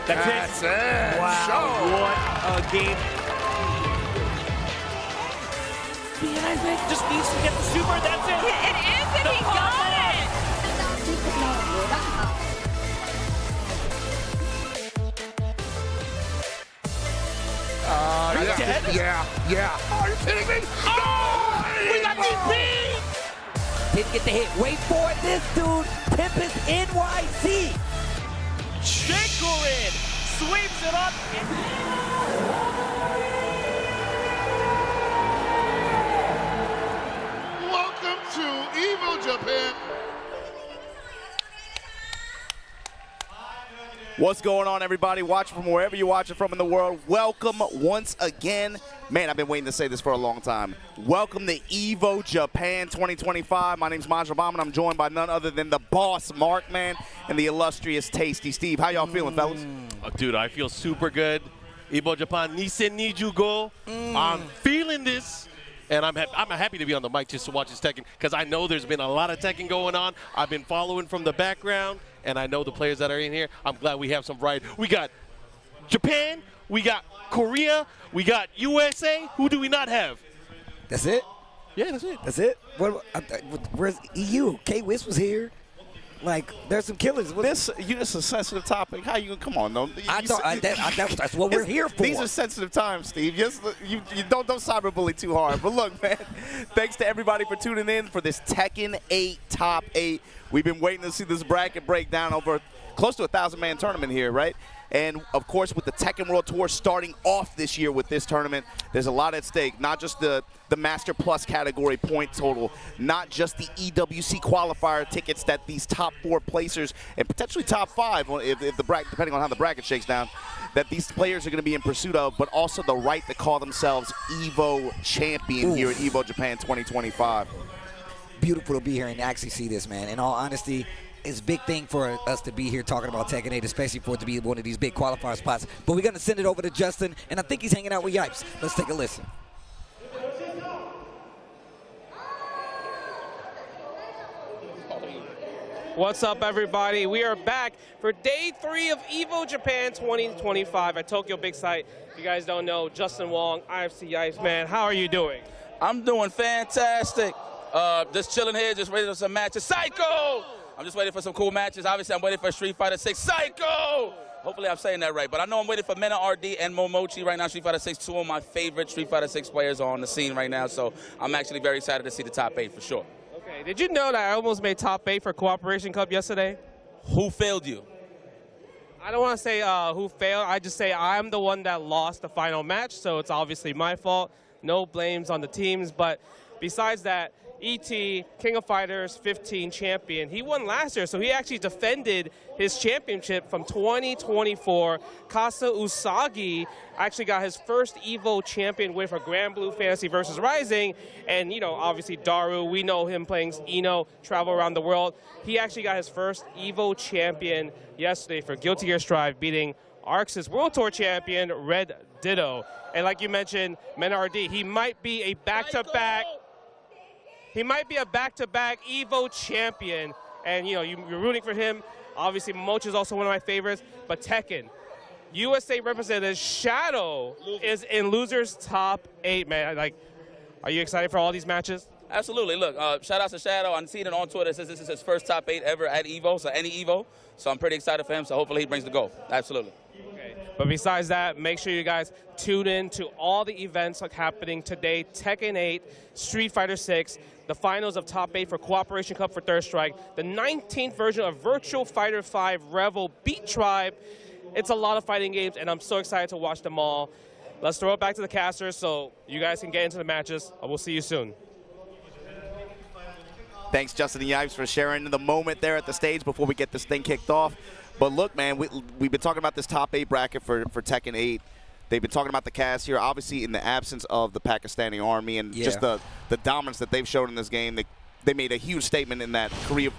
That's it. Wow, Show. what a game. Pinya just needs to get the super, that's it. It is, and he got it. Yeah. Are you kidding me? Oh, we got DP! Didn't get the hit. Wait for it, this dude, TempestNYC. Jinkorin sweeps it up. Welcome to Evo Japan. What's going on, everybody? Watching from wherever you watch it from in the world. Welcome once again. Man, I've been waiting to say this for a long time. Welcome to Evo Japan 2025. My name's Manga and I'm joined by none other than the boss, Mark, man, and the illustrious Tasty Steve. How y'all feeling, fellas? Dude, I feel super good. Evo Japan, Nisen Niju I'm feeling this. And I'm happy to be on the mic just to watch this Tekken because I know there's been a lot of Tekken going on. I've been following from the background, and I know the players that are in here. I'm glad we have some variety. We got Japan, we got Korea, we got USA. Who do we not have? That's it? Yeah, that's it. That's it? Where's EU? K-Wiz was here. Like, there's some killers. This is a sensitive topic. How you, come on, though. That's what we're here for. These are sensitive times, Steve. Just, you don't cyberbully too hard. But look, man, thanks to everybody for tuning in for this Tekken 8 Top 8. We've been waiting to see this bracket break down over close to a 1,000-man tournament here, right? And, of course, with the Tekken World Tour starting off this year with this tournament, there's a lot at stake. Not just the Master Plus category point total, not just the EWC qualifier tickets that these top 4 placers and potentially top 5, if the bracket, depending on how the bracket shakes down, that these players are going to be in pursuit of, but also the right to call themselves Evo champion here at Evo Japan 2025. Beautiful to be here and actually see this, man. In all honesty, it's a big thing for us to be here talking about Tekken 8, especially for it to be one of these big qualifier spots. But we're going to send it over to Justin, and I think he's hanging out with Yipes. Let's take a listen. What's up, everybody? We are back for day 3 of Evo Japan 2025 at Tokyo Big Sight. If you guys don't know, Justin Wong, IFC Yipes, man. How are you doing? I'm doing fantastic. Just chilling here, just waiting for some matches. Psycho! I'm just waiting for some cool matches. Obviously, I'm waiting for Street Fighter 6. Psycho! Hopefully, I'm saying that right. But I know I'm waiting for Mena RD and Momochi right now. Street Fighter 6, 2 of my favorite Street Fighter 6 players are on the scene right now. So I'm actually very excited to see the top 8 for sure. Okay, did you know that I almost made top 8 for Cooperation Cup yesterday? Who failed you? I don't want to say who failed. I just say I'm the one that lost the final match, so it's obviously my fault. No blames on the teams. But besides that, E.T., King of Fighters 15 champion. He won last year, so he actually defended his championship from 2024. Kasa Usagi actually got his first Evo champion win for Grand Blue Fantasy versus Rising. And, you know, obviously Daru, we know him playing Ino, travel around the world. He actually got his first Evo champion yesterday for Guilty Gear Strive, beating Arx's World Tour champion, Red Ditto. And like you mentioned, Mena RD, he might be a back-to-back Evo champion, and you know you're rooting for him. Obviously, Momochi is also one of my favorites. But Tekken, USA representative Shadow is in losers top 8. Man, like, are you excited for all these matches? Absolutely. Look, shout out to Shadow. I'm seeing it on Twitter. It says this is his first top 8 ever at Evo, so any Evo. So I'm pretty excited for him. So hopefully he brings the goal. Absolutely. Okay. But besides that, make sure you guys tune in to all the events happening today. Tekken 8, Street Fighter 6, the finals of Top 8 for Cooperation Cup for Third Strike, the 19th version of Virtual Fighter 5 Revel Beat Tribe. It's a lot of fighting games, and I'm so excited to watch them all. Let's throw it back to the casters so you guys can get into the matches. We'll see you soon. Thanks, Justin and Yipes, for sharing the moment there at the stage before we get this thing kicked off. But look, man, we've been talking about this top 8 bracket for Tekken 8. They've been talking about the cast here, obviously in the absence of the Pakistani army and just the dominance that they've shown in this game. They made a huge statement in that Korea.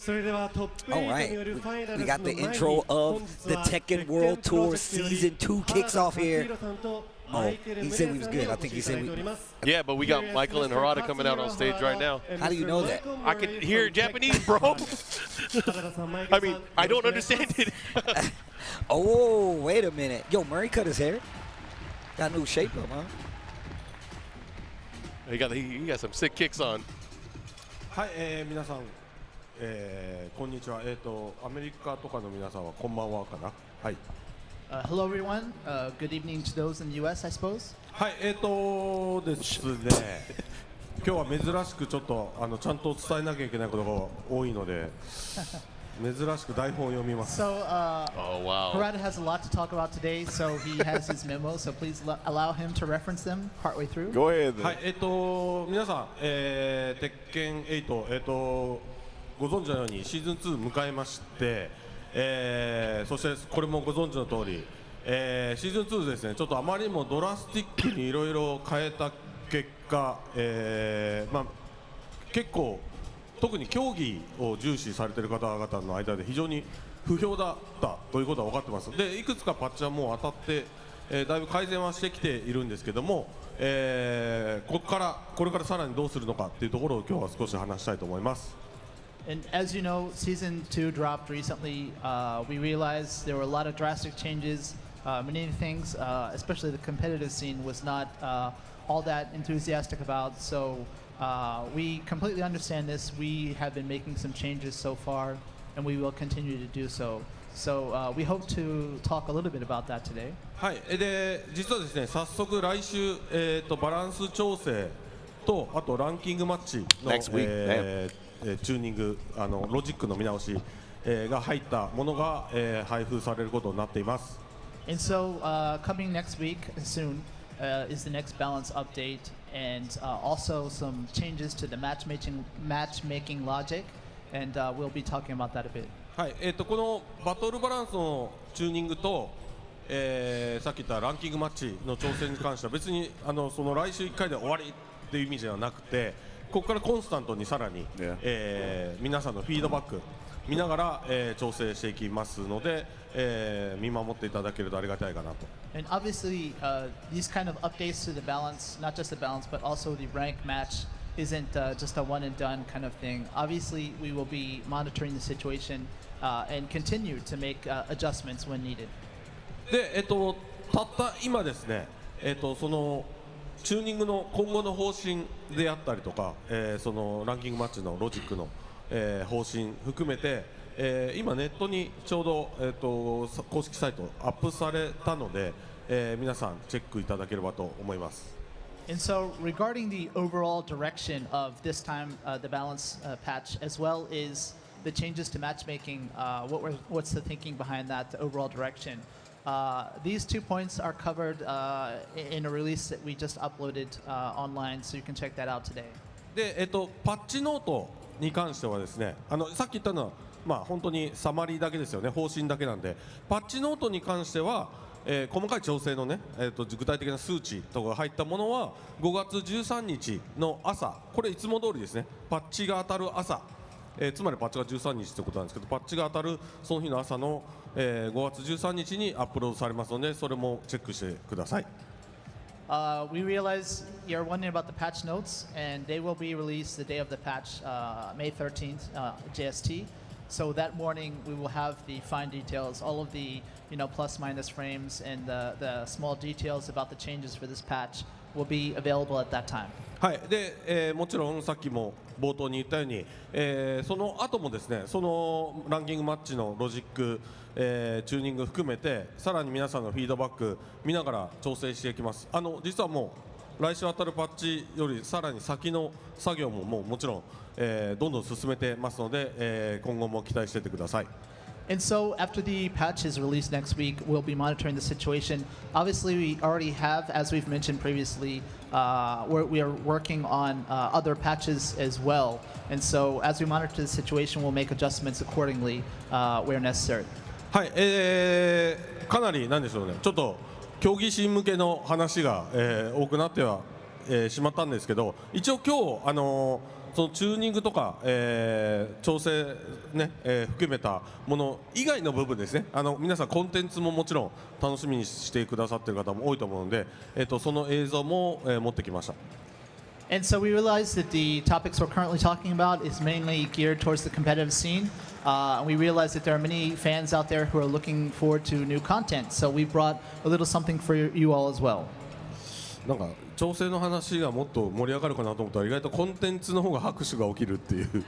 All right, we got the intro of the Tekken World Tour Season 2 kicks off here. Oh, he said we was good. I think he said we. Yeah, but we got Michael and Harada coming out on stage right now. How do you know that? I can hear Japanese, bro. I mean, I don't understand it. Oh, wait a minute. Yo, Murray cut his hair. Got a new shape up, huh? He got some sick kicks on. はい、皆さん、こんにちは。アメリカとかの皆さんはこんばんはかな。はい。Hello everyone. Good evening to those in the U.S. I suppose. はい、ですね。今日は珍しくちょっとちゃんと伝えなきゃいけないことが多いので、珍しく台本を読みます。So, Oh wow. Harada has a lot to talk about today, so he has his memo. So please allow him to reference them partway through. Go ahead. はい、皆さん、鉄拳8、ご存知のようにシーズン2迎えまして、そしてこれもご存知の通り、シーズン2ですね、ちょっとあまりにもドラスティックにいろいろ変えた結果、まあ、結構特に競技を重視されている方々の間で非常に不評だったということは分かってます。でいくつかパッチはもう当たって、だいぶ改善はしてきているんですけども、これからさらにどうするのかというところを今日は少し話したいと思います。And as you know, season 2 dropped recently. We realized there were a lot of drastic changes. Many things, especially the competitive scene, was not all that enthusiastic about. So we completely understand this. We have been making some changes so far, and we will continue to do so. So we hope to talk a little bit about that today. はい、で実はですね、早速来週、バランス調整とあとランキングマッチの、チューニングロジックの見直し、が入ったものが、配布されることになっています。And so coming next week soon is the next balance update, and also some changes to the matchmaking logic, and we'll be talking about that a bit. はい、このバトルバランスのチューニングと、さっき言ったランキングマッチの挑戦に関しては別にその来週1回で終わりっていう意味ではなくて、ここからコンスタントにさらに、皆さんのフィードバック見ながら、調整していきますので、見守っていただけるとありがたいかなと。And obviously, these kind of updates to the balance, not just the balance, but also the rank match, isn't just a one and done kind of thing. Obviously, we will be monitoring the situation and continue to make adjustments when needed. で、たった今ですね、そのチューニングの今後の方針であったりとか、そのランキングマッチのロジックの、方針含めて、今ネットにちょうど、公式サイトアップされたので、皆さんチェックいただければと思います。And so, regarding the overall direction of this time, the balance patch, as well as the changes to matchmaking, what's the thinking behind that, the overall direction? These 2 points are covered in a release that we just uploaded online, so you can check that out today. で、パッチノートに関してはですね、さっき言ったのは、まあ、本当にサマリーだけですよね、方針だけなんで、パッチノートに関しては、細かい調整のね、具体的な数値とかが入ったものは5月13日の朝、これいつも通りですね、パッチが当たる朝、つまりパッチが13日ということなんですけど、パッチが当たるその日の朝の、5月13日にアップロードされますので、それもチェックしてください。We realize you're wondering about the patch notes, and they will be released the day of the patch, May 13th, JST. So that morning we will have the fine details, all of the plus minus frames and the small details about the changes for this patch will be available at that time. はい、で、もちろんさっきも冒頭に言ったように、その後もですね、そのランキングマッチのロジック、チューニング含めてさらに皆さんのフィードバック見ながら調整していきます。実はもう来週当たるパッチよりさらに先の作業ももちろん、どんどん進めてますので、今後も期待していてください。And so after the patch is released next week, we'll be monitoring the situation. Obviously, we already have, as we've mentioned previously, we are working on other patches as well. And so as we monitor the situation, we'll make adjustments accordingly where necessary. はい、かなりなんでしょうね、ちょっと競技シーン向けの話が、多くなっては、しまったんですけど、一応今日そのチューニングとか、調整、ね含めたもの以外の部分ですね、皆さんコンテンツももちろん楽しみにしてくださっている方も多いと思うので、その映像も、持ってきました。And so we realized that the topics we're currently talking about is mainly geared towards the competitive scene. And we realized that there are many fans out there who are looking forward to new content. So we brought a little something for you all as well. なんか調整の話がもっと盛り上がるかなと思ったら意外とコンテンツの方が拍手が起きるっていう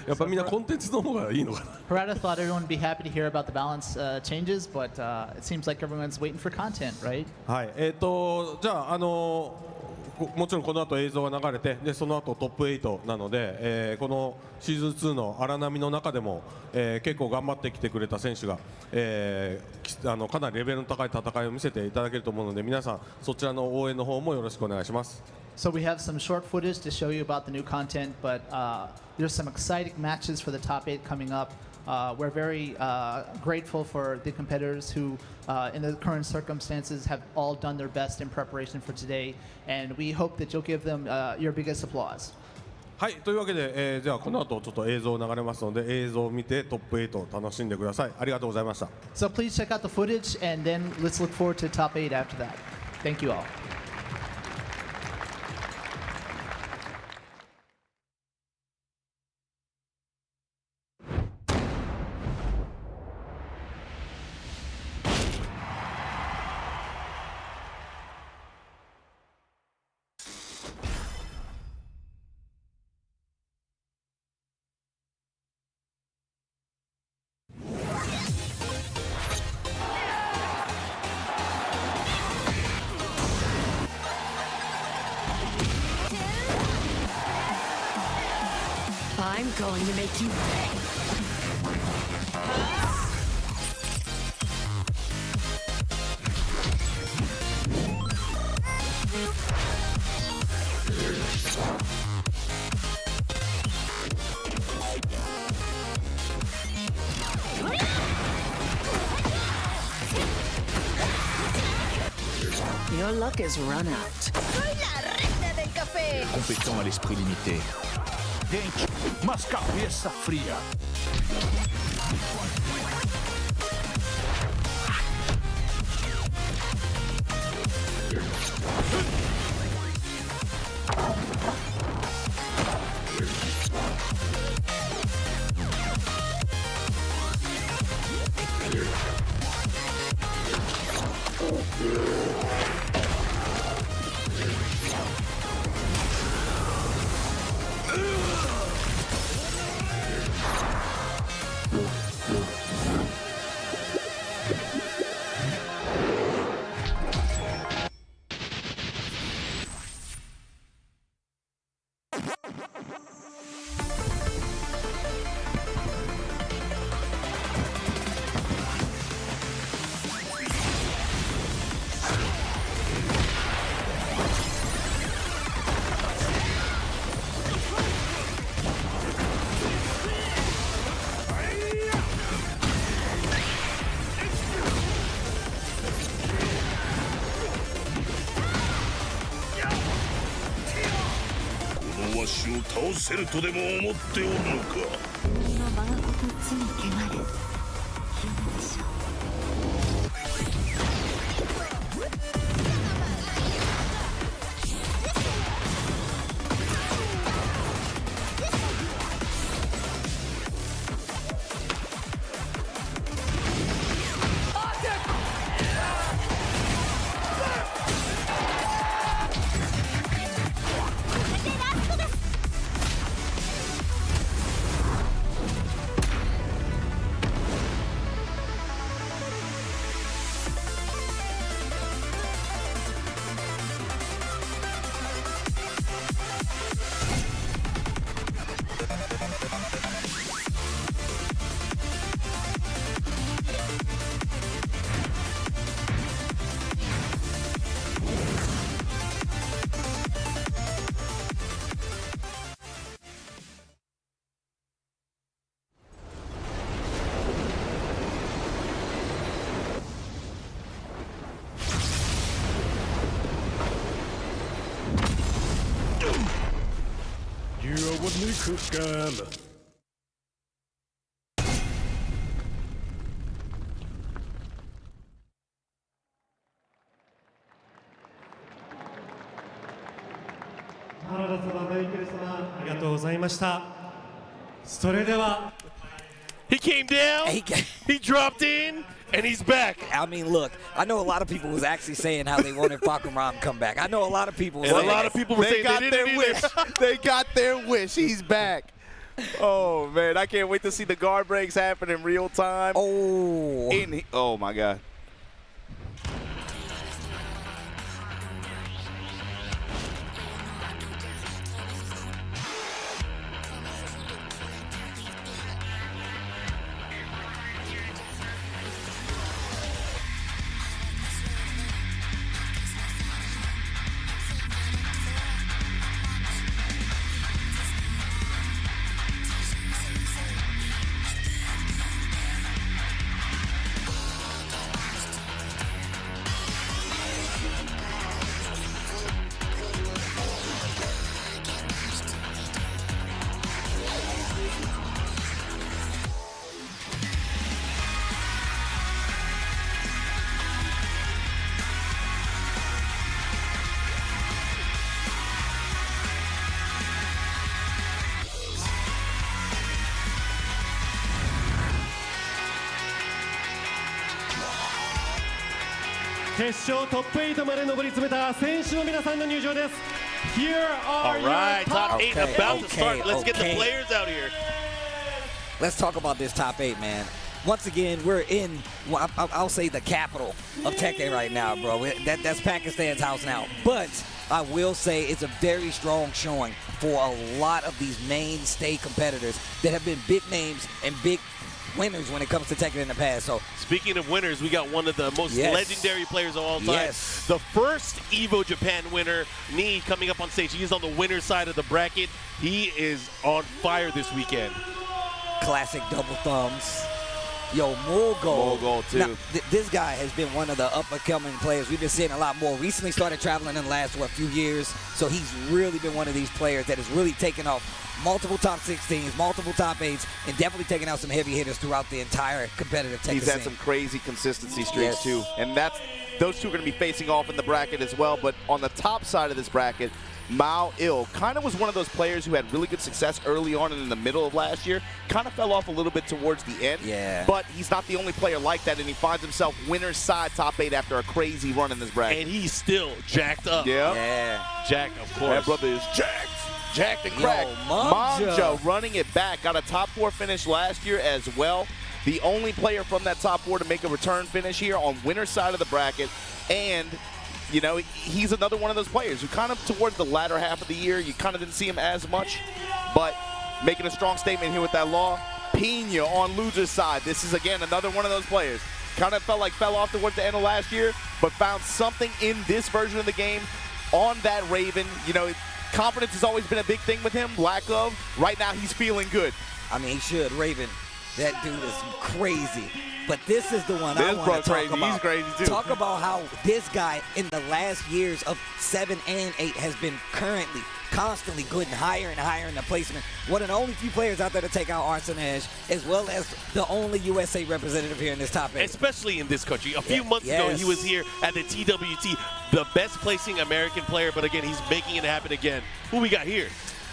やっぱみんなコンテンツの方がいいのかな。Harada thought everyone would be happy to hear about the balance changes, but it seems like everyone's waiting for content, right? はい、じゃあもちろんこの後映像が流れて、でその後トップ8なので、このシーズン2の荒波の中でも、結構頑張ってきてくれた選手が、かなりレベルの高い戦いを見せていただけると思うので、皆さんそちらの応援の方もよろしくお願いします。So we have some short footage to show you about the new content, but there's some exciting matches for the top 8 coming up. We're very grateful for the competitors who, in the current circumstances, have all done their best in preparation for today, and we hope that you'll give them your biggest applause. はい、というわけで、じゃあこの後ちょっと映像流れますので、映像を見てトップ8を楽しんでください。ありがとうございました。So please check out the footage, and then let's look forward to top 8 after that. Thank you all. I'm going to make you pay. Your luck is run out. Soy la reina del café. Compétent à l'esprit limité. Dente, mas cabeça fria. He came down, he dropped in, and he's back. I mean, look, I know a lot of people was actually saying how they wanted Fakuram come back. I know a lot of people. And a lot of people were saying got they their didn't wish. They got their wish. He's back. Oh man, I can't wait to see the guard breaks happen in real time. Oh my God. All right, top 8 about to start. Let's get the players out here. Let's talk about this top 8, man. Once again, we're in, well, I'll say the capital of Tekken right now, bro. That's Pakistan's house now. But I will say it's a very strong showing for a lot of these mainstay competitors that have been big names and big winners when it comes to Tekken in the past. So speaking of winners, we got one of the most legendary players of all time. Yes. The first Evo Japan winner, Nii, coming up on stage. He is on the winner's side of the bracket. He is on fire this weekend. Classic double thumbs. Yo, Mulgold. Mulgold, too. Now, this guy has been one of the up-and-coming players. We've been seeing a lot more. Recently started traveling in the last, few years. So he's really been one of these players that has really taken off multiple top 16s, multiple top 8s, and definitely taking out some heavy hitters throughout the entire competitive Tekken scene. He's had some crazy consistency streaks, too. And those two are going to be facing off in the bracket as well. But on the top side of this bracket, Mao Il kind of was one of those players who had really good success early on and in the middle of last year. Kind of fell off a little bit towards the end. Yeah. But he's not the only player like that, and he finds himself winner's side top 8 after a crazy run in this bracket. And he's still jacked up. Yeah. Jacked, of course. That brother is jacked. Jacked and cracked. Manga running it back. Got a top 4 finish last year as well. The only player from that top 4 to make a return finish here on winner's side of the bracket. And you know, he's another one of those players who kind of towards the latter half of the year, you kind of didn't see him as much, but making a strong statement here with that law. Pinya on loser's side. This is, again, another one of those players. Kind of felt off towards the end of last year, but found something in this version of the game on that Raven. You know, confidence has always been a big thing with him, lack of. Right now, he's feeling good. I mean, he should. Raven, that dude is crazy. But this is the one I want to talk about. He's crazy too. Talk about how this guy in the last years of 7 and 8 has been constantly good and higher in the placement. One of the only few players out there to take out Arson Edge, as well as the only USA representative here in this top 8. Especially in this country. A few months ago, he was here at the TWT, the best placing American player, but again, he's making it happen again. Who we got here?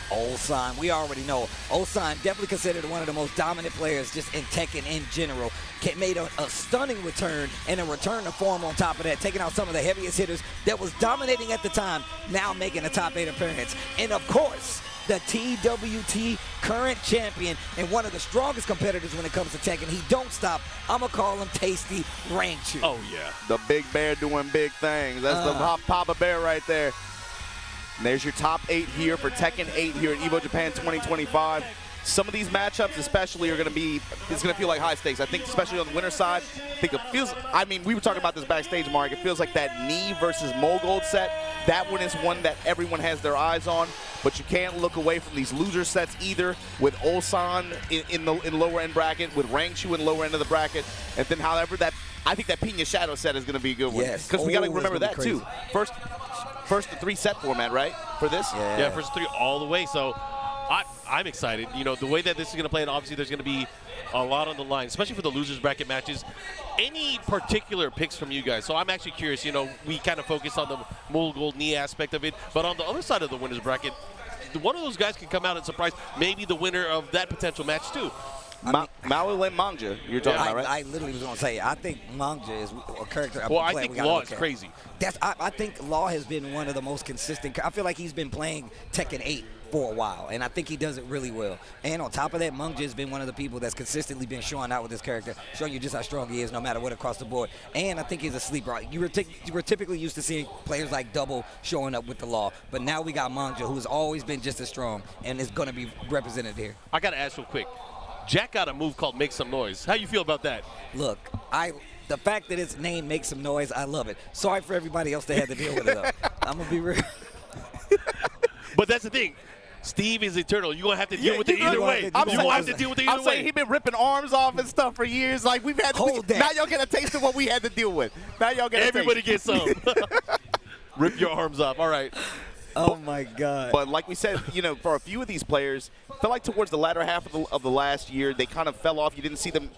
Ulsan, we already know. Ulsan definitely considered one of the most dominant players just in Tekken in general. Made a stunning return and a return to form on top of that, taking out some of the heaviest hitters that was dominating at the time, now making a top 8 appearance. And of course, the TWT current champion and one of the strongest competitors when it comes to Tekken. He don't stop. I'm going to call him Tasty Rangchu. Oh, yeah. The big bear doing big things. That's the Papa Bear right there. And there's your top 8 here for Tekken 8 here at Evo Japan 2025. Some of these matchups especially are going to be, it's going to feel like high stakes. I think especially on the winner's side, I think it feels, I mean, we were talking about this backstage, Mark. It feels like that Nii versus Mulgold set, that one is one that everyone has their eyes on, but you can't look away from these loser sets either, with Ulsan in lower end bracket, with Rangchu in lower end of the bracket, and then however that, I think that Pinya Shadow set is going to be a good one. Yes. Because we got to remember that too. First the 3 set format, right, for this? Yeah, first 3 all the way. So I'm excited. You know, the way that this is going to play, and obviously there's going to be a lot on the line, especially for the losers bracket matches. Any particular picks from you guys? So I'm actually curious. You know, we kind of focus on the Mulgold knee aspect of it, but on the other side of the winners bracket, one of those guys can come out and surprise maybe the winner of that potential match too. Maui and Manga, you're talking about, right? I literally was going to say, I think Manga is a character. Well, I think Law is crazy. I think Law has been one of the most consistent. I feel like he's been playing Tekken 8 for a while, and I think he does it really well. And on top of that, Manga has been one of the people that's consistently been showing out with this character, showing you just how strong he is no matter what across the board. And I think he's a sleeper. You were typically used to seeing players like Double showing up with the Law, but now we got Manga, who's always been just as strong and is going to be represented here. I got to ask real quick. Jack got a move called Make Some Noise. How you feel about that? Look, the fact that its name makes some noise, I love it. Sorry for everybody else that had to deal with it, though. I'm going to be real. But that's the thing. Steve is eternal. You're going to have to deal with it either way. You're going to have to deal with it either way. I'm saying he's been ripping arms off and stuff for years. Like, we've had to now y'all get a taste of what we had to deal with. Now y'all get Everybody gets some. Rip your arms off. All right. Oh, my God. But like we said, you know, for a few of these players, felt like towards the latter half of the last year, they kind of fell off. You didn't see them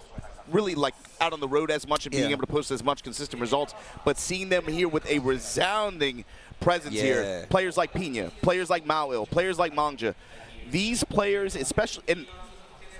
really, like, out on the road as much and being able to post as much consistent results. But seeing them here with a resounding presence here, players like Pinya, players like Maui, players like Manga, these players, especially, and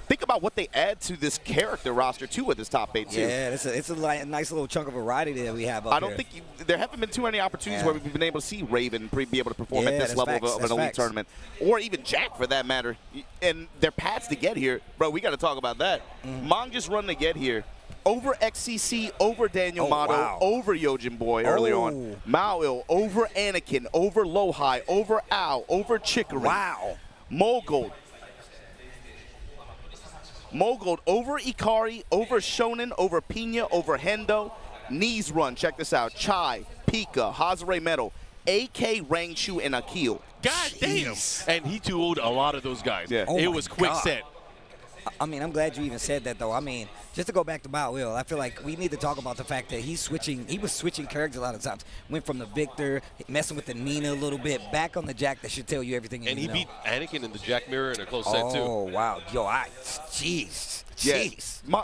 think about what they add to this character roster too with this top 8 too. Yeah, it's a nice little chunk of variety that we have up I don't think there haven't been too many opportunities where we've been able to see Raven be able to perform at this level of an elite tournament, or even Jack for that matter. And their paths to get here, bro. We got to talk about that. Manga's run to get here. Over XCC, over Daniel Motto, over Yojin Boy early on. Maui, over Anakin, over Lohai, over Ao, over Chicory. Wow. Mulgold over Ikari, over Shonen, over Pinya, over Hendo. Knees run, check this out. Chai, Pika, Hazare Metal, AK, Rangchu, and Akil. God damn. And he tooled a lot of those guys. Yeah. It was quick set. I mean, I'm glad you even said that, though. I mean, just to go back to Bao Will, I feel like we need to talk about the fact that he was switching characters a lot of times. Went from the Victor, messing with the Nina a little bit, back on the Jack that should tell you everything you need to know. And he beat Anakin in the Jack Mirror in a close set, too. Oh, wow. Yo, jeez. Yeah.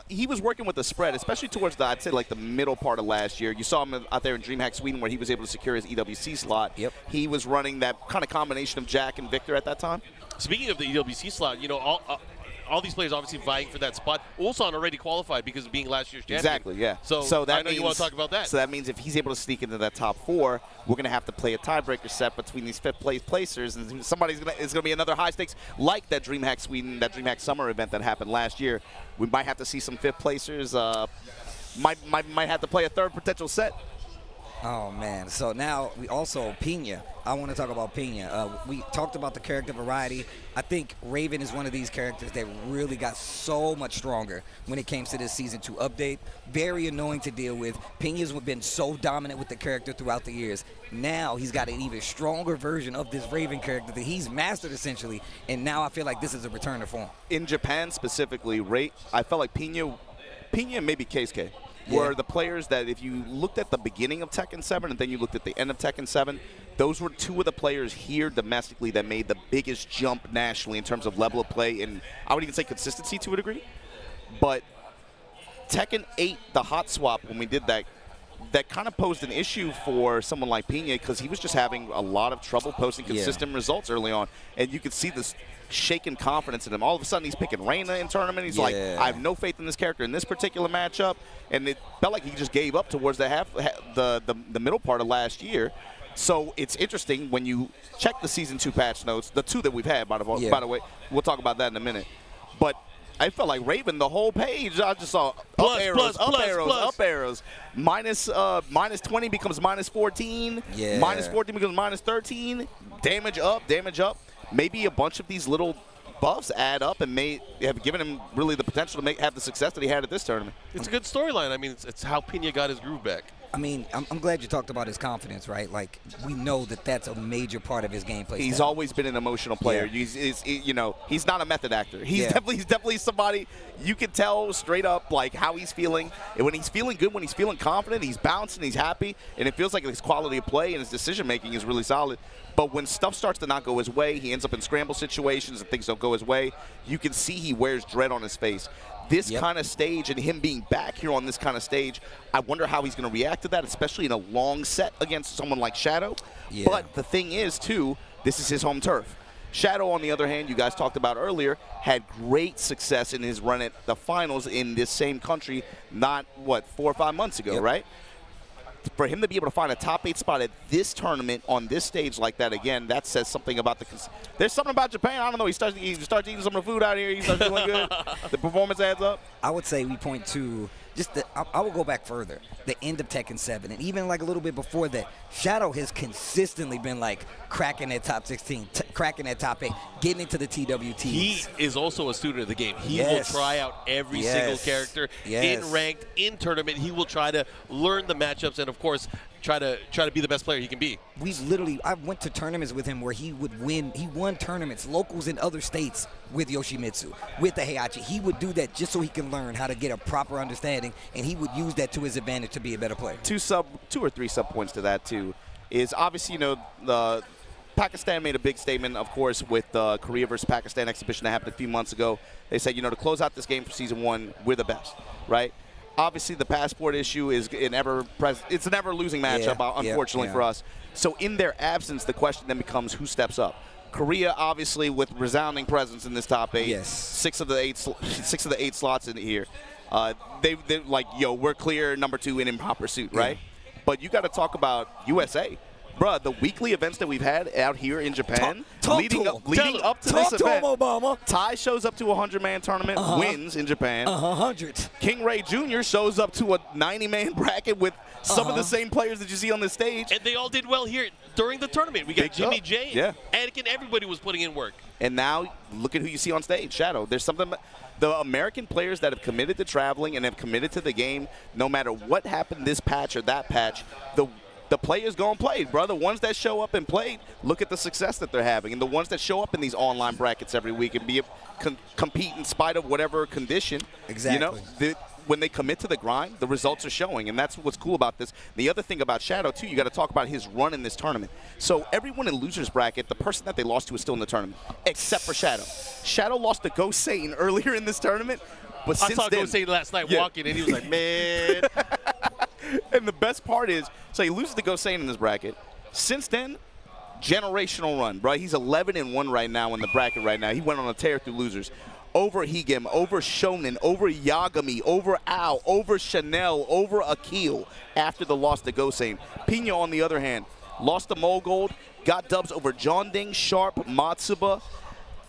He was working with the spread, especially towards I'd say, like the middle part of last year. You saw him out there in DreamHack Sweden where he was able to secure his EWC slot. Yep. He was running that kind of combination of Jack and Victor at that time. Speaking of the EWC slot, you know, all these players obviously vying for that spot. Ulsan already qualified because of being last year's champion. Exactly, yeah. So that I know you want to talk about that. So that means if he's able to sneak into that top 4, we're going to have to play a tiebreaker set between these 5th place placers, and somebody's going to be another high stakes like that DreamHack Sweden, that DreamHack Summer event that happened last year. We might have to see some 5th placers. Might have to play a 3rd potential set. Oh, man. So now we also, Pinya. I want to talk about Pinya. We talked about the character variety. I think Raven is one of these characters that really got so much stronger when it came to this Season 2 update. Very annoying to deal with. Pinya's been so dominant with the character throughout the years. Now he's got an even stronger version of this Raven character that he's mastered essentially, and now I feel like this is a return to form. In Japan specifically, I felt like Pinya and maybe Keisuke were the players that if you looked at the beginning of Tekken 7 and then you looked at the end of Tekken 7, those were 2 of the players here domestically that made the biggest jump nationally in terms of level of play, and I would even say consistency to a degree. But Tekken 8, the hot swap, when we did that kind of posed an issue for someone like Pinya because he was just having a lot of trouble posting consistent results early on, and you could see this shaken confidence in him. All of a sudden, he's picking Reina in tournament. He's like, I have no faith in this character in this particular matchup, and it felt like he just gave up towards the middle part of last year. So it's interesting when you check the Season 2 patch notes, the 2 that we've had, by the way. We'll talk about that in a minute. But I felt like Raven, the whole page, I just saw up arrows. Minus 20 becomes minus 14. Yeah. Minus 14 becomes minus 13. Damage up. Maybe a bunch of these little buffs add up and may have given him really the potential to have the success that he had at this tournament. It's a good storyline. I mean, it's how Pinya got his groove back. I mean, I'm glad you talked about his confidence, right? Like, we know that that's a major part of his gameplay. He's always been an emotional player. Yeah. He's not a method actor. He's definitely somebody you can tell straight up like how he's feeling. And when he's feeling good, when he's feeling confident, he's bouncing, he's happy, and it feels like his quality of play and his decision making is really solid. But when stuff starts to not go his way, he ends up in scramble situations and things don't go his way, you can see he wears dread on his face. This kind of stage and him being back here on this kind of stage, I wonder how he's going to react to that, especially in a long set against someone like Shadow. But the thing is, too, this is his home turf. Shadow, on the other hand, you guys talked about earlier, had great success in his run at the finals in this same country not, what, 4 or 5 months ago, right? For him to be able to find a top 8 spot at this tournament on this stage like that again, that says something about there's something about Japan. I don't know. He starts eating some of the food out here. He starts feeling good. The performance adds up. I would say we point to just I will go back further. The end of Tekken 7, and even like a little bit before that, Shadow has consistently been like cracking that top 16, cracking that top 8, getting into the TWTs. He is also a student of the game. He will try out every single character in ranked, in tournament. He will try to learn the matchups and, of course, try to be the best player he can be. I went to tournaments with him where he would win. He won tournaments, locals in other states with Yoshimitsu, with the Heihachi. He would do that just so he can learn how to get a proper understanding, and he would use that to his advantage to be a better player. 2 or 3 sub points to that too is obviously, you know, the Pakistan made a big statement, of course, with the Korea versus Pakistan exhibition that happened a few months ago. They said, you know, to close out this game for season 1, we're the best, right? Obviously, the passport issue is it's an ever-losing matchup, unfortunately for us. So in their absence, the question then becomes who steps up. Korea, obviously, with resounding presence in this top 8. 6 of the 8 slots in here. They're like, yo, we're clear number 2 in proper suit, right? But you got to talk about USA. Bruh, the weekly events that we've had out here in Japan, leading up to this event, Ty shows up to a 100-man tournament, wins in Japan. 100. King Ray Jr. shows up to a 90-man bracket with some of the same players that you see on the stage. And they all did well here during the tournament. We got Jimmy J, Anakin, everybody was putting in work. And now look at who you see on stage, Shadow. There's something. The American players that have committed to traveling and have committed to the game, no matter what happened this patch or that patch, the players go and play, bro. The ones that show up and play, look at the success that they're having. And the ones that show up in these online brackets every week and compete in spite of whatever condition, you know, when they commit to the grind, the results are showing. And that's what's cool about this. The other thing about Shadow, too, you got to talk about his run in this tournament. So everyone in loser's bracket, the person that they lost to is still in the tournament, except for Shadow. Shadow lost to Go Satan earlier in this tournament. But I saw Go Satan last night walking, and he was like, man. And the best part is, so he loses to Go Satan in this bracket. Since then, generational run, bro. He's 11-1 right now in the bracket right now. He went on a tear through losers. Over Higem, over Shonen, over Yagami, over Ao, over Chanel, over Akil after the loss to Go Satan. Pinya, on the other hand, lost to Mulgold, got dubs over Jonding, Sharp, Matsuba,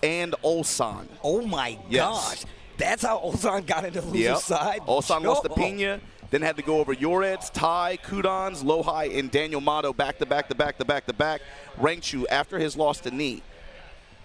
and Ulsan. Oh, my gosh. That's how Ulsan got into the loser's side? Ulsan lost to Pinya. Then had to go over Yorets, Tai, Kudans, Lohai, and Daniel Mato back-to-back. Rangchu, after his loss to Ni.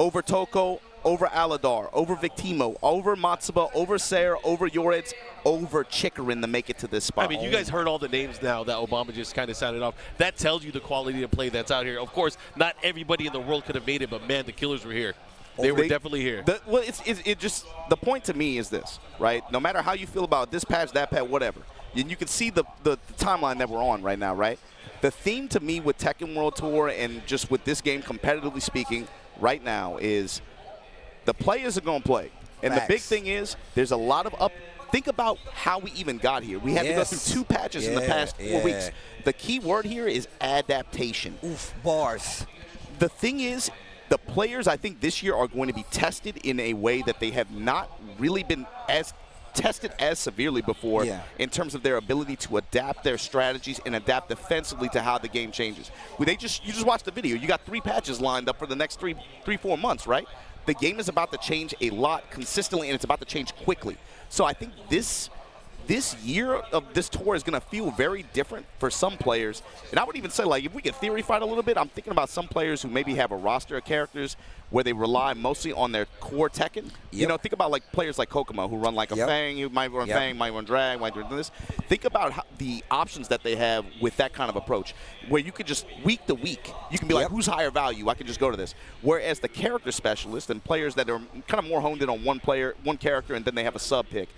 Over Toko, over Aladar, over Victimo, over Matsuba, over Ser, over Yorets, over Chikarin to make it to this spot. I mean, you guys heard all the names now that Obama just kind of sounded off. That tells you the quality of play that's out here. Of course, not everybody in the world could have made it, but, man, the killers were here. They were definitely here. The point to me is this, right? No matter how you feel about this patch, that patch, whatever, and you can see the timeline that we're on right now, right? The theme to me with Tekken World Tour and just with this game, competitively speaking, right now is the players are going to play. And the big thing is there's a lot of think about how we even got here. We had to go through 2 patches in the past 4 weeks. The key word here is adaptation. Oof, bars. The thing is, the players, I think, this year are going to be tested in a way that they have not really been tested as severely before in terms of their ability to adapt their strategies and adapt defensively to how the game changes. You just watched the video. You got 3 patches lined up for the next 3-4 months, right? The game is about to change a lot consistently, and it's about to change quickly. So I think this year of this tour is going to feel very different for some players. And I would even say, like, if we could theory fight a little bit, I'm thinking about some players who maybe have a roster of characters where they rely mostly on their core Tekken. You know, think about like players like Kokomo who run like a Fang, who might run Fang, might run Drag, might run this. Think about the options that they have with that kind of approach, where you could just week to week, you can be like, who's higher value? I can just go to this. Whereas the character specialists and players that are kind of more honed in on one character and then they have a sub pick,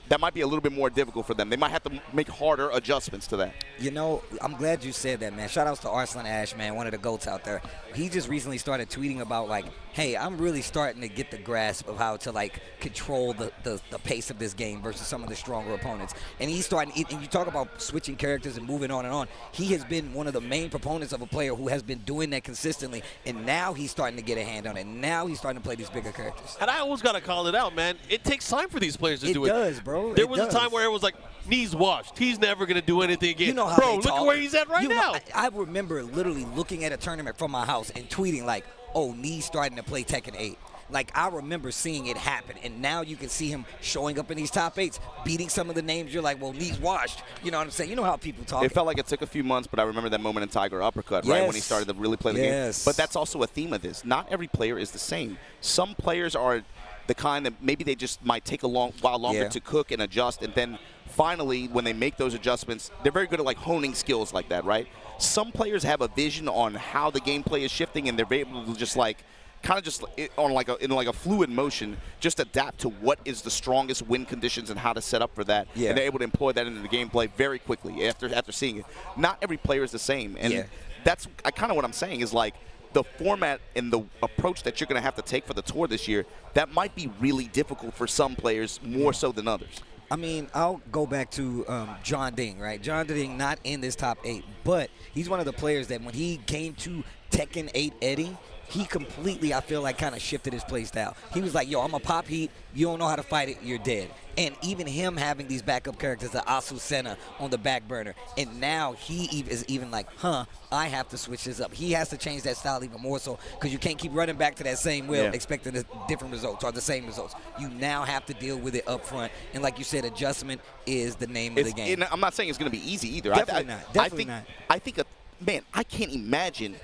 that might be a little bit more difficult for them. They might have to make harder adjustments to that. You know, I'm glad you said that, man. Shout outs to Arslan Ash, man, one of the GOATs out there. He just recently started tweeting about, like, hey, I'm really starting to get the grasp of how to, like, control the pace of this game versus some of the stronger opponents. And he's starting, and you talk about switching characters and moving on and on. He has been one of the main proponents of a player who has been doing that consistently, and now he's starting to get a hand on it. Now he's starting to play these bigger characters. And I always got to call it out, man. It takes time for these players to do it. It does, bro. There was a time where it was like, knees washed. He's never going to do anything again. You know how Bro, they look talk. at where he's at right now. I remember literally looking at a tournament from my house and tweeting like, oh, Knee's starting to play Tekken 8. Like, I remember seeing it happen, and now you can see him showing up in these top 8s, beating some of the names. You're like, well, Knee's washed. You know what I'm saying? You know how people talk. It felt like it took a few months, but I remember that moment in Tiger Uppercut, right, when he started to really play the game. But that's also a theme of this. Not every player is the same. Some players are the kind that maybe they just might take a while longer to cook and adjust, and then finally, when they make those adjustments, they're very good at, like, honing skills like that, right? Some players have a vision on how the gameplay is shifting, and they're able to just, like, kind of just on like in a fluid motion, just adapt to what is the strongest win conditions and how to set up for that. And they're able to employ that into the gameplay very quickly after seeing it. Not every player is the same, and that's kind of what I'm saying is, like, the format and the approach that you're going to have to take for the tour this year, that might be really difficult for some players more so than others. I mean, I'll go back to John Ding, right? John Ding not in this top 8, but he's one of the players that when he came to Tekken 8 Eddie, he completely, I feel like, kind of shifted his play style. He was like, yo, I'm a pop heat. You don't know how to fight it, you're dead. And even him having these backup characters, the Asu Senna on the back burner, and now he is even like, I have to switch this up. He has to change that style even more so, because you can't keep running back to that same wheel expecting the different results or the same results. You now have to deal with it up front. And like you said, adjustment is the name of the game. I'm not saying it's going to be easy either. Definitely not. Definitely not. I think, man, I can't imagine.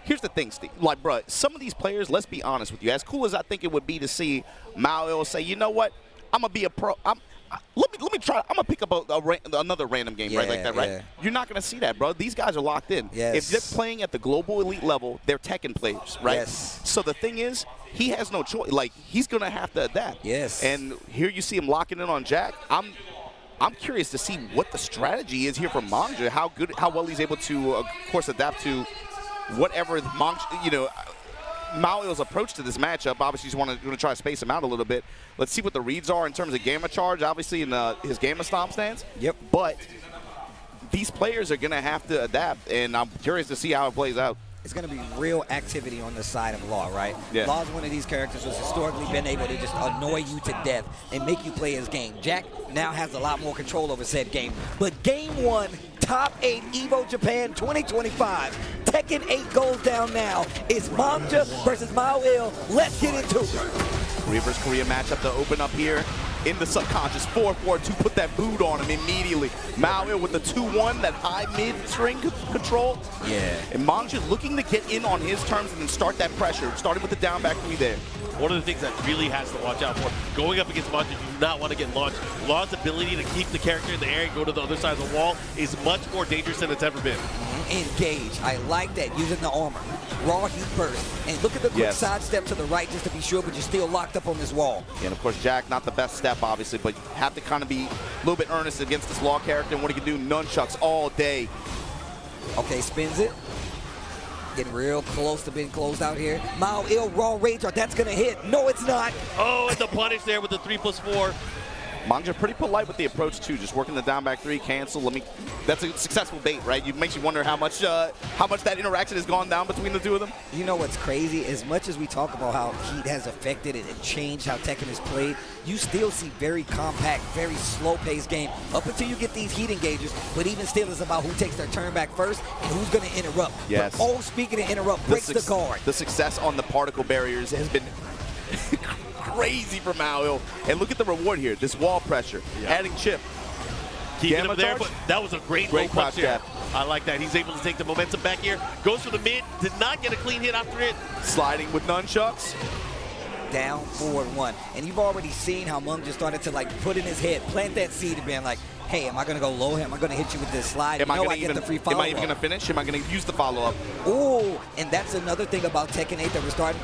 Here's the thing, Steve. Like, bro, some of these players, let's be honest with you. As cool as I think it would be to see Mao say, you know what, I'm going to be a pro. Let me try. I'm going to pick up another random game like that, right? You're not going to see that, bro. These guys are locked in. If they're playing at the global elite level, they're Tekken players, right? So the thing is, he has no choice. Like, he's going to have to adapt. And here you see him locking in on Jack. I'm curious to see what the strategy is here for Manga, how well he's able to, of course, adapt to whatever Mao's approach to this matchup. Obviously, he's going to try to space him out a little bit. Let's see what the reads are in terms of Gamma Charge, obviously, in his Gamma Stomp stance. But these players are going to have to adapt, and I'm curious to see how it plays out. It's going to be real activity on the side of Law, right? Law's one of these characters who's historically been able to just annoy you to death and make you play his game. Jack now has a lot more control over said game. But game 1, top 8 Evo Japan 2025. Tekken 8 goes down now. It's Manga versus Mao Il. Let's get into it. Korea versus Korea matchup to open up here in the subconscious. 4-4-2, put that boot on him immediately. Mao Il with the 2-1, that high mid string control. And Mang's looking to get in on his terms and then start that pressure, starting with the down back 3 there. One of the things that really has to watch out for, going up against Manga, you do not want to get launched. Law's ability to keep the character in the air and go to the other side of the wall is much more dangerous than it's ever been. Engage. I like that, using the armor. Raw heat burst. And look at the quick side step to the right just to be sure, but you're still locked up on this wall. And of course, Jack, not the best step, obviously, but you have to kind of be a little bit earnest against this Law character and what he can do. Nunchucks all day. Okay, spins it. Getting real close to being closed out here. Mao Il, raw rage art, that's gonna hit. No, it's not. Oh, and the punish there with the 3+4. Manga pretty polite with the approach too, just working the down back 3, cancel. That's a successful bait, right? It makes you wonder how much that interaction has gone down between the two of them. You know what's crazy? As much as we talk about how heat has affected it and changed how Tekken is played, you still see very compact, very slow-paced game up until you get these heat engagers. But even still, it's about who takes their turn back first and who's going to interrupt. But, oh, speaking of interrupt, breaks the guard. The success on the particle barriers has been crazy for Mao Il. And look at the reward here. This wall pressure, adding chip. Keeping him there, but that was a great low punch there. I like that. He's able to take the momentum back here. Goes for the mid. Did not get a clean hit after it. Sliding with nunchucks. Down 4-1. And you've already seen how Mung just started to, like, put in his head, plant that seed and being like, hey, am I going to go low? Am I going to hit you with this slide? Am I I get the free follow-up. Am I even going to finish? Am I going to use the follow-up? Oh, and that's another thing about Tekken 8 that we're starting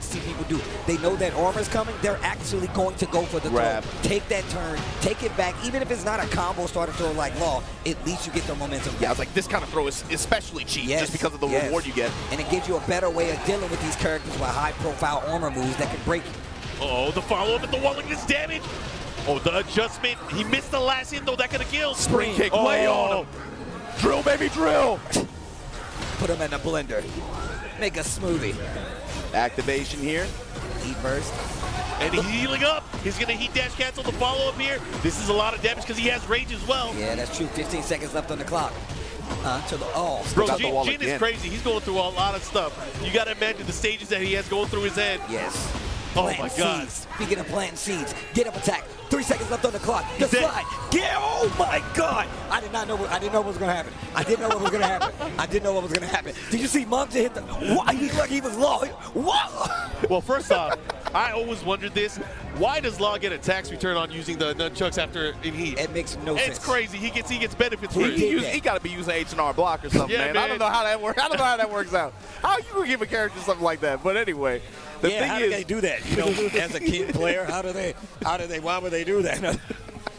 to see people do. They know that armor's coming. They're actually going to go for the grab. throw. Take that turn. Take it back. Even if it's not a combo starter throw like Law, at least you get the momentum back. Yeah, I was like, this kind of throw is especially cheap just because of the reward you get. And it gives you a better way of dealing with these characters with high-profile armor moves that can break you. Oh, the follow-up at the wall, look at this damage. Oh, the adjustment. He missed the last hit, though. That could have killed. Spring kick, lay on him. Drill, baby, drill. Put him in a blender. Make a smoothie. Activation here. Heat burst. And he's healing up. He's going to heat dash cancel the follow-up here. This is a lot of damage because he has rage as well. Yeah, that's true. 15 seconds left on the clock. Bro, Jin is crazy. He's going through a lot of stuff. You got to imagine the stages that he has going through his head. Yes. Oh my God. Seeds. Speaking of planting seeds, get up attack. 3 seconds left on the clock. The slide. Get, oh my God. I didn't know what was going to happen. I didn't know what was going to happen. I didn't know what was going to happen. Did you see Manga hit the, what? He looked like he was low. What? Well, first off, I always wondered this. Why does Law get a tax return on using the nunchucks after in heat? It makes no sense. It's crazy. He gets benefits for it. He got to be using H&R block or something, man. I don't know how that works. I don't know how that works out. How you gonna give a character something like that? But anyway, the thing how is, do they do that? You know, as a king player, how do they? Why would they do that?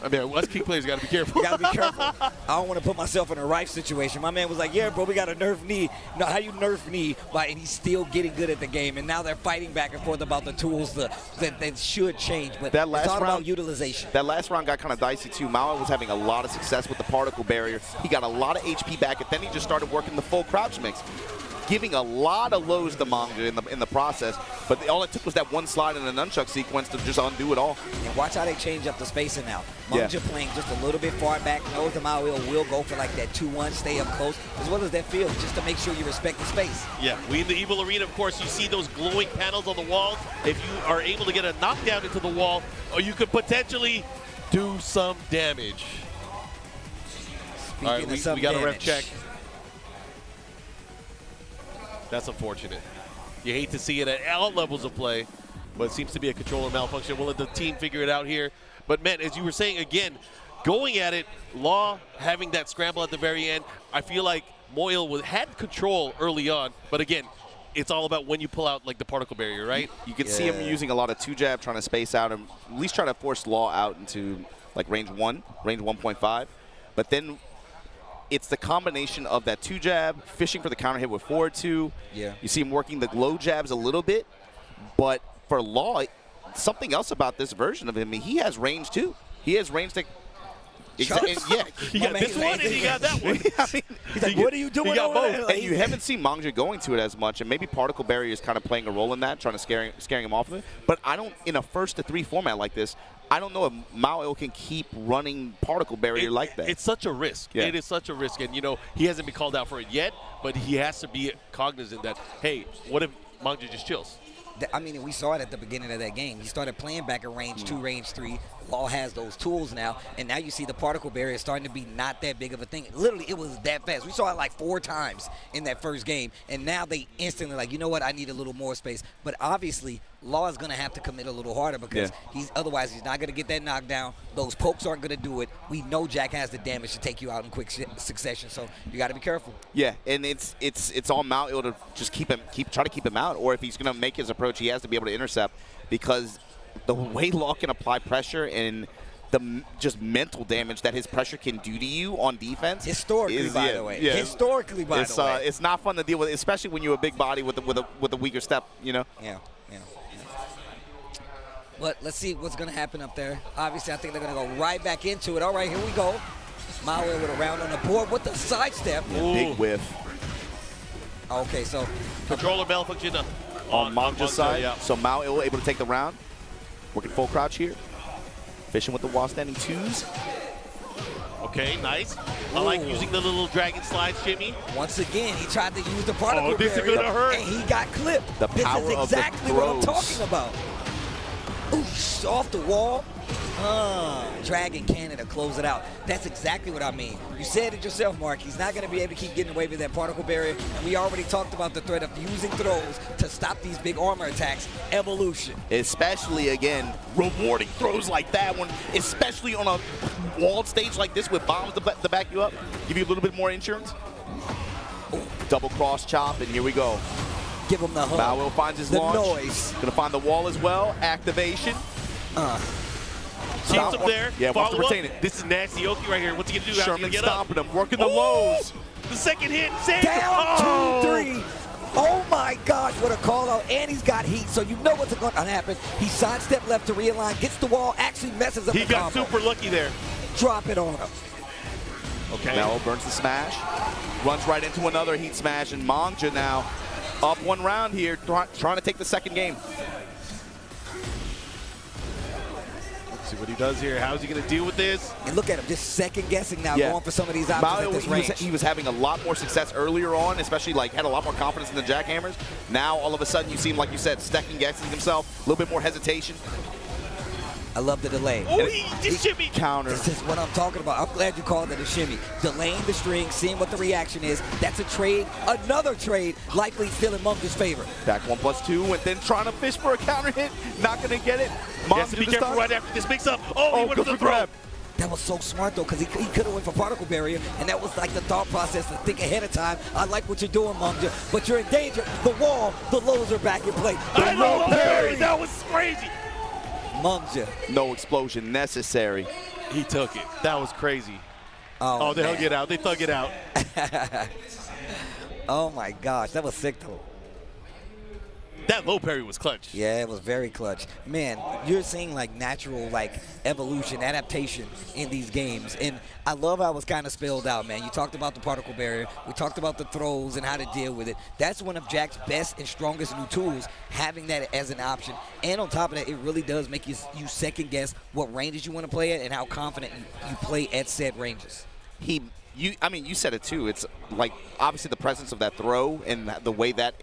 I mean, us key players got to be careful. You got to be careful. I don't want to put myself in a Rife situation. My man was like, yeah, bro, we got a nerf knee. No, how you nerf knee? And he's still getting good at the game. And now they're fighting back and forth about the tools that should change. But that last it's all round, about utilization. That last round got kind of dicey, too. Mao was having a lot of success with the particle barrier. He got a lot of HP back, and then he just started working the full crouch mix, giving a lot of lows to Manga in the process, but all it took was that one slide in the nunchuck sequence to just undo it all. And watch how they change up the spacing now. Manga playing just a little bit far back, knows the Mao will go for like that 2-1, stay up close, as well as that field, just to make sure you respect the space. Yeah, we in the Evil Arena, of course, you see those glowing panels on the walls. If you are able to get a knockdown into the wall, or you could potentially do some damage. All right, we got a ref check. That's unfortunate. You hate to see it at all levels of play, but it seems to be a controller malfunction. We'll let the team figure it out here. But, man, as you were saying, again, going at it, Law having that scramble at the very end, I feel like Moyle had control early on. But, again, it's all about when you pull out, like, the particle barrier, right? You can see him using a lot of 2-jab, trying to space out and at least try to force Law out into, like, range 1.5. But then it's the combination of that 2-jab, fishing for the counter hit with forward 2. Yeah. You see him working the low jabs a little bit. But for Law, something else about this version of him, he has range too. He has range to... Yeah. He got this one and he got that one. He's like, what are you doing? He got both. And you haven't seen Manga going to it as much, and maybe Particle Barrier is kind of playing a role in that, trying to scaring him off of it. But I don't, in a 1st-to-3 format like this, I don't know if Mao can keep running Particle Barrier like that. It's such a risk. Yeah. It is such a risk. And, you know, he hasn't been called out for it yet, but he has to be cognizant that, hey, what if Manga just chills? I mean, we saw it at the beginning of that game. He started playing back at range 2, range 3. Law has those tools now, and now you see the particle barrier starting to be not that big of a thing. Literally, it was that fast. We saw it like 4 times in that first game, and now they instantly like, you know what, I need a little more space. But obviously, Law is going to have to commit a little harder because otherwise he's not going to get that knockdown. Those pokes aren't going to do it. We know Jack has the damage to take you out in quick succession, so you got to be careful. Yeah, and it's on Mao to just try to keep him out, or if he's going to make his approach, he has to be able to intercept, because the way Law can apply pressure and the just mental damage that his pressure can do to you on defense. Historically, by the way. Historically, by the way. It's not fun to deal with, especially when you're a big body with a weaker step, you know? Yeah. But let's see what's going to happen up there. Obviously, I think they're going to go right back into it. All right, here we go. Mao with a round on the board with the sidestep. Yeah, big whiff. Okay, so controller malfunction on Manga's side. Yeah. So Mao able to take the round. Working full crouch here. Fishing with the wall standing 2s. Okay, nice. I like using the little dragon slide shimmy. Once again, he tried to use the particle this is gonna hurt. and he got clipped. The power this is exactly of the what I'm talking about. Ooh, off the wall. Dragon Cannon to close it out. That's exactly what I mean. You said it yourself, Mark. He's not going to be able to keep getting away with that particle barrier. And we already talked about the threat of using throws to stop these big armor attacks. Evolution. Especially, again, rewarding throws like that one, especially on a walled stage like this with bombs to back you up. Give you a little bit more insurance. Ooh, double cross chop, and here we go. Give him the hug. Malwell finds his launch. Noise. Gonna find the wall as well. Activation. Keeps him there. Yeah, wants to Follow retain up. it. This is Nasty Oki right here. What's he gonna do? Sherman get stomping up? him, working the lows. The second hit. Save Down 2-3. Oh my gosh, what a call out. And he's got heat, so you know what's going to happen. He sidestepped left to realign, gets the wall, actually messes up He the got combo. super lucky there. Drop it on him. Okay. Now burns the smash. Runs right into another heat smash, and Manga now up one round here, trying to take the second game. See what he does here. How's he going to deal with this? And look at him, just second guessing now, going for some of these options at this range. He was having a lot more success earlier on, especially like had a lot more confidence in the jackhammers. Now all of a sudden you see him, like you said, second guessing himself, a little bit more hesitation. I love the delay. Oh, he just shimmy. Counter. This is what I'm talking about. I'm glad you called it a shimmy. Delaying the string, seeing what the reaction is. That's a trade, another trade, likely still in Munga's favor. Back 1+2, and then trying to fish for a counter hit. Not going to get it. He has to be careful right after this mix up. Oh, he went for the grab. That was so smart, though, because he could have went for particle barrier, and that was like the thought process to think ahead of time. I like what you're doing, Manga, but you're in danger. The wall, the lows are back in play. I know, Barry. That was crazy. Manga. No explosion necessary. He took it. That was crazy. Oh, they hug it out. They thug it out. Oh, my gosh. That was sick, though. That low parry was clutch. Yeah, it was very clutch. Man, you're seeing like natural like evolution, adaptation in these games. And I love how it was kind of spelled out, man. You talked about the particle barrier. We talked about the throws and how to deal with it. That's one of Jack's best and strongest new tools, having that as an option. And on top of that, it really does make you second guess what ranges you want to play at and how confident you play at said ranges. I mean, you said it too. It's like obviously the presence of that throw and the way that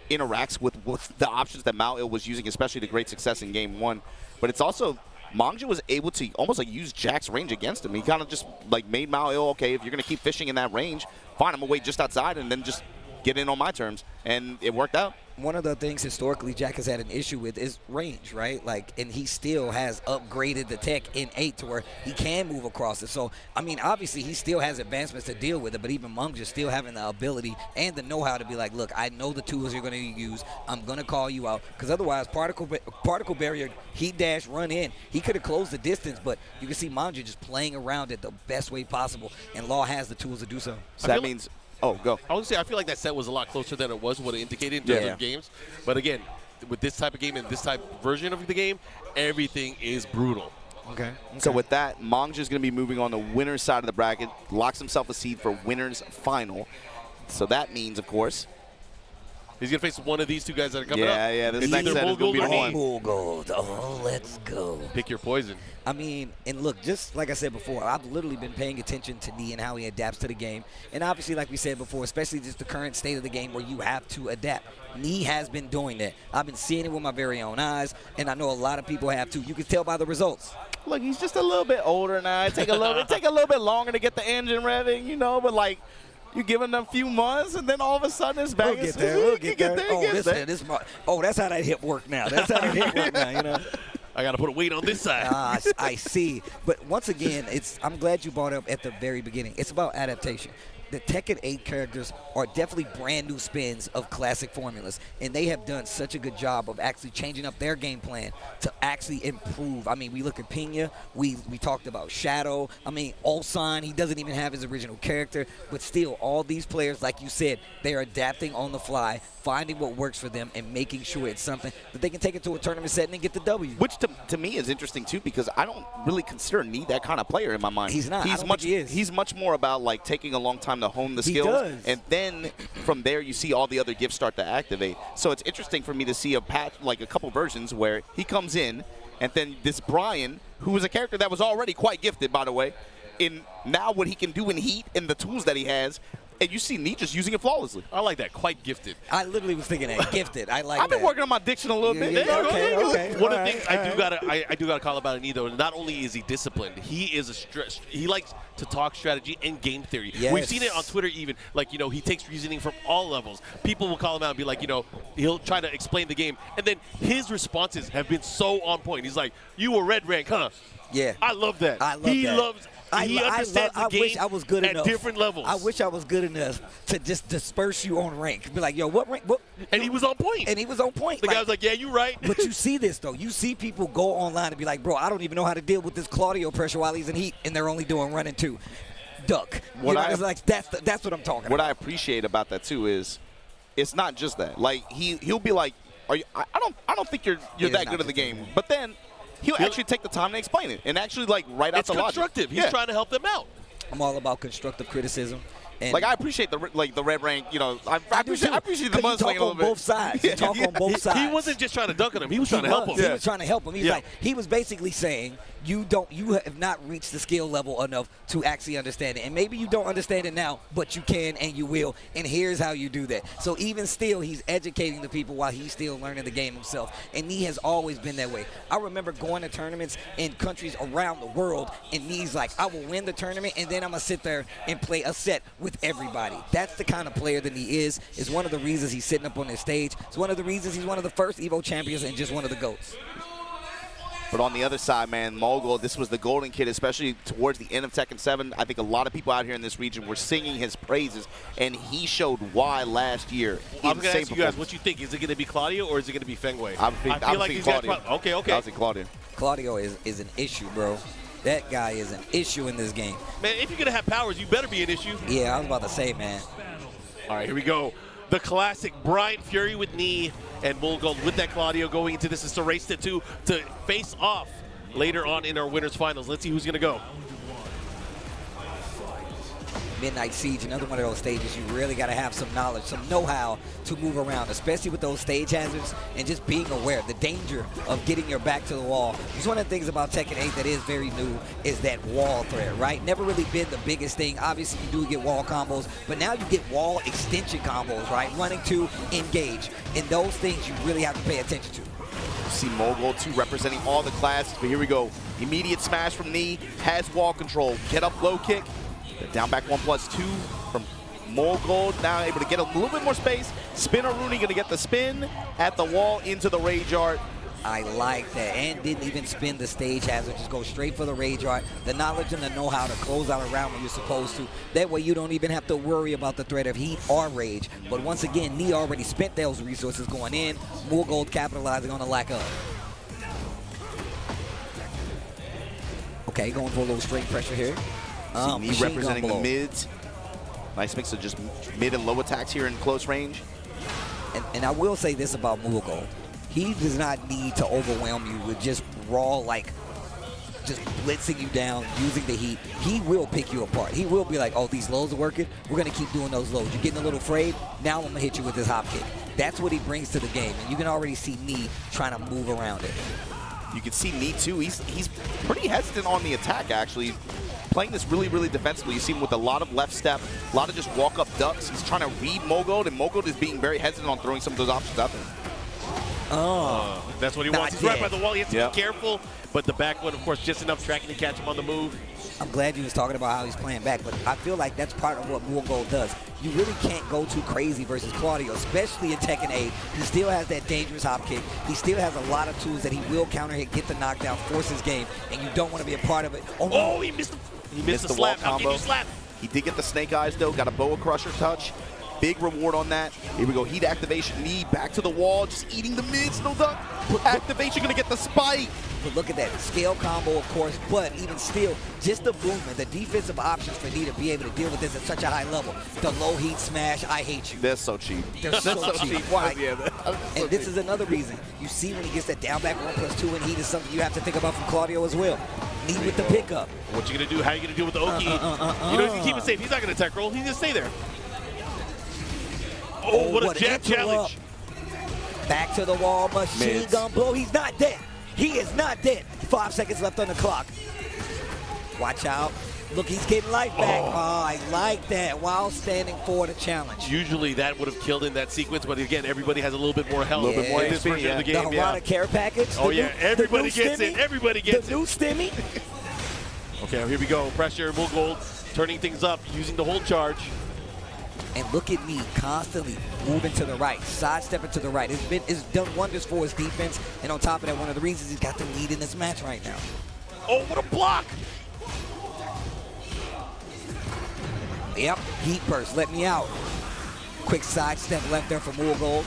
interacts with the options that Mao was using, especially to great success in game one. But it's also, Manga was able to almost like use Jack's range against him. He kind of just like made Mao, okay, if you're going to keep fishing in that range, fine, I'm going to wait just outside and then just get in on my terms. And it worked out. One of the things historically Jack has had an issue with is range, right? Like, and he still has upgraded the tech in 8 to where he can move across it. So, I mean, obviously he still has advancements to deal with it, but even Manga still having the ability and the know-how to be like, look, I know the tools you're going to use. I'm going to call you out. Because otherwise, particle barrier, heat dash, run in. He could have closed the distance, but you can see Manga just playing around it the best way possible, and Law has the tools to do so. So that means... Oh, go. I would say I feel like that set was a lot closer than it was what it indicated in terms of games. But again, with this type of game and this type of version of the game, everything is brutal. Okay. So with that, Manga's going to be moving on the winner's side of the bracket, locks himself a seed for winner's final. So that means, of course, he's going to face one of these two guys that are coming up. Yeah, this It's next either set is going to be the one. Mulgold. Oh, let's go. Pick your poison. I mean, and look, just like I said before, I've literally been paying attention to Nee and how he adapts to the game. And obviously, like we said before, especially just the current state of the game where you have to adapt. Nee has been doing that. I've been seeing it with my very own eyes, and I know a lot of people have too. You can tell by the results. Look, he's just a little bit older now. It take a little bit longer to get the engine revving, you know, but like, you give him a few months, and then all of a sudden it's back. We'll get there. We'll get there. That's how that hip work now. That's how that hip work now, you know. I got to put a weight on this side. I see. But once again, I'm glad you brought it up at the very beginning. It's about adaptation. The Tekken 8 characters are definitely brand new spins of classic formulas, and they have done such a good job of actually changing up their game plan to actually improve. I mean, we look at Pinya, we talked about Shadow. I mean, Ulsan, he doesn't even have his original character, but still, all these players, like you said, they are adapting on the fly, finding what works for them, and making sure it's something that they can take it to a tournament setting and get the W. Which to me is interesting too, because I don't really consider Nee that kind of player in my mind. He's not. He's much more about like taking a long time to hone the skills, and then from there you see all the other gifts start to activate. So it's interesting for me to see a couple versions where he comes in, and then this Brian, who was a character that was already quite gifted, by the way, in now what he can do in heat and the tools that he has, And you see Knee just using it flawlessly. I like that. Quite gifted. I literally was thinking that. Gifted. I like that. I've been working on my diction a little bit. Yeah, okay. One of the things I do gotta call about Knee though, not only is he disciplined, he is he likes to talk strategy and game theory. Yes. We've seen it on Twitter even. Like, you know, he takes reasoning from all levels. People will call him out and be like, you know, he'll try to explain the game. And then his responses have been so on point. He's like, you were red rank, huh? Yeah. I love that. I love he that. loves He understands the game wish I was good at enough. different levels. I wish I was good enough to just disperse you on rank. Be like, yo, what rank? What? And he was on point. And he was on point. The guy was like, yeah, you're right. But you see this, though. You see people go online and be like, bro, I don't even know how to deal with this Claudio pressure while he's in heat, and they're only doing run and 2. Duck. It's like, that's what I'm talking about. What I appreciate about that, too, is it's not just that. Like, he'll be like, I don't think you're that good at the game. But then he'll actually take the time to explain it and actually, like, write out the logic. It's constructive. He's trying to help them out. I'm all about constructive criticism. And like, I appreciate the red rank, you know. I appreciate the mudslinging a little bit. Both sides. You talk on both sides. He wasn't just trying to dunk on him. He was trying to help him. He was trying to help him. He was basically saying, you have not reached the skill level enough to actually understand it. And maybe you don't understand it now, but you can and you will. And here's how you do that. So even still, he's educating the people while he's still learning the game himself. And he has always been that way. I remember going to tournaments in countries around the world, and he's like, I will win the tournament, and then I'm going to sit there and play a set with everybody. That's the kind of player that he is. It's one of the reasons he's sitting up on this stage. It's one of the reasons he's one of the first Evo champions and just one of the GOATs. But on the other side, man, Mulgold, this was the golden kid, especially towards the end of Tekken 7. I think a lot of people out here in this region were singing his praises, and he showed why last year. I'm going to ask you guys what you think. Is it going to be Claudio or is it going to be Fengwei? I feel like Claudio. Okay. I think Claudio. Claudio is an issue, bro. That guy is an issue in this game. Man, if you're going to have powers, you better be an issue. Yeah, I was about to say, man. All right, here we go. The classic Bryant Fury with Knee and Mulgold with that Claudio going into this. It's a race to face off later on in our winners finals. Let's see who's going to go. Midnight Siege, another one of those stages you really got to have some knowledge, some know-how to move around, especially with those stage hazards and just being aware of the danger of getting your back to the wall. It's one of the things about Tekken 8 that is very new is that wall threat, right? Never really been the biggest thing. Obviously, you do get wall combos, but now you get wall extension combos, right? Running to engage. And those things you really have to pay attention to. You see Mulgold, too, representing all the classes, but here we go. Immediate smash from Knee, has wall control. Get up low kick. The down back 1+2 from Mulgold, now able to get a little bit more space. Spinner Rooney going to get the spin at the wall into the Rage Art. I like that, and didn't even spin the stage hazard, just go straight for the Rage Art. The knowledge and the know-how to close out a round when you're supposed to. That way you don't even have to worry about the threat of heat or rage. But once again, Knee already spent those resources going in. Mulgold capitalizing on the lack of. Okay, going for a little straight pressure here. Knee representing the mids. Nice mix of just mid and low attacks here in close range. And I will say this about Mulgold. He does not need to overwhelm you with just raw, like, just blitzing you down, using the heat. He will pick you apart. He will be like, oh, these lows are working. We're going to keep doing those lows. You're getting a little afraid. Now I'm going to hit you with this hop kick. That's what he brings to the game. And you can already see Knee trying to move around it. You can see Knee, too. He's pretty hesitant on the attack, actually. Playing this really, really defensively. You see him with a lot of left step, a lot of just walk-up ducks. He's trying to read Mulgold, and Mulgold is being very hesitant on throwing some of those options out there. That's what he wants. He's right by the wall. He has to be careful. But the back one, of course, just enough tracking to catch him on the move. I'm glad you was talking about how he's playing back, but I feel like that's part of what Mulgold does. You really can't go too crazy versus Claudio, especially in Tekken 8. He still has that dangerous hop kick. He still has a lot of tools that he will counter hit, get the knockdown, force his game, and you don't want to be a part of it. Oh, he missed the slap. How can you slap? He did get the snake eyes, though. Got a boa crusher touch. Big reward on that. Here we go. Heat activation. Knee back to the wall. Just eating the mids. No duck. Activation going to get the spike. But look at that. Scale combo, of course, but even still, just the movement, the defensive options for Knee to be able to deal with this at such a high level. The low heat smash, I hate you. They're so cheap. They're so cheap. Why? And this is another reason. You see when he gets that down back 1+2 and heat is something you have to think about from Claudio as well. Knee with the pickup. What you going to do? How you going to deal with the Oki? You know, if you keep it safe, he's not going to tech roll. He's going to stay there. Oh, what a jab challenge. Back to the wall, machine gun blow. He's not dead. He is not dead. 5 seconds left on the clock. Watch out. Look, he's getting life back. Oh, I like that while standing for the challenge. Usually that would have killed in that sequence, but again, everybody has a little bit more health. A little bit more in this HP, version of the game. The Harada care package. Oh, the yeah. new- Everybody the new gets it. stimmy, Everybody gets the new stimmy. Okay, here we go. Pressure, Mulgold turning things up, using the whole charge. And look at me constantly moving to the right, sidestepping to the right. It's done wonders for his defense. And on top of that, one of the reasons he's got the lead in this match right now. Oh, what a block! Yep, heat burst, let me out. Quick sidestep left there from Mulgold.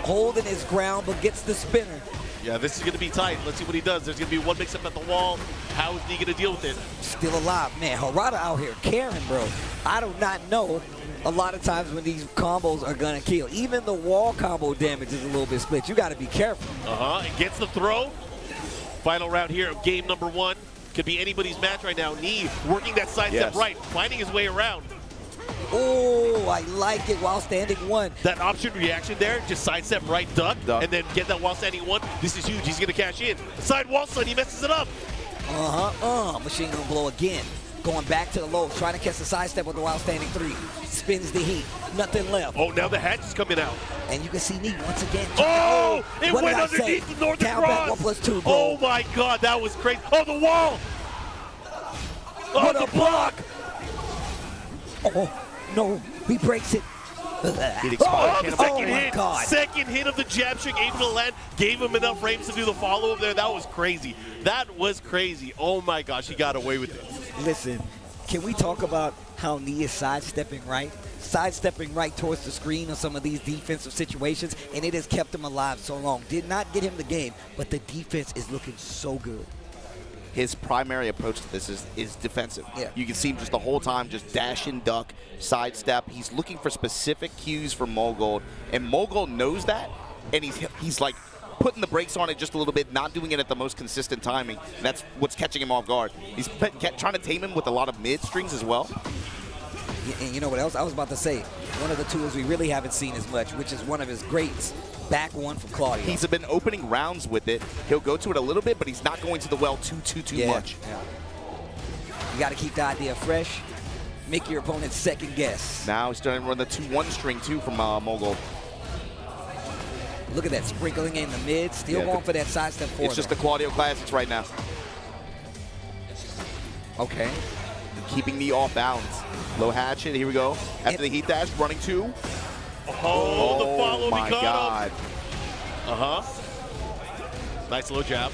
Holding his ground, but gets the spinner. Yeah, this is going to be tight. Let's see what he does. There's going to be one mix-up at the wall. How is he going to deal with it? Still alive. Man, Harada out here caring, bro. I do not know a lot of times when these combos are going to kill. Even the wall combo damage is a little bit split. You got to be careful. It gets the throw. Final round here of game number 1. Could be anybody's match right now. Knee working that sidestep right, finding his way around. Oh, I like it while standing 1. That option reaction there, just sidestep right, duck, and then get that while standing 1. This is huge. He's going to cash in. Side wall stun, he messes it up. Machine gun blow again. Going back to the low, trying to catch the sidestep with the while standing 3. Spins the heat. Nothing left. Oh, now the hatch is coming out. And you can see Knee once again. Oh, it what went did I say? underneath the Northern Down Cross. back 1+2, bro. Oh my God, that was crazy. Oh, the wall. What a block. Oh, no, he breaks it. Second hit. God. Second hit of the jab trick, able to land, gave him enough frames to do the follow-up there. That was crazy. That was crazy. Oh my gosh, he got away with it. Listen, can we talk about how Knee is sidestepping right? Sidestepping right towards the screen in some of these defensive situations, and it has kept him alive so long. Did not get him the game, but the defense is looking so good. His primary approach to this is defensive. Yeah. You can see him just the whole time, just dash and duck, sidestep. He's looking for specific cues from Mulgold, and Mulgold knows that, and he's like putting the brakes on it just a little bit, not doing it at the most consistent timing. And that's what's catching him off guard. He's trying to tame him with a lot of mid strings as well. And you know what else? I was about to say, one of the tools we really haven't seen as much, which is one of his greats, back 1 from Claudio. He's been opening rounds with it. He'll go to it a little bit, but he's not going to the well too much. Yeah. You got to keep the idea fresh. Make your opponent second guess. Now he's starting to run the 2-1 string too from Mulgold. Look at that, sprinkling in the mid, still going for that sidestep forward. It's just the Claudio classics right now. Okay. Keeping Knee off balance. Low hatchet, here we go. After the heat dash, running 2. Oh, the follow, my God. Nice low jab.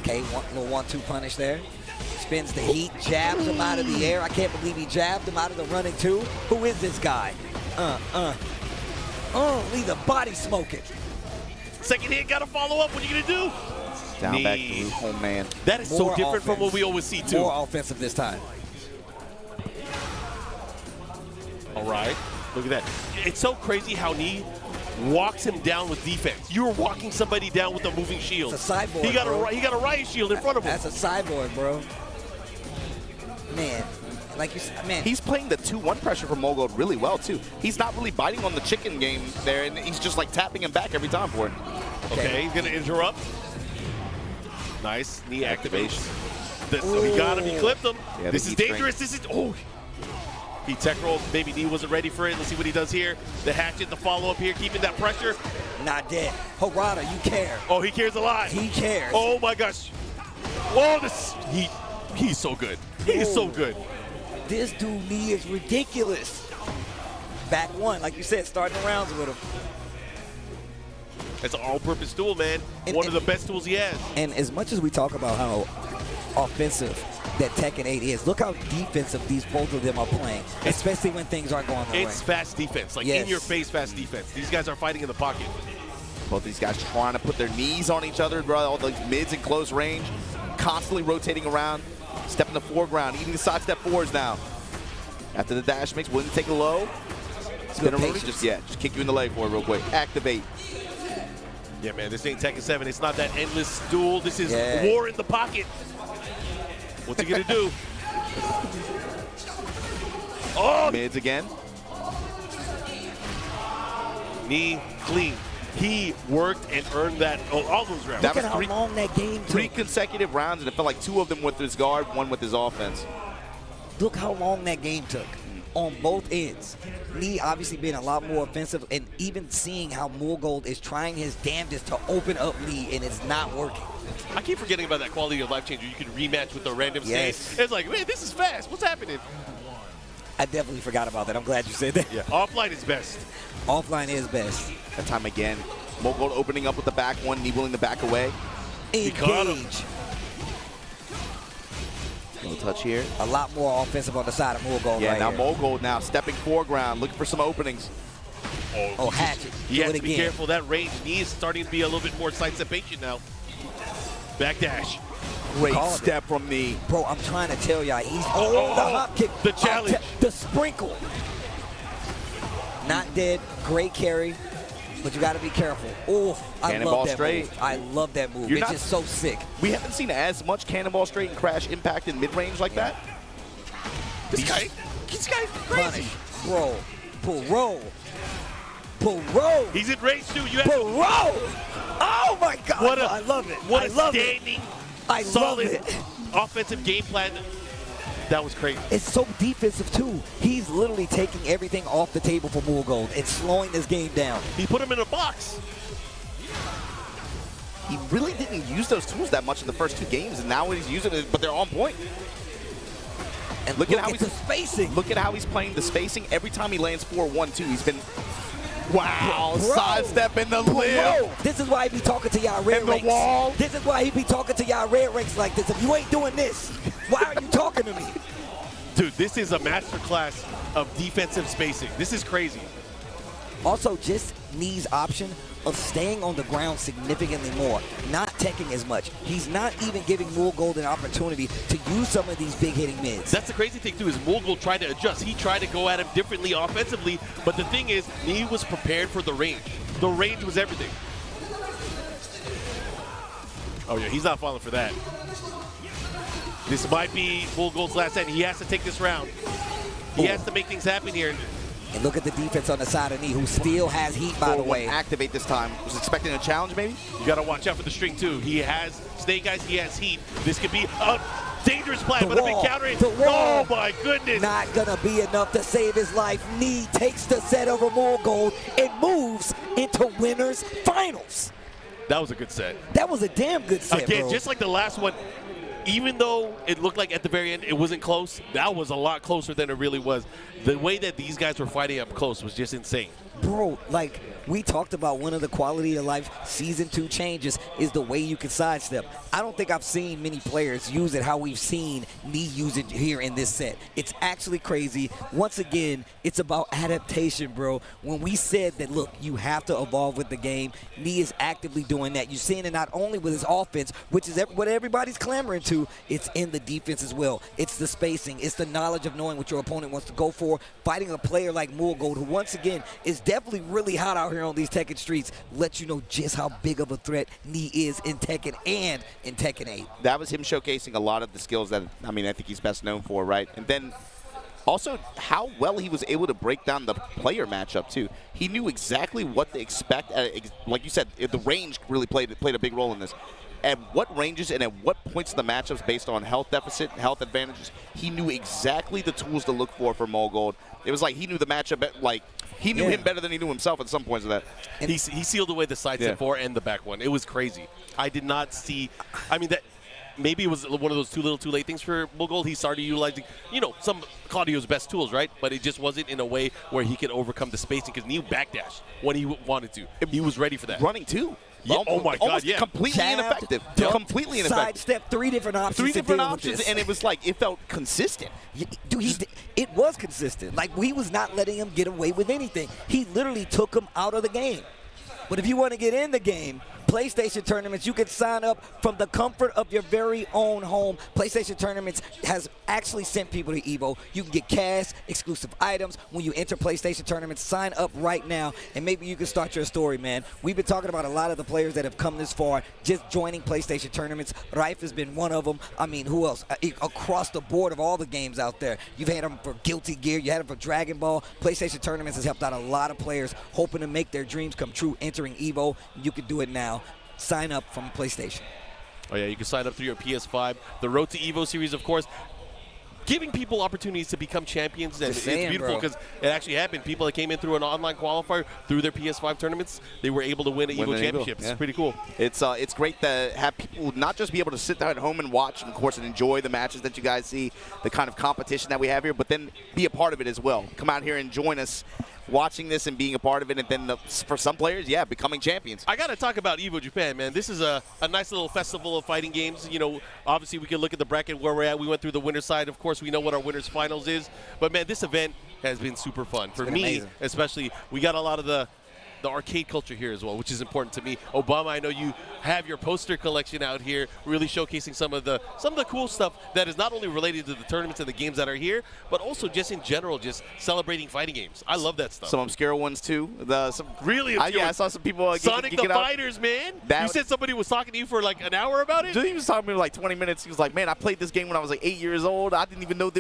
Okay, little 1-2 punish there. Spins the heat, jabs him out of the air. I can't believe he jabbed him out of the running 2. Who is this guy? Leave the body smoking. Second hit, got to follow up. What are you going to do? Down Knee. back through home man. That is so different from what we always see, too. More offensive this time. All right. Look at that. It's so crazy how Knee walks him down with defense. You're walking somebody down with a moving shield. It's a sideboard, he got bro. a riot shield in front of him. That's a sideboard, bro. Man, like you said, man. He's playing the 2-1 pressure from Mulgold really well, too. He's not really biting on the chicken game there, and he's just like tapping him back every time for it. Okay, he's going to interrupt. Nice. Knee activation. So he got him. He clipped him. Yeah, this is dangerous. This is... Oh. He tech rolled. Maybe Knee wasn't ready for it. Let's see what he does here. The hatchet, the follow-up here, keeping that pressure. Not dead. Harada, you care. Oh, he cares a lot. He cares. Oh, my gosh. Oh, he's so good. He is so good. This dude Knee is ridiculous. Back 1, like you said, starting rounds with him. It's an all-purpose tool, man. One of the best tools he has. And as much as we talk about how offensive that Tekken 8 is, look how defensive both of them are playing, especially when things aren't going their way. It's fast defense, like in-your-face fast defense. These guys are fighting in the pocket. Both these guys trying to put their knees on each other, bro. All those mids in close range, constantly rotating around, step in the foreground, eating the side step forwards now. After the dash mix, willing to take it low. Spin around, just kick you in the leg for it real quick. Activate. Yeah, man, this ain't Tekken 7. It's not that endless duel. This is war in the pocket. What's he gonna do? Oh! Mids again. Knee clean. He worked and earned that. Oh, all those rounds. Look at how long that game took. 3 consecutive rounds, and it felt like 2 of them with his guard, 1 with his offense. look how long that game took on both ends. Lee obviously being a lot more offensive, and even seeing how Mulgold is trying his damnedest to open up Lee, and it's not working. I keep forgetting about that quality of life changer. You can rematch with the random Yes. stage. It's like, man, this is fast. What's happening? I definitely forgot about that. I'm glad you said that. Yeah, offline is best. Offline is best. That time again. Mulgold opening up with the back one, Knee willing to back away. Engage. No touch here. A lot more offensive on the side of Mulgold. Yeah, right now here. Mulgold now stepping foreground, looking for some openings. Oh, hatchet. He Do has it to be again. careful. That range knee is starting to be a little bit more sidestep patient now. Backdash. Great Called step from Knee. Bro, I'm trying to tell y'all, he's the hop kick. The challenge. The sprinkle. Not dead. Great carry. But you got to be careful. Oh, I Cannonball love that straight. move. I love that move. You're It's not- just so sick. We haven't seen as much cannonball straight and crash impact in mid-range like that. This guy's crazy. Punish. Bro. Pull roll. Pull roll. He's in range too. You have Pull roll. Oh my God. I love it. What I a love standing, it. I love solid it. offensive game plan. That was crazy. It's so defensive too. He's literally taking everything off the table for Mulgold and slowing this game down. He put him in a box. He really didn't use those tools that much in the first two games, and now he's using it, but they're on point. And look at how the spacing. Look at how he's playing the spacing. Every time he lands 4-1-2, he's been wow, Bro. sidestep in the Bro, lip. this is why he be talking to y'all red In the ranks. wall. This is why he be talking to y'all red ranks like this. If you ain't doing this, why are you talking to me? Dude, this is a masterclass of defensive spacing. This is crazy. Also, just Knee's option of staying on the ground significantly more, not teching as much. He's not even giving Mulgold an opportunity to use some of these big hitting mids. That's the crazy thing too, is Mulgold tried to adjust. He tried to go at him differently offensively, but the thing is, he was prepared for the range. The range was everything. Oh yeah, he's not falling for that. This might be Mulgold's last end. He has to take this round. He has to make things happen here. And look at the defense on the side of Knee, who still has heat, by the way. Activate this time. Was expecting a challenge, maybe? You got to watch out for the string, too. He has Snake Eyes, he has heat. This could be a dangerous play, but a big counter. Oh, my goodness. Not going to be enough to save his life. Knee takes the set over Mulgold and moves into winners finals. That was a good set. That was a damn good set, Again, bro. just like the last one, even though it looked like at the very end it wasn't close, that was a lot closer than it really was. The way that these guys were fighting up close was just insane. Bro, like, we talked about one of the quality of life Season 2 changes is the way you can sidestep. I don't think I've seen many players use it how we've seen Knee use it here in this set. It's actually crazy. Once again, it's about adaptation, bro. When we said that, look, you have to evolve with the game, Knee is actively doing that. You're seeing it not only with his offense, which is what everybody's clamoring to, it's in the defense as well. It's the spacing. It's the knowledge of knowing what your opponent wants to go for. Fighting a player like Mulgold, who once again is definitely really hot out here on these Tekken streets, lets you know just how big of a threat Knee is in Tekken and in Tekken 8. That was him showcasing a lot of the skills that, I mean, I think he's best known for, right? And then also how well he was able to break down the player matchup, too. He knew exactly what to expect. Like you said, the range really played a big role in this. At what ranges and at what points in the matchups based on health deficit, health advantages, he knew exactly the tools to look for Mulgold. It was like he knew the matchup, like he knew him better than he knew himself at some points of that. And he sealed away the side step 4 and the back one. It was crazy. I did not see, I mean, that maybe it was one of those too little too late things for Mulgold. He started utilizing, you know, some Claudio's best tools, right? But it just wasn't in a way where he could overcome the spacing because he backdashed when he wanted to. He was ready for that. Running too. Yeah, oh my God, yeah. Completely ineffective. Completely ineffective. Sidestep, 3 different options. 3 different to deal with options, this. and it was like, it felt consistent. Dude, it was consistent. Like, we was not letting him get away with anything. He literally took him out of the game. But if you want to get in the game, PlayStation Tournaments, you can sign up from the comfort of your very own home. PlayStation Tournaments has actually sent people to Evo. You can get cash, exclusive items when you enter PlayStation Tournaments. Sign up right now, and maybe you can start your story, man. We've been talking about a lot of the players that have come this far just joining PlayStation Tournaments. Rife has been one of them. I mean, who else? Across the board of all the games out there. You've had them for Guilty Gear. You had them for Dragon Ball. PlayStation Tournaments has helped out a lot of players hoping to make their dreams come true entering Evo. You can do it now. Sign up from PlayStation. Oh, yeah, you can sign up through your PS5. The Road to Evo series, of course. giving people opportunities to become champions, and Just it's saying, beautiful bro. because it actually happened. People that came in through an online qualifier through their PS5 tournaments, they were able to win an Evo championship. Yeah. It's pretty cool. It's great to have people not just be able to sit there at home and watch, of course, and enjoy the matches that you guys see, the kind of competition that we have here, but then be a part of it as well. Come out here and join us watching this and being a part of it, and then for some players, yeah, becoming champions. I got to talk about Evo Japan, man. This is a nice little festival of fighting games. You know, obviously we can look at the bracket where we're at. We went through the winner's side. Of course, we know what our winner's finals is. But, man, this event has been super fun. For me, amazing. especially, we got a lot of the arcade culture here as well, which is important to me. Obama, I know you have your poster collection out here, really showcasing some of the cool stuff that is not only related to the tournaments and the games that are here, but also just in general, just celebrating fighting games. I love that stuff. Some obscure ones too. Really obscure yeah, I saw some people Sonic geeking the out. Fighters, man. You said somebody was talking to you for like an hour about it? He was talking to me for like 20 minutes. He was like, "Man, I played this game when I was like 8 years old. I didn't even know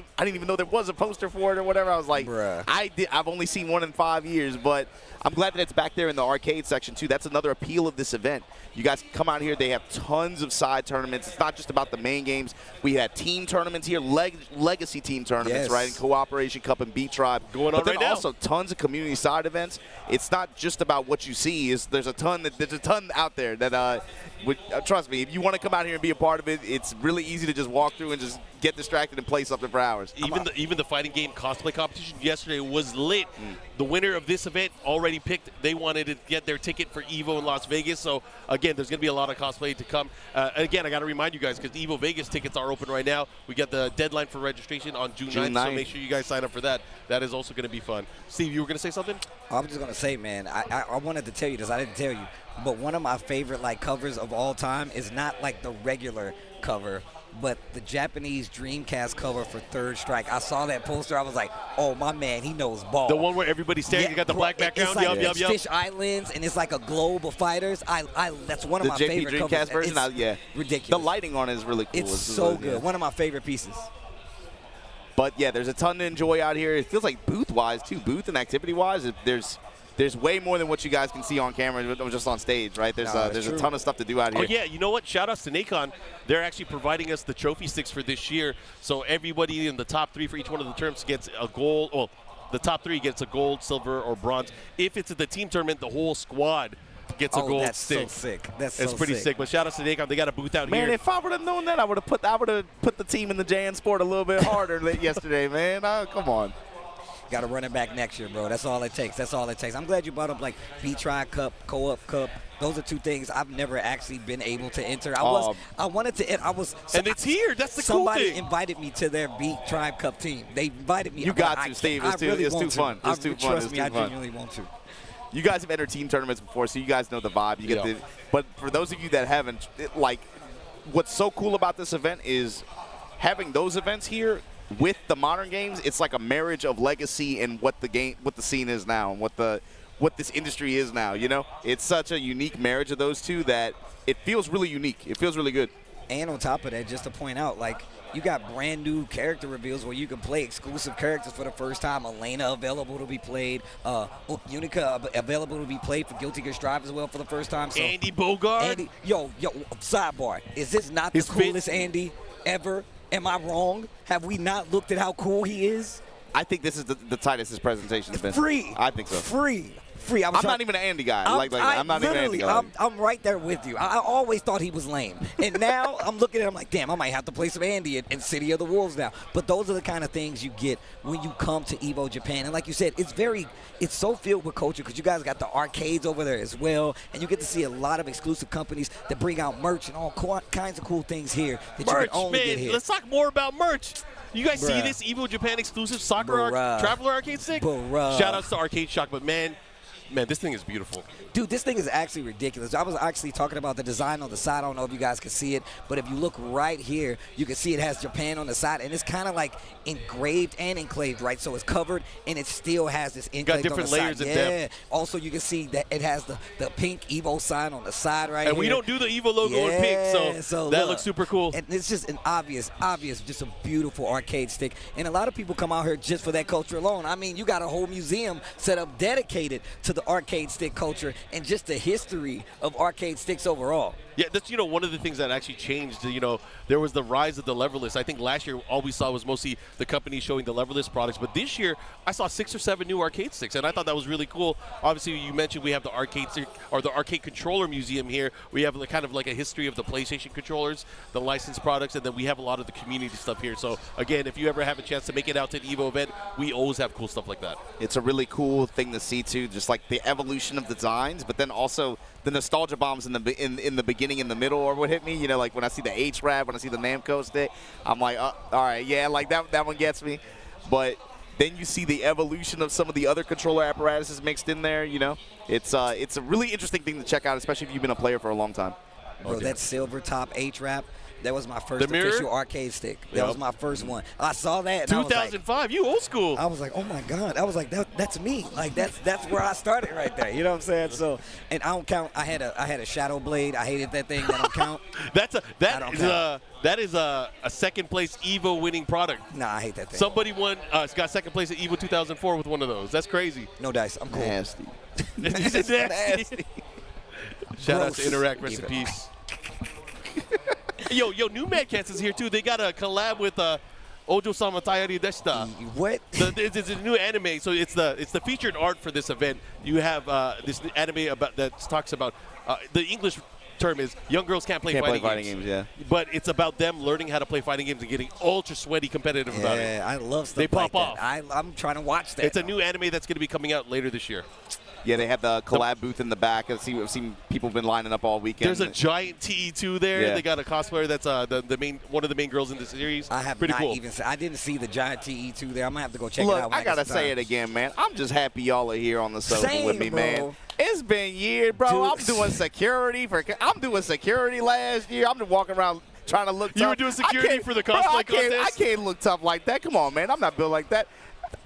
there was a poster for it or whatever." I was like, Bruh. I've only seen one in 5 years, but I'm glad that it's back there in the arcade section too. That's another appeal of this event. You guys come out here. They have tons of side tournaments. It's not just about the main games. We had team tournaments here, legacy team tournaments, Yes. right? And Cooperation Cup and Beat Tribe. Going on but then right now. also tons of community side events. It's not just about what you see. There's a ton out there that trust me, if you want to come out here and be a part of it, it's really easy to just walk through and just get distracted and play something for hours. Even the fighting game cosplay competition yesterday was lit. The winner of this event already picked. They wanted to get their ticket for Evo in Las Vegas. So again, there's going to be a lot of cosplay to come. Again, I got to remind you guys because Evo Vegas tickets are open right now. We got the deadline for registration on June 9th, so make sure you guys sign up for that. That is also going to be fun. Steve, you were going to say something? I was just going to say, man, I wanted to tell you this. I didn't tell you. But one of my favorite covers of all time is not like the regular cover, but the Japanese Dreamcast cover for Third Strike. I saw that poster. I was like, oh, my man, he knows ball. The one where everybody's staring. You got the black background. It's like Fish Islands, and it's like a globe of fighters. That's one of my favorite Dreamcast covers. version, It's ridiculous. The lighting on it is really cool. It's so good. One of my favorite pieces. But yeah, there's a ton to enjoy out here. It feels like booth-wise too, booth and activity-wise. There's way more than what you guys can see on camera or just on stage, right? There's a ton of stuff to do out here. Oh, yeah. You know what? Shout outs to Nacon. They're actually providing us the trophy sticks for this year. So everybody in the top 3 for each one of the terms gets a gold. Well, the top 3 gets a gold, silver, or bronze. If it's at the team tournament, the whole squad gets a gold stick. That's so sick. That's It's so pretty sick. sick. But shout outs to Nacon. They got a booth out Man, here. if I would have known that, I would have put the team in the Jan Sport a little bit harder yesterday, man. Come on. Got to run it back next year, bro. That's all it takes. That's all it takes. I'm glad you brought up B-Try Cup, Co-op Cup. Those are 2 things I've never actually been able to enter. I wanted to. And it's here. That's the cool somebody thing. invited me to their Beat Tribe Cup team. They invited me. You got to, Steve. It's too fun. It's too fun. Trust me, I genuinely want to. You guys have entered team tournaments before, so you guys know the vibe. But for those of you that haven't, what's so cool about this event is having those events here with the modern games. It's like a marriage of legacy and what the scene is now, and what this industry is now. You know, it's such a unique marriage of those two that it feels really unique. It feels really good. And on top of that, just to point out, you got brand new character reveals where you can play exclusive characters for the first time. Elena available to be played. Unica available to be played for Guilty Gear Strive as well for the first time. So Andy Bogard. Yo, sidebar. Is this not the coolest Andy ever? Am I wrong? Have we not looked at how cool he is? I think this is the tightest his presentation's been. Free. I think so. Free. I'm not even an Andy guy. I'm not even an Andy guy. I'm right there with you. I always thought he was lame. And now I'm looking at him like, damn, I might have to play some Andy in City of the Wolves now. But those are the kind of things you get when you come to Evo Japan. And like you said, it's so filled with culture because you guys got the arcades over there as well. And you get to see a lot of exclusive companies that bring out merch and all kinds of cool things here that you can only get here. Let's talk more about merch. You guys see this Evo Japan exclusive soccer Traveler arcade stick? Shout outs to Arcade Shock, but man, this thing is beautiful. Dude, this thing is actually ridiculous. I was actually talking about the design on the side. I don't know if you guys can see it, but if you look right here, you can see it has Japan on the side, and it's kind of like engraved and enclaved, right? So it's covered, and it still has this engraved different on the layers side. of depth. Also, you can see that it has the pink Evo sign on the side right and here. we don't do the Evo logo in pink, so that looks super cool. And it's just an obvious, just a beautiful arcade stick. And a lot of people come out here just for that culture alone. I mean, you got a whole museum set up dedicated to the arcade stick culture and just the history of arcade sticks overall. Yeah, that's, you know, one of the things that actually changed. You know, there was the rise of the leverless. I think last year all we saw was mostly the companies showing the leverless products. But this year, I saw 6 or 7 new arcade sticks, and I thought that was really cool. Obviously, you mentioned we have the arcade stick, or the arcade controller museum here. We have kind of like a history of the PlayStation controllers, the licensed products, and then we have a lot of the community stuff here. So again, if you ever have a chance to make it out to an Evo event, we always have cool stuff like that. It's a really cool thing to see too, just like the evolution of designs, but then also the nostalgia bombs in the beginning, in the middle, or what hit me. You know, like when I see the H-Rap, when I see the Namco stick, I'm like, all right, yeah, like that one gets me. But then you see the evolution of some of the other controller apparatuses mixed in there. You know, it's a really interesting thing to check out, especially if you've been a player for a long time. Bro, that silver top H-Rap, that was my first official arcade stick. That was my first one. I saw that. And 2005, you old school. I was like, oh my God. I was like, that's me. Like that's where I started right there. You know what I'm saying? So, and I don't count. I had a Shadow Blade. I hated that thing. That don't count. That is a second place Evo winning product. Nah, I hate that thing. Somebody won. Got second place at Evo 2004 with one of those. That's crazy. No dice. I'm cool. Nasty. Nasty. Shout out to Interact. Rest in peace. Yo, New Mad Cats is here too. They got a collab with Ojo-sama Tayari Deshita. What? It's a new anime, so it's the featured art for this event. You have this anime that talks about the English term is young girls can't play fighting games. Yeah. But it's about them learning how to play fighting games and getting ultra sweaty competitive about it. Yeah, I love stuff they pop like off. that. I'm trying to watch that. It's a new anime that's going to be coming out later this year. Yeah, they have the collab booth in the back. I've seen people have been lining up all weekend. There's a giant TE2 there. Yeah. They got a cosplayer that's one of the main girls in the series. I have pretty not cool. even. I didn't see the giant TE2 there. I'm gonna have to go check it out. Look, I gotta say it again, man. I'm just happy y'all are here on the sofa with me, bro. man. It's been years, bro. Dude. I'm doing security last year. I'm just walking around trying to look tough. You were doing security for the cosplay contest? I can't look tough like that. Come on, man. I'm not built like that.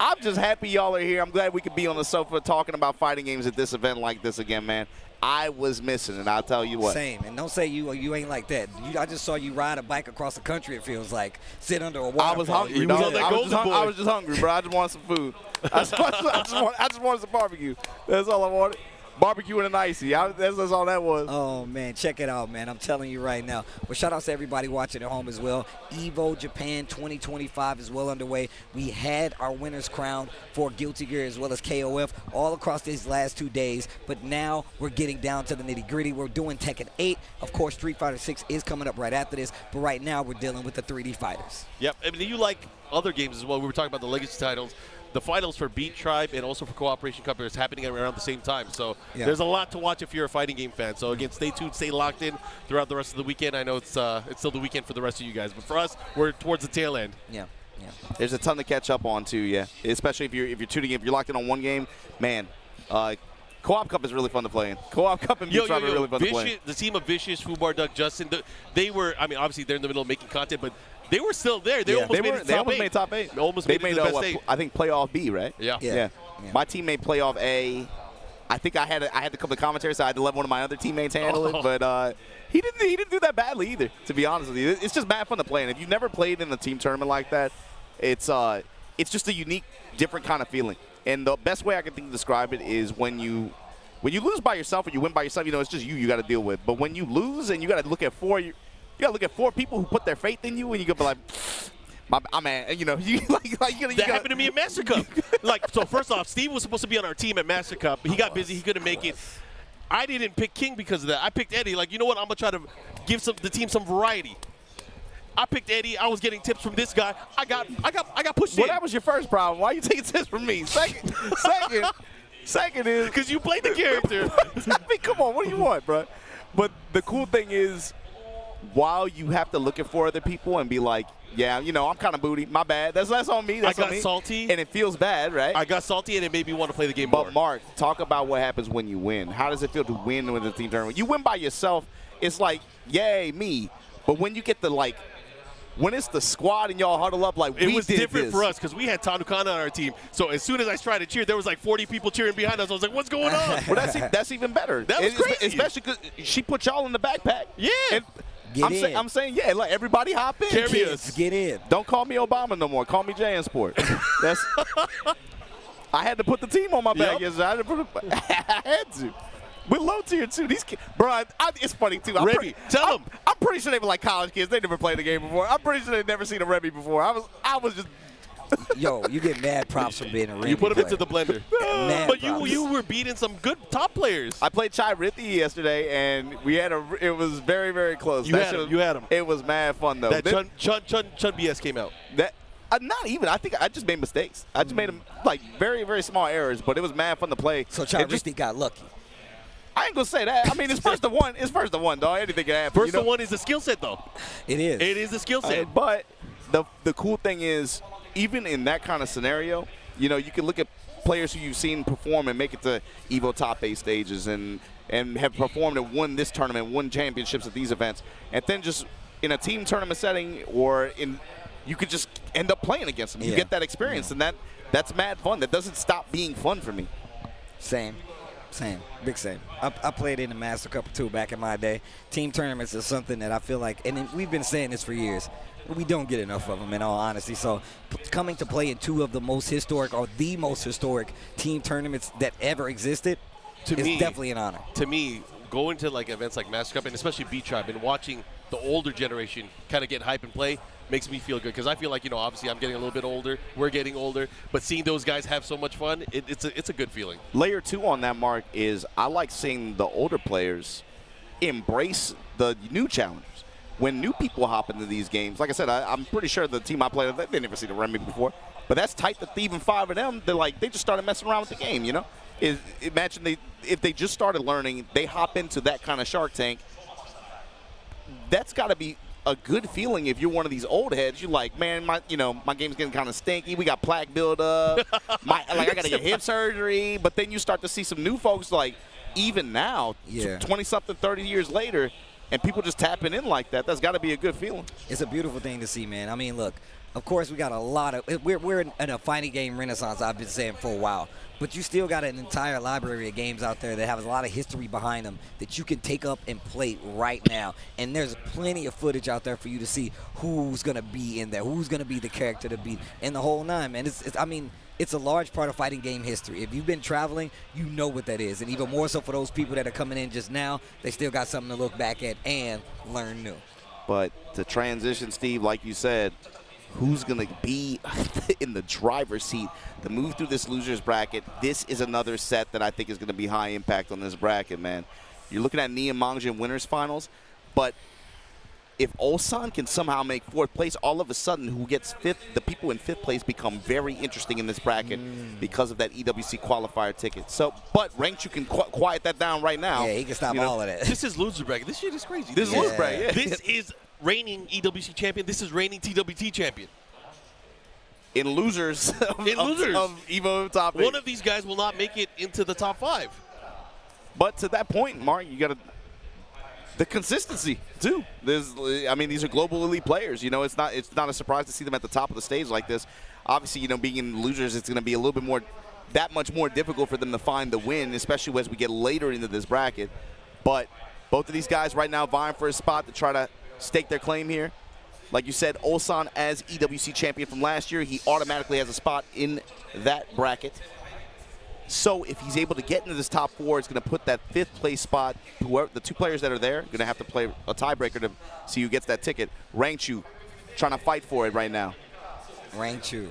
I'm just happy y'all are here. I'm glad we could be on the sofa talking about fighting games at this event like this again, man. I was missing, and I'll tell you what. Same, and don't say you ain't like that. I just saw you ride a bike across the country, it feels like. Sit under a waterfall. I was hungry. You was on that Golden Boy. I was just hungry, bro. I just wanted some food. I just wanted some barbecue. That's all I wanted. Barbecue and an icy. That's all that was. Oh, man. Check it out, man. I'm telling you right now. But shout out to everybody watching at home as well. Evo Japan 2025 is well underway. We had our winners crowned for Guilty Gear as well as KOF all across these last 2 days. But now we're getting down to the nitty-gritty. We're doing Tekken 8. Of course, Street Fighter 6 is coming up right after this. But right now we're dealing with the 3D fighters. Yep. I mean, you like other games as well. We were talking about the legacy titles. The finals for Beat Tribe and also for Cooperation Cup is happening around the same time. So there's a lot to watch if you're a fighting game fan. So again, stay tuned, stay locked in throughout the rest of the weekend. I know it's still the weekend for the rest of you guys, but for us, we're towards the tail end. Yeah. There's a ton to catch up on too. Yeah, especially if you're tuning in, if you're locked in on one game, man. Co-op Cup is really fun to play in. Co-op Cup and Beat Tribe are really fun to play in. The team of Vicious, Fubar, Duck, Justin, they were. I mean, obviously they're in the middle of making content, but they were still there. They almost made top 8. They almost made the best 8. I think playoff B, right? Yeah. My team made playoff A. I think I had to come to commentary, so I had to let one of my other teammates handle it. But he didn't do that badly either. To be honest with you, it's just bad fun to play. And if you've never played in a team tournament like that, it's just a unique, different kind of feeling. And the best way I can think to describe it is when you lose by yourself or you win by yourself, it's just you got to deal with. But when you lose and you got to look at four. You gotta look at 4 people who put their faith in you, and you gotta be like, that happened to me at Master Cup. So first off, Steve was supposed to be on our team at Master Cup. He got busy. He couldn't make it. I didn't pick King because of that. I picked Eddie. You know what? I'm gonna try to give the team some variety. I picked Eddie. I was getting tips from this guy. I got pushed in. Well, that was your first problem. Why are you taking tips from me? Second is because you played the character. I mean, come on. What do you want, bro? But the cool thing is, while you have to look at 4 other people and be like, yeah, I'm kind of booty. My bad. That's on me. That's I on me. got salty. And it feels bad, right? I got salty, and it made me want to play the game more. But, Mark, talk about what happens when you win. How does it feel to win with a team tournament? You win by yourself, it's like, yay, me. But when you get when it's the squad and y'all huddle up it was different for us because we had Tanukana on our team. So as soon as I tried to cheer, there was 40 people cheering behind us. I was like, what's going on? Well, that's even better. That was crazy. Especially because she put y'all in the backpack. Yeah. And I'm saying, yeah, everybody hop in. Carry us. Get in. Don't call me Obama no more. Call me JanSport. I had to put the team on my back yesterday. I had to. We're low tier too. These kids, bro, it's funny too. Remy, tell them. I'm pretty sure they were like college kids. They never played the game before. I'm pretty sure they've never seen a Remy before. I was just. Yo, you get mad props for being a Remy. You put him player. into the blender. But you were beating some good top players. I played Chai Rithi yesterday, and it was very, very close. You had him. It was mad fun though. That Chun BS came out. Not even. I think I just made mistakes. I just made them like very, very small errors, but it was mad fun to play. So Chai Rithi got lucky. I ain't gonna say that. I mean, it's first to one. It's first to one, dog. Anything can happen. First to one is a skill set, though. It is. It is a skill set. But the cool thing is, even in that kind of scenario, you know, you can look at players who you've seen perform and make it to Evo top 8 stages and have performed and won this tournament, won championships at these events, and then just in a team tournament setting you could just end up playing against them. You get that experience, and that's mad fun. That doesn't stop being fun for me. Same. Big same. I played in the Master Cup too back in my day. Team tournaments is something that I feel like, and we've been saying this for years, we don't get enough of them in all honesty. So coming to play in two of the most historic or the most historic team tournaments that ever existed is definitely an honor. To me, going to like events like Master Cup and especially Beat Tribe and watching the older generation kind of get hype and play makes me feel good, because I feel like, you know, obviously I'm getting a little bit older, we're getting older, but seeing those guys have so much fun, it's a good feeling. Layer 2 on that, Mark, is I like seeing the older players embrace the new challengers. When new people hop into these games, like I said, I'm pretty sure the team I played, they've never seen a Remy before, but that's tight that even 5 of them, they just started messing around with the game, you know? Imagine if they just started learning, they hop into that kind of Shark Tank. That's got to be a good feeling if you're one of these old heads. You're like, man, my game's getting kind of stinky. We got plaque buildup. I got to get hip surgery. But then you start to see some new folks, like, even now, 20-something, 30 years later, and people just tapping in like that. That's got to be a good feeling. It's a beautiful thing to see, man. I mean, look, of course we got a lot of – we're in a fighting game renaissance, I've been saying for a while. But you still got an entire library of games out there that have a lot of history behind them that you can take up and play right now. And there's plenty of footage out there for you to see who's going to be in there, who's going to be the character to be, and the whole nine, man. It's a large part of fighting game history. If you've been traveling, you know what that is. And even more so for those people that are coming in just now, they still got something to look back at and learn new. But to transition, Steve, like you said, who's going to be in the driver's seat to move through this loser's bracket? This is another set that I think is going to be high impact on this bracket, man. You're looking at Nia Manga in winners finals, but if Ulsan can somehow make 4th place, all of a sudden who gets 5th, the people in 5th place become very interesting in this bracket because of that EWC qualifier ticket. So, but Rangchu can quiet that down right now. Yeah, he can stop all of that. This is loser bracket. This shit is crazy. This is loser bracket, yeah. This is reigning EWC champion. This is reigning TWT champion. In losers of Evo top 8. One of these guys will not make it into the top 5. But to that point, Mark, you got to the consistency too. These are global elite players. You know, it's not a surprise to see them at the top of the stage like this. Obviously, you know, being in losers, it's going to be a little bit more, that much more difficult for them to find the win, especially as we get later into this bracket. But both of these guys right now vying for a spot to try to stake their claim here. Like you said, Ulsan as EWC champion from last year, he automatically has a spot in that bracket. So if he's able to get into this top 4, it's going to put that 5th place spot. Whoever the 2 players that are there are going to have to play a tiebreaker to see who gets that ticket. Rangchu trying to fight for it right now. Rangchu,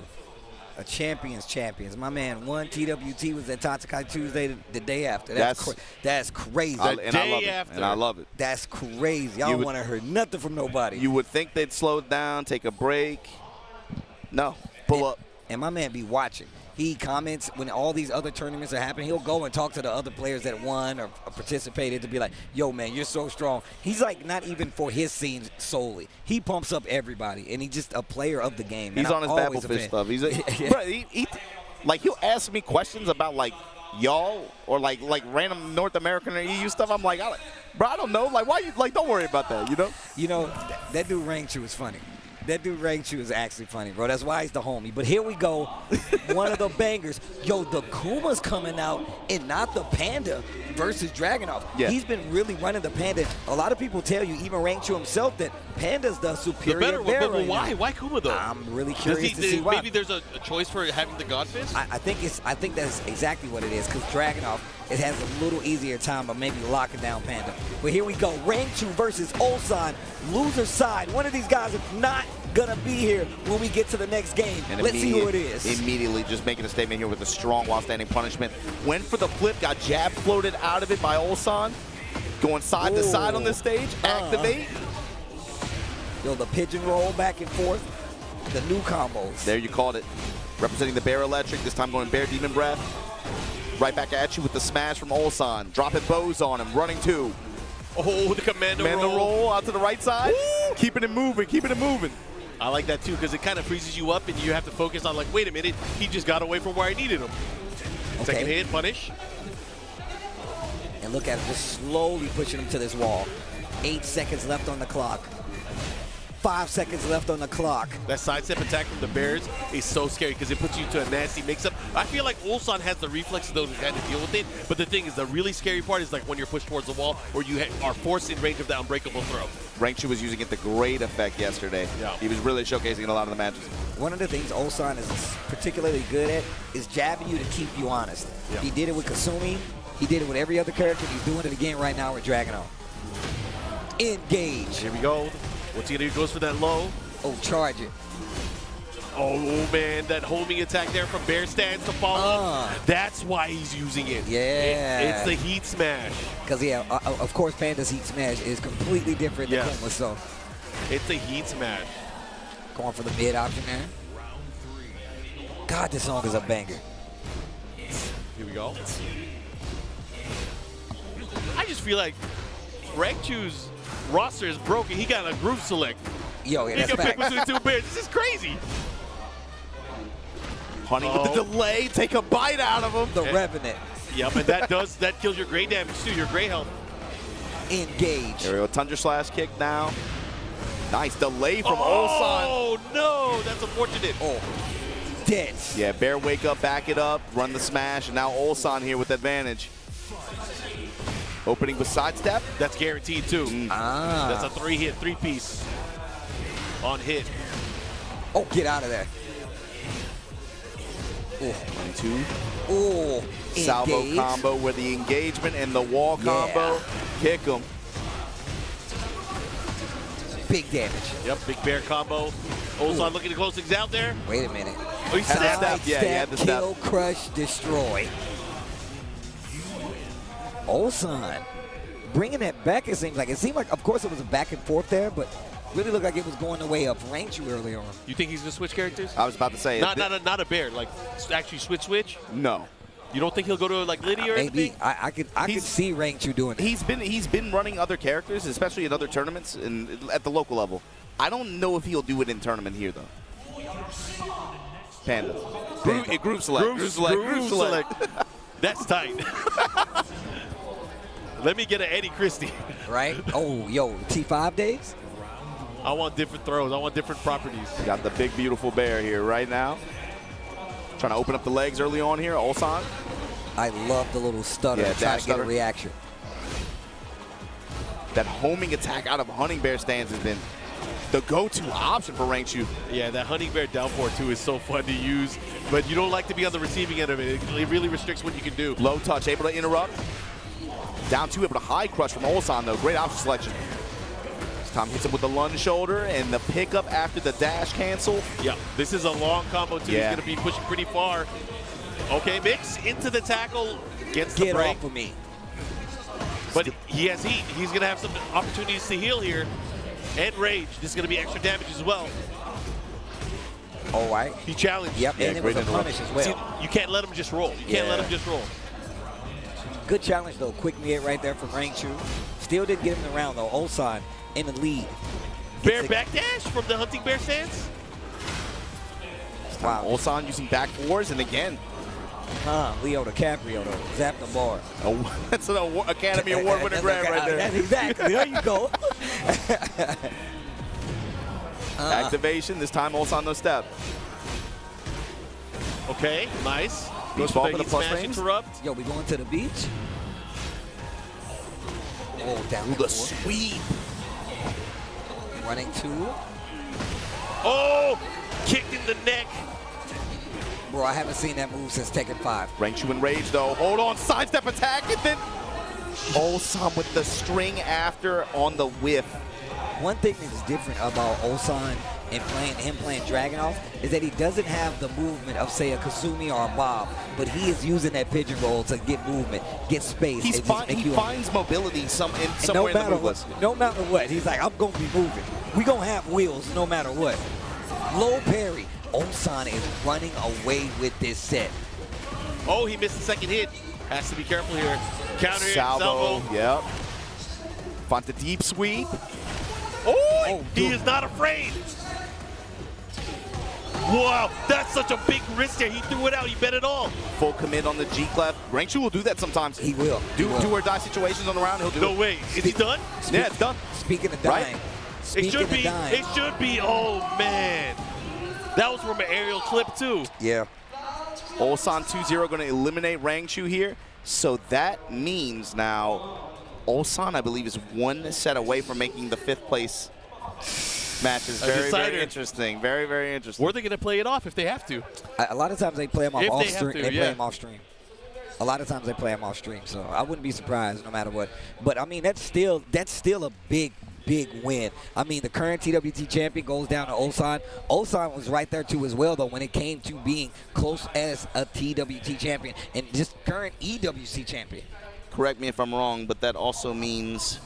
a champions. My man won TWT, was at Tatsukai Tuesday the day after. That's crazy. And I love it. That's crazy. Y'all don't want to hear nothing from nobody. You would think they'd slow down, take a break. No, pull up. And my man be watching. He comments when all these other tournaments are happening. He'll go and talk to the other players that won or participated to be like, yo, man, you're so strong. He's like not even for his scene solely. He pumps up everybody, and he's just a player of the game. He's on his Babelfish stuff. He's bro, he'll ask me questions about like y'all or like random North American or EU stuff. I'm like, bro, I don't know. Like, why you like? Don't worry about that. You know. You know that dude Rangchu is funny. That dude Rangchu is actually funny, bro. That's why he's the homie. But here we go. One of the bangers. Yo, the Kuma's coming out and not the Panda versus Dragunov. Yeah. He's been really running the Panda. A lot of people tell you, even Rangchu himself, that Panda's the superior better one. But right why? now. Why Kuma though? I'm really curious to see why. Maybe there's a choice for having the God Fist? I think that's exactly what it is, because Dragunov, it has a little easier time of maybe locking down Panda. But here we go. Rangchu versus Ulsan. Loser side. One of these guys is not going to be here when we get to the next game. And let's see who it is. Immediately just making a statement here with a strong while standing punishment. Went for the flip, got jab floated out of it by Ulsan. Going side to side on this stage. Activate. Yo, the pigeon roll back and forth. The new combos. There you called it. Representing the Bear Electric, this time going Bear Demon Breath. Right back at you with the smash from Ulsan. Dropping bows on him, running two. Oh, the commando roll out to the right side. Woo! Keeping it moving, keeping it moving. I like that too, because it kind of freezes you up and you have to focus on, like, wait a minute, he just got away from where I needed him. Okay. Second hit, punish. And look at him just slowly pushing him to this wall. 8 seconds left on the clock. 5 seconds left on the clock. That sidestep attack from the Bears is so scary because it puts you to a nasty mix-up. I feel like Ulsan has the reflexes though to kind of deal with it, but the thing is, the really scary part is like when you're pushed towards the wall or you are forced in range of that unbreakable throw. Rangchu was using it to great effect yesterday. Yeah. He was really showcasing in a lot of the matches. One of the things Ulsan is particularly good at is jabbing you to keep you honest. Yeah. He did it with Kasumi. He did it with every other character. He's doing it again right now with Dragunov. Engage. Here we go. What's he gonna do? Goes for that low. Oh, charge it. Oh, man, that homing attack there from Bear Stance to follow. That's why he's using it. Yeah. It's the heat smash. Because, yeah, of course, Panda's heat smash is completely different than Kuma, so. It's the heat smash. Going for the mid option there. God, this song is a banger. Here we go. I just feel like Rangchu's roster is broken. He got a group select. Yo, yeah, he that's can pick facts. between two bears. This is crazy. Hunting with the delay, take a bite out of him. The Revenant. Yep, and that kills your gray damage too, your gray health. Engage. There we go, Tundra Slash kick now. Nice delay from Ulsan. Oh no, that's unfortunate. Oh, dead. Yeah, Bear wake up, back it up, run the smash, and now Ulsan here with advantage. Opening with sidestep. That's guaranteed too. That's a 3-hit, 3-piece on hit. Oh, get out of there. Oh. 1, 2. Oh, Salvo engage. combo with the engagement and the wall combo. Kick him. Big damage. Yep, big bear combo. Ulsan looking to close things out there. Wait a minute. Oh, he Had the snapped. step. Yeah, he had the step. Kill, crush, destroy. Ulsan bringing that back, it seems like. It seemed like, of course, it was a back and forth there, but really looked like it was going the way of Rangchu early on. You think he's gonna switch characters? I was about to say. Not a bear, like actually switch? No. You don't think he'll go to like Liddy or Maybe. anything? I could see Rangchu doing that. He's been running other characters, especially in other tournaments and at the local level. I don't know if he'll do it in tournament here though. Panda. Group select. Group select. That's tight. Let me get an Eddie Christie. Right? Oh, yo, T5 days? I want different throws. I want different properties. Got the big, beautiful bear here right now. Trying to open up the legs early on here, Ulsan. I love the little stutter. Yeah, Trying dash to get stutter. a reaction. That homing attack out of Hunting Bear stance has been the go-to option for Rangchu. Yeah, that Hunting Bear down four too is so fun to use, but you don't like to be on the receiving end of it. It really restricts what you can do. Low touch, able to interrupt. Down two, able to high crush from Ulsan though. Great option selection. This time hits him with the lunge shoulder and the pickup after the dash cancel. Yeah, this is a long combo too. Yeah. He's going to be pushing pretty far. Okay, mix into the tackle, gets the Get break. off of me. But he has heat. He's going to have some opportunities to heal here. And rage. This is going to be extra damage as well. All right. He challenged. Yep, Yeah, and it was a great punish as well. See, you can't let him just roll. You can't let him just roll. Good challenge, though. Quick mid right there from Rangchu. Still didn't get him in the round, though. Ulsan in the lead. Bear backdash from the Hunting Bear stance. Wow. Ulsan using back fours, and again. Leo DiCaprio, though. Zap the bar. Oh, that's an Academy Award winning grab right there. That's exactly. There you go. Activation, this time Ulsan no step. Okay, nice. Beach Goes ball for for the the plus smash frames. interrupt. Yo, we going to the beach? Oh, down Ooh, the sweep. Running 2. Oh, kicked in the neck. Bro, I haven't seen that move since Tekken 5. Rangchu in rage though. Hold on, sidestep attack, and then Ulsan with the string after on the whiff. One thing that's different about Ulsan and playing Dragunov is that he doesn't have the movement of, say, a Kasumi or a Bob, but he is using that pigeon roll to get movement, get space. He finds mobility somewhere in the move list. No matter what, he's like, I'm going to be moving. We're going to have wheels no matter what. Low parry. Ulsan is running away with this set. Oh, he missed the second hit. Has to be careful here. Counter hit, salvo. Yep. Find the deep sweep. Oh, he is not afraid. Wow, that's such a big risk there. He threw it out. He bet it all. Full commit on the G clef. Rangchu will do that sometimes. He will. Do or die situations on the round. He'll do it. No way. Is he done? Yeah, it's done. Speaking of dying. Right? It should be. It should be. Oh, man. That was from an aerial clip, too. Yeah. Ulsan 2-0 going to eliminate Rangchu here. So that means now Ulsan, I believe, is one set away from making the 5th place matches. Very, very interesting. Very, very interesting. Or they're going to play it off if they have to. A lot of times they play them off stream. They play yeah. them off stream. A lot of times they play them off stream. So I wouldn't be surprised no matter what. But I mean, that's still a big win. I mean, the current TWT champion goes down to Ulsan. Ulsan was right there too as well, though, when it came to being close as a TWT champion and just current EWC champion. Correct me if I'm wrong, but that also means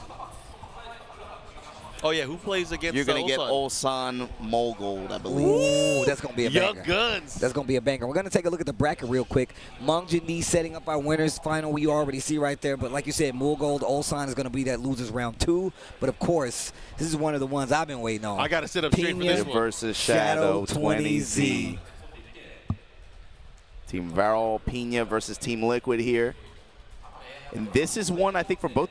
Oh, yeah, who plays against you're going to get Ulsan Mulgold, I believe. Ooh, that's going to be a banger. Young Guns. That's going to be a banger. We're going to take a look at the bracket real quick. Manga setting up our winners final. We already see right there. But like you said, Mulgold, Ulsan is going to be that losers round 2. But, of course, this is one of the ones I've been waiting on. I got to sit up straight for this one. Versus Shadow 20Z. Team Varol, Pinya versus Team Liquid here. And this is one, I think, for both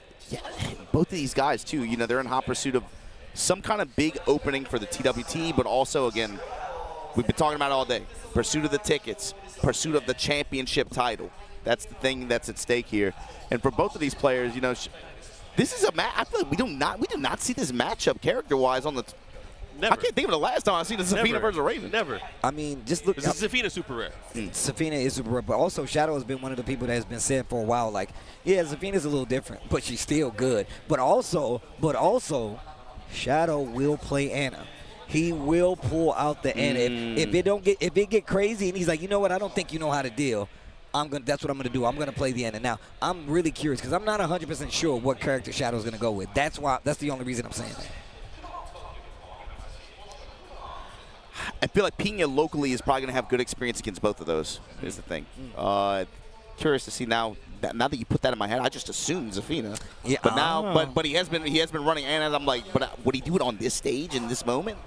of these guys, too. You know, they're in hot pursuit of some kind of big opening for the TWT, but also, again, we've been talking about it all day. Pursuit of the tickets, pursuit of the championship title. That's the thing that's at stake here. And for both of these players, you know, this is a match. I feel like we do not see this matchup character-wise on the. Never. I can't think of the last time I've seen a Zafina versus a Raven. Never. I mean, just look. This is Zafina super rare. Zafina is super rare, but also Shadow has been one of the people that has been said for a while, like, yeah, Zafina's a little different, but she's still good. But also, Shadow will play Anna. He will pull out the Anna. If it get crazy and he's like, you know what, I don't think you know how to deal. That's what I'm gonna do. I'm gonna play the Anna. Now, I'm really curious because I'm not 100% sure what character Shadow's gonna go with. That's the only reason I'm saying that. I feel like Pinya locally is probably going to have good experience against both of those, is the thing. Curious to see now that you put that in my head, I just assumed Zafina. Yeah, but now, but he has been running Anna. I'm like, but would he do it on this stage in this moment?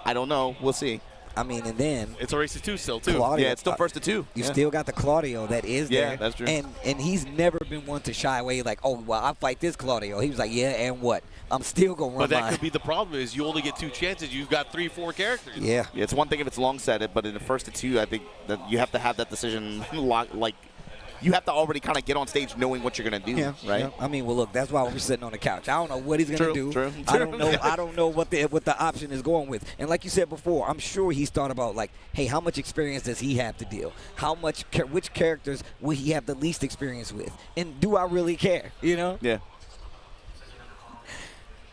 I don't know. We'll see. I mean, and then it's a race to 2 still, too. Claudio, yeah, it's still first to 2. You still got the Claudio that is there. Yeah, that's true. And he's never been one to shy away like, oh, well, I'll fight this Claudio. He was like, yeah, and what? I'm still going to run But that mine. could be the problem is you only get 2 chances. You've got 3-4 characters. Yeah. It's one thing if it's long set it, but in the first to 2, I think that you have to have that decision like you have to already kind of get on stage knowing what you're going to do, right? Yeah. I mean, well, look, that's why we're sitting on the couch. I don't know what he's going to do. True. I don't know what the option is going with. And like you said before, I'm sure he's thought about, like, hey, how much experience does he have to deal? Which characters will he have the least experience with? And do I really care, you know? Yeah.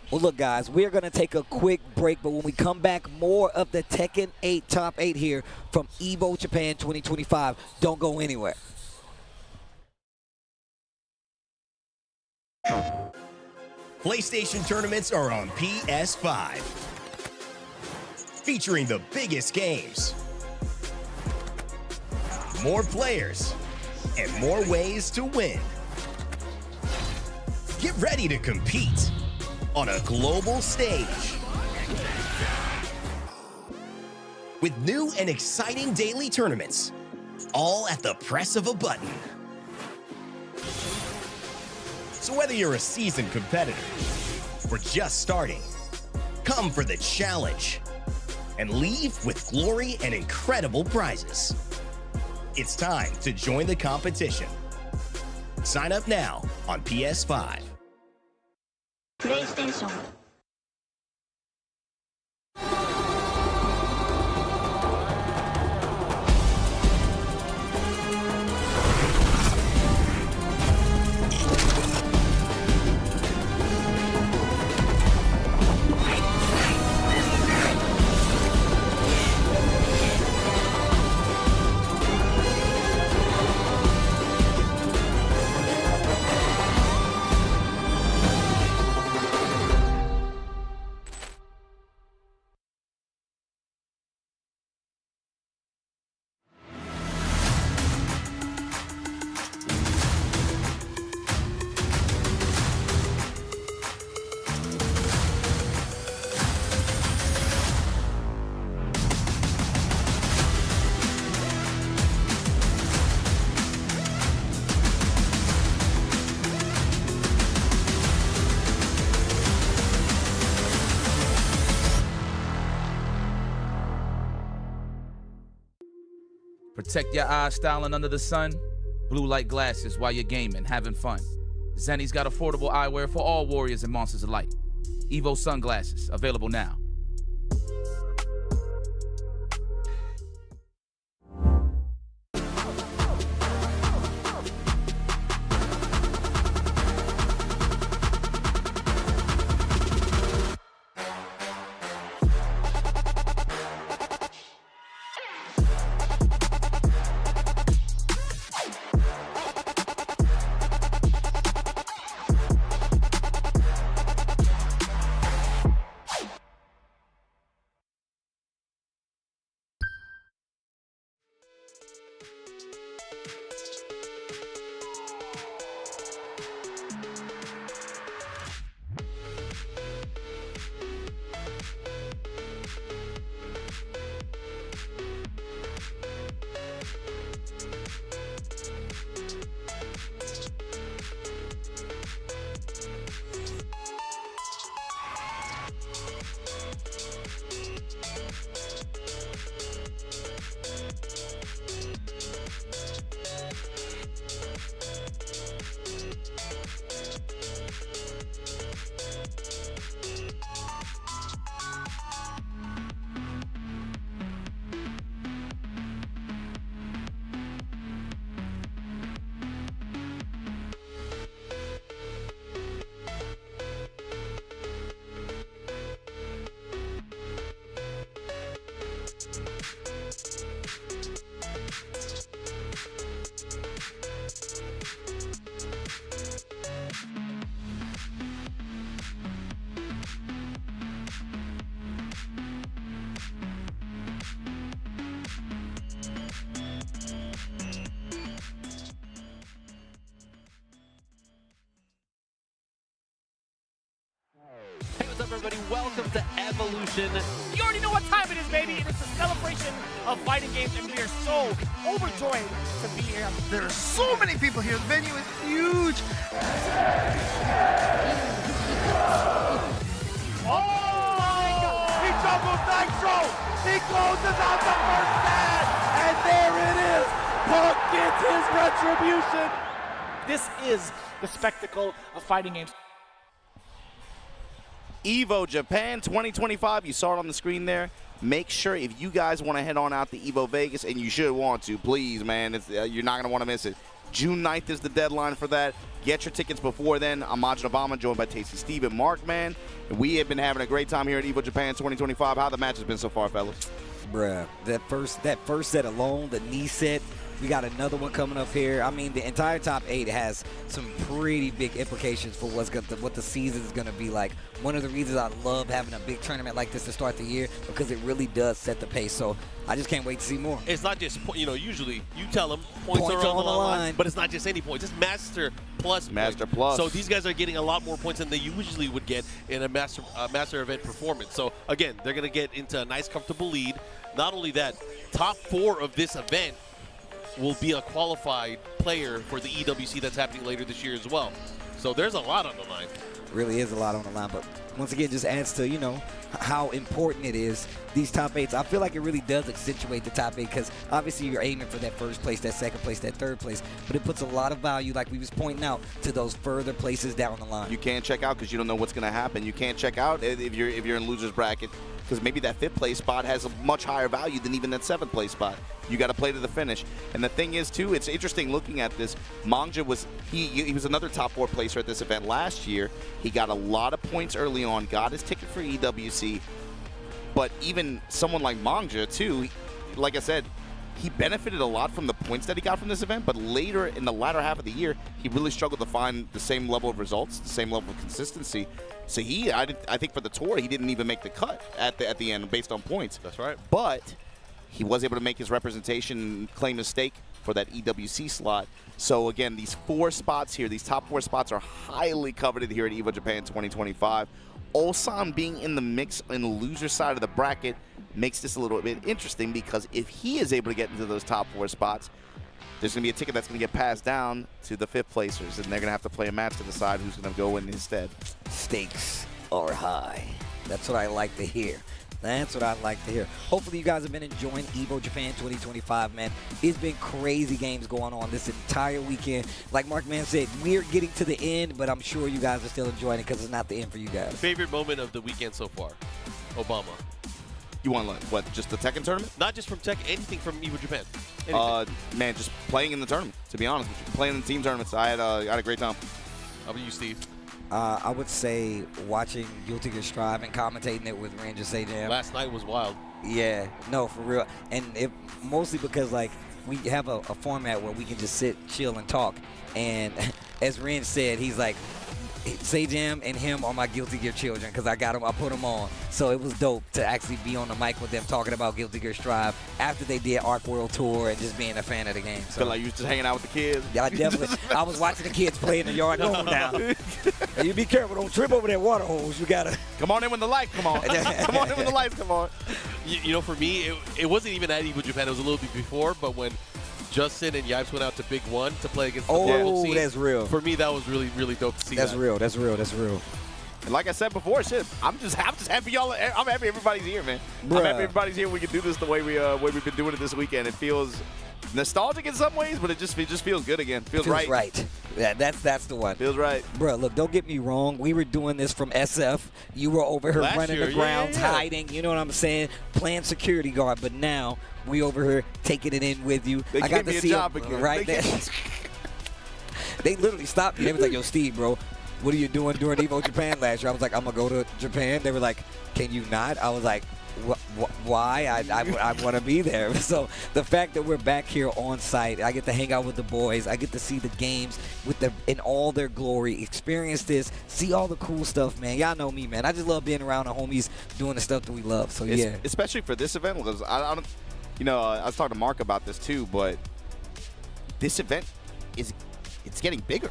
Well, look, guys, we're going to take a quick break, but when we come back, more of the Tekken 8 Top 8 here from Evo Japan 2025. Don't go anywhere. PlayStation tournaments are on PS5, featuring the biggest games, more players, and more ways to win. Get ready to compete on a global stage with new and exciting daily tournaments, all at the press of a button. So whether you're a seasoned competitor or just starting, come for the challenge, and leave with glory and incredible prizes. It's time to join the competition. Sign up now on PS5. PlayStation. Protect your eyes styling under the sun. Blue light glasses while you're gaming, having fun. Zenny's got affordable eyewear for all warriors and monsters alike. Evo sunglasses, available now. Hey, what's up, everybody? Welcome to Evolution. You already know what time it is, baby. It is the celebration of fighting games, and we are so overjoyed to be here. There are so many people here. The venue is huge. He doubles Nitro! He closes out the first set! And there it is! Punk gets his retribution! This is the spectacle of fighting games. Evo Japan 2025, you saw it on the screen there. Make sure if you guys want to head on out to Evo Vegas, and you should want to, please, man, you're not going to want to miss it. June 9th is the deadline for that. Get your tickets before then. I'm Majin Obama, joined by Tasty Steve and Mark, man. We have been having a great time here at Evo Japan 2025. How the match has been so far, fellas? Bruh, that first set alone, the knee set, we got another one coming up here. I mean, the entire top 8 has some pretty big implications for what the season is going to be like. One of the reasons I love having a big tournament like this to start the year, because it really does set the pace. So I just can't wait to see more. It's not just, usually you tell them points are on the line, but it's not just any points. It's Master Plus. Master Plus. So these guys are getting a lot more points than they usually would get in a master event performance. So again, they're going to get into a nice, comfortable lead. Not only that, top 4 of this event will be a qualified player for the EWC that's happening later this year as well. So there's a lot on the line. Really is a lot on the line, but once again, just adds to, you know, how important it is, these top 8s. I feel like it really does accentuate the top 8 because obviously you're aiming for that first place, that second place, that third place, but it puts a lot of value, like we was pointing out, to those further places down the line. You can't check out because you don't know what's going to happen. You can't check out if you're in loser's bracket because maybe that 5th place spot has a much higher value than even that 7th place spot. You got to play to the finish. And the thing is, too, it's interesting looking at this. Manga was he was another top 4 placer at this event last year. He got a lot of points early on, got his ticket for EWC. But even someone like Manga, too, like I said, he benefited a lot from the points that he got from this event, but later in the latter half of the year, he really struggled to find the same level of results, the same level of consistency. So I think for the tour, he didn't even make the cut at the end based on points. That's right. But he was able to make his representation and claim his stake for that EWC slot. So again, these 4 spots here, these top 4 spots are highly coveted here at Evo Japan 2025. Ulsan being in the mix in the loser side of the bracket makes this a little bit interesting because if he is able to get into those top 4 spots, there's going to be a ticket that's going to get passed down to the 5th placers, and they're going to have to play a match to decide who's going to go in instead. Stakes are high. That's what I like to hear. That's what I like to hear. Hopefully you guys have been enjoying Evo Japan 2025, man. It's been crazy games going on this entire weekend. Like Mark Man said, we're getting to the end, but I'm sure you guys are still enjoying it because it's not the end for you guys. Favorite moment of the weekend so far? Obama. You want what? Just the Tekken tournament? Not just from Tekken, anything from Evo Japan. Man, just playing in the tournament. To be honest with you, playing in the team tournaments, I had a great time. How about you, Steve? I would say watching Guilty Gear Strive and commentating it with Rangchu Sejam. Last night was wild. Yeah, no, for real. And it mostly because, like, we have a format where we can just sit, chill, and talk. And as Ren said, he's like, Sejam and him are my Guilty Gear children because I put them on. So it was dope to actually be on the mic with them talking about Guilty Gear Strive after they did Arc World Tour and just being a fan of the game. So feel like you was just hanging out with the kids. Yeah, I was watching the kids play in the yard going down. Hey, you be careful, don't trip over that water hose. You gotta come on in when the lights come on. Come on in when the lights come on. You know, for me, it wasn't even at Evo Japan. It was a little bit before, but when Justin and Yipes went out to Big One to play against the local scene. That's real. For me, that was really, really dope to see. That's real. That's real. And like I said before, shit, I'm just happy y'all. I'm happy everybody's here, man. Bruh. I'm happy everybody's here. We can do this the way we've been doing it this weekend. It feels nostalgic in some ways, but it just feels good again. Feels right. Right. Yeah, that's the one. Feels right. Bro, look, don't get me wrong. We were doing this from SF. You were over here running the grounds, hiding. You know what I'm saying? Playing security guard. But now we over here taking it in with you. I got to see a job again. Right there. They literally stopped me. They was like, "Yo, Steve, bro, what are you doing during Evo Japan last year?" I was like, "I'm gonna go to Japan." They were like, "Can you not?" I was like, why? I want to be there. So the fact that we're back here on site, I get to hang out with the boys. I get to see the games in all their glory, experience this, see all the cool stuff, man. Y'all know me, man. I just love being around the homies doing the stuff that we love. So yeah, especially for this event, because I don't, you know, I was talking to Mark about this too, but this event it's getting bigger.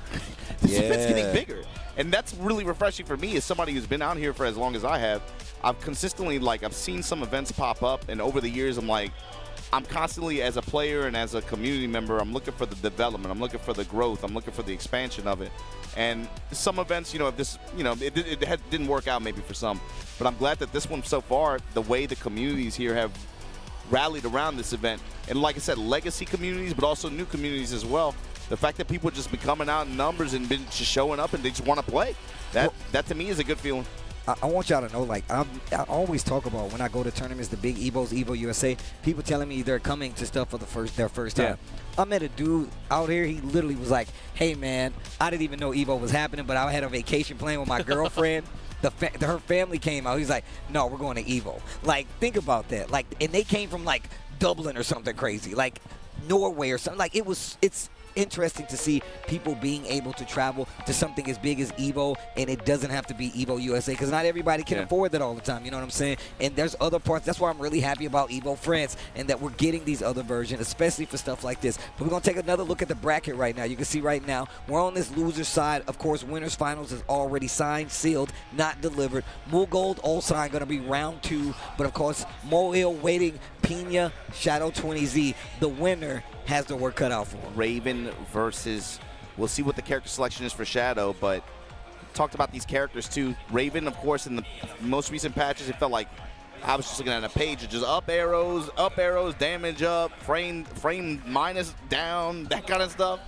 This event's getting bigger. And that's really refreshing for me as somebody who's been out here for as long as I have. I've consistently, I've seen some events pop up, and over the years, I'm constantly, as a player and as a community member, I'm looking for the development. I'm looking for the growth. I'm looking for the expansion of it. And some events, if this, it didn't work out maybe for some, but I'm glad that this one so far, the way the communities here have rallied around this event, and like I said, legacy communities, but also new communities as well. The fact that people just been coming out in numbers and been just showing up and they just want to play, that to me is a good feeling. I want y'all to know, I always talk about when I go to tournaments, the big Evos, Evo USA, people telling me they're coming to stuff for their first time. I met a dude out here, he literally was like, "Hey man, I didn't even know Evo was happening, but I had a vacation plan with my girlfriend." Her family came out. He's like, "No, we're going to Evo." Think about that. And they came from Dublin or something crazy, Norway or something. It's interesting to see people being able to travel to something as big as Evo, and it doesn't have to be Evo USA because not everybody can afford that all the time. You know what I'm saying? And there's other parts. That's why I'm really happy about Evo France and that we're getting these other versions, especially for stuff like this. But we're going to take another look at the bracket right now. You can see right now we're on this loser side. Of course, winners finals is already signed, sealed, not delivered. Mulgold, Ulsan going to be round 2. But of course, Moil waiting. Pinya, Shadow 20Z. The winner has the work cut out for him. Raven versus, we'll see what the character selection is for Shadow, but talked about these characters too. Raven, of course, in the most recent patches, it felt like I was just looking at a page of just up arrows, damage up, frame minus down, that kind of stuff.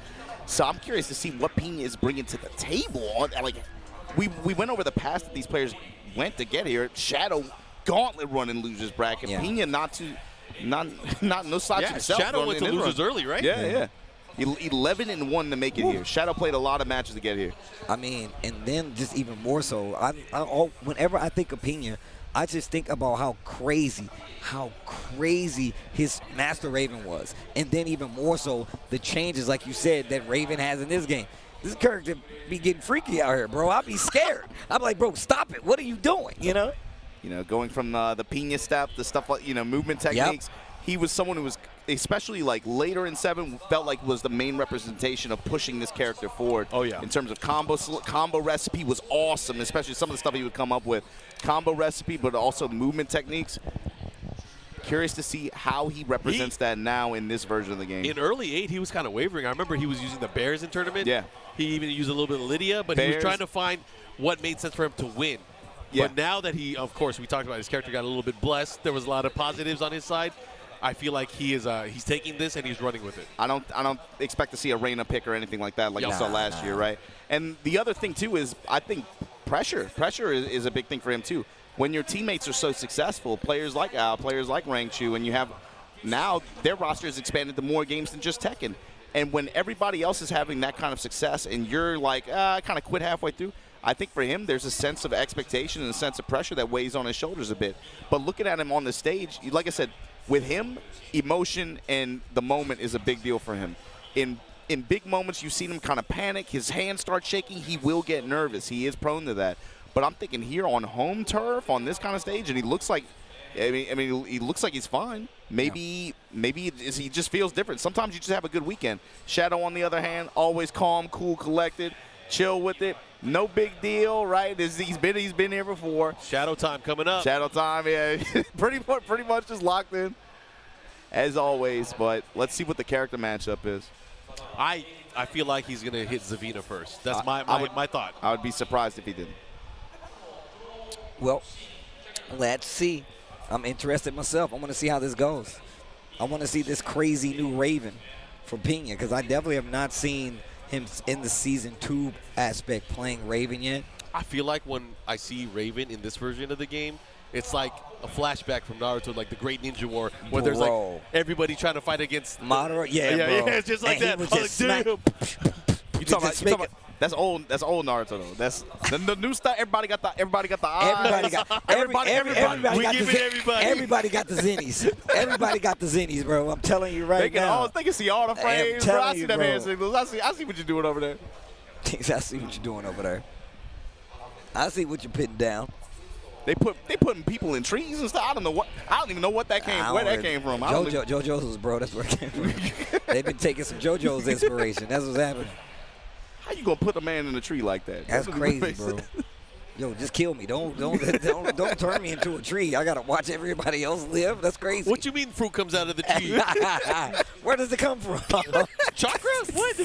So I'm curious to see what Pinya is bringing to the table. Like, we went over the path that these players went to get here. Shadow gauntlet run in losers bracket. Yeah. Pinya no slouch himself. Shadow went to losers early, right? Yeah. 11-1 to make it here. Shadow played a lot of matches to get here. I mean, and then just even more so, whenever I think of Pinya, I just think about how crazy his Master Raven was. And then even more so, the changes, like you said, that Raven has in this game. This character be getting freaky out here, bro. I'll be scared. I'm like, bro, stop it. What are you doing, you know? You know, going from the Pinya step, the stuff like, you know, movement techniques. Yep. He was someone who was, especially like later in 7, felt like was the main representation of pushing this character forward. Oh, yeah. In terms of combo recipe was awesome, especially some of the stuff he would come up with. Combo recipe, but also movement techniques. Curious to see how he represents that now in this version of the game. In early 8, he was kind of wavering. I remember he was using the Bears in tournament. Yeah. He even used a little bit of Lydia, but he was trying to find what made sense for him to win. Yeah. But now that he, of course, we talked about his character got a little bit blessed. There was a lot of positives on his side. I feel like he's taking this and he's running with it. I don't expect to see a Reina pick or anything like that, like you saw last year, right? And the other thing too is I think pressure. Pressure is a big thing for him too. When your teammates are so successful, players like Al, players like Rangchu, and you have now their roster has expanded to more games than just Tekken. And when everybody else is having that kind of success, and you're like, I kind of quit halfway through. I think for him, there's a sense of expectation and a sense of pressure that weighs on his shoulders a bit. But looking at him on the stage, like I said, with him, emotion and the moment is a big deal for him. In big moments, you've seen him kind of panic. His hands start shaking. He will get nervous. He is prone to that. But I'm thinking here on home turf, on this kind of stage, and he looks like, I mean, he looks like he's fine. Maybe he just feels different. Sometimes you just have a good weekend. Shadow, on the other hand, always calm, cool, collected, chill with it. No big deal, right? He's been here before. Shadow time coming up. Shadow time, yeah. pretty much just locked in, as always. But let's see what the character matchup is. I feel like he's going to hit Zavina first. That's my thought. I would be surprised if he didn't. Well, let's see. I'm interested myself. I want to see how this goes. I want to see this crazy new Raven for Pinya, because I definitely have not seen him in the Season 2 aspect playing Raven yet. I feel like when I see Raven in this version of the game, it's like a flashback from Naruto, like the Great Ninja War, where there's like everybody trying to fight against Madara. Yeah, yeah, bro. it's just like and that. He was just You talking about that's old Naruto though. That's the new stuff. Everybody got the eyes. Everybody got the zennies. Everybody got the zennies, bro. I'm telling you right now. They can see all the frames. Bro. I see them hand signals. I see what you're doing over there. I see what you're doing over there. I see what you're putting down. They putting people in trees and stuff. I don't even know what that came. Where that came from. JoJo's, bro. That's where it came from. They've been taking some JoJo's inspiration. That's what's happening. How you gonna put a man in a tree like that? That's crazy, bro. Yo, just kill me. Don't turn me into a tree. I gotta watch everybody else live. That's crazy. What you mean fruit comes out of the tree? Where does it come from? Chakra? What?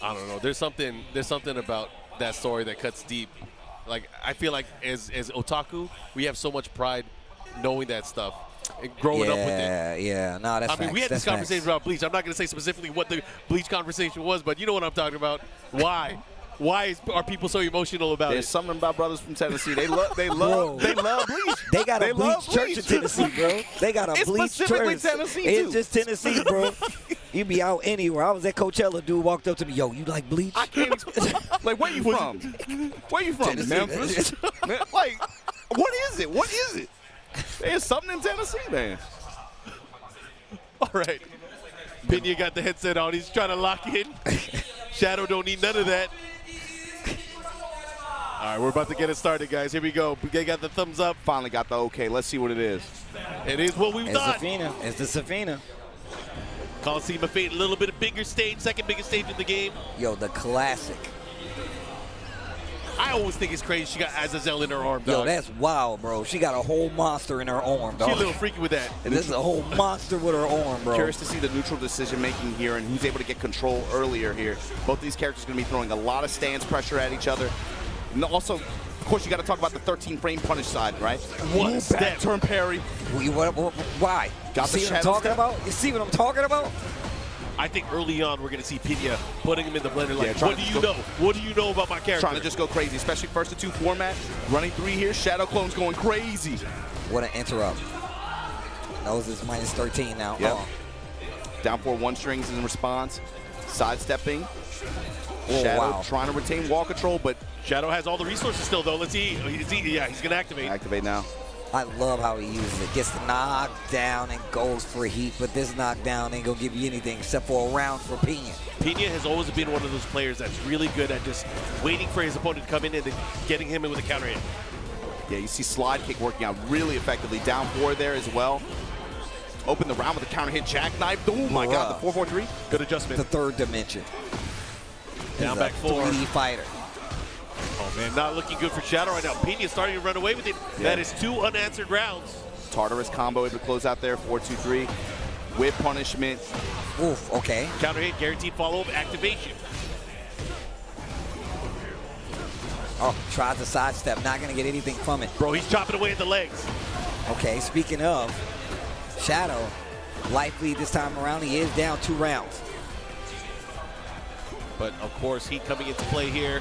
I don't know. There's something about that story that cuts deep. Like, I feel like as otaku, we have so much pride knowing that stuff and growing up with it. Yeah, no, that's I mean, we had this conversation about Bleach. I'm not going to say specifically what the Bleach conversation was, but you know what I'm talking about. Why? Why are people so emotional about There's it? something about brothers from Tennessee. They love Bleach. They got a Bleach church in Tennessee, bro. They got a Bleach church. Tennessee, it's just Tennessee, bro. You be out anywhere. I was at Coachella. Dude walked up to me. Yo, you like Bleach? I can't explain. Like, where you from? Where you from? Tennessee, Memphis? Like, what is it? What is it? There's something in Tennessee, man. All right. Pinya got the headset on. He's trying to lock in. Shadow don't need none of that. All right, we're about to get it started, guys. Here we go. They got the thumbs up. Finally got the okay. Let's see what it is. It is what we thought. It's the Safina. Coliseum of Fate, a little bit of bigger stage, second biggest stage in the game. Yo, the classic. I always think it's crazy she got Azazel in her arm, dog. Yo, that's wild, bro. She got a whole monster in her arm, dog. She's a little freaky with that. And this is a whole monster with her arm, bro. Curious to see the neutral decision making here and who's able to get control earlier here. Both these characters are going to be throwing a lot of stance pressure at each other. And also, of course, you got to talk about the 13-frame punish side, right? What step turn parry. Why? Got you the see what I'm shadow talking step? about? You see what I'm talking about? I think early on we're going to see Pinya putting him in the blender like, trying what to do you know? What do you know about my character? Trying to just go crazy, especially first to two format. Running 3 here, Shadow Clone's going crazy. What an interrupt. Nose is minus 13 now. Yep. Oh. Down 4 1 strings in response. Sidestepping. Oh, Shadow wow. trying to retain wall control, but Shadow has all the resources still, though. Let's see. Yeah, he's going to activate. Activate now. I love how he uses it. Gets the knockdown and goes for heat, but this knockdown ain't gonna give you anything except for a round for Pinya. Pinya has always been one of those players that's really good at just waiting for his opponent to come in and then getting him in with a counter hit. Yeah, you see slide kick working out really effectively. Down 4 there as well. Open the round with a counter hit jackknife. Oh my God, the 4-4-3. Good adjustment. The third dimension. Down back 4. 3D fighter. Oh man, not looking good for Shadow right now. Pinya starting to run away with it. Yeah. That is 2 unanswered rounds. Tartarus combo able to close out there, 4-2-3. With punishment. Oof, okay. Counter hit, guaranteed follow-up, activation. Oh, tries to sidestep, not gonna get anything from it. Bro, he's chopping away at the legs. Okay, speaking of, Shadow, life lead this time around, he is down 2 rounds. But of course, heat coming into play here.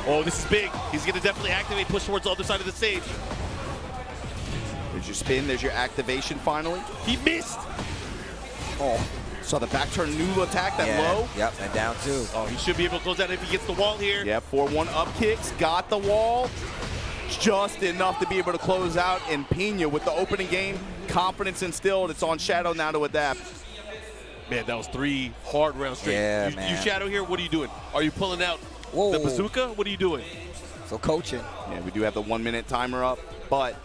Oh, this is big. He's gonna definitely activate, push towards the other side of the stage. There's your spin, there's your activation finally. He missed. Oh, saw the back turn new attack, that low. Yep, and down 2. Oh, he should be able to close out if he gets the wall here. Yeah, 4-1 up kicks, got the wall. Just enough to be able to close out. And Pinya with the opening game, confidence instilled. It's on Shadow now to adapt. Man, that was 3 hard rounds straight. Yeah, you man. Shadow here, what are you doing? Are you pulling out the bazooka? What are you doing? So coaching. Yeah, we do have the 1-minute timer up, but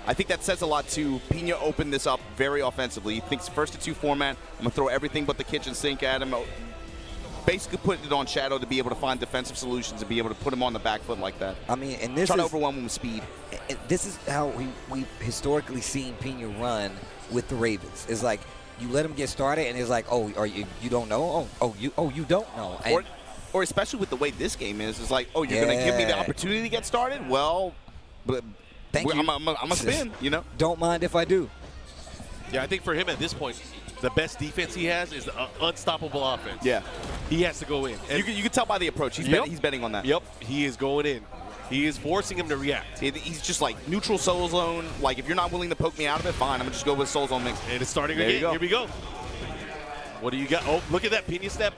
I think that says a lot too. Pinya opened this up very offensively. He thinks first to 2 format. I'm gonna throw everything but the kitchen sink at him. Basically put it on Shadow to be able to find defensive solutions and be able to put him on the back foot like that. I mean, and this Try to is overwhelm him with speed. this is how we've historically seen Pinya run with the Ravens. It's like you let him get started, and it's like, oh, are you don't know? Oh, you don't know. And Or especially with the way this game is, it's like, oh, you're gonna give me the opportunity to get started? Well, but Thank you. I'm a spin, you know. Don't mind if I do. Yeah, I think for him at this point, the best defense he has is unstoppable offense. Yeah. He has to go in. And You can tell by the approach. He's betting on that. Yep, he is going in. He is forcing him to react. He's just like neutral soul zone. Like, if you're not willing to poke me out of it, fine. I'm going to just go with soul zone mix. And it's starting There again. you go. Here we go. What do you got? Oh, look at that Pinya step.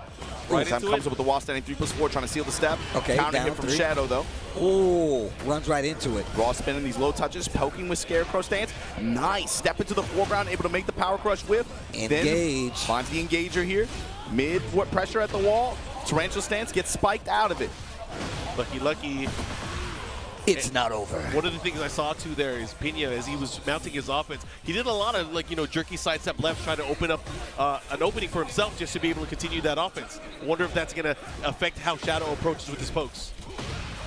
Right Time into comes it. up with the wall standing 3+4, trying to seal the step. Okay, Counter down hit from 3. Shadow, though. Oh, runs right into it. Raw spinning these low touches, poking with Scarecrow stance. Nice. Step into the foreground, able to make the power crush whip. Engage. Then finds the engager here. Mid pressure at the wall. Tarantula stance gets spiked out of it. Lucky. It's not over. One of the things I saw too there is Pinya, as he was mounting his offense, he did a lot of jerky sidestep left, trying to open up an opening for himself just to be able to continue that offense. I wonder if that's going to affect how Shadow approaches with his pokes.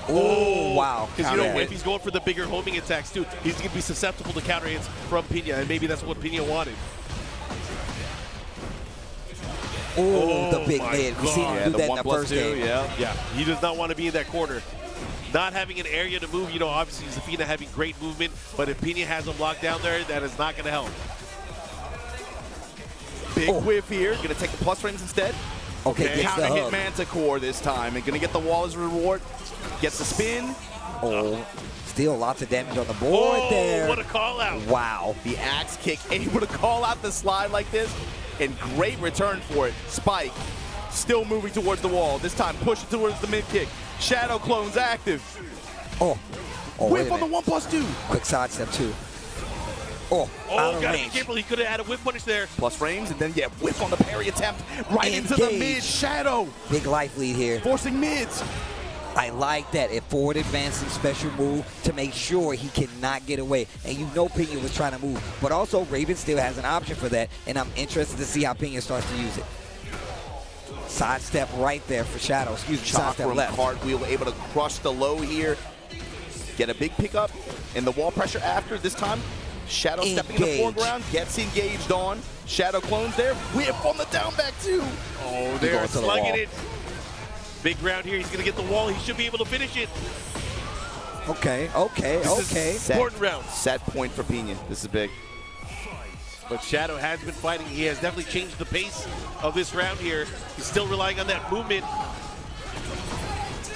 Oh, wow. Because if he's going for the bigger homing attacks too, he's going to be susceptible to counter hits from Pinya, and maybe that's what Pinya wanted. Oh, the big mid. We seen him do that in the first 1+2, game. Yeah. He does not want to be in that corner. Not having an area to move, obviously Zafina having great movement, but if Pinya has him locked down there, that is not going to help. Big whiff here. Going to take the plus frames instead. Okay, gets the Counter hit hug. Manticore this time. And going to get the wall as a reward. Gets the spin. Oh, still lots of damage on the board there. What a call out. Wow. The axe kick, able to call out the slide like this. And great return for it. Spike, still moving towards the wall. This time pushing towards the mid kick. Shadow clone's active. Oh, Whip on the 1+2. Quick sidestep too. Oh, out of gotta be range. careful. He could have had a whip punish there. Plus frames, and then whip on the parry attempt. Right into the mid. Shadow. Big life lead here. Forcing mids. I like that. It forward advancing special move to make sure he cannot get away. And Pinya was trying to move. But also, Raven still has an option for that. And I'm interested to see how Pinya starts to use it. Sidestep right there for Shadow. Excuse me, Chop sidestep from left. cartwheel, able to crush the low here. Get a big pickup and the wall pressure after. This time, Shadow stepping in the foreground, gets engaged on. Shadow clones there. Whip on the down back too. Oh, they're slugging it. Big round here. He's going to get the wall. He should be able to finish it. Okay. Important round. Set point for Pinya. This is big. But Shadow has been fighting. He has definitely changed the pace of this round here. He's still relying on that movement.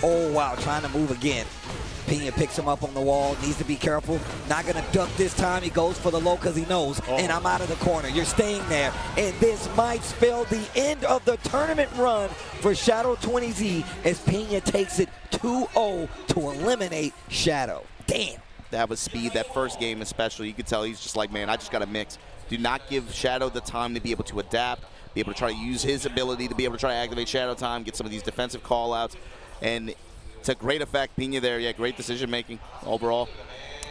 Oh, wow, trying to move again. Pinya picks him up on the wall, needs to be careful. Not gonna duck this time, he goes for the low because he knows, and I'm out of the corner. You're staying there, and this might spell the end of the tournament run for Shadow 20Z as Pinya takes it 2-0 to eliminate Shadow. Damn. That was speed, that first game especially. You could tell he's just like, man, I just got to mix. Do not give Shadow the time to be able to adapt, be able to try to use his ability to be able to try to activate Shadow time, get some of these defensive call-outs, and to great effect. Pinya there, yeah, great decision-making overall.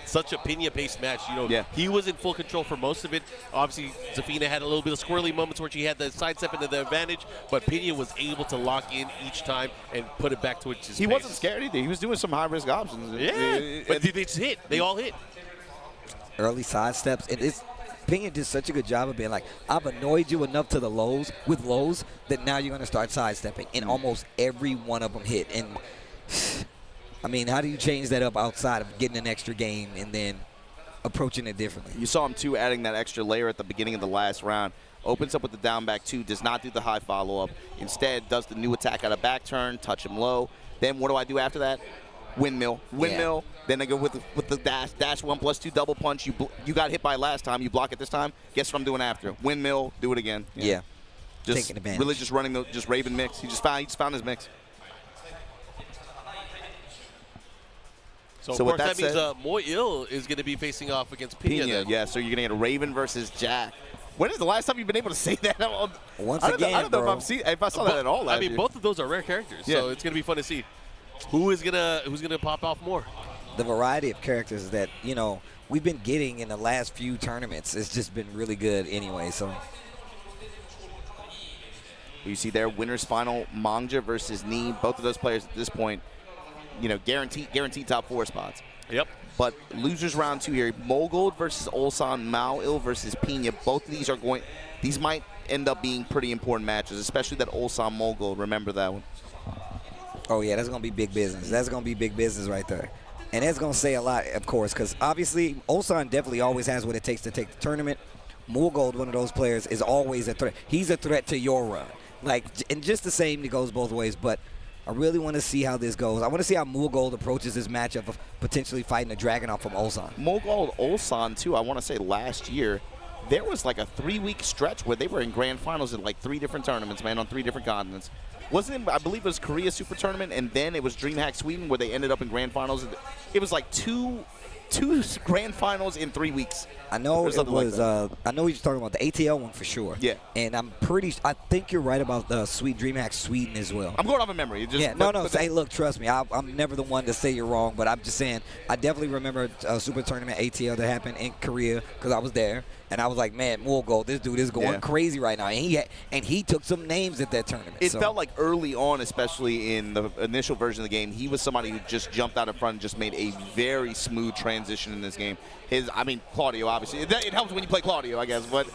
Such a Pinya-based match. You know, he was in full control for most of it. Obviously, Zafina had a little bit of squirrely moments where she had the sidestep into the advantage, but Pinya was able to lock in each time and put it back to its pace. He wasn't scared either. He was doing some high-risk options. Yeah, but they just hit. They all hit. Early sidesteps. Pinya did such a good job of being like, I've annoyed you enough to the lows, that now you're going to start sidestepping. And almost every one of them hit. And I mean, how do you change that up outside of getting an extra game and then approaching it differently? You saw him, too, adding that extra layer at the beginning of the last round. Opens up with the down back, too, does not do the high follow-up. Instead, does the new attack out of back turn, touch him low. Then what do I do after that? Windmill. Then I go with the dash 1+2 double punch. You got hit by last time. You block it this time. Guess what I'm doing after? Windmill. Do it again. Yeah. Just taking advantage. Really just running just Raven mix. He just found his mix. So of course that means Moil is going to be facing off against Pinya. Yeah. So you're going to get a Raven versus Jack. When is the last time you've been able to say that? Once I again, don't know if I saw that at all last year. Both of those are rare characters, so it's going to be fun to see who's gonna pop off more. The variety of characters that, you know, we've been getting in the last few tournaments has just been really good anyway. So you see there, winners final, Manga versus Knee. Both of those players at this point, you know, guaranteed top 4 spots. Yep. But losers round 2 here, Mulgold versus Ulsan, Mulgold versus Pinya. Both of these might end up being pretty important matches, especially that Ulsan Mulgold. Remember that one. Oh, yeah, that's going to be big business. That's going to be big business right there. And that's going to say a lot, of course, because obviously Ulsan definitely always has what it takes to take the tournament. Mulgold, one of those players, is always a threat. He's a threat to your run. Like, and just the same, it goes both ways. But I really want to see how this goes. I want to see how Mulgold approaches this matchup of potentially fighting a Dragunov from Ulsan. Mulgold, Ulsan, too, I want to say last year, there was like a 3-week stretch where they were in grand finals in like 3 different tournaments, man, on 3 different continents. Wasn't it, I believe it was Korea Super Tournament, and then it was DreamHack Sweden where they ended up in grand finals. It was like two grand finals in 3 weeks. I know it was. I know you're talking about the ATL one for sure. Yeah. And I think you're right about the DreamHack Sweden as well. I'm going off of memory. Hey, look, trust me. I'm never the one to say you're wrong, but I'm just saying I definitely remember a Super Tournament ATL that happened in Korea because I was there, and I was like, man, Mulgold, this dude is going crazy right now, and he took some names at that tournament. It felt like early on, especially in the initial version of the game, he was somebody who just jumped out in front and just made a very smooth transition in this game. Claudio, obviously. It helps when you play Claudio, I guess, but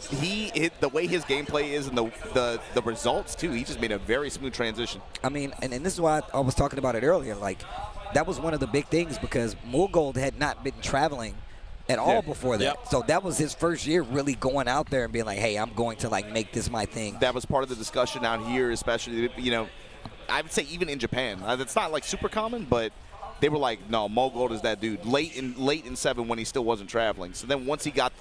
the way his gameplay is and the results, too, he just made a very smooth transition. I mean, and this is why I was talking about it earlier. Like, that was one of the big things because Mulgold had not been traveling at all before that. Yep. So that was his first year really going out there and being like, hey, I'm going to, like, make this my thing. That was part of the discussion out here, especially, you know, I would say even in Japan. It's not, like, super common, but they were like, no, Mulgold is that dude. Late in 7 when he still wasn't traveling. So then once he got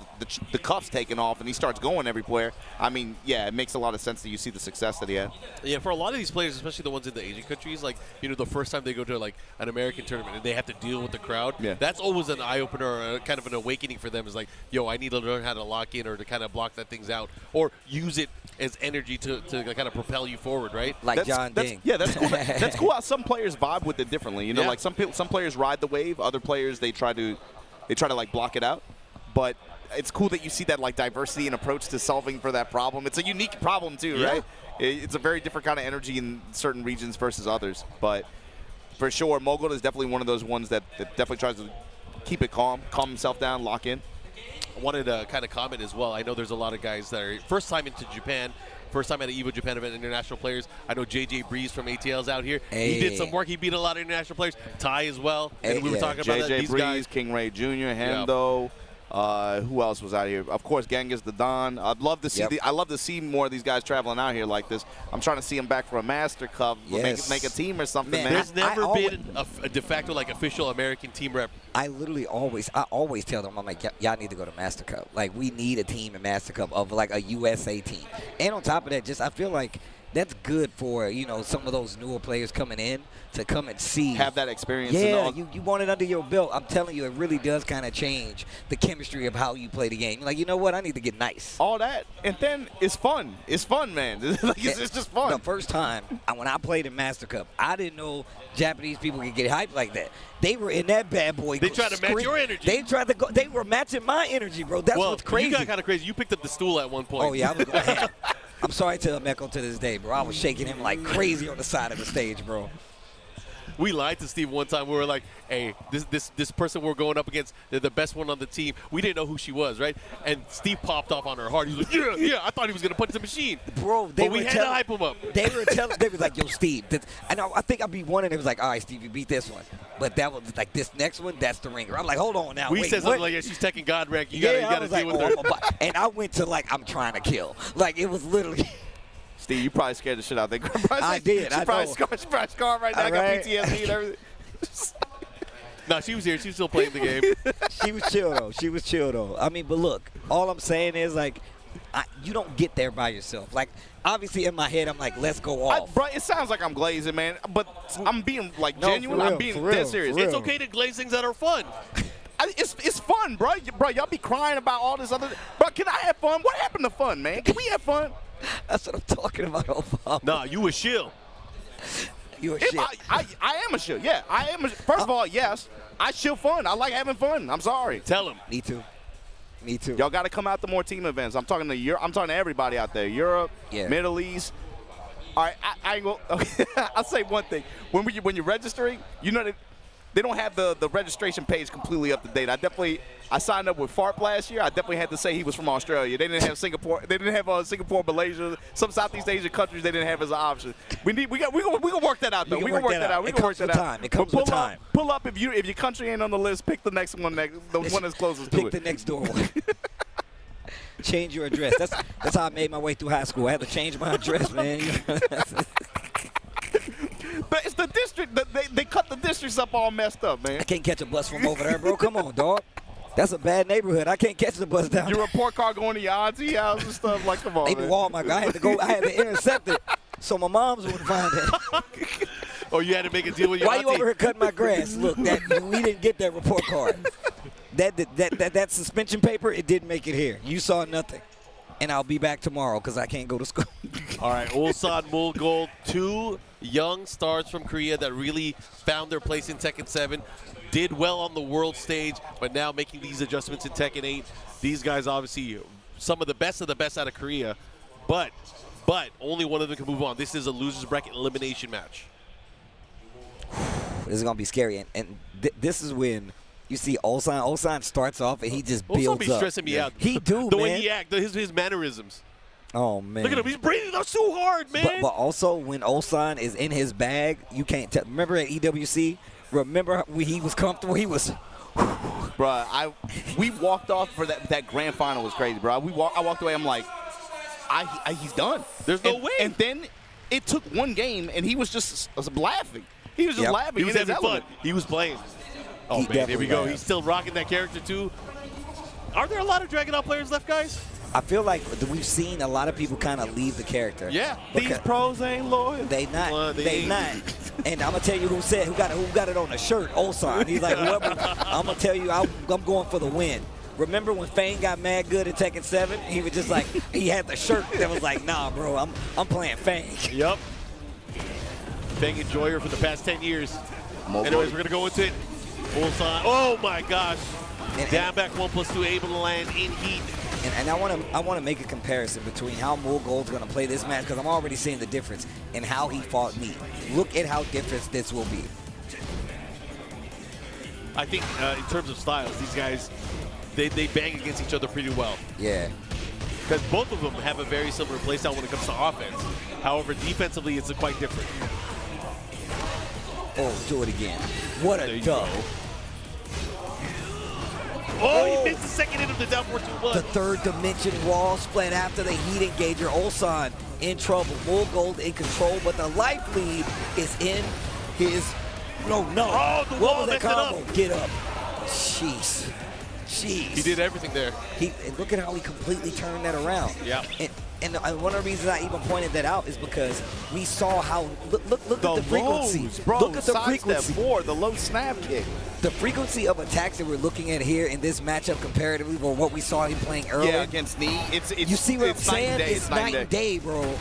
the cuffs taken off and he starts going everywhere, I mean, yeah, it makes a lot of sense that you see the success that he had. Yeah, for a lot of these players, especially the ones in the Asian countries, like, you know, the first time they go to, like, an American tournament and they have to deal with the crowd, that's always an eye-opener or kind of an awakening for them. Is like, yo, I need to learn how to lock in or to kind of block that things out or use it as energy to kind of propel you forward, right? Like John Ding. Yeah, that's cool. That's cool how some players vibe with it differently. You know, like some players ride the wave, other players they try to like block it out. but it's cool that you see that like diversity and approach to solving for that problem. It's a unique problem too, right? It's a very different kind of energy in certain regions versus others. But for sure, Mulgold is definitely one of those ones that definitely tries to keep it calm himself down, lock in. I wanted to kind of comment as well. I know there's a lot of guys that are first time into Japan, first time at an Evo Japan event, international players. I know JJ Breeze from ATL's out here. Hey. He did some work. He beat a lot of international players. Ty as well. And we were talking about that. JJ These Breeze, guys. King Ray Jr., Hendo. Who else was out here? Of course, Genghis the Don. I'd love to see. I love to see more of these guys traveling out here like this. I'm trying to see them back for a Master Cup, make a team or something. Man, there's never been a de facto like official American team rep. I always tell them, I'm like, y'all need to go to Master Cup. Like, we need a team in Master Cup of like a USA team. And on top of that, just I feel like that's good for, you know, some of those newer players coming in to come and see. Have that experience. Yeah, you want it under your belt. I'm telling you, it really does kind of change the chemistry of how you play the game. You're like, you know what? I need to get nice. All that. And then it's fun. It's fun, man. It's just fun. The first time when I played in Master Cup, I didn't know Japanese people could get hyped like that. They were in that bad boy. They tried to match your energy. They tried to go. They were matching my energy, bro. That's what's crazy. You got kind of crazy. You picked up the stool at one point. Oh, yeah. I was going ham. I'm sorry to Meko to this day, bro. I was shaking him like crazy on the side of the stage, bro. We lied to Steve one time. We were like, hey, this person we're going up against, they're the best one on the team. We didn't know who she was, right? And Steve popped off on her hard. He was like, yeah, I thought he was going to punch the machine. Bro, we had to hype him up. They was like, yo, Steve. I think I beat one, and it was like, all right, Steve, you beat this one. But that was like, this next one, that's the ringer. I'm like, hold on now. We said something like, yeah, she's Tekken God rank. You got to deal with her. And I went to like, I'm trying to kill. Like, it was literally. Steve, you probably scared the shit out of that girl. I did. She probably scarred right now. I got PTSD and everything. No, she was here. She was still playing the game. She was chill, though. I mean, but look, all I'm saying is, like, you don't get there by yourself. Like, obviously, in my head, I'm like, let's go off. Bro, it sounds like I'm glazing, man. But I'm being, like, genuine. I'm being dead serious. It's okay to glaze things that are fun. It's fun, bro. Y'all be crying about all this other. Bro, can I have fun? What happened to fun, man? Can we have fun? That's what I'm talking about, Obama. Nah, you a shill. You a shill. I am a shill. Yeah, I am. First of all, yes, I shill fun. I like having fun. I'm sorry. Tell him. Me too. Me too. Y'all got to come out to more team events. I'm talking to everybody out there. Europe, Middle East. All right, I ain't gonna. Okay, I'll say one thing. When you're registering, you know that they don't have the registration page completely up to date. I signed up with Farp last year. I definitely had to say he was from Australia. They didn't have Singapore. They didn't have Singapore, Malaysia, some Southeast Asian countries. They didn't have as an option. We can work that out though. We can work that out. We can work that out. It comes with time. Pull up if your country ain't on the list. Pick the next one. The one that's closest to it. Pick the next door one. Change your address. That's how I made my way through high school. I had to change my address, man. But it's the district. They cut the districts up all messed up, man. I can't catch a bus from over there, bro. Come on, dog. That's a bad neighborhood. I can't catch the bus down there. Your report card going to your auntie house and stuff. Like, come on, Even Walmart. I had to intercept it so my mom's wouldn't find it. Oh, you had to make a deal with your auntie? Why you over here cutting my grass? Look, we didn't get that report card. That suspension paper, it didn't make it here. You saw nothing. And I'll be back tomorrow because I can't go to school. All right, Ulsan, Mulgold, two young stars from Korea that really found their place in Tekken 7, did well on the world stage, but now making these adjustments in Tekken 8. These guys obviously some of the best out of Korea, but only one of them can move on. This is a loser's bracket elimination match. This is going to be scary, and this is when you see Ulsan. Ulsan starts off and he just builds up. Ulsan be stressing me out. He do, the way he acts, his mannerisms. Oh, man. Look at him. He's breathing up so hard, man. But also, when Ulsan is in his bag, you can't tell. Remember at EWC? Remember when he was comfortable? He was. Bruh, we walked off for that grand final was crazy, bro. I walked away. I'm like, he's done. There's no way. And then it took one game, and he was just laughing. He was just laughing. He was having fun. He was playing. Oh, man, here we go. He's still rocking that character, too. Are there a lot of Dragon Ball players left, guys? I feel like we've seen a lot of people kind of leave the character. Yeah. These pros ain't loyal. They not. They not. And I'm going to tell you who got it on the shirt, Ulsan. He's like, whoever. I'm going to tell you, I'm going for the win. Remember when Fang got mad good at Tekken 7? He was just like, he had the shirt that was like, nah, bro, I'm playing Fang. Yep. Fang enjoyer for the past 10 years. Anyways, we're going to go into it. Ulsan. Oh, my gosh. Down back 1+2, able to land in heat. And I want to make a comparison between how Mulgold's going to play this match, because I'm already seeing the difference in how he fought me. Look at how different this will be. I think in terms of styles, these guys, they bang against each other pretty well. Yeah. Because both of them have a very similar playstyle when it comes to offense. However, defensively, it's quite different. Oh, do it again. What a dub. Oh, he missed the second hit of the down 4-2-1. The third dimension wall split after the heat engager. Ulsan in trouble. Mulgold in control, but the life lead is in his... No. Oh, the wall messed it up. Get up. Jeez. He did everything there. And look at how he completely turned that around. Yeah. And one of the reasons I even pointed that out is because we saw how look at the frequency. Lows, bro. Look at the Side frequency. Step 4, the low snap kick. The frequency of attacks that we're looking at here in this matchup comparatively for what we saw him playing earlier. Yeah, against Knee. You see what I'm saying? It's night and day, bro.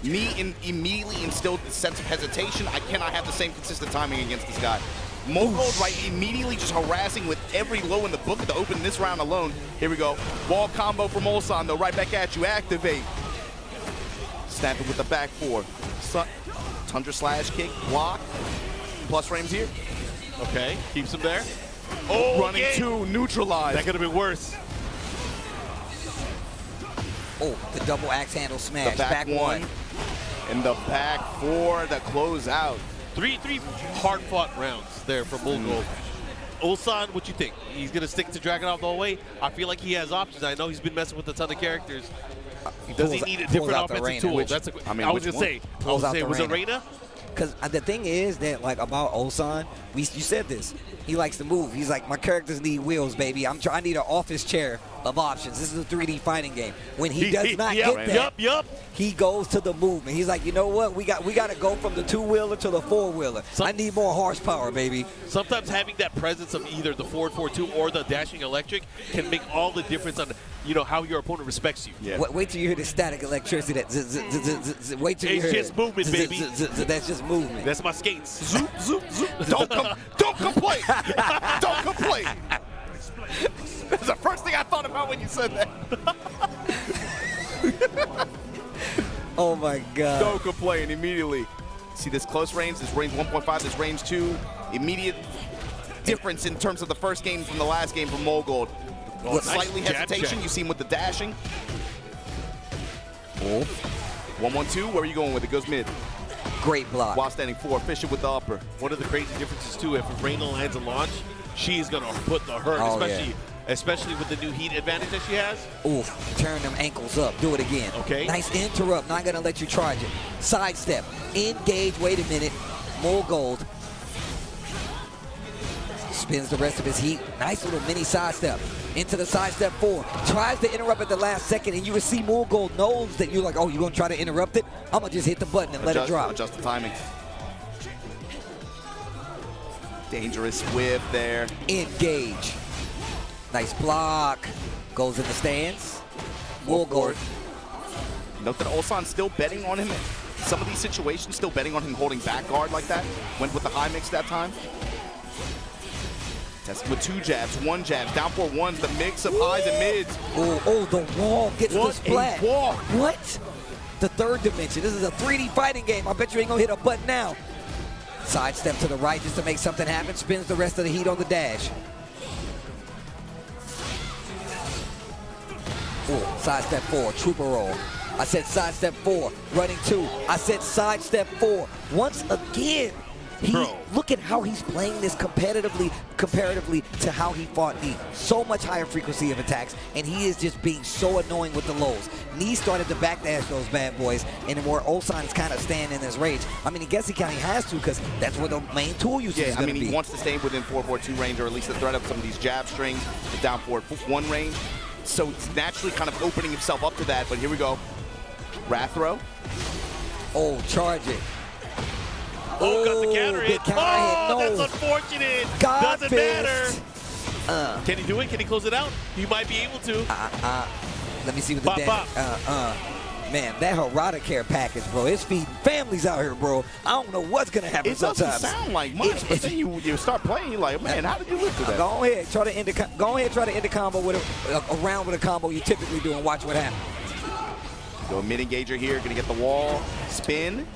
Knee immediately instilled the sense of hesitation. I cannot have the same consistent timing against this guy. Mulgold, right, immediately just harassing with every low in the book to open this round alone. Here we go. Wall combo from Ulsan, though, right back at you. Activate. Snap it with the back four. Tundra slash kick, block. Plus frames here. Okay, keeps him there. Oh, running two, neutralized. That could have been worse. Oh, the double axe handle smash. The back one. And the back four to close out. Three hard-fought rounds there from Mulgold. Ulsan, what you think? He's going to stick to Dragunov the whole way? I feel like he has options. I know he's been messing with a ton of characters. Does he need a different offensive tool? I was going to say, was it Reina? Because the thing is that, like, about Ulsan, you said this. He likes to move. He's like, my characters need wheels, baby. I need an office chair of options. This is a 3D fighting game. When he does not get that, he goes to the movement. He's like, you know what? We got to go from the two-wheeler to the four-wheeler. I need more horsepower, baby. Sometimes having that presence of either the forward 4-2 or the dashing electric can make all the difference on how your opponent respects you. Yeah. Wait till you hear the static electricity. Wait till you hear it's just movement, baby. That's just movement. That's my skates. Zoop, zoop, zoop. Don't complain. Don't complain. That's the first thing I thought about when you said that. Oh my God. Don't complain immediately. See this close range, this range 1.5, this range 2. Immediate difference in terms of the first game from the last game from Mulgold. Slightly hesitation, you see him with the dashing. 1-1-2, where are you going with it? Goes mid. Great block. While standing 4, Fisher with the upper. One of the crazy differences too, if Reina lands a launch, she's gonna put the hurt, especially with the new heat advantage that she has. Oof, turn them ankles up, do it again. Okay. Nice interrupt, not gonna let you charge it. Sidestep, engage, wait a minute. Mulgold spins the rest of his heat. Nice little mini sidestep. Into the sidestep 4. Tries to interrupt at the last second, and you can see Mulgold knows that you're like, oh, you're gonna try to interrupt it? I'm gonna just hit the button and let it drop. Adjust the timing. Dangerous whip there. Engage. Nice block. Goes in the stands. Mulgold. Note that Ulsan's still betting on him. Some of these situations, still betting on him holding back guard like that. Went with the high mix that time. Tested with 2 jabs, 1 jab, down 4 ones, the mix of highs and mids. Oh, the wall gets the splat. Wall. What? The third dimension. This is a 3D fighting game. I bet you ain't gonna hit a button now. Sidestep to the right just to make something happen. Spins the rest of the heat on the dash. Sidestep 4, trooper roll. I said sidestep 4, running 2. I said sidestep 4. Once again, look at how he's playing this comparatively to how he fought Knee. So much higher frequency of attacks, and he is just being so annoying with the lows. Knee started to backdash those bad boys, and where Ulsan is kind of staying in his rage. I mean, I guess he kind of has to, because that's where the main tool usage is going to be. He wants to stay within 4-4-2 range, or at least the threat of some of these jab strings, the down forward 1 range. So it's naturally kind of opening himself up to that, but here we go. Wrath throw. Oh, charge it. Oh, got the counter hit. That's unfortunate. Doesn't matter. Can he do it? Can he close it out? He might be able to. Let me see what the dash. Man, that Harada care package, bro, it's feeding families out here, bro. I don't know what's going to happen sometimes. It doesn't sound like much, but then you start playing, you're like, man, how did you live through that? Go ahead, try to end the combo with a round with a combo you typically do and watch what happens. Go mid-engager here, gonna get the wall, spin.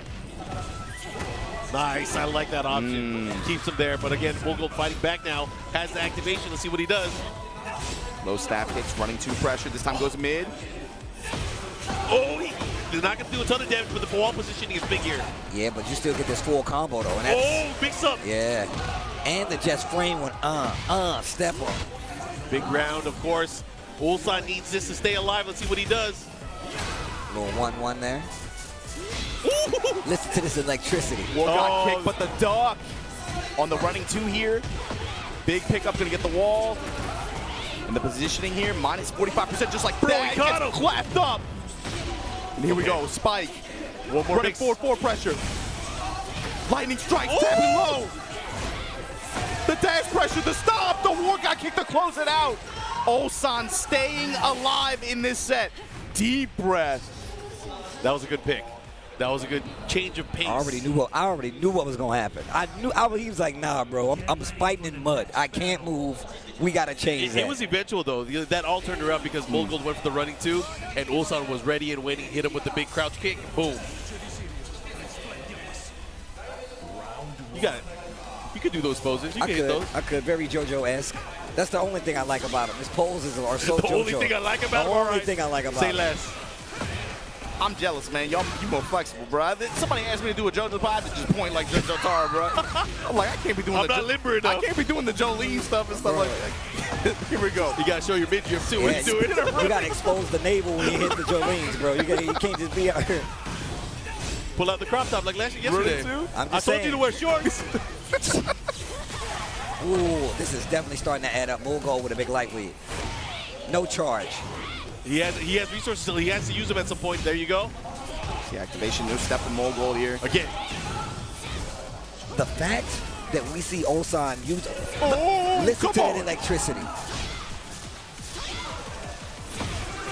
Nice, I like that option. Keeps him there, but again, Mulgold fighting back now. Has the activation, let's see what he does. Low snap kicks, running 2 pressure, this time goes mid. Oh, he's not gonna do a ton of damage, but the wall positioning is big here. Yeah, but you still get this full combo though. And that's, big sub. Yeah, and the just frame one, step up. Big round, of course. Ulsan needs this to stay alive. Let's see what he does. Little 1-1 there. Listen to this electricity. Wong got kicked, but the duck on the running 2 here. Big pickup, gonna get the wall. And the positioning here, minus 45%, just like that. He caught him. Clapped up. And here we go, spike. One more running forward 4 pressure. Lightning strike, tapping low. The dash pressure, the stop. The War got kicked to close it out. Ulsan staying alive in this set. Deep breath. That was a good pick. That was a good change of pace. I already knew what was gonna happen. He was like, nah, bro, I'm fighting in mud. I can't move. We gotta change that. It was eventual though. That all turned around because Mulgold went for the running 2, and Ulsan was ready and waiting. Hit him with the big crouch kick. Boom. You got it. You could do those poses. You can hit those. I could. Very JoJo-esque. That's the only thing I like about him. His poses are so JoJo. The only thing I like about him. The only thing I like about him. Say less. I'm jealous, man. You more flexible, bro. Somebody asked me to do a JoJo pod to just point like JoJo Tara, bro. I'm like, I can't be doing I'm not limber enough. I can't be doing the Jolene stuff and stuff like that. Here we go. You gotta show your midriff too. Yeah, Do it. You gotta expose the navel when you hit the Jolenes, bro. You can't just be out here. Pull out the crop top like yesterday. I told you to wear shorts. Ooh, this is definitely starting to add up. Mulgold with a big light lead. No charge. He has resources, so he has to use them at some point. There you go. The activation, no step from Mulgold here. Again. The fact that we see Ulsan use... listen to that electricity.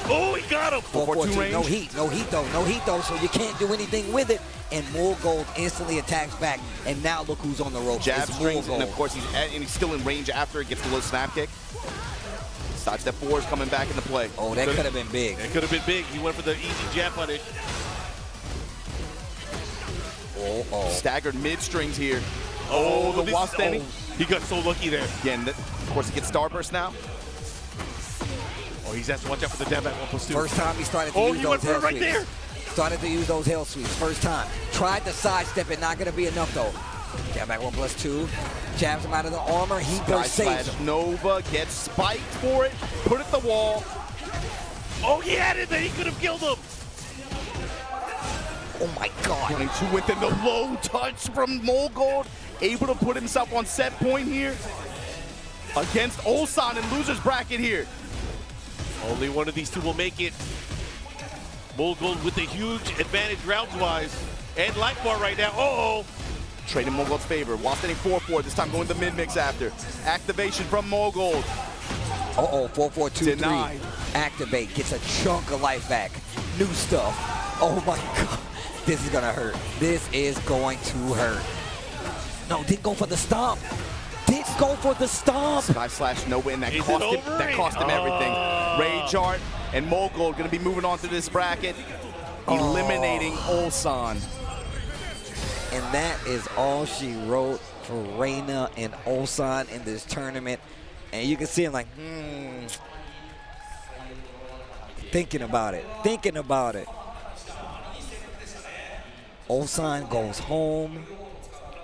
Oh, he got him. 4-4-2 range. No heat though, so you can't do anything with it. And Mulgold instantly attacks back, and now look who's on the rope. Jab it's strings, Mulgold. and of course he's still in range after it gets the low snap kick. Side step 4 is coming back into play. Oh, that could have been big. It could have been big. He went for the easy jab punish. Staggered mid strings here. Oh, the wall standing. He got so lucky there. Again, of course, he gets Starburst now. Oh, he has to watch out for the down back 1+2. First time he started to use those hell sweeps. There. Started to use those hell sweeps. First time. Tried to sidestep it. Not going to be enough, though. Down back 1+2. Jabs him out of the armor. He goes saves him. Nova gets spiked for it. Put it the wall. Oh, he had it there. He could have killed him. Oh, my God. 22 within the low touch from Mulgold. Able to put himself on set point here against Ulsan in loser's bracket here. Only one of these two will make it. Mulgold with a huge advantage rounds-wise. And life bar right now. Uh-oh. Trading Mulgold's favor. While standing 4-4, this time going the mid-mix after. Activation from Mulgold. 4-4-2-3. Denied. Activate. Gets a chunk of life back. New stuff. Oh, my God. This is going to hurt. This is going to hurt. No, didn't go for the stomp. Didn't go for the stomp. Sky / Nova, and that cost him everything. Rage Art and Mulgold going to be moving on to this bracket, eliminating Ulsan. And that is all she wrote for Reina and Ulsan in this tournament. And you can see him like, thinking about it. Ulsan goes home.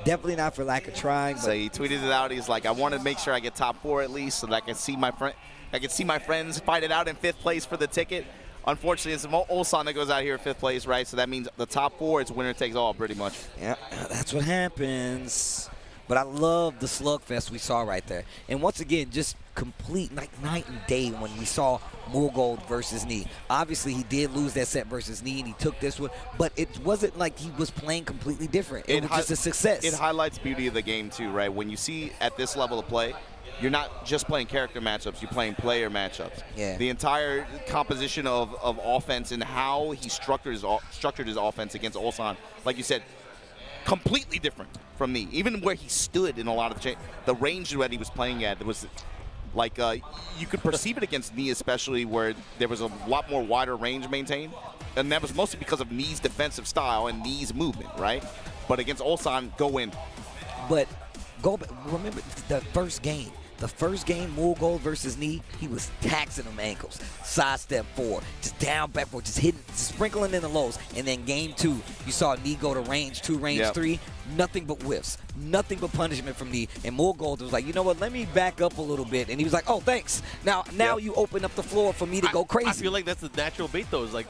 Definitely not for lack of trying. But so he tweeted it out. He's like, I want to make sure I get top 4 at least, so that I can see my friends fight it out in 5th place for the ticket. Unfortunately, it's Ulsan that goes out here in 5th place, right? So that means the top 4 is winner takes all, pretty much. Yeah, that's what happens. But I love the slugfest we saw right there. And once again, just complete like night and day when we saw Mulgold versus Knee. Obviously, he did lose that set versus Knee, and he took this one. But it wasn't like he was playing completely different. It was just a success. It highlights beauty of the game, too, right? When you see at this level of play, you're not just playing character matchups, you're playing player matchups. Yeah. The entire composition of offense and how he structured his offense against Ulsan, like you said, completely different from Knee. Even where he stood in a lot of the range that he was playing at, it was like you could perceive it against Knee, especially where there was a lot more wider range maintained. And that was mostly because of Knee's defensive style and Knee's movement, right? But against Ulsan, go in. But go back, remember the first game. The first game, Mulgold versus Knee, he was taxing them ankles. Sidestep forward, just down, back forward, just hitting, just sprinkling in the lows. And then game 2, you saw Knee go to range 2, range 3. Nothing but whiffs. Nothing but punishment from Knee. And Mulgold was like, you know what, let me back up a little bit. And he was like, oh, thanks. Now you open up the floor for me to go crazy. I feel like that's the natural bait, though. Is like,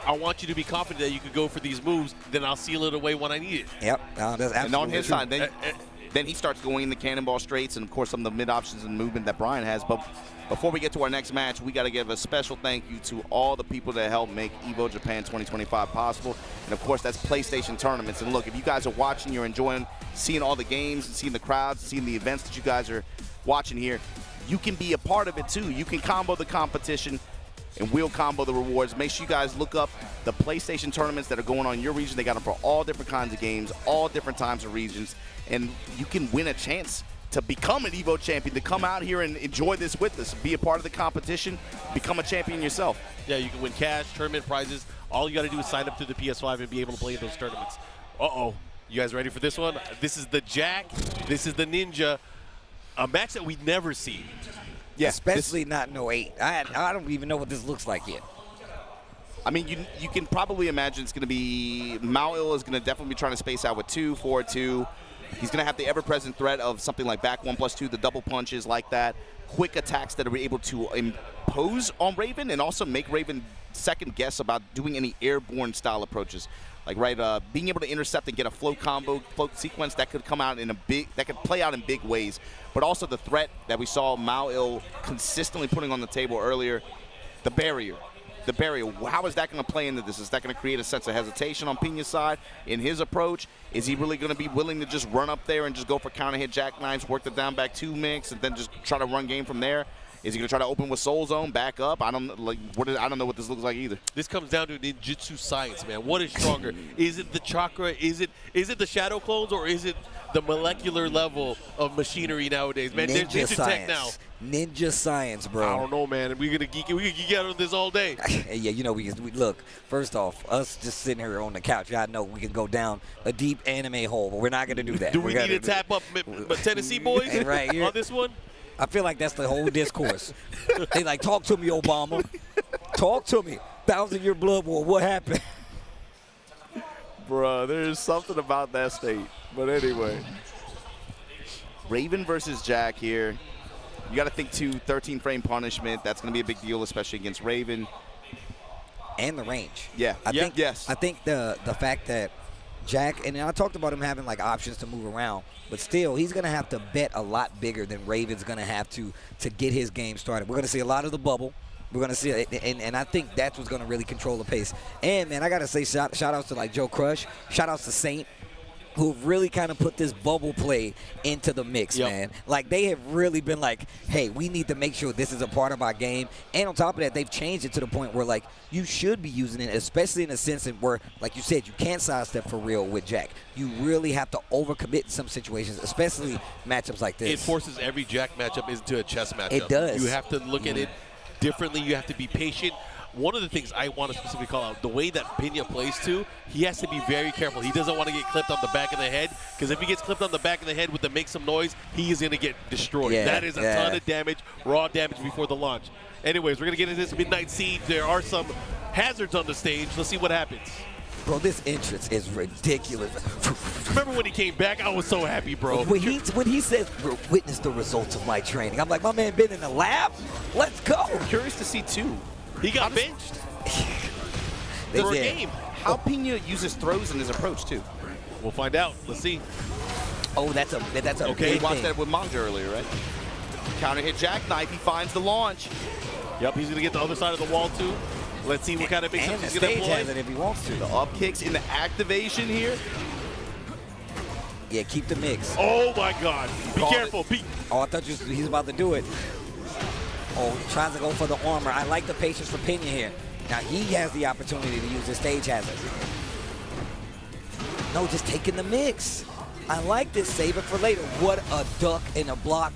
I want you to be confident that you could go for these moves, then I'll seal it away when I need it. Yep, that's absolutely And on his true. side, then he starts going in the cannonball straights and, of course, some of the mid options and movement that Brian has. But before we get to our next match, we got to give a special thank you to all the people that helped make Evo Japan 2025 possible. And, of course, that's PlayStation Tournaments. And, look, if you guys are watching, you're enjoying seeing all the games and seeing the crowds, seeing the events that you guys are watching here, you can be a part of it, too. You can combo the competition, and we'll combo the rewards. Make sure you guys look up the PlayStation tournaments that are going on in your region. They got them for all different kinds of games, all different times of regions, and you can win a chance to become an Evo champion, to come out here and enjoy this with us, be a part of the competition, become a champion yourself. Yeah, you can win cash, tournament prizes. All you got to do is sign up to the PS5 and be able to play in those tournaments. Uh-oh. You guys ready for this one? This is the Jack. This is the Ninja. A match that we never see. Yeah, especially not in 08. I don't even know what this looks like yet. I mean, you can probably imagine it's going to be Mao is going to definitely be trying to space out with 2, 4, 2. He's going to have the ever-present threat of something like back 1+2, the double punches like that, quick attacks that are able to impose on Raven and also make Raven second guess about doing any airborne style approaches. Like, being able to intercept and get a float combo, float sequence that could come out that could play out in big ways. But also the threat that we saw Mao consistently putting on the table earlier, the barrier. The barrier, how is that going to play into this? Is that going to create a sense of hesitation on Pinya's side in his approach? Is he really going to be willing to just run up there and just go for counter hit jackknives, work the down back 2 mix, and then just try to run game from there? Is he going to try to open with Soul Zone, back up? I don't know what this looks like either. This comes down to ninjutsu science, man. What is stronger? Is it the chakra? Is it the shadow clones, or is it the molecular level of machinery nowadays? Man, there's ninja tech now. Ninja science, bro. I don't know, man. We can geek out on this all day. Yeah, you know, we look. First off, us just sitting here on the couch, I know we can go down a deep anime hole, but we're not going to do that. Do we need to tap up Tennessee boys right here on this one? I feel like that's the whole discourse. They like, talk to me, Obama. Talk to me. 1,000-year blood war. What happened? Bruh, there's something about that state. But anyway. Raven versus Jack here. You got to think, too, 13-frame punishment. That's going to be a big deal, especially against Raven. And the range. Yeah. I think the fact that Jack, and I talked about him having like options to move around, but still he's going to have to bet a lot bigger than Raven's going to have to get his game started. We're going to see a lot of the bubble. We're going to see it, and I think that's what's going to really control the pace. And, man, I got to say shout outs to like Joe Crush, shout outs to Saint, who've really kind of put this bubble play into the mix, man. Like, they have really been like, hey, we need to make sure this is a part of our game. And on top of that, they've changed it to the point where, like, you should be using it, especially in a sense where, like you said, you can't sidestep for real with Jack. You really have to overcommit in some situations, especially matchups like this. It forces every Jack matchup into a chess matchup. It does. You have to look at it differently. You have to be patient. One of the things I want to specifically call out, the way that Pinya plays too, he has to be very careful. He doesn't want to get clipped on the back of the head, because if he gets clipped on the back of the head with the make some noise, he is going to get destroyed. That is a ton of damage, raw damage before the launch. Anyways, we're going to get into this Midnight Siege. There are some hazards on the stage. Let's see what happens. Bro, this entrance is ridiculous. Remember when he came back? I was so happy, bro. When he says, witness the results of my training, I'm like, my man been in the lab? Let's go. I'm curious to see, too. He got benched for a game. How Pinya uses throws in his approach, too. We'll find out. Let's see. Oh, that's a okay. Big We watched thing. that with Manga earlier, right? Counter hit jackknife. He finds the launch. Yep, he's going to get the other side of the wall, too. Let's see what kind of mix-ups he's going to has it if he wants to. The up kicks in the activation here. Yeah, keep the mix. Oh my God! Be careful. Oh, I thought he's about to do it. Oh, he tries to go for the armor. I like the patience for Pinya here. Now he has the opportunity to use his stage hazard. No, just taking the mix. I like this. Save it for later. What a duck and a block.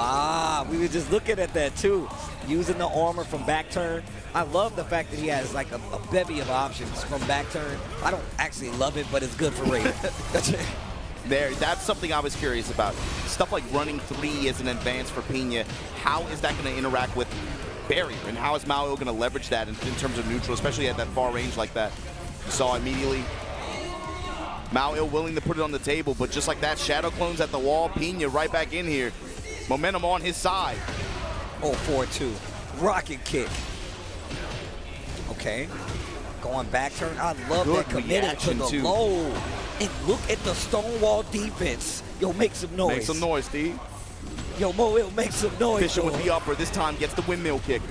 Ah, we were just looking at that too. Using the armor from back turn. I love the fact that he has like a bevy of options from back turn. I don't actually love it, but it's good for rating. That's something I was curious about. Stuff like running 3 as an advance for Pinya. How is that going to interact with barrier? And how is Mao going to leverage that in terms of neutral, especially at that far range like that? You saw immediately. Mao willing to put it on the table, but just like that, Shadow Clones at the wall. Pinya right back in here. Momentum on his side. Oh, 4-2. Rocket kick. Okay. Going back turn. I love Good that committed to the too. low. And look at the Stonewall defense. Yo, make some noise. Make some noise, Steve. Yo, Mo, make some noise. Fisher with the upper. This time gets the windmill kick.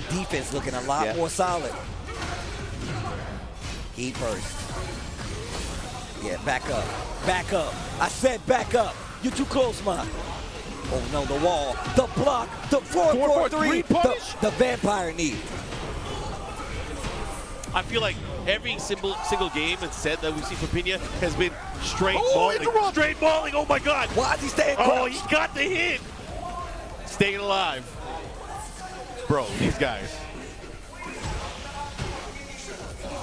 Defense looking a lot more solid. He first. Yeah, back up. Back up. I said back up. You're too close, man. Oh, no, the wall. The block. The 4-4-3 punish. The vampire knee. I feel like every single game and set that we've seen from Pinya has been straight balling. Straight balling. Oh my God. Why is he staying crouched? crouched? He got the hit. Staying alive. Bro, these guys.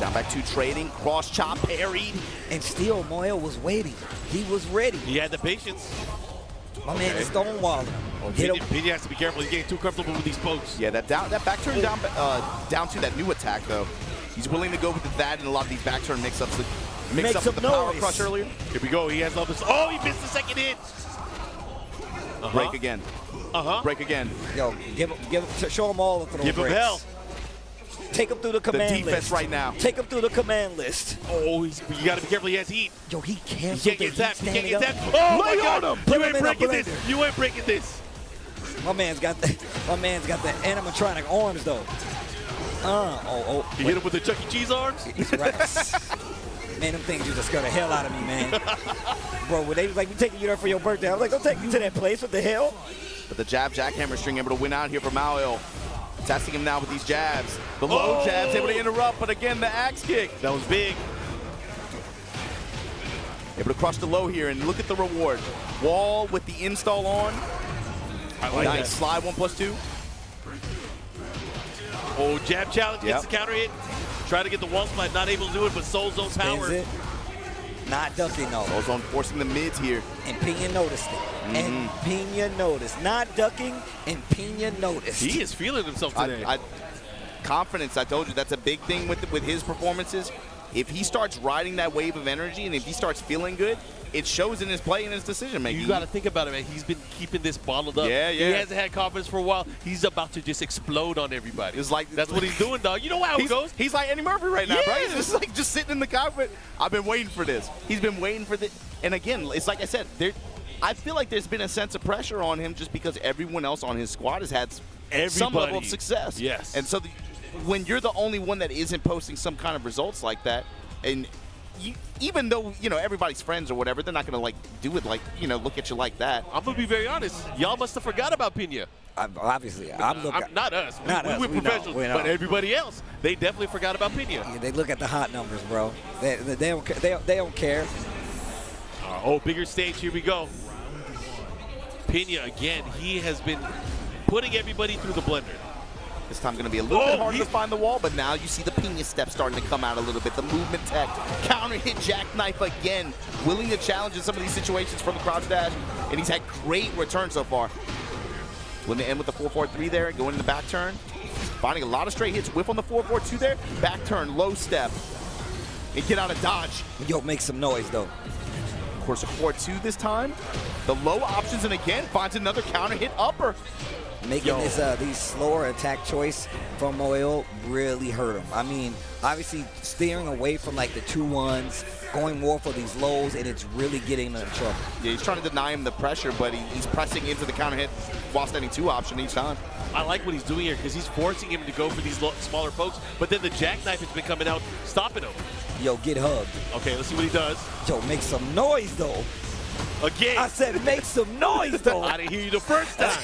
Down back 2 trading. Cross chop parried. And still, Moel was waiting. He was ready. He had the patience. My man is stonewalling. Oh, Pinya has to be careful. He's getting too comfortable with these pokes. Yeah, that back turn down to that new attack though. He's willing to go with that in a lot of these back turn mix-ups. Mix up with the power crush earlier. Here we go. He has all this. Oh, he missed the second hit. Break again. Break again. Yo, show him all of the Give him hell. Take him through the command list. The defense right now. Take him through the command list. Oh, you got to be careful. He has heat. Yo, he can't get tapped. He can't get tapped. Oh my God! You ain't breaking this. You ain't breaking this. My man's got the animatronic arms though. You hit him with the Chuck E. Cheese arms? Right. Man, them things used to scare the hell out of me, man. Bro, when they was like, we taking you there for your birthday, I was like, don't take me to that place. What the hell? But the jab jackhammer string able to win out here for Mao. Testing him now with these jabs. The low jabs able to interrupt, but again, the axe kick. That was big. Able to crush the low here, and look at the reward. Wall with the install on. I like nice that. slide 1+2. Oh, jab challenge gets the counter hit. Try to get the wall slide, not able to do it, but Soul Zone power. It. Not ducking though. Soul Zone forcing the mids here. And Pinya noticed it. And Pinya noticed. Not ducking, and Pinya noticed. He is feeling himself today. Confidence, I told you, that's a big thing with his performances. If he starts riding that wave of energy and if he starts feeling good, it shows in his play and his decision making. You got to think about it, man. He's been keeping this bottled up. Yeah. He hasn't had confidence for a while. He's about to just explode on everybody. It's like that's what he's doing, dog. You know how it goes. He's like Eddie Murphy right now, right? He's just sitting in the cockpit. I've been waiting for this. He's been waiting for this. And again, it's like I said, I feel like there's been a sense of pressure on him just because everyone else on his squad has had some level of success. Yes. And so when you're the only one that isn't posting some kind of results like that, and even though, everybody's friends or whatever, they're not going to, do it look at you like that. I'm going to be very honest. Y'all must have forgot about Pinya. Obviously. I'm looking. Not us. We're professionals. We know. But everybody else, they definitely forgot about Pinya. Yeah, they look at the hot numbers, bro. They don't care. Bigger stage. Here we go. Pinya, again, he has been putting everybody through the blender. This time going to be a little bit harder to find the wall, but now you see the Pinya step starting to come out a little bit. The movement tech, counter hit jackknife again, willing to challenge in some of these situations from the crouch dash, and he's had great returns so far. Willing to end with the 4-4-3 there, going in the back turn, finding a lot of straight hits, whiff on the 4-4-2 there, back turn, low step, and get out of dodge. Yo, make some noise though. Of course, a 4-2 this time. The low options, and again, finds another counter hit upper. Making these slower attack choice from Moel really hurt him. I mean, obviously steering away from the 2-1s, going more for these lows, and it's really getting him in trouble. Yeah, he's trying to deny him the pressure, but he's pressing into the counter hit while standing 2 option each time. I like what he's doing here because he's forcing him to go for these smaller pokes, but then the jackknife has been coming out, stopping him. Yo, get hugged. Okay, let's see what he does. Yo, make some noise, though. Again. I said make some noise, though. I didn't hear you the first time.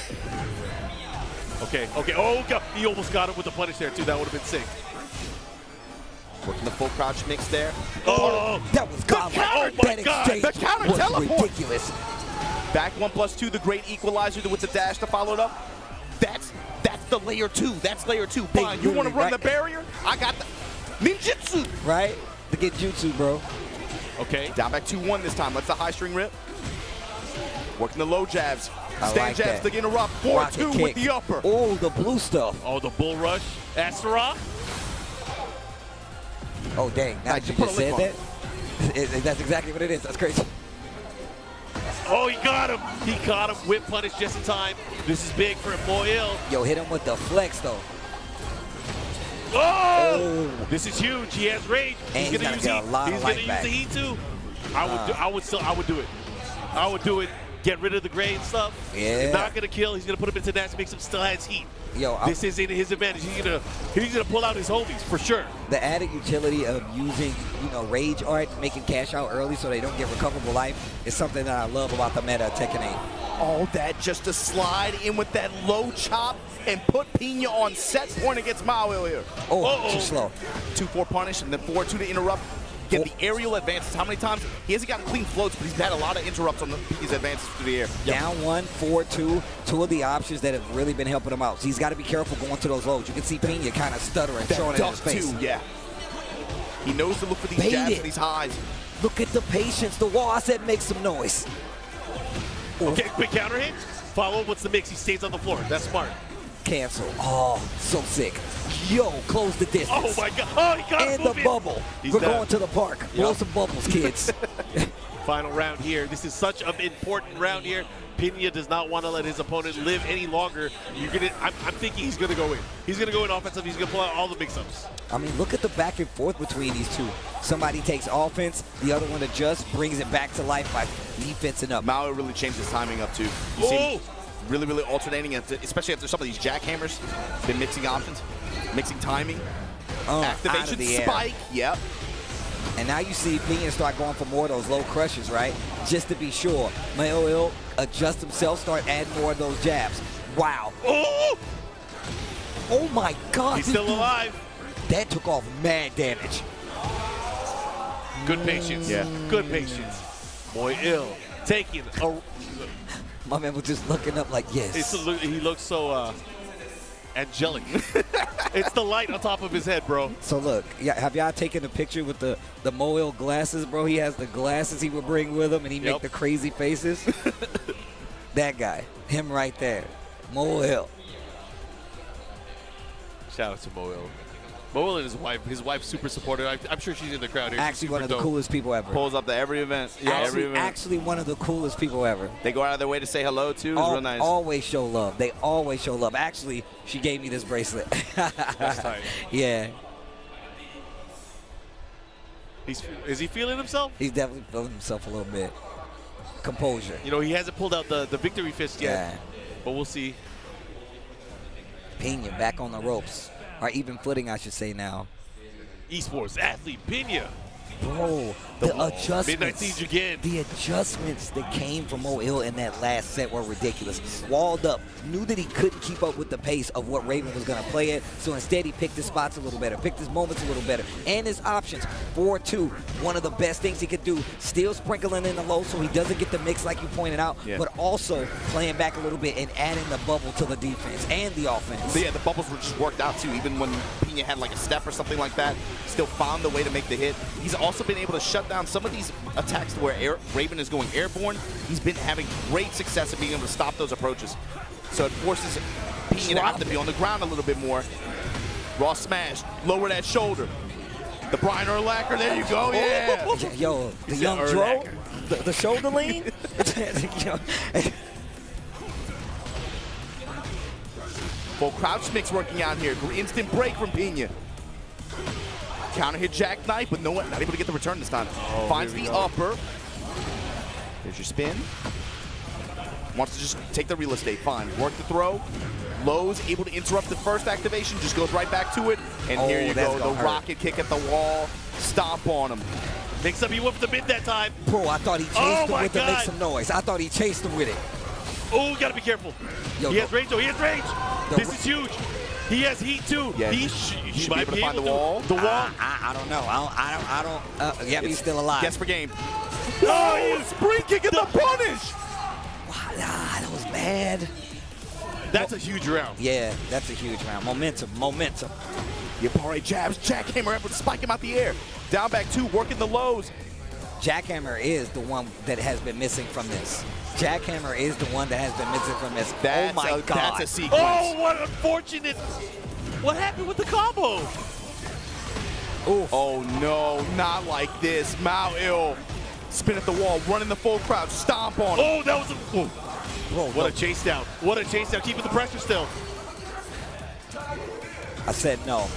Okay. Oh, God. He almost got him with the punish there, too. That would have been sick. Working the full crouch mix there. Oh, that was godlike. Oh, my God. The counter was teleport. ridiculous. Back 1+2, the great equalizer with the dash to follow it up. That's the layer 2. That's layer 2. Fine, you want to run the barrier? I got the ninjutsu. Right? To get jutsu, bro. Okay. Down back 2-1 this time. Let's the high string rip. Working the low jabs. I Stand like jabs that. to interrupt. 4-2 with the upper. Oh, the blue stuff. Oh, the bull rush. Asura. Oh, dang. Now that you just said that, that's exactly what it is. That's crazy. Oh, he got him. He got him. Whip punish just in time. This is big for Moil. Yo, hit him with the flex, though. Oh! This is huge. He has rage. And he's gonna use get a lot He's of gonna life use back. the heat too. I would do it. I would do it. Get rid of the gray and stuff. Yeah. Not gonna kill. He's gonna put him into nasty, makes him still has heat. Yo, this is in his advantage. He's gonna pull out his homies for sure. The added utility of using, rage art, making cash out early so they don't get recoverable life is something that I love about the meta of Tekken 8. All that just to slide in with that low chop and put Pinya on set point against Mulgold here. Oh, too slow. 2-4 punish and then 4-2 to interrupt. Get the aerial advances. How many times? He hasn't gotten clean floats, but he's had a lot of interrupts on his advances through the air. Down 1, 4-2, two of the options that have really been helping him out. So he's got to be careful going to those lows. You can see Pinya kind of stuttering, showing it in his face. Too, yeah. He knows to look for these jabs and these highs. Look at the patience. The wall, I said make some noise. Okay, quick counter hit. Follow. What's the mix? He stays on the floor. That's smart. Cancel. Oh, so sick. Yo, close the distance. Oh, my God. Oh, he got And the bubble. We're going to the park. Blow some bubbles, kids. Final round here. This is such an important round here. Pinya does not want to let his opponent live any longer. I'm thinking he's going to go in. He's going to go in offensive. He's going to pull out all the mix-ups. I mean, look at the back and forth between these two. Somebody takes offense, the other one adjusts, brings it back to life by defensing up. Mao really changed his timing up, too. You see really alternating, especially after some of these jackhammers. Been mixing options, mixing timing, activation, spike, yep. And now you see Pinya start going for more of those low crushes, right? Just to be sure. Mulgold adjust himself, start adding more of those jabs. Wow. Oh! Oh my God. He's still alive. That took off mad damage. Good patience. Yeah. Good patience. Boy, taking a... My man was just looking up like, yes. He looks so angelic. It's the light on top of his head, bro. So look, have y'all taken a picture with the Mulgold glasses, bro? He has the glasses he would bring with him, and he make the crazy faces. That guy, him right there, Mulgold. Shout out to Mulgold. Mulgold and his wife's super supportive. I'm sure she's in the crowd here. Actually one of the coolest people ever. Pulls up to every event. Yeah, every event. Actually one of the coolest people ever. They go out of their way to say hello, too. It's real nice. Always show love. They always show love. Actually, she gave me this bracelet. That's tight. Yeah. Is he feeling himself? He's definitely feeling himself a little bit. Composure. You know, he hasn't pulled out the victory fist yet, but we'll see. Pinya back on the ropes. Or even footing, I should say now. Esports athlete Pinya. Bro, the adjustments. Midnight Siege again. The adjustments that came from Mulgold in that last set were ridiculous. Walled up, knew that he couldn't keep up with the pace of what Raven was going to play at, so instead he picked his spots a little better, picked his moments a little better, and his options. 4-2, one of the best things he could do. Still sprinkling in the low so he doesn't get the mix like you pointed out, but also playing back a little bit and adding the bubble to the defense and the offense. Yeah, the bubbles were just worked out too. Even when Pinya had like a step or something like that, still found the way to make the hit. He's also been able to shut down some of these attacks to where Raven is going airborne. He's been having great success at being able to stop those approaches. So it forces Pinya to have to be on the ground a little bit more. Raw smash, lower that shoulder. The Brian Urlacher, there you go, yeah. Yo, the young Dro, the shoulder lean. Full crouch mix working out here. Instant break from Pinya. Counter hit jackknife, but not able to get the return this time. Finds the upper. There's your spin. Wants to just take the real estate. Fine. Work the throw. Lowe's able to interrupt the first activation. Just goes right back to it. And here you go. The rocket kick at the wall. Stomp on him. Mix up, he went for the mid that time. Bro, I thought he chased him with the make some noise. I thought he chased him with it. Oh, you gotta be careful. Yo, he has range, though. He has range. This is huge. He has heat too. Yeah, he should be able to find the wall. The wall. I don't know. I don't. Yeah, he's still alive. Guess for game. Oh, spring kick and the punish. Wow, that was bad. That's a huge round. Yeah, that's a huge round. Momentum. Yabari jabs, jackhammer up with spike him out the air. Down back 2, working the lows. Jackhammer is the one that has been missing from this. Jackhammer is the one that has been missing from this. That's oh my God. That's a sequence. Oh, what unfortunate. What happened with the combo? Oof. Oh no, not like this. Mulgold. Spin at the wall, running the full crowd, stomp on him. Oh, that was a. Oh. Whoa, what a chase down. What a chase down. Keeping the pressure still. I said no.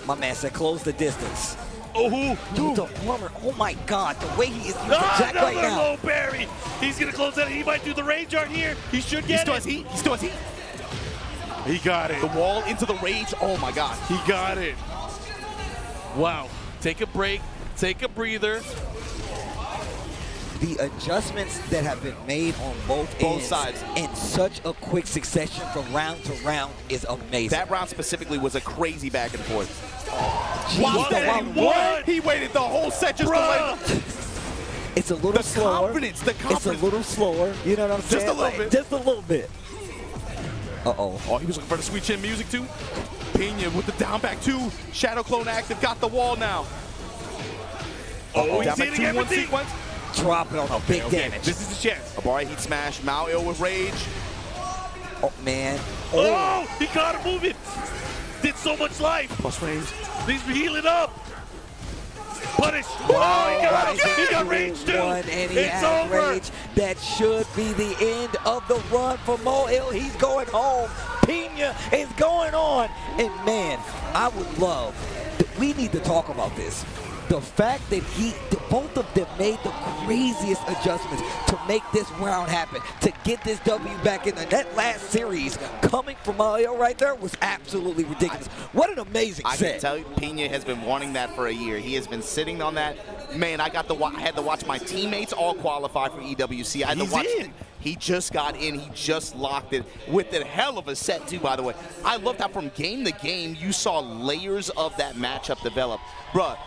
My man said close the distance. Oh, who? Dude, the plumber. Oh my God, the way he is using Jack right now. Low parry. He's gonna close that. He might do the range art here. He should get it. He still has heat. He got it. The wall into the rage. Oh my God. He got it. Wow. Take a break. Take a breather. The adjustments that have been made on both ends sides in such a quick succession from round to round is amazing. That round specifically was a crazy back and forth. Wow, he waited the whole set just to wait. It's a little slower. The confidence. It's a little slower. You know what I'm saying? Just a little bit. Just a little bit. Uh-oh. Oh, he was looking for the sweet chin music too. Pinya with the down back 2. Shadow clone active. Got the wall now. Oh, he's down back hitting 2-1 everything. sequence. Drop it on a big damage. This is the chance. Abari heat smash. Mulgold with rage. Oh, man. Oh, he got him moving. Did so much life. Plus range. He's healing up. Punish. Oh, he got range too. And he It's has over. range. That should be the end of the run for Mulgold. He's going home. Pinya is going on. And man, I would love, we need to talk about this. The fact that both of them made the craziest adjustments to make this round happen, to get this W back in there. That last series coming from Mulgold right there was absolutely ridiculous. What an amazing I set. can tell you, Pinya has been wanting that for a year. He has been sitting on that. Man, I had to watch my teammates all qualify for EWC. I had to watch. He just got in. He just locked it with a hell of a set too, by the way. I loved how from game to game you saw layers of that matchup develop. Bruh,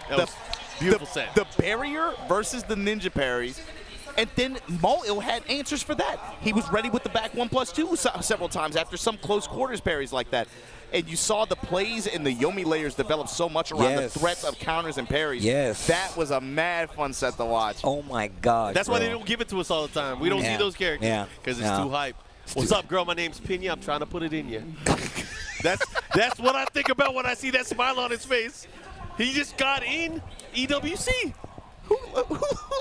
beautiful set. The barrier versus the ninja parries. And then Mulgold had answers for that. He was ready with the back 1+2 several times after some close quarters parries like that. And you saw the plays and the Yomi layers develop so much around the threats of counters and parries. Yes. That was a mad fun set to watch. Oh my God. That's why they don't give it to us all the time. We don't see those characters. Yeah. Because it's too hype. What's up, girl? My name's Pinya. I'm trying to put it in you. That's what I think about when I see that smile on his face. He just got in EWC. Who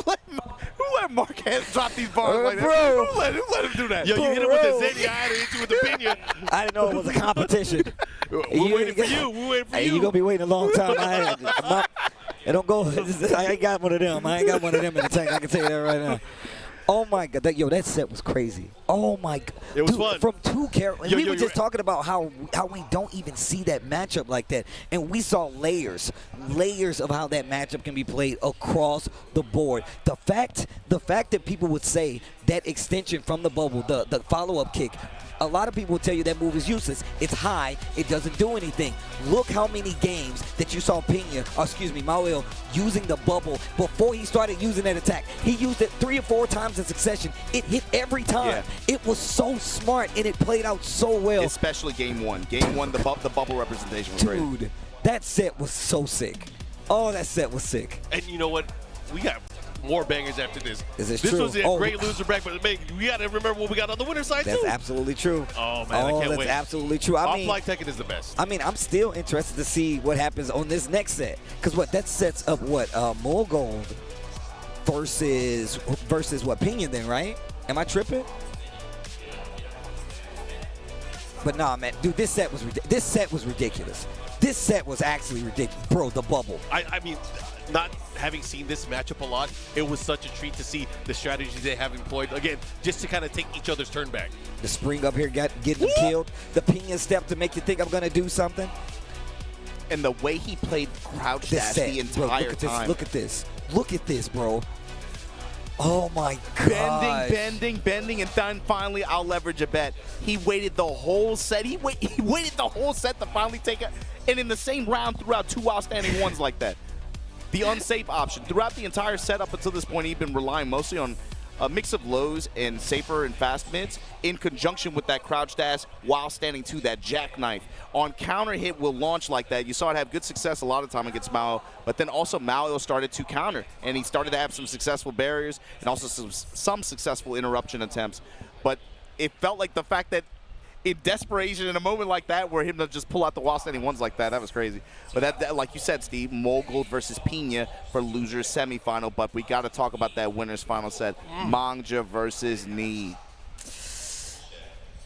let Marquez drop these bars like bro. that? Who let him do that? Yo, you hit him with the Zeddy. I had to hit you with the Pinya. I didn't know it was a competition. We're waiting for you. We're waiting for you. You're going to be waiting a long time. It don't go. I ain't got one of them. I ain't got one of them in the tank. I can tell you that right now. Oh my God, that set was crazy. Oh my God, it was fun. From two characters. We were just talking about how we don't even see that matchup like that, and we saw layers of how that matchup can be played across the board. The fact that people would say that extension from the bubble, the follow-up kick. A lot of people will tell you that move is useless. It's high. It doesn't do anything. Look how many games that you saw Mulgold using the bubble before he started using that attack. He used it 3 or 4 times in succession. It hit every time. Yeah. It was so smart, and it played out so well. Especially game 1. Game 1, the bubble representation was great. Dude, that set was so sick. Oh, that set was sick. And you know what? We got more bangers after this. This true? Was a great loser bracket, but we got to remember what we got on the winner's side, That's too. That's absolutely true. Oh, man, I can't wait. That's absolutely true. I mean, Offline Tekken is the best. I mean, I'm still interested to see what happens on this next set. Because that sets up Mulgold versus what, Pinya then, right? Am I tripping? But nah, man, dude, this set was ridiculous. This set was actually ridiculous. Bro, the bubble. I mean, not having seen this matchup a lot, it was such a treat to see the strategies they have employed. Again, just to kind of take each other's turn back. The spring up here getting them killed. The Pinya step to make you think I'm going to do something. and the way he played crouch dash the entire time. Look at this. Look at this, bro. Oh my god. Bending, and then finally I'll leverage a bet. He waited the whole set. He waited the whole set to finally take it. And in the same round threw out 2 outstanding ones like that. The unsafe option. Throughout the entire set up until this point, he'd been relying mostly on a mix of lows and safer and fast mids in conjunction with that crouch dash while standing to that jackknife. On counter hit will launch like that. You saw it have good success a lot of time against Mao, but then also Mao started to counter, and he started to have some successful barriers and also some successful interruption attempts. But it felt like the fact that in desperation, in a moment like that, where him to just pull out the while standing ones like that was crazy. But that, like you said, Steve, Mulgold versus Pinya for losers semifinal. But we got to talk about that winners final set, Manga versus Knee.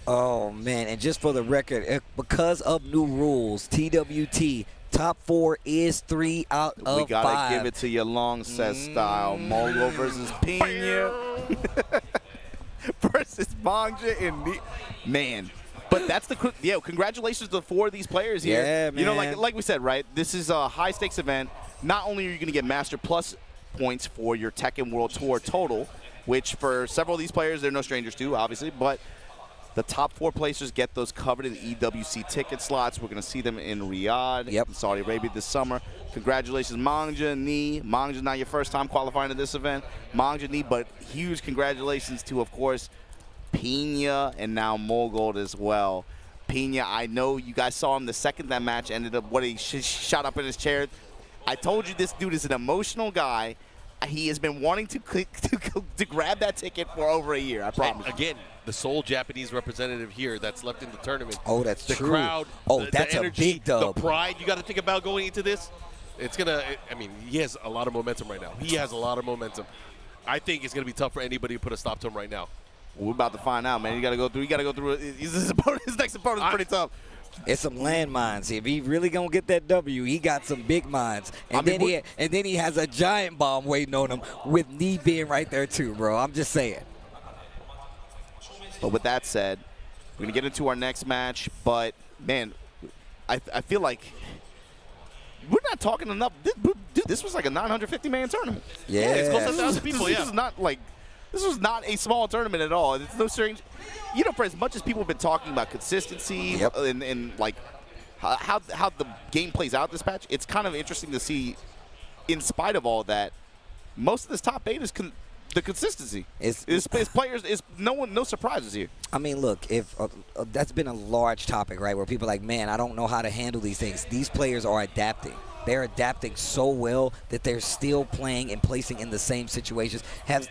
Oh man, and just for the record, because of new rules, TWT top 4 is 3 out of 5. We gotta give it to you long set style. Mulgold versus Pinya versus Manga and Knee. Man. But that's congratulations to the 4 of these players here. Yeah, man. You know, like we said, right? This is a high stakes event. Not only are you going to get Master Plus points for your Tekken World Tour total, which for several of these players, they're no strangers to, obviously, but the top 4 placers get those coveted EWC ticket slots. We're going to see them in Riyadh, in Saudi Arabia this summer. Congratulations, Manga, Knee. Manga's not your first time qualifying to this event. Manga, Knee, but huge congratulations to, of course, Pinya and now Mulgold as well. Pinya, I know you guys saw him the second that match ended up, he shot up in his chair. I told you this dude is an emotional guy. He has been wanting to grab that ticket for over a year, I promise. And again, the sole Japanese representative here that's left in the tournament. Oh, that's the true. The crowd, that's the energy, a big dub. The pride you got to think about going into this. It's going to, I mean, he has a lot of momentum right now. He has a lot of momentum. I think it's going to be tough for anybody to put a stop to him right now. Well, we're about to find out, man. You got to go through. His next opponent is pretty tough. It's some landmines. If he really gonna get that W, he got some big mines, and then he has a giant bomb waiting on him with Knee being right there too, bro. I'm just saying. But with that said, we're gonna get into our next match. But man, I feel like we're not talking enough. Dude, this was like a 950-man tournament. Yeah, it's close to 1,000 people. This is not like. This was not a small tournament at all. It's no strange. You know, for as much as people have been talking about consistency and like how the game plays out this patch, it's kind of interesting to see, in spite of all that, most of this top 8 is the consistency. It's players. It's no surprises here. I mean, look, if that's been a large topic, right, where people are like, man, I don't know how to handle these things. These players are adapting. They're adapting so well that they're still playing and placing in the same situations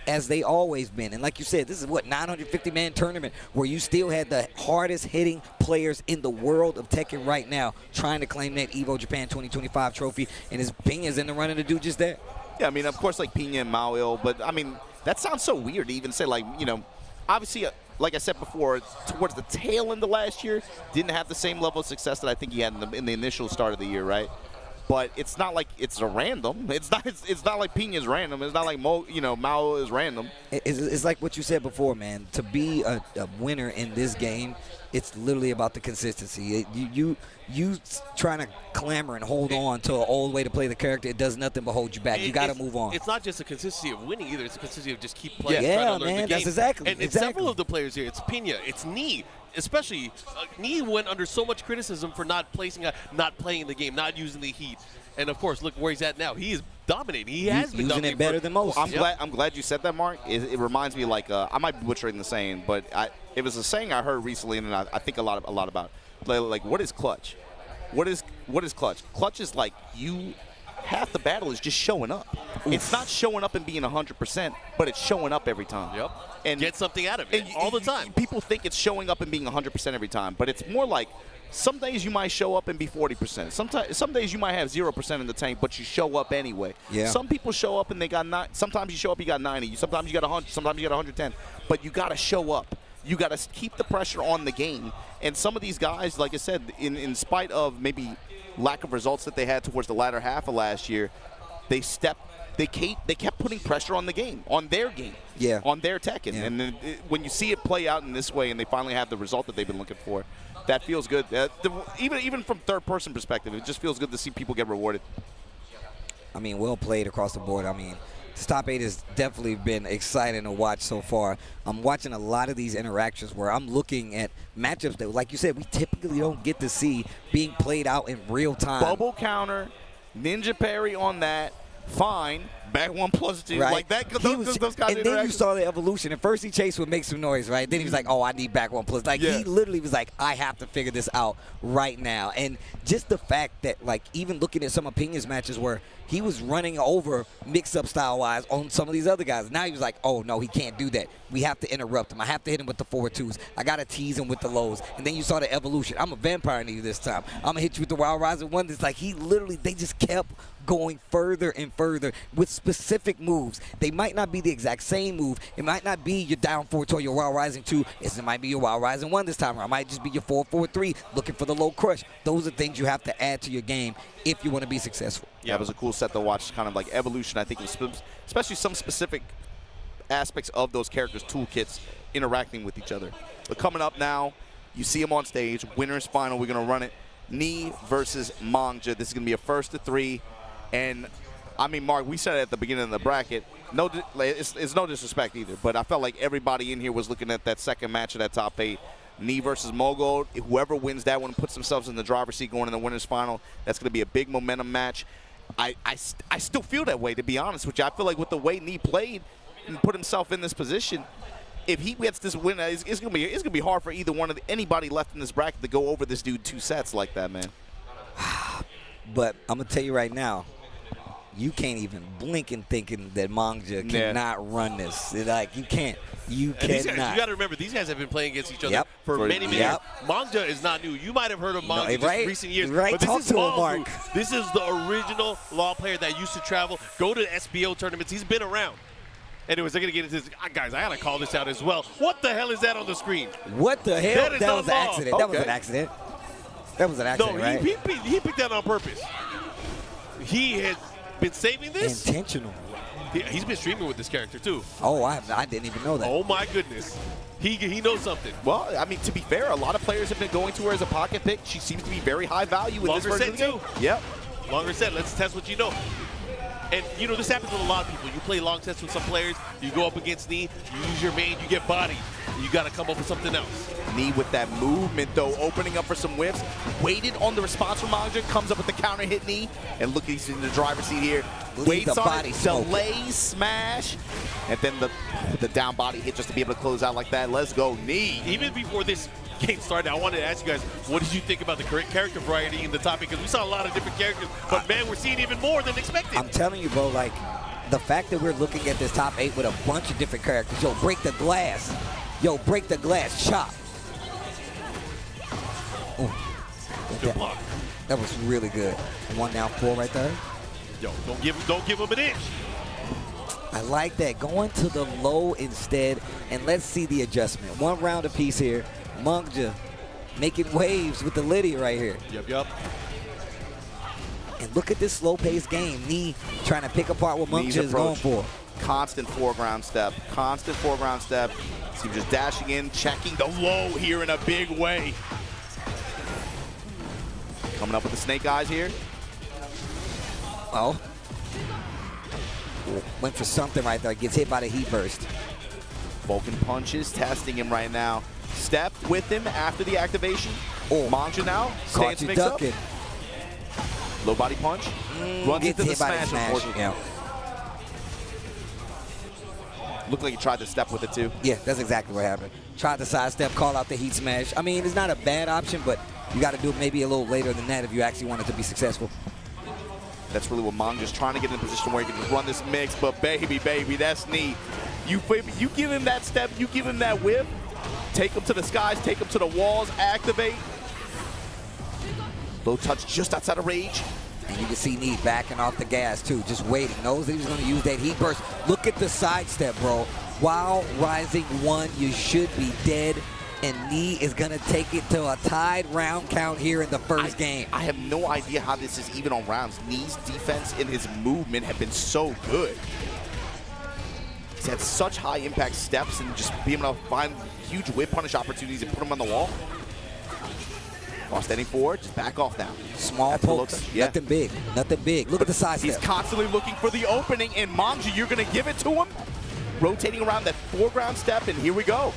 as they always been. And like you said, this is what, 950-man tournament where you still had the hardest hitting players in the world of Tekken right now trying to claim that Evo Japan 2025 trophy, and his Pinya's in the running to do just that. Yeah, I mean, of course, like Pinya and Mao, but I mean, that sounds so weird to even say, like, you know, obviously, like I said before, towards the tail end of last year, didn't have the same level of success that I think he had in the initial start of the year, right? But it's not like it's a random. It's not like Pinya's random. It's not like Mao is random. It's like what you said before, man. To be a winner in this game, it's literally about the consistency. You trying to clamor and hold on to an old way to play the character, it does nothing but hold you back. You got to move on. It's not just a consistency of winning either. It's a consistency of just keep playing. Yeah, trying to learn man, the game. that's exactly. And several of the players here, it's Pinya, it's Knee. Especially, Knee went under so much criticism for not playing the game, not using the heat. And of course, look where he's at now. He is dominating. He has been using it better than most. I'm glad you said that, Mark. It reminds me, like, I might be butchering the saying, but it was a saying I heard recently, and I think a lot about. Like, what is clutch? What is clutch? Clutch is like half the battle is just showing up. Oof. It's not showing up and being 100%, but it's showing up every time. Yep. And get something out of it all the time. People think it's showing up and being 100% every time, but it's more like some days you might show up and be 40%. Some days you might have 0% in the tank, but you show up anyway. Yeah. Some people show up and they got sometimes you show up, you got 90. Sometimes you got 100. Sometimes you got 110. But you got to show up. You got to keep the pressure on the game. And some of these guys, like I said, in spite of maybe lack of results that they had towards the latter half of last year, they kept putting pressure on the game, on their game, on their Tekken. Yeah. And then when you see it play out in this way and they finally have the result that they've been looking for, that feels good. Even from third-person perspective, it just feels good to see people get rewarded. I mean, well played across the board. I mean, this top 8 has definitely been exciting to watch so far. I'm watching a lot of these interactions where I'm looking at matchups that, like you said, we typically don't get to see being played out in real time. Bubble counter, ninja parry on that, fine. Back 1+2, right. like that. Those kind of interactions. And then you saw the evolution. At first, he chased would make some noise, right? Then he was like, "Oh, I need back 1+." Like he literally was like, "I have to figure this out right now." And just the fact that, like, even looking at some of Pinya's matches where he was running over mix-up style-wise on some of these other guys. Now he was like, "Oh no, he can't do that. We have to interrupt him. I have to hit him with the forward twos. I gotta tease him with the lows." And then you saw the evolution. I'm a vampire nigga this time. I'm gonna hit you with the Wild Rising One. It's like he literally, they just kept going further and further with specific moves. They might not be the exact same move. It might not be your down 4 or your Wild Rising 2. It might be your Wild Rising 1 this time, or it might just be your 4-4-3 looking for the low crush. Those are things you have to add to your game if you want to be successful. Yeah, it was a cool set to watch, kind of like evolution. I think, especially some specific aspects of those characters' toolkits interacting with each other. But coming up now, you see them on stage. Winners final. We're going to run it. Knee versus Manga. This is going to be a 1st-to-3. And, I mean, Mark, we said it at the beginning of the bracket. It's no disrespect either, but I felt like everybody in here was looking at that second match of that top 8. Knee versus Mulgold. Whoever wins that one puts themselves in the driver's seat going in the winners final. That's going to be a big momentum match. I still feel that way, to be honest with you. I feel like with the way Knee played and put himself in this position, if he gets this win, it's going to be hard for either one of anybody left in this bracket to go over this dude 2 sets like that, man. But I'm going to tell you right now, you can't even blink and thinking that Manga cannot run this. Like, you can't. You cannot. You got to remember, these guys have been playing against each other for many years. Manga is not new. You might have heard of Manga just in recent years. Right. But Talk this to is him, Mark. This is the original Law player that used to travel, go to SBO tournaments. He's been around. Anyways, they're going to get into this. Guys, I got to call this out as well. What the hell is that on the screen? What the hell? That was an accident. Okay. That was an accident. That was an accident, right? He picked that on purpose. He has been saving this. Intentional. He's been streaming with this character, too. Oh, I didn't even know that. Oh, my goodness. He knows something. Well, I mean, to be fair, a lot of players have been going to her as a pocket pick. She seems to be very high value in this version of the game. Longer set, too. Yep. Longer set. Let's test what you know. And, you know, this happens with a lot of people. You play long sets with some players. You go up against Knee. You use your main. You get bodied. You got to come up with something else. Knee with that movement, though, opening up for some whiffs. Waited on the response from Manga. Comes up with the counter hit Knee. And look, he's in the driver's seat here. Waits on it, delay, smash. And then the down body hit just to be able to close out like that. Let's go, Knee. Even before this game started, I wanted to ask you guys, what did you think about the character variety in the topic? Because we saw a lot of different characters, but man, we're seeing even more than expected. I'm telling you, bro, like, the fact that we're looking at this top 8 with a bunch of different characters. Yo, break the glass. Yo, break the glass. Chop. Ooh. Good block. That was really good. 1 down 4 right there. Yo, don't give him an inch. I like that. Going to the low instead, and let's see the adjustment. 1 round apiece here. Manga making waves with the Liddy right here. Yep. And look at this slow-paced game. Knee trying to pick apart what Manga is going for. Constant foreground step. Constant foreground step. So you're just dashing in, checking the low here in a big way. Coming up with the snake eyes here. Oh. Went for something right there. Gets hit by the heat burst. Vulcan punches, testing him right now. Stepped with him after the activation. Manga now. Stance mix up. Low body punch. Runs into the smash, unfortunately. Yeah. Looked like he tried to step with it too. Yeah, that's exactly what happened. Tried to sidestep, call out the heat smash. I mean, it's not a bad option, but you got to do it maybe a little later than that if you actually want it to be successful. That's really what Manga's trying to get in a position where he can just run this mix, but baby, that's Knee. You give him that step, you give him that whip, take him to the skies, take him to the walls, activate. Low touch just outside of rage. And you can see Knee backing off the gas too, just waiting. Knows that he's going to use that heat burst. Look at the sidestep, bro. While rising 1, you should be dead. And Knee is going to take it to a tied round count here in the first game. I have no idea how this is even on rounds. Knee's defense and his movement have been so good. He's had such high impact steps and just being able to find huge whip punish opportunities and put him on the wall. While standing forward, just back off now. Small pokes, nothing big, nothing big. Look at the side He's step. constantly looking for the opening, and Manga, you're going to give it to him? Rotating around that foreground step, and here we go.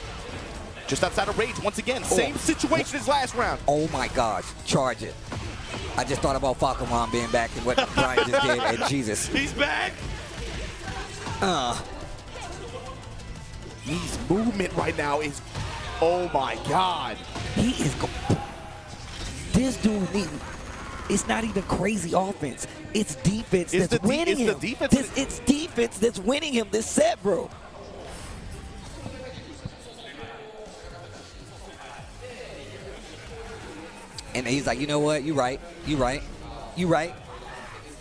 Just outside of rage, once again, same situation as last round. Oh my gosh, charge it. I just thought about Falcon being back and what Brian just did, and Jesus. He's back! His movement right now is, oh my God. He is, this dude it's not even crazy offense. It's defense that's winning him. It's defense that's winning him this set, bro. And he's like, you know what? You're right. You're right. You're right.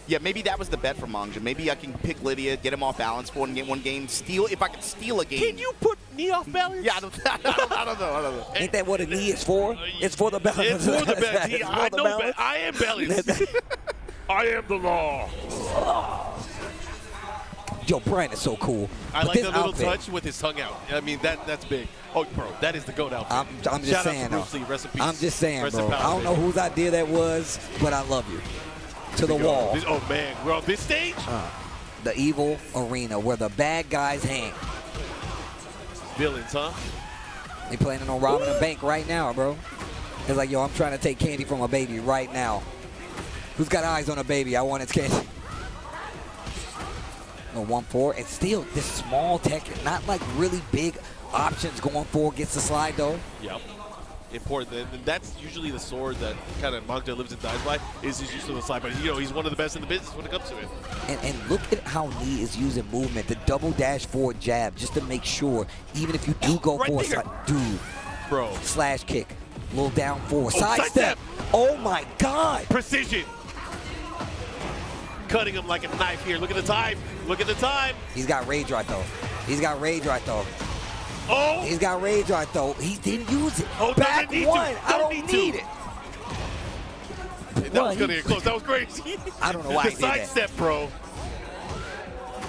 Yeah, maybe that was the bet for Manga. Maybe I can pick Lydia, get him off balance for one game, steal. If I can steal a game. Can you put knee off balance? Yeah, I don't know. Ain't that what a knee is for? It's for the balance. It's for the balance. I know. I am balance. I am the law. Yo, Brian is so cool. I like the little touch with his tongue out. I mean, that's big. Oh, bro, that is the GOAT outfit. I'm just saying, though. I'm just saying, bro. I don't know whose idea that was, but I love you. To the wall. Oh, man. We're on this stage? The evil arena where the bad guys hang. Villains, huh? They planning on robbing a bank right now, bro. It's like, yo, I'm trying to take candy from a baby right now. Who's got eyes on a baby? I want its candy. No, 1-4. And still, this small Tekken, not like really big options going for gets the slide, though. Yep. Important. And that's usually the sword that kind of Manga lives and dies by, is his use of the slide. But, you know, he's one of the best in the business when it comes to it. And look at how Lee is using movement, the double dash forward jab, just to make sure, even if you do go for a slide, dude, bro, slash kick, little down forward, side step. Oh, my God. Precision. Cutting him like a knife here. Look at the time. Look at the time. He's got rage right, though. He's got rage right, though. Oh! He's got rage right, though. He didn't use it. Oh, back one. I don't need it. That was going to get close. That was crazy. I don't know why he did that. The sidestep, bro.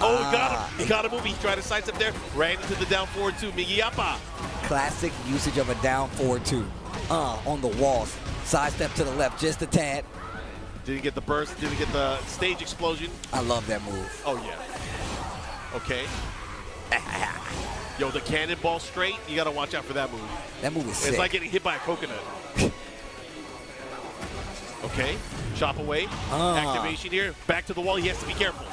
Oh, got him. He got a move. He tried to sidestep there. Ran into the down forward two. Migiyapa. Classic usage of a down forward two. On the walls. Sidestep to the left just a tad. Didn't get the burst. Didn't get the stage explosion. I love that move. Oh, yeah. Okay. Yo, the cannonball straight, you got to watch out for that move. That move is sick. It's like getting hit by a coconut. Okay, chop away. Activation here. Back to the wall. He has to be careful.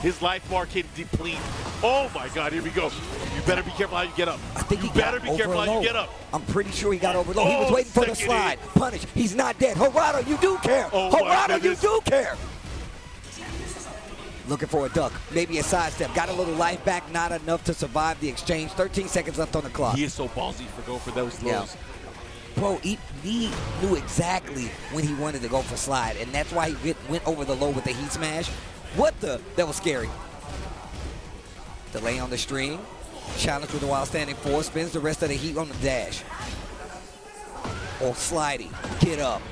His life bar can deplete. Oh, my God. Here we go. You better be careful how you get up. I think you better be careful how you get up. I'm pretty sure he got over low. He was waiting for the slide. Punish. He's not dead. Harada, you do care. Oh, Harada, you do care. Looking for a duck, maybe a sidestep. Got a little life back, not enough to survive the exchange. 13 seconds left on the clock. He is so ballsy for going for those lows. Yeah. Bro, he knew exactly when he wanted to go for slide, and that's why he went over the low with the heat smash. What the? That was scary. Delay on the string. Challenge with the while standing four. Spins the rest of the heat on the dash. Or sliding. Get up.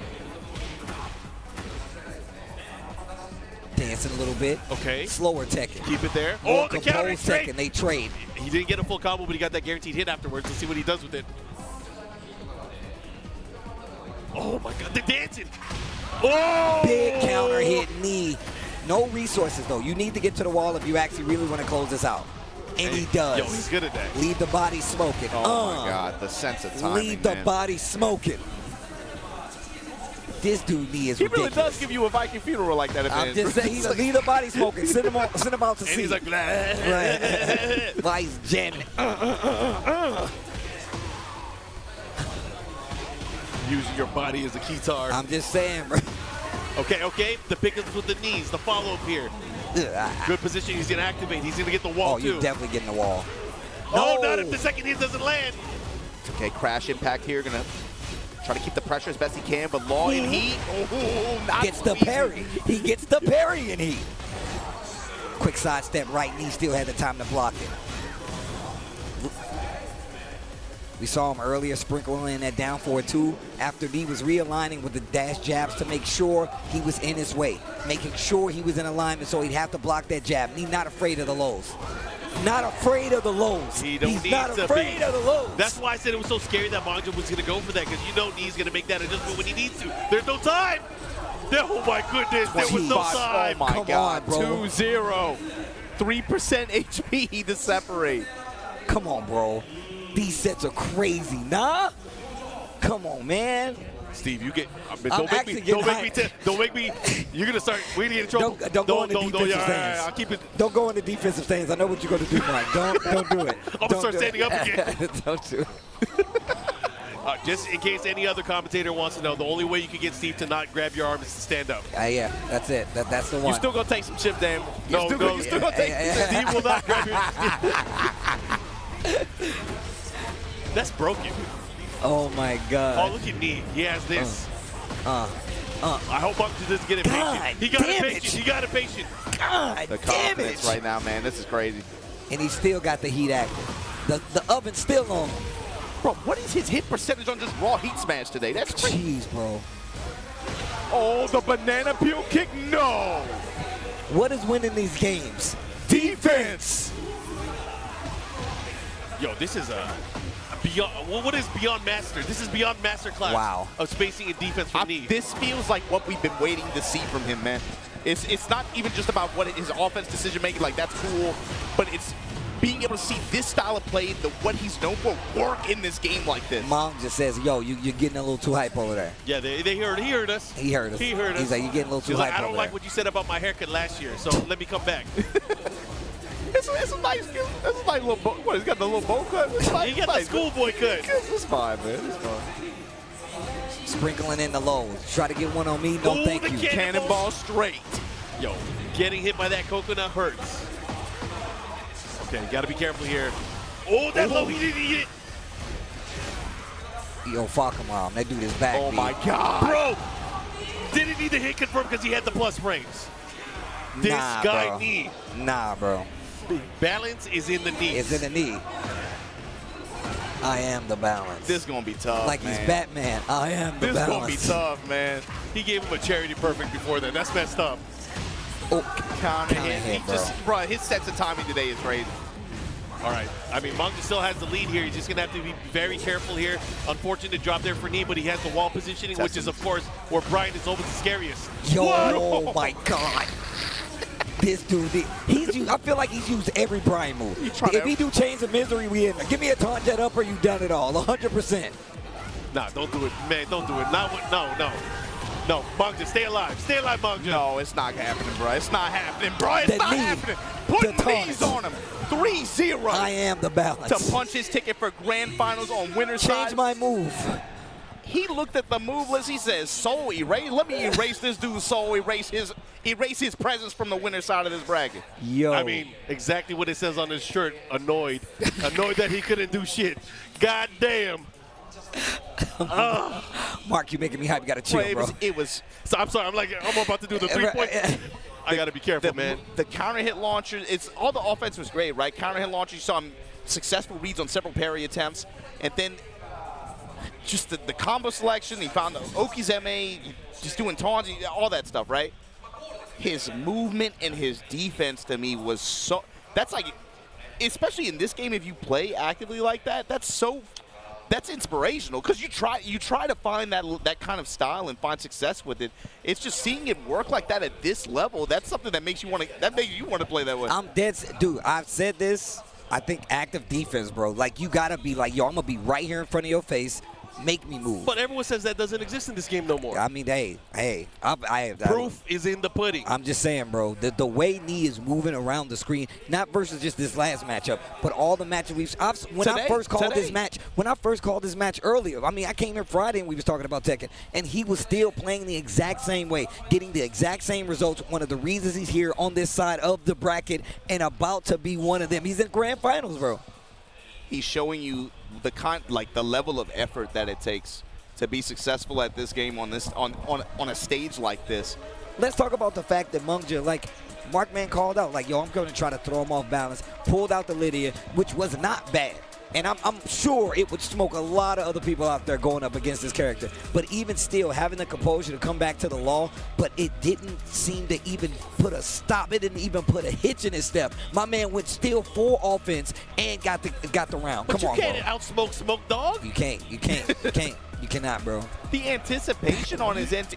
Dancing a little bit. Okay. Slower Tekken. Keep it there. More the counter Tekken. They trade. He didn't get a full combo, but he got that guaranteed hit afterwards. Let's see what he does with it. Oh, my God. They're dancing. Oh! Big counter hit knee. No resources, though. You need to get to the wall if you actually really want to close this out. And he does. Yo, he's good at that. Leave the body smoking. Oh, my God. The sense of timing, Leave the body smoking. This dude knee is ridiculous. He really does give you a Viking funeral like that. I'm just saying, he's leave the body smoking. Send him out to sea. And he's like, blah. Right. While he's jamming it. Using your body as a keytar. I'm just saying, bro. Okay. The pickups with the knees. The follow-up here. Good position. He's going to activate. He's going to get the wall, too. Oh, you're definitely getting the wall. No, not if the second hit doesn't land. Okay, crash impact here. Going to try to keep the pressure as best he can, but Law in heat. Gets the parry. He gets the parry in heat. Quick sidestep right knee. Still had the time to block it. We saw him earlier sprinkling in that down forward two after he was realigning with the dash jabs to make sure he was in his way, making sure he was in alignment so he'd have to block that jab. He's not afraid of the lows. Not afraid of the lows. He don't He's need not to afraid be. of the lows. That's why I said it was so scary that Manga was going to go for that, because you know Knee's going to make that adjustment when he needs to. There's no time. Oh my goodness, there was no time. Oh my Come God, on, bro. 2-0. 3% HP to separate. Come on, bro. These sets are crazy, nah? Come on, man. Steve, you get. I'm actually getting Don't make me. You're gonna start. We get in trouble. Don't go in the defensive stance. I'll keep it. Don't go in the defensive stance. I know what you're gonna do, Mike. Don't do it. I'm gonna start standing up again. Don't do it. Just in case any other commentator wants to know, the only way you can get Steve to not grab your arm is to stand up. Yeah, that's it. That's the one. You still gonna take some shift damage. No, you still gonna take Steve will not grab your. That's broken. Oh my God. Oh, look at Knee. He has this. I hope Manga doesn't get impatient. He got impatient. He got impatient. God The damn confidence it. right now, man. This is crazy. And he still got the heat active. The oven's still on. Bro, what is his hit percentage on just raw heat smash today? That's crazy. Jeez, bro. Oh, the banana peel kick? No. What is winning these games? Defense. Yo, this is a beyond. What is beyond master? This is beyond master class. Wow. Of spacing and defense from Knee. This feels like what we've been waiting to see from him, man. It's not even just about what his offense decision making, like that's cool, but it's being able to see this style of play, what he's known for, work in this game like this. Mom just says, yo, you're getting a little too hype over there. Yeah, he heard us. He heard us. He heard us. He's like, you're getting a little too He's hype like, I don't over like there. what you said about my haircut last year, so let me come back. It's a nice little bow. What, he's got the little bow cut? He got the schoolboy cut. It's fine, man. It's fine. Sprinkling in the lows. Try to get one on me. No, Ooh, thank the you. Cannonball straight. Yo, getting hit by that coconut hurts. Okay, you gotta be careful here. Oh, that low, he didn't eat it. Yo, fuck him, Mom. That dude is back. Oh B. my God. Bro, didn't need the hit confirmed because he had the plus frames. This Nah, guy bro. Knee. Nah, bro. Balance is in the knee. It's in the knee. I am the balance. This is going to be tough, like man. he's Batman. I am the This is going to be balance. tough, man. He gave him a charity perfect before that. That's messed up. Oh, Counter Counter hit. hit, He bro. bro, his sense of timing today is crazy. All right. I mean, Manga still has the lead here. He's just going to have to be very careful here. Unfortunate drop there for Knee, but he has the wall positioning, which is, of course, where Brian is always the scariest. Yo, What? oh my God. This dude, I feel like he's used every Brian move. If he do Chains of Misery, we in there. Give me a taunt jet up or you done it all, 100%. Nah, don't do it, man. Don't do it. No, Manga, stay alive. Stay alive, Manga. No, it's not happening, bro. It's not happening, bro. It's The not knee, happening. the Put taunt. knees on him. 3-0. I am the balance. To punch his ticket for grand finals on winner's side. Change my move. He looked at the move list. He says, "Soul erase. Let me erase this dude's soul. Erase his presence from the winner's side of this bracket." Yo. I mean, exactly what it says on his shirt. Annoyed. Annoyed that he couldn't do shit. God damn. Mark, you making me hype. You got to chill, bro. It was. So I'm sorry. I'm about to do the 3-point. I got to be careful, man. The counter hit launcher. All the offense was great, right? Counter hit launcher. You saw him successful reads on several parry attempts, and then just the combo selection. He found the Oki's MA, just doing taunts, all that stuff, right? His movement and his defense to me was so. That's like, especially in this game, if you play actively like that, that's inspirational because you try to find that kind of style and find success with it. It's just seeing it work like that at this level. That's something that makes you want to play that way. I'm dead, dude. I've said this. I think active defense, bro. Like you gotta be like, yo, I'm gonna be right here in front of your face. Make me move. But everyone says that doesn't exist in this game no more. I mean, hey, Proof is in the pudding. I'm just saying, bro, the way Knee is moving around the screen, not versus just this last matchup, but all the matches when I first called this match earlier, I mean, I came here Friday and we was talking about Tekken, and he was still playing the exact same way, getting the exact same results. One of the reasons he's here on this side of the bracket and about to be one of them. He's in grand finals, bro. He's showing you the level of effort that it takes to be successful at this game on a stage like this. Let's talk about the fact that Manga, like Markman called out, like, yo, I'm going to try to throw him off balance, pulled out the Lydia, which was not bad. And I'm sure it would smoke a lot of other people out there going up against this character. But even still, having the composure to come back to the law, but it didn't seem to even put a stop. It didn't even put a hitch in his step. My man went still full offense and got the round. But Come on, you can't bro. outsmoke Smoke Dog. You can't. You cannot, bro. The anticipation on his end,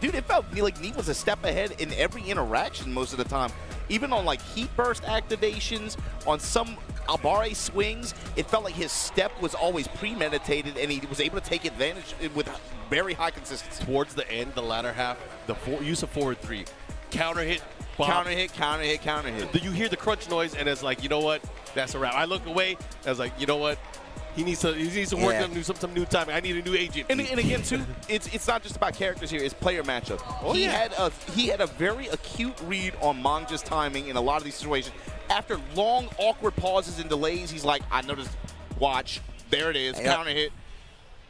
dude, it felt like Nee was a step ahead in every interaction most of the time. Even on like heat burst activations, on some Albare swings, it felt like his step was always premeditated and he was able to take advantage with very high consistency. Towards the end, the latter half, the use of forward 3. Counter hit, bomb. Counter hit, counter hit, counter hit. You hear the crunch noise and it's like, you know what? That's a wrap. I look away, I was like, you know what? He needs to work on some new timing. I need a new agent. And again, too, it's not just about characters here. It's player matchup. He had a very acute read on Manga's timing in a lot of these situations. After long, awkward pauses and delays, he's like, I noticed. Watch. There it is. Counter hit.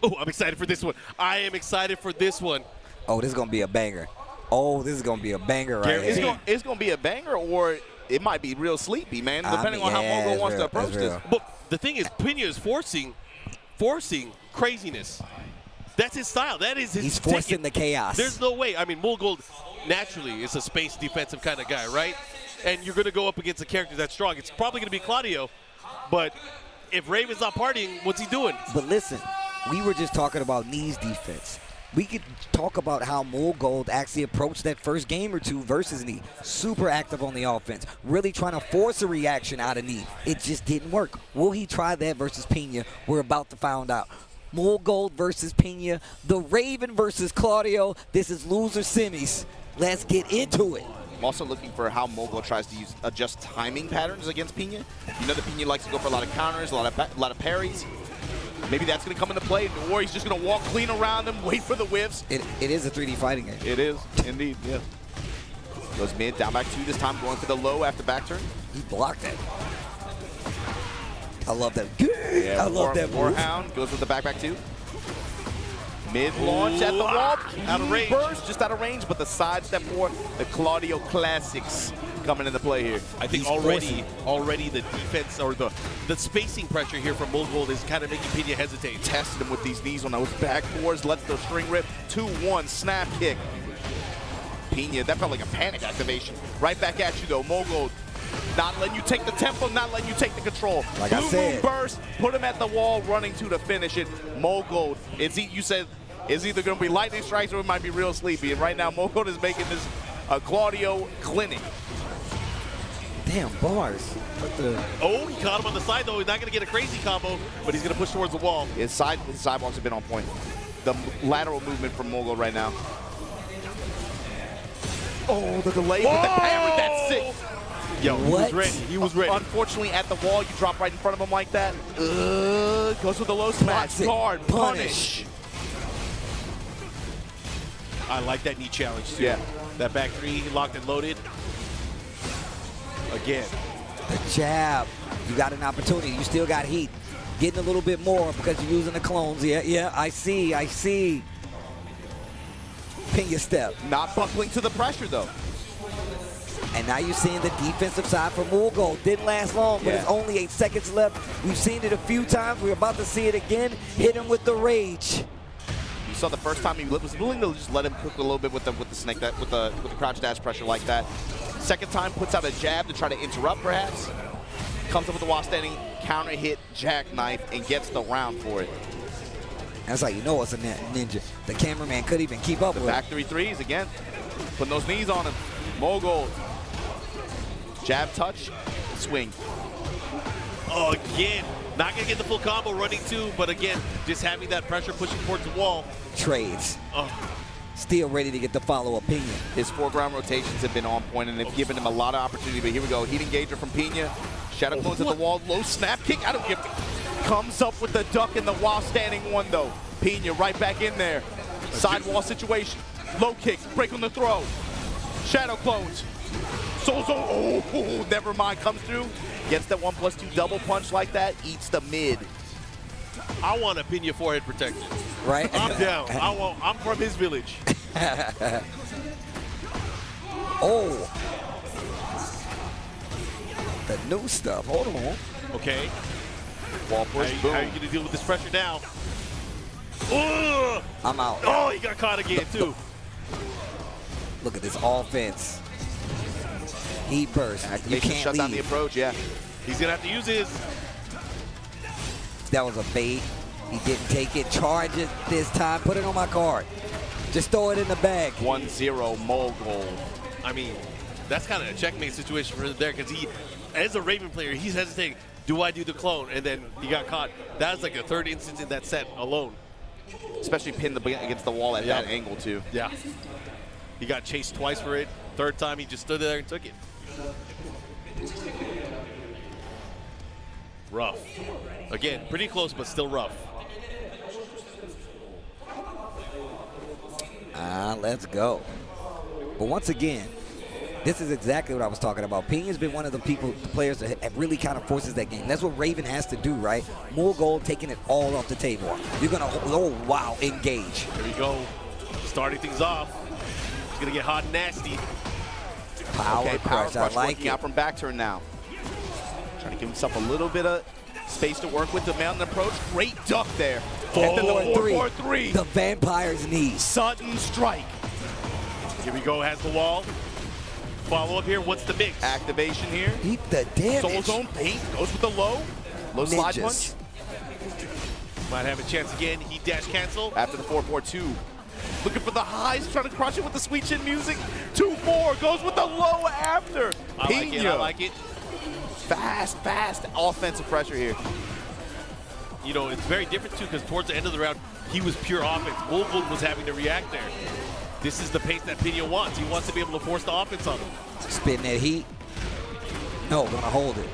Oh, I'm excited for this one. I am excited for this one. Oh, this is going to be a banger. Oh, this is going to be a banger right here. It's going to be a banger, or it might be real sleepy, man, depending on how Mulgold wants to approach this. But the thing is, Pinya is forcing craziness. That's his style. That is his. He's forcing the chaos. There's no way. I mean, Mulgold naturally is a space defensive kind of guy, right? And you're going to go up against a character that's strong. It's probably going to be Claudio, but if Raven's not partying, what's he doing? But listen, we were just talking about Nee's defense. We could talk about how Mulgold actually approached that first game or two versus Nee. Super active on the offense, really trying to force a reaction out of Nee. It just didn't work. Will he try that versus Pinya? We're about to find out. Mulgold versus Pinya, the Raven versus Claudio. This is loser semis. Let's get into it. I'm also looking for how Mulgold tries to adjust timing patterns against Pinya. You know that Pinya likes to go for a lot of counters, a lot of parries. Maybe that's going to come into play, or he's just going to walk clean around him, wait for the whiffs. It is a 3D fighting game. It is, indeed, yeah. Goes mid, down back 2 this time, going for the low after back turn. He blocked that. I love that. Yeah, I love that move. Warhound goes with the back 2. Mid launch at the wall. Out of range. Burst, just out of range, but the side step for the Claudio classics coming into play here. I think already the defense or the spacing pressure here from Mulgold is kind of making Pinya hesitate. Tested him with these knees on those back fours, lets the string rip. 2-1 snap kick. Pinya, that felt like a panic activation. Right back at you though, Mulgold. Not letting you take the tempo, not letting you take the control. Like I said. Blue burst, put him at the wall, running to finish it. Mulgold, you said, it's either going to be lightning strikes or it might be real sleepy. And right now, Mulgold is making this a Claudio clinic. Damn, bars. Oh, he caught him on the side, though. He's not going to get a crazy combo, but he's going to push towards the wall. His sidewalks have been on point. The lateral movement from Mulgold right now. Oh, the delay with the parry, that's sick. Yo, he was ready. He was ready. Unfortunately, at the wall, you drop right in front of him like that. Goes with the low smash. Guard, punish. I like that knee challenge, too. Yeah. That back 3, locked and loaded. Again. The jab. You got an opportunity. You still got heat. Getting a little bit more because you're using the clones. Yeah, I see. Pinya step. Not buckling to the pressure, though. And now you're seeing the defensive side for Mulgold. Didn't last long, but it's only 8 seconds left. We've seen it a few times. We're about to see it again. Hit him with the rage. You saw the first time he was willing to just let him cook a little bit with the snake, with the crouch dash pressure like that. Second time puts out a jab to try to interrupt, perhaps. Comes up with the while standing counter hit jackknife and gets the round for it. That's how you know it's a ninja. The cameraman couldn't even keep up with it. Back 3 threes again. Putting those knees on him. Mulgold. Jab touch, swing. Oh, again. Not going to get the full combo running too, but again, just having that pressure pushing towards the wall. Trades. Still ready to get the follow-up Pinya. His foreground rotations have been on point, and they've given him a lot of opportunity, but here we go. Heat engager from Pinya. Shadow clones at the wall. Low snap kick. I don't give a... Comes up with the duck in the while standing one, though. Pinya right back in there. Sidewall situation. Low kick. Break on the throw. Shadow clones. Oh, never mind. Comes through. Gets that 1+2 double punch like that. Eats the mid. I want a Pinya forehead protector. Right? I'm down. I'm from his village. Oh. The new stuff. Hold on. Okay. Wall push, boom. How are you going to deal with this pressure now? Ugh! I'm out. Oh, he got caught again, too. Look at this offense. Heat burst. You can't shut down the leave. approach, yeah. He's going to have to use his. That was a bait. He didn't take it. Charge it this time. Put it on my card. Just throw it in the bag. 1-0 Mulgold. I mean, that's kind of a checkmate situation for him there because he, as a Raven player, he's hesitating. Do I do the clone? And then he got caught. That was like the third instance in that set alone. Especially pinned against the wall at that angle, too. Yeah. He got chased twice for it. Third time, he just stood there and took it. Rough. Again, pretty close, but still rough. Let's go. But once again, this is exactly what I was talking about. Pinya's been one of the players that have really kind of forces that game. That's what Raven has to do, right? Mulgold taking it all off the table. You're going to, oh, wow, engage. Here we go. Starting things off. It's going to get hot and nasty. Power crush, I like working it. out from back turn now. Trying to give himself a little bit of space to work with the mountain approach. Great duck there. And the 4-4-3. The vampire's knees. Sudden strike. Here we go, has the wall. Follow up here, what's the mix? Activation here. Eat the damage. Soul Zone bait, goes with the low. Low slide Ninjas. punch. Might have a chance again, he dash cancel. After the 4-4-2. Looking for the highs, trying to crush it with the sweet chin music. 2 more, goes with the low after. I like it. Fast offensive pressure here. You know, it's very different too because towards the end of the round, he was pure offense. Mulgold was having to react there. This is the pace that Pinya wants. He wants to be able to force the offense on him. Spitting that heat. No, gonna hold it.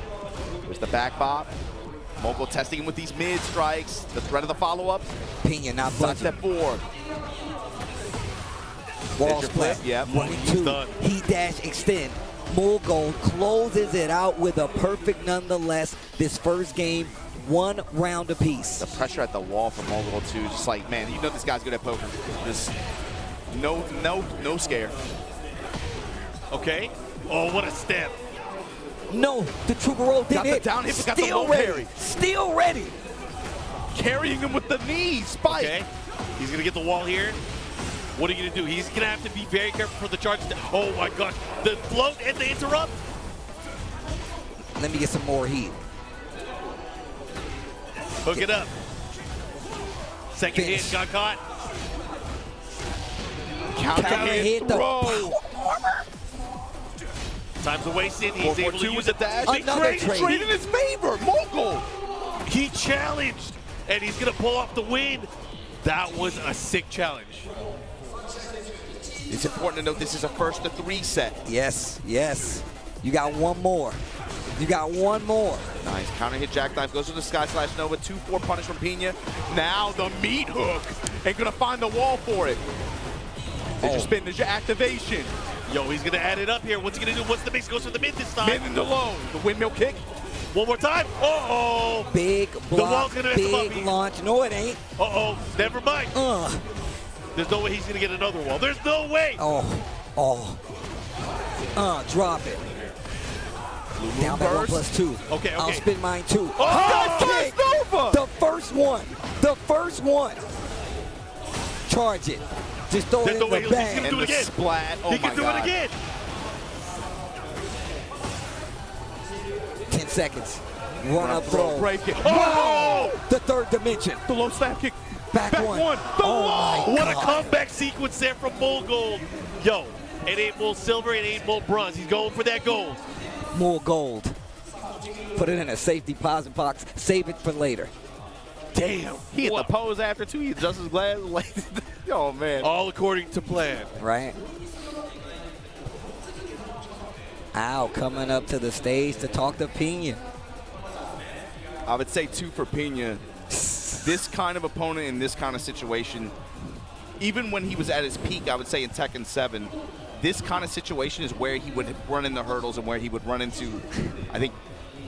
There's the back bop. Mulgold testing him with these mid strikes. The threat of the follow-up. Pinya not Side budging. step 4. Wall your split. flip, yep. 1 and 2. done. He dash extend. Mulgold closes it out with a perfect nonetheless. This first game, 1 round apiece. The pressure at the wall from Mulgold too. Just like, man, you know this guy's good at poker. Just no scare. Okay. Oh, what a step. No, the Troubadour did Got the it. down hit, but got the Still low ready. parry. Still ready. Carrying him with the knee. Spike. Okay. He's going to get the wall here. What are you going to do? He's going to have to be very careful for the charge. Oh, my gosh. The float and the interrupt. Let me get some more heat. Hook it up. Second Finish. hit, got caught. Counter hit the throw. Time's a wasted. He's able to 4-4-2 use with the it. dash. Another He trade. traded in his favor. Mulgold. He challenged, and he's going to pull off the win. That was a sick challenge. It's important to note this is a 1-to-3 set. Yes, yes. You got 1 more. You got 1 more. Nice. Counter hit jackknife. Goes to the Sky Slash Nova. 2-4 punish from Pinya. Now the meat hook. Ain't going to find the wall for it. There's your spin. There's your activation. Yo, he's going to add it up here. What's he going to do? What's the mix? Goes for the mid this time. Mid and the low. The windmill kick. One more time. Uh-oh. Big The wall's block, gonna mess him up. big launch. No, it ain't. Uh-oh. Never mind. There's no way he's going to get another wall. There's no way. Drop it. Down by 1+2. Okay. I'll spin mine too. Oh, Kick. Nova. The first one. The first one. Charge it. Just throw it in the He's bag. going to do it again. Splat. Oh He my can do God. it again. 10 seconds. Run up throw. Break it. Oh! The third dimension. The low slap kick. Back one. The low. What a comeback sequence there from Mulgold. Yo, it ain't Mul Silver, it ain't Mul Bronze. He's going for that gold. More gold. Put it in a safe deposit box. Save it for later. Damn. He hit the pose after too. He's just as glad. Oh man. All according to plan. Right. Al coming up to the stage to talk to Pinya. I would say 2 for Pinya. This kind of opponent in this kind of situation, even when he was at his peak, I would say in Tekken 7, this kind of situation is where he would run into hurdles and where he would run into, I think,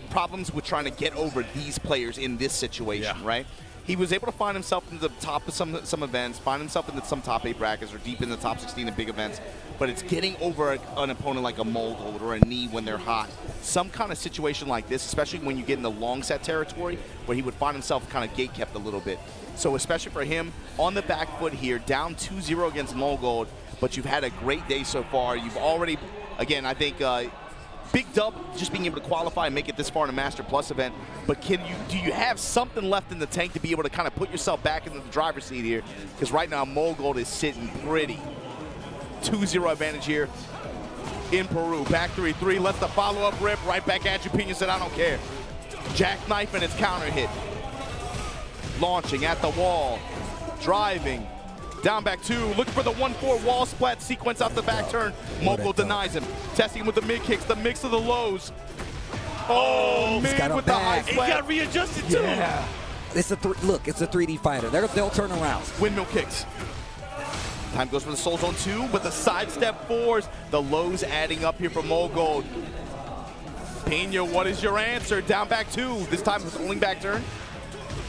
problems with trying to get over these players in this situation, right? he was able to find himself in the top of some events, find himself in some top 8 brackets or deep in the top 16 in big events. But it's getting over an opponent like a Mulgold or a Knee when they're hot. Some kind of situation like this, especially when you get in the long set territory, where he would find himself kind of gate-kept a little bit. So especially for him, on the back foot here, down 2-0 against Mulgold, but you've had a great day so far. You've already, again, I think, big dub, just being able to qualify and make it this far in a Master Plus event. But do you have something left in the tank to be able to kind of put yourself back into the driver's seat here? Because right now, Mulgold is sitting pretty. 2-0 advantage here in Peru. Back 3-3, lets the follow-up rip. Right back at you. Pinya said, I don't care. Jackknife and its counter hit. Launching at the wall. Driving. Down back 2, looking for the 1-4 wall splat sequence out the back turn. Mulgold denies him. Testing him with the mid kicks, the mix of the lows. Oh, mid with the high splat. He got readjusted too. Yeah. It's look, it's a 3D fighter. They'll turn around. Windmill kicks. Time goes for the Soul Zone 2, but the sidestep 4s. The lows adding up here for Mulgold. Pinya, what is your answer? Down back 2. This time it's only back turn.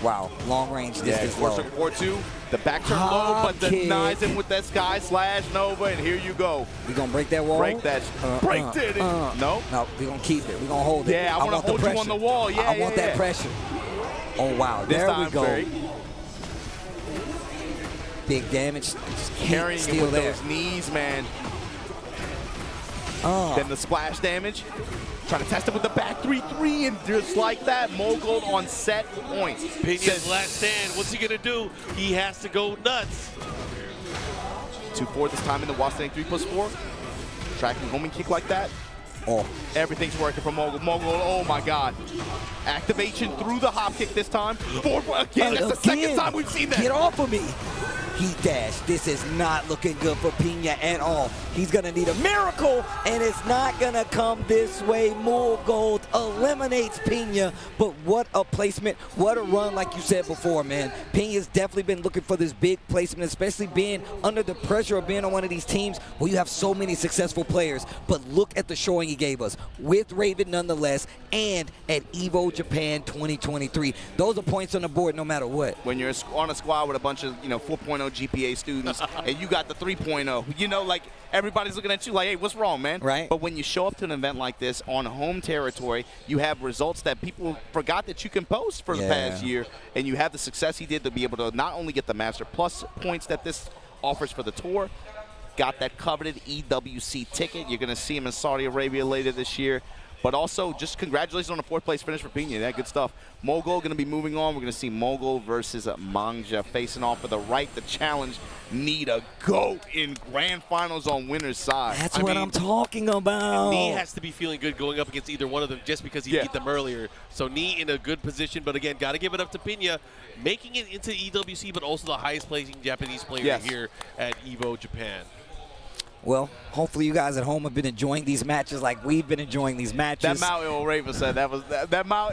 Wow, long range distance low. 4-2. The back turn low, but denies him with that Sky Slash Nova, and here you go. We gonna break that wall? Break that. Break it. No? No, we gonna keep it. We gonna hold it. Yeah, I want to hold you on the wall. Yeah, I want that pressure. Oh, wow. This there time, we go. Barry. Big damage. Carrying it with those knees, man. Then the splash damage. Trying to test it with the back 3-3, and just like that, Mulgold on set point. Pinya's last stand. What's he going to do? He has to go nuts. 2-4 this time in the wall standing 3+4. Tracking homing kick like that. Oh. Everything's working for Mulgold. Mulgold, oh my God. Activation through the hop kick this time. Forward again. That's the second time we've seen that. Get off of me. Heat dash. This is not looking good for Pinya at all. He's going to need a miracle, and it's not going to come this way. Mulgold eliminates Pinya, but what a placement. What a run, like you said before, man. Pinya's definitely been looking for this big placement, especially being under the pressure of being on one of these teams where you have so many successful players. But look at the showing he gave us with Raven nonetheless, and at Evo Japan 2023. Those are points on the board no matter what. When you're on a squad with a bunch of 4.0 GPA students and you got the 3.0, like everybody's looking at you like, hey, what's wrong, man? Right. But when you show up to an event like this on home territory, you have results that people forgot that you can post for the past year, and you have the success he did to be able to not only get the Master Plus points that this offers for the tour, got that coveted EWC ticket. You're going to see him in Saudi Arabia later this year. But also, just congratulations on the 4th place finish for Pinya. That good stuff. Mulgold going to be moving on. We're going to see Mulgold versus Manga facing off for the right to challenge Need a GOAT in grand finals on winner's side. That's what I'm talking about. Nee has to be feeling good going up against either one of them just because he beat them earlier. So Nee in a good position, but again, got to give it up to Pinya, making it into EWC, but also the highest placing Japanese player here at Evo Japan. Well, hopefully you guys at home have been enjoying these matches like we've been enjoying these matches. That Mao Raven said that Mao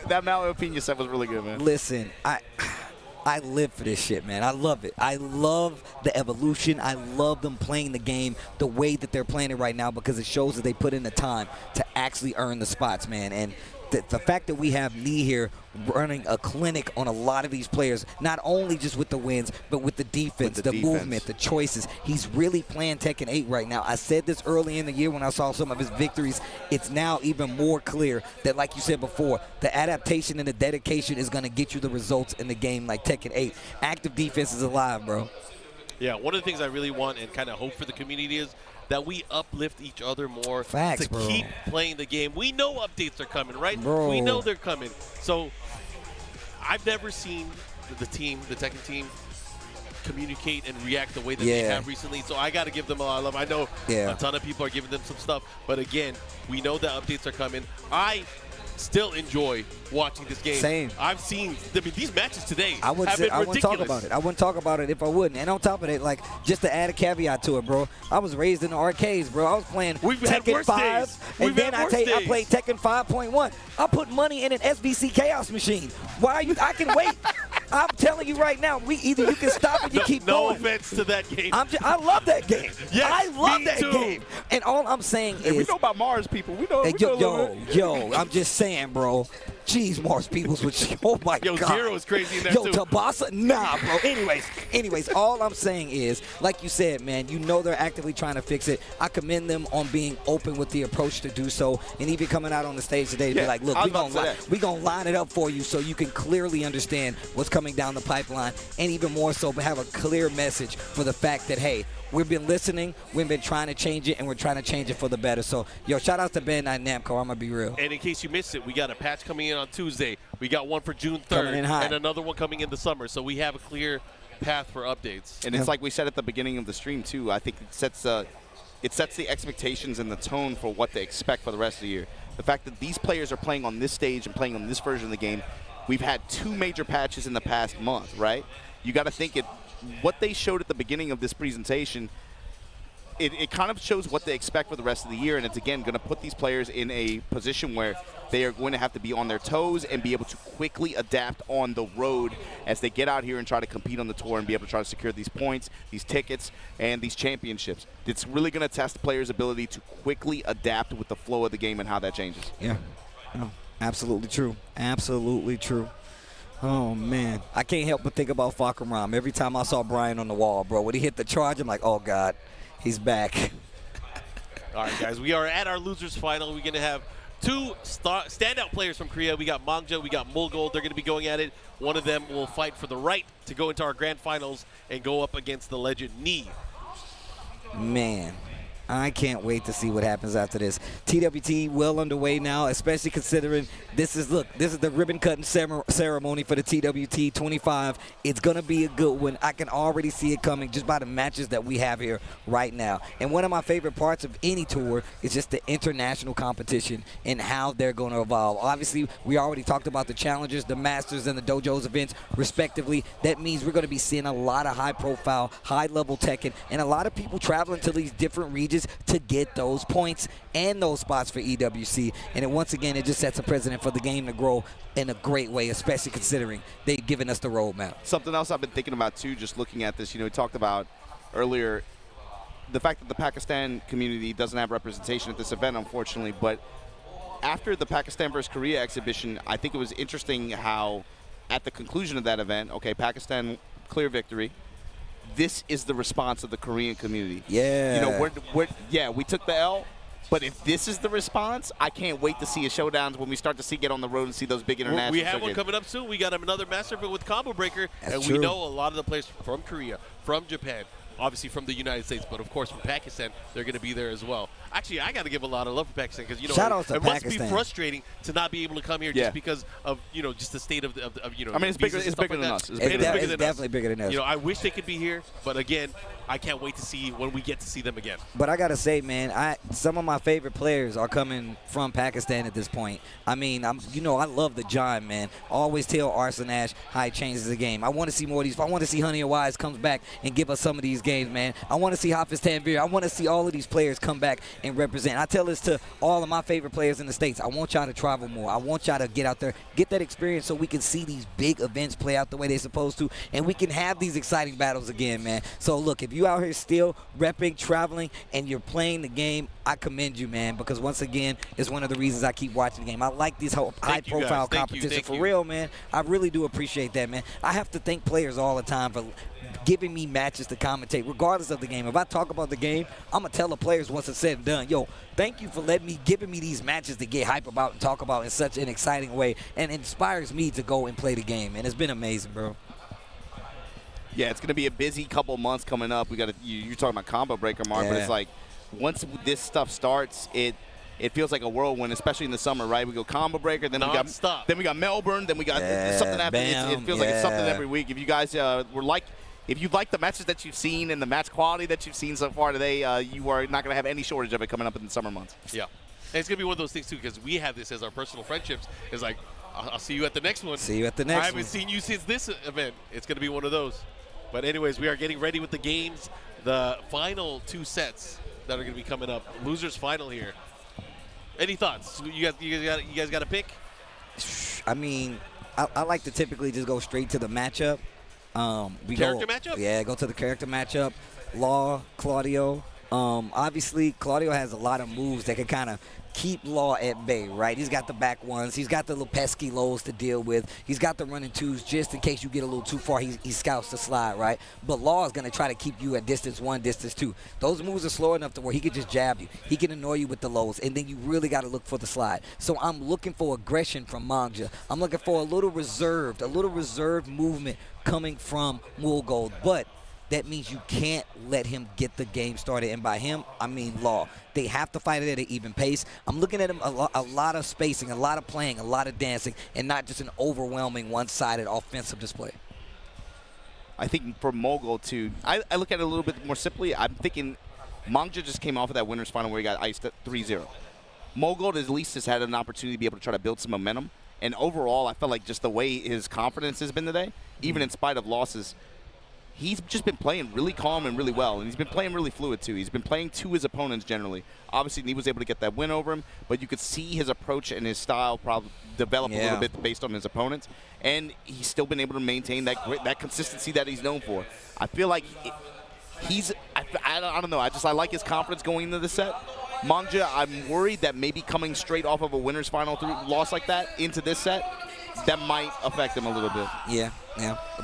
Pinya said was really good, man. Listen, I live for this shit, man. I love it. I love the evolution. I love them playing the game the way that they're playing it right now, because it shows that they put in the time to actually earn the spots, man. And the fact that we have Nee here running a clinic on a lot of these players, not only just with the wins, but with the defense, the movement, the choices. He's really playing Tekken 8 right now. I said this early in the year when I saw some of his victories. It's now even more clear that, like you said before, the adaptation and the dedication is going to get you the results in the game like Tekken 8. Active defense is alive, bro. Yeah, one of the things I really want and kind of hope for the community is that we uplift each other more to keep playing the game. We know updates are coming, right? Bro. We know they're coming. So I've never seen the Tekken team, communicate and react the way that they have recently. So I got to give them a lot of love. I know a ton of people are giving them some stuff. But again, we know that updates are coming. I still enjoy watching this game. Same. I've seen, I mean, these matches today I wouldn't talk about it. I wouldn't talk about it if I wouldn't. And on top of it, like, just to add a caveat to it, bro, I was raised in the arcades, bro. I was playing Tekken 5, and then I played Tekken 5.1. I put money in an SBC Chaos machine. Why are you? I can wait. I'm telling you right now, either you can stop or you keep going. No offense to that game. I love that game. Yes, I love that too. game. And all I'm saying is, we know about Mars, people. We know. yo, I'm just saying, bro. Jeez, Mars Peoples, which, oh my Yo, God. Zero is crazy in there Yo, too. Tabasa, nah, bro. Anyways, all I'm saying is, like you said, man, you know they're actively trying to fix it. I commend them on being open with the approach to do so, and even coming out on the stage today to be like, look, we're gonna line it up for you so you can clearly understand what's coming down the pipeline, and even more so, have a clear message for the fact that, hey, we've been listening, we've been trying to change it, and we're trying to change it for the better. So, yo, shout out to Bandai Namco. I'm gonna be real. And in case you missed it, we got a patch coming in on Tuesday. We got one for June 3rd Coming in hot. and another one coming in the summer. So we have a clear path for updates. And it's like we said at the beginning of the stream too. I think it sets the expectations and the tone for what they expect for the rest of the year. The fact that these players are playing on this stage and playing on this version of the game. We've had 2 major patches in the past month, right? You got to think what they showed at the beginning of this presentation. It kind of shows what they expect for the rest of the year, and it's, again, going to put these players in a position where they are going to have to be on their toes and be able to quickly adapt on the road as they get out here and try to compete on the tour and be able to try to secure these points, these tickets, and these championships. It's really going to test the players' ability to quickly adapt with the flow of the game and how that changes. Yeah, no, absolutely true. Absolutely true. Oh, man. I can't help but think about Fakaram. Every time I saw Brian on the wall, bro, when he hit the charge, I'm like, oh, God. He's back. All right, guys, we are at our losers final. We're going to have 2 standout players from Korea. We got Manga, we got Mulgold. They're going to be going at it. One of them will fight for the right to go into our grand finals and go up against the legend Ni. Man, I can't wait to see what happens after this. TWT well underway now, especially considering this is the ribbon cutting ceremony for the TWT 25. It's going to be a good one. I can already see it coming just by the matches that we have here right now. And one of my favorite parts of any tour is just the international competition and how they're going to evolve. Obviously, we already talked about the challengers, the masters, and the dojos events, respectively. That means we're going to be seeing a lot of high-profile, high-level Tekken, and a lot of people traveling to these different regions to get those points and those spots for EWC. And once again, it just sets a precedent for the game to grow in a great way, especially considering they've given us the roadmap. Something else I've been thinking about, too, just looking at this, we talked about earlier the fact that the Pakistan community doesn't have representation at this event, unfortunately. But after the Pakistan versus Korea exhibition, I think it was interesting how at the conclusion of that event, okay, Pakistan, clear victory. This is the response of the Korean community. Yeah. We took the L, but if this is the response, I can't wait to see a showdowns when we start to get on the road and see those big international We have circuits. one coming up soon. We got another master event with Combo Breaker, That's and true. we know a lot of the players from Korea, from Japan, obviously from the United States, but of course from Pakistan, they're going to be there as well. Actually, I got to give a lot of love for Pakistan because Shout out to it must Pakistan. be frustrating to not be able to come here just because of just the state of I mean, it's bigger than us. It's definitely bigger than us. I wish they could be here, but again, I can't wait to see when we get to see them again. But I got to say, man, some of my favorite players are coming from Pakistan at this point. I mean, I love the John, man. I always tell Arson Ash how he changes the game. I want to see more of these. I want to see Honey and Wise comes back and give us some of these games, man. I want to see Hafiz Tanvir. I want to see all of these players come back and represent. I tell this to all of my favorite players in the States. I want y'all to travel more. I want y'all to get out there, get that experience so we can see these big events play out the way they're supposed to, and we can have these exciting battles again, man. So, look, if you out here still repping, traveling, and you're playing the game, I commend you, man, because once again, it's one of the reasons I keep watching the game. I like these high-profile competition for real, man. I really do appreciate that, man. I have to thank players all the time for giving me matches to commentate, regardless of the game. If I talk about the game, I'm going to tell the players once it's said and done, yo, thank you for giving me these matches to get hype about and talk about in such an exciting way, and inspires me to go and play the game, and it's been amazing, bro. Yeah, it's going to be a busy couple months coming up. You're talking about Combo Breaker, Mark, but it's like once this stuff starts, it feels like a whirlwind, especially in the summer, right? We go Combo Breaker, then we got Melbourne, then we got something after. It feels like it's something every week. If you guys if you like the matches that you've seen and the match quality that you've seen so far today, you are not going to have any shortage of it coming up in the summer months. Yeah. And it's going to be one of those things, too, because we have this as our personal friendships. It's like, I'll see you at the next one. See you at the next one. I haven't seen you since this event. It's going to be one of those. But anyways, we are getting ready with the games. The final 2 sets that are going to be coming up. Losers final here. Any thoughts? You guys got a pick? I mean, I like to typically just go straight to the matchup. Matchup? Yeah, go to the character matchup. Law, Claudio. Obviously, Claudio has a lot of moves that can kind of keep Law at bay, right? He's got the back ones. He's got the little pesky lows to deal with. He's got the running twos just in case you get a little too far. He scouts the slide, right? But Law is going to try to keep you at distance 1, distance 2. Those moves are slow enough to where he can just jab you. He can annoy you with the lows, and then you really got to look for the slide. So I'm looking for aggression from Manga. I'm looking for a little reserved movement coming from Mulgold. But that means you can't let him get the game started. And by him, I mean Law. They have to fight it at an even pace. I'm looking at him a lot of spacing, a lot of playing, a lot of dancing, and not just an overwhelming one-sided offensive display. I think for Mulgold, too, I look at it a little bit more simply. I'm thinking Manga just came off of that winner's final where he got iced at 3-0. Mulgold at least has had an opportunity to be able to try to build some momentum. And overall, I felt like just the way his confidence has been today, even in spite of losses, he's just been playing really calm and really well, and he's been playing really fluid too. He's been playing to his opponents generally. Obviously, he was able to get that win over him, but you could see his approach and his style probably develop a little bit based on his opponents, and he's still been able to maintain that consistency that he's known for. I feel like I don't know. I like his confidence going into the set. Manga, I'm worried that maybe coming straight off of a winner's final loss like that into this set, that might affect him a little bit. Yeah,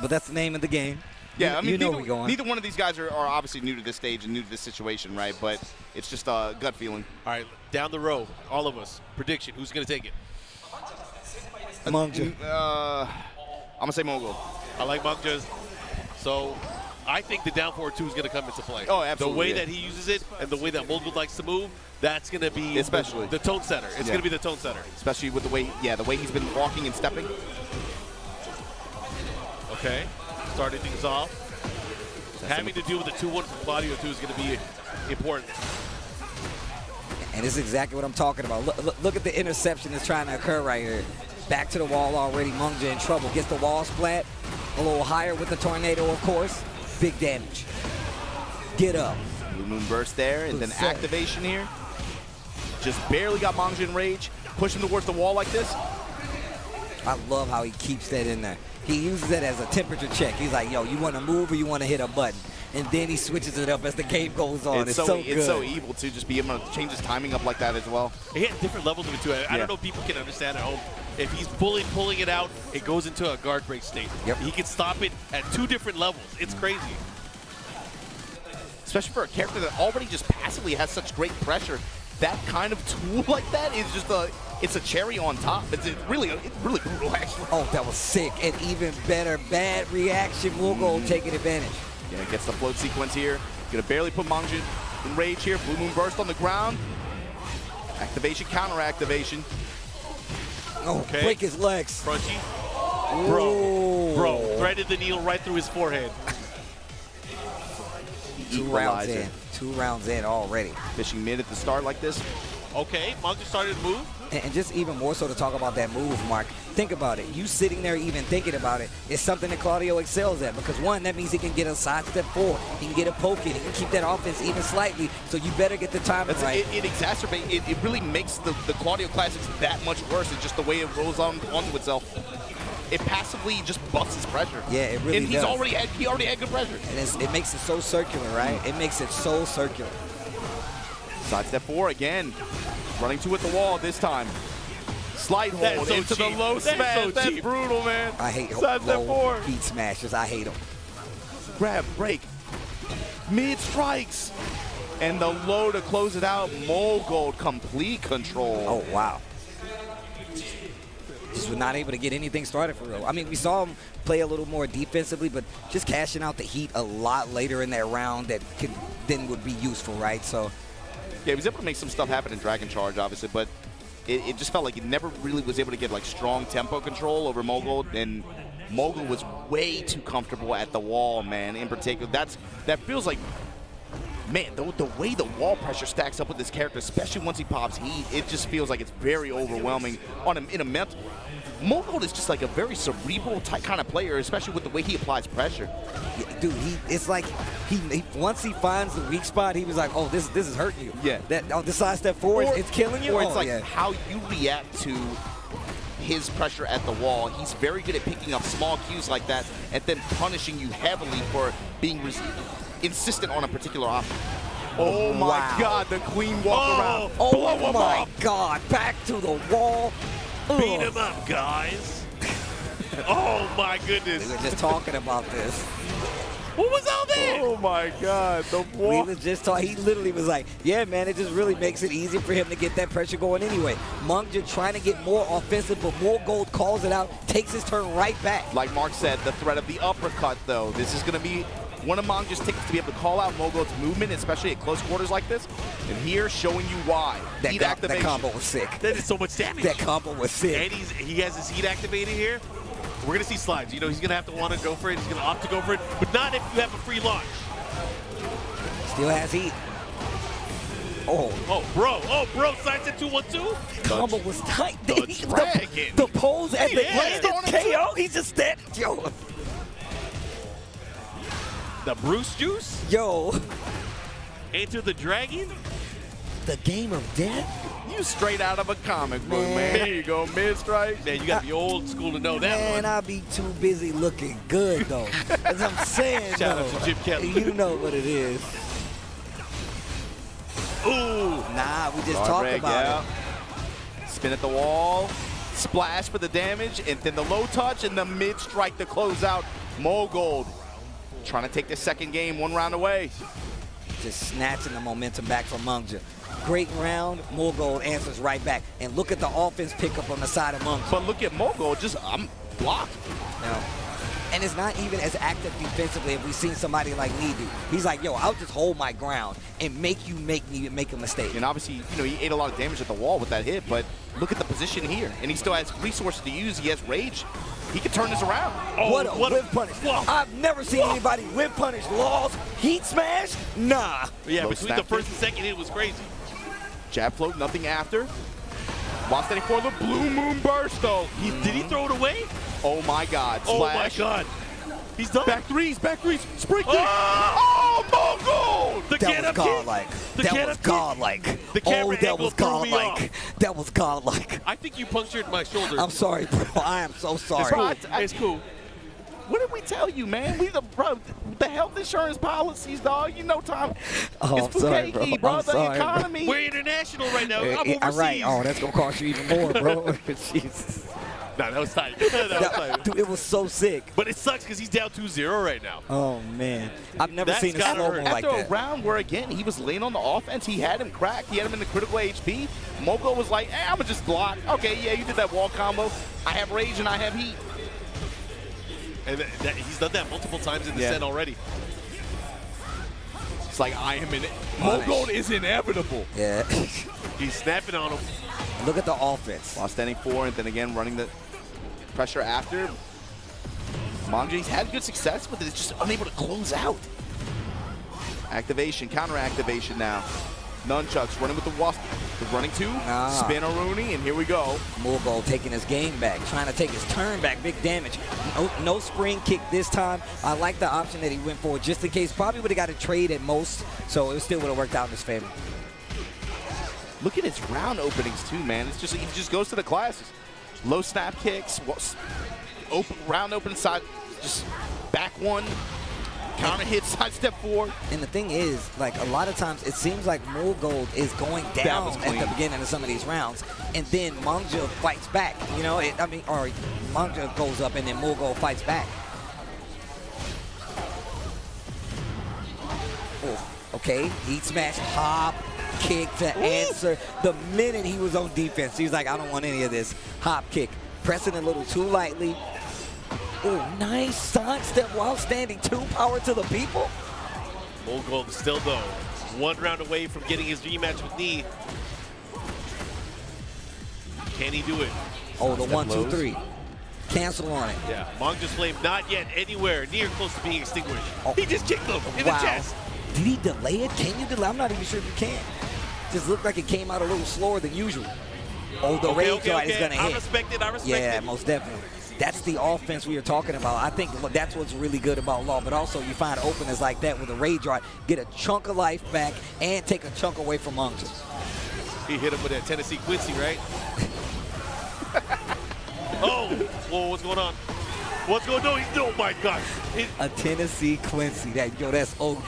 but that's the name of the game. Yeah, I mean, neither one of these guys are obviously new to this stage and new to this situation, right? But it's just a gut feeling. All right, down the road, all of us, prediction, who's going to take it? Manga. I'm going to say Mulgold. I like Manga. So I think the down forward 2 is going to come into play. Oh, absolutely. The way that he uses it and the way that Mulgold likes to move, that's going to be especially the tone setter. It's going to be the tone setter. Especially with the way he's been walking and stepping. Okay. Starting things off. Having to deal with the 2-1 from Claudio, too, is going to be important. And this is exactly what I'm talking about. Look at the interception that's trying to occur right here. Back to the wall already. Manga in trouble. Gets the wall splat. A little higher with the tornado, of course. Big damage. Get up. Blue Moon burst there, and then activation here. Just barely got Manga in rage. Push him towards the wall like this. I love how he keeps that in there. He uses it as a temperature check. He's like, yo, you want to move or you want to hit a button? And then he switches it up as the game goes on. It's so good. It's so evil, too, just be able to change his timing up like that as well. He had different levels of it, too. I don't know if people can understand at home. If he's pulling it out, it goes into a guard break state. Yep. He can stop it at 2 different levels. It's crazy. Especially for a character that already just passively has such great pressure. That kind of tool like that is just it's a cherry on top. It's really brutal, actually. Oh, that was sick. And even better, bad reaction. Mulgold taking advantage. Yeah, gets the float sequence here. Gonna barely put Manga in rage here. Blue Moon burst on the ground. Activation, counter activation. Oh, okay. Break his legs. Crunchy. Ooh. Bro, threaded the needle right through his forehead. 2 rounds in. 2 rounds in already. Fishing mid at the start like this. Okay, Manga started to move. And just even more so to talk about that move, Mark. Think about it. You sitting there even thinking about it is something that Claudio excels at. Because, one, that means he can get a sidestep forward. He can get a poke in. He can keep that offense even slightly. So you better get the timing right. It exacerbates. It really makes the Claudio Classics that much worse. It's just the way it rolls onto itself. It passively just buffs his pressure. Yeah, it really does. And he already had good pressure. And it makes it so circular, right? It makes it so circular. Sidestep 4 again. Running 2 at the wall this time. Slide hold into the low smash. That's brutal, man. I hate low beat smashers. I hate them. Grab, break. Mid strikes. And the low to close it out. Mulgold complete control. Oh, wow. Just was not able to get anything started for real. I mean, we saw him play a little more defensively, but just cashing out the heat a lot later in that round that then would be useful, right? So, yeah, he was able to make some stuff happen in Dragon Charge, obviously, but it just felt like he never really was able to get like strong tempo control over Mulgold, and Mulgold was way too comfortable at the wall, man. In particular, that feels like, man, the way the wall pressure stacks up with this character, especially once he pops heat, it just feels like it's very overwhelming in a mental. Mulgold is just like a very cerebral type kind of player, especially with the way he applies pressure. Yeah, dude, it's like he once he finds the weak spot, he was like, oh, this is hurting you. Yeah. This sidestep forward, it's killing you. Or it's like how you react to his pressure at the wall. He's very good at picking up small cues like that and then punishing you heavily for being insistent on a particular option. Oh my Wow. God, the clean walk around. Oh Blow him my up. God, back to the wall. Beat Ugh. him up, guys. Oh my goodness. We were just talking about this. What was all that? Oh my God, the We walk. was just talking. He literally was like, yeah, man, it just really makes it easier for him to get that pressure going anyway. Manga trying to get more offensive, but Mulgold calls it out, takes his turn right back. Like Mark said, the threat of the uppercut, though. This is going to be one of Manga's tickets to be able to call out Mulgold's movement, especially at close quarters like this. And here, showing you why. Heat That activation. combo was sick. That is so much damage. That combo was sick. And he has his heat activated here. We're going to see slides. You know, he's going to have to want to go for it. He's going to opt to go for it, but not if you have a free launch. Still has heat. Oh, bro, sides at 2-1-2. Combo was tight. The dragon. The pose at the Yeah. end is KO. He's just standing. Yo. The Bruce Juice. Yo. Enter the Dragon. The game of death. You straight out of a comic book, man. There you go, mid-strike. Man, you got to be old school to know that Man, one. I'll be too busy looking good, though. As I'm saying, Shout out though. to Jim Kelly. You know what it is. Ooh. Nah, we just Guard talked break, about it. Spin at the wall. Splash for the damage, and then the low touch and the mid-strike to close out. Mulgold trying to take the second game, one round away. Just snatching the momentum back from Manga. Great round. Mulgold answers right back. And look at the offense pickup on the side of Manga. But look at Mulgold, just blocked. Now, and it's not even as active defensively if we've seen somebody like Lee do. He's like, yo, I'll just hold my ground and make you make me make a mistake. And obviously, you know, he ate a lot of damage at the wall with that hit, but look at the position here. And he still has resources to use. He has rage. He can turn this around. Oh, what a whip punish. I've never seen anybody whip punish Laws. Heat smash? Nah. Yeah, Low between the snap first kick. and second hit was crazy. Jab float, nothing after. While standing for the Blue Moon Burst, though. Did he throw it away? Oh, my God. Oh, my Splash. God. He's done. Back threes, spring kick. Oh! Oh, Mulgold! The That get was up kick. godlike. The That get was up kick. godlike. The camera that angle was threw me godlike. off. That was godlike. I think you punctured my shoulder. I'm sorry, bro. I am so sorry. It's cool. I- It's cool. What did we tell you, man? We the health insurance policies, dog. You know, Tom. Oh, it's I'm sorry, bro. Bukaki, bro. I'm the sorry, bro. economy. We're international right now. I'm Yeah, overseas. right. Oh, that's gonna cost you even more, bro. Jesus. Nah, that was tight. That was tight. Dude, it was so sick. But it sucks because he's down 2-0 right now. Oh man, I've never That's seen a gotta slow-mo hurt. like After that. a round where, again, he was laying on the offense, he had him cracked. He had him in the critical HP. Mulgold was like, I'm going to just block. Okay, yeah, you did that wall combo. I have rage and I have heat. And he's done that multiple times in the set already. It's like, I am in it. Punish. Mulgold is inevitable. Yeah. He's snapping on him. Look at the offense. While standing four and then again running the pressure after. Mangji's had good success with it. It's just unable to close out. Activation, counter activation now. Nunchucks running with the wasp. The running two, spin a Rooney, and here we go. Mulgold taking his game back, trying to take his turn back, big damage. No spring kick this time. I like the option that he went for just in case. Probably would have got a trade at most, so it still would have worked out in his favor. Look at his round openings too, man. It's just he just goes to the classes. Low snap kicks, open round open side, just back one. Counter hit, side step forward. And the thing is, like, a lot of times it seems like Mulgold is going down at the beginning of some of these rounds, and then Manga fights back. You know, or Manga goes up and then Mulgold fights back. Oh, okay, heat smash, hop, kick to answer. The minute he was on defense, he was like, I don't want any of this. Hop kick, pressing a little too lightly. Oh, nice side step while standing. 2 power to the people. Mulgold still, though, 1 round away from getting his rematch with Knee. Can he do it? Oh, the 1-2-3. Cancel on it. Yeah, Manga's flame not yet anywhere near close to being extinguished. He just kicked him in Wow. the chest. Did he delay it? Can you delay? I'm not even sure if you can. Just looked like it came out a little slower than usual. Oh, the rage guard is going to hit. I respect it. Yeah, most definitely. That's the offense we were talking about. I think that's what's really good about Law, but also you find openers like that with a rage guard, get a chunk of life back and take a chunk away from Manga. He hit him with that Tennessee Quincy, right? Oh, whoa, what's going on? What's going on? Oh my God. A Tennessee Quincy. That's OD.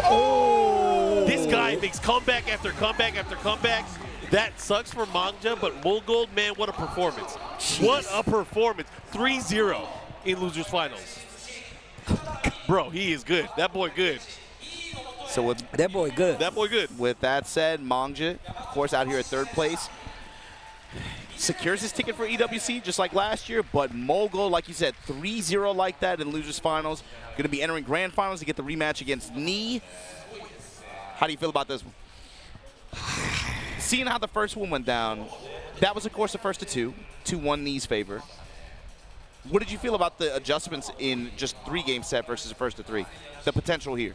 Oh! This guy makes comeback after comeback after comeback. That sucks for Manga, but Mulgold, man, what a performance. Jeez. What a performance. 3-0 in losers finals. Bro, he is good. That boy good. So with That boy good. That boy good. With that said, Manga, of course, out here at third place, secures his ticket for EWC just like last year, but Mulgold, like you said, 3-0 like that in losers finals. Going to be entering grand finals to get the rematch against Knee. How do you feel about this one? Seeing how the first one went down, that was, of course, the first of two. 2-1 Knee's favor. What did you feel about the adjustments in just 3-game set versus the first of 3? The potential here.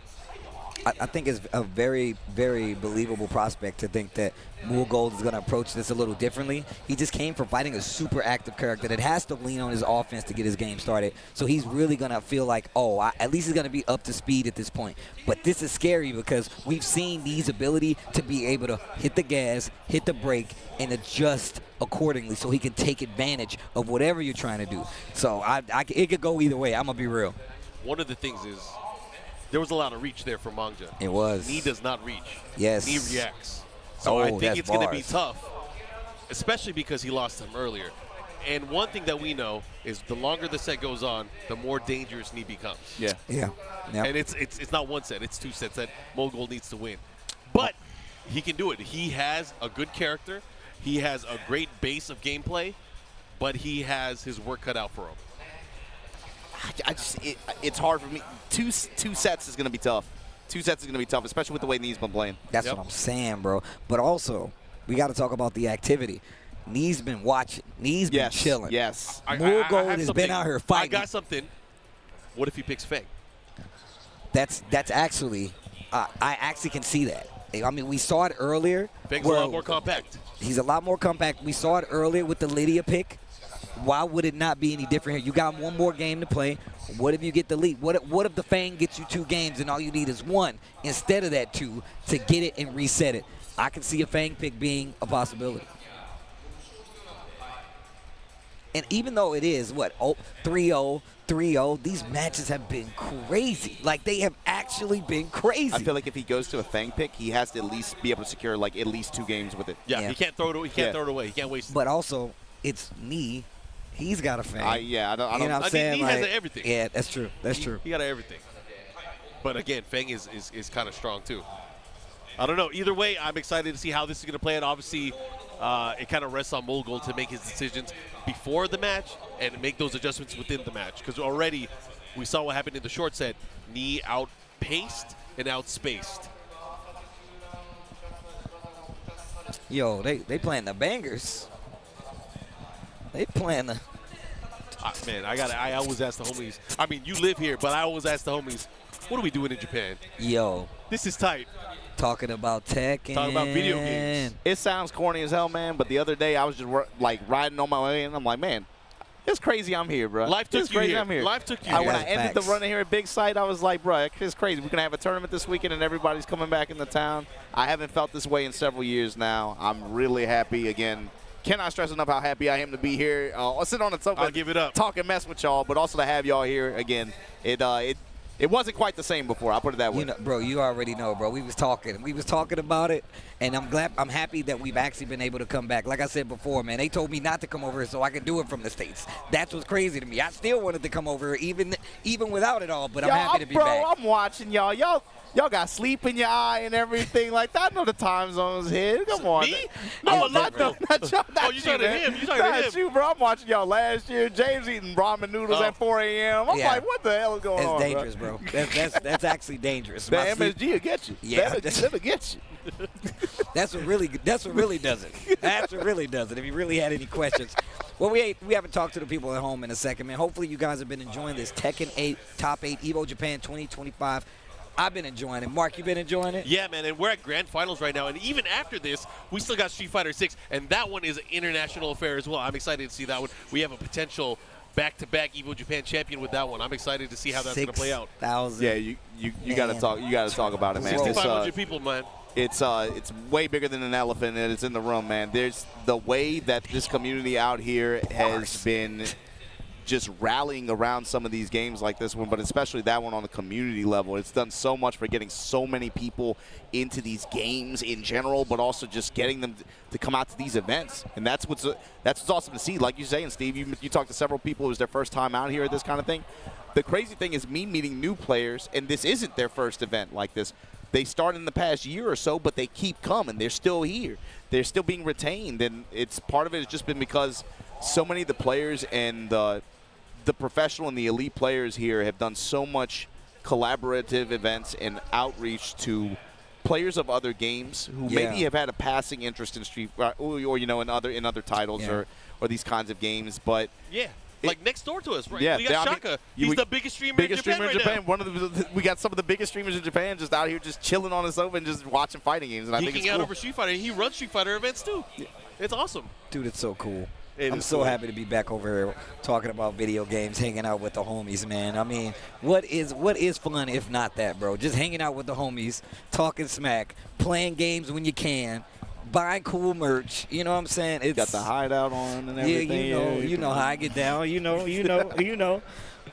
I think it's a very, very believable prospect to think that Mulgold is going to approach this a little differently. He just came from fighting a super active character that has to lean on his offense to get his game started. So he's really going to feel like, oh, at least he's going to be up to speed at this point. But this is scary because we've seen Knee's ability to be able to hit the gas, hit the brake, and adjust accordingly so he can take advantage of whatever you're trying to do. So it could go either way. I'm going to be real. One of the things is there was a lot of reach there for Manga. It was. Knee does not reach. Yes. Knee reacts. So I think that's it's going to be bars. tough, especially because he lost him earlier. And one thing that we know is the longer the set goes on, the more dangerous Knee becomes. Yeah. Yeah. Yep. And it's not one set, it's 2 sets that Mulgold needs to win. But he can do it. He has a good character. He has a great base of gameplay, but he has his work cut out for him. It's hard for me. Two sets is going to be tough. 2 sets is going to be tough, especially with the way Knee's been playing. That's what I'm saying, bro. But also, we got to talk about the activity. Knee's been watching. Knee's been chilling. Yes. Mulgold has been out here fighting. I got something. What if he picks Feng? That's actually, I actually can see that. I mean, we saw it earlier. Feng's a lot more compact. He's a lot more compact. We saw it earlier with the Lydia pick. Why would it not be any different here? You got one more game to play. What if you get the lead? What if the Fang gets you 2 games and all you need is 1 instead of that 2 to get it and reset it? I can see a Fang pick being a possibility. And even though it is, 3-0, 3-0, these matches have been crazy. Like, they have actually been crazy. I feel like if he goes to a Fang pick, he has to at least be able to secure, like, at least 2 games with it. Yeah, he can't throw it away. He can't throw it away. He can't waste it. But also, it's Knee. He's got a Fang. I don't You know what I'm saying? Knee has everything. Yeah, that's true. That's true. He got everything. But again, Feng is kind of strong too. I don't know. Either way, I'm excited to see how this is going to play out. Obviously, it kind of rests on Mulgold to make his decisions before the match and make those adjustments within the match. Because already we saw what happened in the short set. Knee outpaced and outspaced. Yo, they playing the bangers. They playing the. Man, I always ask the homies. I mean, you live here, but I always ask the homies, what are we doing in Japan? Yo. This is tight. Talking about Tekken. Talking about video games. It sounds corny as hell, man, but the other day I was just like riding on my way, and I'm like, man, it's crazy I'm here, bro. Life took it's you crazy here. I'm here. Life took you here. When I ended the Facts. run in here at Big Sight, I was like, bro, it's crazy. We're going to have a tournament this weekend, and everybody's coming back in the town. I haven't felt this way in several years now. I'm really happy again. Cannot stress enough how happy I am to be here. I'll sit on the sofa. I'll give it up. Talk and mess with y'all, but also to have y'all here again. It wasn't quite the same before. I'll put it that way. You know, bro, you already know, bro. We was talking about it, and I'm happy that we've actually been able to come back. Like I said before, man, they told me not to come over here so I could do it from the States. That's what's crazy to me. I still wanted to come over here, even without it all, but I'm happy to be back. I'm watching y'all. Y'all got sleep in your eye and everything like that. I know the time zone's here. Come on. Me? No, I'm not different. y'all. Oh, you talking to him. You talking to Not him. you, bro. I'm watching y'all last year. James eating ramen noodles at 4 a.m. I'm Yeah. like, what the hell is going on, It's dangerous, bro. That's actually dangerous. The My sleep- MSG will get you. Yeah. That'll get you. That's what really does it. That's what really does it. If you really had any questions. Well, we haven't talked to the people at home in a second, man. Hopefully you guys have been enjoying this Tekken 8 Top 8 Evo Japan 2025. I've been enjoying it. Mark, you been enjoying it? Yeah, man, and we're at grand finals right now, and even after this, we still got Street Fighter 6, and that one is an international affair as well. I'm excited to see that one. We have a potential back-to-back Evo Japan champion with that one. I'm excited to see how that's going to play out. 6,000. Yeah, you got to talk. You got to talk about it, man. 6,500 people, man. It's way bigger than an elephant, and it's in the room, man. There's the way that this community out here has been just rallying around some of these games like this one, but especially that one on the community level. It's done so much for getting so many people into these games in general, but also just getting them to come out to these events. And that's what's awesome to see. Like you say, and Steve, you talked to several people, it was their first time out here at this kind of thing. The crazy thing is me meeting new players, and this isn't their first event like this. They started in the past year or so, but they keep coming. They're still here. They're still being retained, and it's part of it has just been because so many of the players and the professional and the elite players here have done so much collaborative events and outreach to players of other games who maybe have had a passing interest in Street or you know in other titles or these kinds of games, but like next door to us, right? Yeah, we got Shaka. He's the biggest streamer in Japan right now. One of we got some of the biggest streamers in Japan just out here just chilling on the sofa and just watching fighting games, and I think it's geeking out cool. over Street Fighter. He runs Street Fighter events too. It's awesome. Dude, it's so cool. I'm is so cool. happy to be back over here talking about video games, hanging out with the homies, man. I mean, what is fun if not that, bro? Just hanging out with the homies, talking smack, playing games when you can, buying cool merch. You know what I'm saying? It's got the hideout on and everything. Yeah, you know how I get down. You know.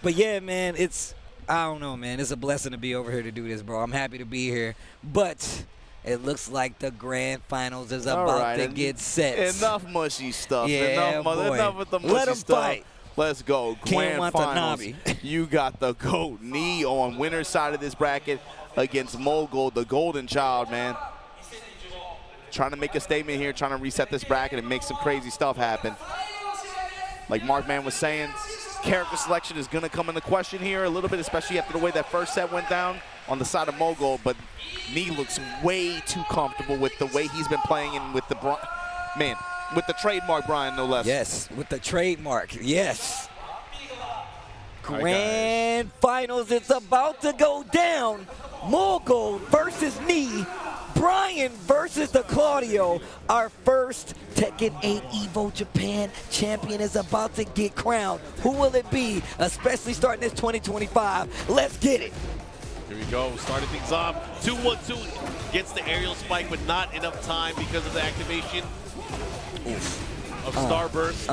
But yeah, man, I don't know, man. It's a blessing to be over here to do this, bro. I'm happy to be here, but it looks like the grand finals is about to get set. Enough mushy stuff. Yeah, enough with the mushy Let 'em stuff. Fight. Let's go. Grand finals. You got the GOAT knee on winner's side of this bracket against Mulgold, the golden child, man. Trying to make a statement here, trying to reset this bracket and make some crazy stuff happen. Like Markman was saying, character selection is going to come into question here a little bit, especially after the way that first set went down on the side of Mulgold, but Nee looks way too comfortable with the way he's been playing and with the with the trademark Brian, no less. Yes, with the trademark. Yes. Grand finals, it's about to go down. Mulgold versus Nee. Brian versus the Claudio. Our first Tekken 8 Evo Japan champion is about to get crowned. Who will it be? Especially starting this 2025. Let's get it. Here we go, starting things off. 2-1-2 gets the aerial spike, but not enough time because of the activation of Starburst.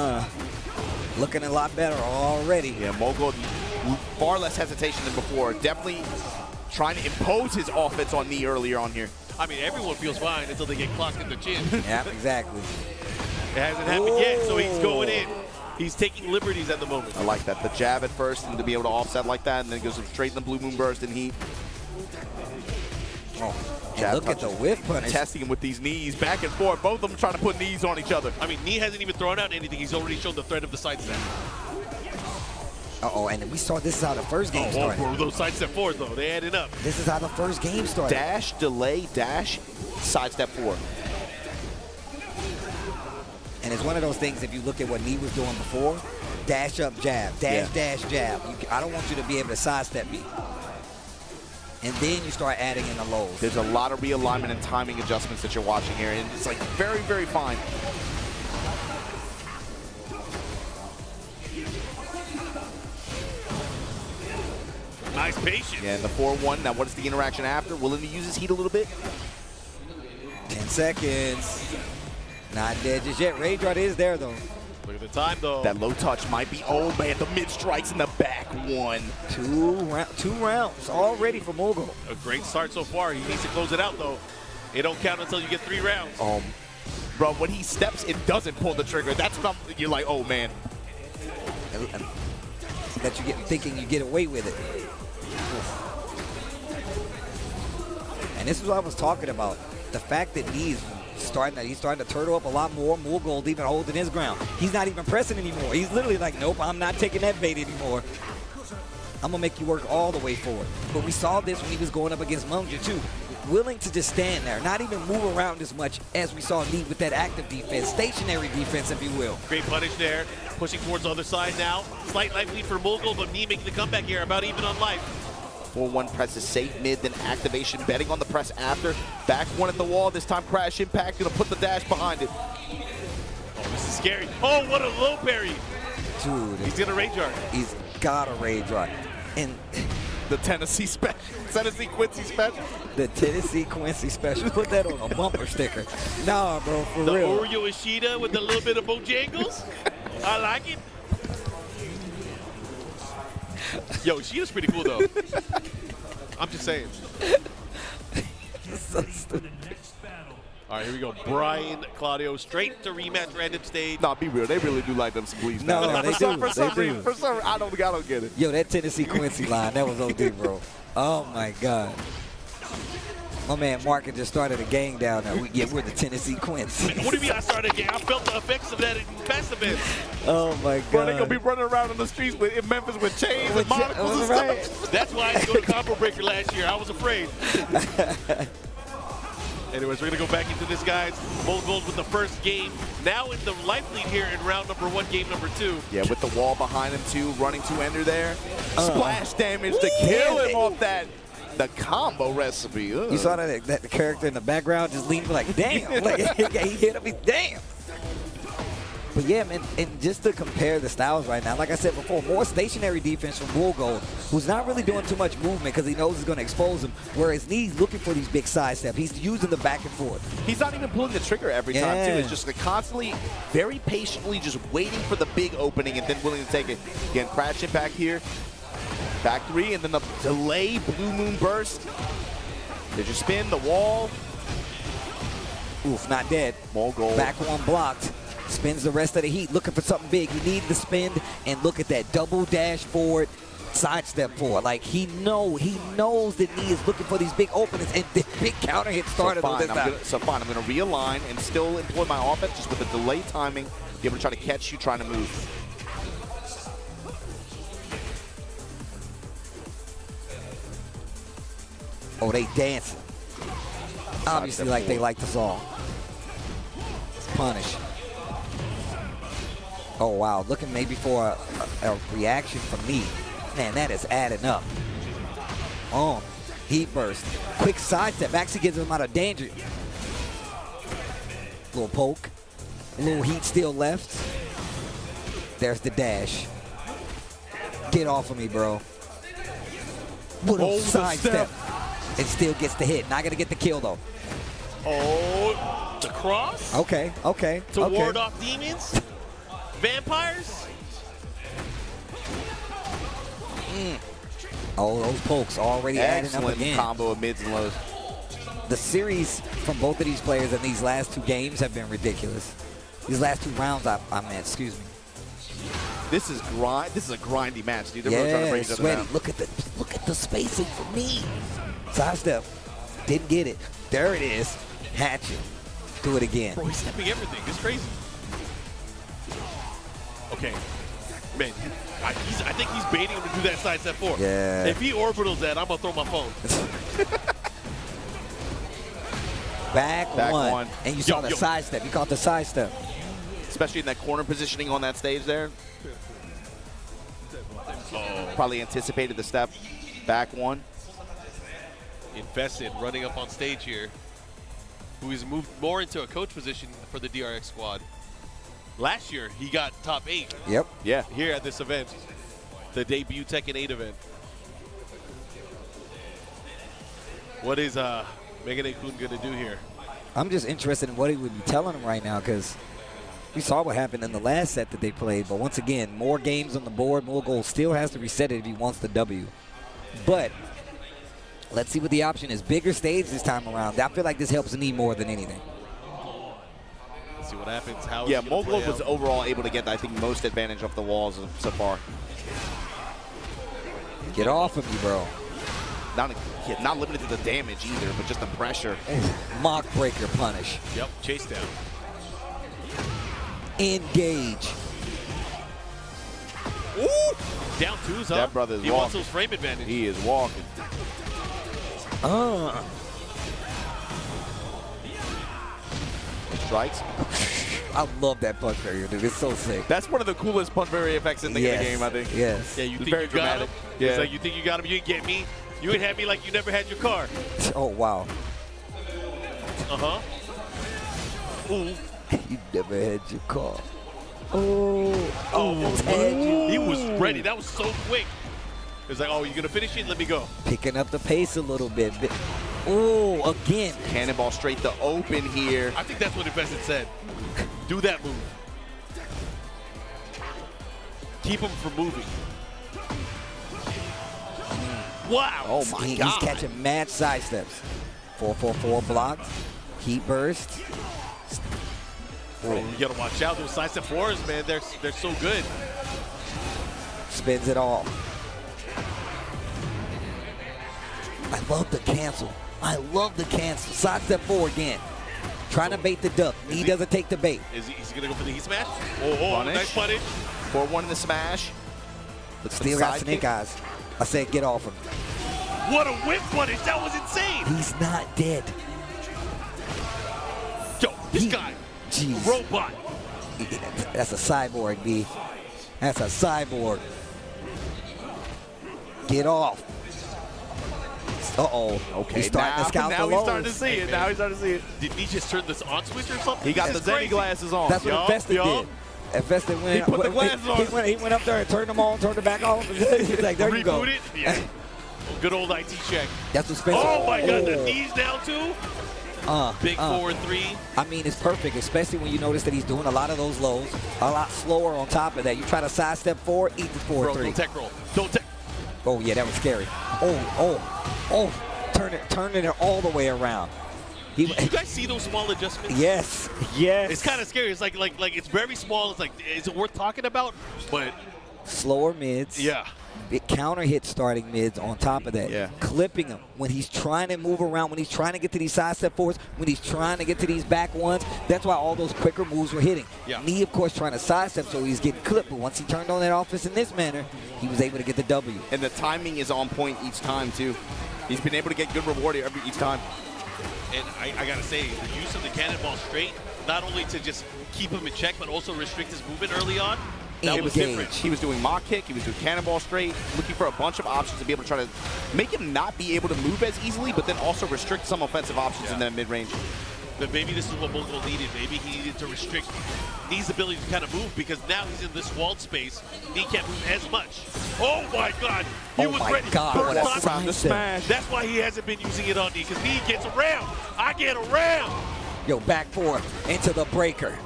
Looking a lot better already. Yeah, Mulgold, far less hesitation than before. Definitely trying to impose his offense on Nee earlier on here. I mean, everyone feels fine until they get clocked in the chin. Yeah, exactly. It hasn't happened yet, so he's going in. He's taking liberties at the moment. I like that. The jab at first and to be able to offset like that, and then goes straight in the blue moon burst and heat. And look at the whiff punish. Testing him with these knees back and forth. Both of them trying to put knees on each other. I mean, Nee hasn't even thrown out anything. He's already shown the threat of the sidestep. Uh-oh, and we saw this is how the first game started. Oh, those sidestep forward, though. They added up. This is how the first game started. Dash, delay, dash, sidestep forward. And it's one of those things, if you look at what Nee was doing before, dash up, jab, dash, jab. I don't want you to be able to sidestep me. And then you start adding in the lows. There's a lot of realignment and timing adjustments that you're watching here, and it's like very, very fine. Nice patience. Yeah, and the 4-1. Now, what is the interaction after? Willing to use his heat a little bit? 10 seconds. Not dead just yet. Raindrop is there, though. Look at the time, though. That low touch might be, oh, man, the mid strikes in the back one. Two rounds already for Mulgold. A great start so far. He needs to close it out, though. It don't count until you get 3 rounds. Bro, when he steps and doesn't pull the trigger, that's what you're like, oh, man. That you get thinking you get away with it. And this is what I was talking about. The fact that he's starting to turtle up a lot more. Mulgold even holding his ground. He's not even pressing anymore. He's literally like, nope, I'm not taking that bait anymore. I'm going to make you work all the way forward. But we saw this when he was going up against Manga too. Willing to just stand there, not even move around as much as we saw Nee with that active defense, stationary defense, if you will. Great punish there. Pushing towards the other side now. Slight life lead for Mulgold, but Nee making the comeback here, about even on life. 4-1 press is safe mid, then activation, betting on the press after. Back one at the wall, this time crash impact, gonna put the dash behind it. Oh, this is scary. Oh, what a low parry. Dude. He's gonna rage art. He's got a rage art. And the Tennessee special, Tennessee Quincy special. The Tennessee Quincy special. Put that on a bumper sticker. Nah, bro, for real. The Oreo Ishida with a little bit of Bojangles. I like it. Yo, she is pretty cool, though. I'm just saying. So stupid. All right, here we go. Brian, Claudio, straight to rematch random stage. Nah, be real. They really do like them some bleeds. No, now. they do. For some They do. reason, I don't get it. Yo, that Tennessee Quincy line, that was OD, bro. Oh, my God. My man Mark just started a gang down there. We're the Tennessee Quincy. What do you mean I started a game? I felt the effects of that in past events. Oh, my God. Bro, they going to be running around in the streets in Memphis with chains and monocles and stuff. That's why I didn't go to Combo Breaker last year. I was afraid. Anyways, we're going to go back into this, guys. Mulgold with the first game. Now in the life lead here in round number 1, game number 2. Yeah, with the wall behind him, too. Running to ender there. Splash damage to kill him off that. The combo recipe. Ugh. You saw that the character in the background just leaning like, damn. Like, he hit him, damn. But yeah, man, and just to compare the styles right now, like I said before, more stationary defense from Mulgold, who's not really doing too much movement because he knows it's going to expose him, whereas Knee's looking for these big side steps. He's using the back and forth. He's not even pulling the trigger every time, too. It's just constantly, very patiently just waiting for the big opening and then willing to take it. Again, crash impact here. Back 3, and then the delay blue moon burst. Did you spin the wall? Oof, not dead. Mulgold. Back 1 blocked. Spins the rest of the heat, looking for something big. You need to spin, and look at that double dash forward, sidestep forward. Like he knows that Knee is looking for these big openings, and the big counter hit started on this time. I'm gonna realign and still employ my offense just with the delay timing, be able to try to catch you trying to move. Oh, they dancing. Obviously, like they like the song. Punish. Oh, wow. Looking maybe for a reaction from Knee. Man, that is adding up. Oh, heat burst. Quick sidestep. Actually gives him out of danger. Little poke. A little heat still left. There's the dash. Get off of me, bro. What a sidestep. It still gets the hit. Not going to get the kill, though. Oh, the cross? Okay. To ward off demons? Vampires? Oh, those pokes already adding up again. Combo of mids and lows. The series from both of these players in these last 2 games have been ridiculous. These last 2 rounds, I meant, excuse me. This is a grindy match, dude. They're Yeah, really trying to break each other sweaty. down. Look at the spacing for me. Sidestep. Didn't get it. There it is. Hatchet. Do it again. Bro, he's stepping everything. It's crazy. Okay. Man, I think he's baiting him to do that sidestep 4. Yeah. If he orbitals that, I'm going to throw my phone. Back one. And you saw the sidestep. You caught the sidestep. Especially in that corner positioning on that stage there. Probably anticipated the step. Back 1. Infested running up on stage here, who has moved more into a coach position for the DRX squad. Last year, he got top 8. Yep. Yeah. Here at this event, the debut Tekken 8 event. What is Megane-kun going to do here? I'm just interested in what he would be telling him right now because we saw what happened in the last set that they played. But once again, more games on the board. Mulgold still has to reset it if he wants the W. But let's see what the option is. Bigger stage this time around. I feel like this helps Knee more than anything. Let's see what happens. Yeah, Mulgold was overall able to get, I think, most advantage off the walls so far. Get off of me, bro. Not limited to the damage either, but just the pressure. Mock breaker punish. Yep, chase down. Engage. Ooh! Down 2s, huh? That brother's He wants those frame advantage. He is walking. Strikes. I love that punch barrier, dude. It's so sick. That's one of the coolest punch barrier effects in the game, I think. Yes. Yeah, you It's think very you got dramatic. him? Yeah. It's like, you think you got him, you didn't get me. You ain't had me like you never had your car. Oh, wow. Uh-huh. Ooh. You never had your car. Oh, He was ready. That was so quick. It's like, oh, you going to finish it? Let me go. Picking up the pace a little bit. Oh, again. Cannonball straight to open here. I think that's what Infested said. Do that move. Keep him from moving. Wow. Oh my He's God. catching mad side steps. 4-4-4 blocked. Heat burst. Bro, you gotta watch out. Those side step fours, man, they're so good. Spins it all. I love the cancel. I love the cancel. Side step 4 again. Trying to bait the duck. He doesn't take the bait. Is he gonna go for the heat smash? Oh, nice punish. 4-1 in the smash. Still got snake eyes. I said get off him. What a whip punish. That was insane. He's not dead. Yo, this guy. Jeez. Robot. That's a cyborg, B. That's a cyborg. Get off. Uh-oh. Okay, he's starting to scout now the he's starting to lows. see it. Now he's starting to see it. Did he just turn this on switch or something? He got That's the Zenny crazy. glasses on. That's what Infested did. Infested went, He put the glasses on. He went up there and turned them on, turned it back off. He's like, there you go. Reboot it? Yeah. Good old IT check. That's what Spencer. Oh my God, the knees down too? Big 4-3. I mean, it's perfect, especially when you notice that he's doing a lot of those lows, a lot slower on top of that. You try to sidestep 4, eat the 4-3. Bro, don't tech roll. Don't tech. Oh, yeah, that was scary. Oh, turning it all the way around. Did you guys see those small adjustments? Yes. It's kind of scary. It's like it's very small. It's like, is it worth talking about? But slower mids. Yeah. Big counter hit starting mids on top of that. Yeah. Clipping him when he's trying to move around, when he's trying to get to these side step forwards, when he's trying to get to these back ones. That's why all those quicker moves were hitting. Yeah. Knee, of course, trying to sidestep, so he's getting clipped. But once he turned on that offense in this manner, he was able to get the W. And the timing is on point each time, too. He's been able to get good reward each time. And I got to say, the use of the cannonball straight, not only to just keep him in check, but also restrict his movement early on. That was different. He was doing mock kick, he was doing cannonball straight, looking for a bunch of options to be able to try to make him not be able to move as easily, but then also restrict some offensive options in that mid-range. But maybe this is what Mulgold needed. Maybe he needed to restrict Knee's ability to kind of move, because now he's in this walled space. Knee can't move as much. Oh my God! He was ready. God, First time to smash. That's why he hasn't been using it on Knee, because Knee gets around. I get around. Yo, back 4 into the breaker.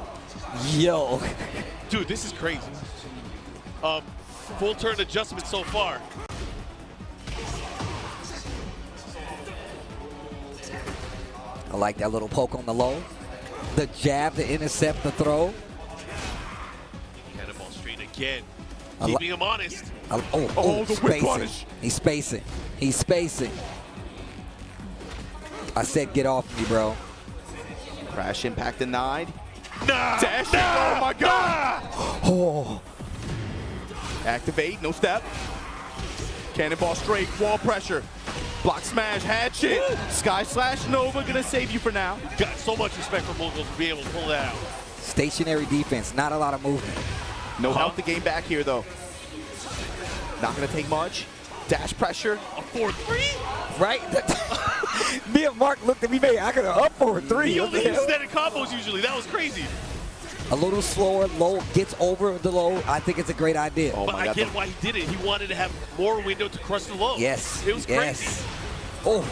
Yo. Dude, this is crazy. Full turn adjustment so far. I like that little poke on the low. The jab to intercept the throw. Cannonball straight again. Keeping him honest. The whip spacing. punish. He's spacing. He's spacing. I said get off me, bro. Crash impact denied. Nah, Dash. Oh my God. Oh. Activate, no step. Cannonball straight, wall pressure. Block smash, hatchet. Sky slash Nova gonna save you for now. Got so much respect for Mulgold for being able to pull that out. Stationary defense, not a lot of movement. No help to gain back here though. Not gonna take much. Dash pressure. A 4-3? Right? Me and Mark looked at me, man, I could have up 4-3. He only hits static combos usually. That was crazy. A little slower, low, gets over the low. I think it's a great idea. Oh But my I God, get why he did it. He wanted to have more window to crush the low. Yes. It was crazy. Oh,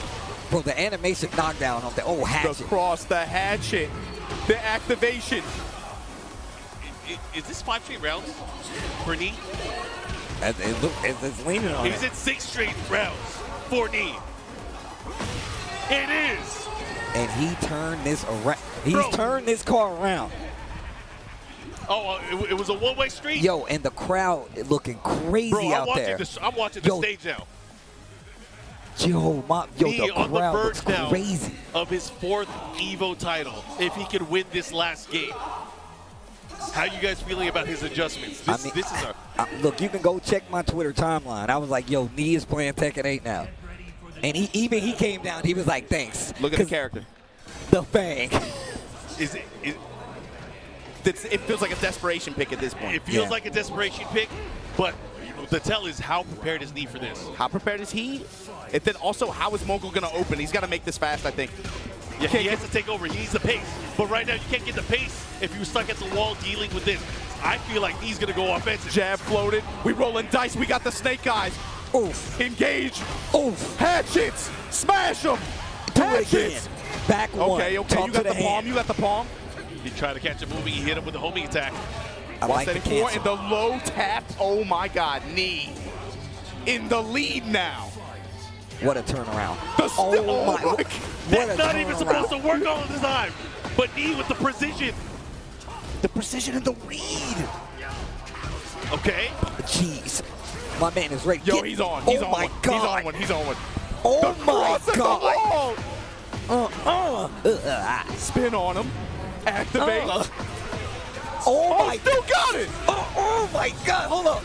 bro, the animation knockdown on the hatchet. The cross, the hatchet, the activation. Is this 5 straight rounds for Knee? It's leaning on He's it. at 6 straight rounds for Knee. It is. And he turned this around. He's Bro. turned this car around. Oh, it was a one-way street. Yo, and the crowd looking crazy Bro, out there. I'm watching the stage now. Yo, Knee the on the crowd verge looks now crazy. of his 4th Evo title, if he can win this last game. How you guys feeling about his adjustments? This is look, you can go check my Twitter timeline. I was like, yo, Knee is playing Tekken 8 now. And he came down, he was like, thanks. Look at the character. The Fang. It feels like a desperation pick at this point. It feels like a desperation pick, but the tell is how prepared is Knee for this? How prepared is he? And then also, how is Mulgold going to open? He's got to make this fast, I think. Yeah, he has to take over. He needs the pace. But right now, you can't get the pace if you're stuck at the wall dealing with this. I feel like he's going to go offensive. Jab floated. We rolling dice. We got the snake eyes. Oof. Engage. Oof. Hatchets. Smash them. Hatchets. Back one. Okay. You Talk got to the palm. hand. You got the palm. He tried to catch a moving. He hit him with the homing attack. I like the 174 cancel. and the low tap. Oh my God. Knee in the lead now. What a turnaround. Oh my. What That's a not even turnaround. supposed to work all the time. But Knee with the precision. The precision and the read. Okay. Jeez. My man is ready. Yo, he's on. He's oh on my one. God. He's on one. He's on one. Oh The my cross God. at the wall. Spin on him. Activate. Oh my. Still got it. Oh my God. Hold up.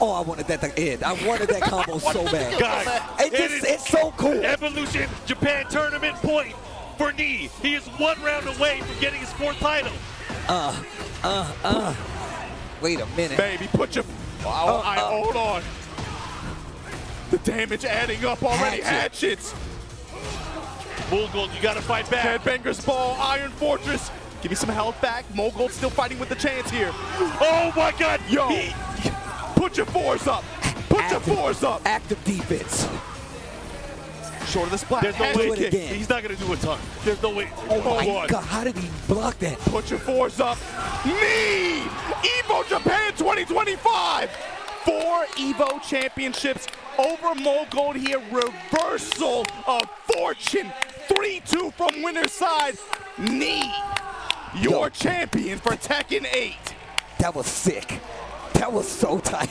Oh, I wanted that to end. I wanted that combo so bad. Guys, It's so cool. Evolution Japan tournament point for Knee. He is 1 round away from getting his 4th title. Wait a minute. Baby, put your... hold on. The damage adding up already. Hatchets. Mulgold, you got to fight back. Headbanger's ball, Iron Fortress. Give me some health back. Mulgold still fighting with the chance here. Oh my God. Yo, put your 4s up. Put your 4s up. Active defense. Short of the splat. There's no Hatchet way. kick. He's not going to do a ton. There's no way. Oh my God, how did he block that? Put your 4s up. Knee! Evo Japan 2025. 4 Evo championships over Mulgold here. Reversal of fortune. 3-2 from winner's side. Knee, your champion for Tekken 8. That was sick. That was so tight.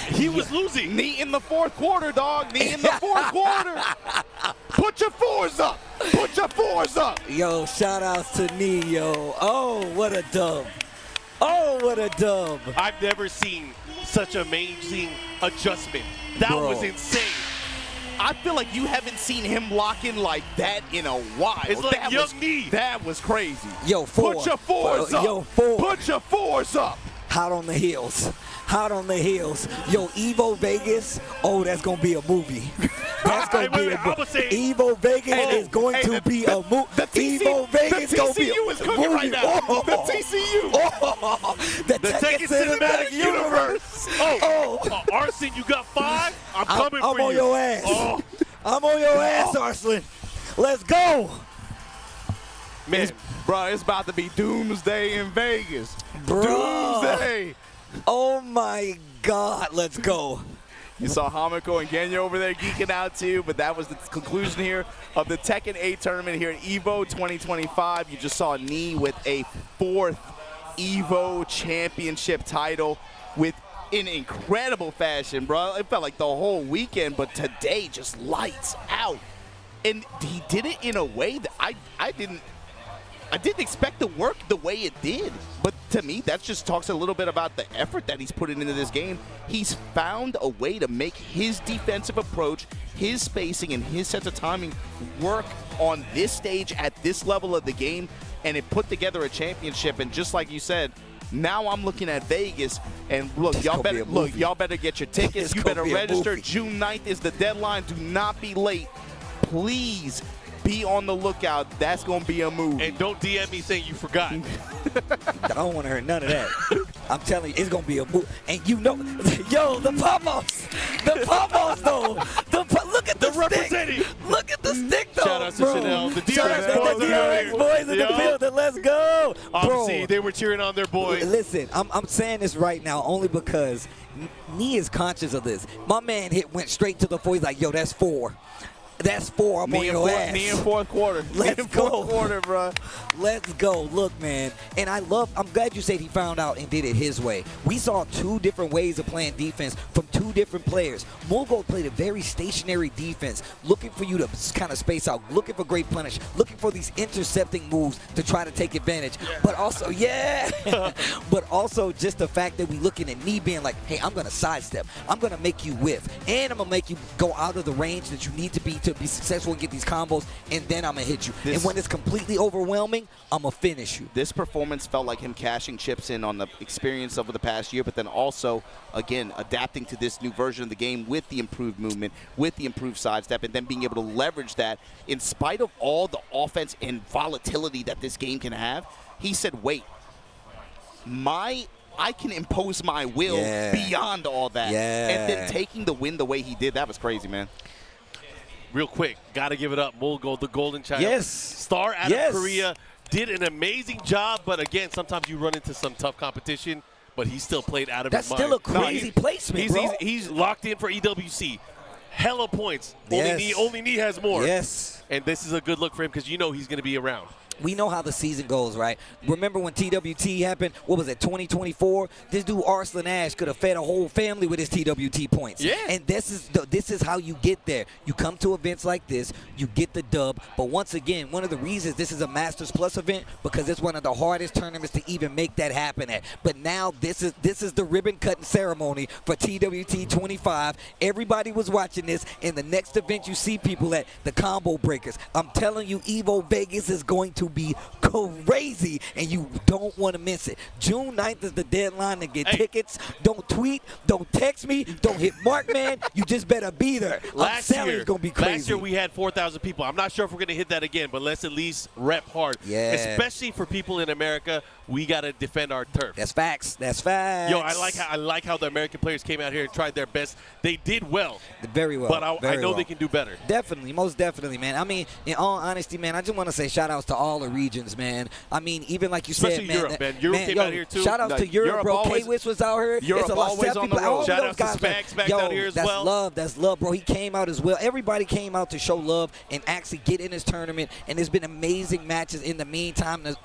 He was losing. Knee in the 4th quarter, dog. Knee in the 4th quarter. Put your 4s up. Put your 4s up. Yo, shout outs to Knee, yo. Oh, what a dub. Oh, what a dub. I've never seen such amazing adjustment. That was insane. I feel like you haven't seen him lock in like that in a while. It's like that young Knee. That was crazy. Yo, 4. Put your 4s up. Yo, 4. Put your 4s up. Hot on the heels. Hot on the heels. Yo, Evo Vegas. Oh, that's going to be a movie. That's going to be a movie. Evo Vegas is going to be a movie. Evo Vegas is going to be a movie. The TCU is cooking right now. The TCU. The Tekken Cinematic Universe. Arson, you got 5? I'm coming for you. I'm on your ass. Oh. I'm on your ass, Arslan. Let's go. Man, bro, it's about to be doomsday in Vegas. Bro. Doomsday. Oh my God, let's go. You saw Hamiko and Genya over there geeking out too, but that was the conclusion here of the Tekken 8 tournament here at Evo 2025. You just saw Knee with a 4th Evo championship title in incredible fashion, bro. It felt like the whole weekend, but today just lights out. And he did it in a way that I didn't expect to work the way it did. But to me, that just talks a little bit about the effort that he's putting into this game. He's found a way to make his defensive approach, his spacing, and his sense of timing work on this stage at this level of the game, and it put together a championship. And just like you said, now I'm looking at Vegas, and look, y'all better get your tickets. You better register. June 9th is the deadline. Do not be late. Please be on the lookout. That's going to be a move. And don't DM me saying you forgot. I don't want to hear none of that. I'm telling you, it's going to be a move. And you know, yo, the pop-offs. The pop-offs, though. Look at the stick. Look at the stick, though. Shout out to Chanel. The DRX boys in the building. Let's go. Obviously, they were cheering on their boys. Listen, I'm saying this right now only because Knee is conscious of this. My man went straight to the 4. He's like, yo, that's 4. That's 4. I'm on your ass. Knee in 4th quarter. Let's go. 4th quarter, bro. Let's go. Look, man. And I'm glad you said he found out and did it his way. We saw 2 different ways of playing defense from 2 different players. Mulgold played a very stationary defense, looking for you to kind of space out, looking for great punish, looking for these intercepting moves to try to take advantage. Yeah. But also, but also just the fact that we looking at Knee being like, hey, I'm going to sidestep. I'm going to make you whiff. And I'm going to make you go out of the range that you need to be successful and get these combos, and then I'm going to hit you. And when it's completely overwhelming, I'm going to finish you. This performance felt like him cashing chips in on the experience over the past year, but then also, again, adapting to this new version of the game with the improved movement, with the improved sidestep, and then being able to leverage that in spite of all the offense and volatility that this game can have. He said, wait, I can impose my will beyond all that. And then taking the win the way he did, that was crazy, man. Real quick, got to give it up. Mulgold, the golden child. Yes. Star out of Korea, did an amazing job, but again, sometimes you run into some tough competition, but he still played out of his mind. That's still a crazy placement, bro. He's locked in for EWC. hella points. Yes. Only knee has more. Yes. And this is a good look for him because you know he's going to be around. We know how the season goes, right? Remember when TWT happened? What was it, 2024? This dude Arslan Ash could have fed a whole family with his TWT points. Yeah. And this is how you get there. You come to events like this, you get the dub. But once again, one of the reasons this is a Masters Plus event because it's one of the hardest tournaments to even make that happen at. But now this is the ribbon cutting ceremony for TWT 25. Everybody was watching this. In the next event you see people at, the Combo Breakers. I'm telling you, Evo Vegas is going to be crazy, and you don't want to miss it. June 9th is the deadline to get tickets. Don't tweet, don't text me, don't hit Mark, man. You just better be there. Last I'm telling you, year, it's going to be crazy. Last year we had 4,000 people. I'm not sure if we're going to hit that again, but let's at least rep hard. Yeah. Especially for people in America, we got to defend our turf. That's facts. That's facts. Yo, I like how the American players came out here and tried their best. They did well. Very well. But I know they can do better. Definitely, most definitely, man. I mean, in all honesty, man, I just want to say shout outs to all the regions, man. I mean, even like you Especially said, Europe, man. Europe came out here too. Shout outs to Europe, bro. K-Wiz was out here. Europe It's a lot always of on the people. road. All Shout those outs to guys, man. Spags back Yo, out here as that's well. love. That's love, bro. He came out as well. Everybody came out to show love and actually get in this tournament. And there's been amazing matches in the meantime to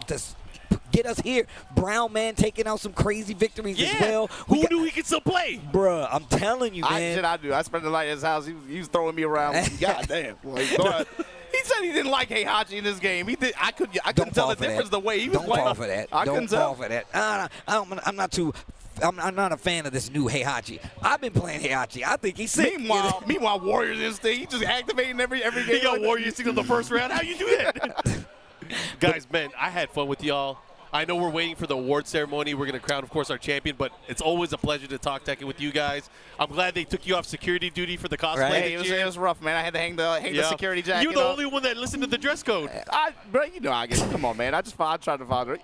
get us here. Brown man taking out some crazy victories as well. Who knew he could still play? Bruh, I'm telling you, man. I do. I spent the night at his house. He was throwing me around. God damn. Like, he said he didn't like Heihachi in this game. He did. I couldn't tell the difference the way he was playing. Don't fall for that. I couldn't tell. Don't fall for that. I'm not too. I'm not a fan of this new Heihachi. I've been playing Heihachi. I think he's sick. Meanwhile, Warriors Instinct, he just activating every game. He got Warriors Instinct in the first round. How you do that? Guys, man, I had fun with y'all. I know we're waiting for the award ceremony. We're going to crown, of course, our champion, but it's always a pleasure to talk Tekken with you guys. I'm glad they took you off security duty for the cosplay. Right. It was rough, man. I had to hang the security jacket. You're the only one that listened to the dress code. Bro, you know I get it. Come on, man. I tried to follow it.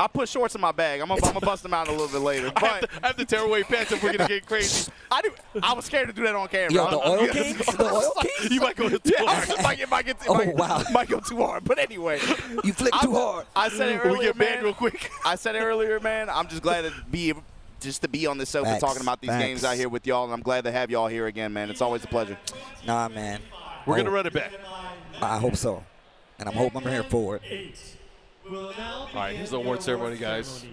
I put shorts in my bag. I'm gonna bust them out a little bit later. But I have to tear away pants if we're gonna get crazy. I was scared to do that on camera. Yo, the oil kings? The oil kings? You might go too hard. Might go too hard. But anyway, you flipped too hard. I said it earlier, we get banned man. real quick. I said it earlier, man. I'm just glad to be on this sofa talking about these games out here with y'all, and I'm glad to have y'all here again, man. It's always a pleasure. Nah, man. We're gonna run it back. I hope so, and I'm here for it. All right, here's the award ceremony, guys.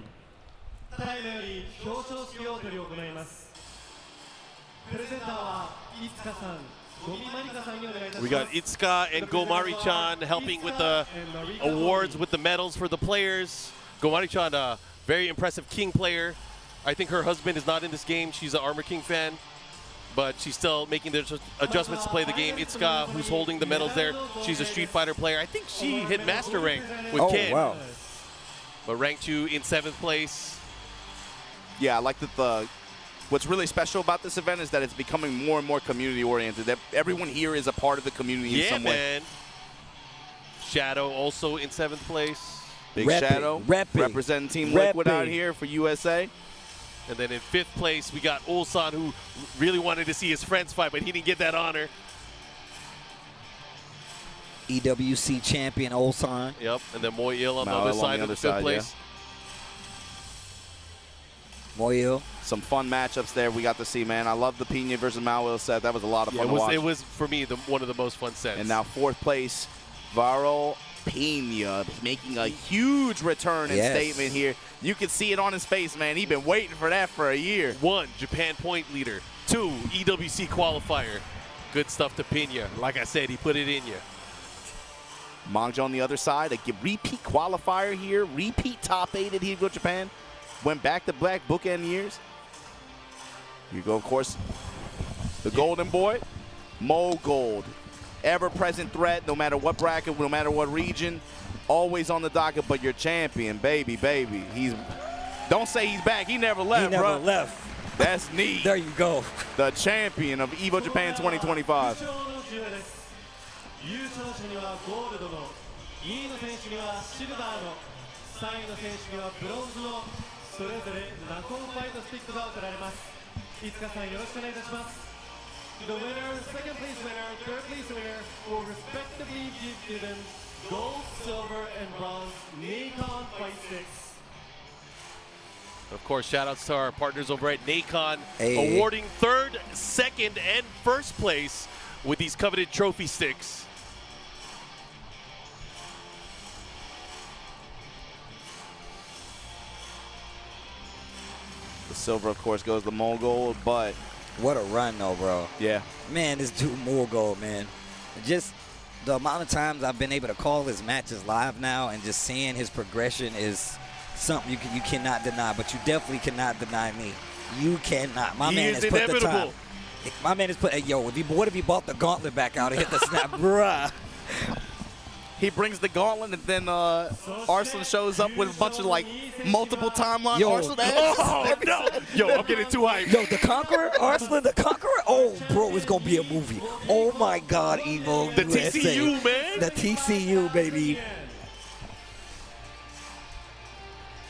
We got Itsuka and Gomari-chan helping with the awards, with the medals for the players. Gomari-chan, a very impressive King player. I think her husband is not in this game. She's an Armor King fan, but she's still making the adjustments to play the game. Itsuka, who's holding the medals there, she's a Street Fighter player. I think she hit Master Rank with Ken. Oh, wow. But Rangchu in 7th place. Yeah, I like that what's really special about this event is that it's becoming more and more community-oriented. That everyone here is a part of the community in some way. Yeah, man. Shadow also in 7th place. Big Shadow representing Team Liquid out here for USA. And then in 5th place, we got Ulsan, who really wanted to see his friends fight, but he didn't get that honor. EWC champion Ulsan. Yep, and then Moyil on the other side of the 5th place. Moyil. Some fun matchups there we got to see, man. I love the Pinya versus Malwell set. That was a lot of fun to watch. It was, for me, one of the most fun sets. And now 4th place, Varol Pinya making a huge return and statement here. You can see it on his face, man. He's been waiting for that for a year. 1, Japan point leader. 2, EWC qualifier. Good stuff to Pinya. Like I said, he put it in you. Manga on the other side, a repeat qualifier here, repeat top 8 at Evo Japan. Went back to black bookend years. Here you go, of course, the golden boy, Mulgold. Ever-present threat, no matter what bracket, no matter what region, always on the docket, but your champion, baby. Don't say he's back, he never left, He never bro. left. That's neat. There you go. The champion of Evo Japan 2025. 優勝者にはゴールドの、2位の選手にはシルバーの、3位の選手にはブロンズの、それぞれナコンファイトスティックが贈られます。いつかさんよろしくお願いいたします。The winner, second place winner, third place winner will respectively be given gold, silver, and bronze Nikon fight sticks. Of course, shout-outs to our partners over at Nacon, Hey. awarding 3rd, 2nd, and 1st place with these coveted trophy sticks. The silver, of course, goes to Mulgold, but what a run, though, bro. Yeah. Man, this dude Mulgold, man. Just the amount of times I've been able to call his matches live now and just seeing his progression is something you cannot deny, but you definitely cannot deny me. You cannot. My man has put the time. My man has put, hey, yo, what if he bought the gauntlet back out and hit the snap? Bruh. He brings the gauntlet, and then Arslan shows up with a bunch of, like, multiple timelines. Yo, Arslan oh, no. Yo, I'm getting too hyped. Yo, the Conqueror? Arslan the Conqueror? Oh, bro, it's going to be a movie. Oh, my God, Evo. The USA. TCU, man. The TCU, baby.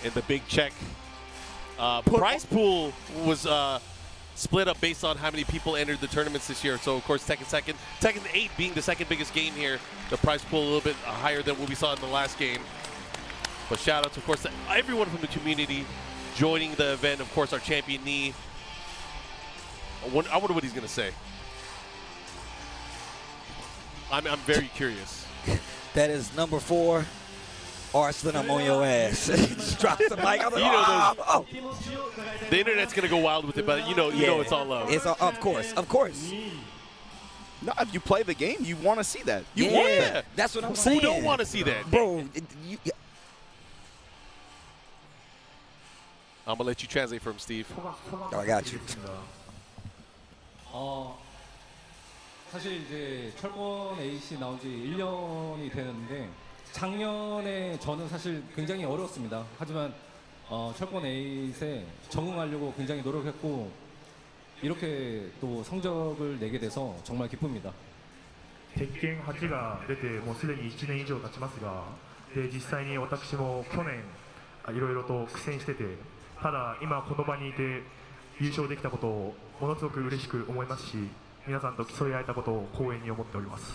And the big check. Prize pool was split up based on how many people entered the tournaments this year. So, of course, Tekken 8 being the 2nd biggest game here. The prize pool a little bit higher than what we saw in the last game. But shout outs, of course, to everyone from the community joining the event. Of course, our champion, Nee. I wonder what he's going to say. I'm very curious. That is number 4. Arslan, I'm on your ass. Just drops the mic. I'm like, You know, oh. The internet's going to go wild with it, but you know it's all love. It's all, of course. No, if you play the game, you want to see that. You want that. That's what I'm saying. Who don't want to see that? Bro, I'm going to let you translate for him, Steve. Oh, I got you. 사실 이제 철권 A씨 나온 지 1년이 되는데 작년에 저는 사실 굉장히 어려웠습니다. 하지만 철권 A에 적응하려고 굉장히 노력했고 이렇게 또 성적을 내게 돼서 정말 기쁩니다. 鉄拳8が出てもうすでに1年以上経ちますが、で実際に私も去年いろいろと苦戦してて、ただ今この場にいて優勝できたことをものすごく嬉しく思いますし、皆さんと競い合えたことを光栄に思っております。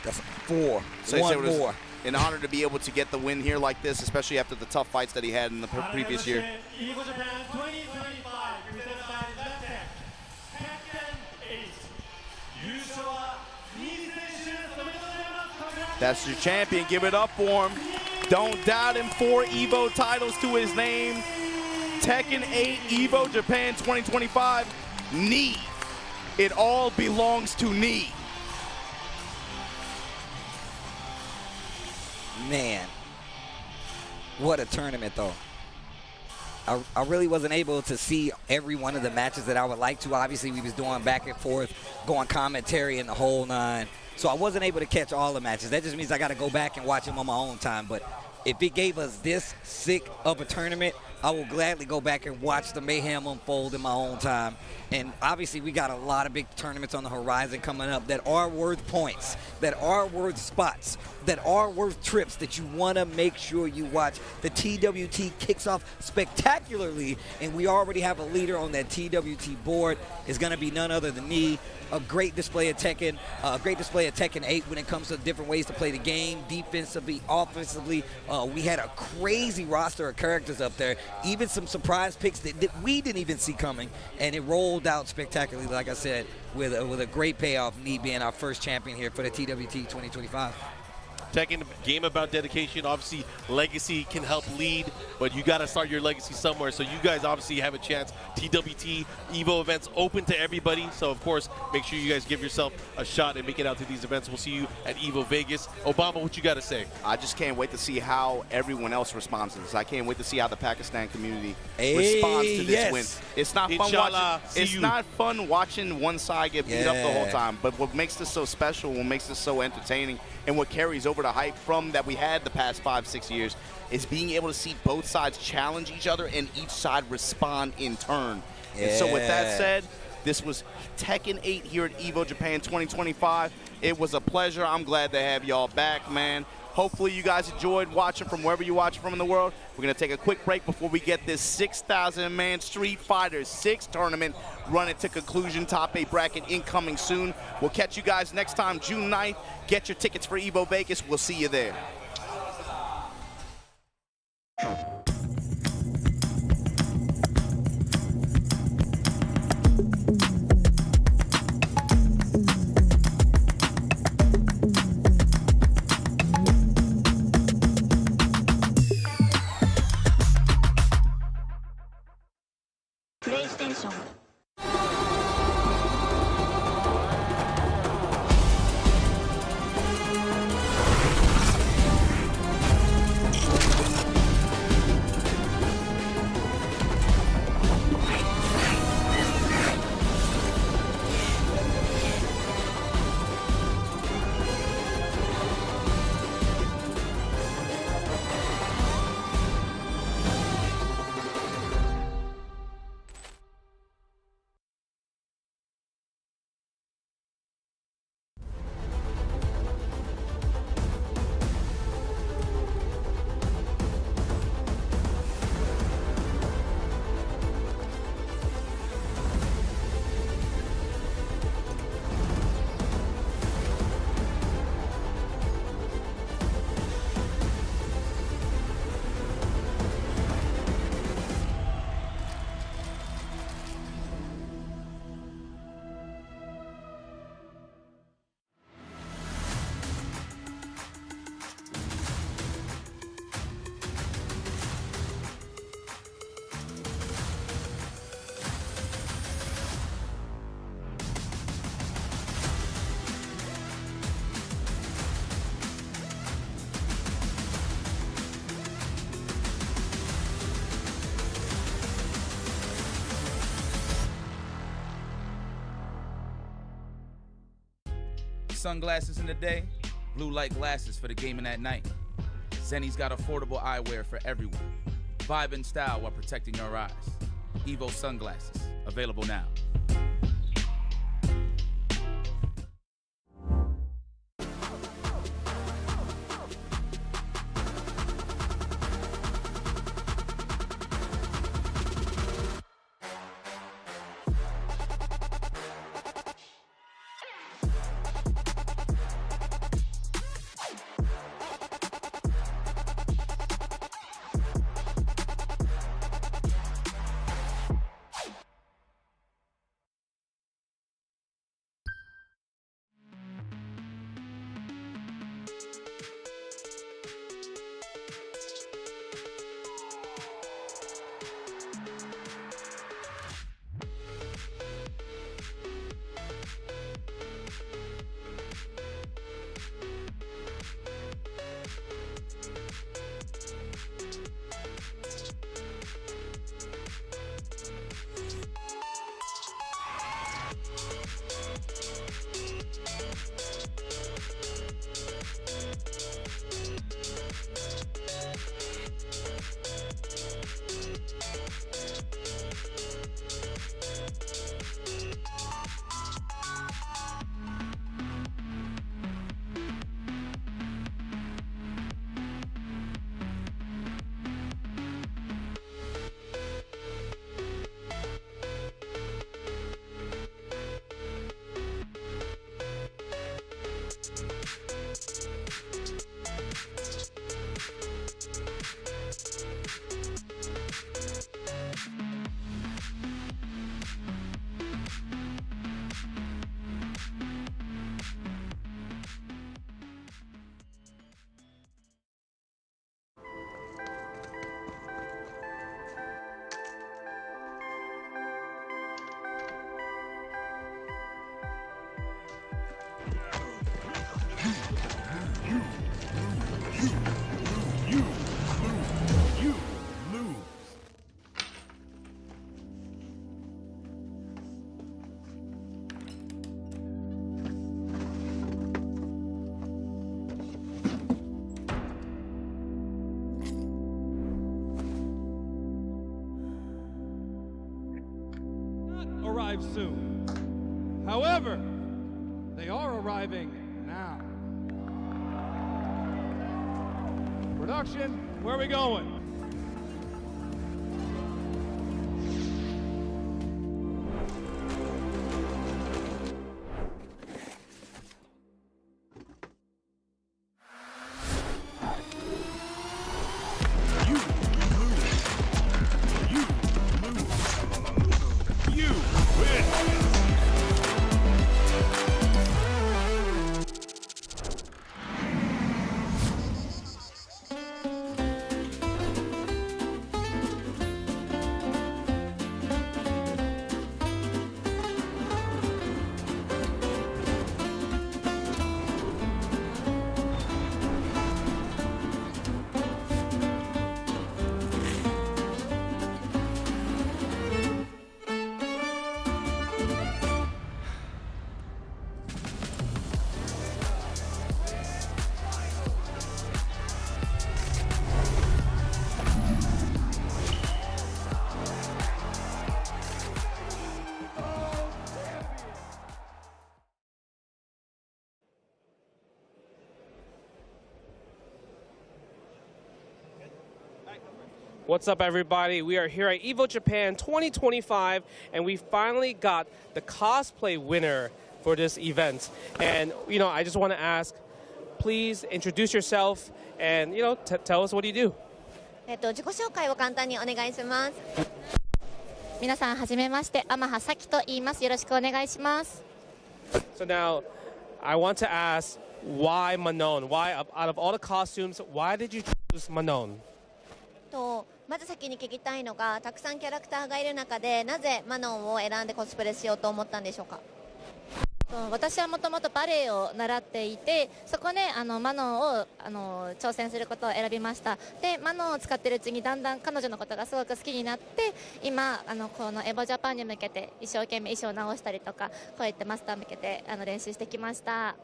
That's 4. So One it was more. an honor to be able to get the win here like this, especially after the tough fights that he had in the previous year. Evo Japan 2025 presented by Tekken 8. That's your champion. Give it up for him. Don't doubt him. 4 Evo titles to his name. Tekken 8 Evo Japan 2025. Nee. It all belongs to Nee. Man, what a tournament, though. I really wasn't able to see every one of the matches that I would like to. Obviously, we was doing back and forth, going commentary and the whole 9. So I wasn't able to catch all the matches. That just means I got to go back and watch them on my own time. But if it gave us this sick of a tournament, I will gladly go back and watch the mayhem unfold in my own time. And obviously, we got a lot of big tournaments on the horizon coming up that are worth points, that are worth spots, that are worth trips that you want to make sure you watch. The TWT kicks off spectacularly, and we already have a leader on that TWT board. It's going to be none other than me. A great display of Tekken, a great display of Tekken 8 when it comes to different ways to play the game, defensively, offensively. We had a crazy roster of characters up there, even some surprise picks that we didn't even see coming, and it rolled out spectacularly, like I said, with a great payoff, me being our first champion here for the TWT 2025. Tekken, game about dedication. Obviously, legacy can help lead, but you got to start your legacy somewhere. So you guys obviously have a chance. TWT Evo events open to everybody. So, of course, make sure you guys give yourself a shot and make it out to these events. We'll see you at Evo Vegas. Obama, what you got to say? I just can't wait to see how everyone else responds to this. I can't wait to see how the Pakistan community responds to this win. It's not fun watching. It's not fun watching one side get beat up the whole time. But what makes this so special, what makes this so entertaining, and what carries over the hype from that we had the past 5-6 years is being able to see both sides challenge each other and each side respond in turn. And so with that said, this was Tekken 8 here at Evo Japan 2025. It was a pleasure. I'm glad to have y'all back, man. Hopefully you guys enjoyed watching from wherever you watch from in the world. We're going to take a quick break before we get this 6,000-man Street Fighter 6 tournament running to conclusion. Top 8 bracket incoming soon. We'll catch you guys next time, June 9th. Get your tickets for Evo Vegas. We'll see you there. sunglasses in the day, blue light glasses for the gaming at night. Zenny's got affordable eyewear for everyone. Vibe and style while protecting your eyes. Evo sunglasses, available now. Arrive soon. However, they are arriving now. Production, where are we going? What's up, everybody? We are here at Evo Japan 2025, and we finally got the cosplay winner for this event. And, I just want to ask, please introduce yourself and, tell us what you do. 自己紹介を簡単にお願いします。皆さん、はじめまして、天葉咲と言います。よろしくお願いします。So now, I want to ask, why Manon? Why, out of all the costumes, why did you choose Manon? まず先に聞きたいのが、たくさんキャラクターがいる中で、なぜマノンを選んでコスプレしようと思ったんでしょうか。私はもともとバレエを習っていて、そこでマノンを挑戦することを選びました。で、マノンを使っているうちにだんだん彼女のことがすごく好きになって、今このエボジャパンに向けて一生懸命衣装を直したりとか、こうやってマスター向けて練習してきました。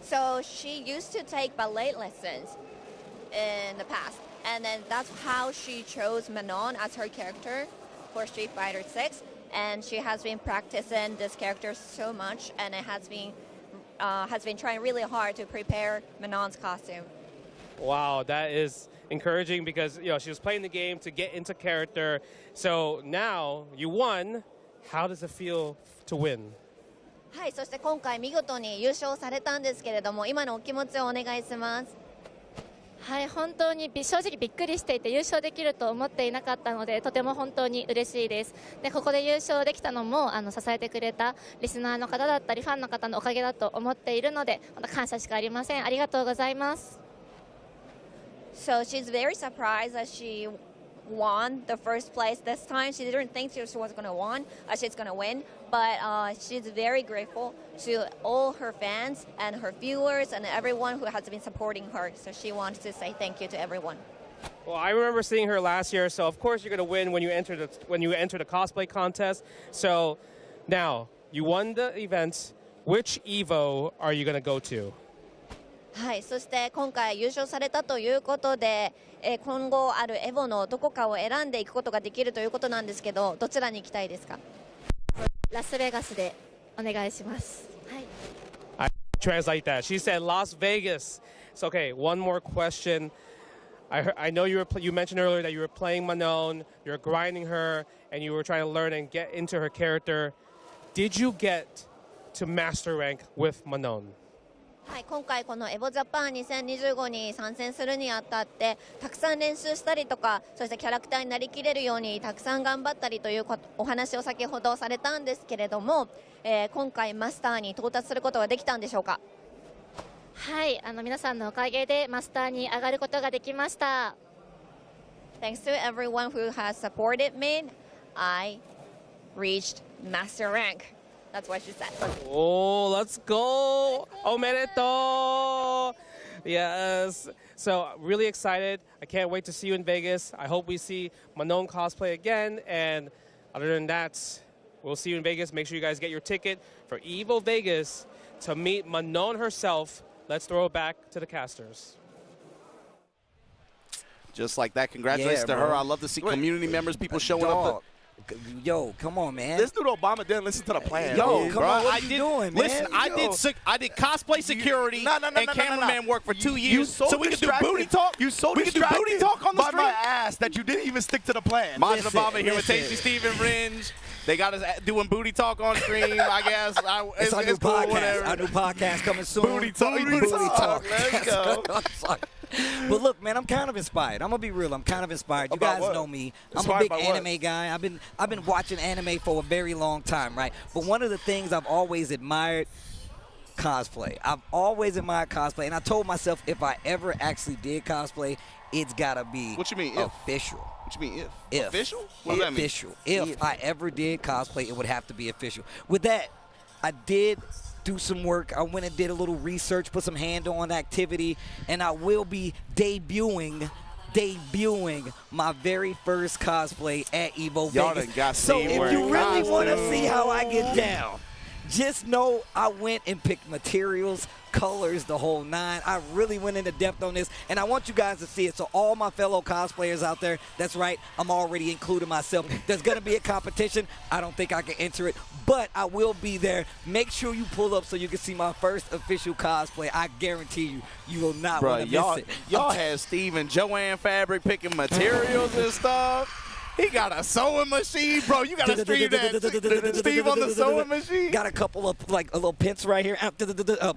So she used to take ballet lessons in the past, and then that's how she chose Manon as her character for Street Fighter 6. And she has been practicing this character so much, and it has been trying really hard to prepare Manon's costume. Wow, that is encouraging because she was playing the game to get into character. So now you won. How does it feel to win? はい、そして今回見事に優勝されたんですけれども、今のお気持ちをお願いします。はい、本当に正直びっくりしていて優勝できると思っていなかったのでとても本当に嬉しいです。でここで優勝できたのも支えてくれたリスナーの方だったりファンの方のおかげだと思っているので本当感謝しかありません。ありがとうございます。So she's very surprised that she won the first place this time. She didn't think she was going to win. She's going to win, but she's very grateful to all her fans and her viewers and everyone who has been supporting her. So she wants to say thank you to everyone. Well, I remember seeing her last year, so of course you're going to win when you enter the cosplay contest. So now you won the event. Which Evo are you going to go to? はい、そして今回優勝されたということで、今後あるエボのどこかを選んでいくことができるということなんですけど、どちらに行きたいですか？ラスベガスでお願いします。はい。I translate that. She said Las Vegas. So okay, one more question. I know you mentioned earlier that you were playing Manon, you were grinding her, and you were trying to learn and get into her character. Did you get to master rank with Manon? はい、今回このエボジャパン2025に参戦するにあたってたくさん練習したりとか、そしてキャラクターになりきれるようにたくさん頑張ったりというお話を先ほどされたんですけれども、今回マスターに到達することができたんでしょうか？はい、皆さんのおかげでマスターに上がることができました。Thanks to everyone who has supported me, I reached master rank. That's what she said. Oh, let's go! Omedetou! Yes. So really excited. I can't wait to see you in Vegas. I hope we see Manon cosplay again. And other than that, we'll see you in Vegas. Make sure you guys get your ticket for Evo Vegas to meet Manon herself. Let's throw it back to the casters. Just like that. Congratulations to her. I love to see community members, people showing up. Yo, come on, man. This dude Obama didn't listen to the plan. Yo, come on, what are you doing, man? Listen, I did cosplay security and cameraman work for 2 years, so we can do booty talk. You so we can do booty talk on the by street. my ass that you didn't even stick to the plan. Maj Obama here with Tasty Steven Ringe. They got us doing booty talk on stream, I guess. It's our new cool, podcast. whatever. Our new podcast coming soon. Booty talk. Let's go. But look, man, I'm kind of inspired. I'm gonna be real. I'm kind of inspired. You guys know me. I'm a big anime guy. I've been watching anime for a very long time, right? But one of the things I've always admired, cosplay. I've always admired cosplay, and I told myself if I ever actually did cosplay, it's gotta be What you mean, official. What you mean, If official? What does that mean? Official. If I ever did cosplay, it would have to be official. With that, I did do some work. I went and did a little research, put some hand-on activity, and I will be debuting my very first cosplay at Evo Y'all Vegas. done got So seen if wearing you really want to costumes. see how I get down, just know I went and picked materials, colors, the whole nine. I really went into depth on this, and I want you guys to see it. So all my fellow cosplayers out there, that's right, I'm already including myself. There's going to be a competition. I don't think I can enter it, but I will be there. Make sure you pull up so you can see my first official cosplay. I guarantee you, you will not want to miss it. Y'all had Steve and Joanne Fabric picking materials and stuff. He got a sewing machine, bro. You got to stream that. Steve on the sewing machine. Got a couple of, like, a little pins right here.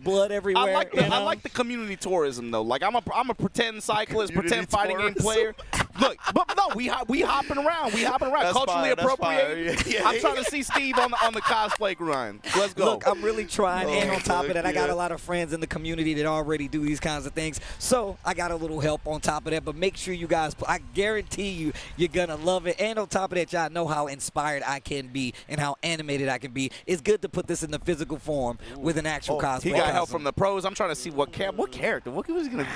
Blood everywhere. I like the community tourism, though. Like, I'm a pretend cyclist, pretend fighting game player. Look, but no, we hopping around. That's Culturally fire, that's appropriate. fire. Yeah. I'm trying to see Steve on the cosplay grind. Let's go. Look, I'm really trying, and on top of that, I got a lot of friends in the community that already do these kinds of things. So I got a little help on top of that. But make sure you guys, I guarantee you, you're gonna love it. And on top of that, y'all know how inspired I can be and how animated I can be. It's good to put this in the physical form with an actual cosplay. He got help from the pros. I'm trying to see what character. What was he gonna?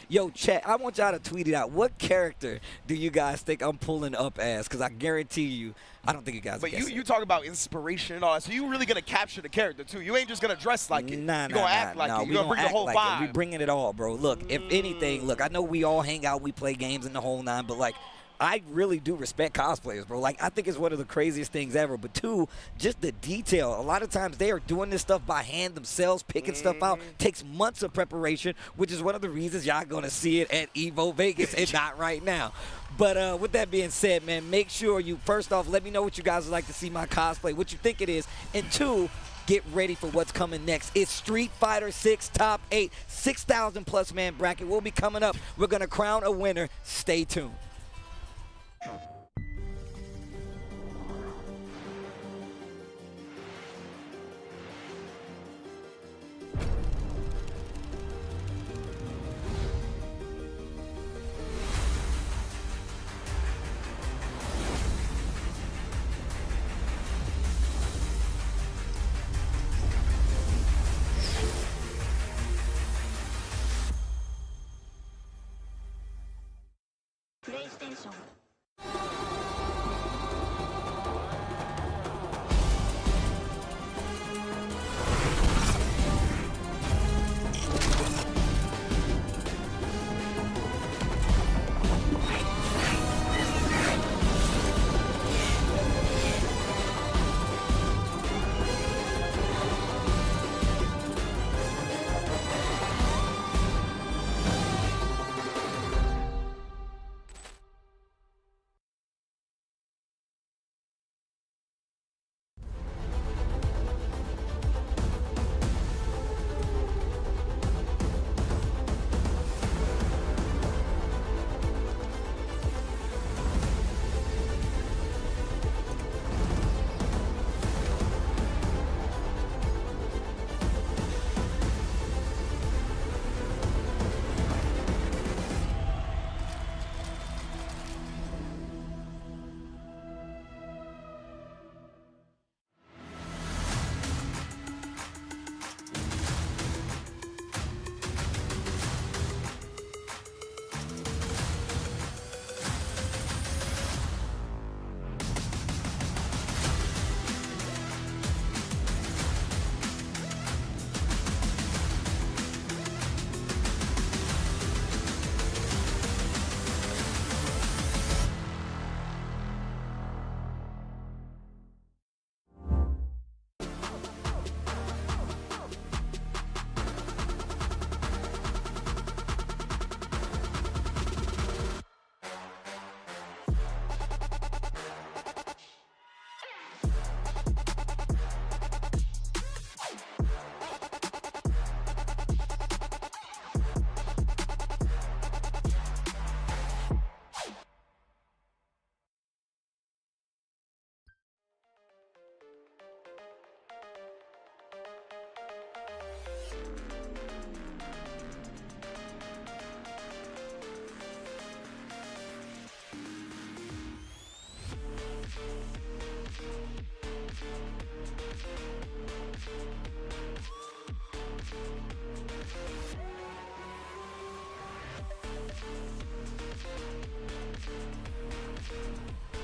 Yo, chat. I want y'all to tweet it out. what character do you guys think I'm pulling up as? Because I guarantee you, I don't think you guys. But you talk about inspiration and all that, so you really gonna capture the character too. You ain't just gonna dress like it. Nah, you gonna act like it. You gonna bring the whole vibe. We bringing it all, bro. Look, if anything, look, I know we all hang out, we play games in the whole nine, but like, I really do respect cosplayers, bro. Like, I think it's one of the craziest things ever. But two, just the detail. A lot of times they are doing this stuff by hand themselves, picking stuff out. Takes months of preparation, which is one of the reasons y'all gonna see it at Evo Vegas and not right now. But with that being said, man, make sure you, first off, let me know what you guys would like to see my cosplay, what you think it is. And two, get ready for what's coming next. It's Street Fighter 6 Top 8, 6,000 plus man bracket will be coming up. We're gonna crown a winner. Stay tuned. PlayStation.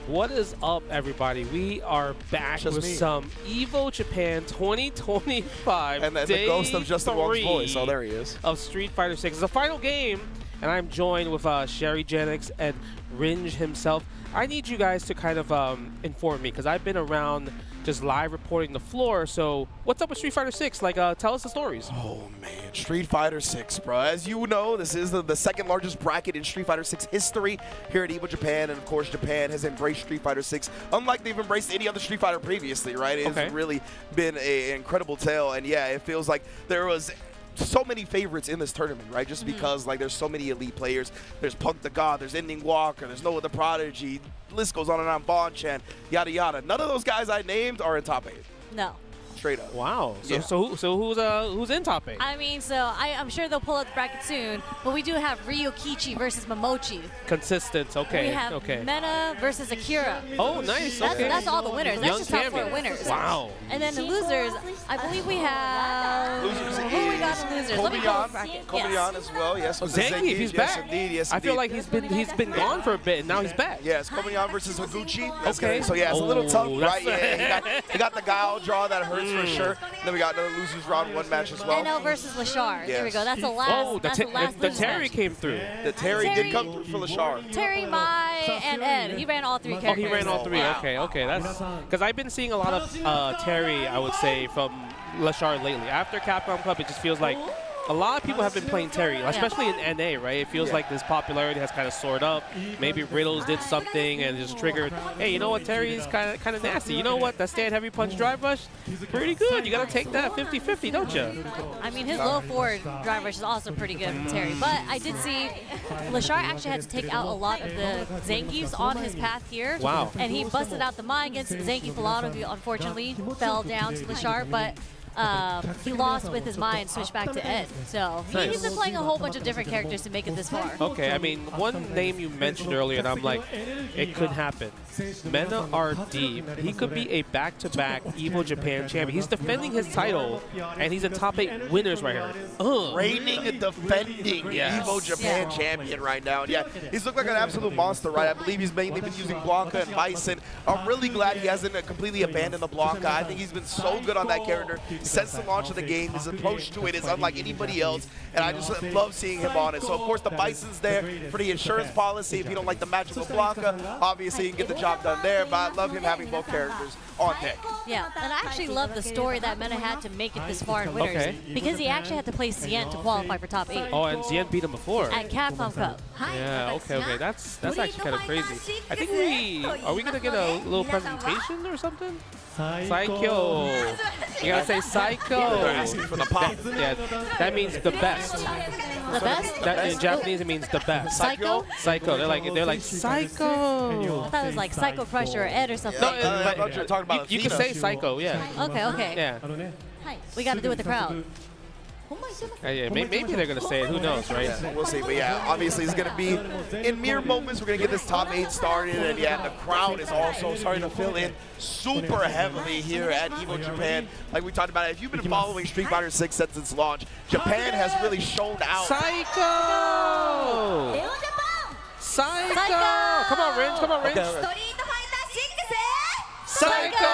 What is up, everybody? We are back with some Evo Japan 2025. And the ghost of Justin Wong's voice. Oh, there he is. Of Street Fighter 6. It's the final game, and I'm joined with Sherry Jennings and Ringe himself. I need you guys to kind of inform me, because I've been around just live reporting the floor. So what's up with Street Fighter 6? Like, tell us the stories. Oh, man. Street Fighter 6, bro. As you know, this is the second largest bracket in Street Fighter 6 history here at Evo Japan. And, of course, Japan has embraced Street Fighter 6, unlike they've embraced any other Street Fighter previously, right? It's really been an incredible tale. And, yeah, it feels like there was so many favorites in this tournament, right? Just because, like, there's so many elite players. There's Punk the God, there's Ending Walker, there's Noah the Prodigy, list goes on and on, Bonchan, yada yada. None of those guys I named are in top 8. No. Straight up. Wow. So, Yeah. so who's in top 8? I mean, so I'm sure they'll pull out the bracket soon, but we do have Ryokichi versus Momochi. Consistent. Okay. We have Mena versus Akira. Oh, nice. That's all the winners. That's Young just top 4 champion. winners. Wow. And then the losers, I believe we have. Losers who we got lot of losers. Let me pull up bracket. Kobayan as well. Yes. with the Zangief, he's yes, back. Indeed. Yes, I feel indeed. like he's been gone for a bit, and now he's back. Yes, Kobayan versus Higuchi. That's Okay. good. So yeah, it's a little tough, Oh, right? that's- Yeah, he got the Guile draw that hurts for sure. Then we got the losers round 1 match as well. NO versus Lashar. There we Yes. go. That's the last. Oh, that's the last the losers Terry match. came through. The Terry Terry- did come through for Lashar. Terry, Mai, and Ed. He ran all 3 Oh, characters. he ran all 3. Wow. Okay. That's because I've been seeing a lot of Terry, I would say, from Lashar lately. After Capcom Cup, it just feels like a lot of people have been playing Terry, especially in NA, right? It feels like this popularity has kind of soared up. Maybe Riddles did something and just triggered, hey, you know what, Terry is kind of nasty. You know what, that stand heavy punch drive rush, pretty good. You got to take that 50-50, don't you? I mean, his low forward drive rush is also pretty good from Terry. But I did see Lashar actually had to take out a lot of the Zangiefs on his path here. Wow. And he busted out the Mai against Zangief a lot, who unfortunately fell down to Lashar. But he lost with his Mai and switched back to Ed. So he's been playing a whole bunch of different characters to make it this far. Okay, I mean, one name you mentioned earlier, and I'm like, it could happen. Mena RD, he could be a back-to-back Evo Japan champion. He's defending his title, and he's a top 8 winners right here. Reigning and defending Evo Japan champion right now. Yeah, he's looked like an absolute monster, right? I believe he's mainly been using Blanca and Bison. I'm really glad he hasn't completely abandoned the Blanca. I think he's been so good on that character since the launch of the game. His approach to it is unlike anybody else, and I just love seeing him on it. So, of course, the Bison's there for the insurance policy. If you don't like the magical Blanca, obviously you can get the job done there, but I love him having both characters on deck. Yeah, and I actually love the story that Mena had to make it this far in winners. Because he actually had to play Cien to qualify for top 8. Oh, and Zien beat him before. At Capcom Cup. Yeah, okay. That's actually kind of crazy. I think are we going to get a little presentation or something? Psycho. You got to say Psycho. They're asking for the pop. That means the best. The best? That, in Japanese, it means the best. Psycho? Psycho. They're like Psycho. I thought it was like Psycho Crusher or Ed or something. No, I thought you were talking about you can say Psycho, yeah. Okay. Yeah. We got to do it with the crowd. Yeah, maybe they're going to say it. Who knows, right? Yeah, we'll see. But yeah, obviously it's going to be in mere moments. We're going to get this top 8 started. And yeah, the crowd is also starting to fill in super heavily here at Evo Japan. Like we talked about, if you've been following Street Fighter 6 since its launch, Japan has really shown out. Psycho! Psycho! Come on, Ringe. Come on, Ringe. Psycho!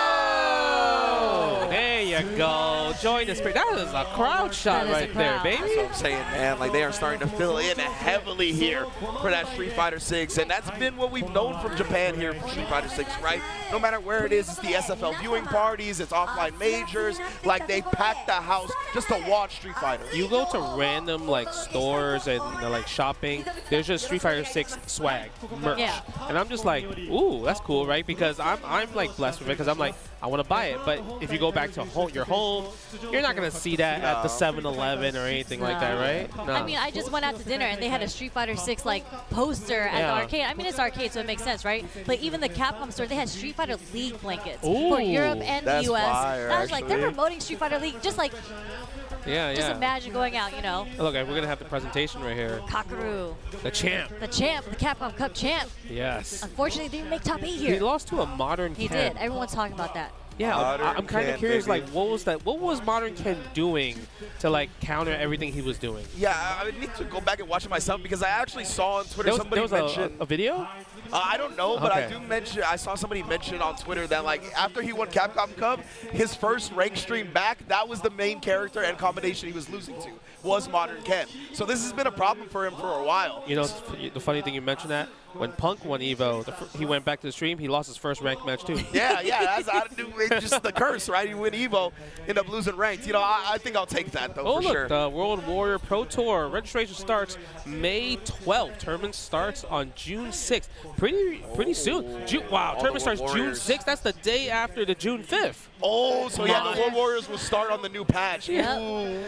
There you go. Join the spirit. That is a crowd shot right there, baby. That's what I'm saying, man. Like, they are starting to fill in heavily here for that Street Fighter 6. And that's been what we've known from Japan here for Street Fighter 6, right? No matter where it is, it's the SFL viewing parties, it's offline majors. Like, they pack the house just to watch Street Fighter. You go to random, like, stores and, like, shopping, there's just Street Fighter 6 swag, merch. Yeah. And I'm just like, ooh, that's cool, right? Because I'm like, blessed with it because I'm like, I want to buy it. But if you go back to your home, you're not going to see that at the 7-Eleven or anything like that, right? No. I mean, I just went out to dinner and they had a Street Fighter 6 like poster at the arcade. I mean, it's arcade, so it makes sense, right? But even the Capcom store, they had Street Fighter League blankets for Europe and the US. Fire, I was like, they're promoting Street Fighter League, just like, just imagine going out, you know. Look, we're going to have the presentation right here. Kakaru. The champ. The champ, the Capcom Cup champ. Yes. Unfortunately, they didn't make top 8 here. He lost to a Modern Ken. He did. Everyone's talking about that. Yeah, I'm kind of curious, like, what was Modern Ken doing to, like, counter everything he was doing? Yeah, I need to go back and watch it myself because I actually saw on Twitter somebody mention a video? I don't know, but Okay. I saw somebody mention on Twitter that, like, after he won Capcom Cup, his first rank stream back, that was the main character and combination he was losing to, was Modern Ken. So this has been a problem for him for a while. You know, the funny thing you mentioned that, when Punk won Evo, he went back to the stream, he lost his first ranked match too. Yeah, that's it's just the curse, right? You win Evo, end up losing ranked. You know, I think I'll take that, though, Oh, for look, sure. the World Warrior Pro Tour registration starts May 12th. Tournament starts on June 6th. Pretty soon. Wow, tournament starts June 6th. That's the day after the June 5th. Oh, so yeah, the World Warriors will start on the new patch. Yep.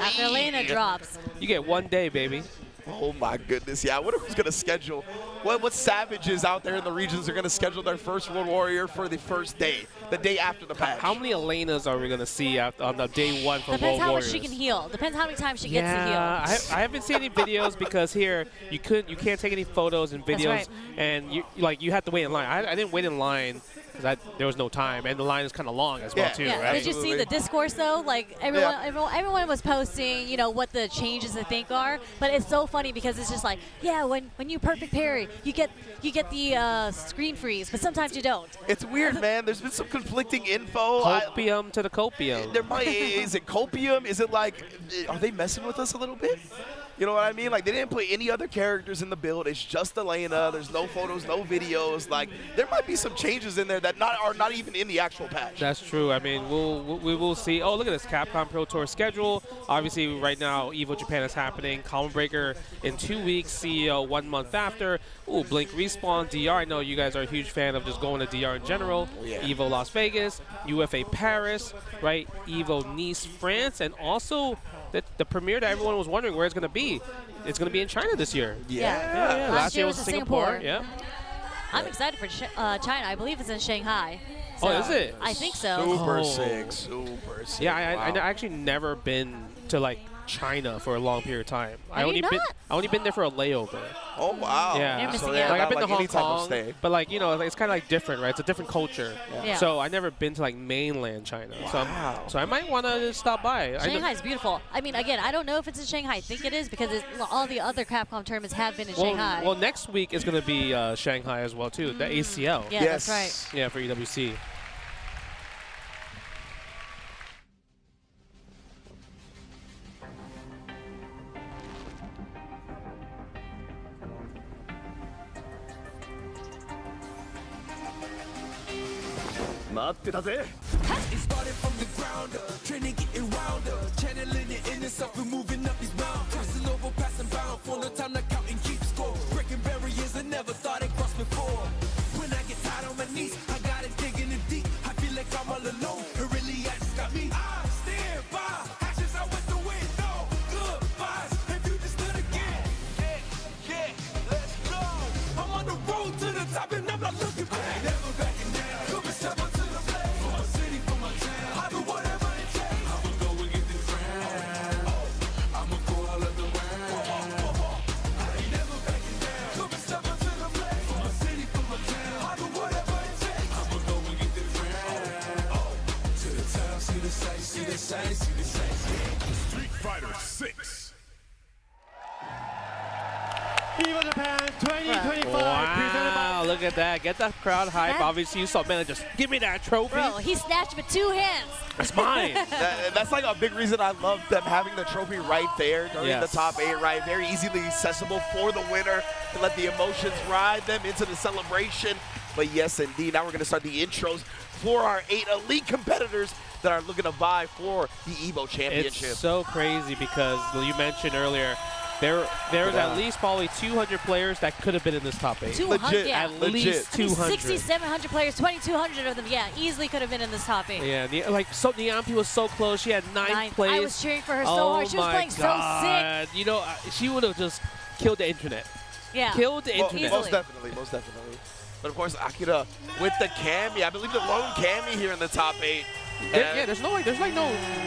After Elena drops. You get 1 day, baby. Oh my goodness, yeah. I wonder who's gonna schedule. What savages out there in the regions are gonna schedule their first World Warrior for the first day, the day after the patch? How many Elenas are we gonna see on the day 1 for Depends World how Warriors? much she can heal. Depends how many times she gets to heal. Yeah, I haven't seen any videos because here you can't take any photos and videos, right. and you have to wait in line. I didn't wait in line because there was no time, and the line is kind of long as well too. Yeah. Right? Did you see the discourse though? Like everyone was posting, you know, what the changes they think are. But it's so funny because it's just like, yeah, when you perfect parry, you get the screen freeze, but sometimes you don't. It's weird, man. There's been some conflicting info. Copium to the copium. Is it copium? Is it like, are they messing with us a little bit? You know what I mean? Like, they didn't put any other characters in the build. It's just Elena. There's no photos, no videos. Like, there might be some changes in there that are not even in the actual patch. That's true. I mean, we will see. Oh, look at this Capcom Pro Tour schedule. Obviously, right now, Evo Japan is happening. Column Breaker in 2 weeks. CEO 1 month after. Ooh, Blink Respawn. DR. I know you guys are a huge fan of just going to DR in general. Yeah. Evo Las Vegas. UFA Paris. Right. Evo Nice, France. And also the premiere that everyone was wondering where it's going to be. It's going to be in China this year. Yeah. Last year was Singapore. Yeah. I'm excited for China. I believe it's in Shanghai. So is it? I think so. Super sick. Super sick. Yeah, I Wow. actually never been to like China for a long period of time. I only been there for a layover. Oh wow. Yeah. You're missing So, yeah, out. Like I've been not to like Hong any type of Kong, stay. but like you know, it's kind of like different, right? It's a different culture. Yeah. So I never been to like mainland China. So I might want to stop by. Shanghai is beautiful. I mean, again, I don't know if it's in Shanghai. I think it is because all the other Capcom tournaments have been in Shanghai. Well, next week is going to be Shanghai as well too. The ACL. Yeah, that's right. Yeah, for EWC. It started from the ground up, training getting rounder, channeling it in itself and moving up these mountains. Crossing over, passing bound, for no time to count and keep score. Breaking barriers I never thought I'd cross before. When I get tired on my knees, I gotta dig in it deep. I feel like I'm all alone, it really has got me. I stand by, actions out with the wind, no goodbyes. If you just stood again, yeah, let's go. I'm on the road to the top and I'm not looking back. I ain't never backing down. Come and step up to the plate. For my city, for my town. I do whatever it takes. I'ma go and get the crown. I'ma go all of the round. I ain't never backing down. Come and step up to the plate. For my city, for my town. I do whatever it takes. I'ma go and get the crown. To the town, see the sights, see the sights, see the sights. Street Fighter 6. Evo Japan 2025 Wow, look at that. Get that crowd hype. That- Obviously, you saw Mela just give me that trophy. Bro, he snatched with 2 hands. That's mine. That's like a big reason I love them having the trophy right there during Yes. the top 8, right? Very easily accessible for the winner to let the emotions ride them into the celebration. But yes, indeed, now we're going to start the intros for our 8 elite competitors that are looking to vie for the Evo Championship. It's so crazy because you mentioned earlier, there's at least probably 200 players that could have been in this top 8. 200, yeah. At least 200. 6,700 players, 2,200 of them, yeah, easily could have been in this top 8. Yeah, like so Niampi was so close. She had 9th place. I was cheering for her so hard. She was playing so sick. You know, she would have just killed the internet. Yeah. Killed the internet. Most definitely, most definitely. But of course, Akira with the Cammy. I believe the lone Cammy here in the top 8. Yeah, there's no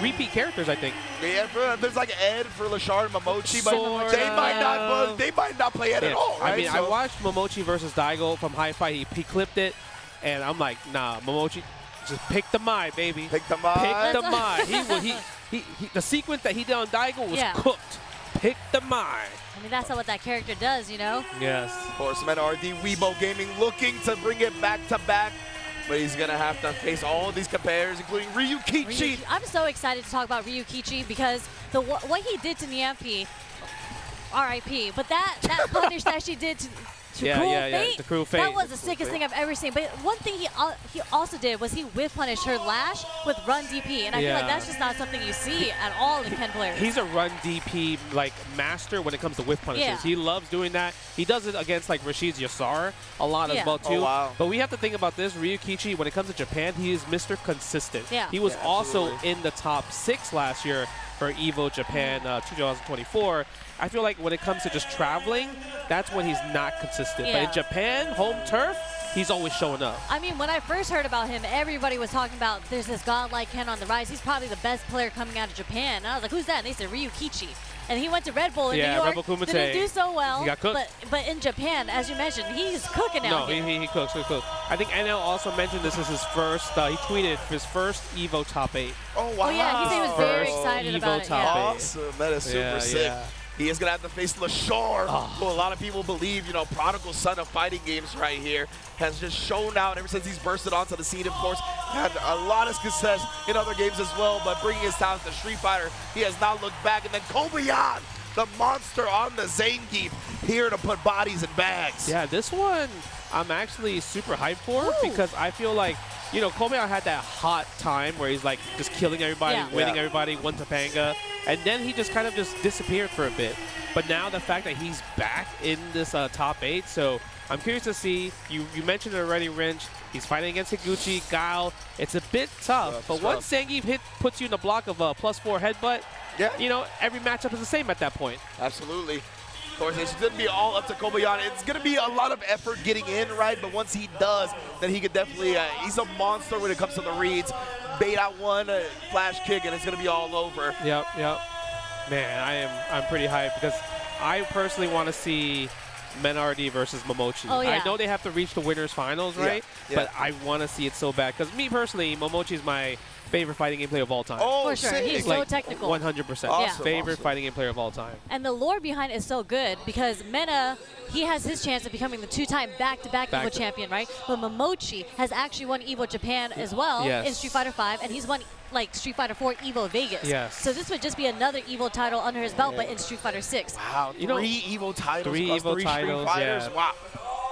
repeat characters, I think. Yeah, there's like Ed for Lashard and Momochi, but Sort they might not play Ed at all, right? I mean, I watched Momochi versus Daigo from Hi-Fi. He clipped it, and I'm like, nah, Momochi, just pick the Mai, baby. Pick the Mai. Pick the Mai. The sequence that he did on Daigo was cooked. Pick the Mai. I mean, that's not what that character does, you know? Yes. Horseman RD Weibo Gaming looking to bring it back to back. But he's going to have to face all these competitors, including Ryukichi. I'm so excited to talk about Ryukichi because what he did to Niampi, R.I.P., but that punish that she did to Cruel Fate, the Cruel Fate. that was the sickest thing I've ever seen. But one thing he also did was he whiff punished her lash with run DP, and I feel like that's just not something you see at all in Ken players. He's a run DP like master when it comes to whiff punishes. Yeah. He loves doing that. He does it against like Rashid's Yasar a lot as well too. Oh, wow. But we have to think about this. Ryukichi, when it comes to Japan, he is Mr. Consistent. Yeah. He was also absolutely. in the top 6 last year for Evo Japan 2024. I feel like when it comes to just traveling, that's when he's not consistent. But in Japan, home turf, he's always showing up. I mean, when I first heard about him, everybody was talking about there's this godlike Ken on the rise. He's probably the best player coming out of Japan. And I was like, who's that? And they said Ryukichi. and he went to Red Bull in New York. Red Bull Kumite. Didn't do so well. He got cooked. But in Japan, as you mentioned, he's cooking out No, here. he cooks. I think NL also mentioned this is his first. He tweeted his first Evo top 8. Oh, wow. Oh, yeah, he said he was very excited about it. Top 8. Awesome. That is super sick. Yeah. He is going to have to face LaShore, who a lot of people believe, you know, prodigal son of fighting games right here, has just shown out ever since he's bursted onto the scene, of course. Had a lot of success in other games as well, but bringing his talent to Street Fighter, he has not looked back. And then Kobayan, the monster on the Zangief, here to put bodies in bags. Yeah, this one I'm actually super hyped for because I feel like, you know, Kobayan had that hot time where he's like just killing everybody, winning everybody, won Topanga, and then he just kind of just disappeared for a bit. But now the fact that he's back in this top 8, so I'm curious to see. You mentioned it already, Wrench. He's fighting against Higuchi, Guile. It's a bit tough, but once Zangief puts you in the block of a +4 headbutt, you know, every matchup is the same at that point. Absolutely. Of course, it's going to be all up to Kobayan. It's going to be a lot of effort getting in, right? But once he does, then he could definitely, he's a monster when it comes to the reads. Bait out one, flash kick, and it's going to be all over. Yep. Man, I'm pretty hyped because I personally want to see Menardi versus Momochi. Oh, yeah. I know they have to reach the winners finals, right? But I want to see it so bad because me personally, Momochi is my favorite fighting game player of all time. Oh, for sure. He's like so technical. 100%. Awesome, Favorite fighting game player of all time. And the lore behind it is so good because Mena, he has his chance of becoming the 2-time back-to-back Evo champion, right? But Momochi has actually won Evo Japan as well in Street Fighter V, and he's won like Street Fighter 4 Evo Vegas. Yes. So this would just be another Evo title under his belt, but in Street Fighter 6. Wow, You know, three Evo titles, three across Evo three titles, Street Fighters. yeah. Wow.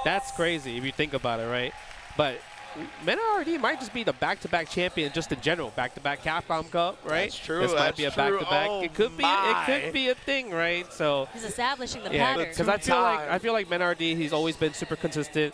That's crazy if you think about it, right? But Menardi might just be the back-to-back champion just in general. Back-to-back Capcom Cup, right? That's true. This might be a back-to-back. Oh, it could be a thing, right? So He's establishing the yeah, pattern. because I feel like Menardi, he's always been super consistent,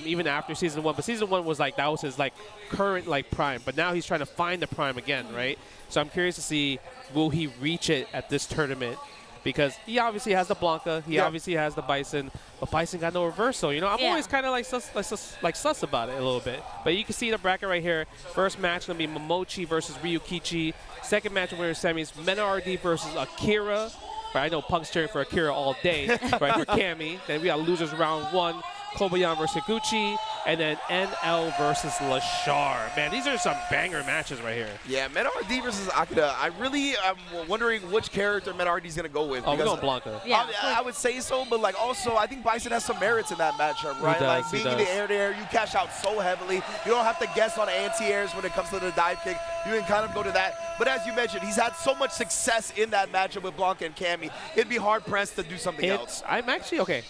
even after season 1. But season 1 was like, that was his like current like prime. But now he's trying to find the prime again, right? So I'm curious to see, will he reach it at this tournament? Because he obviously has the Blanca, he obviously has the Bison, but Bison got no reversal. You know, I'm always kind of like sus about it a little bit. But you can see the bracket right here. First match gonna be Momochi versus Ryukichi. Second match winner semis, Menardi versus Akira. Right, I know Punk's cheering for Akira all day, right, for Cammy. Then we got losers round 1. Kobayan versus Higuchi, and then NL versus LaShore. Man, these are some banger matches right here. Yeah, Menardi versus Akira. I really am wondering which character Menardi's going to go with. Oh, we're going Blanca. Yeah. I would say so, but like also, I think Bison has some merits in that matchup, right? does, like being in the air, you cash out so heavily. You don't have to guess on anti-airs when it comes to the dive kick. You can kind of go to that. But as you mentioned, he's had so much success in that matchup with Blanca and Cammy. It'd be hard-pressed to do something else. I'm actually, okay,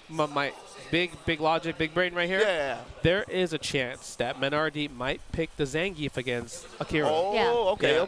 my big logic, big brain right here. Yeah. There is a chance that Menardi might pick the Zangief against Akira. Oh, okay.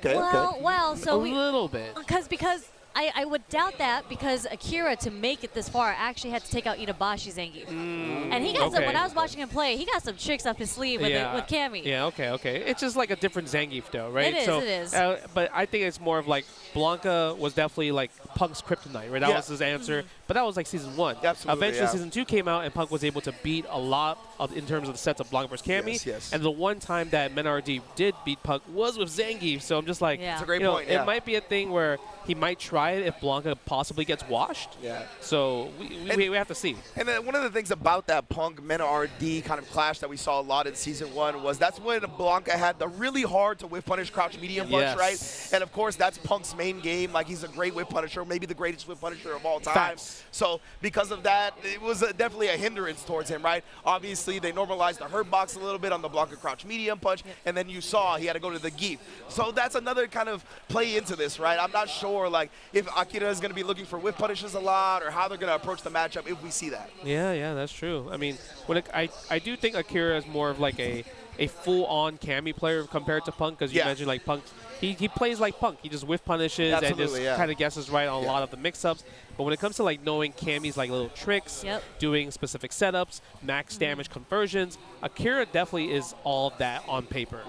Well, so a little bit. Because I would doubt that because Akira, to make it this far, actually had to take out Itabashi Zangief. And he got some, when I was watching him play, he got some tricks up his sleeve with Cammy. Yeah, okay. It's just like a different Zangief though, right? It is. But I think it's more of like Blanca was definitely like Punk's kryptonite, right? That was his answer. But that was like season 1. Absolutely, Eventually season 2 came out and Punk was able to beat a lot in terms of the sets of Blanca versus Cammy. Yes. And the one time that Menardi did beat Punk was with Zangief. So I'm just like, That's a great you know, point, it might be a thing where he might try it if Blanca possibly gets washed. Yeah. So we have to see. And then one of the things about that Punk Menardi kind of clash that we saw a lot in season 1 was that's when Blanca had the really hard to whiff punish crouch medium punch, right? And of course that's Punk's main game. Like he's a great whip punisher, maybe the greatest whip punisher of all time. Facts. So because of that, it was definitely a hindrance towards him, right? Obviously they normalized the hurt box a little bit on the Blanca crouch medium punch, and then you saw he had to go to the Geef. So that's another kind of play into this, right? I'm not sure like if Akira is going to be looking for whip punishes a lot or how they're going to approach the matchup if we see that. Yeah, that's true. I mean, I do think Akira is more of like a full-on Cammy player compared to Punk, because you mentioned like Punk, he plays like Punk. He just whiff punishes and just kind of guesses right on a lot of the mix-ups. But when it comes to like knowing Cammy's like little tricks, doing specific setups, max damage conversions, Akira definitely is all of that on paper.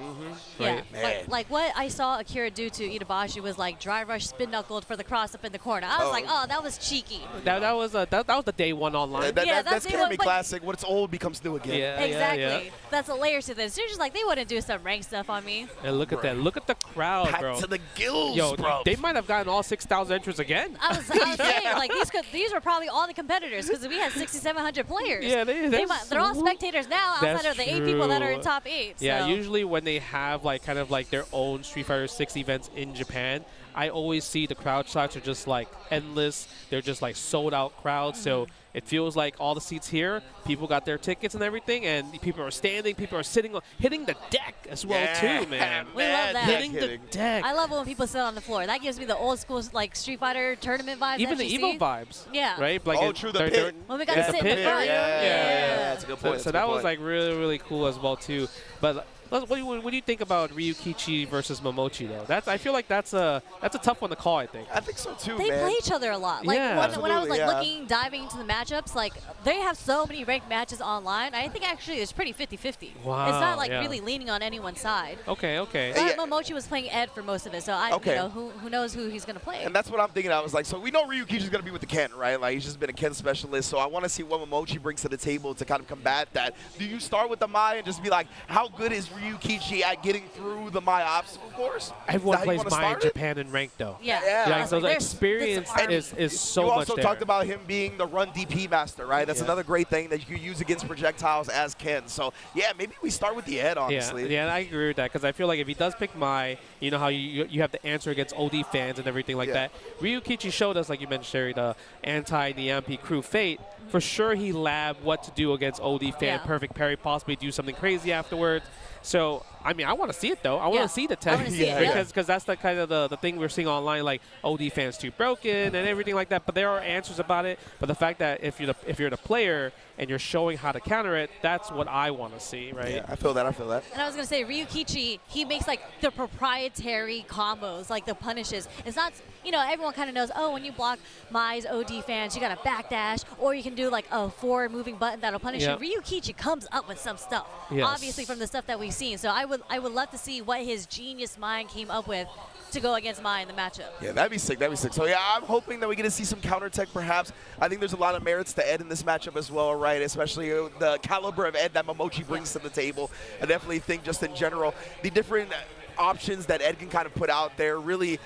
Right? Yeah, like what I saw Akira do to Itabashi was like dry rush spin knuckled for the cross up in the corner. I was like, oh, that was cheeky. That was the day one online. That's Cammy classic. When it's old becomes new again. Yeah, exactly. That's a layer to this. They're just like, they wouldn't do some rank stuff on me. And look at that. Look at the crowd, Packed bro. to the gills, Yo, bro. they might have gotten all 6,000 entrants again. I was saying, like, these were probably all the competitors because we had 6,700 players. Yeah, they're all spectators now outside of the 8 people that are in top 8. Yeah, so. usually when they have like kind of like their own Street Fighter 6 events in Japan, I always see the crowd shots are just like endless. They're just like sold out crowds. So it feels like all the seats here, people got their tickets and everything, and people are standing, people are sitting, hitting the deck as well too, man. We love that. Hitting the deck. I love when people sit on the floor. That gives me the old school like Street Fighter tournament vibes. Even the that you Evo see. vibes. Yeah. Right? Like true, the pit. When we got to sit in the front. Yeah, that's a good point. So that was like really, really cool as well too. But what do you think about Ryukichi versus Momochi though? I feel like that's a tough one to call. I think. I think so too, They man. play each other a lot. Like Yeah. when I was like Absolutely, diving into the matchups, like they have so many ranked matches online. I think actually it's pretty 50-50. Wow, It's not like yeah. really leaning on anyone's side. Okay. But Momochi was playing Ed for most of it, so you know, who knows who he's gonna play. And that's what I'm thinking. I was like, so we know Ryukichi's going to be with the Ken, right? Like, he's just been a Ken specialist. So I want to see what Momochi brings to the table to kind of combat that. Do you start with the Mai and just be like, how good is Ryukichi at getting through the Mai obstacle course? Everyone plays Mai in Japan in ranked though. Yeah. So the experience is so you much also there. talked about him being the run DP master, right? That's another great thing that you can use against projectiles as Ken. So, yeah, maybe we start with the Ed, honestly. Yeah, I agree with that because I feel like if he does pick Mai, you know how you have to answer against OD fans and everything like that. Ryukichi showed us, like you mentioned, Sherry, the anti-Niampi crew Fate. For sure, he labbed what to do against OD fan, perfect parry, possibly do something crazy afterwards. So, I mean, I want to see it, though. I want to see the tech because that's the kind of the thing we're seeing online, like OD fans too broken and everything like that. But there are answers about it. But the fact that if you're the player and you're showing how to counter it, that's what I want to see, right? Yeah, I feel that. And I was gonna say Ryukichi, he makes like the proprietary combos, like the punishes. It's not, you know, everyone kind of knows. Oh, when you block Mai's OD fans, you got to backdash, or you can do like a forward moving button that'll punish you. Ryukichi comes up with some stuff, obviously from the stuff that we've seen. So I would love to see what his genius mind came up with to go against Mai in the matchup. Yeah, that'd be sick. So, yeah, I'm hoping that we get to see some counter tech, perhaps. I think there's a lot of merits to Ed in this matchup as well, right? Especially the caliber of Ed that Momochi brings to the table. I definitely think just in general, the different options that Ed can kind of put out there really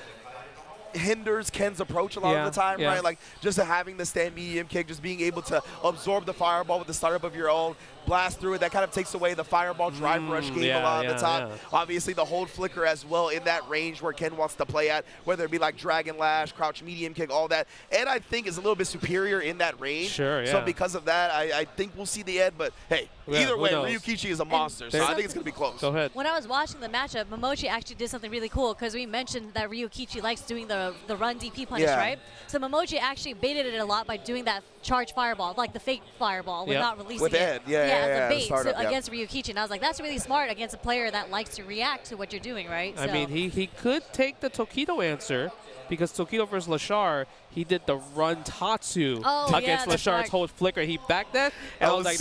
hinders Ken's approach a lot of the time, right? Like just having the stand medium kick, just being able to absorb the fireball with the startup of your own, blast through it. That kind of takes away the fireball drive rush game a lot of the time. Obviously, the hold flicker as well in that range where Ken wants to play at, whether it be like Dragon Lash, Crouch Medium Kick, all that. Ed, I think, is a little bit superior in that range. So because of that, I think we'll see the Ed. But, hey, either way, Ryukichi is a monster, so I think it's going to be close. Go ahead. When I was watching the matchup, Momochi actually did something really cool because we mentioned that Ryukichi likes doing the run DP punish, right? So Momochi actually baited it a lot by doing that charge fireball, like the fake fireball, without releasing with Ed. it. As a bait against Ryukichi. And I was like, that's really smart against a player that likes to react to what you're doing, right? I mean, he could take the Tokido answer because Tokido versus Lashar, he did the run Tatsu against Lashar's hold flicker. He backed that, and I was like,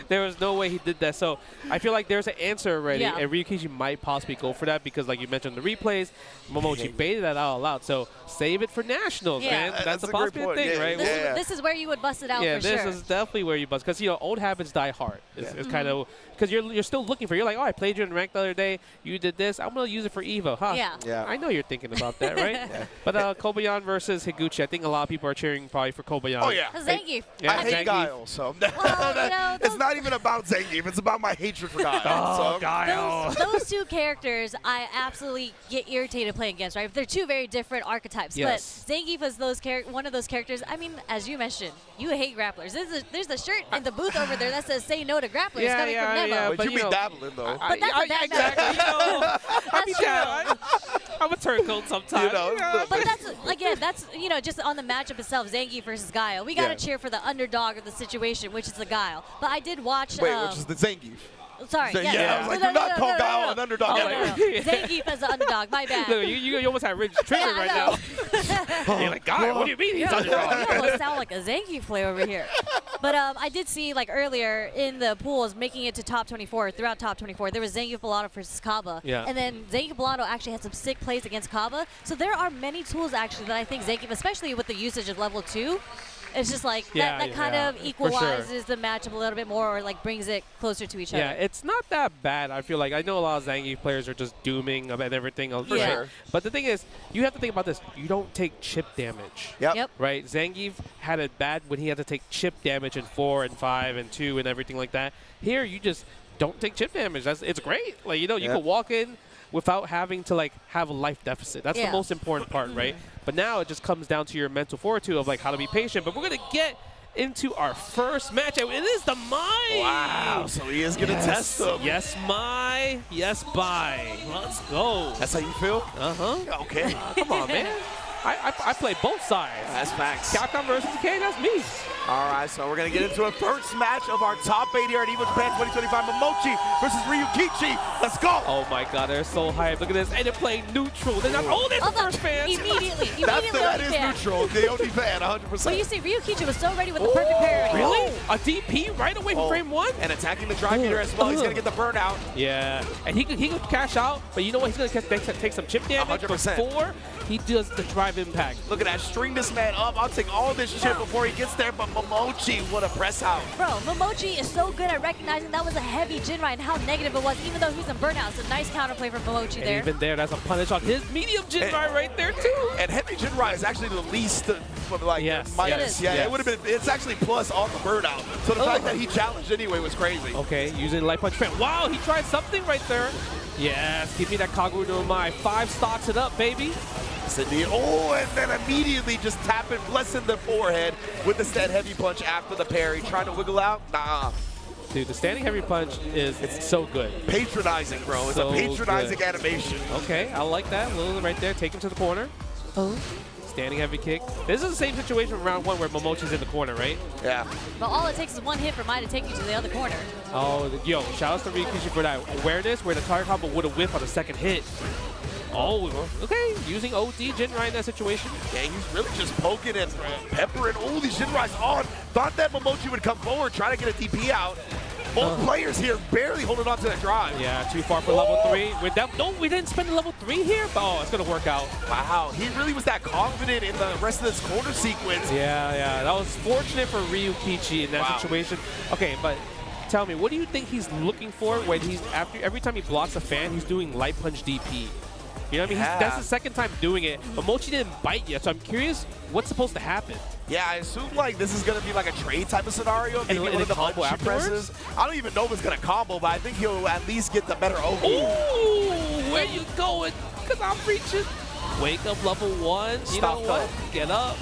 there was no way he did that. So I feel like there's an answer already, and Ryukichi might possibly go for that because, like you mentioned, the replays, Momochi baited that out loud. So save it for nationals, man. That's a possible thing, right? This is where you would bust it out for sure. Yeah, this is definitely where you bust because, you know, old habits die hard. It's kind of because you're still looking for. You're like, oh, I played you in ranked the other day. You did this. I'm gonna use it for Evo, huh? Yeah. I know you're thinking about that, right? But Kobayan versus Higuchi, I think a lot of people are cheering probably for Kobayan. Oh, yeah. Zangief. I hate Guile, so it's not even about Zangief. It's about my hatred for Guile. Oh, Guile. Those two characters I absolutely get irritated playing against, right? They're two very different archetypes. But Zangief is one of those characters. I mean, as you mentioned, you hate grapplers. There's a shirt in the booth over there that says "Say no to grapplers" coming from Nemo. But you be dabbling, though. But that's a bad exactly. I'm a turncoat sometimes. But that's just on the matchup itself, Zangief versus Guile. We got to cheer for the underdog of the situation, which is the Guile. But I did watch. Wait, which is the Zangief? Sorry. So, yes. yeah, I was like, you're not called out an underdog. Zangief as the underdog. My bad. Look, you almost had Ridge triggered right now. You're like, God, what do you mean he's underdog? You almost sound like a Zangief player over here. But I did see, like, earlier in the pools, making it to top 24, throughout top 24, there was Zangief Bellato versus Kaba. Yeah. And then Zangief Bellato actually had some sick plays against Kaba. So there are many tools, actually, that I think Zangief, especially with the usage of level 2, it's just like that kind of equalizes the matchup a little bit more, or like brings it closer to each other. Yeah, it's not that bad. I feel like I know a lot of Zangief players are just dooming and everything else. For sure. But the thing is, you have to think about this. You don't take chip damage. Yep. Right? Zangief had it bad when he had to take chip damage in 4 and 5 and 2 and everything like that. Here, you just don't take chip damage. It's great. Like, you know, you can walk in without having to like have a life deficit. That's the most important part, right? But now it just comes down to your mental fortitude of like how to be patient. But we're gonna get into our first match. It is the Mai. Wow, so he is gonna test them. Yes, Mai. Yes, bye. Let's go. That's how you feel? Uh-huh. Okay. Come on, man. I play both sides. That's facts. Capcom versus K, that's me. All right, so we're going to get into a first match of our top 8 here at Evo Japan 2025. Momochi versus Ryukichi. Let's go. Oh, my God. They're so hyped. Look at this. And they're playing neutral. They're not. Oh, there's the first fan. Immediately. That is neutral. The only fan, 100%. Well, you see, Ryukichi was so ready with the perfect parry. Really? A DP right away from frame 1? And attacking the drive meter as well. He's going to get the burnout. Yeah. And he could cash out, but you know what? He's going to take some chip damage 100%. before he does the drive impact. Look at that. String this man up. I'll take all this chip before he gets there, but Momochi, what a press out. Bro, Momochi is so good at recognizing that was a heavy Jinrai and how negative it was, even though he's in burnout. So nice counterplay from Momochi there. Even there, that's a punish on his medium Jinrai right there, too. And heavy Jinrai is actually the least, like, yes, minus. yes, it would have been, it's actually plus on the burnout. So the fact that he challenged anyway was crazy. Okay, using light punch. Wow, he tried something right there. Yes, give me that Kagura no Mai. 5 stocks it up, baby. Oh, and then immediately just tapping, blessing the forehead with the stand heavy punch after the parry. Trying to wiggle out? Nah. Dude, the standing heavy punch it's so good. Patronizing, bro. It's so a patronizing good. animation. Okay, I like that. A little right there. Take him to the corner. Oh. Standing heavy kick. This is the same situation from round 1 where Momochi's in the corner, right? Yeah. But all it takes is one hit for Mai to take you to the other corner. Oh, yo, shout out to Ryukichi for that awareness where the target combo would have whiffed on the second hit. Oh, okay. Using OD Jinrai in that situation. Yeah, he's really just poking and peppering all these Jinrais on. Thought that Momochi would come forward, try to get a DP out. Both players here barely holding on to that drive. Yeah, too far for level 3. We didn't spend the level 3 here, but it's going to work out. Wow, he really was that confident in the rest of this corner sequence. Yeah, that was fortunate for Ryukichi in that situation. Okay, but tell me, what do you think he's looking for when every time he blocks a fan, he's doing light punch DP? You know what I mean? That's the second time doing it, but Mochi didn't bite yet, so I'm curious what's supposed to happen. Yeah, I assume like this is gonna be like a trade type of scenario. Maybe and the combo punch afterwards? I don't even know if it's gonna combo, but I think he'll at least get the better OP. Ooh, where you going? Because I'm reaching. Wake up level 1. You know what? Get up.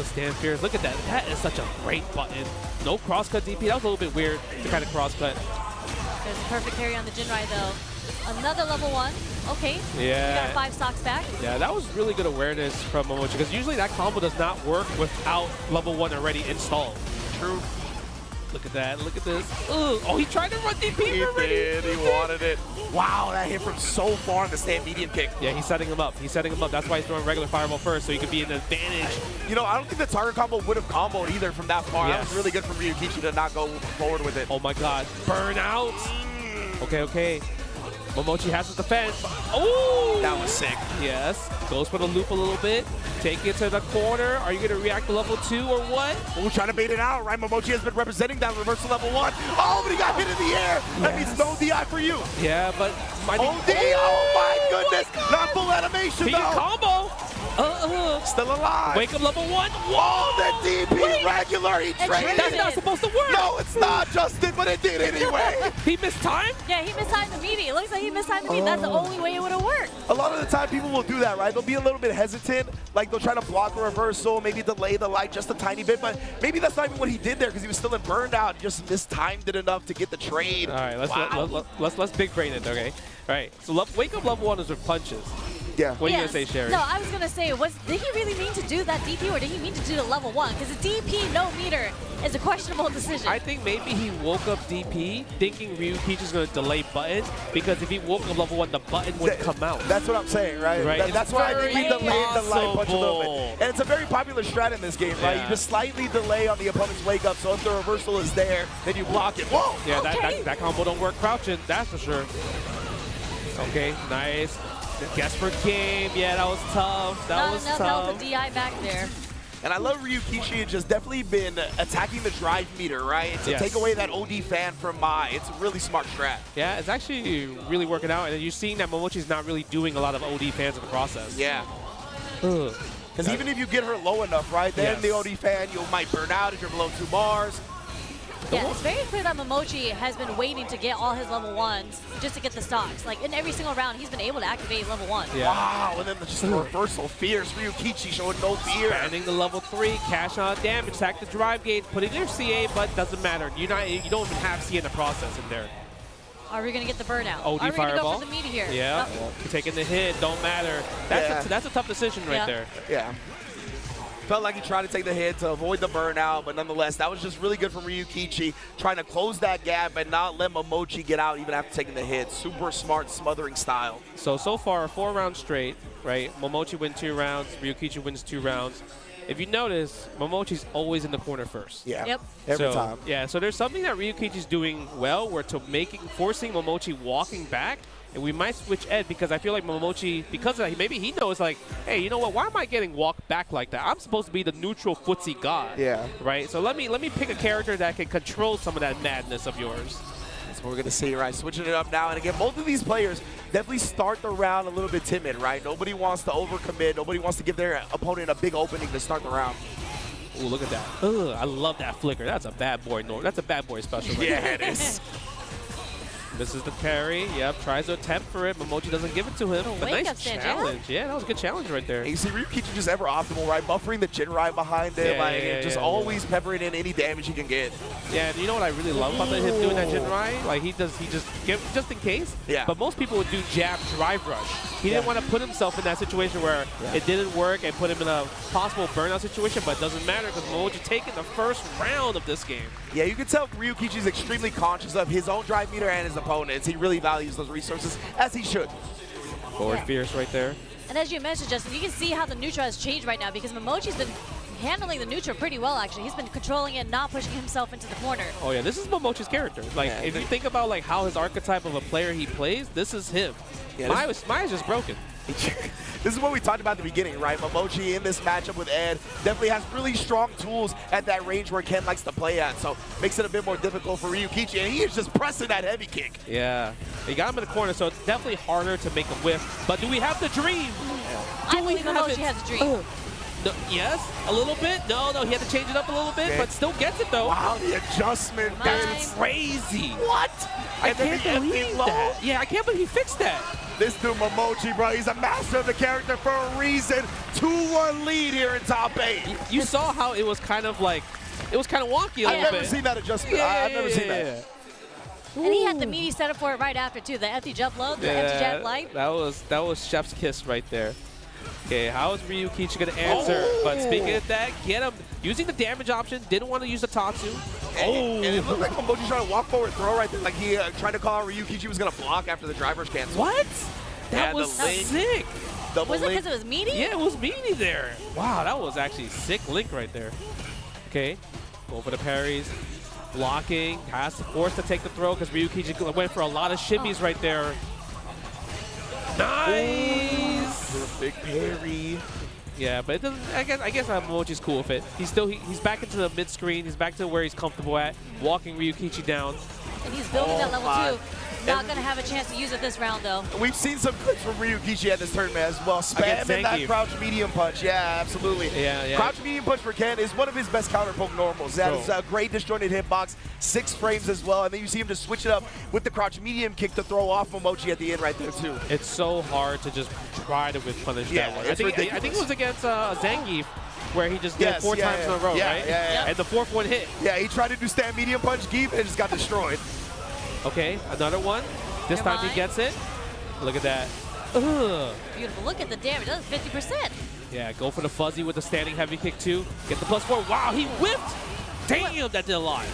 Stand fierce. Look at that. That is such a great button. No crosscut DP. That was a little bit weird to kind of crosscut. There's a perfect parry on the Jinrai though. Another level 1. Okay. Yeah. We got 5 stocks back. Yeah, that was really good awareness from Momochi because usually that combo does not work without level 1 already installed. True. Look at that. Look at this. Ugh. Oh, he tried to run DP already. He wanted it. Wow, that hit from so far in the stand medium kick. Yeah, he's setting him up. That's why he's throwing regular fireball first, so he could be an advantage. You know, I don't think the target combo would have comboed either from that far. That was really good from Ryukichi to not go forward with it. Oh my God. Burnout. Okay. Momochi has his defense. Oh! That was sick. Yes. Goes for the loop a little bit. Take it to the corner. Are you going to react to level 2 or what? We're trying to bait it out, right? Momochi has been representing that reversal level 1. Oh, but he got hit in the air. Yes. That means no DI for you. Yeah, but... OD! Oh my goodness! Not full animation, though. Combo! Still alive. Wake up level 1. Oh, the DP regular. He traded. That's not supposed to work. No, it's not, Justin, but it did anyway. He missed time? Yeah, he missed time immediately. It looks like he missed time immediately. That's the only way it would have worked. A lot of the time, people will do that, right? They'll be a little bit hesitant. Like, they'll try to block a reversal, maybe delay the light just a tiny bit, but maybe that's not even what he did there because he was still in burned out. Just mistimed it enough to get the trade. All right, let's big brain it, okay? All right, so wake up level 1 is with punches. Yeah. What are you going to say, Sherry? No, I was going to say, did he really mean to do that DP or did he mean to do the level 1? Because the DP no meter is a questionable decision. I think maybe he woke up DP thinking Ryukichi is going to delay button, because if he woke up level 1, the button would come out. That's what I'm saying, right? That's why I think he delayed the light punch a little bit. And it's a very popular strat in this game, right? You just slightly delay on the opponent's wake up, so if the reversal is there, then you block it. Whoa! Yeah, that combo don't work crouching, that's for sure. Okay, nice. Guess for game. Yeah, that was tough. That was enough tough. help with DI back there. And I love Ryukichi has just definitely been attacking the drive meter, right? To take away that OD fan from Mai. It's a really smart strat. Yeah, it's actually really working out. And you're seeing that Momochi's not really doing a lot of OD fans in the process. Yeah. Because even if you get her low enough, right, then the OD fan, you might burn out if you're below 2 bars. Yeah, it's very clear that Momochi has been waiting to get all his level 1s just to get the stocks. Like, in every single round, he's been able to activate level 1. Yeah. Wow, and then just the reversal. Fierce Ryukichi showing no fear. Spamming the level 3, cash on damage, attack the drive gate, put in your CA, but doesn't matter. You don't even have CA in the process in there. Are we going to get the burnout? OD Are we going to fireball. go for the meat here? Yeah, taking the hit, don't matter. That's a tough decision right there. Yeah. Felt like he tried to take the hit to avoid the burnout, but nonetheless, that was just really good from Ryukichi, trying to close that gap and not let Momochi get out even after taking the hit. Super smart smothering style. So far, 4 rounds straight, right? Momochi wins 2 rounds, Ryukichi wins 2 rounds. If you notice, Momochi's always in the corner first. Yeah. Yep. Every time. Yeah, so there's something that Ryukichi's doing well, where forcing Momochi walking back. And we might switch Ed, because I feel like Momochi, because of that, maybe he knows, like, hey, you know what? Why am I getting walked back like that? I'm supposed to be the neutral footsie god. Yeah. Right? So let me pick a character that can control some of that madness of yours. That's what we're going to see, right? Switching it up now. And again, both of these players definitely start the round a little bit timid, right? Nobody wants to overcommit. Nobody wants to give their opponent a big opening to start the round. Ooh, look at that. Ugh, I love that flicker. That's a bad boy. That's a bad boy special. Right Yeah, there. it is. Misses the parry. Yep, tries to attempt for it. Momochi doesn't give it to him. But nice challenge. Yeah, that was a good challenge right there. And you see Ryukichi just ever optimal, right? Buffering the Jinrai behind him, just always peppering in any damage he can get. Yeah, and you know what I really love about him doing that Jinrai? Like, he just just in case. Yeah. But most people would do jab drive rush. He didn't want to put himself in that situation where it didn't work and put him in a possible burnout situation, but it doesn't matter because Momochi taking the first round of this game. Yeah, you can tell Ryukichi's extremely conscious of his own drive meter and his opponents. He really values those resources, as he should. Forward fierce right there. And as you mentioned, Justin, you can see how the neutral has changed right now, because Momochi's been handling the neutral pretty well, actually. He's been controlling it, not pushing himself into the corner. Oh yeah, this is Momochi's character. Like, if you think about like how his archetype of a player he plays, this is him. Yeah, Maya's just broken. This is what we talked about at the beginning, right? Momochi in this matchup with Ed definitely has really strong tools at that range where Ken likes to play at, so makes it a bit more difficult for Ryukichi, and he is just pressing that heavy kick. Yeah, he got him in the corner, so it's definitely harder to make a whiff. But do we have the dream? I believe Momochi has a dream. No, yes, a little bit. No, he had to change it up a little bit, but still gets it though. Wow, the adjustment, that's crazy. What? I And then can't the believe empty low? that. Yeah, I can't believe he fixed that. This dude Momochi, bro, he's a master of the character for a reason. 2-1 lead here in top 8. You saw how it was kind of like, it was kind of wonky a little bit. I've never seen that adjustment. I've never seen that. And he had the meaty setup for it right after, too. The empty jump low, the empty jab light. That was chef's kiss right there. Okay, how is Ryukichi going to answer? But speaking of that, get him. Using the damage option, didn't want to use the Tatsu. And it looked like Momochi trying to walk forward throw right there. Like he tried to call out Ryukichi was going to block after the driver's cancel. What? That was sick. Was it because it was meaty? Yeah, it was meaty there. Wow, that was actually sick link right there. Okay, go for the parries. Blocking, has to force to take the throw because Ryukichi went for a lot of shimmies right there. Nice! Big parry. Yeah, but it doesn't. I guess Momochi's cool with it. He's back into the mid screen. He's back to where he's comfortable at, walking Ryukichi down. And he's building that level 2. Not going to have a chance to use it this round, though. We've seen some clips from Ryukichi at this tournament as well. Spamming that crouch medium punch. Yeah, absolutely. Yeah. Crouch medium punch for Ken is one of his best counter poke normals. That is a great disjointed hitbox, 6 frames as well. And then you see him just switch it up with the crouch medium kick to throw off Momochi at the end right there, too. It's so hard to just try to whip punish that one. I think it was against Zangief, where he just did it 4 times in a row, right? Yeah. And the 4th one hit. Yeah, he tried to do stand medium punch Geef and it just got destroyed. Okay, another one. This time he gets it. Look at that. Ugh. Beautiful. Look at the damage. That's 50%. Yeah, go for the fuzzy with the standing heavy kick too. Get the +4. Wow, he whipped. Damn, that did a lot.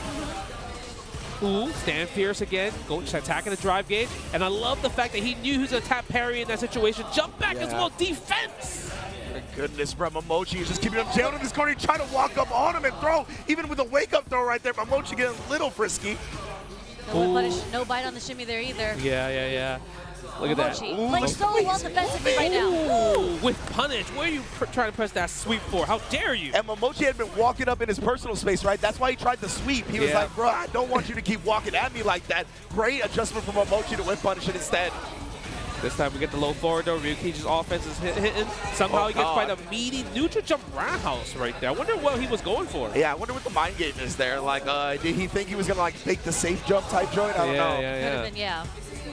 Ooh, stand fierce again. Go attacking the drive gauge. And I love the fact that he knew he was going to tap parry in that situation. Jump back as well. Defense. Goodness, bro. Momochi is just keeping him jailed in his corner. He's trying to walk up on him and throw. Even with a wake-up throw right there, Momochi getting a little frisky. No bite on the shimmy there either. Yeah. Look at that. Playing so well defensively right now. Ooh, with punish. Where are you trying to press that sweep for? How dare you? And Momochi had been walking up in his personal space, right? That's why he tried to sweep. He was like, bro, I don't want you to keep walking at me like that. Great adjustment from Momochi to whip punish it instead. This time we get the low forward though. Ryukichi's offense is hitting. Somehow he gets by the meaty neutral jump roundhouse right there. I wonder what he was going for. Yeah, I wonder what the mind game is there. Like, did he think he was going to like fake the safe jump type joint? I don't know. Could have been, yeah.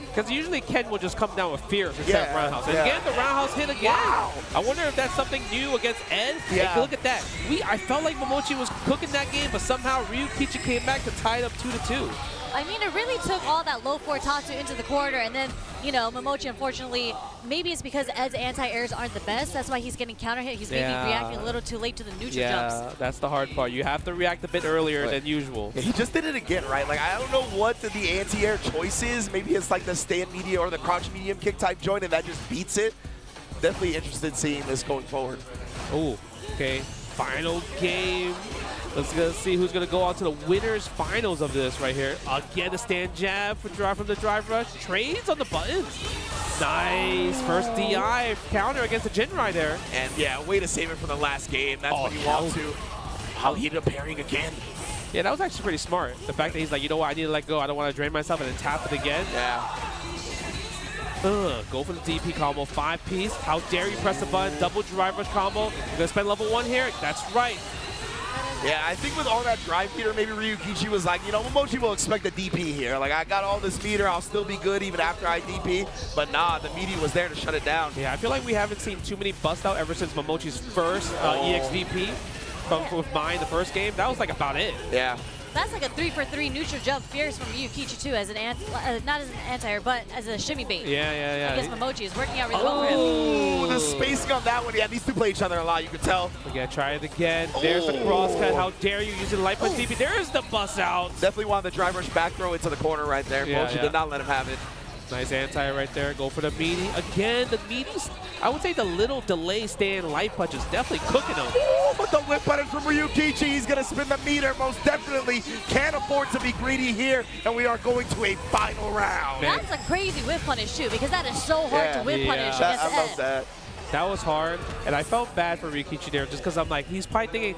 Because usually Ken will just come down with fierce instead of roundhouse. And again, the roundhouse hit again. Wow. I wonder if that's something new against Ed. Yeah. Like, look at that. I felt like Momochi was cooking that game, but somehow Ryukichi came back to tie it up 2-2. I mean, it really took all that low four Tatsu into the corner, and then, you know, Momochi, unfortunately, maybe it's because Ed's anti-airs aren't the best. That's why he's getting counter hit. He's maybe reacting a little too late to the neutral jumps. Yeah, that's the hard part. You have to react a bit earlier than usual. Yeah, he just did it again, right? Like, I don't know what the anti-air choice is. Maybe it's like the stand media or the crouch medium kick type joint, and that just beats it. Definitely interested in seeing this going forward. Oh, okay. Final game. Let's see who's going to go on to the winners finals of this right here. Again, a stand jab from the drive rush. Trades on the buttons. Nice. First DI counter against the Jinrai there. And yeah, way to save it for the last game. That's what you want to. How he ended up parrying again. Yeah, that was actually pretty smart. The fact that he's like, you know what, I need to let go. I don't want to drain myself, and then tap it again. Yeah. Go for the DP combo, 5-piece. How dare you press the button, double drive rush combo. You're going to spend level 1 here? That's right. Yeah, I think with all that drive meter, maybe Ryukichi was like, you know, Momochi will expect a DP here. Like, I got all this meter, I'll still be good even after I DP. But nah, the media was there to shut it down. Yeah, I feel like we haven't seen too many bust out ever since Momochi's first EXDP with mine the first game. That was like about it. Yeah. That's like a 3-for-3 neutral jump fierce from Ryukichi too, as an not as an anti-air, but as a shimmy bait. Yeah. I guess Momochi is working out really well for him. Oh, the spacing on that one. Yeah, these two play each other a lot, you can tell. Again, try it again. There's the cross cut. How dare you using light punch DP. There's the bust out. Definitely wanted the drive rush back throw into the corner right there. Momochi did not let him have it. Nice anti right there. Go for the meaty. Again, the meaty's, I would say the little delay stand light punch is definitely cooking him. Ooh, but the whip button from Ryukichi. He's going to spin the meter. Most definitely can't afford to be greedy here. And we are going to a final round. That's a crazy whip punish too, because that is so hard to whip punish against I love that. That was hard, and I felt bad for Ryukichi there just because I'm like, he's probably thinking,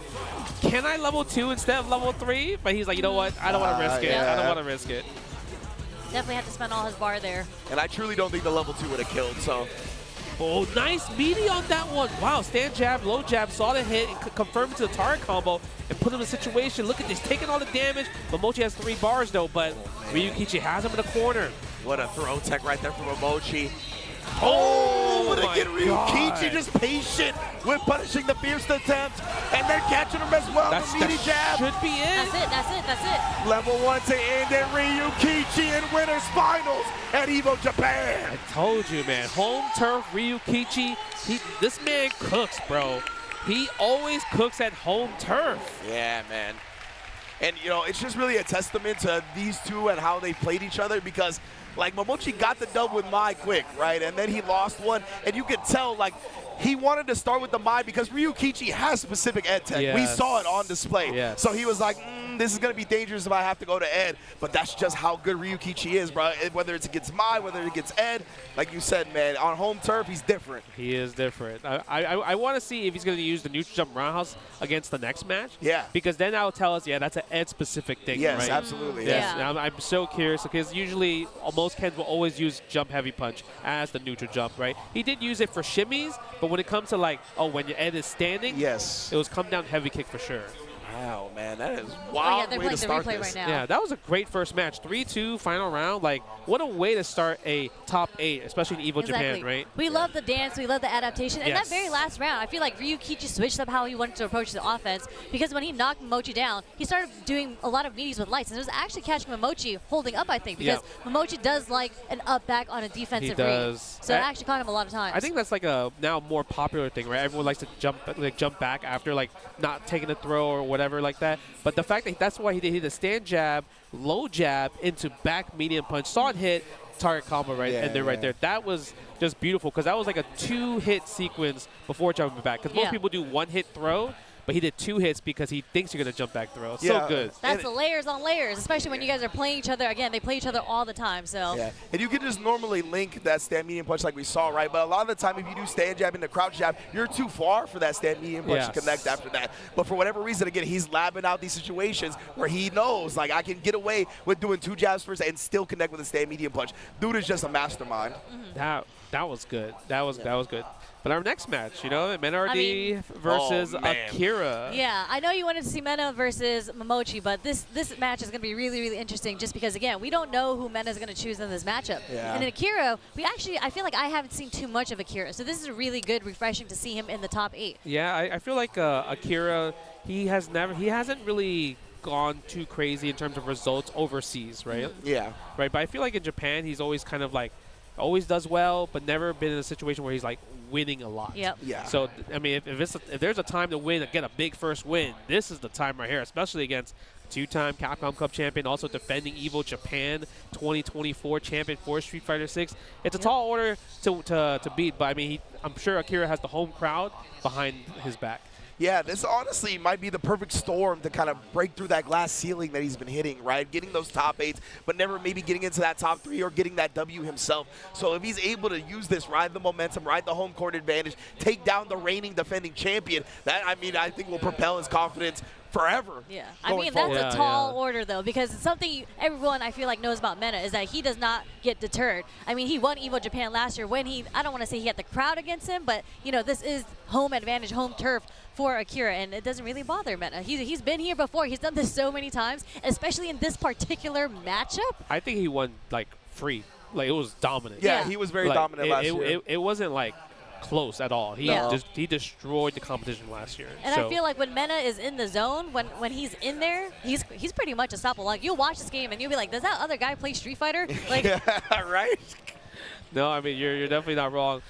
can I level 2 instead of level 3? But he's like, you know what? I don't want to risk it. I don't want to risk it. Definitely had to spend all his bar there. And I truly don't think the level 2 would have killed, so. Oh, nice meaty on that one. Wow, stand jab, low jab, saw the hit, and confirmed to the target combo, and put him in a situation. Look at this, taking all the damage. Momochi has 3 bars, though, but Ryukichi has him in the corner. What a throw tech right there from Momochi. Oh, but again, Ryukichi just patient with punishing the fierce attempt, and then catching him as well. The meaty jab. Should be it. That's it. Level 1 to end it. Ryukichi in winners finals at Evo Japan. I told you, man. Home turf Ryukichi. This man cooks, bro. He always cooks at home turf. Yeah, man. And, you know, it's just really a testament to these two and how they played each other because, like, Momochi got the dub with Mai quick, right? And then he lost one. And you could tell, like, he wanted to start with the Mai because Ryukichi has specific Ed tech. Yes. We saw it on display. Yes. So he was like, this is going to be dangerous if I have to go to Ed. But that's just how good Ryukichi is, bro. Whether it's against Mai, whether it gets Ed, like you said, man, on home turf, he's different. He is different. I want to see if he's going to use the neutral jump roundhouse against the next match. Yeah. Because then that'll tell us, yeah, that's an Ed-specific thing, yes, right? Absolutely. Yes. Yeah. I'm so curious because usually most Kens will always use jump heavy punch as the neutral jump, right? He did use it for shimmies, but when it comes to like, oh, when your Ed is standing, yes, it was come down heavy kick for sure. Wow, man, that is Oh, yeah, wild they're way playing to the start replay this. right now. Yeah, that was a great first match. 3-2 final round. Like, what a way to start a top 8, especially in Evo Japan, right? We love the dance, we love the adaptation. And Yes. that very last round, I feel like Ryukichi switched up how he wanted to approach the offense, because when he knocked Momochi down, he started doing a lot of meaties with lights. And it was actually catching Momochi holding up, I think, because Momochi does like an up back on a defensive read. does. So it actually caught him a lot of times. I think that's like a now more popular thing, right? Everyone likes to jump back after like not taking a throw or whatever like that. But the fact that that's why he did a stand jab, low jab into back medium punch, saw it hit, target combo right, and then right there. That was just beautiful because that was like a 2-hit sequence before jumping back. Because most people do 1-hit throw, but he did 2 hits because he thinks you're gonna jump back throw. So good. That's the layers on layers, especially when you guys are playing each other. Again, they play each other all the time. So Yeah, and you can just normally link that stand medium punch like we saw, right? But a lot of the time, if you do stand jab into crouch jab, you're too far for that stand medium punch to connect after that. But for whatever reason, again, he's labbing out these situations where he knows, like, I can get away with doing 2 jabs first and still connect with a stand medium punch. Dude is just a mastermind. That was good. That was good. But our next match, Menardi versus Akira. yeah, I know you wanted to see Mena versus Momochi, but this match is going to be really, really interesting just because, again, we don't know who Mena is going to choose in this matchup. Yeah. And in Akira, I feel like I haven't seen too much of Akira, so this is really good, refreshing to see him in the top 8. Yeah, I feel like Akira, he hasn't really gone too crazy in terms of results overseas, right? Yeah. Right, but I feel like in Japan, he's always kind of like, always does well, but never been in a situation where he's like winning a lot. Yep. Yeah. So, I mean, if there's a time to win, get a big first win, this is the time right here, especially against 2-time Capcom Cup champion, also defending Evo Japan 2024 champion for Street Fighter 6. It's a tall order to beat, but I mean, I'm sure Akira has the home crowd behind his back. Yeah, this honestly might be the perfect storm to kind of break through that glass ceiling that he's been hitting, right? Getting those top 8s, but never maybe getting into that top 3 or getting that W himself. So if he's able to use this, ride the momentum, ride the home court advantage, take down the reigning defending champion, that, I mean, I think will propel his confidence forever. Yeah, I mean, that's a tall order, though, because it's something everyone, I feel like, knows about Mena is that he does not get deterred. I mean, he won Evo Japan last year when I don't want to say he had the crowd against him, but, this is home advantage, home turf for Akira, and it doesn't really bother Mena. He's been here before. He's done this so many times, especially in this particular matchup. I think he won, like, free. Like, it was dominant. Yeah, he was very dominant last year. It wasn't, like, close at all. He destroyed the competition last year. And I feel like when Mena is in the zone, when he's in there, he's pretty much unstoppable. Like, you'll watch this game and you'll be like, does that other guy play Street Fighter? Like, right? No, I mean, you're definitely not wrong.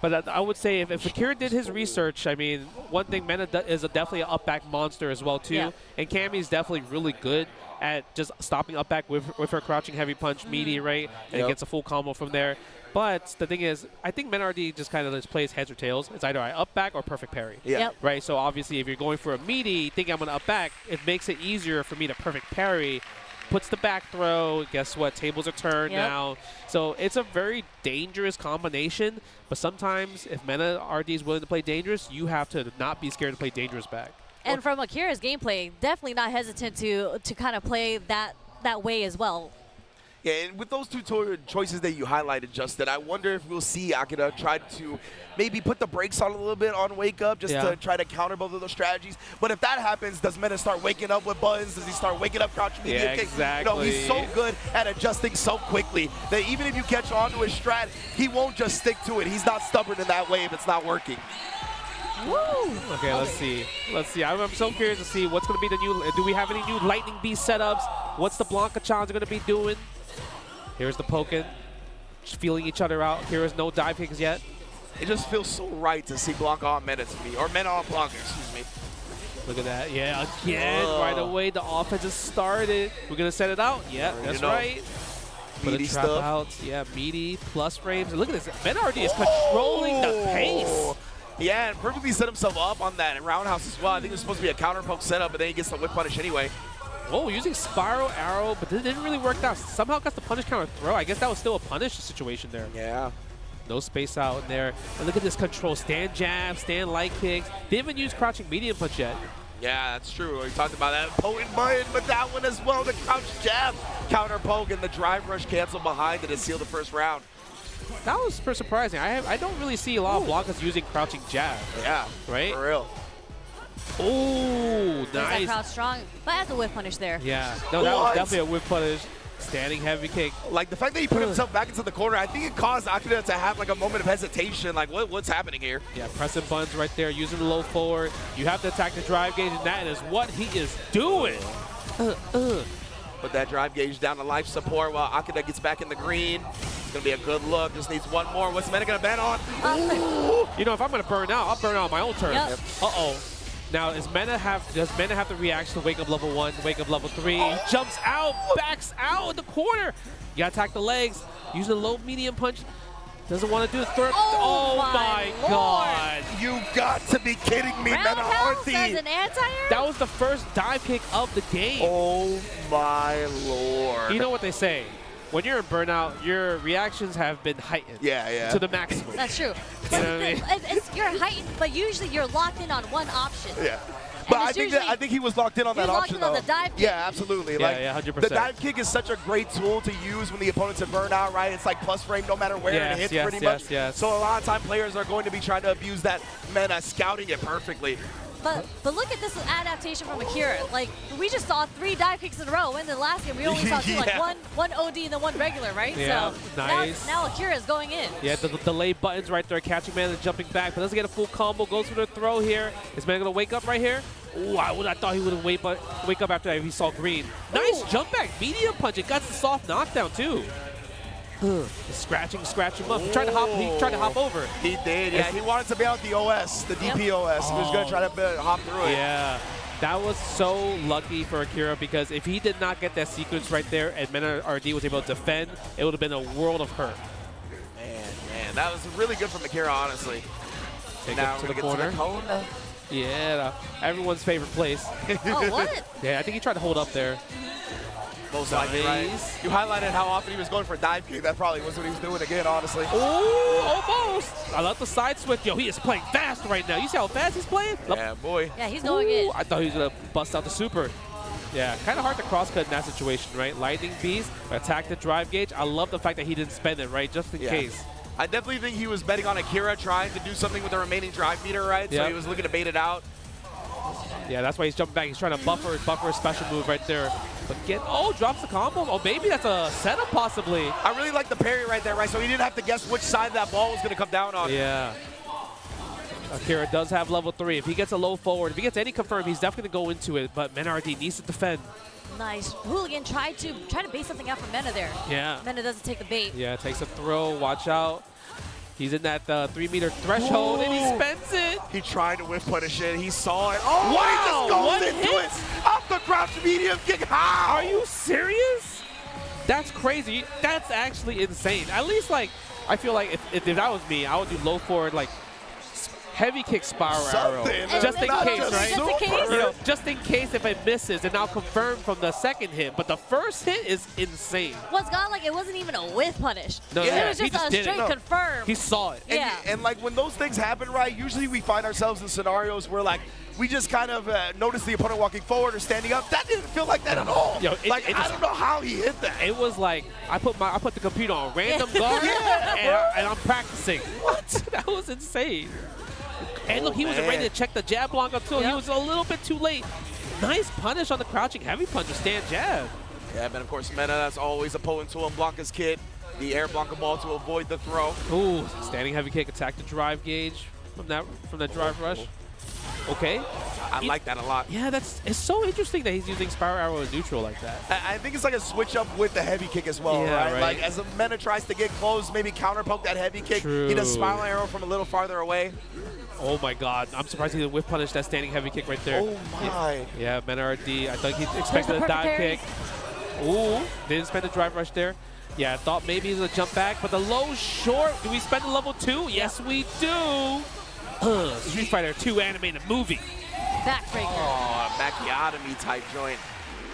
But I would say if Akira did his research, I mean, one thing, Mena is definitely an up-back monster as well, too. Yeah. And Cammy's definitely really good at just stopping up-back with her crouching heavy punch meaty, right? And gets a full combo from there. But the thing is, I think Menardi just kind of just plays heads or tails. It's either I up back or perfect parry. Yeah. Yep. Right? So obviously, if you're going for a meaty, thinking I'm going to up back, it makes it easier for me to perfect parry. Puts the back throw. Guess what? Tables are turned now. So it's a very dangerous combination. But sometimes, if Menardi is willing to play dangerous, you have to not be scared to play dangerous back. and from Akira's gameplay, definitely not hesitant to kind of play that way as well. Yeah, and with those two choices that you highlighted, Justin, I wonder if we'll see Akira try to maybe put the brakes on a little bit on Wake Up just to try to counter both of those strategies. But if that happens, does Meta start waking up with buttons? Does he start waking up crouching medium kick? Exactly. You know, he's so good at adjusting so quickly that even if you catch on to his strat, he won't just stick to it. He's not stubborn in that way if it's not working. Woo! Okay, let's see. Let's see. I'm so curious to see what's going to be the new. Do we have any new Lightning Beast setups? What's the Blanca challenge going to be doing? Here's the Pokken, just feeling each other out. Here's no dive kicks yet. It just feels so right to see Blanca on Meta to me, or Meta on Blanca, excuse me. Look at that. Yeah, again, right away, the offense has started. We're going to set it out. Yeah, that's right. Put a Meaty trap stuff. out. Yeah, meaty, plus frames. Look at this. Menardi is controlling the pace. Yeah, and perfectly set himself up on that roundhouse as well. I think it was supposed to be a counter poke setup, but then he gets the whip punish anyway. Oh, using Spiral Arrow, but it didn't really work out. Somehow got the punish counter throw. I guess that was still a punish situation there. Yeah. No space out in there. And look at this control. Stand jab, stand light kicks. Didn't even use crouching medium punch yet. Yeah, that's true. We talked about that potent button, but that one as well, the crouch jab, counter poke, and the drive rush cancel behind it to seal the first round. That was surprising. I don't really see a lot of blockers using crouching jab. Yeah, right? for real. Ooh, That nice. crowd strong, but that's a whip punish there. Yeah, no, that was definitely a whip punish. Standing heavy kick. Like the fact that he put himself back into the corner, I think it caused Akira to have like a moment of hesitation. Like, what's happening here? Yeah, pressing buttons right there, using the low forward. You have to attack the drive gauge, and that is what he is doing. Put that drive gauge down to life support while Akira gets back in the green. It's gonna be a good look. Just needs one more. What's Mena gonna bet on? You know, if I'm gonna burn out, I'll burn out on my own turn. Yep. Uh-oh. Now, does Mena have the reaction to wake up level 1, wake up level 3? He jumps out, backs out in the corner. You gotta attack the legs. Using a low medium punch. Doesn't want to do the third. Oh my God. You got to be kidding me, Mena Roundhouse as Arthi. an anti-air? That was the first dive kick of the game. Oh my lord. You know what they say. When you're in burnout, your reactions have been heightened. Yeah. To the maximum. That's true. You know what I mean? You're heightened, but usually you're locked in on one option. Yeah. But I think he was locked in on that option, locked in on though. the dive kick. Yeah, absolutely. Yeah, like, yeah, 100%. The dive kick is such a great tool to use when the opponent's in burnout, right? It's like plus frame no matter where it hits pretty much. Yes. So a lot of time players are going to be trying to abuse that Mena, scouting it perfectly. But look at this adaptation from Akira. Like, we just saw 3 dive kicks in a row. In the last game, we only saw 2, like one OD and then 1 regular, right? Yeah, so nice. now Akira is going in. Yeah, the delay buttons right there, catching Mena and jumping back, but doesn't get a full combo, goes for the throw here. Is Mena gonna wake up right here? Ooh, I thought he would wake up after he saw green. Nice jump back, medium punch. It got the soft knockdown too. Scratch him up. He tried to hop over. He did, yeah. He wanted to be out the OS, the DPOS. He was going to try to hop through it. Yeah. That was so lucky for Akira because if he did not get that sequence right there and Mena RD was able to defend, it would have been a world of hurt. Man, that was really good from Akira, honestly. Take now it to we're the going to corner. get to the cone. Yeah, everyone's favorite place. Oh, what? Yeah, I think he tried to hold up there. Most likely, right? Nice. You highlighted how often he was going for a dive kick. That probably was what he was doing again, honestly. Ooh, almost. I love the side switch. Yo, he is playing fast right now. You see how fast he's playing? Yeah, boy. Yeah, he's going in. I thought he was going to bust out the super. Yeah, kind of hard to cross-cut in that situation, right? Lightning Beast, attack the drive gauge. I love the fact that he didn't spend it, right? Just in case. I definitely think he was betting on Akira trying to do something with the remaining drive meter, right? So he was looking to bait it out. Yeah, that's why he's jumping back. He's trying to buffer a special move right there. But drops the combo. Oh, maybe that's a setup possibly. I really like the parry right there, right? So he didn't have to guess which side that ball was going to come down on. Yeah. Akira does have level 3. If he gets a low forward, if he gets any confirm, he's definitely going to go into it. But Mena RD needs to defend. Nice. Hooligan tried to bait something out from Mena there. Yeah. Mena doesn't take the bait. Yeah, takes a throw. Watch out. He's in that 3-meter threshold, and he spends it. He tried to whiff punish it. He saw it. Oh, Wow, he just goes into it. Off the crouch medium kick. How? Are you serious? That's crazy. That's actually insane. At least, like, I feel like if that was me, I would do low forward, like, heavy kick spiral arrow. Just in case, right? Just in case? You know, just in case if it misses, and I'll confirm from the second hit. But the first hit is insane. What's gone like it wasn't even a whiff punish. No, it was he just a did it. straight confirm. He saw it. And like when those things happen, right, usually we find ourselves in scenarios where like we just kind of notice the opponent walking forward or standing up. That didn't feel like that at all. Yo, I don't know how he hit that. It was like I put the computer on random guard and I'm practicing. What? That was insane. And look, he was ready to check the jab block up too. He was a little bit too late. Nice punish on the crouching heavy punch to stand jab. Yeah, but of course Mena, that's always a potent tool in Blanca's kit. The air Blanca ball to avoid the throw. Ooh, standing heavy kick, attack the drive gauge from that drive rush. Okay. I like that a lot. Yeah, it's so interesting that he's using spiral arrow in neutral like that. I think it's like a switch up with the heavy kick as well, Yeah, right? right. Like as a Mena tries to get close, maybe counter poke that heavy kick. True. He does spiral arrow from a little farther away. Oh my God, I'm surprised he didn't whiff punish that standing heavy kick right there. Oh my. Yeah, Mena RD, I thought he expected a dive kick. Ooh, didn't spend the drive rush there. Yeah, I thought maybe he was gonna jump back, but the low short, do we spend the level 2? Yes, we do. Street Fighter 2 animated movie. Backbreaker. Oh, macchiotomy type joint.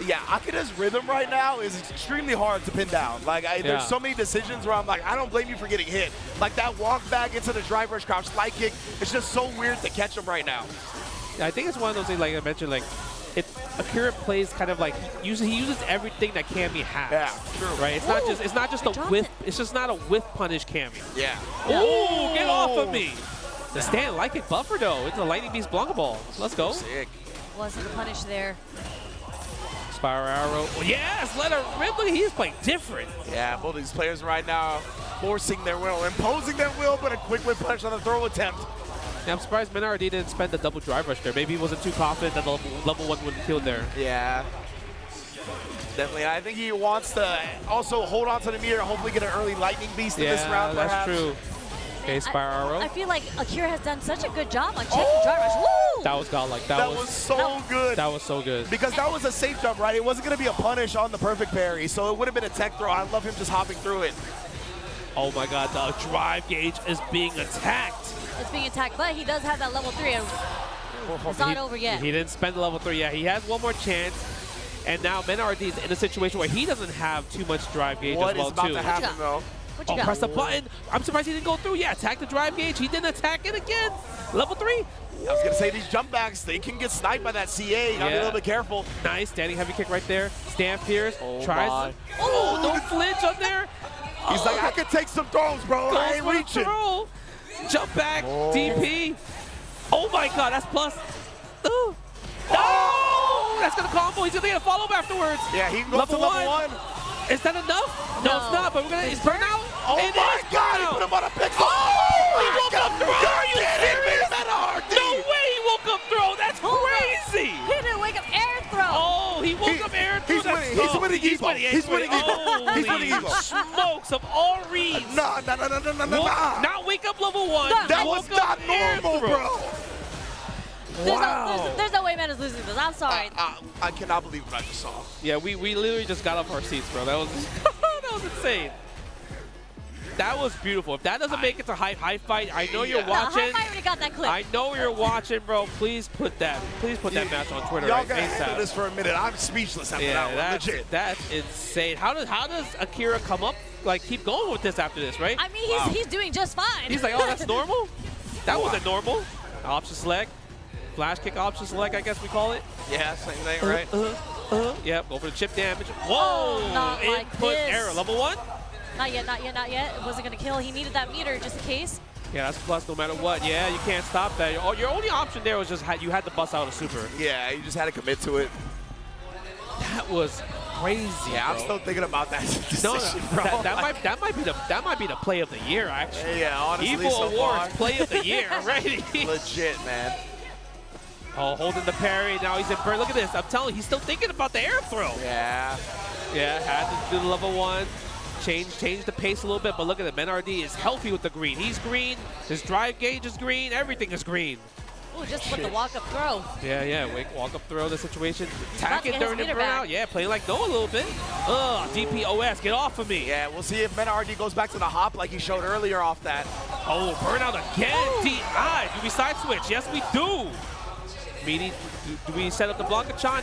Yeah, Akira's rhythm right now is extremely hard to pin down. Like, there's so many decisions where I'm like, I don't blame you for getting hit. Like that walk back into the drive rush crouch slide kick, it's just so weird to catch him right now. Yeah, I think it's one of those things, like I mentioned, like, Akira plays kind of like he uses everything that Cammy has. Yeah, true. Right? It's not just a whiff. It's just not a whiff punish Cammy. Yeah. Ooh, get off of me. The stand like it buffer though. It's a Lightning Beast Blanca Ball. Let's go. Sick. Wasn't the punish there. Spiral Arrow. Oh, yes, let her rip. Look, he's playing different. Yeah, both these players right now forcing their will, imposing their will, but a quick whip punch on the throw attempt. Yeah, I'm surprised Menardi didn't spend the double drive rush there. Maybe he wasn't too confident that the level 1 would kill there. Yeah. Definitely. I think he wants to also hold on to the meter and hopefully get an early Lightning Beast in this round, that's perhaps. true. Okay, Spiral Arrow. I feel like Akira has done such a good job on checking drive rush. Woo! That was godlike. That was so good. That was so good. Because that was a safe jump, right? It wasn't going to be a punish on the perfect parry, so it would have been a tech throw. I love him just hopping through it. Oh my god, the drive gauge is being attacked. It's being attacked, but he does have that level 3. It's not over yet. He didn't spend the level 3 yet. He has one more chance. And now Menardi is in a situation where he doesn't have too much drive gauge What as well, is about too. to happen, though? What you got? Press the button. I'm surprised he didn't go through. Yeah, attack the drive gauge. He didn't attack it again. Level 3. I was going to say, these jump backs, they can get sniped by that CA. You got to be a little bit careful. Nice. Standing heavy kick right there. Stand fierce. Tries. my. Oh, no flinch on there. He's like, I could take some throws, bro. I ain't reaching. Throw. Jump back. DP. Oh my god, that's plus. Ooh. Oh, that's going to combo. He's going to get a follow-up afterwards. Yeah, he can go to level 1. Is that enough? No, it's not, but we're going to. It's burnout. Oh my god, he put him on a pixel. Oh, he woke up throw. Are you serious? That No way he woke up throw. That's crazy. He didn't wake up air throw. Oh, he woke up air throw. He's winning. He's winning Evo. He's winning Evo. He's winning Evo. Smokes of all reads. Nah. Not wake up level 1. That was not normal, bro. There's no way man is losing this. I'm sorry. I cannot believe what I just saw. Yeah, we literally just got off our seats, bro. That was that was insane. That was beautiful. If that doesn't make it to high fight, I know you're watching. High fight already got that clip. I know you're watching, bro. Please put that match on Twitter. Y'all Right? gotta handle ASAP. this for a minute. I'm speechless after that one. Legit. That's insane. How does Akira come up, like, keep going with this after this, right? I mean, he's doing just fine. He's like, oh, that's normal? That wasn't normal. Option select. Flash kick option select, I guess we call it. Yeah, same thing, right? Yep, go for the chip damage. Whoa! not like Input this. error. Level 1? Not yet, not yet, not yet. It wasn't going to kill. He needed that meter just in case. Yeah, that's plus no matter what. Yeah, you can't stop that. Your only option there was just you had to bust out a super. Yeah, you just had to commit to it. That was crazy. Yeah, bro. I'm still thinking about that decision, No, bro. that might be the play of the year, actually. Yeah, honestly, Evo so Awards far. play of the year already. Legit, man. Oh, holding the parry. Now he's in burn. Look at this. I'm telling you, he's still thinking about the air throw. Yeah. Yeah, had to do the level 1. Change the pace a little bit, but look at it. Menardi is healthy with the green. He's green. His drive gauge is green. Everything is green. Ooh, just with the walk-up throw. Yeah. Walk up throw the situation. About to Attacking get during the his meter burnout. back. Yeah, playing like no a little bit. DPOS, get off of me. Yeah, we'll see if Menardi goes back to the hop like he showed earlier off that. Oh, burnout again. DI. Do we side switch? Yes, we do. Meaty, do we set up the Blanca-chan?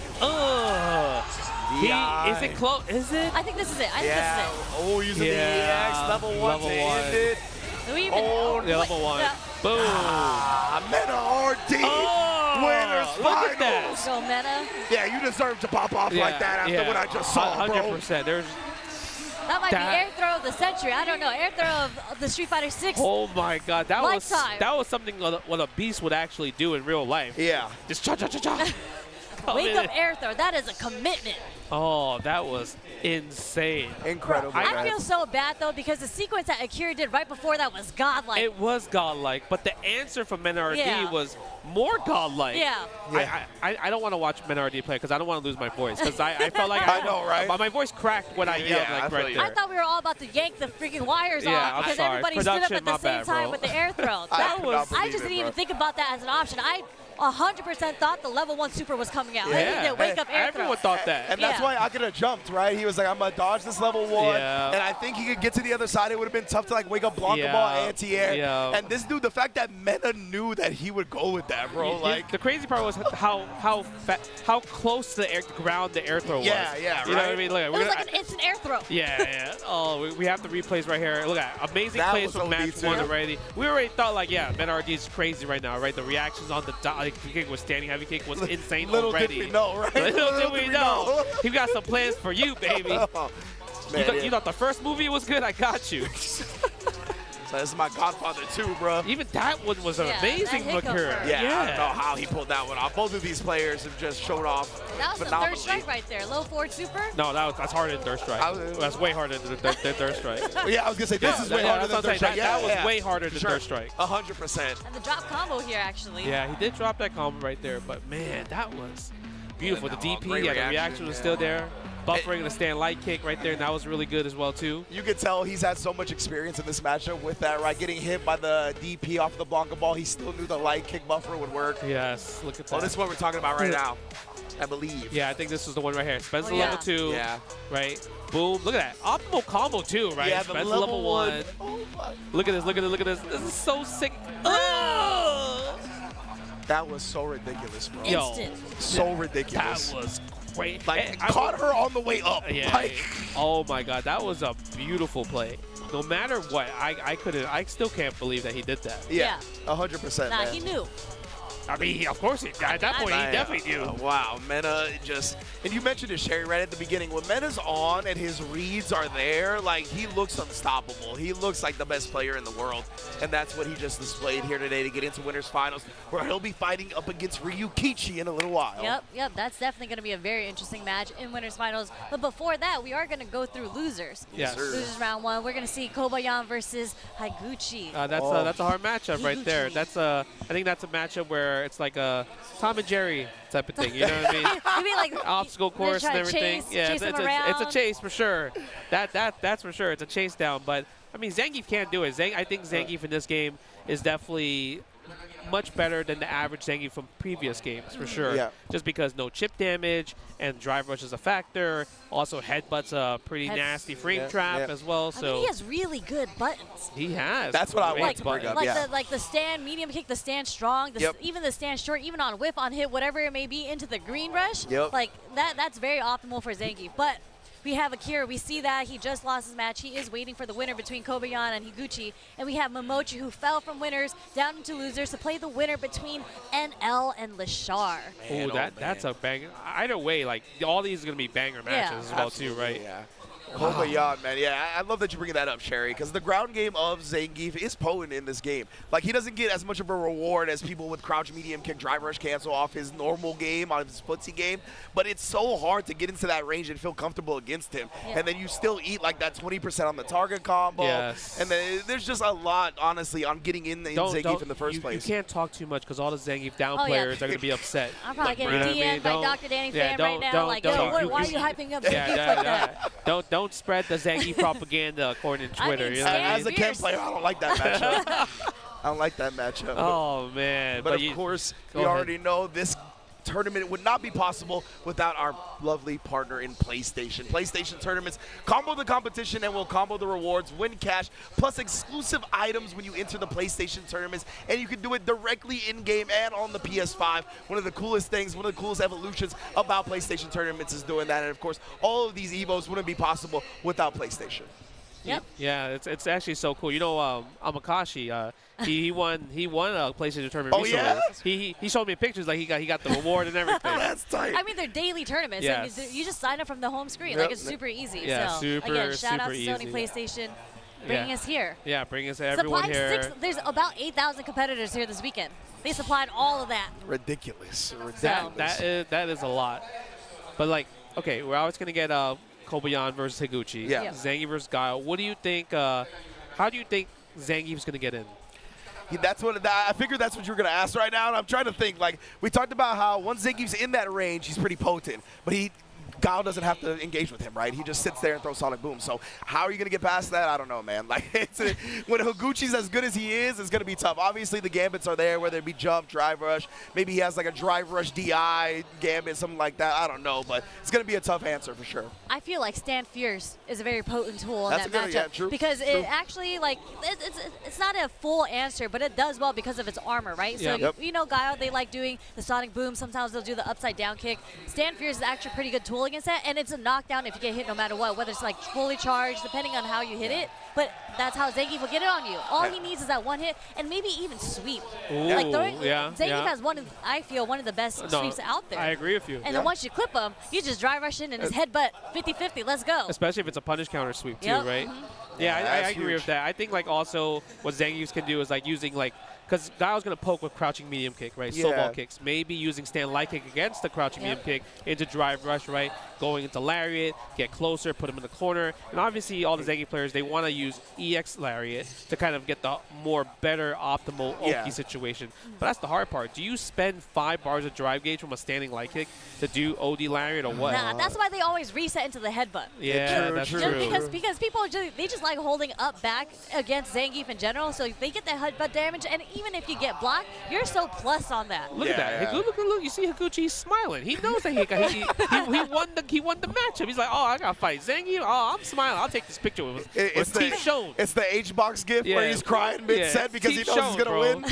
Is it close? Is it? I think this is it. I think Yeah. Oh, using the EX level 1 to end it. Yeah, level 1. Yeah. Boom. Menardi. Winners Look at that. finals. Go meta. Yeah, you deserve to pop off like that after what I just saw, bro. 100%. There's. That might be air throw of the century. I don't know. Air throw of the Street Fighter 6. Oh my God, that Lifetime. was something what a beast would actually do in real life. Yeah. Just cha-cha-cha-cha. Wake up air throw. That is a commitment. Oh, that was insane. Incredible. I feel so bad, though, because the sequence that Akira did right before that was godlike. It was godlike, but the answer from Menardi Yeah. was more godlike. Yeah. I don't want to watch Menardi play because I don't want to lose my voice. Because I felt like I know, right? My voice cracked when I yelled like right there. I thought we were all about to yank the freaking wires Yeah, off I'm because sorry. everybody stood up Production, at the my same bad, time bro. with the air throw. I just didn't even think about that as an option. I 100% thought the level 1 super was coming out. I didn't wake up air throw. Everyone thought that. And that's why I could have jumped, right? He was like, I'm going to dodge this level 1. Yeah. And I think he could get to the other side. It would have been tough to like wake up Blanca Ball anti-air. Yeah. And this dude, the fact that Meta knew that he would go with that, bro. Like, the crazy part was how close to the ground the air throw was. Yeah, You know what I mean? Look, It was like an instant air throw. Yeah. Oh, we have the replays right here. Look at amazing That plays was from OD match too. 1 already. We already thought like, yeah, Menardi is crazy right now, right? The reactions on the kick was standing heavy kick was insane little already. did we know, right? Little did we know. He got some plans for you, baby. Man, you thought the first movie was good? I got you. This is my godfather too, bro. Even that one was an amazing Makura. Yeah, I don't know how he pulled that one off. Both of these players have just showed off That was some phenomenally. third strike right there. Low forward super. No, that's harder than third strike. That's way harder than third strike. Yeah, I was gonna say this is way harder than third strike. That was way harder than third strike. 100%. And the drop combo here, actually. Yeah, he did drop that combo right there, but man, that was beautiful. The DP, great yeah, the reaction, reaction was yeah. still there. Buffering the stand light kick right there, and that was really good as well too. You could tell he's had so much experience in this matchup with that, right? Getting hit by the DP off the Blanca ball, he still knew the light kick buffer would work. Yes, look at that. Oh, this is what we're talking about right now, I believe. Yeah, I think this is the one right here. Spends the yeah. level 2, Yeah. right? Boom, look at that. Optimal combo too, right? Yeah, the Spends level 1. Oh my. Look at this, look at this, look at this. This is so sick. Oh! That was so ridiculous, bro. Yo, so ridiculous. That was great. Like, caught her on the way up. Yeah. Like, oh my God, that was a beautiful play. No matter what, I still can't believe that he did that. yeah, 100%. Nah, man. he knew. I mean, of course, at that point, he definitely knew. Wow, Mena just, and you mentioned it, Sherry, right at the beginning. When Mena's on and his reads are there, like, he looks unstoppable. He looks like the best player in the world, and that's what he just displayed here today to get into winners finals, where he'll be fighting up against Ryu Kichi in a little while. Yep, that's definitely going to be a very interesting match in winners finals. But before that, we are going to go through losers. Yes. Losers round 1. We're going to see Kobayan versus Higuchi. That's a hard matchup right there. That's I think that's a matchup where it's like a Tom and Jerry type of thing. You know what I mean? You mean like obstacle course and everything. Chase it's a chase for sure. That's for sure. It's a chase down. But I mean, Zangief can't do it. I think Zangief in this game is definitely much better than the average Zangief from previous games, for sure. Yeah. Just because no chip damage and drive rush is a factor. Also, headbutt's a pretty nasty frame trap as well. So I mean, he has really good buttons. he has. That's what I want to great bring up, buttons. Like the stand medium kick, the stand strong, Yep. even the stand short, even on whiff, on hit, whatever it may be, into the green rush. Yep. Like that's very optimal for Zangief. But we have Akira. We see that he just lost his match. He is waiting for the winner between Kobayan and Higuchi. And we have Momochi, who fell from winners down into losers to play the winner between NL and Lashar. Oh, that's a banger. Either way, like all these are gonna be banger matches as well too, right? Yeah. Kobayan, man. Yeah, I love that you bring that up, Sherry, because the ground game of Zangief is potent in this game. Like, he doesn't get as much of a reward as people with crouch, medium kick, drive rush cancel off his normal game, on his footsie game, but it's so hard to get into that range and feel comfortable against him. Yeah. And then you still eat like that 20% on the target combo. Yes. And then there's just a lot, honestly, on getting in Zangief in the first place. You can't talk too much because all the Zangief down Oh, yeah. players are going to be upset. I'm probably getting You know what I DM'd mean? by Don't- Dr. Danny yeah, fan right now. Like, yo, why are you hyping up Zangief like that? Don't spread the Zangief propaganda according to Twitter. you know what I As a mean? Ken player, I don't like that matchup. I don't like that matchup. Oh, man. But, you- of course, go we ahead. already know this tournament would not be possible without our lovely partner in PlayStation. PlayStation tournaments combo the competition and will combo the rewards, win cash, plus exclusive items when you enter the PlayStation tournaments, and you can do it directly in-game and on the PS5. One of the coolest things, one of the coolest evolutions about PlayStation tournaments is doing that, and of course, all of these Evos wouldn't be possible without PlayStation. Yep. Yeah, it's actually so cool. You know, Amakashi, he won a PlayStation tournament Oh, recently. yeah? He showed me pictures like he got the reward and everything. That's tight. I mean, they're daily tournaments. Yes. And you just sign up from the home screen. Yep. Like, it's super easy. Yeah, so, super, again, shout out to super Sony easy. PlayStation bringing us here. Yeah, bring us everyone Supplying here. there's about 8,000 competitors here this weekend. They supplied all of that. Ridiculous. That is a lot. But like, okay, we're always gonna get Kobayan versus Higuchi. Yeah. Zangief versus Guile. What do you think? How do you think Zangief's gonna get in? That's what I figured that's what you were going to ask right now, and I'm trying to think. Like, we talked about how once Zangief's in that range, he's pretty potent, but Guile doesn't have to engage with him, right? He just sits there and throws Sonic Boom. So how are you going to get past that? I don't know, man. Like, when Higuchi's as good as he is, it's going to be tough. Obviously, the gambits are there, whether it be jump, drive rush. Maybe he has like a drive rush DI gambit, something like that. I don't know, but it's going to be a tough answer for sure. I feel like Stand Fierce is a very potent tool in That's that a good- matchup. yeah, true, because true. it actually, like, it's not a full answer, but it does well because of its armor, right? Yeah. So, Yep. you know, Guile, they like doing the Sonic Boom. Sometimes they'll do the upside down kick. Stand Fierce is actually a pretty good tool against that, and it's a knockdown if you get hit no matter what, whether it's like fully charged, depending on how you hit it. But that's how Zangief will get it on you. All he needs is that one hit, and maybe even sweep. Like, Zangief has I feel, one of the best sweeps out there. I agree with you. And then once you clip him, you just drive rush in and his headbutt 50-50. Let's go. Especially if it's a punish counter sweep too, Yep. right? Yeah, I that's agree huge. with that. I think like also what Zangief can do is like using like, because Dial's going to poke with crouching medium kick, right? Yeah. Snowball kicks. Maybe using stand light kick against the crouching medium kick into drive rush, right? Going into lariat, get closer, put him in the corner. And obviously all the Zangief players, they want to use EX lariat to kind of get the more better optimal Oki situation. But that's the hard part. Do you spend 5 bars of drive gauge from a standing light kick to do OD lariat or what? Nah, that's why they always reset into the headbutt. Yeah, that's true. Because people just like holding up back against Zangief in general, so they get that headbutt damage, and even if you get blocked, you're so plus on that. Look at that. Look, you see Higuchi, he's smiling. He knows that he won the matchup. He's like, oh, I got to fight Zangief. Oh, I'm smiling. I'll take this picture with his teeth shown. It's the H-box gif where he's crying mid-set because he knows he's going to win.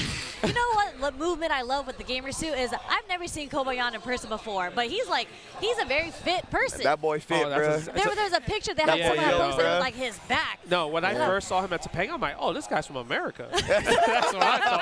You know what movement I love with the gamers too is I've never seen Kobayan in person before, but he's a very fit person. That boy fit, bro. There's a picture that had someone posted of like his back. No, when I first saw him at Topanga, I'm like, oh, this guy's from America. That's what I thought.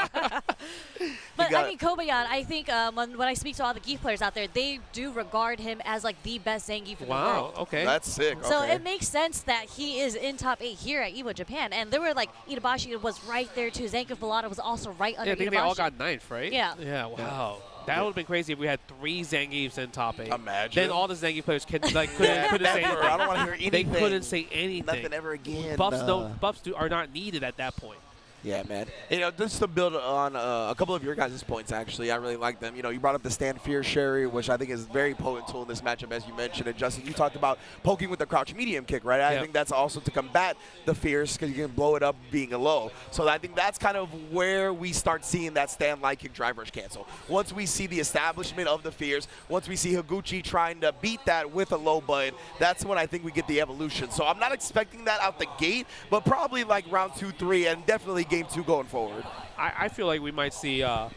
But I mean, Kobayan, I think when I speak to all the Geef players out there, they do regard him as like the best Zangief in the world. Okay. That's sick. So it makes sense that he is in top 8 here at Evo Japan. And there were like, Itabashi was right there too. Zangief Bellata was also right under Itabashi. I think they all got 9th, right? Yeah. Yeah, wow. That would have been crazy if we had 3 Zangiefs in top 8. Imagine. Then all the Zangief players couldn't say anything. I don't want to hear anything. They couldn't say anything. Nothing ever again. Buffs are not needed at that point. Yeah, man. You know, just to build on a couple of your guys' points, actually, I really like them. You know, you brought up the Stand Fear Sherry, which I think is a very potent tool in this matchup, as you mentioned. And Justin, you talked about poking with the crouch medium kick, right? I think that's also to combat the Fierce because you can blow it up being a low. So I think that's kind of where we start seeing that stand light kick drive rush cancel. Once we see the establishment of the Fierce, once we see Higuchi trying to beat that with a low button, that's when I think we get the evolution. So I'm not expecting that out the gate, but probably like round 2, 3, and definitely game 2 going forward. I feel like we might see OD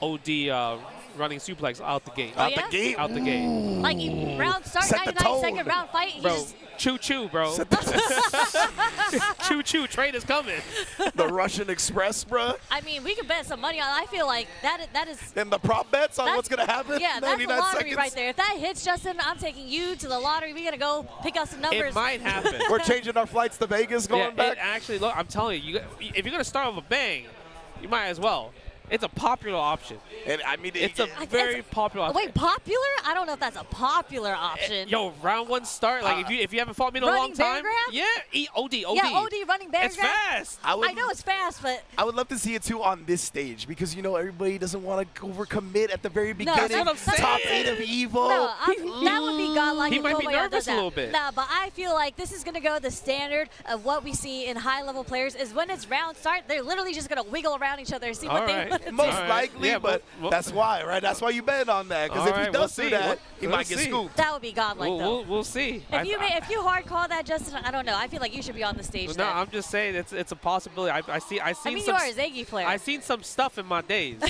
running suplex out the gate. Out the gate? Out the gate. Like round start, 99-second round fight. He Bro, just choo-choo, bro. Choo-choo, train is coming. The Russian Express, bro. I mean, we could bet some money on. I feel like that is. And the prop bets on what's gonna happen. Yeah, that's the 99 lottery seconds. right there. If that hits, Justin, I'm taking you to the lottery. We're gonna go pick out some numbers. It might happen. We're changing our flights to Vegas, going back. It actually, look, I'm telling you, if you're gonna start with a bang, you might as well. It's a popular option. And I mean, it's a very popular option. Wait, popular? I don't know if that's a popular option. Yo, round 1 start. Like if you haven't fought me in a long time, yeah, OD. Yeah, OD running bear It's grab. fast. I know it's fast, but I would love to see it too on this stage because you know everybody doesn't want to overcommit at the very beginning. That's what I'm saying. Top 8 of Evo. No, that would be godlike. He if might be Kobayan nervous does that. a little bit. Nah, but I feel like this is gonna go the standard of what we see in high-level players is when it's round start, they're literally just gonna wiggle around each other and see what they want to do. Most likely, Yeah, but that's why, right? That's why you bet on that because if he does do that, he might get scooped. That would be godlike, though. We'll see. If you hard call that, Justin, I don't know. I feel like you should be on the stage. No, then. I'm just saying it's a possibility. I seen I mean, you are a Zangief player. I seen some stuff in my days.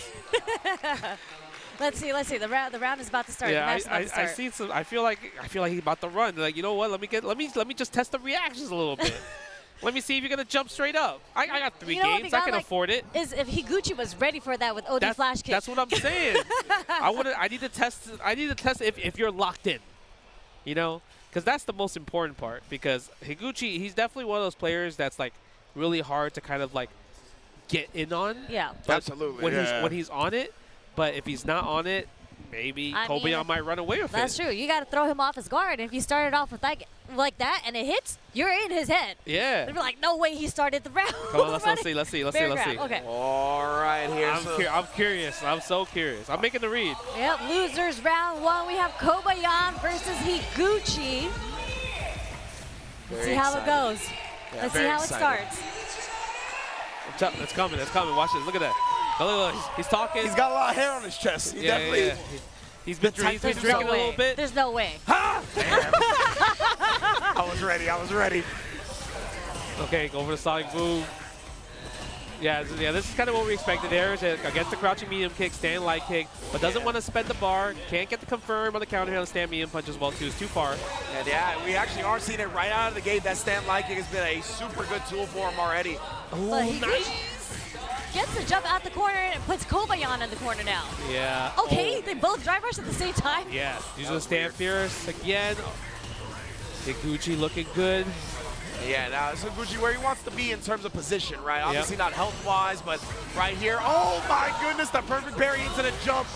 Let's see. The round is about to start. The match is about to start. I seen some. I feel like he's about to run. Like, you know what? Let me just test the reactions a little bit. Let me see if you're gonna jump straight up. I got 3 games. I can afford it. Is if Higuchi was ready for that with OD flash kick. That's what I'm saying. I need to test. I need to test if you're locked in. You know, because that's the most important part. Because Higuchi, he's definitely one of those players that's like really hard to kind of like get in on. Yeah. But absolutely. When he's on it, but if he's not on it, maybe Kobayan might run away with it. That's true. You got to throw him off his guard. And if you started off with like that and it hits, you're in his head. Yeah. They're like, no way he started the round. Come on, let's see. Okay. All right, here. I'm curious. I'm so curious. I'm making the read. Yep, losers round 1. We have Kobayan versus Higuchi. Let's see how it goes. Yeah, Let's see how it starts. It's coming. Watch this. Look at that. Look. He's talking. He's got a lot of hair on his chest. He definitely. He's been drinking a little bit. There's no way. I was ready. Okay, go for the Sonic Boom. Yeah, this is kind of what we expected there. Is against the crouching medium kick, stand light kick, but doesn't want to spend the bar. Can't get the confirm on the counter here on the stand medium punch as well, too. It's too far. And yeah, we actually are seeing it right out of the gate. That stand light kick has been a super good tool for him already. Oh, nice. Gets the jump out the corner and it puts Kobayan in the corner now. Yeah. Okay, they both drive rush at the same time. Yeah, using the stand fierce again. Higuchi looking good. Yeah, now it's Higuchi where he wants to be in terms of position, right? Obviously not health-wise, but right here. Oh my goodness, the perfect parry into the jump.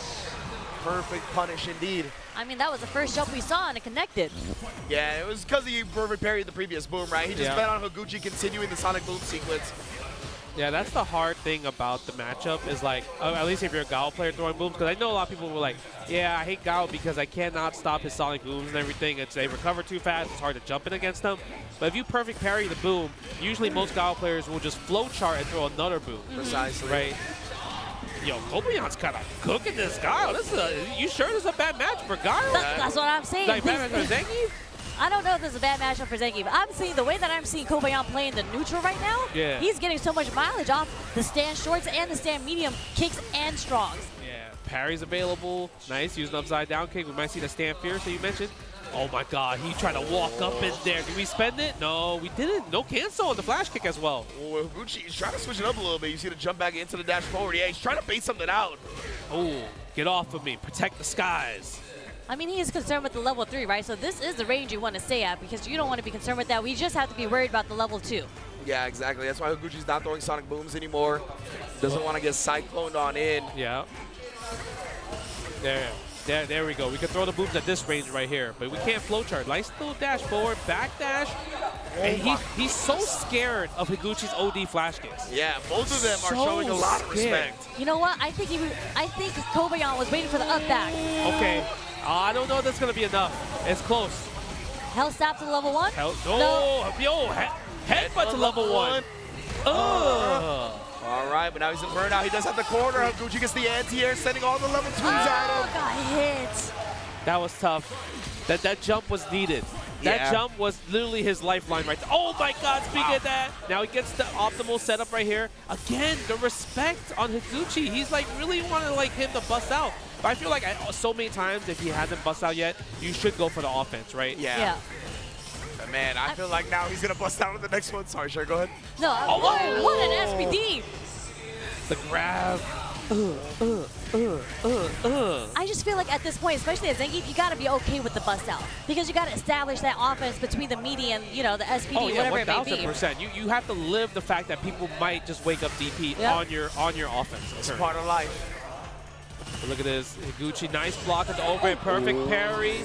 Perfect punish indeed. I mean, that was the first jump we saw and it connected. Yeah, it was because he perfect parried the previous boom, right? He just bet on Higuchi continuing the Sonic Boom sequence. Yeah, that's the hard thing about the matchup is like, at least if you're a Gao player throwing booms, because I know a lot of people were like, yeah, I hate Gao because I cannot stop his Sonic booms and everything. They recover too fast. It's hard to jump in against them. But if you perfect parry the boom, usually most Gao players will just flowchart and throw another boom. Precisely. Right? Yo, Kobayon's kind of cooking this Gao. You sure this is a bad match for Gao? That's what I'm saying. Like bad match for Zengi? I don't know if this is a bad matchup for Zengi, but I'm seeing the way that I'm seeing Kobayan play in the neutral right now. Yeah. He's getting so much mileage off the stand shorts and the stand medium kicks and strongs. Yeah, parry's available. Nice, use an upside down kick. We might see the stand fierce that you mentioned. Oh my God, he tried to walk up in there. Did we spend it? No, we didn't. No cancel on the flash kick as well. Oh, Higuchi, he's trying to switch it up a little bit. You see the jump back into the dash forward. Yeah, he's trying to bait something out. Oh, get off of me. Protect the skies. I mean, he is concerned with the level 3, right? So this is the range you want to stay at because you don't want to be concerned with that. We just have to be worried about the level 2. Yeah, exactly. That's why Higuchi's not throwing Sonic Booms anymore. Doesn't want to get cycloned on in. Yeah. There we go. We can throw the booms at this range right here, but we can't flowchart. Nice little dash forward, back dash. And he's so scared of Higuchi's OD flash kicks. Yeah, both of them are showing a lot of respect. You know what? I think Kobayan was waiting for the up back. Okay. I don't know if that's going to be enough. It's close. Hell stop to level 1? No. Yo, headbutt to level 1. Ugh. All right, but now he's in burnout. He does have the corner. Higuchi gets the anti-air, sending all the level 2s at him. Got hit. That was tough. That jump was needed. That jump was literally his lifeline right there. Oh my God, speaking of that, now he gets the optimal setup right here. Again, the respect on Higuchi. He's like really wanting like him to bust out. But I feel like so many times if he hasn't bust out yet, you should go for the offense, right? Yeah. But man, I feel like now he's going to bust out on the next one. Sorry, sure, go ahead. No, what an SPD. The grab. I just feel like at this point, especially as Zengi, you got to be okay with the bust out because you got to establish that offense between the media and the SPD, whatever it may be. 1000%. You have to live the fact that people might just wake up DP on your offense. It's part of life. But look at this, Higuchi, nice block at the overhead, perfect parry.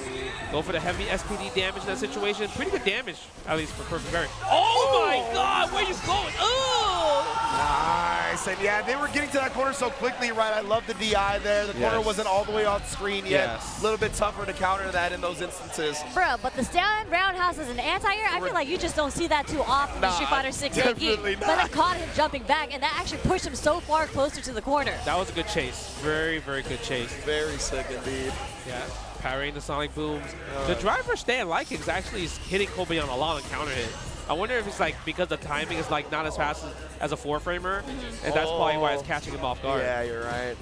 Go for the heavy SPD damage in that situation. Pretty good damage, at least for perfect parry. Oh my God, where you going? Oh! Nice, and yeah, they were getting to that corner so quickly, right? I love the DI there. The corner wasn't all the way on screen yet. A little bit tougher to counter that in those instances. Bro, but the stand roundhouse as an anti-air, I feel like you just don't see that too often in Street Fighter 6 Zengi. But it caught him jumping back, and that actually pushed him so far closer to the corner. That was a good chase. Very, very good chase. Very sick indeed. Yeah, parrying the Sonic booms. The driver stand liking is actually hitting Kobayan a lot on counter hit. I wonder if it's like because the timing is like not as fast as a 4-framer, and that's probably why it's catching him off guard. Yeah, you're right.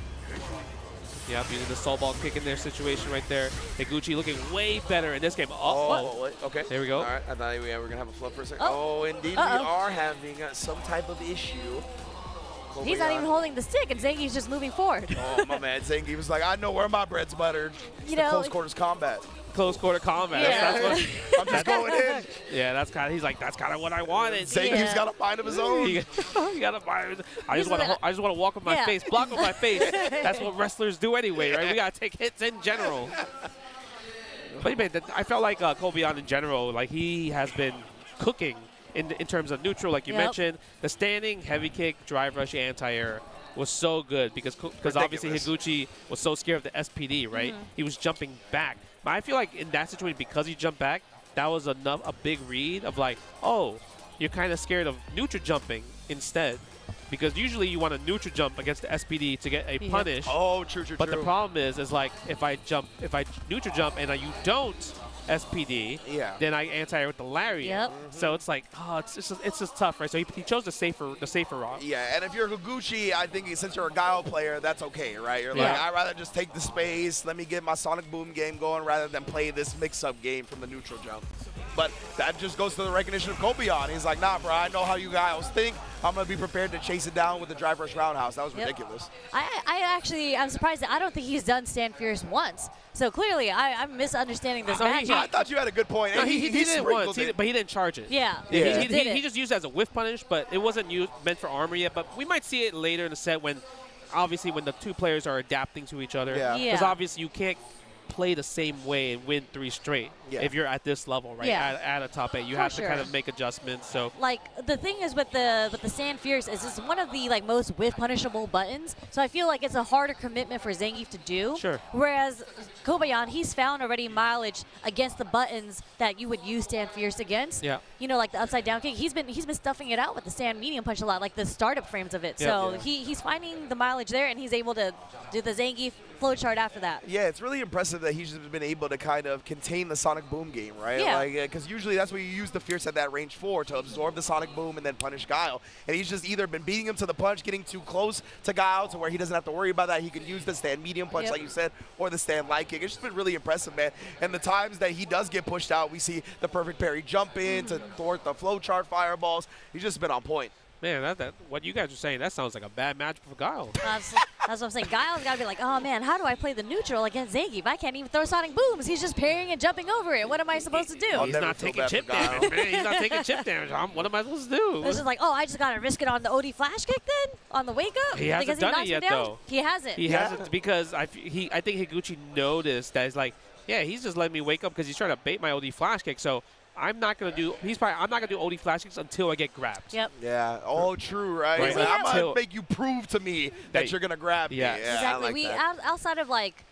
Yeah, using the soul ball kick in their situation right there. Higuchi looking way better in this game. Okay. There we go. All right, I thought we were going to have a fluff for a second. Oh, indeed, we are having some type of issue. He's not even holding the stick, and Zengi's just moving forward. Oh, my man. Zengi was like, I know where my bread's buttered. You know, close quarters combat. Close quarter combat. Yeah. I'm just going in. Yeah, that's kind of. He's like, that's kind of what I wanted. Zengi's got a mind of his own. He got a mind. I just want to walk with my face, block with my face. That's what wrestlers do anyway, right? We gotta take hits in general. But man, I felt like Kobayan in general, like he has been cooking in terms of neutral, like you mentioned. The standing, heavy kick, drive rush, anti-air was so good because obviously Higuchi was so scared of the SPD, right? He was jumping back. But I feel like in that situation, because he jumped back, that was a big read of like, oh, you're kind of scared of neutral jumping instead. Because usually you want to neutral jump against the SPD to get a punish. Oh, true. But the problem is like if I neutral jump and you don't SPD, then I anti-air with the lariat. So it's like, oh, it's just tough, right? So he chose the safer route. Yeah, and if you're Higuchi, I think since you're a Guile player, that's okay, right? You're like, I'd rather just take the space, let me get my Sonic Boom game going rather than play this mix-up game from the neutral jump. But that just goes to the recognition of Kobeon. He's like, nah, bro, I know how you guys think. I'm going to be prepared to chase it down with the drive rush roundhouse. That was ridiculous. I'm surprised that I don't think he's done Stand Fierce once. So clearly, I'm misunderstanding this match. I thought you had a good point. No, he did it once, but he didn't charge it. Yeah. He just used it as a whiff punish, but it wasn't meant for armor yet. But we might see it later in the set when, obviously, when the two players are adapting to each other. Because obviously you can't play the same way and win 3 straight if you're at this level, right? At a top 8, you have to kind of make adjustments. So like the thing is with the Stand Fierce is it's one of the like most whiff punishable buttons. So I feel like it's a harder commitment for Zangief to do. Sure. Whereas Kobayan, he's found already mileage against the buttons that you would use Stand Fierce against. Yeah. You know, like the upside down kick. He's been stuffing it out with the stand medium punch a lot, like the startup frames of it. So he's finding the mileage there, and he's able to do the Zangief flowchart after that. Yeah, it's really impressive that he's just been able to kind of contain the Sonic Boom game, right? Yeah. Like, because usually that's what you use the Fierce at that range for, to absorb the Sonic Boom and then punish Guile. And he's just either been beating him to the punch, getting too close to Guile to where he doesn't have to worry about that. He can use the stand medium punch, like you said, or the stand light kick. It's just been really impressive, man. And the times that he does get pushed out, we see the perfect parry jump in to thwart the flowchart fireballs. He's just been on point. Man, what you guys are saying, that sounds like a bad match for Guile. That's what I'm saying. Guile's got to be like, oh, man, how do I play the neutral against Zangief? I can't even throw Sonic Booms. He's just parrying and jumping over it. What am I supposed to do? He's not taking chip damage, man. He's not taking chip damage. What am I supposed to do? It's just like, oh, I just got to risk it on the OD flash kick then? On the wake up? He hasn't done it yet, though. He hasn't. He hasn't because I think Higuchi noticed that he's like, yeah, he's just letting me wake up because he's trying to bait my OD flash kick. So I'm not gonna do. I'm not gonna do OD flash kicks until I get grabbed. Yep. Yeah. Oh, true. Right. Like, I'm gonna make you prove to me that you're gonna grab me. Yeah. Exactly. I like that. Outside of like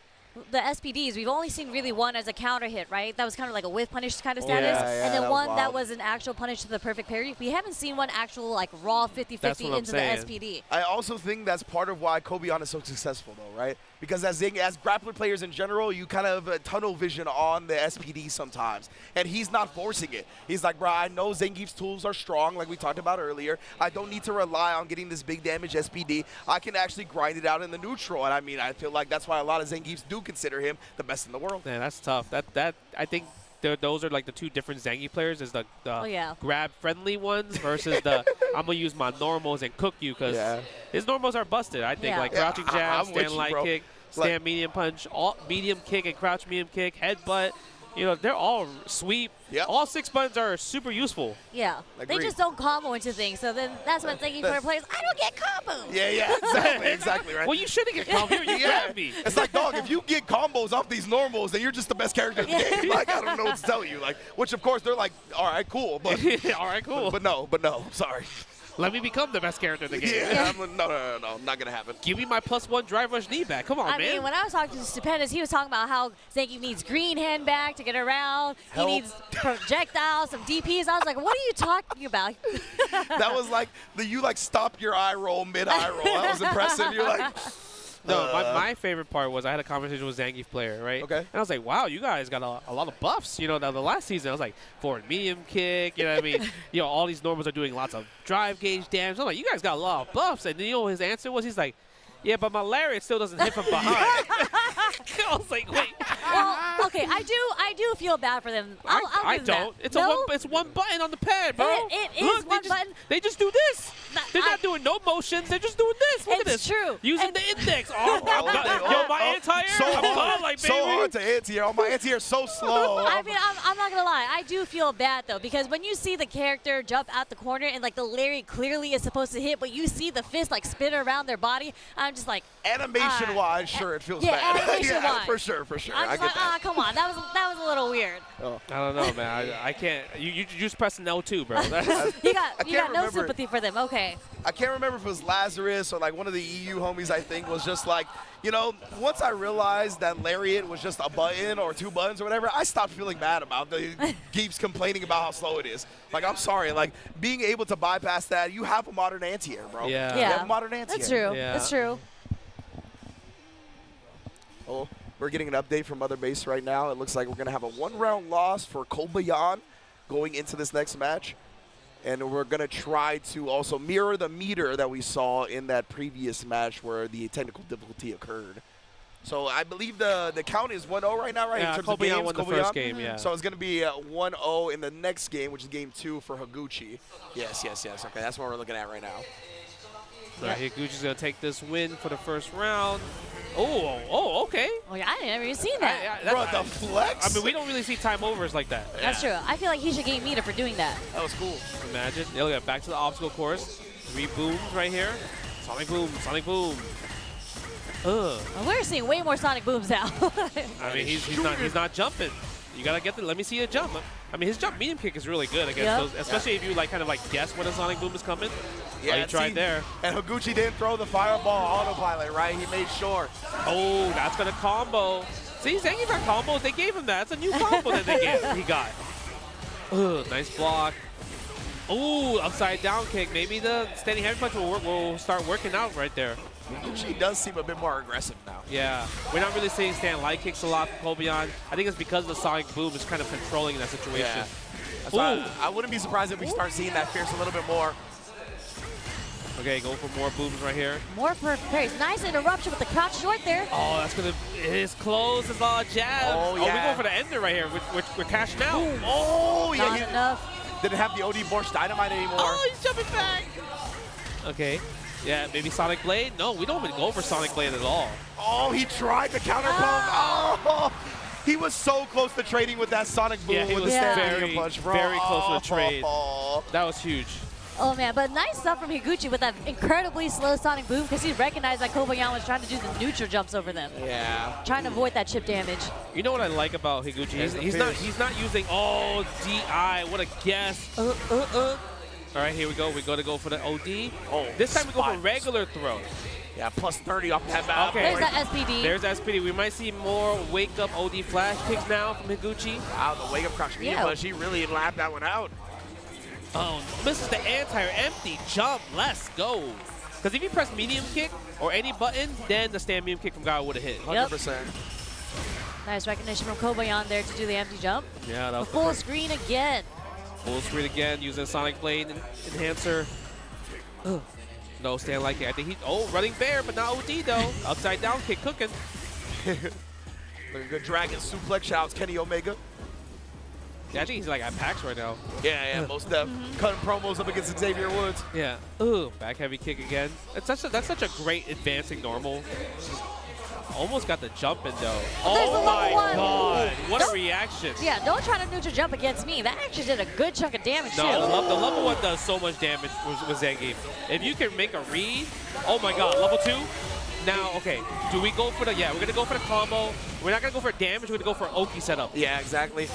the SPDs, we've only seen really one as a counter hit, right? That was kind of like a whiff punish kind of status. And then one that was an actual punish to the perfect parry. We haven't seen one actual like raw 50-50 into the SPD. I also think that's part of why Kobeon is so successful, though, right? Because as grappler players in general, you kind of tunnel vision on the SPD sometimes. And he's not forcing it. He's like, bro, I know Zangief's tools are strong, like we talked about earlier. I don't need to rely on getting this big damage SPD. I can actually grind it out in the neutral. And I mean, I feel like that's why a lot of Zangiefs do consider him the best in the world. Man, that's tough. That I think those are like the two different Zangief players, is the grab-friendly ones versus the I'm going to use my normals and cook you, because his normals are busted, I think. Like crouching jab, stand light kick, stand medium punch, medium kick and crouch medium kick, headbutt. You know, they're all sweep. All 6 buttons are super useful. Yeah. They just don't combo into things. So then that's what Zangief player plays. I don't get combos. Yeah, exactly right. Well, you shouldn't get combos. You grab me. It's like, dog, if you get combos off these normals, then you're just the best character in the game. Like, I don't know what to tell you. Like, which, of course, they're like, all right, cool. But all right, cool. But no, sorry. Let me become the best character in the game. No, not going to happen. Give me my +1 drive rush knee back. Come on, man. I mean, when I was talking to Stupendous, he was talking about how Zangief needs green hand back to get around. He needs projectiles, some DPs. I was like, what are you talking about? That was like, you like stop your eye roll, mid-eye roll. That was impressive. You're like... No, my favorite part was I had a conversation with Zangief player, right? Okay. And I was like, wow, you guys got a lot of buffs. You know, the last season, I was like, forward medium kick, you know what I mean? You know, all these normals are doing lots of drive gauge damage. I'm like, you guys got a lot of buffs. And you know what his answer was? He's like, yeah, but my lariat still doesn't hit from behind. I was like, wait. Well, okay, I do feel bad for them. I don't. It's one button on the pad, bro. It is one button. They just do this. They're not doing no motions. They're just doing this. Look at this. It's true. Using the index. My anti-air. So hard to anti-air. My anti-air is so slow. I mean, I'm not going to lie. I do feel bad, though, because when you see the character jump out the corner and, like, the lariat clearly is supposed to hit, but you see the fist, like, spin around their body, I'm just like... Animation-wise, sure, it feels bad. Animation-wise. For sure. I'm just like, come on. That was a little weird. I don't know, man. I can't. You just press an L2, bro. You got no sympathy for them. Okay. I can't remember if it was Lazarus or like one of the EU homies, I think, was just like, you know, once I realized that Lariat was just a button or 2 buttons or whatever, I stopped feeling bad about the Geeps complaining about how slow it is. Like, I'm sorry. Like, being able to bypass that, you have a modern anti-air, bro. Yeah. You have a modern anti-air. That's true. Yeah. That's true. Oh, we're getting an update from Mother Base right now. It looks like we're going to have a 1-round loss for Kobayan going into this next match. And we're going to try to also mirror the meter that we saw in that previous match where the technical difficulty occurred. So I believe the count is 1-0 right now, right? Yeah, in terms of Kobayan games, won the first game, yeah. So it's going to be 1-0 in the next game, which is game 2 for Higuchi. Yes. Okay, that's what we're looking at right now. So Higuchi's going to take this win for the first round. Oh, okay. Oh, yeah, I never even seen that. Bro, the flex? I mean, we don't really see time overs like that. That's true. I feel like he should gain meter for doing that. That was cool. Imagine. They'll get back to the obstacle course. 3 booms right here. Sonic boom, Sonic boom. Well, we're seeing way more Sonic booms now. I mean, he's not jumping. You gotta get the. Let me see a jump. I mean, his jump medium kick is really good against those, especially if you like kind of like guess when a Sonic boom is coming. Yeah, he tried there. And Higuchi didn't throw the fireball autopilot, right? He made sure. Oh, that's gonna combo. See, Zangief got combos. They gave him that. That's a new combo that he got. Nice block. Ooh, upside down kick. Maybe the standing heavy punch will start working out right there. Higuchi does seem a bit more aggressive now. Yeah, we're not really seeing stand light kicks a lot from Kobayan. I think it's because the Sonic boom is kind of controlling that situation. Yeah. That's why I wouldn't be surprised if we start seeing that fierce a little bit more. Okay, go for more booms right here. More perfect parries. Nice interruption with the crouch short there. Oh, that's gonna. It's close. It's all jab. Oh, yeah. Oh, we're going for the ender right here. We're cashing out. Boom. Oh, yeah. Not enough. Didn't have the OD Borscht Dynamite anymore. Oh, he's jumping back. Okay. Yeah, maybe Sonic Blade? No, we don't even go for Sonic Blade at all. Oh, he tried the counter pump. Oh, he was so close to trading with that Sonic boom with the standing punch, bro. Very close to a trade. That was huge. Oh, man, but nice stuff from Higuchi with that incredibly slow Sonic boom because he recognized that Kobayan was trying to do the neutral jumps over them. Yeah. Trying to avoid that chip damage. You know what I like about Higuchi? He's not using, DI. What a guess. All right, here we go. We got to go for the OD. Oh, this time we go for regular throw. Yeah, plus 30 off that bad Okay. There's that SPD. There's SPD. We might see more wake-up OD flash kicks now from Higuchi. Wow, the wake-up crouch medium punch. He really lapped that one out. Oh, misses the anti-air empty jump. Let's go. Because if you press medium kick or any button, then the stand medium kick from Guy would have hit. 100%. Nice recognition from Kobayan there to do the empty jump. Yeah, that was full screen again. Full screen again using Sonic Blade enhancer. No stand like it. I think he. Oh, running bear, but not OD though. Upside down kick cooking. Looking good dragon suplex. Shouts Kenny Omega. Yeah, I think he's like at PAX right now. Yeah, most def. Cutting promos up against Xavier Woods. Yeah. Back heavy kick again. That's such a great advancing normal. Almost got the jump in though. Oh my God! What a reaction! Yeah, don't try to neutral jump against me. That actually did a good chunk of damage too. No, the level 1 does so much damage with Zangief. If you can make a read, oh my God, level 2. Now, okay, do we go for the? Yeah, we're gonna go for the combo. We're not gonna go for damage. We're gonna go for Oki setup. Yeah, exactly.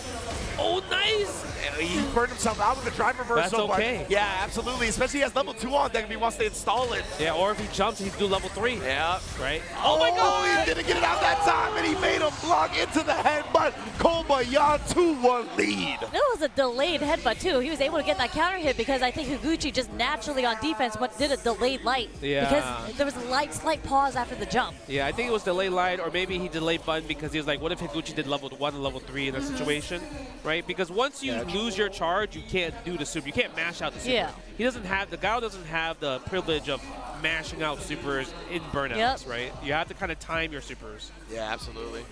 Oh, nice! He burned himself out with the drive reversal. That's okay. Yeah, absolutely. Especially he has level 2 on deck if he wants to install it. Yeah, or if he jumps, he can do level 3. Yeah. Right? Oh my God! He didn't get it out that time, and he made him block into the headbutt. Kobayan 2-1 lead. It was a delayed headbutt too. He was able to get that counter hit because I think Higuchi just naturally on defense did a delayed light. Yeah. Because there was a slight pause after the jump. Yeah, I think it was delay light, or maybe he delayed button because he was like, what if Higuchi did level 1 and level 3 in that situation, right? Because once you lose your charge, you can't do the super. You can't mash out the super. Yeah. He doesn't have, the guy doesn't have the privilege of mashing out supers in burnouts, right? You have to kind of time your supers. Yeah, absolutely.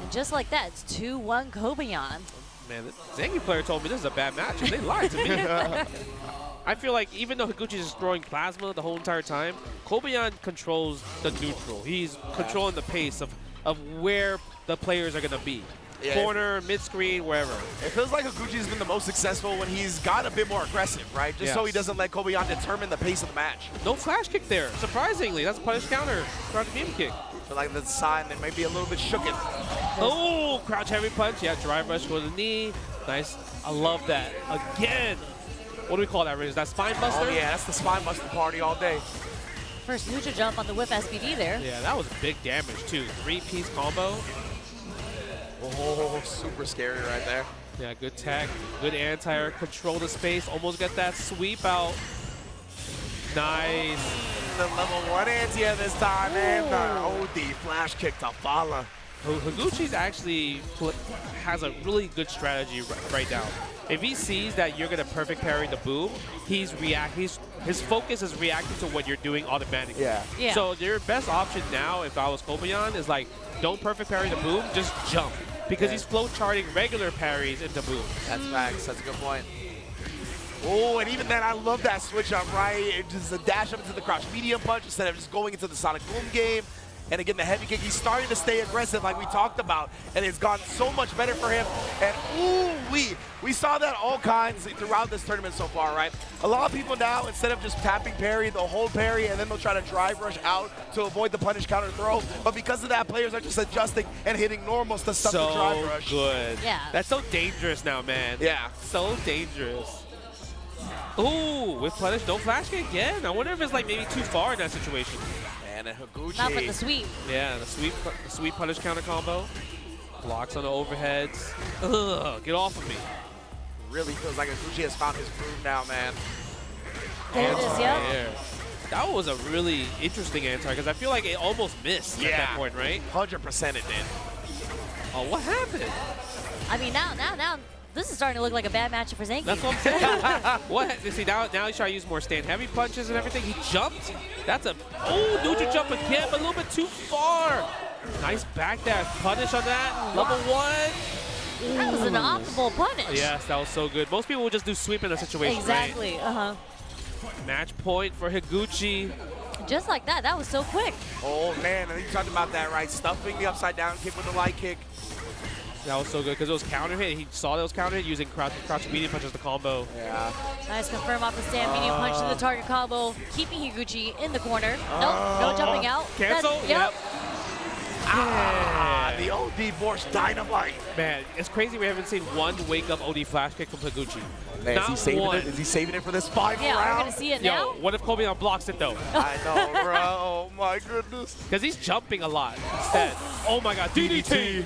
And just like that, it's 2-1 Kobayan. Man, the Zangief player told me this is a bad match, and they lied to me. I feel like even though Higuchi is throwing plasma the whole entire time, Kobayan controls the neutral. He's controlling the pace of where the players are going to be. Yeah. Corner, mid-screen, wherever. It feels like Higuchi's been the most successful when he's got a bit more aggressive, right? Just so he doesn't let Kobayan determine the pace of the match. No flash kick there. Surprisingly, that's a punish counter. Crouch beam kick. I feel like that's a sign that might be a little bit shooken. Oh, crouch heavy punch. Yeah, drive rush, go to the knee. Nice. I love that. Again. What do we call that, Riz? Is that spine buster? Oh, yeah, that's the spine buster party all day. First neutral jump on the whip SPD there. Yeah, that was big damage, too. 3-piece combo. Oh, super scary right there. Yeah, good tech, good anti-air, control the space, almost get that sweep out. Nice. The level 1 anti-air this time, and the OD flash kick to follow. Higuchi's actually has a really good strategy right now. if he sees that you're gonna perfect parry the boom, his focus is reacting to what you're doing automatically. Yeah. So your best option now, if I was Kobayan, is like, don't perfect parry the boom, just jump. Because he's flow charting regular parries into boom. That's facts. That's a good point. Oh, and even then, I love that switch up, right? It just a dash up into the crouch medium punch instead of just going into the Sonic Boom game. And again, the heavy kick, he's starting to stay aggressive like we talked about, and it's gone so much better for him. And ooh, we saw that all kinds throughout this tournament so far, right? A lot of people now, instead of just tapping parry, they'll hold parry, and then they'll try to drive rush out to avoid the punish counter throw. But because of that, players are just adjusting and hitting normals to stop the drive rush. So good. Yeah. That's so dangerous now, man. Yeah. So dangerous. Ooh, with punish, no flash kick again. I wonder if it's like maybe too far in that situation. And a Higuchi. Not with the sweep. Yeah, the sweep punish counter combo. Blocks on the overheads. Ugh, get off of me. Really feels like Higuchi has found his groove now, man. There it is, yep. That was a really interesting answer because I feel like it almost missed at that point, right? 100% it did. Oh, what happened? I mean, now, this is starting to look like a bad matchup for Zangief. That's what I'm saying. What? See, now he's trying to use more stand heavy punches and everything. He jumped. That's a neutral jump again, but a little bit too far. Nice back dash punish on that. Level 1. That was an optimal punish. Yes, that was so good. Most people would just do sweep in that situation, Exactly. right? Match point for Higuchi. Just like that. That was so quick. Oh, man. And you talked about that, right? Stuffing the upside down kick with the light kick. That was so good because it was counter hit. He saw those counter hit using crouch medium punch as the combo. Yeah. Nice confirm off the stand medium punch to the target combo, keeping Higuchi in the corner. Nope, no jumping out. Cancel? Yep. Ah, the OD Force Dynamite. Man, it's crazy we haven't seen one wake-up OD flash kick from Higuchi. Man, Not is he saving one. it? Is he saving it for this final round? Yeah, we're going to see it now. Yo, what if Kobayan blocks it, though? I know, bro. Oh, my goodness. Because he's jumping a lot instead. Oh, my God. DDT.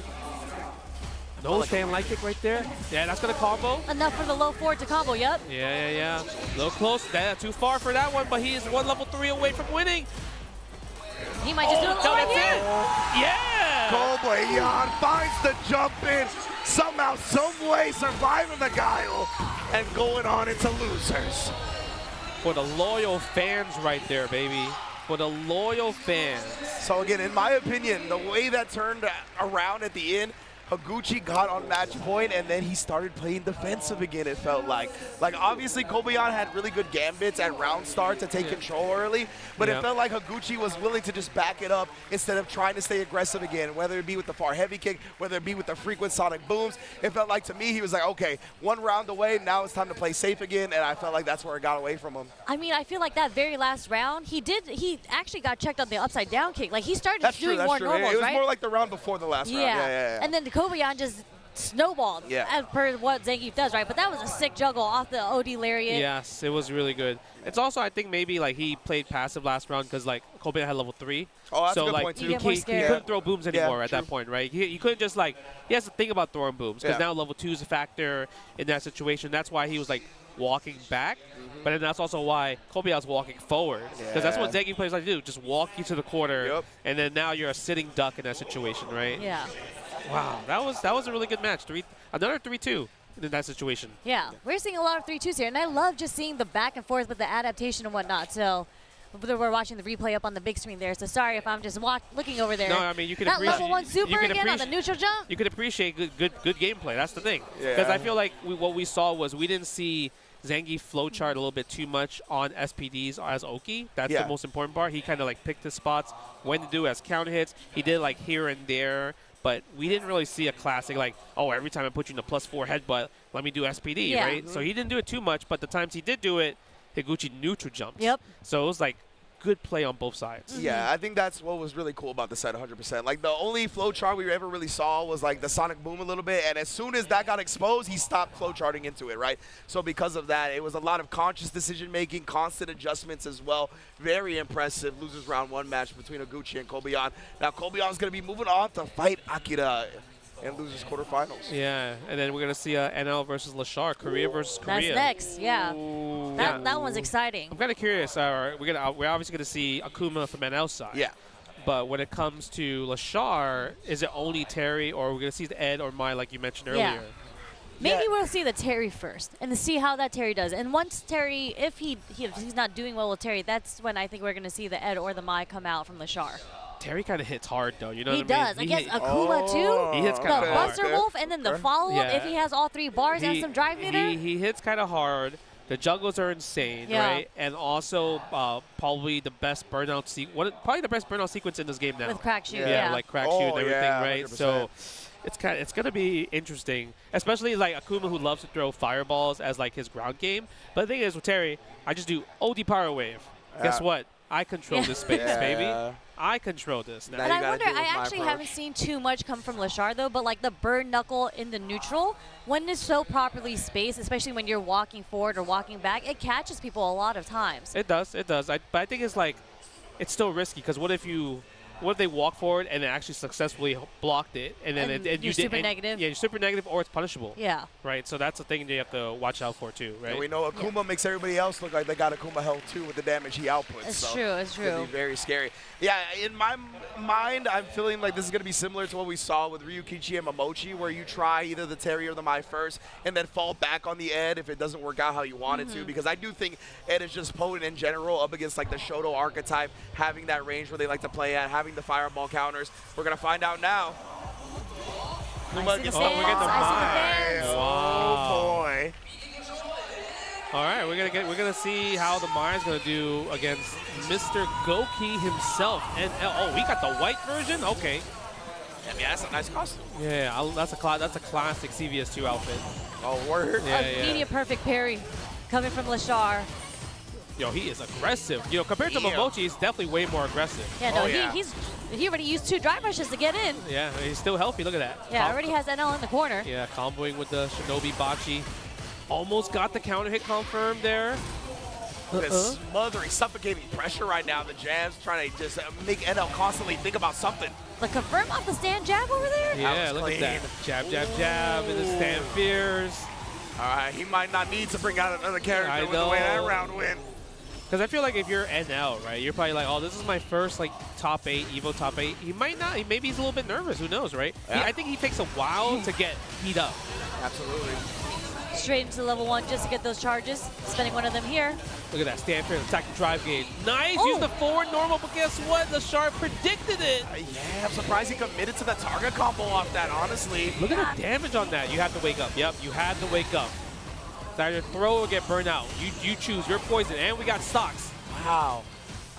No stand light kick right there. Yeah, that's going to combo. Enough for the low forward to combo, yep. Yeah. A little close. Too far for that one, but he is one level 3 away from winning. He might just do it right here. Yeah! Kobayan finds the jump in, somehow, some way surviving the guile and going on into losers. For the loyal fans right there, baby. For the loyal fans. So again, in my opinion, the way that turned around at the end, Higuchi got on match point, and then he started playing defensive again, it felt like. Like, obviously, Kobayan had really good gambits at round start to take control early, but it felt like Higuchi was willing to just back it up instead of trying to stay aggressive again, whether it be with the far heavy kick, whether it be with the frequent sonic booms. It felt like, to me, he was like, okay, one round away, now it's time to play safe again, and I felt like that's where it got away from him. I mean, I feel like that very last round, he actually got checked on the upside down kick. Like, he started doing more normals, It was right? more like the round before the last round. Yeah. And then Kobayan just snowballed as per what Zangief does, right? But that was a sick juggle off the OD lariat. Yes, it was really good. It's also, I think, maybe like he played passive last round because like Kobayan had level 3. Oh, that's so a good like point, too. he couldn't throw booms anymore at true. that point, right? He couldn't just like, he has to think about throwing booms because now level 2 is a factor in that situation. That's why he was like walking back, but then that's also why Kobayan's walking forward because that's what Zangief players like to do, just walk you to the corner, and then now you're a sitting duck in that situation, right? Yeah. Wow, that was a really good match. Another 3-2 in that situation. Yeah, we're seeing a lot of 3-2s here, and I love just seeing the back and forth with the adaptation and whatnot. So we're watching the replay up on the big screen there, so sorry if I'm just looking over there. No, I mean, you can that appreciate level 1 super again on the neutral jump. You could appreciate good gameplay. That's the thing. Because I feel like what we saw was we didn't see Zangief flowchart a little bit too much on SPDs as Oki. That's the most important part. He kind of like picked his spots when to do as counter hits. He did like here and there. But we didn't really see a classic like, oh, every time I put you in a +4 headbutt, let me do SPD, right? So he didn't do it too much, but the times he did do it, Higuchi neutral jumps. Yep. So it was like good play on both sides. Yeah, I think that's what was really cool about the set 100%. Like, the only flowchart we ever really saw was, like, the Sonic Boom a little bit, and as soon as that got exposed, he stopped flowcharting into it, right? So because of that, it was a lot of conscious decision-making, constant adjustments as well. Very impressive losers round 1 match between Higuchi and Kobayan. Now, Kobayan's going to be moving on to fight Akira and losers quarterfinals. Yeah, and then we're going to see NL versus Lashar, Korea versus Korea. That's next, yeah. That one's exciting. I'm kind of curious. We're obviously going to see Akuma from NL's side. Yeah. But when it comes to Lashar, is it only Terry, or we're going to see Ed or Mai like you mentioned earlier? Maybe we'll see the Terry first and to see how that Terry does. And once Terry, if he's not doing well with Terry, that's when I think we're going to see the Ed or the Mai come out from Lashar. Terry kind of hits hard, though. You know what I mean? He does. Against Akuma, too. He hits kind of the hard. Buster Wolf and then the follow-up, if he has all 3 bars and some drive meter. He hits kind of hard. The juggles are insane, right? And also probably the best burnout probably the best burnout sequence in this game now. With crack shoot, like crack shoot and everything, right? 100%. So it's gonna be interesting, especially like Akuma, who loves to throw fireballs as like his ground game. But the thing is with Terry, I just do OD power wave. Guess what? I control this space, baby. I control this now. And I wonder, I actually haven't seen too much come from Lashar, though, but like the burn knuckle in the neutral, when it's so properly spaced, especially when you're walking forward or walking back, it catches people a lot of times. It does. But I think it's like, it's still risky, because what if they walk forward and it actually successfully blocked it, and then you're super negative? Yeah, you're super negative, or it's punishable. Yeah. Right, so that's the thing you have to watch out for, too, right? And we know Akuma makes everybody else look like they got Akuma health, too, with the damage he outputs. It's true, it's true. It's very scary. Yeah, in my mind, I'm feeling like this is going to be similar to what we saw with Ryukichi and Momochi, where you try either the Terry or the Mai first, and then fall back on the Ed if it doesn't work out how you want it to, because I do think Ed is just potent in general up against like the Shoto archetype, having that range where they like to play at, having the fireball counters. We're going to find out now. We're getting the Mai. Oh, boy. All right, we're gonna see how the Mai is gonna do against Mr. Goki himself. And we got the white version. Okay. Yeah, that's a nice costume. Yeah, that's a classic CVS2 outfit. Oh, word. Yeah, Immediate perfect parry coming from Lashar. Yo, he is aggressive. You know, compared to Momochi, he's definitely way more aggressive. Yeah, no, he already used 2 drive rushes to get in. Yeah, he's still healthy. Look at that. Yeah, already has NL in the corner. Yeah, comboing with the Shinobi Bachi. Almost got the counter hit confirmed there. This smothering, suffocating pressure right now. The jabs trying to just make NL constantly think about something. The confirm off the stand jab over there? Yeah, look at that. Jab, jab, jab, and the stand fears. All right, he might not need to bring out another character with the way that round went. Because I feel like if you're NL, right, you're probably like, oh, this is my first like top 8, Evo top 8. He might not. Maybe he's a little bit nervous. Who knows, right? Yeah. I think he takes a while to get heat up. Absolutely. Straight into level 1 just to get those charges. Spending one of them here. Look at that. Stand fair, attack the drive gauge. Nice. Use the forward normal, but guess what? The Sharp predicted it. Yeah, I'm surprised he committed to the target combo off that, honestly. Look at the damage on that. You have to wake up. Yep, you had to wake up. It's either throw or get burned out. You choose your poison, and we got stocks. Wow.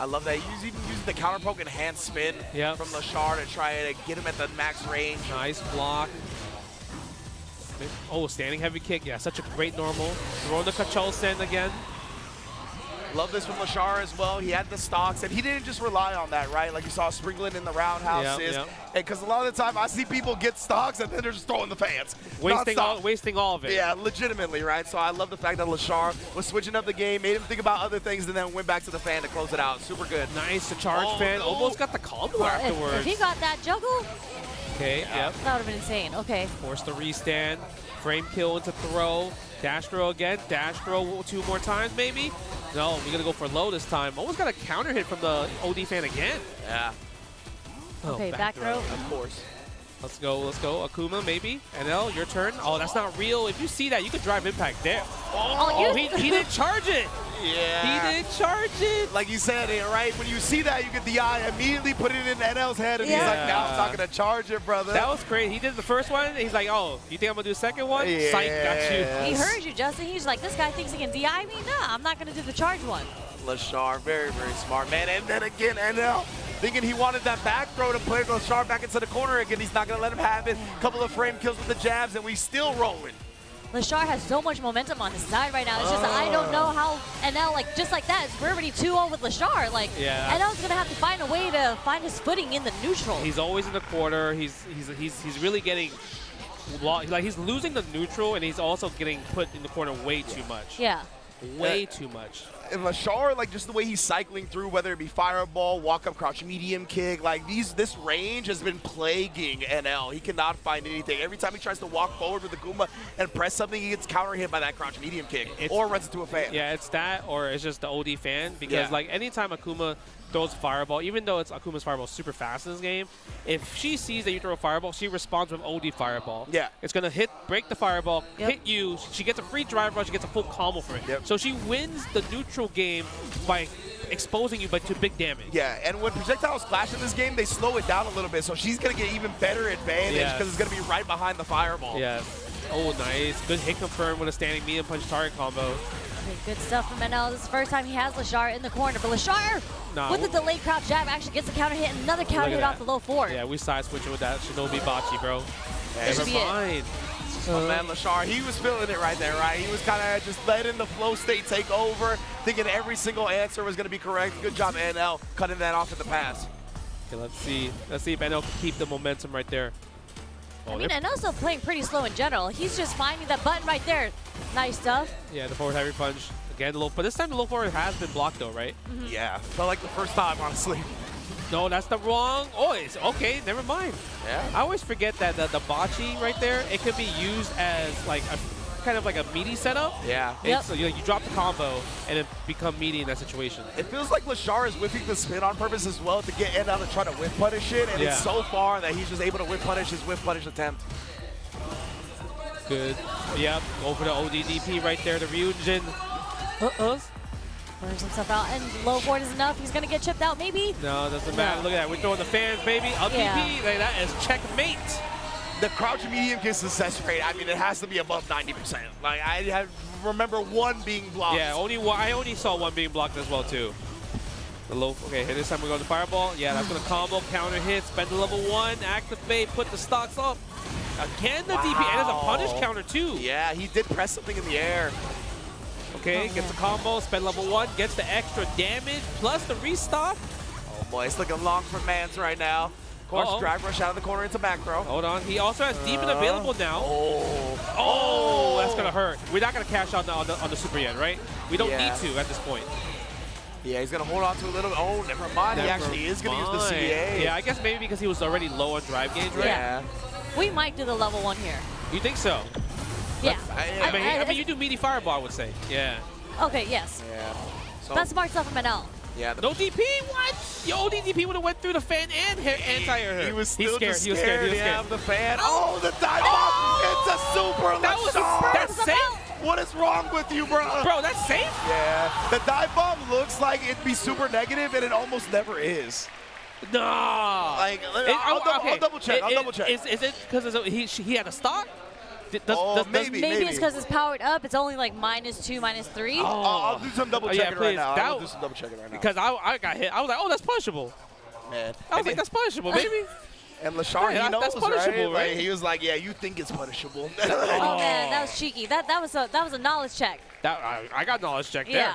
I love that. He's even using the counter poke and hand spin from Lashar to try to get him at the max range. Nice block. Oh, standing heavy kick. Yeah, such a great normal. Throwing the Kachol Sen again. Love this from Lashar as well. He had the stocks, and he didn't just rely on that, right? Like you saw sprinkling in the roundhouses. Because a lot of the time I see people get stocks, and then they're just throwing the fans. Wasting all of it. Yeah, legitimately, right? So I love the fact that Lashar was switching up the game, made him think about other things, and then went back to the fan to close it out. Super good. Nice, the charge fan. Almost got the combo afterwards. If he got that juggle, okay, that would have been insane. Okay. Force the restand. Frame kill into throw. Dash throw again. Dash throw 2 more times, maybe. No, we're going to go for low this time. Almost got a counter hit from the OD fan again. Yeah. Okay, back throw. Of course. Let's go. Akuma, maybe. NL, your turn. Oh, that's not real. If you see that, you could drive impact there. Oh, he didn't charge it. Yeah. He didn't charge it. Like you said, right? When you see that, you get the eye, immediately put it in NL's head, and he's like, now I'm not going to charge it, brother. That was crazy. He did the first one. He's like, oh, you think I'm going to do the second one? Psych, got you. He heard you, Justin. He's like, this guy thinks he can DI me? Nah, I'm not going to do the charge one. Lashar, very, very smart, man. And then again, NL, thinking he wanted that back throw to play Lashar back into the corner again. He's not going to let him have it. Couple of frame kills with the jabs, and we still rolling. Lashar has so much momentum on his side right now. It's just I don't know how NL, like, just like that, we're already 2-0 with Lashar. Like, NL's going to have to find a way to find his footing in the neutral. He's always in the corner. He's really getting, like, he's losing the neutral, and he's also getting put in the corner way too much. Yeah. Way too much. And Lashar, like just the way he's cycling through, whether it be fireball, walk up, crouch, medium kick, like this range has been plaguing NL. He cannot find anything. Every time he tries to walk forward with the Akuma and press something, he gets counter hit by that crouch medium kick or runs into a fan. Yeah, it's that or it's just the OD fan because like anytime Akuma throws fireball, even though it's Akuma's fireball super fast in this game, if she sees that you throw a fireball, she responds with OD fireball. Yeah. It's going to break the fireball, hit you, she gets a free drive rush, she gets a full combo for it. So she wins the neutral game by exposing you but to big damage. Yeah, and when projectiles clash in this game, they slow it down a little bit, so she's going to get even better advantage because it's going to be right behind the fireball. Yeah. Oh, nice. Good hit confirm with a standing medium punch target combo. Good stuff from NL. This is the first time he has Lashar in the corner, but Lashar with the delayed crouch jab actually gets a counter hit and another counter hit off the low forward. Yeah, we side switching with that Shinobi Bachi, bro. Never mind. My man Lashar, he was feeling it right there, right? He was kind of just letting the flow state take over, thinking every single answer was going to be correct. Good job, NL, cutting that off in the pass. Okay, let's see if NL can keep the momentum right there. I mean, and also playing pretty slow in general. He's just finding that button right there. Nice stuff. Yeah, the forward heavy punch. Again, but this time the low forward has been blocked though, right? Yeah, felt like the first time, honestly. No, that's the wrong. Oh, it's okay. Never mind. Yeah. I always forget that the bachi right there, it could be used as like a kind of like a meaty setup. Yeah. So you drop the combo and it become meaty in that situation. It feels like Lashar is whipping the spin on purpose as well to get NL to try to whip punish it, and it's so far that he's just able to whip punish his whip punish attempt. Good. Yep. Go for the ODDP right there. The Ryujin. Burns himself out, and low forward is enough. He's going to get chipped out, maybe? No, doesn't matter. Look at that. We're throwing the fans, baby. Up DP. Like, that is checkmate. The crouch medium kick success rate, I mean, it has to be above 90%. Like, I remember one being blocked. Yeah, I only saw one being blocked as well, too. The low, okay, this time we're going to fireball. Yeah, that's going to combo, counter hit, spend the level 1, activate, put the stocks up. Again, the DP, and there's a punish counter, too. Yeah, he did press something in the air. Okay, gets the combo, spend level 1, gets the extra damage, plus the restock. Oh boy, it's looking long for Mans right now. Of course, drive rush out of the corner into back throw. Hold on, he also has demon available now. Oh, that's gonna hurt. We're not gonna cash out on the super yet, right? We don't need to at this point. Yeah, he's gonna hold on to a little. Oh, never mind. He actually is gonna use the CBA. Yeah, I guess maybe because he was already low on drive gauge, right? Yeah. We might do the level 1 here. You think so? Yeah. I mean, you do meaty fireball, I would say. Yeah. Okay, yes. Yeah. So that's smart stuff from NL. Yeah. No DP? What? Yo, DP would have went through the fan and anti-air. He was still scared. He was scared. Yeah, the fan. Oh, the dive bomb. It's a super Lashar. That's safe? What is wrong with you, bro? Bro, that's safe? Yeah. The dive bomb looks like it'd be super negative, and it almost never is. Nah. Like, I'll double check. I'll double check. Is it because he had a stock? Maybe it's because it's powered up. It's only like -2, -3. I'll do some double checking right now. I'll do some double checking right now. Because I got hit. I was like, oh, that's punishable. Man. I was like, that's punishable, baby. And Lashar, he knows, that's punishable, right? Like, he was like, yeah, you think it's punishable. Oh man, that was cheeky. That was a knowledge check. I got knowledge check there.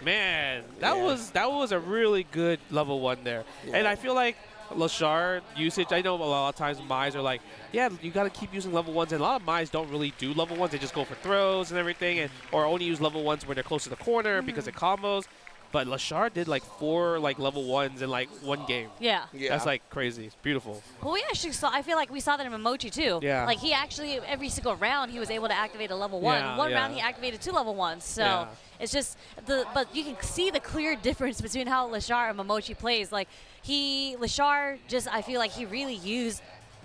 Man, that was a really good level 1 there. And I feel like Lashar usage, I know a lot of times Mai's are like, yeah, you got to keep using level 1s, and a lot of Mai's don't really do level 1s. They just go for throws and everything, or only use level 1s when they're close to the corner because it combos. But Lashar did like 4 level 1s in like 1 game. Yeah. That's like crazy. It's beautiful. Well, we actually saw, I feel like we saw that in Momochi too. Yeah. Like he actually, every single round, he was able to activate a level 1. One round he activated 2 level 1s. So it's just, but you can see the clear difference between how Lashar and Momochi plays. Like Lashar just, I feel like he really used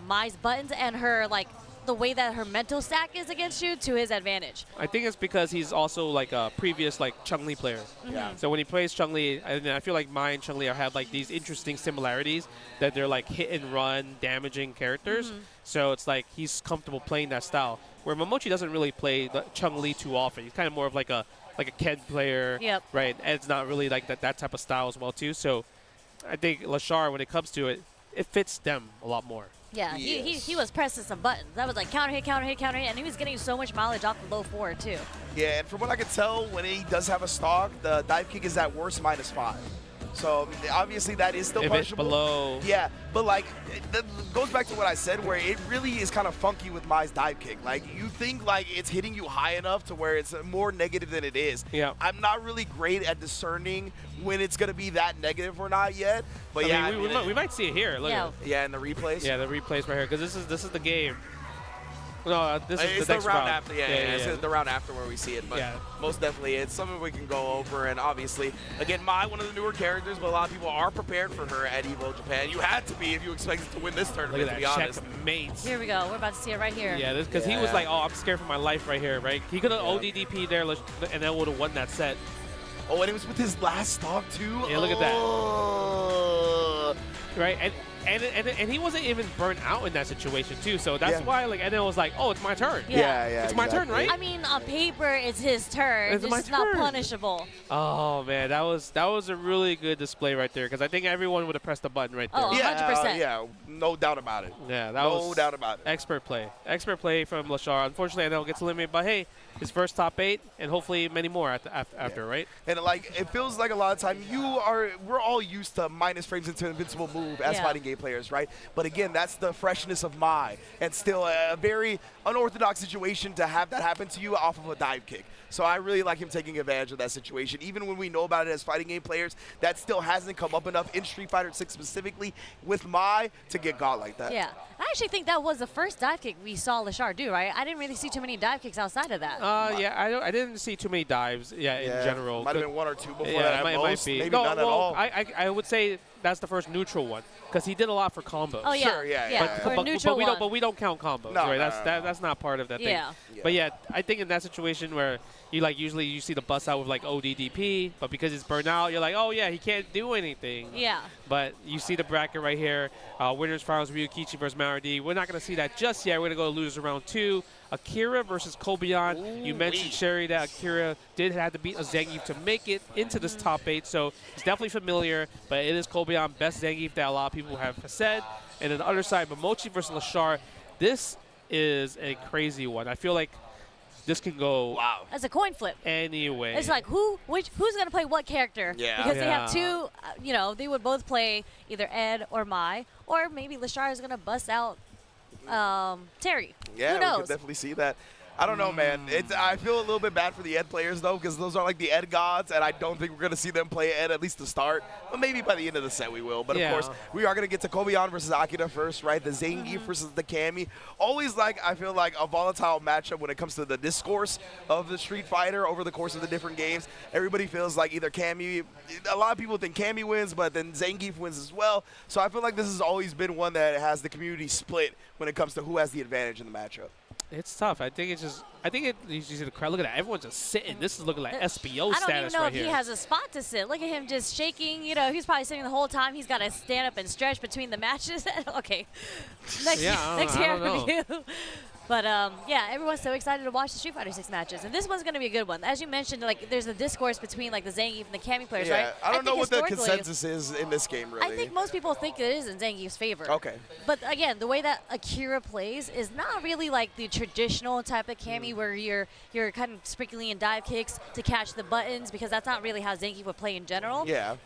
Mai's buttons and her like, the way that her mental stack is against you to his advantage. I think it's because he's also like a previous like Chun-Li player. Yeah. So when he plays Chun-Li, I feel like Mai and Chun-Li have like these interesting similarities that they're like hit and run, damaging characters. So it's like he's comfortable playing that style. Where Momochi doesn't really play Chun-Li too often. He's kind of more of like a Ken player, right? And it's not really like that type of style as well too. So I think Lashar, when it comes to it, it fits them a lot more. Yeah, he was pressing some buttons. That was like counter hit, counter hit, counter hit, and he was getting so much mileage off the low forward too. Yeah, and from what I can tell, when he does have a stock, the dive kick is at worst -5. So obviously that is still if it's punishable. below. Yeah, but like that goes back to what I said, where it really is kind of funky with Mai's dive kick. Like you think like it's hitting you high enough to where it's more negative than it is. Yeah. I'm not really great at discerning when it's gonna be that negative or not yet. But I mean, we might see it here. Look Yeah. at it. Yeah, in the replays. Yeah, the replays right here, because this is the game. No, this is It's the next round after. Yeah, yeah. it's the round after where we see it. But Yeah. most definitely, it's something we can go over. And obviously, again, Mai, one of the newer characters, but a lot of people are prepared for her at Evo Japan. You had to be if you expected to win this Look tournament, at to that be honest. checkmate. Here we go. We're about to see it right here. Yeah, because he was like, oh, I'm scared for my life right here, right? He could have ODDP there, and then would have won that set. Oh, and it was with his last stock, too? Yeah, look at that. Oh. Right, and he wasn't even burnt out in that situation too. So that's why like NL was like, oh, it's my turn. Yeah. It's my turn, right? I mean, on paper, it's his turn. It's It's my just not turn. punishable. Oh man, that was a really good display right there, because I think everyone would have pressed the button right there. Oh, 100%. Yeah, no doubt about it. Yeah, that No was doubt about it. expert play from Lashar. Unfortunately, NL gets eliminated, but hey, his first top 8, and hopefully many more after, right? And like it feels like a lot of time we're all used to minus frames into invincible move as fighting game players, right? But again, that's the freshness of Mai, and still a very unorthodox situation to have that happen to you off of a dive kick. So I really like him taking advantage of that situation. Even when we know about it as fighting game players, that still hasn't come up enough in Street Fighter 6 specifically with Mai to get got like that. Yeah. I actually think that was the first dive kick we saw Lashar do, right? I didn't really see too many dive kicks outside of that. Yeah, I didn't see too many dives. Yeah, in general. Might have been one or two before yeah, that. It might be. Maybe no, none well, at all. I would say that's the first neutral one, because he did a lot for combos. Oh, yeah. Sure, yeah. For a neutral we one. But we don't count combos, No, right? no, That's not part of that Yeah. thing. But yeah, I think in that situation where you usually you see the bust out with like ODDP, but because it's burnt out, you're like, oh yeah, he can't do anything. Yeah. But you see the bracket right here, winners finals Ryukichi versus Maradi. We're not going to see that just yet. We're going to go to losers round 2. Akira versus Kobian. You mentioned, Sherry, that Akira did have to beat a Zangief to make it into this top 8, so he's definitely familiar, but it is Kobian, best Zangief that a lot of people have said. And on the other side, Momochi versus Lashar. This is a crazy one. I feel like this can go As a coin flip. anyway. It's like who's going to play what character? Yeah. Because they have Yeah. two, they would both play either Ed or Mai, or maybe Lashar is going to bust out Terry. Yeah, Who we knows? could definitely see that. I don't know, man. I feel a little bit bad for the Ed players, though, because those are like the Ed gods, and I don't think we're going to see them play Ed at least to start. But maybe by the end of the set we will. But, of course, we are going to get to Kobian versus Akira first, right? The Zangief versus the Cammy. Always, I feel like a volatile matchup when it comes to the discourse of the Street Fighter over the course of the different games. Everybody feels like either Cammy, a lot of people think Cammy wins, but then Zangief wins as well. So I feel like this has always been one that has the community split when it comes to who has the advantage in the matchup. It's tough. I think you see the crowd. Look at that. Everyone's just sitting. This is looking like SBO I status don't even know right if here. he has a spot to sit. Look at him just shaking. He's probably sitting the whole time. He's got to stand up and stretch between the matches. Okay. Next I don't know. review. But, yeah, everyone's so excited to watch the Street Fighter 6 matches. And this one's going to be a good one. As you mentioned, there's a discourse between, the Zangief and the Cammy players, Yeah, right? I don't know what the historically, consensus is in this game, really. I think most people think it is in Zangief's favor. Okay. But again, the way that Akira plays is not really like the traditional type of Cammy where you're kind of sprinkling in dive kicks to catch the buttons, because that's not really how Zangief would play in general. Yeah.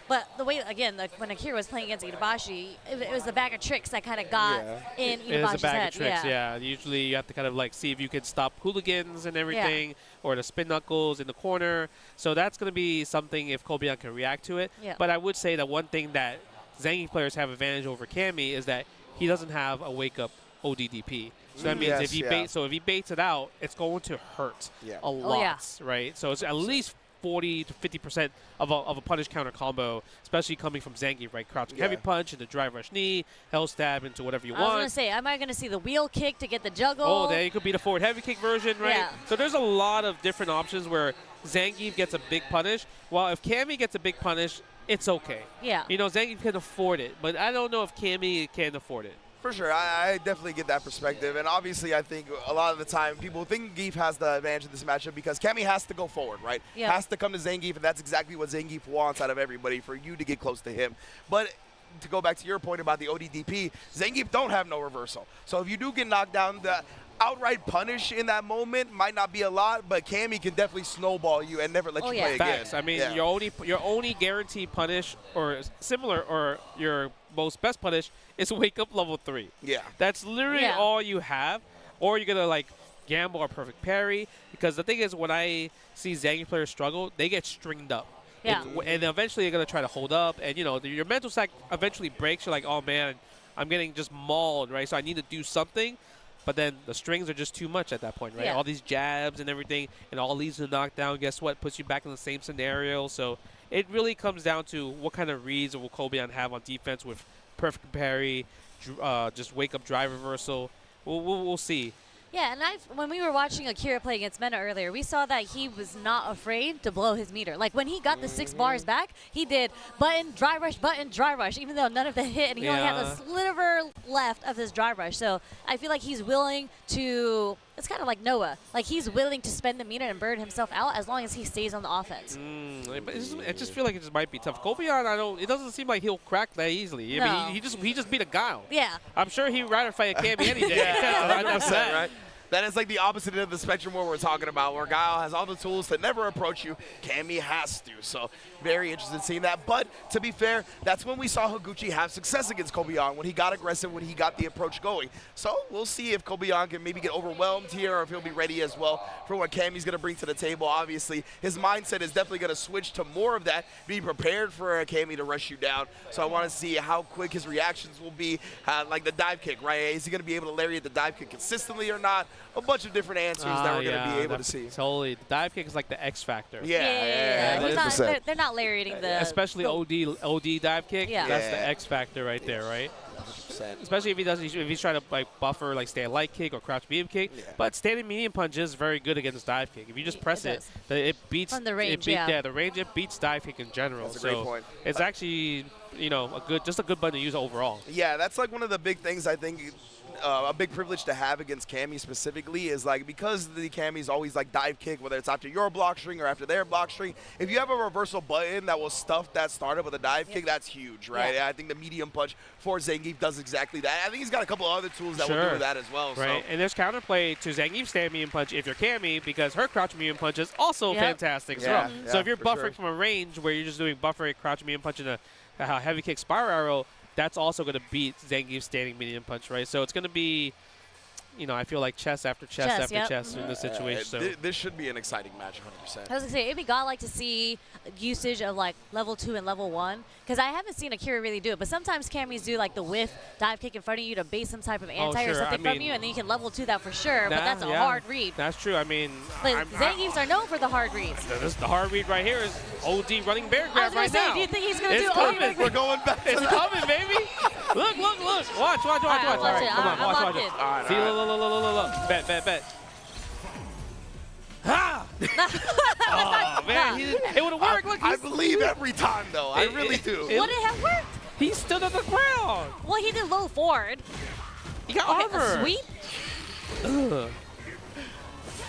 But the way, again, when Akira was playing against Itabashi, it was the bag of tricks that kind of got in It is Itabashi's a bag head. of tricks, yeah. Usually you have to kind of see if you can stop hooligans and everything, or the spin knuckles in the corner. So that's going to be something if Kobian can react to it. Yeah. But I would say that one thing that Zangief players have advantage over Cammy is that he doesn't have a wake-up ODDP. So that means if he baits it out, it's going to hurt a lot, right? So it's at least 40 to 50% of a punish counter combo, especially coming from Zangief, right? Crouching heavy punch into drive rush knee, hell stab into whatever you want. I was going to say, am I going to see the wheel kick to get the juggle? Oh, there you could be the forward heavy kick version, right? Yeah. So there's a lot of different options where Zangief gets a big punish. While if Cammy gets a big punish, it's okay. Yeah. Zangief can afford it, but I don't know if Cammy can afford it. For sure, I definitely get that perspective, and obviously I think a lot of the time people think Zangief has the advantage in this matchup because Cammy has to go forward, right? Yeah. Has to come to Zangief, and that's exactly what Zangief wants out of everybody, for you to get close to him. But to go back to your point about the ODDP, Zangief don't have no reversal. So if you do get knocked down, outright punish in that moment might not be a lot, but Cammy can definitely snowball you and never let you play Facts. again. I mean, your only guaranteed punish or similar or your most best punish is wake up level 3. Yeah. That's literally all you have. Or you're going to like gamble a perfect parry, because the thing is, when I see Zangief players struggle, they get stringed up. Yeah. And eventually you're going to try to hold up, and you know, your mental stack eventually breaks. You're like, oh man, I'm getting just mauled, right? So I need to do something. But then the strings are just too much at that point, right? Yeah. All these jabs and everything, and all leads to knockdown. Guess what? Puts you back in the same scenario. So it really comes down to what kind of reads will Kobeon have on defense with perfect parry, just wake up drive reversal. We'll see. Yeah, and when we were watching Akira play against Mena earlier, we saw that he was not afraid to blow his meter. Like, when he got the 6 bars back, he did button, dry rush, even though none of them hit, and he only had a sliver left of his dry rush. So I feel like he's willing to, it's kind of like Noah. Like, he's willing to spend the meter and burn himself out as long as he stays on the offense. But I just feel like it just might be tough. Kobeon, it doesn't seem like he'll crack that easily. No. I mean, he just beat a Guile. Yeah. I'm sure he'd rather fight a Cammy any day. Yeah, 100%, right? That is like the opposite end of the spectrum what we're talking about, where Guile has all the tools to never approach you. Cammy has to. So very interested in seeing that. But to be fair, that's when we saw Higuchi have success against Kobeon, when he got aggressive, when he got the approach going. So we'll see if Kobeon can maybe get overwhelmed here, or if he'll be ready as well for what Cammy's going to bring to the table. Obviously, his mindset is definitely going to switch to more of that, be prepared for a Cammy to rush you down. So I want to see how quick his reactions will be, like the dive kick, right? Is he going to be able to lariat the dive kick consistently or not? A bunch of different answers that we're going to be able to see. Totally. The dive kick is like the X factor. Yeah. They're not lariating the... Especially OD dive kick. Yeah. That's the X factor right there, right? 100%. Especially if he's trying to like buffer like stand light kick or crouch medium kick. Yeah. But standing medium punch is very good against dive kick. If you just press it beats from the range. The range, it beats dive kick in general. That's a great point. It's actually, you know, just a good button to use overall. Yeah, that's like one of the big things I think. A big privilege to have against Cammy specifically is like, because the Cammy's always like dive kick, whether it's after your block string or after their block string, if you have a reversal button that will stuff that startup with a dive kick, that's huge, right? Yeah. I think the medium punch for Zangief does exactly that. I think he's got a couple other tools that will do that as well. Right, and there's counterplay to Zangief's stand medium punch if you're Cammy, because her crouch medium punch is also fantastic as well. So if you're buffering from a range where you're just doing buffering, crouch medium punch, and a heavy kick spiral arrow, that's also going to beat Zangief's standing medium punch, right? So it's going to be, you know, I feel like chess after chess after chess in this situation. So this should be an exciting match, 100%. I was going to say, it'd be godlike to see usage of like level 2 and level 1, because I haven't seen Akira really do it, but sometimes Cammys do like the whiff dive kick in front of you to base some type of anti or something from you, and then you can level 2 that for sure, but that's a hard read. That's true. I mean, Zangiefs are known for the hard reads. The hard read right here is OD running bear grab right now. Do you think he's going to do coming. We're going back. It's coming, baby. Look. Watch. All right, come on, watch it. All right, see, look. Bet. Ha! Oh, man. It would have worked. Look, I believe every time, though. I really do. Would it have worked? He stood on the ground. Well, he did low forward. He got armor. Sweep? Ugh.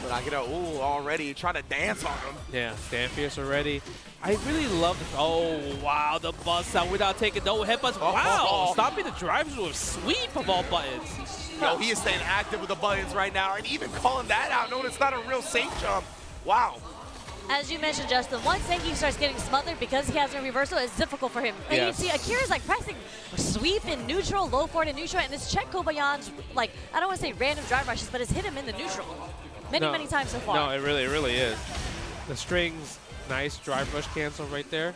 But I get already trying to dance on him. Yeah, stand fierce already. I really love the, wow, the bust out without taking no headbutts. Wow, stopping the drives with sweep of all buttons. Yo, he is staying active with the buttons right now, and even calling that out, knowing it's not a real safe jump. Wow. As you mentioned, Justin, once Zangief starts getting smothered because he has no reversal, it's difficult for him. And you see Akira's like pressing sweep in neutral, low forward in neutral, and this check Kobeon's, like, I don't want to say random drive rushes, but it's hit him in the neutral many times so far. No, it really is. The strings, nice drive rush cancel right there.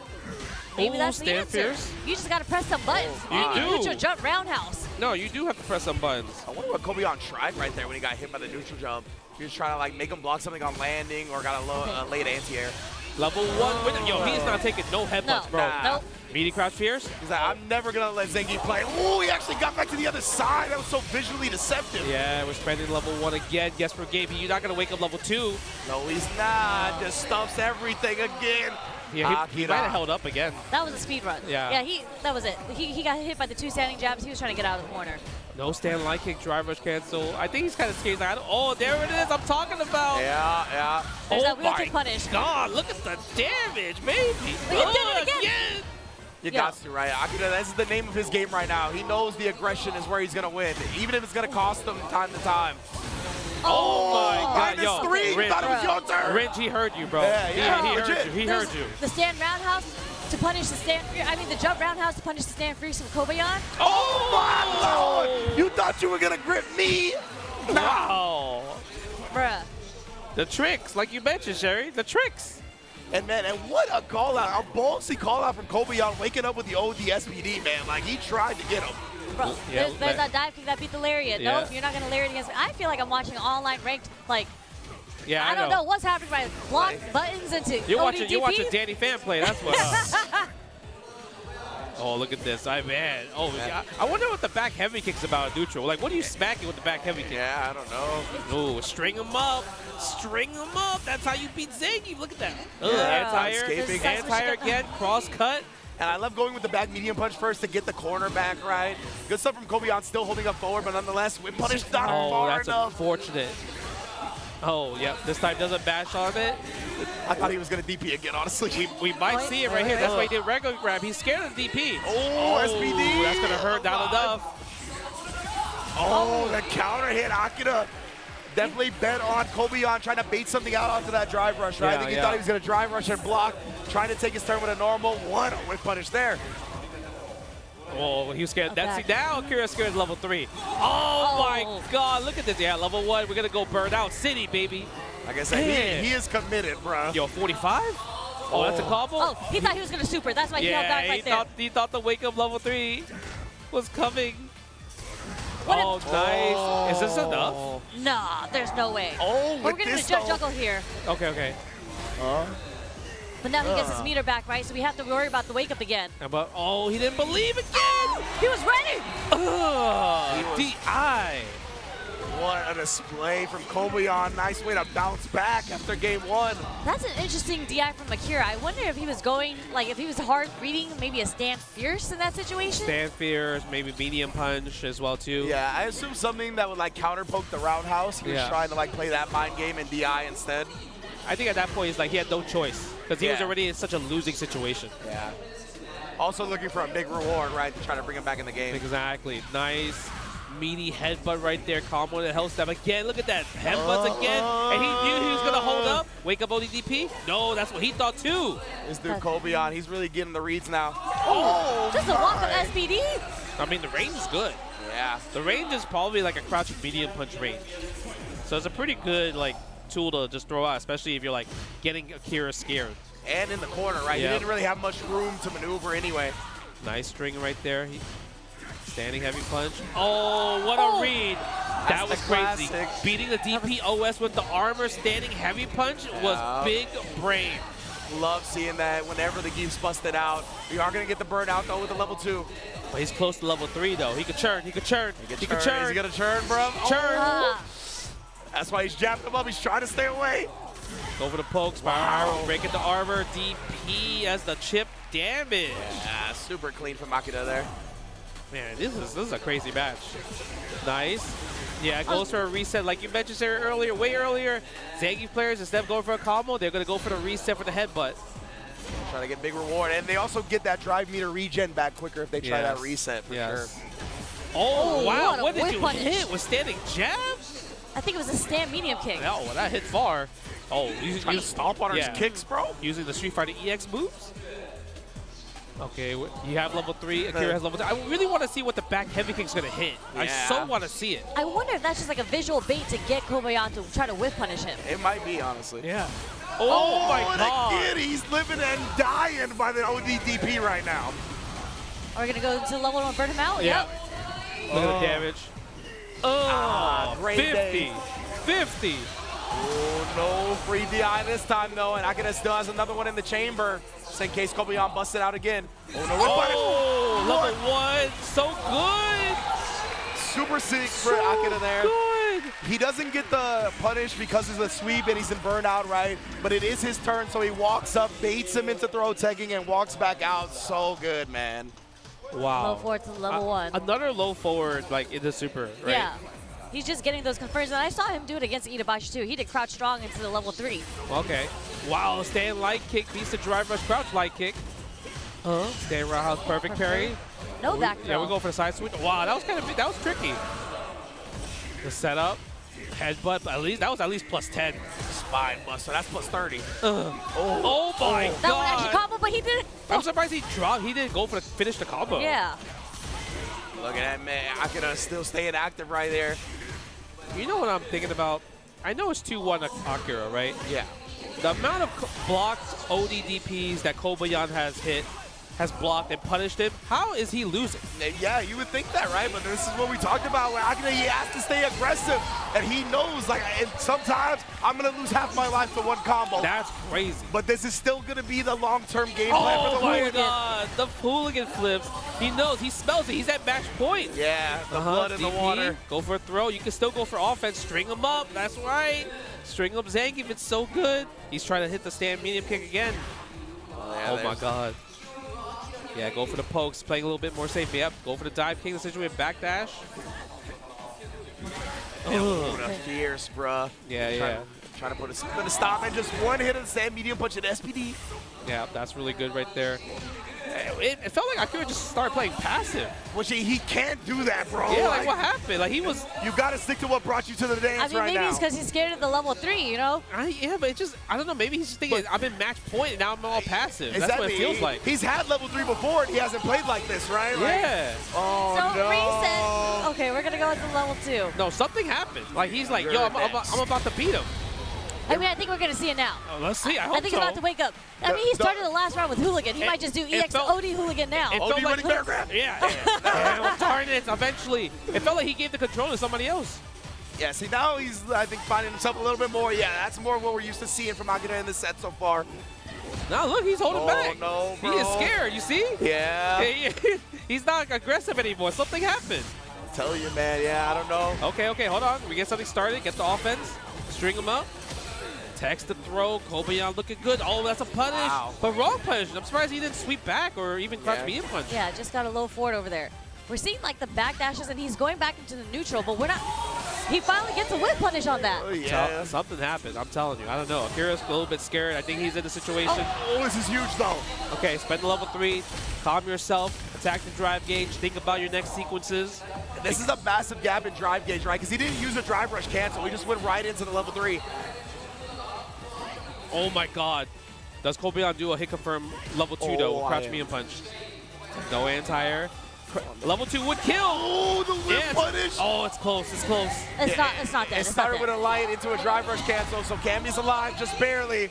Maybe that's the answer. Fierce. You just got to press some buttons. You do. Neutral jump roundhouse. No, you do have to press some buttons. I wonder what Kobeon tried right there when he got hit by the neutral jump. He was trying to like make him block something on landing or got a late anti-air. Level 1 yo, he's not taking no headbutts, bro. Nope. Meaty crouch fierce. He's like, I'm never gonna let Zangief play. Oh, he actually got back to the other side. That was so visually deceptive. Yeah, we're spending level 1 again. Guess for Gabe, you're not gonna wake up level 2. No, he's not. Just stumps everything again. Yeah, he might have held up again. That was a speed run. Yeah. Yeah, that was it. He got hit by the 2 standing jabs. He was trying to get out of the corner. No stand light kick, drive rush cancel. I think he's kind of scared. Like, oh, there it is. I'm talking about. Yeah. There's that wheel kick punish. God, look at the damage, baby. He did it again. You got to, right? Akira, this is the name of his game right now. He knows the aggression is where he's going to win, even if it's going to cost him time to time. Oh my God, yo. -3. You thought it was your turn. Rinch, he heard you, bro. Yeah, he heard legit. you. He heard you. The stand roundhouse to punish the stand. I mean, the jump roundhouse to punish the stand freeze from Kobayan. Oh my Lord! You thought you were gonna grip me? Wow. Bruh. The tricks, like you mentioned, Sherry. The tricks. And man, and what a call out, a ballsy call out from Kobayan, waking up with the OD SPD, man. Like he tried to get him. Bro, Yeah, there's that dive kick that beat the lariat. Yeah. Nope, you're not gonna lariat against me. I feel like I'm watching online ranked, like, Yeah, I don't know what's happening by block buttons into You're ODDP. watching Danny Fan play. That's what. Oh, look at this. Man. Oh, yeah. I wonder what the back heavy kick's about neutral. Like, what are you smacking with the back heavy kick? Yeah, I don't know. Oh, string him up. String him up. That's how you beat Zangief. Look at that. Escaping. Anti-air again. Cross cut. And I love going with the back medium punch first to get the corner back right. Good stuff from Kobayan, still holding up forward, but nonetheless, whip punish not far that's enough. unfortunate. Oh, yeah. This time doesn't bash on it. I thought he was going to DP again, honestly. We might see it right here. That's why he did regular grab. He's scared of DP. Oh, SPD. That's going to hurt down enough. Oh, the counter hit. Akira definitely bet on Kobayan trying to bait something out onto that drive rush, right? I think he thought he was going to drive rush and block, trying to take his turn with a normal. What a whip punish there. Oh, he was scared. That's now Akira's scared level 3. Oh my God, look at this. Yeah, level 1. We're going to go burn out city, baby. Like I said, he is committed, bro. Yo, 45? Oh, that's a combo? Oh, he thought he was going to super. That's why he held back right there. He thought the wake up level 3 was coming. Oh, nice. Is this enough? Nah, there's no way. Oh, we're going to jump juggle here. Okay. But now he gets his meter back, right? So we have to worry about the wake up again. But, oh, he didn't believe again. He was ready. DI. What a display from Kobayan. Nice way to bounce back after game 1. That's an interesting DI from Akira. I wonder if he was going, like, if he was hard reading maybe a stand fierce in that situation. Stand fierce, maybe medium punch as well, too. Yeah, I assume something that would, like, counter poke the roundhouse. He was trying to, like, play that mind game and DI instead. I think at that point, it's like he had no choice because he was already in such a losing situation. Yeah. Also looking for a big reward, right, to try to bring him back in the game. Exactly. Nice, meaty headbutt right there. Combo that hell step again. Look at that. Headbutts again. And he knew he was going to hold up. Wake up ODDP? No, that's what he thought too. This dude Kobayan, he's really getting the reads now. Oh, just a walk of SPD? I mean, the range is good. Yeah. The range is probably like a crouch medium punch range. So it's a pretty good, like, tool to just throw out, especially if you're like getting Akira scared. And in the corner, right? He didn't really have much room to maneuver anyway. Nice string right there. Standing heavy punch. Oh, what a read. That was crazy. Beating the DPOS with the armor standing heavy punch was big brain. Love seeing that whenever the geef's busted out. We are going to get the burnout, though, with the level 2. But he's close to level 3, though. He could churn. He could churn. He could churn. Is he going to churn, bro? Churn. That's why he's jabbed him up. He's trying to stay away. Go for the pokes. Wow. Breaking the armor. DP as the chip damage. Yeah, super clean from Akira there. Man, this is a crazy match. Nice. Yeah, it goes for a reset. Like you mentioned earlier, way earlier, Zangief players, instead of going for a combo, they're going to go for the reset for the headbutt. Trying to get big reward. And they also get that drive meter regen back quicker if they try that reset for sure. Oh, wow. What did you punish. hit? Was standing jab? I think it was a stand medium kick. Oh, well, that hit far. Oh, trying to stomp on his kicks, bro. Using the Street Fighter EX moves. Okay, you have level 3. Akira has level 3. I really want to see what the back heavy kick's going to hit. Yeah. I so want to see it. I wonder if that's just like a visual bait to get Kobayan to try to whip punish him. It might be, honestly. Yeah. Oh my God. Again, he's living and dying by the ODDP right now. Are we going to go to level 1 and burn him out? Yeah. Yep. Look at the damage. Oh, great 50. day. 50. Oh, no free DI this time, though. And Akira still has another one in the chamber, just in case Kobayan busts it out again. Oh, no. Oh, level 1. So good. Super sick for Akira there. Good. He doesn't get the punish because it's a sweep and he's in burnout, right? But it is his turn, so he walks up, baits him into throw tagging, and walks back out. So good, man. Wow. Low forward to level 1. Another low forward, like in the super, right? Yeah. He's just getting those confirms. And I saw him do it against Itabashi, too. He did crouch strong into the level 3. Okay. Wow, stand light kick beats the drive rush crouch light kick. Stand roundhouse perfect parry. No back Yeah, throw. we'll go for the side switch. Wow, that was kind of big. That was tricky. The setup. headbutt, but that was at least plus 10. Spine buster, that's plus 30. Oh my That one god. actually combo, but he did it. I'm surprised he dropped. He didn't go for finish the combo. Yeah. Look at that, man. Akira still staying active right there. You know what I'm thinking about? I know it's 2-1 Akira, right? Yeah. The amount of blocked ODDPs that Kobayan has blocked and punished him, how is he losing? Yeah, you would think that, right? But this is what we talked about. Where Akira, he has to stay aggressive, and he knows, like, and sometimes I'm gonna lose half my life to one combo. That's crazy. But this is still gonna be the long-term game plan for the my hooligan. god, the hooligan flips. He knows, he smells it. He's at match point. Yeah, the blood in the DP, water. Go for a throw. You can still go for offense. String him up. That's right. String up Zangief. It's so good. He's trying to hit the stand medium kick again. Oh my god. Yeah, go for the pokes, playing a little bit more safe. Yep, go for the dive kick, the situation backdash. Fierce, bruh. Yeah, Trying to put a stop and just one hit of the sand medium punch at SPD. Yeah, that's really good right there. It felt like Akira just started playing passive. Which he can't do that, bro. Yeah, like what happened? Like he was. You got to stick to what brought you to the dance I mean, right maybe now. it's because he's scared of the level 3, you know? Yeah, but it just, I don't know, maybe he's just thinking, I'm in match point and now I'm all passive. That's Exactly. what it feels like. He's had level 3 before and he hasn't played like this, right? Yeah. Oh, So no. reset. Okay, we're gonna go into level 2. No, something happened. Like he's like, yo, I'm about to beat him. I mean, I think we're gonna see it now. Oh, let's see. I hope I think so. he's about to wake up. I mean, he started the last round with Hooligan. He might just do EX OD Hooligan now. It felt like, yeah. Well, darn it, eventually. It felt like he gave the control to somebody else. Yeah, see, now he's, I think, finding himself a little bit more. Yeah, that's more of what we're used to seeing from Akira in the set so far. Now look, he's holding back. No, he is scared, you see? Yeah. He's not aggressive anymore. Something happened. I tell you, man, yeah, I don't know. Okay, hold on. We get something started. Get the offense. String him up. Text the throw. Kobayan looking good. Oh, that's a punish. Wow. But wrong punish. I'm surprised he didn't sweep back or even crouch medium punch. Yeah, just got a low forward over there. We're seeing like the back dashes and he's going back into the neutral, but we're not. He finally gets a whip punish on that. Oh, yeah. Something happened. I'm telling you. I don't know. Akira's a little bit scared. I think he's in the situation. Oh, this is huge, though. Okay, spend the level 3. Calm yourself. Attack the drive gauge. Think about your next sequences. This is a massive gap in drive gauge, right? Because he didn't use a drive rush cancel. He just went right into the level 3. Oh my god. Does Kobayan do a hit confirm level 2 though? Crouch medium punch. No anti-air. Level 2 would kill. Oh, the whip punish. Oh, it's close. It's close. It's not dead. It started with a light into a drive rush cancel, so Cammy's alive just barely.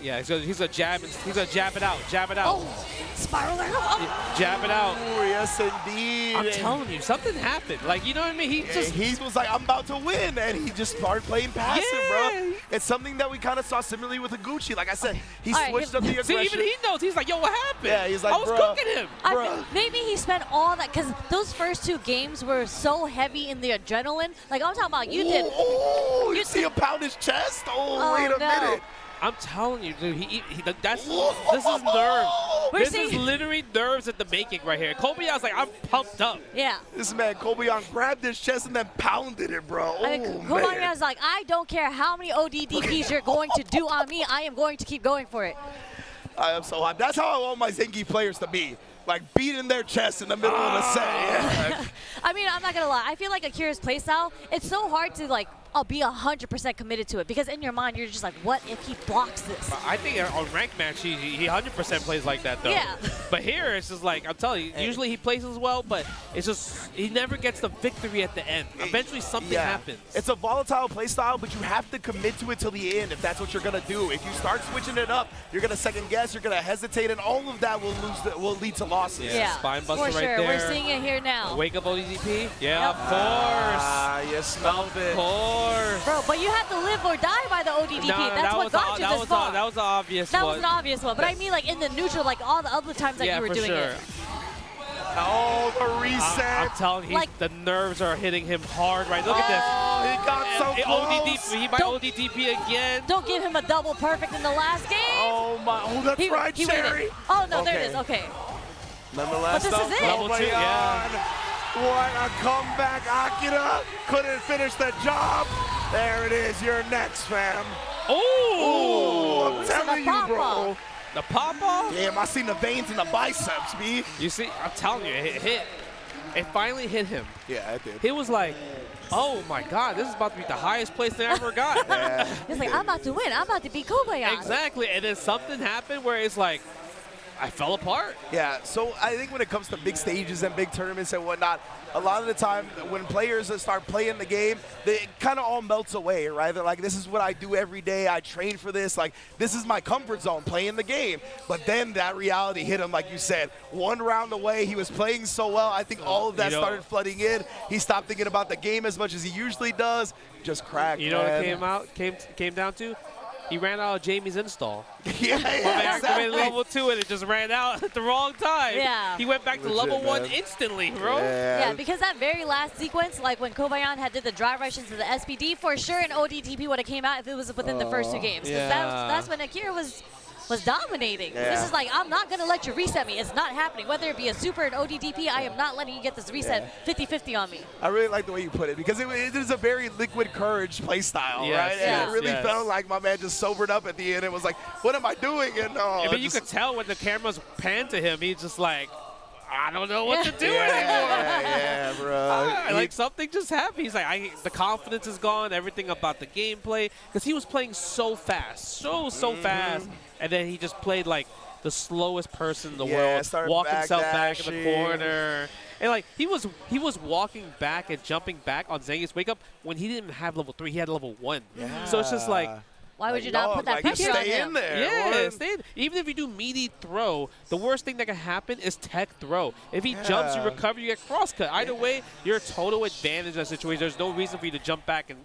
Yeah, he's gonna jab. He's gonna jab it out. Jab it out. Oh, spiral there. Oh. Jab it out. Oh, yes, indeed. I'm telling you, something happened. Like, you know what I mean? He was like, I'm about to win, and he just started playing passive, bro. It's something that we kind of saw similarly with Iguchi. Like I said, he switched up the aggression. See, even he knows. He's like, yo, what happened? Yeah, he's like, I was cooking him. Maybe he spent all that, because those first 2 games were so heavy in the adrenaline. Like, I'm talking about, you did. Oh, you see him pound his chest? Oh, wait a minute. I'm telling you, dude, this is nerves. This is literally nerves at the making right here. Kobayan's like, I'm pumped up. Yeah. This man, Kobayan, grabbed his chest and then pounded it, bro. Oh, Kobayan's like, I don't care how many ODDPs you're going to do on me. I am going to keep going for it. I am so hyped. That's how I want my Zangief players to be. Like, beating their chest in the middle of the set. Yeah. I mean, I'm not going to lie. I feel like Akira's playstyle, it's so hard to, like, I'll be 100% committed to it, because in your mind you're just like, what if he blocks this? I think on ranked match he 100% plays like that though. Yeah. But here it's just like, I'm telling you, usually he plays as well, but it's just he never gets the victory at the end. Eventually something happens. It's a volatile playstyle, but you have to commit to it till the end if that's what you're gonna do. If you start switching it up, you're gonna second guess, you're gonna hesitate, and all of that will lead to losses. Yeah. Spine buster for right sure. there. We're seeing it here now. Wake up ODDP? Yeah, of course. You smelled it. Of course. Bro, but you have to live or die by the ODDP. That's what got you this far. That was an obvious one. That was an obvious one. But I mean, like, in the neutral, like, all the other times that you were doing it. Oh, the reset. I'm telling you, the nerves are hitting him hard right. Look at this. He got so close. He might ODDP again. Don't give him a double perfect in the last game. Oh, my. Oh, that's right, Cherry. Oh, no, there it is. Okay. Nonetheless, but this is it. Level 2, yeah. What a comeback. Akira couldn't finish the job. There it is. You're next, fam. Oh! I'm telling you, bro. The pop-off? Damn, I seen the veins in the biceps, B. You see, I'm telling you, it hit. it finally hit him. Yeah, it did. He was like, oh my God, this is about to be the highest place I ever got. Yeah. He's like, I'm about to win. I'm about to beat Kobayashi. Exactly, and then something happened where it's like, I fell apart. Yeah, so I think when it comes to big stages and big tournaments and whatnot, a lot of the time when players start playing the game, it kind of all melts away, right? They're like, this is what I do every day. I train for this. Like, this is my comfort zone, playing the game. But then that reality hit him, like you said. One round away, he was playing so well. I think all of that started flooding in. He stopped thinking about the game as much as he usually does. Just cracked, You know what it came down to? He ran out of Jamie's install. Yeah, Activated level 2 and it just ran out at the wrong time. Yeah. He went back to level 1 instantly, bro. Yeah, because that very last sequence, like when Kobayan had did the drive rush into the SPD, for sure an ODTP would have came out if it was within the first 2 games. Because that's when Akira was dominating. Yeah. This is like, I'm not going to let you reset me. It's not happening. Whether it be a super or an ODTP, I am not letting you get this reset 50-50 on me. I really like the way you put it because it is a very liquid courage play style, Yes, right? yes, And it really yes. felt like my man just sobered up at the end and was like, what am I doing? And But you could tell when the cameras panned to him, he's just like, I don't know what to do anymore. Yeah, bro. Like something just happened. He's like, the confidence is gone, everything about the gameplay, because he was playing so fast, so fast, and then he just played like the slowest person in the world, walked himself back in the corner, and like he was walking back and jumping back on Zangief's wake up when he didn't have level 3, he had level 1. Yeah. So it's just like. Why would you not put that pressure on him? In there. Yeah, stay in. Even if you do meaty throw, the worst thing that can happen is tech throw. If he jumps, you recover, you get cross cut. Either way, you're a total advantage in that situation. There's no reason for you to jump back and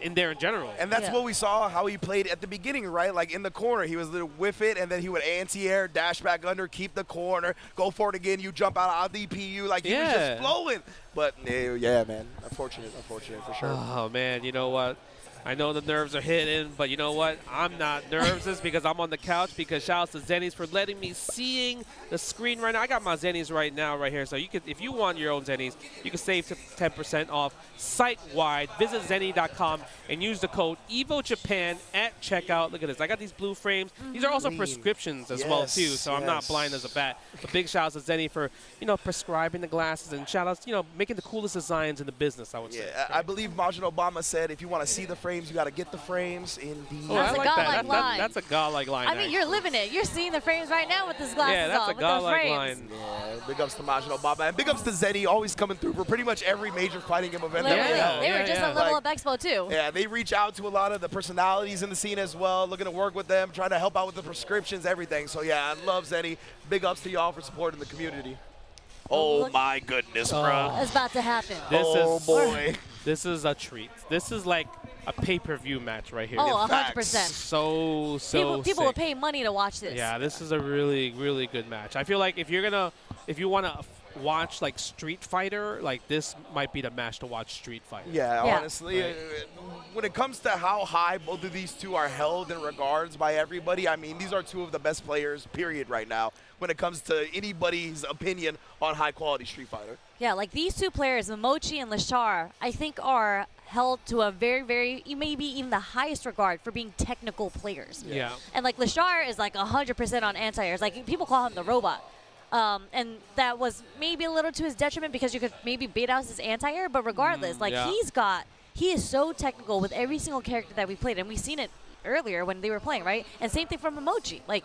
in there in general. And that's what we saw how he played at the beginning, right? Like in the corner, he was little whiff it, and then he would anti-air, dash back under, keep the corner, go for it again. You jump out of DPU, like he was just flowing. But yeah, man, unfortunate for sure. Oh man, you know what? I know the nerves are hitting, but you know what? I'm not nervous because I'm on the couch. Because shout out to Zennies for letting me seeing the screen right now. I got my Zennies right now right here. So you could, if you want your own Zennies, you can save 10% off site-wide. Visit Zenny.com and use the code Evo Japan at checkout. Look at this. I got these blue frames. These are also prescriptions as well too. So I'm not blind as a bat. But big shout out to Zenny for prescribing the glasses, and shout outs making the coolest designs in the business. I would say. I believe Majin Obama said if you want to see the frames, you got to get the frames. Indeed. Oh, that's a godlike line. That's a godlike line. I mean, you're living it. You're seeing the frames right now with this glasses on, with those frames. Yeah, big ups to Majin Obama. And big ups to Zenny, always coming through for pretty much every major fighting game event that we have. They were just at Level Up Expo, too. Yeah, they reach out to a lot of the personalities in the scene as well, looking to work with them, trying to help out with the prescriptions, everything. So, yeah, I love Zenny. Big ups to y'all for supporting the community. Oh, my goodness, bro. It's about to happen. Boy. This is a treat. This is like a pay-per-view match right here. Oh, 100%. So people will sick. pay money to watch this. Yeah, this is a really, really good match. I feel like if you want to watch like Street Fighter, like this might be the match to watch Street Fighter. Yeah, honestly, when it comes to how high both of these two are held in regards by everybody, I mean, these are two of the best players, period, right now, when it comes to anybody's opinion on high-quality Street Fighter. Yeah, like these two players, Momochi and Lashar, I think are held to a very, very, maybe even the highest regard for being technical players. Yeah. And like Lashar is like 100% on anti-airs. Like people call him the robot. And that was maybe a little to his detriment because you could maybe bait out his anti-air, but regardless, he is so technical with every single character that we played, and we've seen it earlier when they were playing, right? And same thing for Momochi. Like,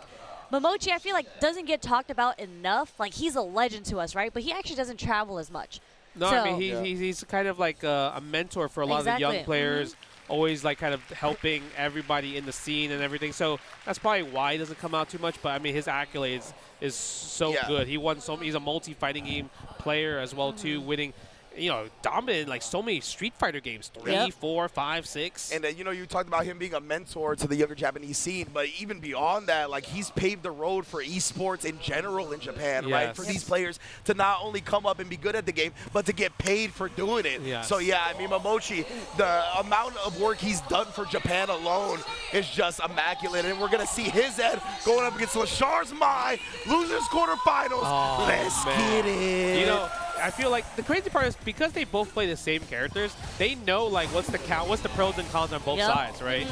Momochi, I feel like, doesn't get talked about enough. Like, he's a legend to us, right? But he actually doesn't travel as much. No, so, I mean, he's kind of like a mentor for a lot of the young players, always like kind of helping everybody in the scene and everything. So that's probably why he doesn't come out too much. But, I mean, his accolades is so good. He won he's a multi-fighting game player as well, too, winning – dominated like so many Street Fighter games, 3, 4, 5, 6. And you talked about him being a mentor to the younger Japanese scene, but even beyond that, like he's paved the road for esports in general in Japan, right? For these players to not only come up and be good at the game, but to get paid for doing it. So yeah, I mean, Momochi, the amount of work he's done for Japan alone is just immaculate, and we're gonna see his head going up against Lashar's Mai, losers quarterfinals. Let's get it. I feel like the crazy part is because they both play the same characters, they know like what's the pros and cons on both sides, right?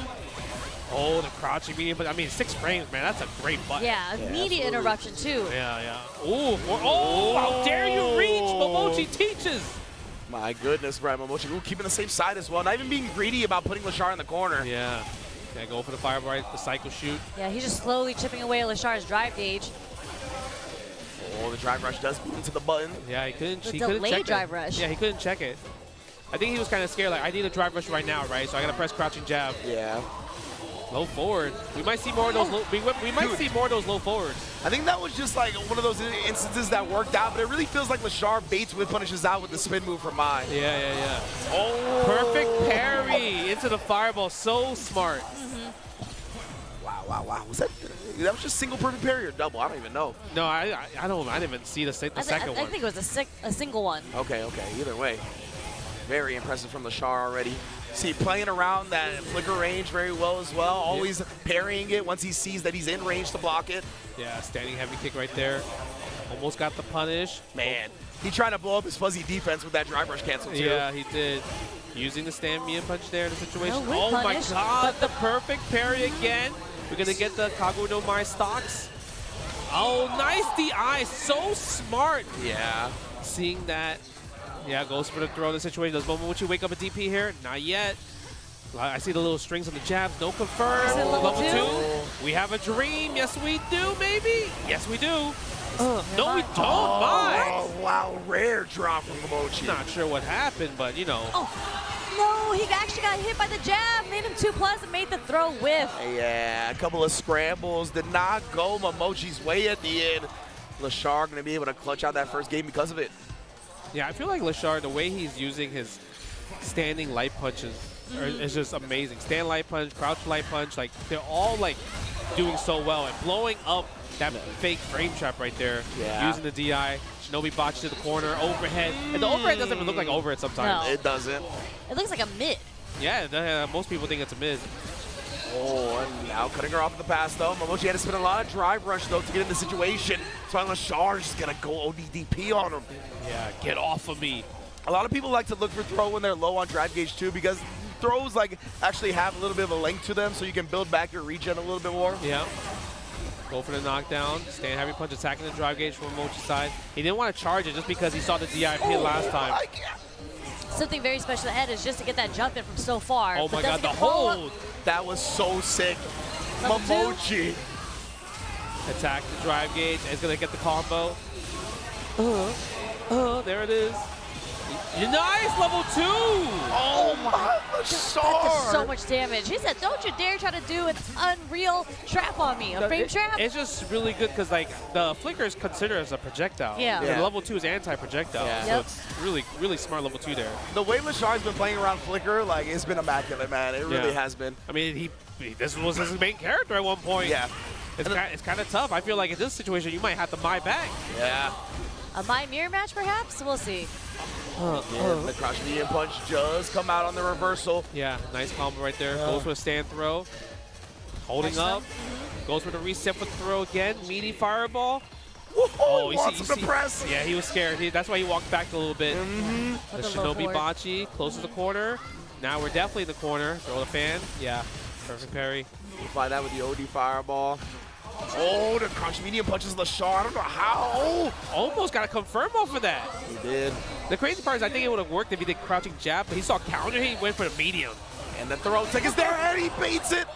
Oh, the crouching medium, but I mean 6 frames, man. That's a great button. Yeah, immediate interruption too. Yeah. Oh, how dare you reach? Momochi teaches. My goodness, Brian Momochi keeping the safe side as well. Not even being greedy about putting Lashar in the corner. Yeah. Go for the fireball, the cycle shoot. Yeah, he's just slowly chipping away at Lashar's drive gauge. Oh, the drive rush does beat into the button. Yeah, he couldn't Delayed check drive it. rush. Yeah, he couldn't check it. I think he was kind of scared, like, I need a drive rush right now, right? So I got to press crouching jab. Yeah. Low forward. We might see more of those we might see more of those low forwards. I think that was just like one of those instances that worked out, but it really feels like Lashar baits with punishes out with the spin move from Mai. Yeah. Oh. Perfect parry into the fireball. So smart. Wow. Was that was just single perfect parry or double? I don't even know. No, I didn't even see the second one. I think it was a single one. Okay. Either way. Very impressive from Lashar already. See, playing around that flicker range very well as well. Always parrying it once he sees that he's in range to block it. Yeah, standing heavy kick right there. Almost got the punish. Man, he tried to blow up his fuzzy defense with that drive rush cancel too. Yeah, he did. Using the stand medium punch there in the situation. No, oh punish, my god, the perfect parry again. We're going to get the Kagu no Mai stocks. Oh, nice DI. So smart. Yeah. Seeing that. Yeah, goes for the throw in the situation. Does Momochi wake up a DP here? Not yet. I see the little strings on the jabs. No confirm. Is it level 2? We have a dream. Yes, we do, maybe. Yes, we do. No, we don't. Oh, wow. Rare drop from Momochi. Not sure what happened, but, you know. No, he actually got hit by the jab. Made him 2+ and made the throw whiff. Yeah, a couple of scrambles. Did not go Momochi's way at the end. Lashar going to be able to clutch out that first game because of it. Yeah, I feel like Lashar, the way he's using his standing light punches is just amazing. Stand light punch, crouch light punch, like they're all like doing so well and blowing up that fake frame trap right there. Yeah. Using the DI. Shinobi botch to the corner, overhead. And the overhead doesn't even look like overhead sometimes. No. It doesn't. It looks like a mid. Yeah, most people think it's a mid. Oh, and now cutting her off at the pass, though. Momochi had to spin a lot of drive rush, though, to get in the situation. So Lashar's just going to go ODDP on him. Yeah, get off of me. A lot of people like to look for throw when they're low on drive gauge, too, because throws like actually have a little bit of a length to them, so you can build back your regen a little bit more. Yeah. Go for the knockdown. Stand heavy punch, attacking the drive gauge from Momochi's side. He didn't want to charge it just because he saw the DI pin last time. Something very special ahead is just to get that jump in from so far. Oh my god, the follow-up. hold! That was so sick. Level Momochi. Attack the drive gauge. It's going to get the combo. There it is. Nice, level 2! Oh my, Lashar! That does so much damage. He said, don't you dare try to do an unreal trap on me, a frame trap? It's just really good because like the flicker is considered as a projectile. Yeah. And level 2 is anti-projectile. Yeah. So it's really, really smart level 2 there. The way Lashar's been playing around flicker, like, it's been immaculate, man. It really has been. I mean, this was his main character at one point. Yeah. It's kind of tough. I feel like in this situation, you might have to Mai back. Yeah. A My mirror match, perhaps? We'll see. The crouch medium punch does come out on the reversal. Yeah, nice combo right there. Goes for a stand throw. Holding up. Goes for the reset with throw again. Meaty fireball. Oh, he wants him to press. Yeah, he was scared. That's why he walked back a little bit. With The the low Shinobi forward. Bachi close to the corner. Now we're definitely in the corner. Throw the fan. Yeah, perfect parry. You find that with the OD fireball. Oh, the crouch medium punches Lashar. I don't know how. Almost got a confirm off of that. He did. The crazy part is I think it would have worked if he did crouching jab, but he saw counter, he went for the medium. And the throw tech is there, and he baits it.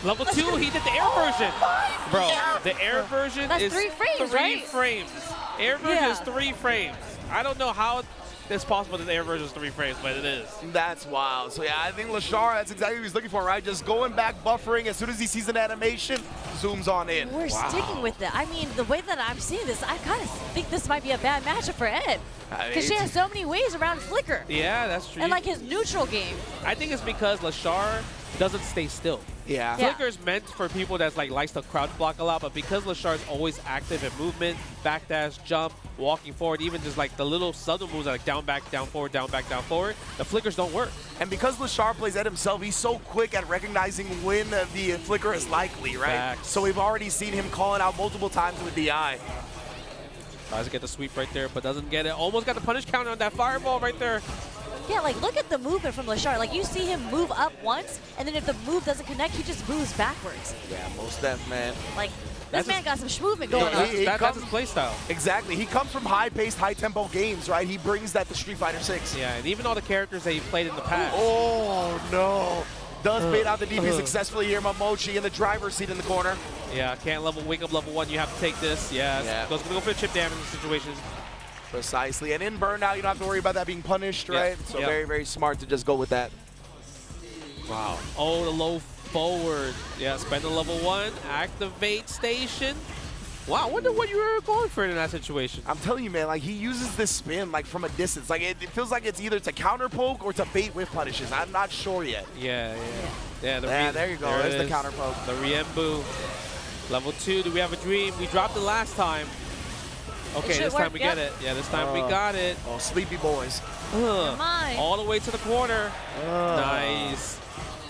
Level 2, he did the air version. Bro, the air version That's is 3 frames, 3 right? frames. Air version Yeah. is 3 frames. I don't know how it's possible that the air version is 3 frames, but it is. That's wild. So yeah, I think Lashar, that's exactly what he's looking for, right? Just going back, buffering. As soon as he sees an animation, zooms on in. We're sticking with it. I mean, the way that I'm seeing this, I kind of think this might be a bad matchup for Ed. Because she has so many ways around Flicker. Yeah, that's true. And like his neutral game. I think it's because Lashar doesn't stay still. Yeah. Flicker's meant for people that likes to crouch block a lot, but because Lashar's always active in movement, backdash, jump, walking forward, even just like the little subtle moves like down, back, down, forward, the flickers don't work. And because Lashar plays Ed himself, he's so quick at recognizing when the flicker is likely, right? Facts. So we've already seen him calling out multiple times with DI. Tries to get the sweep right there, but doesn't get it. Almost got the punish counter on that fireball right there. Yeah, like look at the movement from Lashar. Like you see him move up once, and then if the move doesn't connect, he just moves backwards. Yeah, most def, man. Like this man got some schmovement going on. That's his play style. Exactly. He comes from high-paced, high-tempo games, right? He brings that to Street Fighter 6. Yeah, and even all the characters that he played in the past. Oh, no. Does bait out the DP successfully here. Momochi in the driver's seat in the corner. Yeah, can't wake up level 1. You have to take this. Yes. Yeah. Goes going to go for the chip damage situations. Precisely. And in burnout, you don't have to worry about that being punished, right? So very, very smart to just go with that. Wow. Oh, the low forward. Yeah, spend the level 1. Activate station. Wow, I wonder what you were going for in that situation. I'm telling you, man, like he uses this spin like from a distance. Like it feels like it's either to counter poke or to bait with punishes. I'm not sure yet. Yeah. Yeah, there you go. There's the counter poke. The Riembu. Level 2, do we have a dream? We dropped it last time. Okay, this time we get it. Yeah, this time we got it. Oh, sleepy boys. Come on. All the way to the corner. Nice.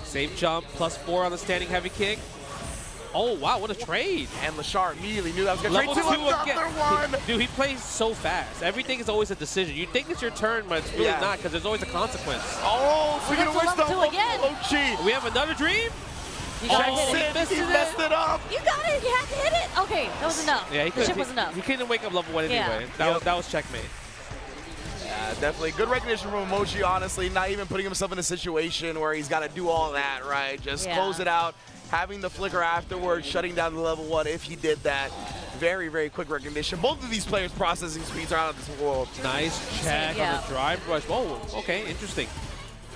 Safe jump, +4 on the standing heavy kick. Oh, wow, what a trade. And Lashar immediately knew that was going to trade Level 2 again. one. Dude, he plays so fast. Everything is always a decision. You think it's your turn, but it's really not because there's always a consequence. Oh, speaking of which, Momochi. We have another dream? You messed it up. You got it. You had to hit it. Okay, that was enough. Yeah, the chip was enough. He couldn't wake up level 1 anyway. Yeah. That was checkmate. Yeah, definitely. Good recognition from Momochi, honestly. Not even putting himself in a situation where he's got to do all that, right? Just close it out. Having the flicker afterwards, shutting down the level 1 if he did that. Very, very quick recognition. Both of these players' processing speeds are out of this world. Nice check on the drive rush. Whoa, okay, interesting.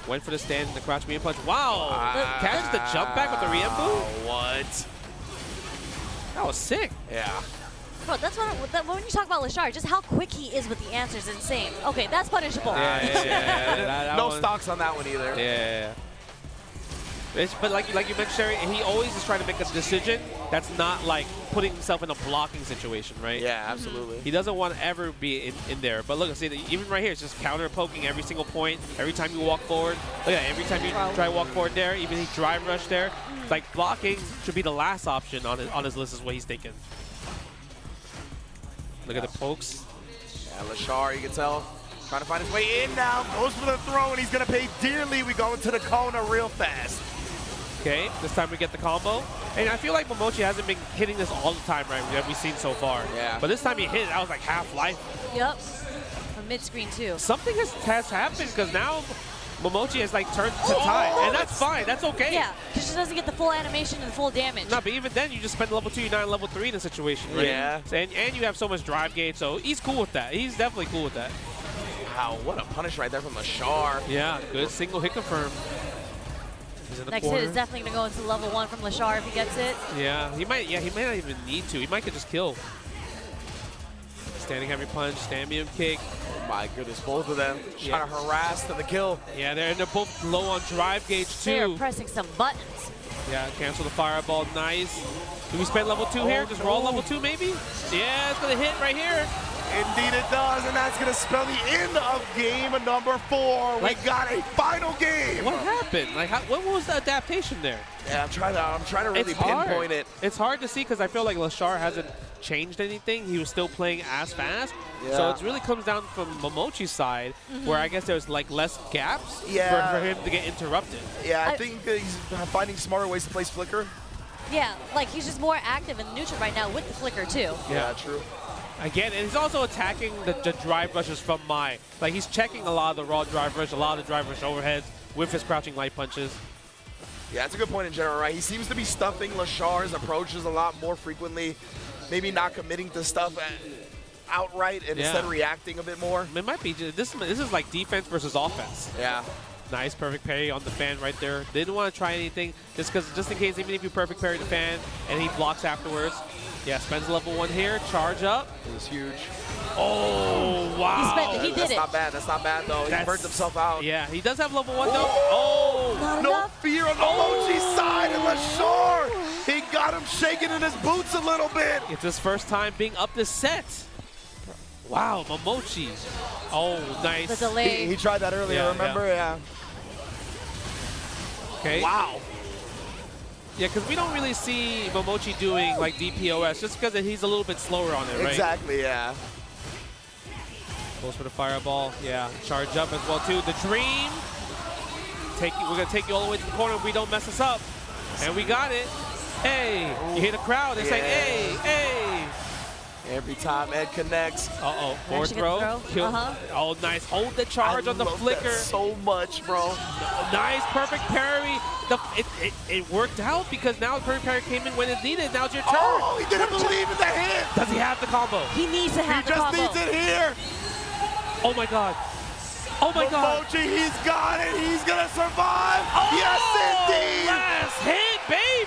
Went for the stand and the crouch medium punch. Wow! Catches the jump back with the Riembu? What? That was sick. Yeah. Bro, that's when you talk about Lashar, just how quick he is with the answers is insane. Okay, that's punishable. Yeah. No stocks on that one either. Yeah. But like you mentioned, Sherry, he always is trying to make a decision that's not like putting himself in a blocking situation, right? Yeah, absolutely. He doesn't want to ever be in there. But look, see, even right here, it's just counter poking every single point. Every time you walk forward, look at that, every time you try to walk forward there, even he drive rush there. It's like blocking should be the last option on his list is what he's thinking. Look at the pokes. Yeah, Lashar, you can tell, trying to find his way in now. Goes for the throw, and he's going to pay dearly. We go into the corner real fast. Okay, this time we get the combo. And I feel like Momochi hasn't been hitting this all the time, right, that we've seen so far. Yeah. But this time he hit it, that was like half life. Yep. From mid-screen, too. Something has happened, because now Momochi has like turned to time. And that's fine, that's okay. Yeah, he just doesn't get the full animation and the full damage. No, but even then, you just spend level 2, you're not in level 3 in a situation, right? Yeah. And you have so much drive gauge, so he's cool with that. He's definitely cool with that. Wow, what a punish right there from Lashar. Yeah, good single hit confirm. Next hit is definitely going to go into level 1 from Lashar if he gets it. Yeah, he might not even need to. He might get just kill. Standing heavy punch, stand medium kick. Oh my goodness, both of them trying to harass to the kill. Yeah, they're both low on drive gauge too. They're pressing some buttons. Yeah, cancel the fireball, nice. Do we spend level 2 here? Just roll level 2 maybe? Yeah, it's gonna hit right here. Indeed it does, and that's going to spell the end of game number 4. We got a final game. What happened? Like, what was the adaptation there? Yeah, I'm trying to really pinpoint it. It's hard to see because I feel like Lashar hasn't changed anything. He was still playing as fast. So it really comes down from Momochi's side, where I guess there's like less gaps for him to get interrupted. Yeah, I think he's finding smarter ways to place flicker. Yeah, like he's just more active in neutral right now with the flicker too. Yeah, true. Again, and he's also attacking the drive rushes from Mai. Like, he's checking a lot of the raw drive rush, a lot of the drive rush overheads with his crouching light punches. Yeah, that's a good point in general, right? He seems to be stuffing Lashar's approaches a lot more frequently, maybe not committing to stuff outright and instead reacting a bit more. It might be. This is like defense versus offense. Yeah. Nice perfect parry on the fan right there. Didn't want to try anything just in case, even if you perfect parry the fan and he blocks afterwards. Yeah, spends level 1 here, charge up. It was huge. Oh, wow. He spent it, he did That's it. not bad, that's not bad though. He burnt himself out. Yeah, he does have level 1 though. Oh! No fear on Momochi's side, and Lashar, he got him shaking in his boots a little bit. It's his first time being up this set. Wow, Momochi. Oh, nice. The delay. He tried that earlier, remember? Yeah. Okay. Wow. Yeah, because we don't really see Momochi doing like DPOS just because he's a little bit slower on it, right? Exactly, yeah. Goes for the fireball. Yeah, charge up as well too. The dream. We're gonna take you all the way to the corner if we don't mess us up. And we got it. Hey, you hear the crowd. They're saying, hey, hey. Every time Ed connects. Uh-oh, forward throw. Kill. Oh, nice. Hold the charge on the flicker. That so much, bro. Nice, perfect parry. It worked out because now the perfect parry came in when it needed. Now it's your turn. Oh, he didn't believe in the hit. Does he have the combo? He needs to have the combo. He just needs it here. Oh my God. Oh my God. Momochi, he's got it. He's gonna survive. Oh, yes, indeed. Last hit,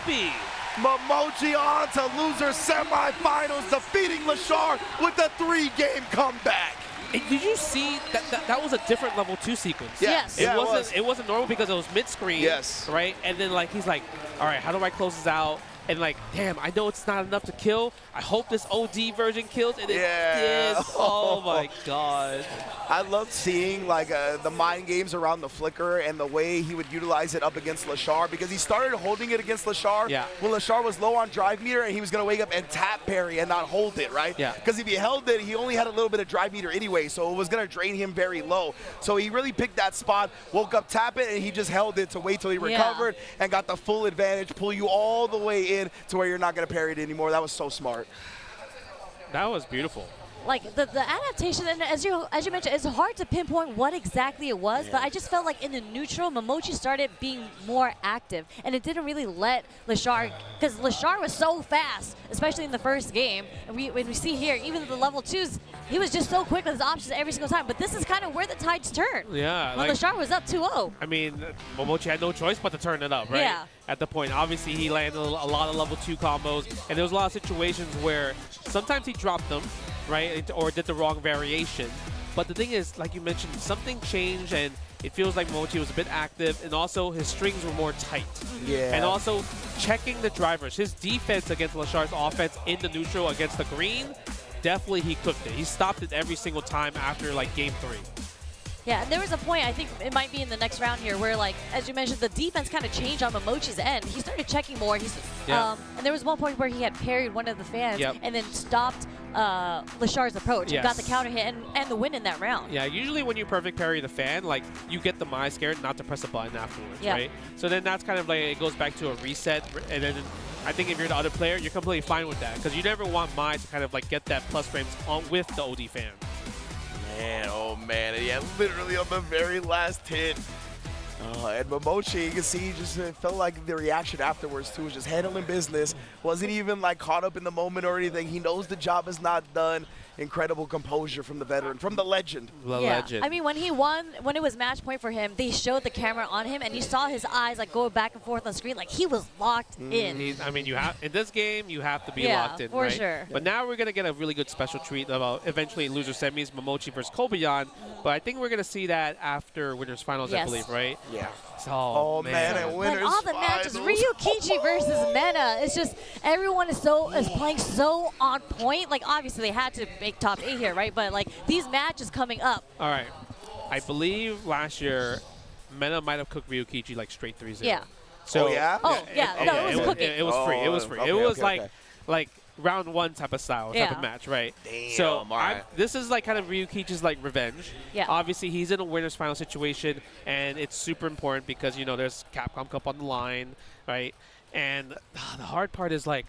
baby. Momochi on to loser semifinals, defeating Lashar with a 3-game comeback. And did you see that was a different level 2 sequence? Yes. It wasn't normal because it was mid-screen. Yes. Right? And then like he's like, all right, how do I close this out? And like, damn, I know it's not enough to kill. I hope this OD version kills, and it did. Oh my God. I loved seeing like the mind games around the flicker and the way he would utilize it up against Lashar, because he started holding it against Lashar when Lashar was low on drive meter and he was going to wake up and tap parry and not hold it, right? Yeah. Because if he held it, he only had a little bit of drive meter anyway, so it was going to drain him very low. So he really picked that spot, woke up, tap it, and he just held it to wait till he recovered and got the full advantage, pull you all the way in to where you're not going to parry it anymore. That was so smart. That was beautiful. Like the adaptation, and as you mentioned, it's hard to pinpoint what exactly it was, but I just felt like in the neutral, Momochi started being more active, and it didn't really let Lashar, because Lashar was so fast, especially in the first game, and when we see here, even the level 2s, he was just so quick with his options every single time, but this is kind of where the tides turn. Yeah. When Lashar was up 2-0. I mean, Momochi had no choice but to turn it up, right? Yeah. At the point, obviously he landed a lot of level 2 combos, and there was a lot of situations where sometimes he dropped them, right, or did the wrong variation. But the thing is, like you mentioned, something changed, and it feels like Momochi was a bit active, and also his strings were more tight. Yeah. And also checking the drivers. His defense against Lashar's offense in the neutral against the green, definitely he cooked it. He stopped it every single time after like game 3. Yeah, and there was a point, I think it might be in the next round here, where, like, as you mentioned, the defense kind of changed on Momochi's end. He started checking more. And there was one point where he had parried one of the fans and then stopped Lashar's approach and got the counter hit and the win in that round. Yeah, usually when you perfect parry the fan, like, you get the Mai scared not to press a button afterwards, right? So then that's kind of like, it goes back to a reset, and then I think if you're the other player, you're completely fine with that, because you never want Mai to kind of like get that plus frames on with the OD fan. Man, oh man, and yeah, literally on the very last hit. And Momochi, you can see, he just felt like the reaction afterwards too was just handling business. Wasn't even like caught up in the moment or anything. He knows the job is not done. Incredible composure from the veteran, from the legend. The legend. I mean, when he won, when it was match point for him, they showed the camera on him, and you saw his eyes like go back and forth on screen, like he was locked in. I mean, you have in this game, you have to be locked in, for right? sure. But now we're gonna get a really good special treat about eventually in loser semis, Momochi versus Kobayan. But I think we're gonna see that after winners finals, I believe, right? Yeah. So, oh man, and winners all the matches, Ryukichi versus Mena. It's just everyone is playing so on point. Like obviously they had to make top 8 here, right? But like these matches coming up. All right, I believe last year Mena might have cooked Ryukichi like straight 3-0. Yeah. So No, it was cooking. It was free. It was free. Okay, it was okay. like round 1 type of style, type of match, right? Damn, so alright. this is like kind of Ryukichi's like revenge. Yeah. Obviously, he's in a winner's final situation, and it's super important because, you know, there's Capcom Cup on the line, right? And the hard part is like,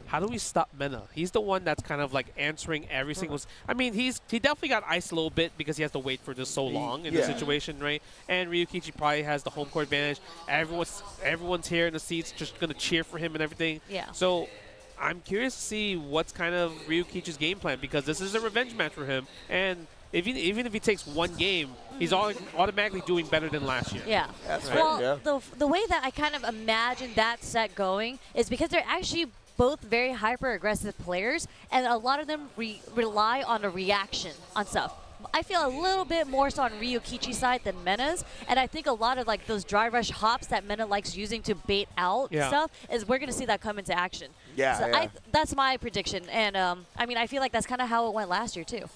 how do we stop Mena? He's the one that's kind of like answering every single. I mean, he definitely got iced a little bit because he has to wait for this so long in the situation, right? And Ryukichi probably has the home court advantage. Everyone's here in the seats, just gonna cheer for him and everything. Yeah. So I'm curious to see what's kind of Ryukichi's game plan, because this is a revenge match for him, and even if he takes one game, he's automatically doing better than last year. Yeah. That's well, the way that I kind of imagine that set going is because they're actually both very hyper-aggressive players, and a lot of them rely on a reaction on stuff. I feel a little bit more so on Ryukichi's side than Mena's, and I think a lot of like those dry rush hops that Mena likes using to bait out stuff is we're going to see that come into action. Yeah, so that's my prediction, and I mean I feel like that's kind of how it went last year too.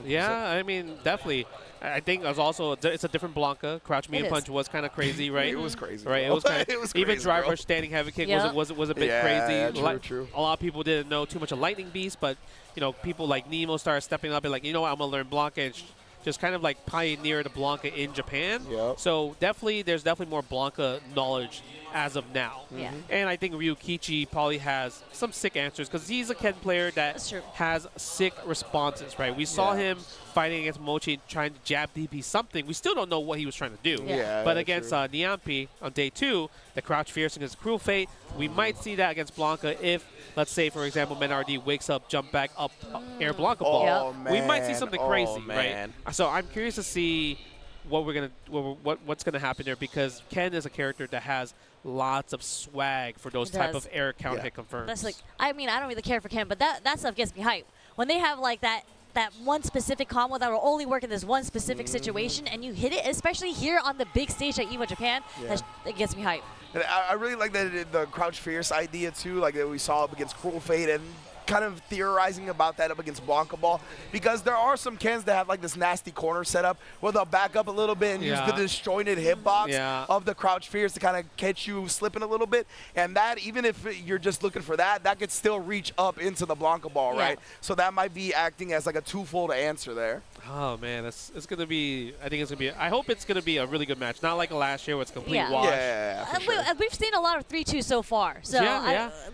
Yeah, I mean, definitely. I think it's also it's a different Blanca. Crouch medium punch was kind of crazy, right? It was crazy. Right, it was kind of even crazy, driver bro. standing heavy kick Yeah. was a bit crazy. True. A lot of people didn't know too much of Lightning Beast, but you know, people like Nemo started stepping up and like, you know what, I'm gonna learn Blanca and just kind of like pioneer the Blanca in Japan. Yep. So there's definitely more Blanca knowledge as of now. Yeah. And I think Ryukichi probably has some sick answers because he's a Ken player that has sick responses, right? We saw him fighting against Mochi trying to jab DP something. We still don't know what he was trying to do. Yeah, but against Niampi on day 2, the crouch fierce against Cruel Fate, we might see that against Blanca if, let's say, for example, Menardi wakes up, jump back up, air Blanca ball. We might see something crazy, right? So I'm curious to see what what's gonna happen there because Ken is a character that has lots of swag for those type of air counter hit confirms. That's like, I mean, I don't really care for Ken, but that stuff gets me hyped. When they have like that one specific combo that will only work in this one specific situation, and you hit it, especially here on the big stage at Evo Japan, it gets me hyped. And I really like the crouch fierce idea too, like that we saw up against Cruel Fate and kind of theorizing about that up against Blanca Ball because there are some Kens that have like this nasty corner setup where they'll back up a little bit and use the disjointed hitbox of the crouch fierce to kind of catch you slipping a little bit, and that even if you're just looking for that could still reach up into the Blanca Ball, right? So that might be acting as like a twofold answer there. Oh man, it's gonna be. I think it's gonna be. I hope it's gonna be a really good match. Not like last year where it's complete wash. For sure. We've seen a lot of 3-2 so far. So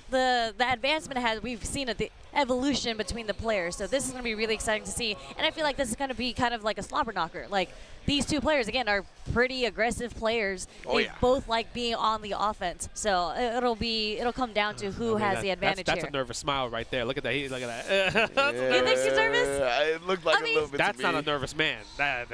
the advancement we've seen the evolution between the players. So this is gonna be really exciting to see. And I feel like this is gonna be kind of like a slobber knocker. Like these two players again are pretty aggressive players. They both like being on the offense. So it'll come down to who has the advantage that's here. a nervous smile right there. Look at that. Look at that. You think he's nervous? It looked like a little bit. That's not a nervous man.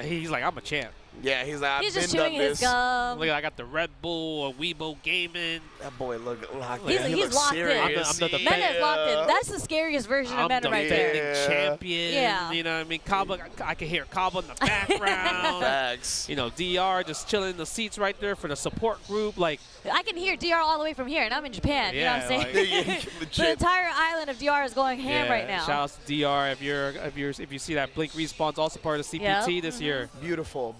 He's like, I'm a champ. Yeah, he's like, he's just chewing his gum. Look, I got the Red Bull or Weibo Gaming. That boy look locked in. He's locked in. I'm the Mena is locked in. That's the scariest version of Mena right there. I'm the defending champion. Yeah. You know what I mean? Kaba, I can hear Kaba in the background. Facts. You know, DR just chilling in the seats right there for the support group. Like I can hear DR all the way from here, and I'm in Japan. You know what I'm saying? Like, the entire island of DR is going ham right now. Shout out to DR if you see that Blink Respawn's also part of CPT this year. Beautiful,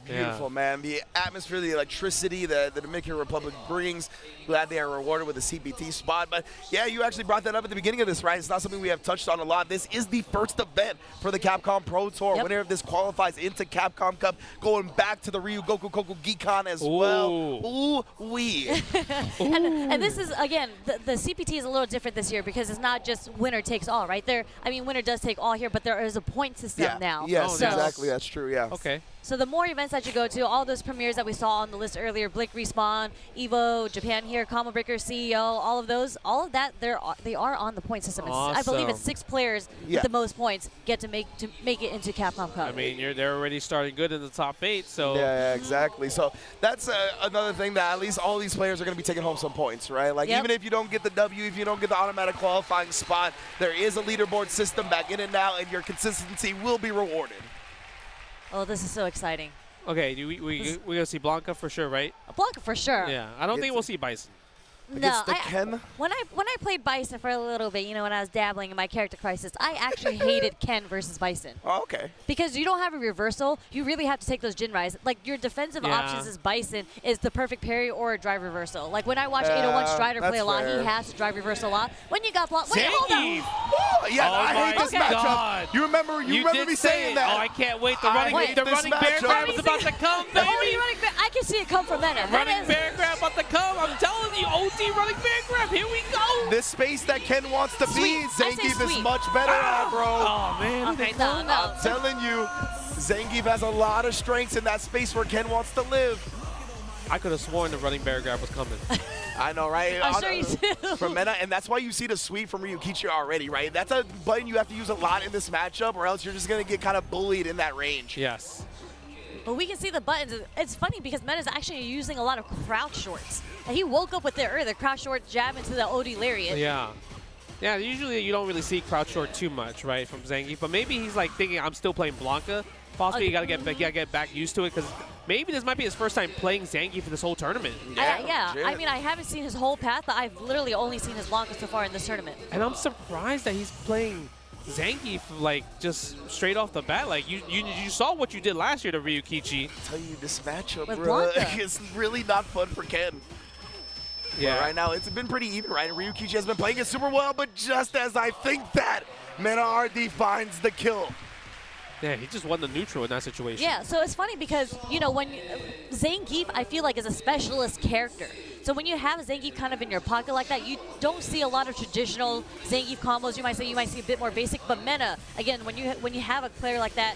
man. The atmosphere, the electricity that the Dominican Republic brings. Glad they are rewarded with a CPT spot. But yeah, you actually brought that up at the beginning of this, right? It's not something we have touched on a lot. This is the first event for the Capcom Pro Tour. Winner of this qualifies into Capcom Cup, going back to the Ryugoku Koku Gikan as well. Ooh-wee. And this is, again, the CPT is a little different this year because it's not just winner takes all, right? Winner does take all here, but there is a point system now. Yes, exactly. That's true, yeah. Okay. So the more events that you go to, all those premieres that we saw on the list earlier, Blink Respawn, Evo, Japan here, Combo Breaker, CEO, all of that, they are on the point system. Awesome. I believe it's 6 players with the most points get to make it into Capcom Cup. I mean, they're already starting good in the top 8, so. Yeah, exactly. So that's another thing that at least all these players are going to be taking home some points, right? Like even if you don't get the W, if you don't get the automatic qualifying spot, there is a leaderboard system back in and out, and your consistency will be rewarded. Oh, this is so exciting. Okay, we're going to see Blanca for sure, right? Blanca for sure. Yeah, I don't think we'll see Bison. No, when I played Bison for a little bit, when I was dabbling in my character crisis, I actually hated Ken versus Bison. Oh, okay. Because you don't have a reversal, you really have to take those Jinrais. Like your defensive options as Bison is the perfect parry or a drive reversal. Like when I watch 801 Strider play a lot, he has to drive reversal a lot. When you got blocked, wait, hold on. I hate this matchup. You remember me saying that? Oh, I can't wait. The running bear grab is about to come, baby. I can see it come from Mena. Running bear grab about to come. I'm telling you, OT running bear grab. Here we go. This space that Ken wants to be, Zangief is much better at, bro. Oh, man. Okay, no. I'm telling you, Zangief has a lot of strengths in that space where Ken wants to live. I could have sworn the running bear grab was coming. I know, right? I'm sure you do. From Mena, and that's why you see the sweep from Ryukichi already, right? That's a button you have to use a lot in this matchup, or else you're just going to get kind of bullied in that range. Yes. But we can see the buttons. It's funny because Mena's actually using a lot of crouch shorts. And he woke up with the crouch short jab into the OD lariat. Yeah. Yeah, usually you don't really see crouch short too much, right, from Zangief. But maybe he's like thinking, I'm still playing Blanca. Possibly you gotta get back used to it because maybe this might be his first time playing Zangief for this whole tournament. I mean, I haven't seen his whole path, but I've literally only seen his Blanca so far in this tournament. And I'm surprised that he's playing Zangief, like, just straight off the bat, like, you saw what you did last year to Ryukichi. I tell you, this matchup, With bro, Blanca. is really not fun for Ken. Yeah. But right now, it's been pretty even, right? Ryukichi has been playing it super well, but just as I think that, Mena RD finds the kill. Yeah, he just won the neutral in that situation. Yeah, so it's funny because, you know, when Zangief, I feel like, is a specialist character. So when you have Zangief kind of in your pocket like that, you don't see a lot of traditional Zangief combos. You might see a bit more basic, but Mena, again, when you have a player like that,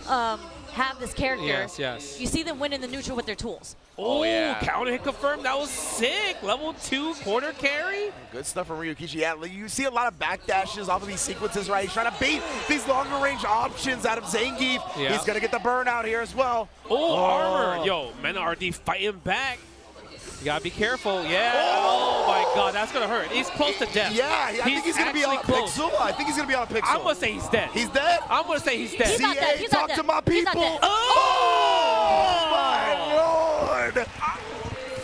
have this character, yes. you see them win in the neutral with their tools. Oh, yeah. Counter hit confirmed. That was sick. Level 2 quarter carry. Good stuff from Ryukichi. Yeah, you see a lot of backdashes off of these sequences, right? He's trying to bait these longer range options out of Zangief. Yeah. He's going to get the burn out here as well. Oh, armor. Yo, Mena RD fighting back. You gotta be careful. Yeah. Oh, my God, that's gonna hurt. He's close to death. Yeah, I think he's gonna be on a pixel. I think he's gonna be on a pixel. I'm gonna say he's dead. He's dead? I'm gonna say he's dead. He's not dead. He's not Talk dead. to my He's not people. dead. Oh, my Lord.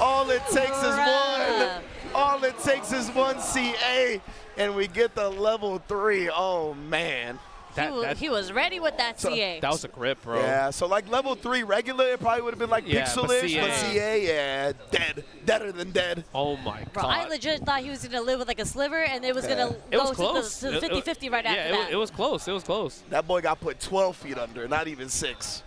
All it takes is one. All it takes is one CA, and we get the level 3. Oh, man. He was ready with that CA. That was a grip, bro. Yeah, so like level 3 regular, it probably would have been like Yeah, pixel-ish, but but CA, yeah, dead. Deader than dead. Oh, my Bro, God. I legit thought he was going to live with like a sliver, and it was going to It was go close. to the 50-50 right after that. It was close. It was close. That boy got put 12 feet under, not even 6.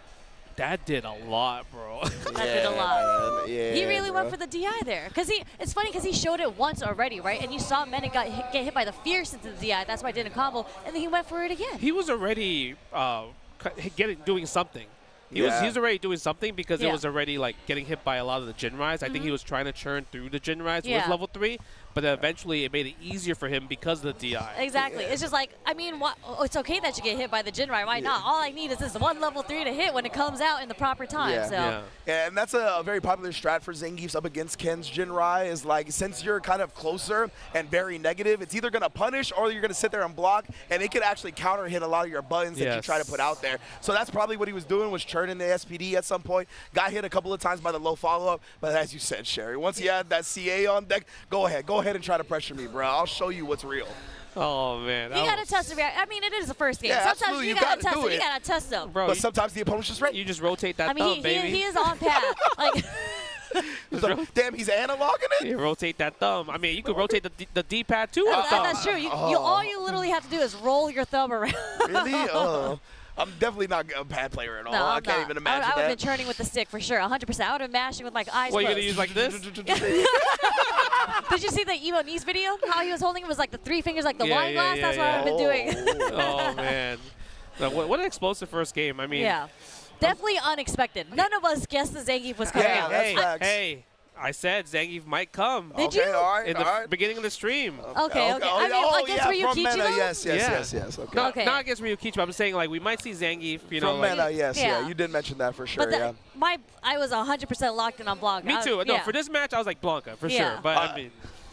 That did a lot, bro. That did a lot. Yeah, He really went bro. for the DI there. Because it's funny because he showed it once already, right? And you saw Mena get hit by the fierce into the DI. That's why I did a combo. And then he went for it again. He was already doing something. He was already doing something because it was already like getting hit by a lot of the Jinrais. I think he was trying to churn through the Jinrais with level 3, but then eventually it made it easier for him because of the DI. Exactly. It's just like, I mean, it's okay that you get hit by the Jinrai. Why not? All I need is this one level 3 to hit when it comes out in the proper time. Yeah, and that's a very popular strat for Zangief's up against Ken's Jinrai is like, since you're kind of closer and very negative, it's either going to punish or you're going to sit there and block, and it could actually counter hit a lot of your buttons that you try to put out there. So that's probably what he was doing, was churning the SPD at some point. Got hit a couple of times by the low follow-up, but as you said, Sherry, once he had that CA on deck, go ahead and try to pressure me, bro. I'll show you what's real. Oh, man. You got to test the reaction. I mean, it is the first game. Yeah, Sometimes absolutely. you You got to gotta test do it. You it. got to test them. Bro, But sometimes the opponent's just ready. You just rotate that I mean, thumb, baby. he is on pad. Like, damn, he's analoging it? You rotate that thumb. I mean, you could rotate the D-pad too. with the thumb. that's true. All you literally have to do is roll your thumb around. Really? I'm definitely not a bad player at all. No, I I'm can't not. even imagine I would have that. been churning with the stick for sure, 100%. I would have been mashing with my eyes What, you closed. gonna use like this? Did you see the Evo Knees video? How he was holding it was like the 3 fingers, like the wine glass. That's what I've been doing. Oh, man. No, what an explosive first game. I mean, Yeah, definitely unexpected. None of us guessed the Zangief was coming out. Hey, I said Zangief might come. Did you? All right, in the beginning of the stream. Okay. I mean, against Ryukichi, though? Yes. Okay. Not against Ryukichi, but I'm saying like we might see Zangief. You know, From like, Mena, yes, you did mention that for sure. But I was 100% locked in on Blanca. Me too. No, for this match I was like Blanca for sure. But I mean.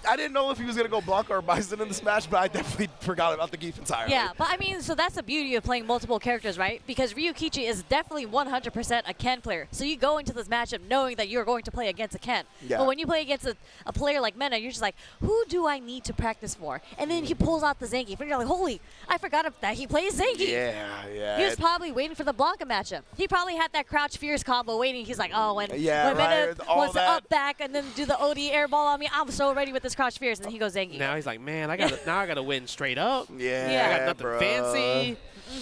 I didn't know if he was going to go Blanca or Bison in this match, but I definitely forgot about the Geef entirely. Yeah, but I mean, so that's the beauty of playing multiple characters, right? Because Ryukichi is definitely 100% a Ken player. So you go into this matchup knowing that you're going to play against a Ken. Yeah. But when you play against a player like Mena, you're just like, who do I need to practice for? And then he pulls out the Zangief, and you're like, holy, I forgot that he plays Zangief. Yeah. He was probably waiting for the Blanca matchup. He probably had that crouch fierce combo waiting. He's like, oh, when Mena wants to up back and then do the OD air ball on me, I'm so ready with this crouch fierce. And then he goes Zangief. Now he's like, man, I gotta win straight up. Yeah, I got nothing bro. fancy.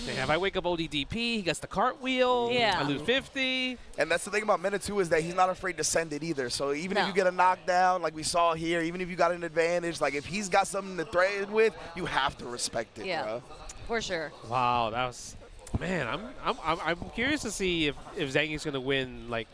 Man, if I wake up ODDP, he gets the cartwheel. Yeah. I lose 50. And that's the thing about Mena too, is that he's not afraid to send it either. So even if you get a knockdown, like we saw here, even if you got an advantage, like if he's got something to threaten with, you have to respect it, bro. For sure. Wow, that was, man. I'm curious to see if Zangief's gonna win like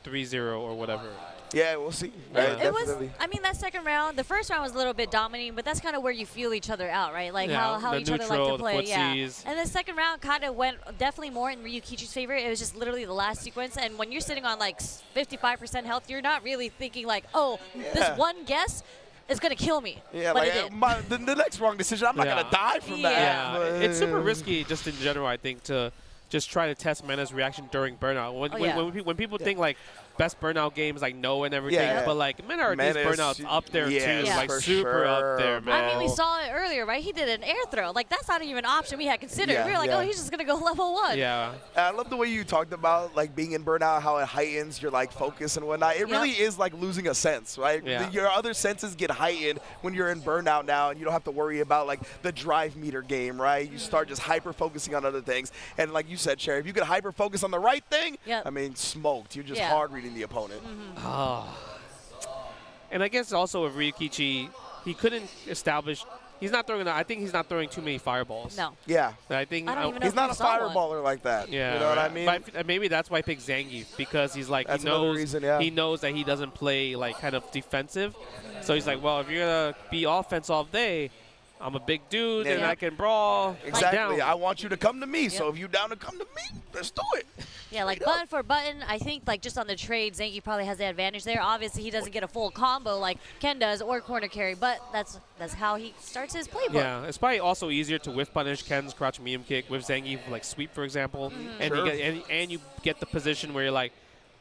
3-0 or whatever. Yeah, we'll see. It was, I mean, that second round, the first round was a little bit dominating, but that's kind of where you feel each other out, right? Like how each other like to play. And the second round kind of went definitely more in Ryukichi's favor. It was just literally the last sequence. And when you're sitting on like 55% health, you're not really thinking like, oh, this one guess is going to kill me. Yeah, but like the next wrong decision, I'm not going to die from that. Yeah, it's super risky just in general, I think, to just try to test Mena's reaction during burnout. When people think like, best burnout games like No and everything, Yeah. but like Mena RD's burnout's up there yes, too, like for super sure, up there, man. I mean, we saw it earlier, right? He did an air throw. Like, that's not even an option we had considered. Yeah, we were like, yeah. oh, he's just going to go level 1. Yeah. I love the way you talked about like being in burnout, how it heightens your like focus and whatnot. It really is like losing a sense, right? Yeah. Your other senses get heightened when you're in burnout now, and you don't have to worry about like the drive meter game, right? You start just hyper focusing on other things, and like you said, Sherry, if you could hyper focus on the right thing, I mean, smoked. You're just hard reading the opponent. Oh. And I guess also with Ryukichi, he couldn't establish. He's not throwing. I think he's not throwing too many fireballs. No. Yeah. I think I don't even know he's if not we a saw one. fireballer like that. Yeah, You know what I mean? But maybe that's why I picked Zangief, because he's like That's he another knows reason, yeah. he knows that he doesn't play like kind of defensive, so he's like, well, if you're gonna be offense all day, I'm a big dude and I can brawl. Exactly. Down. I want you to come to me. So if you down to come to me, let's do it. Yeah, like button for button, I think like just on the trade, Zangief probably has the advantage there. Obviously, he doesn't get a full combo like Ken does or corner carry, but that's how he starts his playbook. Yeah, it's probably also easier to whiff punish Ken's crouch medium kick with Zangief, like sweep, for example, and Sure. you get and you get the position where you're like,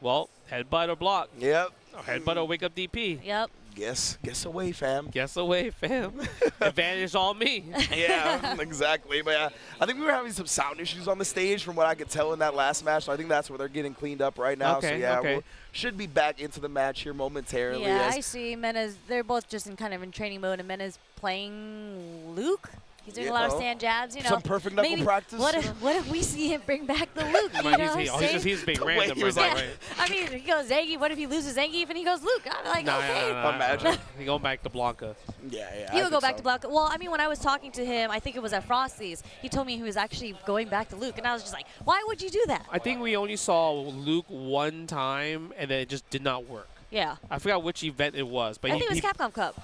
well, headbutt or block. Yep. Or headbutt or wake up DP. Yep. Guess away, fam. Guess away, fam. Advantage on me. Yeah, exactly. But yeah, I think we were having some sound issues on the stage from what I could tell in that last match. So I think that's where they're getting cleaned up right now. Okay, so yeah, okay. we should be back into the match here momentarily. Yeah, as I see. Mena's, they're both just in kind of in training mode, and Mena's playing Luke. He's doing a lot of stand jabs, you know. Some perfect knuckle maybe, practice. What if we see him bring back the Luke? You Well, know what I'm saying? he's being The way random he right was now, like- right? I mean, he goes Zangief. What if he loses Zangief and he goes Luke? I'm like, okay. Imagine. He going back to Blanca. Yeah. He would go back to Blanca. Well, I mean, when I was talking to him, I think it was at Frosty's, he told me he was actually going back to Luke, and I was just like, why would you do that? I think we only saw Luke one time, and then it just did not work. Yeah. I forgot which event it was, but I think it was Capcom Cup.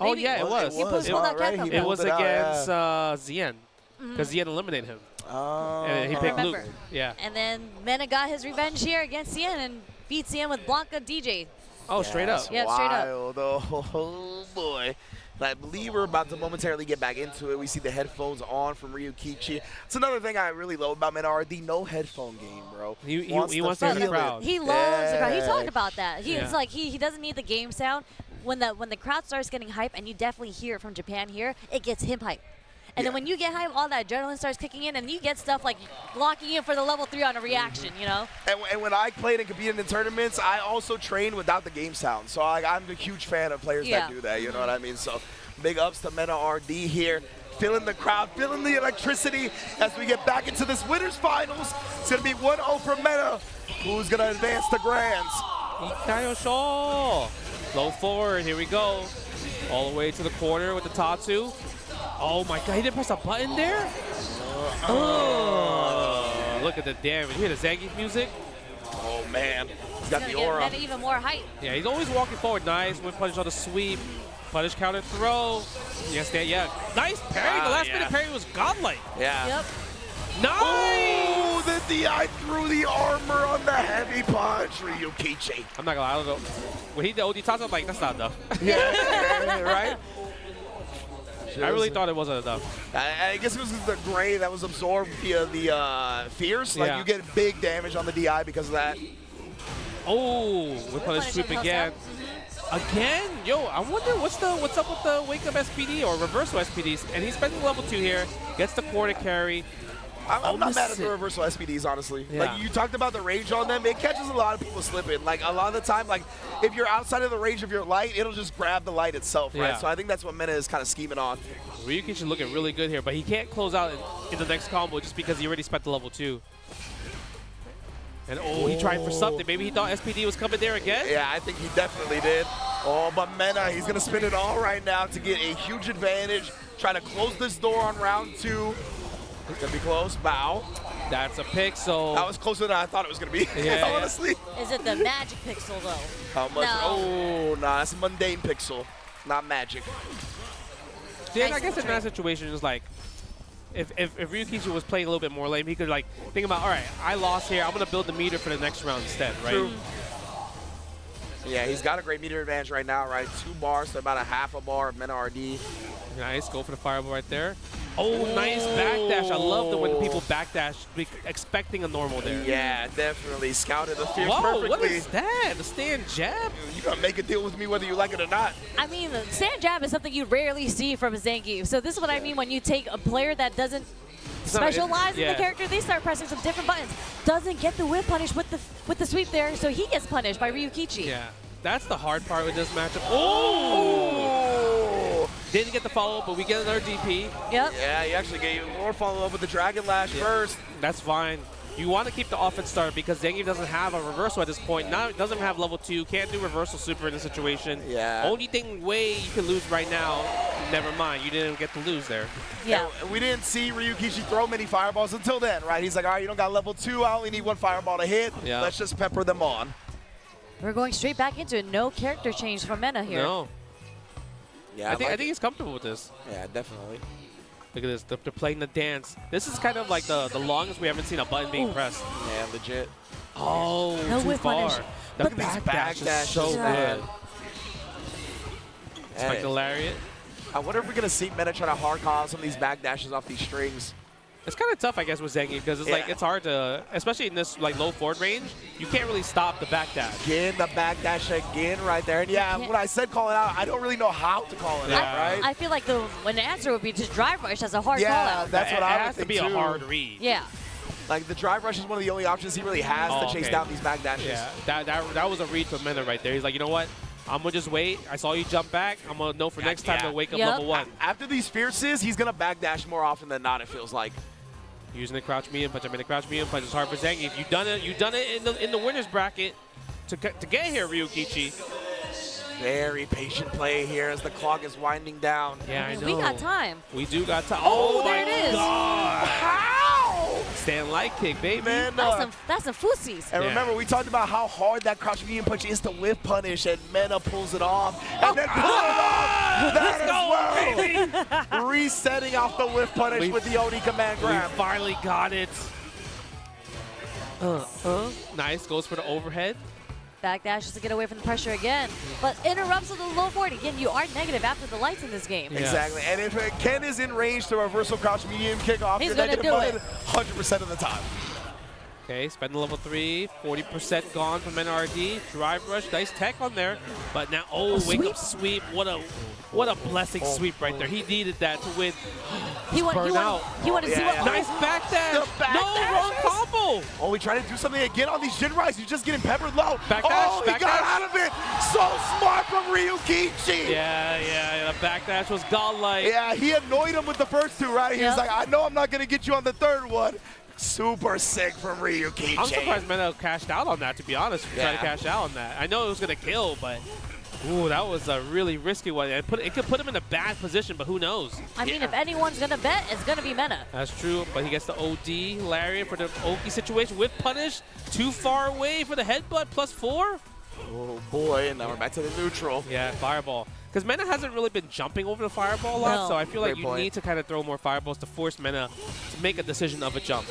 Oh Maybe. yeah, it was. He pulled out Capcom Cup. It was against Zien, Mhm. because Zien eliminated him. Oh. And he picked Luke. Remember. Yeah. And then Mena got his revenge here against Cien and beat Cien with Blanca DJ. Oh, straight up. Yeah, straight up. Wild. Oh, boy. And I believe we're about to momentarily get back into it. We see the headphones on from Ryukichi. It's another thing I really love about Mena, the no headphone game, bro. He wants to hear the feel it. crowd. He loves the crowd. He talked about that. Yeah. It's like he doesn't need the game sound. When the crowd starts getting hype, and you definitely hear it from Japan here, it gets him hype. And then when you get hype, all that adrenaline starts kicking in, and you get stuff like locking in for the level 3 on a reaction, you know? And when I played and competed in tournaments, I also trained without the game sound. So I'm a huge fan of players that do that, you know what I mean? So big ups to Mena RD here. Feeling the crowd, feeling the electricity as we get back into this winners finals. It's going to be 1-0 for Mena, who's going to advance to grands. Ikayo Shaw. Low forward, here we go. All the way to the corner with the Tatsu. Oh my god, he didn't press a button there? Oh, look at the damage. You hear the Zangief music? Oh man, he's got It's the gonna aura. get Mena even more hype. Yeah, he's always walking forward. Nice. One punish on the sweep. Punish counter throw. Yes, yeah. Nice parry. The last minute parry was godlike. Yeah. Yep. Nice! Oh, the DI through the armor on the heavy punch, Ryukichi. I'm not gonna lie, I don't know. When he did OD toss, I'm like, that's not enough. Yeah, right? I really thought it wasn't enough. I guess it was the gray that was absorbed via the Fierce. Like, you get big damage on the DI because of that. Oh, we punish sweep again. Again? Yo, I wonder what's up with the wake up SPD or reversal SPDs. And he's spending level 2 here, gets the corner carry. I'm not mad at the reversal SPDs, honestly. Yeah. Like, you talked about the range on them. It catches a lot of people slipping. Like, a lot of the time, like, if you're outside of the range of your light, it'll just grab the light itself, right? Yeah. So I think that's what Mena is kind of scheming on. Ryukichi looking really good here, but he can't close out in the next combo just because he already spent the level 2. And he tried for something. Maybe he thought SPD was coming there again? Yeah, I think he definitely did. Oh, but Mena, he's going to spin it all right now to get a huge advantage. Trying to close this door on round 2. It's going to be close. Bow. That's a pixel. That was closer than I thought it was going to be, Yeah, honestly. Is it the magic pixel, though? How much? No. Oh, nah, that's a mundane pixel, not magic. Dan, I guess in that situation, it's like, if Ryukichi was playing a little bit more lame, he could like think about, all right, I lost here. I'm going to build the meter for the next round instead, right? True. Yeah, he's got a great meter advantage right now, right? 2 bars to about a half a bar of Mena RD. Nice, go for the fireball right there. Oh, nice backdash. I love when people backdash, expecting a normal there. Yeah, definitely. Scouted the fear Whoa, perfectly. what is that? The stand jab? You gotta make a deal with me whether you like it or not. I mean, the stand jab is something you rarely see from Zangief. So this is what I mean when you take a player that doesn't specialize in the character, they start pressing some different buttons. Doesn't get the whip punish with the sweep there, so he gets punished by Ryukichi. Yeah, that's the hard part with this matchup. Oh! Didn't get the follow-up, but we get another DP. Yep. Yeah, he actually gave more follow-up with the Dragon Lash first. That's fine. You want to keep the offense started because Zangief doesn't have a reversal at this point. Doesn't have level 2, can't do reversal super in this situation. Yeah. Only way you can lose right now, never mind, you didn't get to lose there. Yeah. And we didn't see Ryukichi throw many fireballs until then, right? He's like, all right, you don't got level 2, I only need 1 fireball to hit. Yeah. Let's just pepper them on. We're going straight back into it. No character change from Mena here. No. Yeah, I think he's comfortable with this. Yeah, definitely. Look at this, they're playing the dance. This is kind of like the longest we haven't seen a button being pressed. Yeah, legit. Oh, no too whip far. punish. The backdash is so good. Spike the lariat. I wonder if we're going to see Mena try to hard call some of these backdashes off these strings. It's kind of tough, I guess, with Zangief because it's like it's hard to, especially in this like low forward range, you can't really stop the backdash. Again, the backdash again right there. And yeah, when I said call it out, I don't really know how to call it out, right? I feel like the answer would be just drive rush as a hard call out. Yeah, that's what I would think too. It has to be too. a hard read. Yeah. Like the drive rush is one of the only options he really has to chase down these backdashes. Yeah, that was a read from Mena right there. He's like, you know what? I'm going to just wait. I saw you jump back. I'm going to know for next time to wake up level 1. After these fierces, he's going to backdash more often than not, it feels like. Using the crouch medium punch. I mean, the crouch medium punch is hard for Zangief. You've done it in the winner's bracket to get here, Ryukichi. Very patient play here as the clock is winding down. Yeah, I know. We got time. We do got time. Oh, my there it is. God. How? Stand light kick, baby. Man, that's some fussies. And remember, we talked about how hard that crouch medium punch is to whip punish, and Mena pulls it off, and then pulls it off. That as well. Resetting off the whip punish with the OD command grab. We finally got it. Nice. Goes for the overhead. Backdashes to get away from the pressure again, but interrupts with a low forward. Again, you are negative after the lights in this game. Yeah. Exactly, and if Ken is in range to reversal crouch medium kick off, He's you're gonna negative do button it. 100% of the time. Okay, spend the level 3, 40% gone from NRD. Drive rush, nice tech on there, but now wake up sweep. What a blessing sweep right there. He needed that to win. He wanted to see what. Nice backdash. No, wrong combo. Oh, we tried to do something again on these Jin Rise. He's just getting peppered low. Backdash, oh, he got out of it. So smart from Ryukichi. Yeah, the backdash was godlike. Yeah, he annoyed him with the first 2, right? He was like, I know I'm not going to get you on the 3rd one. Super sick from Ryukichi. I'm surprised Mena cashed out on that, to be honest. Trying to cash out on that. I know it was going to kill, but ooh, that was a really risky one. It could put him in a bad position, but who knows? I mean, if anyone's going to bet, it's going to be Mena. That's true, but he gets the OD lariat for the Oki situation with punish. Too far away for the headbutt, +4. Oh boy, and now we're back to the neutral. Yeah, fireball. Because Mena hasn't really been jumping over the fireball a lot, so I feel like you need to kind of throw more fireballs to force Mena to make a decision of a jump.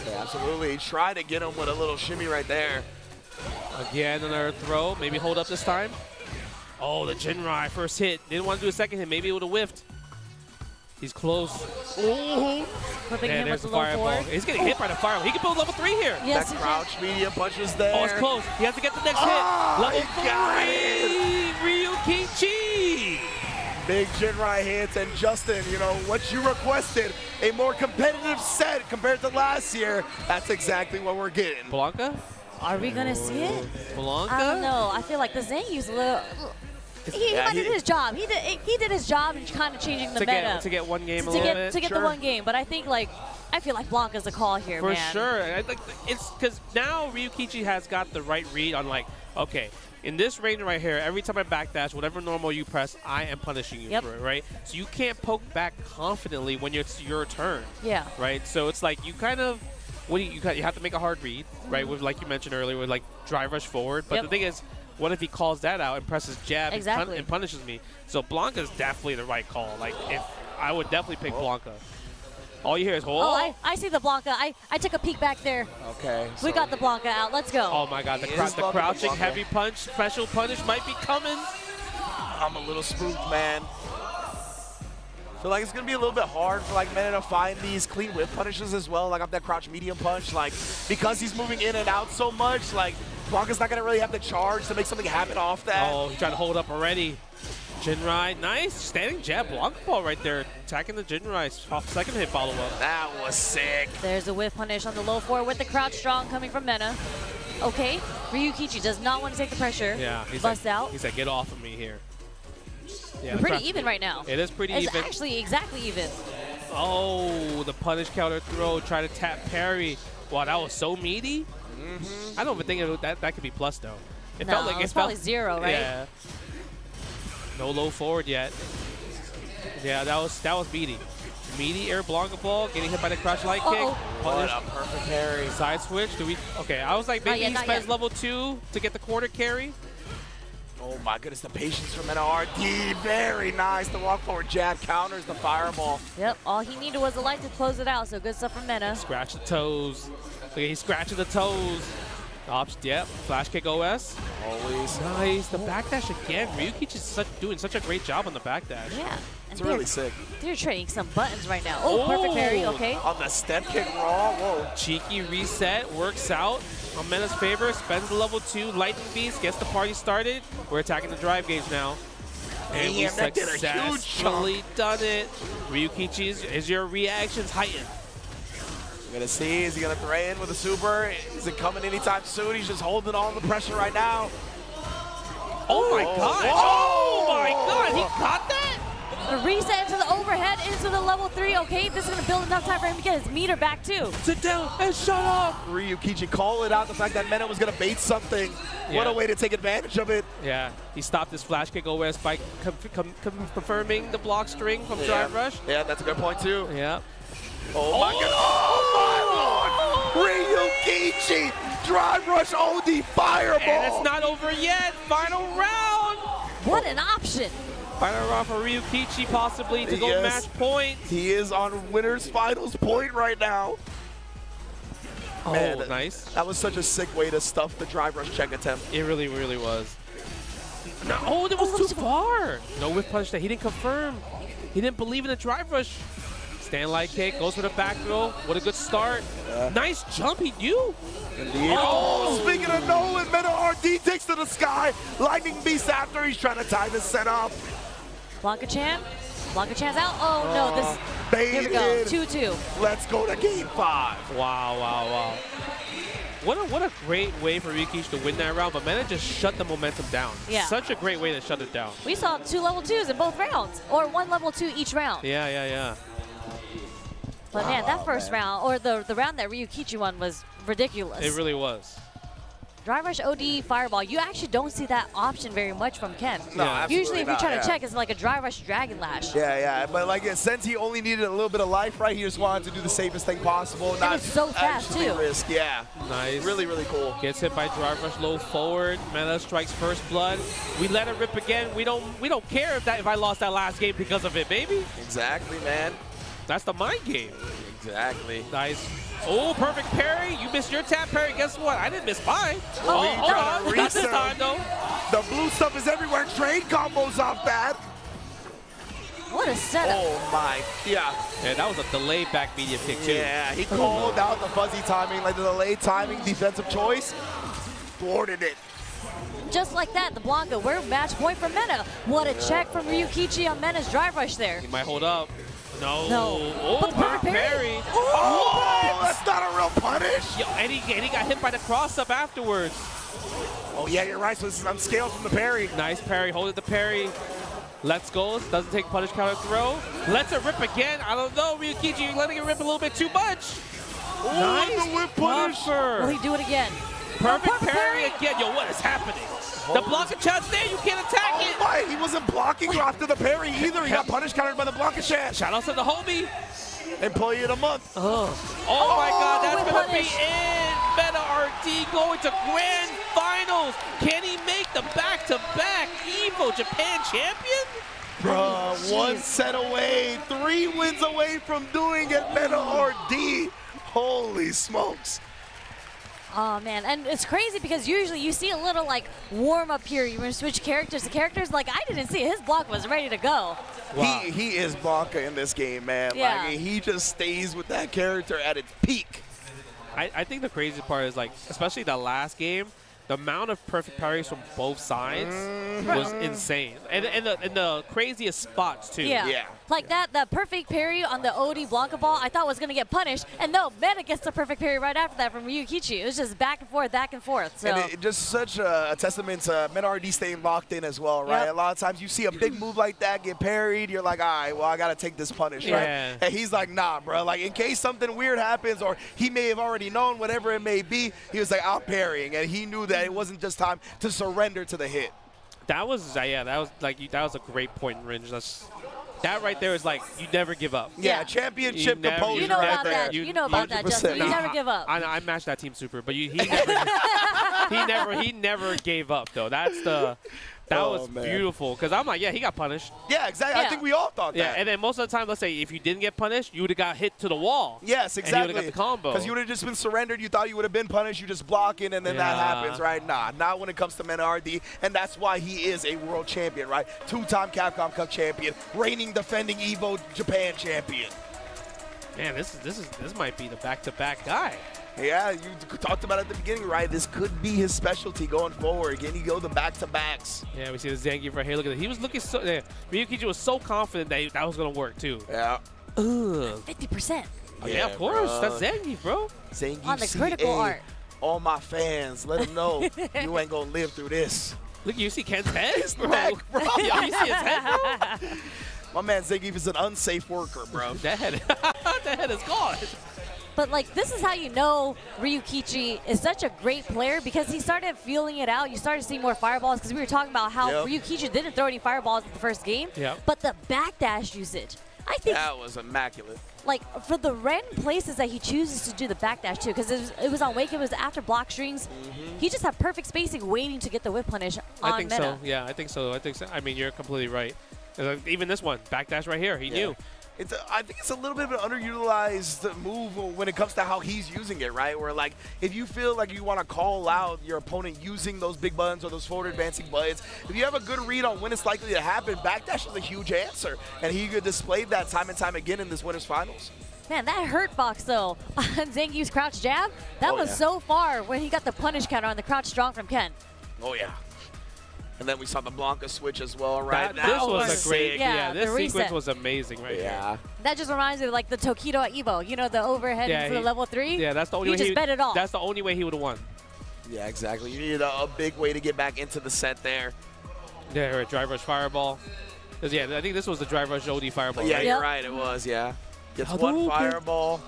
Yeah, absolutely. Try to get him with a little shimmy right there. Again, another throw. Maybe hold up this time. Oh, the Jinrai first hit. Didn't want to do a second hit. Maybe it would have whiffed. He's close. Ooh. Yeah, there's the fireball. He's getting hit by the fireball. He can build level 3 here. Yes, that crouch medium punch was there. Oh, it's close. He has to get the next hit. Level 3, Ryukichi. Big Jinrai hits, and Justin, you know, what you requested, a more competitive set compared to last year, that's exactly what we're getting. Blanca? Are we going to see it? Blanca? I don't know. I feel like the Zangief's a little... He did his job. He did his job in kind of changing the meta. To get one game a little bit. To get the one game, but I think I feel like Blanca's the call here, For man. sure. I think it's because now Ryukichi has got the right read on okay, in this range right here, every time I backdash, whatever normal you press, I am punishing you for it, right? So you can't poke back confidently when it's your turn. Yeah. Right? So it's like you kind of, you have to make a hard read, right? With like you mentioned earlier, with drive rush forward. But the thing is, what if he calls that out and presses jab and punishes me? So Blanca's definitely the right call. If I would definitely pick Blanca. All you hear is I see the Blanca. I took a peek back there. Okay. We got the Blanca out. Let's go. Oh my God, the crouching heavy punch, special punish might be coming. I'm a little spooked, man. But like it's gonna be a little bit hard for like Meta to find these clean whip punishes as well, like up that crouch medium punch. Like because he's moving in and out so much, like Blanca's not gonna really have the charge to make something happen off that. Oh, he tried to hold up already. Jinrai, nice. Standing jab, Blanca ball right there. Attacking the Jinrai. Second hit follow-up. That was sick. There's a whiff punish on the low four with the crouch strong coming from Meta. Okay, Ryukichi does not want to take the pressure. Yeah, he's Bust like, out. He's like, get off of me here. Yeah, We're pretty even right now. It is pretty even. It's actually exactly even. Oh, the punish counter throw. Try to tap parry. Wow, that was so meaty. I don't even think that could be plus, though. It No, felt like it's probably 0, right? Yeah. No low forward yet. Yeah, that was meaty. Meaty air Blanca ball, getting hit by the crouch light kick. What a perfect parry. Side switch. Do we? Okay, I was like, maybe he spends level 2 to get the corner carry. Oh my goodness, the patience from Meta RD. Very nice. The walk forward jab counters the fireball. Yep, all he needed was a light to close it out, so good stuff from Meta. Scratch the toes. Look, he's scratching the toes. Yep, flash kick OS. Always. Nice. The backdash again. Ryukichi is doing such a great job on the backdash. Yeah. It's really sick. They're trading some buttons right now. Oh, perfect parry, okay. On the step kick raw, whoa. Cheeky reset, works out on Meta's favor, spends the level 2, Lightning Beast, gets the party started. We're attacking the drive gauge now. And we successfully done it. Ryukichi, is your reactions heightened? We're gonna see, is he gonna threaten with a super? Is it coming anytime soon? He's just holding on the pressure right now. Oh my god! Oh my god, he caught that? The reset into the overhead, into the level 3, okay? This is gonna build enough time for him to get his meter back too. Sit down and shut up! Ryukichi calling out the fact that Meta was gonna bait something. Yeah. What a way to take advantage of it. Yeah, he stopped his flash kick OS by confirming the block string from Drive Rush. Yeah, that's a good point too. Yeah. Oh my god, oh my lord! Ryukichi, Drive Rush OD Fireball! And it's not over yet, final round! What an option! Final round for Ryukichi possibly to go match point. He is on winner's finals point right now. Oh, Man, nice. That was such a sick way to stuff the Drive Rush check attempt. It really, really was. No, oh, that was too far. No whiff punch that he didn't confirm. He didn't believe in the Drive Rush. Stand light kick, goes for the back throw. What a good start. Nice jump, he knew. Indeed. Oh, speaking of Nolan, Meta RD takes to the sky. Lightning Beast after he's trying to tie this set up. Blanca-chan out. Oh no, this. Here we go. 2-2. Let's go to game 5. Wow. What a great way for Ryukichi to win that round, but Meta just shut the momentum down. Yeah. Such a great way to shut it down. We saw 2 level 2s in both rounds, or 1 level 2 each round. Yeah. But man, that first round, or the round that Ryukichi won, was ridiculous. It really was. Drive Rush OD Fireball, you actually don't see that option very much from Ken. No, absolutely Usually if you not, try to check, it's like a Drive Rush Dragon Lash. Yeah, but like since he only needed a little bit of life, right, he just wanted to do the safest thing possible. And it's so fast too. Risk, yeah. Nice. Really cool. Gets hit by Drive Rush low forward. Meta strikes first blood. We let it rip again. We don't care if I lost that last game because of it, baby. Exactly, man. That's the mind game. Exactly. Nice. Oh, perfect parry. You missed your tap parry. Guess what? I didn't miss mine. Not Not this time, though. The blue stuff is everywhere. Trade combos off that. What a setup. Oh, my. Yeah, that was a delayed back medium kick, too. Yeah, he called out the fuzzy timing, like the delayed timing defensive choice. Thwarted it. Just like that, the Blanca, we're match point for Meta. What a check from Ryukichi on Meta's Drive Rush there. He might hold up. No. But Oh, perfect parry. Oh, that's not a real punish. Yo, and he got hit by the cross-up afterwards. Oh, yeah, you're right. So this is unscaled from the parry. Nice parry. Hold it the parry. Let's go. Doesn't take punish counter throw. Lets it rip again. I don't know, Ryukichi. You're letting it rip a little bit too much. Nice the whip punish. Will he do it again? Perfect parry again. Yo, what is happening? The Blanca chat's there. You can't attack it. My, he wasn't blocking after the parry either. He got punish countered by the Blanca chat. Shout out to the homie. Employee of the month. Oh my God, that's going to be it. Meta RT going to grand finals. Can he make the back-to-back Evo Japan champion? Bruh, 1 set away, 3 wins away from doing it, Meta RD. Holy smokes. Oh man, and it's crazy because usually you see a little like warm up here. You switch characters to characters. Like I didn't see it. His block was ready to go. Wow. He is Blanca in this game, man. Yeah. Like he just stays with that character at its peak. I think the crazy part is like, especially the last game, the amount of perfect parries from both sides was insane, and the craziest spots too. Yeah. Like that perfect parry on the OD Blanca ball, I thought was going to get punished. And no, Meta gets the perfect parry right after that from Ryukichi. It was just back and forth, back and forth. So. And it just such a testament to Meta RD staying locked in as well, right? Yep. A lot of times you see a big move like that get parried, you're like, all right, well, I got to take this punish, right? And he's like, nah, bro. Like, in case something weird happens or he may have already known, whatever it may be, he was like, I'm parrying. And he knew that it wasn't just time to surrender to the hit. That was that was a great point in range. That right there is like, you never give up. Yeah, championship composure. You know right about there. that. You know about that, Justin. You never give up. I matched that team super, but he never gave up though. That was beautiful because I'm like, yeah, he got punished. Yeah, exactly. I think we all thought that. Yeah, and then most of the time, let's say if you didn't get punished, you would have got hit to the wall. Yes, exactly. And you would have got the combo. Because you would have just been surrendered. You thought you would have been punished. You just block it, and then that happens, right? Nah, not when it comes to Meta RD, and that's why he is a world champion, right? 2-time Capcom Cup champion, reigning, defending Evo Japan champion. Man, this might be the back-to-back guy. Yeah, you talked about it at the beginning, right? This could be his specialty going forward. Can he go the back-to-backs? Yeah, we see the Zangief right here. Look at it. He was looking so. Ryukichi was so confident that was gonna work too. Yeah. 50%. Oh, yeah, of course. Bro. That's Zangief, bro. Zangief On the critical art. All my fans, let them know you ain't gonna live through this. Look, you see Ken's head, bro. Neck, bro. Yeah, you see his head, bro. My man Zangief is an unsafe worker, bro. That head is gone. But like this is how you know Ryukichi is such a great player because he started feeling it out. You started seeing more fireballs because we were talking about how Ryukichi didn't throw any fireballs in the first game. But the backdash usage, I think that was immaculate. Like for the random places that he chooses to do the backdash too, because it was on Wake, it was after block strings. He just had perfect spacing, waiting to get the whip punish on I think Meta. so. Yeah, I think so. I mean, you're completely right. Even this one, backdash right here, he knew. I think it's a little bit of an underutilized move when it comes to how he's using it, right? Where, like, if you feel like you want to call out your opponent using those big buttons or those forward advancing buttons, if you have a good read on when it's likely to happen, backdash is a huge answer. And he displayed that time and time again in this winner's finals. Man, that hurt box, though, on Zangief's crouch jab, that was so far when he got the punish counter on the crouch strong from Ken. Oh, yeah. And then we saw the Blanca switch as well, right? This was a great, this sequence reset was amazing right here. That just reminds me of like the Tokido at Evo, you know, the overhead into the level 3? Yeah, that's the only way he just bet it all. That's the only way he would have won. Yeah, exactly. You needed a big way to get back into the set there. Yeah, drive rush fireball. Yeah, I think this was the drive rush OD fireball. Yeah, right? you're right, it was, yeah. Gets one fireball.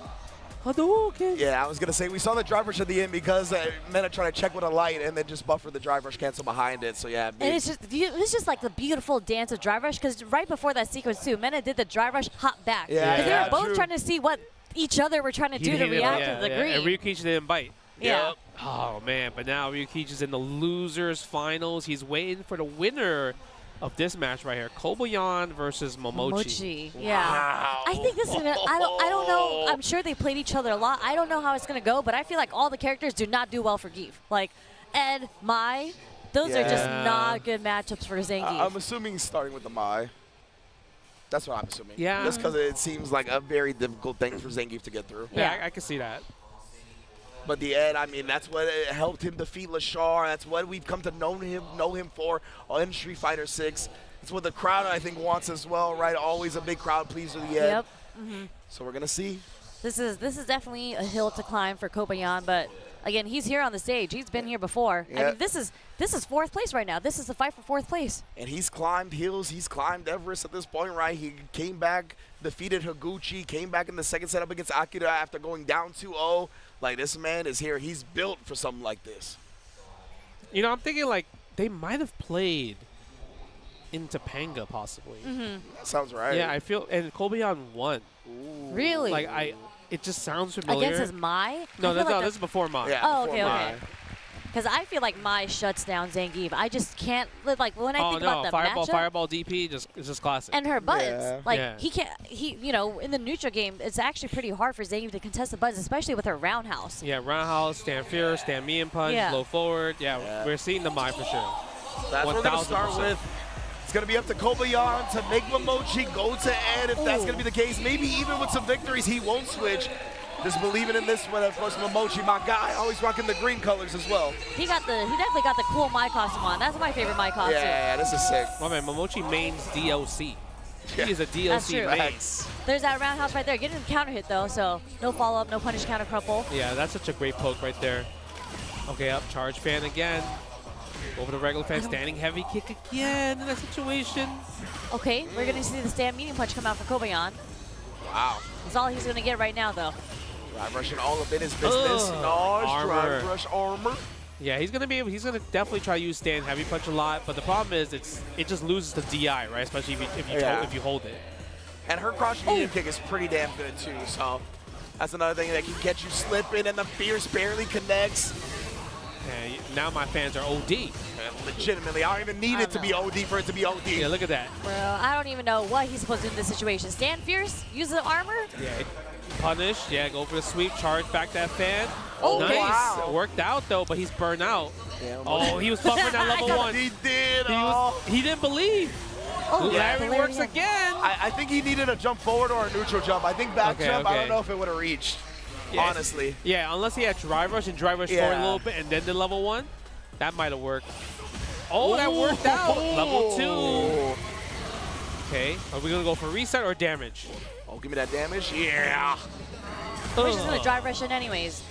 Hadouken. Yeah, I was going to say, we saw the drive rush at the end because Meta tried to check with a light and then just buffer the drive rush cancel behind it. So, yeah. And it's just like the beautiful dance of drive rush because right before that sequence, too, Meta did the drive rush hop back. Yeah, because they were both trying to see what each other were trying to do to react to the green. And Ryukichi didn't bite. Yeah. Oh, man, but now Ryukichi's in the losers finals. He's waiting for the winner of this match right here, Kobayan versus Momochi. Yeah. Wow. I think this is gonna, I don't know. I'm sure they played each other a lot. I don't know how it's gonna go, but I feel like all the characters do not do well for Geef. Like Ed, Mai, those are just not good matchups for Zangief. I'm assuming starting with the Mai. That's what I'm assuming. Yeah. Just because it seems like a very difficult thing for Zangief to get through. Yeah, I can see that. But the Ed, I mean, that's what helped him defeat Lashar. That's what we've come to know him for in Street Fighter 6. It's what the crowd, I think, wants as well, right? Always a big crowd pleaser, the Ed. Yep. So we're going to see. This is definitely a hill to climb for Kobayan, but again, he's here on the stage. He's been here before. Yeah. I mean, this is fourth place right now. This is the fight for fourth place. And he's climbed hills. He's climbed Everest at this point, right? He came back, defeated Higuchi, came back in the second set up against Akira after going down 2-0. Like, this man is here. He's built for something like this. You know, I'm thinking, like, they might have played in Topanga, possibly. That sounds right. Yeah, I feel, and Kobayan won. Really? Like, it just sounds familiar. Against his Mai? No, this is before Mai. Yeah, Oh, before okay, Mai. okay. Because I feel like Mai shuts down Zangief. I just can't, like, when I think about the Fireball DP, it's just classic. and her buttons. Yeah. Like, Yeah. you know, in the neutral game, it's actually pretty hard for Zangief to contest the buttons, especially with her roundhouse. Yeah, roundhouse, stand fierce, stand me and punch, Yeah. low forward. Yeah, we're seeing the Mai for sure. That's what we're going to start 1000%. with. It's going to be up to Kobayan to make Momochi go to Ed. If that's going to be the case, maybe even with some victories, he won't switch. Just believing in this one. Of course, Momochi, my guy, always rocking the green colors as well. He definitely got the cool Mai costume on. That's my favorite Mai costume. Yeah, this is sick. My man, Momochi mains DLC. Yeah. He is a That's DLC true. main. There's that roundhouse right there. Getting him counter hit though, so no follow up, no punish counter crumple. Yeah, that's such a great poke right there. Okay, up, charge fan again. Over the regular fan, standing heavy kick again in that situation. Okay, we're gonna see the stand medium punch come out for Kobayan. Wow. That's all he's gonna get right now though. Drive rushing all up in his business. Nice Armor. drive rush armor. Yeah, he's gonna definitely try to use stand heavy punch a lot, but the problem is it just loses the DI, right? Especially if you hold it. And her crouch medium kick is pretty damn good too, so that's another thing that can get you slipping, and the fierce barely connects. Yeah, now my fans are OD. And legitimately, I don't even need it to be OD for it to be OD. Yeah, look at that. Well, I don't even know what he's supposed to do in this situation. Stand fierce, use the armor. Yeah, punish. Yeah, go for the sweep, charge back that fan. Oh, nice. wow. It worked out though, but he's burned out. Yeah, oh, he was buffering that level 1. He did. He didn't believe. Oh, Larry works again. I think he needed a jump forward or a neutral jump. I think back jump, I don't know if it would have reached. Yeah, honestly. Yeah, unless he had drive rush and drive rush forward a little bit and then the level 1. That might have worked. Oh, that worked out. Level 2. Okay, are we going to go for reset or damage? Oh, give me that damage. Yeah. We're just gonna drive rush in anyways.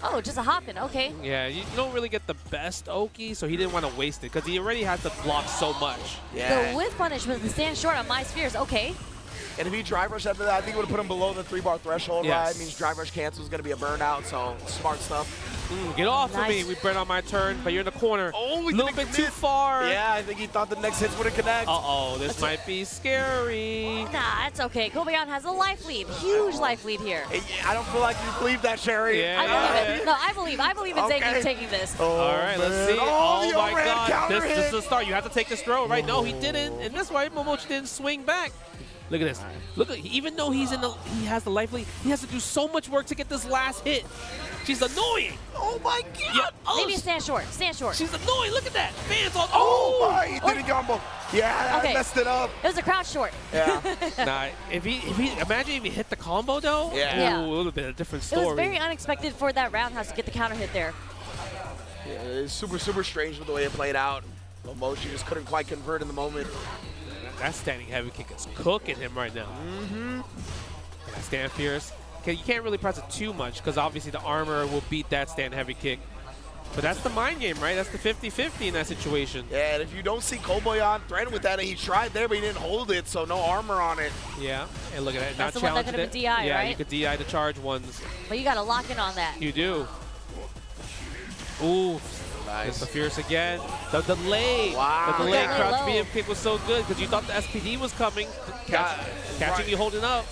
Oh, just a hop in, okay. Yeah, you don't really get the best Oki, so he didn't want to waste it because he already has to block so much. The whiff punish with the stand short on my spheres, okay. And if he drive rush after that, I think it would have put him below the 3-bar threshold, right? It means drive rush cancel is going to be a burnout, so smart stuff. Get off of me. We burn on my turn, but you're in the corner. Oh, a little bit too far. Yeah, I think he thought the next hits wouldn't connect. Uh-oh, this might be scary. Nah, it's okay. Kobayan has a life lead. Huge life lead here. I don't feel like you believe that, Sherry. Yeah. I believe it. No, I believe in Zangief taking this. All right, let's see. Oh, my God. counter This is hit. the start. You have to take this throw, right? No, he didn't. And that's why Momochi didn't swing back. Look at this. Look, even though he has the life lead, he has to do so much work to get this last hit. She's annoying. Oh my God. Yeah. Oh, Maybe stand short. Stand short. she's annoying. Look at that. Fans on. Oh my, he did a combo. Yeah, Okay. I messed it up. It was a crouch short. Yeah. Nah, if he imagine if he hit the combo though. Yeah. Ooh, a little bit of a different It story. was very unexpected for that roundhouse to get the counter hit there. Yeah, it's super, super strange with the way it played out. Momochi just couldn't quite convert in the moment. That standing heavy kick is cooking him right now. Mm-hmm. Stand fierce. Okay, you can't really press it too much because obviously the armor will beat that stand heavy kick. But that's the mind game, right? That's the 50-50 in that situation. Yeah, and if you don't see Kobayan threaten with that, and he tried there, but he didn't hold it, so no armor on it. Yeah, and look at that. That's Not the one that challenging could have it. been DI, yeah, right? you could DI the charge ones. But you got to lock in on that. You do. Ooh. Nice. It's the fierce again. The delay. Wow. The delay Yeah. crouch Low. BM kick was so good because you thought the SPD was coming. Catching you holding up.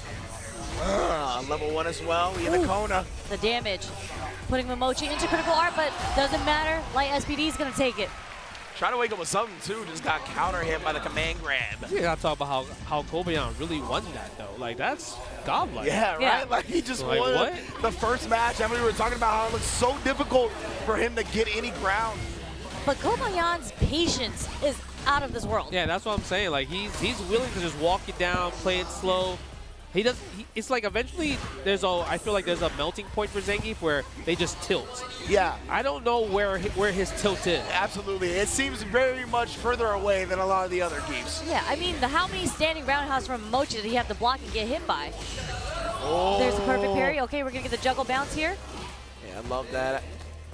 Level 1 as well. We in the Kona. The damage. Putting Momochi into critical art, but doesn't matter. Light SPD is going to take it. Trying to wake up with something, too. Just got counter hit by the command grab. We gotta talk about how Kobayan really won that though. Like that's godlike. Yeah, right? Yeah. Like he just Like, won what? the first match. I mean, we were talking about how it looks so difficult for him to get any ground. But Kobayan's patience is out of this world. Yeah, that's what I'm saying. Like he's willing to just walk it down, play it slow. He does. It's like eventually I feel like there's a melting point for Zangief where they just tilt. Yeah. I don't know where his tilt is. Absolutely. It seems very much further away than a lot of the other geeks. Yeah, I mean, how many standing roundhouse from Mochi did he have to block and get hit by? Oh. There's a perfect parry. Okay, we're going to get the juggle bounce here. Yeah, I love that.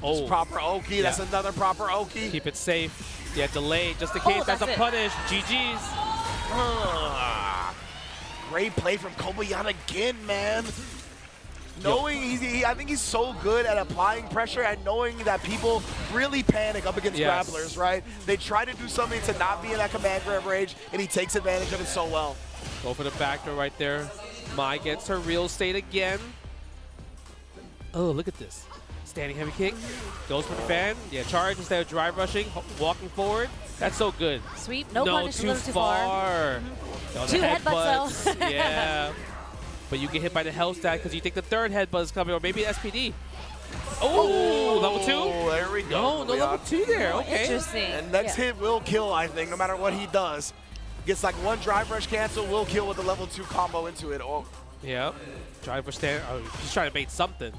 Oh. It's proper Oki. That's another proper Oki. Keep it safe. Yeah, delay just in case. That's a it. punish. GG's. Great play from Kobayan again, man. Knowing I think he's so good at applying pressure and knowing that people really panic up against Yes. grapplers, right? They try to do something to not be in that command grab rage, and he takes advantage of it so well. Go for the backdoor right there. Mai gets her real estate again. Oh, look at this. Standing heavy kick. Goes for the fan. Yeah, charge instead of drive rushing. Walking forward. That's so good. Sweep. No, no punish. too A little too far. No, the Two headbutts, though. Yeah. But you get hit by the hell stack because you think the third headbutt is coming, or maybe SPD. Oh, level 2? Oh, there we go. No level 2 there. Okay. Interesting. And next hit will kill, I think, no matter what he does. Gets like one drive rush cancel, will kill with the level 2 combo into it. Oh. Yep. Drive rush stand. Oh, he's trying to bait something.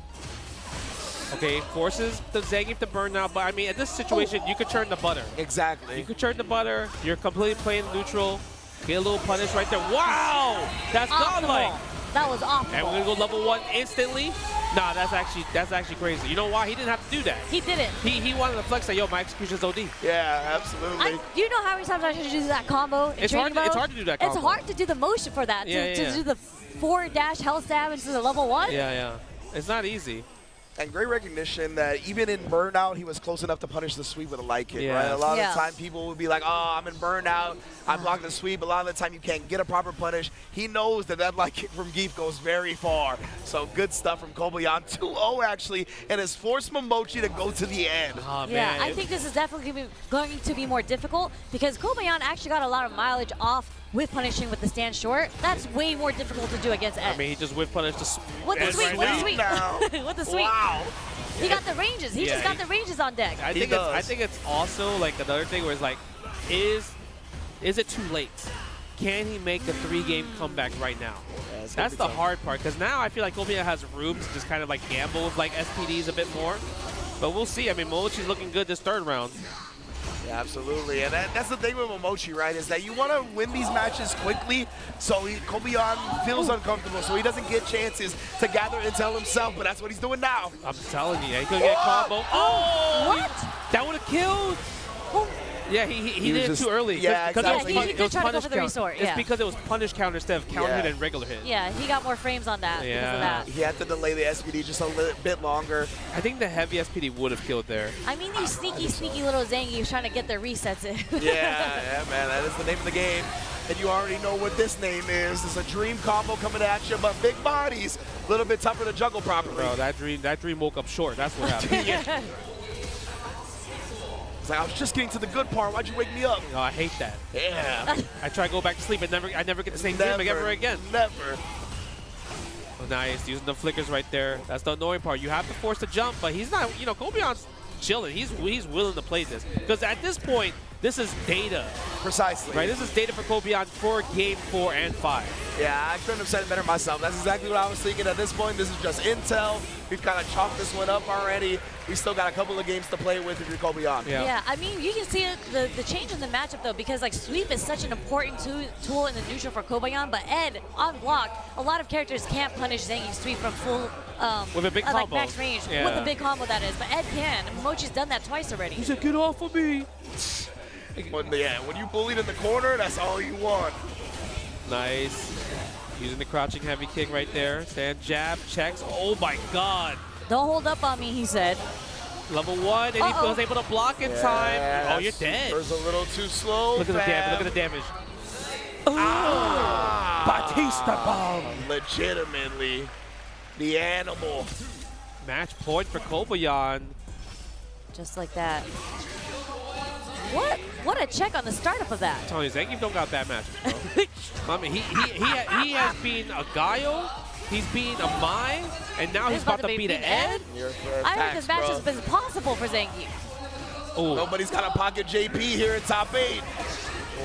Okay, forces the Zangief to burn now, but I mean, at this situation, you could churn the butter. Exactly. You could churn the butter. You're completely playing neutral. Get a little punish right there. Wow! That's godlike. That was awful. And we're gonna go level 1 instantly. Nah, that's actually crazy. You know why? He didn't have to do that. He didn't. He wanted to flex that, yo, my execution's OD. Yeah, absolutely. You know how many times I should do that combo in training mode? It's hard to do that combo. It's hard to do the motion for that. To do the forward dash hell stab into the level 1. Yeah. It's not easy. And great recognition that even in Burnout, he was close enough to punish the sweep with a light kick, right? A lot of the time, people would be like, oh, I'm in Burnout, I'm blocking the sweep. A lot of the time, you can't get a proper punish. He knows that light kick from Geef goes very far. So good stuff from Kobayan. 2-0, actually, and has forced Momochi to go to the end. Oh, yeah, I think this is definitely going to be more difficult because Kobayan actually got a lot of mileage off with punishing with the stand short. That's way more difficult to do against Ed. I mean, he just whip punished the with the sweep, with the sweep. With the sweep. Wow. He got the ranges. He just got the ranges on deck. I think it's also like another thing where it's like, is it too late? Can he make the 3-game comeback right now? Yeah, that's the hard part, because now I feel like Kobayan has room to just kind of like gamble with like SPDs a bit more. But we'll see. I mean, Momochi's looking good this 3rd round. Yeah, absolutely, and that's the thing with Momochi, right, is that you want to win these matches quickly so Kobayan feels uncomfortable, so he doesn't get chances to gather intel himself, but that's what he's doing now. I'm telling you, he could get combo. Oh! What? That would have killed. Yeah, he did it too early. Yeah, exactly. He did try to go for the resort. It's because it was punish counter instead of counter hit and regular hit. Yeah, he got more frames on that because of that. He had to delay the SPD just a little bit longer. I think the heavy SPD would have killed there. I mean, these sneaky little Zangiefs trying to get their resets in. yeah, man, that is the name of the game. And you already know what this name is. It's a dream combo coming at you, but big bodies, a little bit tougher to juggle properly. Bro, that dream woke up short. That's what happened. It's like, I was just getting to the good part. Why'd you wake me up? No, I hate that. Yeah. I try to go back to sleep, and I never get the same dream ever again. Never. Oh, nice, using the flickers right there. That's the annoying part. You have to force the jump, but he's not, you know, Kobayan's chilling. He's willing to play this. Because at this point, this is data. Precisely. Right, this is data for Kobayan for game 4 and 5. Yeah, I couldn't have said it better myself. That's exactly what I was thinking. At this point, this is just intel. We've kind of chalked this one up already. We still got a couple of games to play with if you're Kobayan. Yeah, I mean, you can see the change in the matchup, though, because, like, sweep is such an important tool in the neutral for Kobayan, but Ed, on block, a lot of characters can't punish Zangief's sweep from full with a big combo. like max range. Yeah. With a big combo, that is. But Ed can. And Momochi's done that twice already. He said, get off of me. When you bullied in the corner, that's all you want. Nice. Using the crouching heavy kick right there. Stand jab, checks. Oh my god. Don't hold up on me, he said. Level 1, and he was able to block in time. Oh, you're dead. There's a little too slow. Look at the damage. Look at the damage. Batista bomb. Legitimately, the animal. Match point for Kobayan. Just like that. What a check on the startup of that. I'm telling you, Zangief don't got bad matches, bro. I mean, he has been a Gaio, he's been a Mai, and now he's about to beat an Ed. I heard this match has been possible for Zangief. Oh. Nobody's got a pocket JP here in top 8.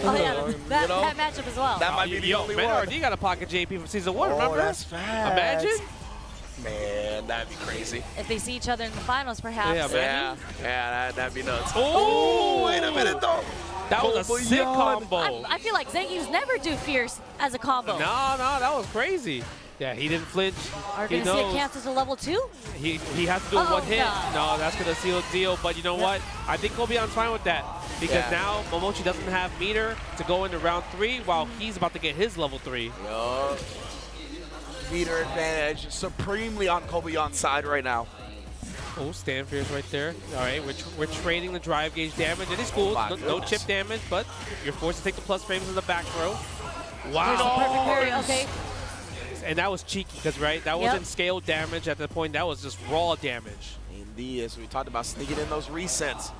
Oh, yeah, that matchup as well. That might be the only one. RD got a pocket JP from season 1, remember? That's fast. Imagine. Man, that'd be crazy. If they see each other in the finals, perhaps. Yeah, that'd be nuts. Oh, wait a minute, though. That was a sick combo. I feel like Zangief's never do fierce as a combo. No, that was crazy. Yeah, he didn't flinch. Are we going to see it cancel to level 2? He has to do one hit. God. No, that's going to seal the deal. But you know what? I think Kobayan's fine with that. Because now Momochi doesn't have meter to go into round 3 while he's about to get his level 3. Yup. Meter advantage supremely on Kobayan's side right now. Oh, stand fierce right there. All right, we're trading the drive gauge damage. It is cool. No chip damage, but you're forced to take the plus frames in the back throw. Wow. There's a perfect parry. Okay. things, and that was cheeky because that wasn't scaled damage at the point. That was just raw damage. Indeed, as we talked about sneaking in those resets.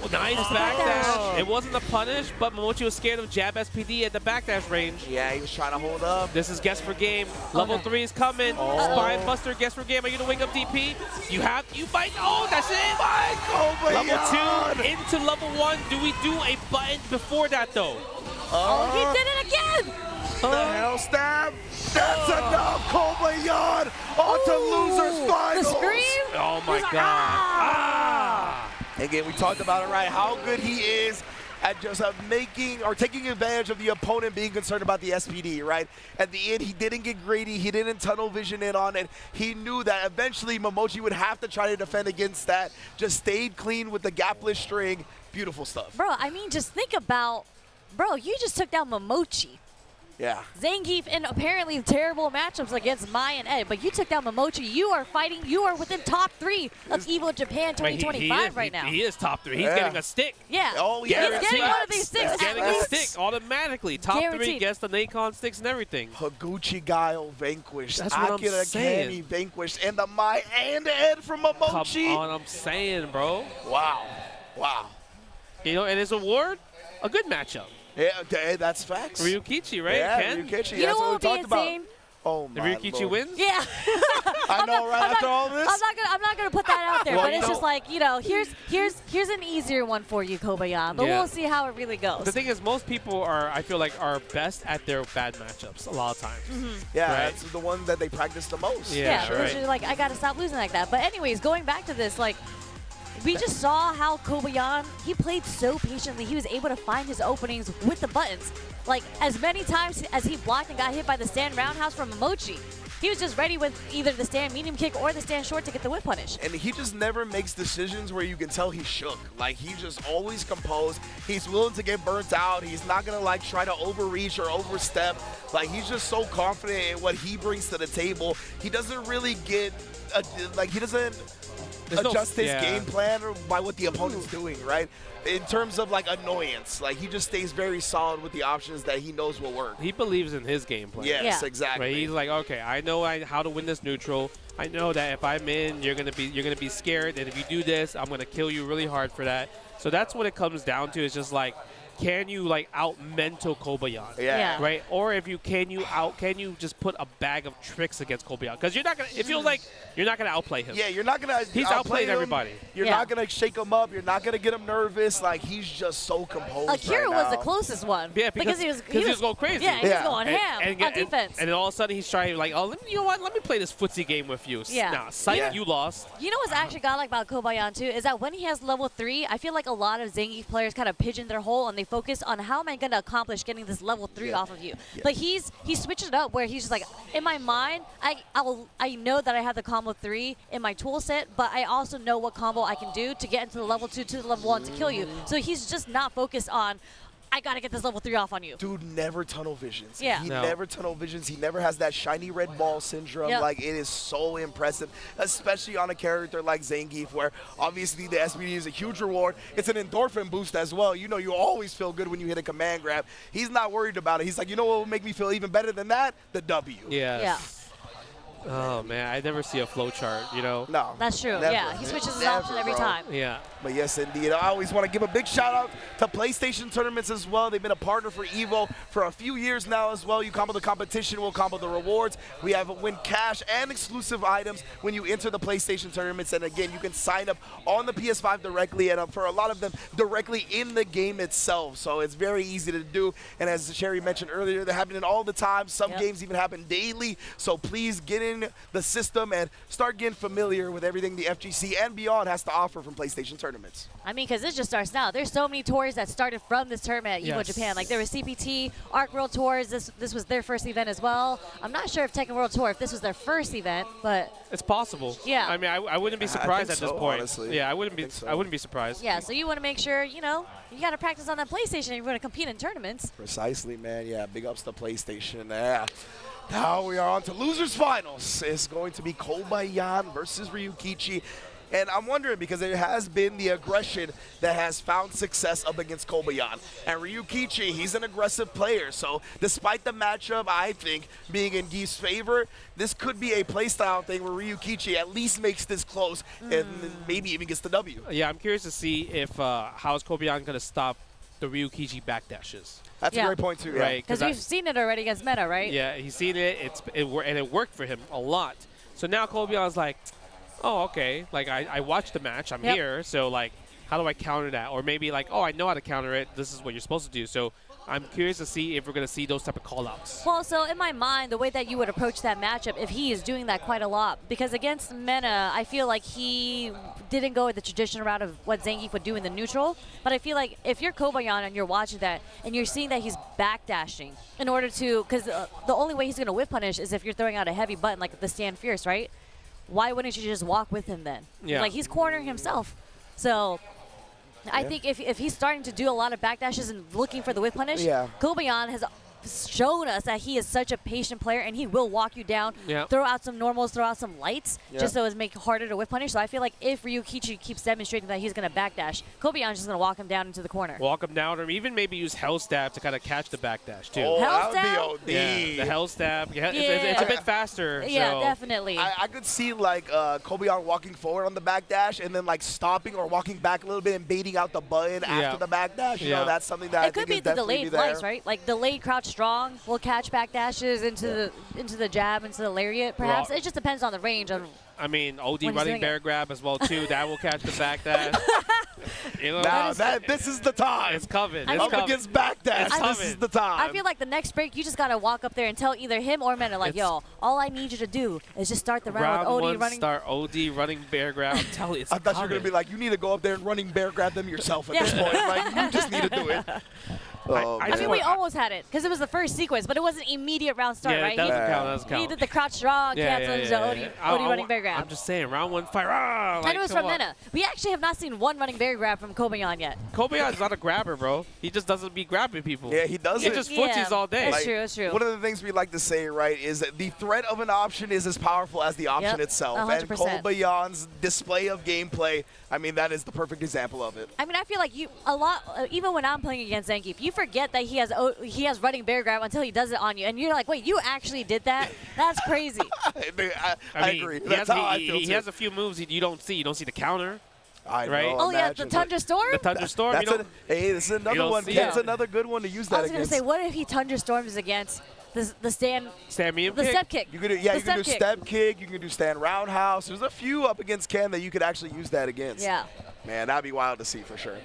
Well, nice backdash. It wasn't a punish, but Momochi was scared of jab SPD at the backdash range. Yeah, he was trying to hold up. This is guess for game. Level 3 is coming. Spine Buster, guess for game. Are you gonna wing up DP? You might. Oh, that's it. Level 2 into level 1. Do we do a button before that though? Oh, he did it again. The hell stab. That's enough. Kobayan on to losers finals. The scream. Oh my God. Again, we talked about it, right? How good he is at just making or taking advantage of the opponent being concerned about the SPD, right? At the end, he didn't get greedy. He didn't tunnel vision in on it. He knew that eventually Momochi would have to try to defend against that. Just stayed clean with the gapless string. Beautiful stuff. Bro, I mean, just think about, bro, you just took down Momochi. Yeah. Zangief in apparently terrible matchups against Mai and Ed, but you took down Momochi. You are fighting. You are within top 3 of Evo Japan 2025 right now. He is top 3. He's getting a stick. Yeah. Oh, he's getting one of these sticks. He's getting a stick automatically. Top 3 gets the Nacon sticks and everything. Higuchi Guile vanquished. That's what Akira I'm saying. Kami vanquished. And the Mai and Ed from Momochi. Come on, I'm saying, bro. Wow. Wow. You know, and his award, a good matchup. Yeah, that's facts. Ryukichi, right? Yeah, Ken? Ryukichi. You know That's what what would we be talked about. insane? Oh The my Ryukichi Lord. wins? Yeah. I know, right? After all this? I'm not gonna put that out there, Well, but you it's know- just like, here's an easier one for you, Kobayan. But we'll see how it really goes. The thing is, most people I feel like, are best at their bad matchups a lot of times. Yeah, Right? that's the one that they practice the most. Yeah, It's right. just like, I gotta stop losing like that. But anyways, going back to this, like, we just saw how Kobayan, he played so patiently. He was able to find his openings with the buttons. Like, as many times as he blocked and got hit by the stand roundhouse from Momochi, he was just ready with either the stand medium kick or the stand short to get the whip punish. And he just never makes decisions where you can tell he's shook. Like, he's just always composed. He's willing to get burnt out. He's not going to, like, try to overreach or overstep. Like, he's just so confident in what he brings to the table. He doesn't really get, he doesn't adjust his game plan by what the opponent's doing, right? In terms of, like, annoyance. Like, he just stays very solid with the options that he knows will work. He believes in his game plan. Yes, exactly. Right? He's like, okay, I know how to win this neutral. I know that if I'm in, you're gonna be scared, and if you do this, I'm gonna kill you really hard for that. So that's what it comes down to. Is just like, can you out mental Kobayan? Yeah. Right? Or if you can you just put a bag of tricks against Kobayan? Because you're not gonna. It feels like you're not gonna outplay him. Yeah, you're not gonna. He's outplay outplayed him. everybody. You're not gonna shake him up. You're not gonna get him nervous. Like, he's just so composed. Akira right was the now. closest one. Yeah, because he was going crazy. Yeah, he was going ham on defense. And then all of a sudden he's trying you know what? Let me play this footsie game with you. Yeah. Nah, psych, you lost. You know what's actually godlike about Kobayan too is that when he has level 3, I feel like a lot of Zangief players kind of pigeon their hole and they focus on how am I going to accomplish getting this level 3 off of you. But he switched it up where he's just like, in my mind, I know that I have the combo 3 in my tool set, but I also know what combo I can do to get into the level 2 to the level 1 to kill you. So he's just not focused on, I gotta get this level 3 off on you. Dude never tunnel visions. Yeah. He never tunnel visions. He never has that shiny red ball syndrome. Yep. Like, it is so impressive, especially on a character like Zangief, where obviously the SPD is a huge reward. It's an endorphin boost as well. You know, you always feel good when you hit a command grab. He's not worried about it. He's like, you know what will make me feel even better than that? The W. Yeah. Oh man, I never see a flow chart, you know? No. That's true. Never. Yeah, he switches his Never, option every bro. time. Yeah. But yes, indeed. I always want to give a big shout out to PlayStation Tournaments as well. They've been a partner for Evo for a few years now as well. You combo the competition, we'll combo the rewards. We have win cash and exclusive items when you enter the PlayStation Tournaments. And again, you can sign up on the PS5 directly, and for a lot of them, directly in the game itself. So it's very easy to do. And as Sherry mentioned earlier, they're happening all the time. Some games even happen daily. So please get in the system and start getting familiar with everything the FGC and beyond has to offer from PlayStation Tournaments. I mean, because this just starts now. There's so many tours that started from this tournament at Evo Yes. Japan. Like, there was CPT, Arc World Tours. This was their first event as well. I'm not sure if Tekken World Tour, if this was their first event, but It's possible. Yeah. I mean, I wouldn't be surprised at this point. Honestly. Yeah, I wouldn't be surprised. yeah. So you want to make sure, you got to practice on that PlayStation if you're going to compete in tournaments. Precisely, man. Yeah, big ups to PlayStation. Yeah. Now we are on to losers finals. It's going to be Kobayan versus Ryukichi. And I'm wondering because there has been the aggression that has found success up against Kobayan. And Ryukichi, he's an aggressive player. So despite the matchup, I think, being in Geef's favor, this could be a playstyle thing where Ryukichi at least makes this close and maybe even gets the W. Yeah, I'm curious to see if how is Kobayan going to stop the Ryukichi backdashes. That's a great point too, right? Because we've seen it already against Meta, right? Yeah, he's seen it. And it worked for him a lot. So now Kobayan's like, oh, okay. Like I watched the match. I'm here. So like, how do I counter that? Or maybe like, oh, I know how to counter it. This is what you're supposed to do. So I'm curious to see if we're going to see those type of call-outs. Well, so in my mind, the way that you would approach that matchup, if he is doing that quite a lot, because against Mena, I feel like he didn't go with the traditional route of what Zangief would do in the neutral. But I feel like if you're Kobayan and you're watching that, and you're seeing that he's backdashing in order to, because the only way he's going to whip punish is if you're throwing out a heavy button like the Stand Fierce, right? Why wouldn't you just walk with him then? Yeah. Like, he's cornering himself. So I think if he's starting to do a lot of backdashes and looking for the whip punish, Kobayan has shown us that he is such a patient player and he will walk you down, throw out some normals, throw out some lights, just so it's make it harder to whip punish. So I feel like if Ryukichi keeps demonstrating that he's going to backdash, Kobayan's just going to walk him down into the corner. Walk him down, or even maybe use Hell Stab to kind of catch the backdash too. Oh, Hell that would be OD. Yeah, the Hell Stab. Yeah, it's a bit faster. Yeah, so. definitely. I could see like Kobayan walking forward on the backdash and then like stopping or walking back a little bit and baiting out the button after the backdash. You know, that's something that I it could think be is the definitely delayed there. slice, right? Like delayed crouch strong will catch backdashes into the jab, into the lariat, perhaps. Well, it just depends on the range. I mean, OD when he's running doing bear grab as well too. That will catch the backdash. You know, Now this is the time. It's coming. Up against backdash. This is the time. I feel like the next break, you just got to walk up there and tell either him or Mena, like, yo, all I need you to do is just start the round with OD one, running. start OD running bear grab. I'm telling you, it's I thought you were coming. going to be like, you need to go up there and running bear grab them yourself at this point. Like, you just need to do it. I mean, we almost had it because it was the first sequence, but it wasn't immediate round start, Yeah, right? it doesn't count. It doesn't count. He did the crouch strong, cancel into OD running bear grab. I'm just saying, round one fight. Like, And it was from Mena. We actually have not seen one running bear grab from Kobayan yet. Kobayan's not a grabber, bro. He just doesn't be grabbing people. Yeah, he doesn't. He just footsies all day. That's true, that's true. One of the things we like to say, right, is that the threat of an option is as powerful as the option itself. 100%. And Kobayan's display of gameplay, I mean, that is the perfect example of it. I mean, I feel like even when I'm playing against Zangief, you forget that he has running bear grab until he does it on you, and you're like, wait, you actually did that? That's crazy. I agree. That's how I feel He too. has a few moves you don't see. You don't see the counter. I right? know, Oh, yeah, the Tundra Storm? The Tundra Storm. Hey, this is another one. That's another good one to use that I was going to against. say, what if he Tundra Storms against the stand medium the kick? step kick? You can do, you can do step kick. You can do stand roundhouse. There's a few up against Ken that you could actually use that against. Yeah. Man, that'd be wild to see for sure.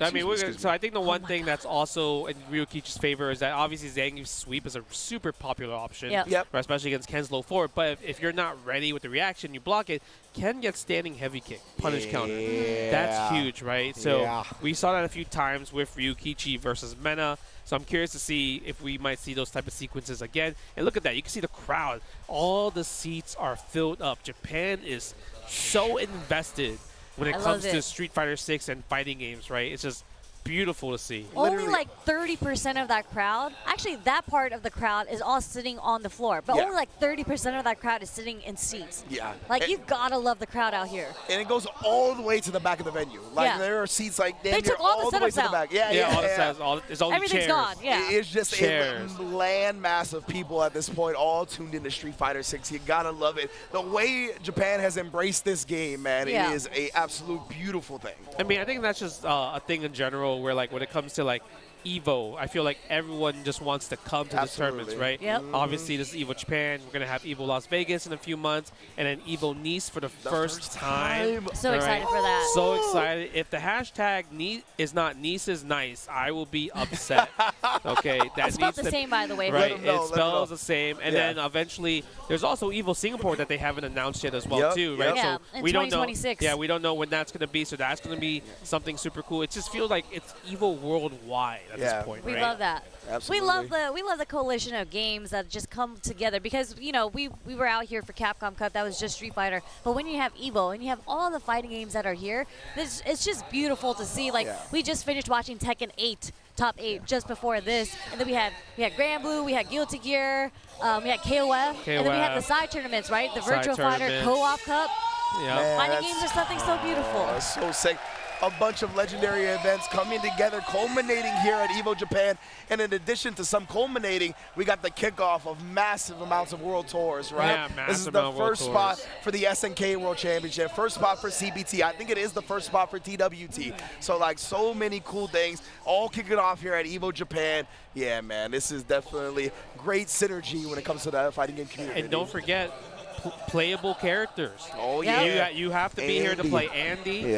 I mean, so I think the one thing that's also in Ryukichi's favor is that obviously Zangief's sweep is a super popular option, Yep. especially against Ken's low forward. But if you're not ready with the reaction, you block it, Ken gets standing heavy kick, punish counter. That's huge, right? So we saw that a few times with Ryukichi versus Mena. So I'm curious to see if we might see those type of sequences again. And look at that. You can see the crowd. All the seats are filled up. Japan is so invested when it comes to Street Fighter 6 and fighting games, right? It's just beautiful to see. Only like 30% of that crowd, actually that part of the crowd is all sitting on the floor, but only like 30% of that crowd is sitting in seats. Yeah. Like, you gotta love the crowd out here. And it goes all the way to the back of the venue. Like, there are seats like damn They near took all the the way setups to the out. back. All the setups, it's only Everything's chairs. gone, yeah. It's just Chairs. a landmass of people at this point, all tuned into Street Fighter 6. You gotta love it. The way Japan has embraced this game, man, it is a absolute beautiful thing. I mean, I think that's just a thing in general where, like, when it comes to, like, Evo, I feel like everyone just wants to come to these tournaments, right? Yep. Obviously, this is Evo Japan. We're going to have Evo Las Vegas in a few months, and then Evo Nice for the first time. So excited for that. So excited. If the hashtag is not Nice is nice, I will be upset. Okay? It's spelled the same, by the way. Right. Let 'em know, It spells the same. And then eventually, there's also Evo Singapore that they haven't announced yet as well, too, right? Yeah, So in we don't know. 2026. Yeah, we don't know when that's going to be, so that's going to be something super cool. It just feels like it's Evo worldwide at this point, We right? love that. Absolutely. We love the coalition of games that just come together because, you know, we were out here for Capcom Cup. That was just Street Fighter. But when you have Evo and you have all the fighting games that are here, it's just beautiful to see. Like, we just finished watching Tekken 8, Top 8, just before this. And then we had Grand Blue, we had Guilty Gear, we had KOF. And then we had the side tournaments, right? The Side Virtual Fighter tournaments. Co-op Cup. Man, Fighting games are something so beautiful. So sick. A bunch of legendary events coming together, culminating here at Evo Japan. And in addition to some culminating, we got the kickoff of massive amounts of world tours, right? Yeah, this is massive the amount of world first spot tours. for the SNK World Championship, first spot for CBT. I think it is the first spot for TWT. So, like, so many cool things, all kicking off here at Evo Japan. Yeah, man, this is definitely great synergy when it comes to the fighting game community. And don't forget, playable characters. Oh, yeah. You have to be here to play Andy,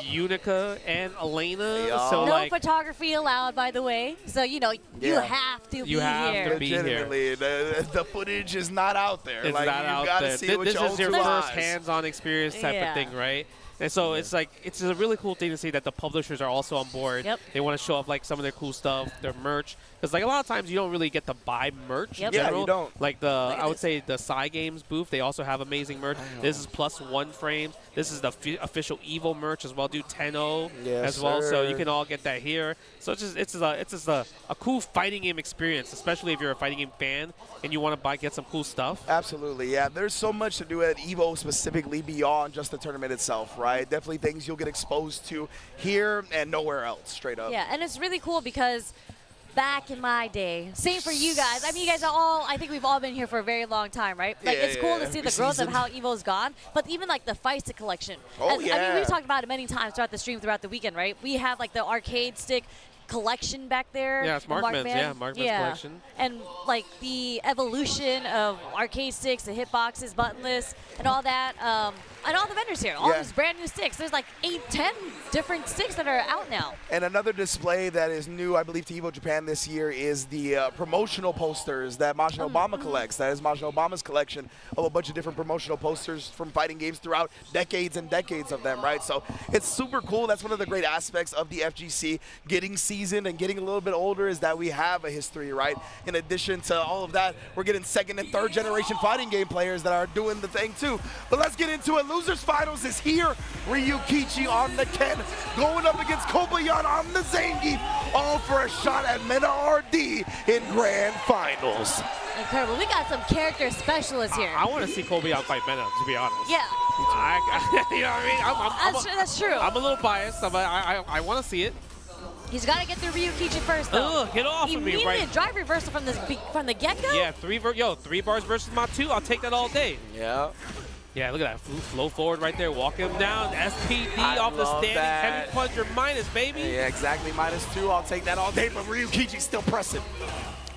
Unica, and Elena. Yeah. So, No like, photography allowed, by the way. So, you know, you have to be here. Legitimately, the footage is not out there. It's like, not you out gotta there. see it with This your is your own two first eyes. hands-on experience type of thing, right? And so it's like, it's a really cool thing to see that the publishers are also on board. Yep. They want to show off like some of their cool stuff, their merch. Because like a lot of times you don't really get to buy merch in Yep. general. Yeah, you don't. Like I would say the Psy Games booth, they also have amazing merch. This is +1 frames. This is the official Evo merch as well, dude. 10-0 as well. So you can all get that here. So it's just a cool fighting game experience, especially if you're a fighting game fan and you want to get some cool stuff. Absolutely, yeah. There's so much to do at Evo specifically beyond just the tournament itself, right? Definitely things you'll get exposed to here and nowhere else, straight up. Yeah, and it's really cool because back in my day, same for you guys. I mean, you guys are all, I think we've all been here for a very long time, right? Like, it's cool to see the growth of how Evo's gone, but even like the Fight Stick collection. I mean, we've talked about it many times throughout the stream, throughout the weekend, right? We have like the arcade stick collection back there. Yeah, it's Markman's, Markman's collection. And like the evolution of arcade sticks, the hitboxes, buttonless, and all that. And all the vendors here, all these brand new sticks. There's like 8, 10 different sticks that are out now. And another display that is new, I believe, to Evo Japan this year is the promotional posters that Majin Obama collects. That is Majin Obama's collection of a bunch of different promotional posters from fighting games throughout decades and decades of them, right? So it's super cool. That's one of the great aspects of the FGC. Getting seasoned and getting a little bit older is that we have a history, right? In addition to all of that, we're getting second and third generation fighting game players that are doing the thing too. But let's get into it. Losers Finals is here. Ryukichi on the Ken, going up against Kobayan on the Zangief, all for a shot at Mena RD in Grand Finals. Incredible. We got some character specialists here. I want to see Kobayan fight Mena, to be honest. Yeah. You know what I mean? That's true. I'm a little biased, but I want to see it. He's got to get through Ryukichi first, though. Ugh, get off of me, right? Immediate drive reversal from the get-go? Yeah, 3 bars versus my 2. I'll take that all day. Yeah. Yeah, look at that. Flow forward right there. Walk him down. SPD off the standing. Heavy puncher minus, baby. Yeah, exactly. -2. I'll take that all day, but Ryukichi's still pressing.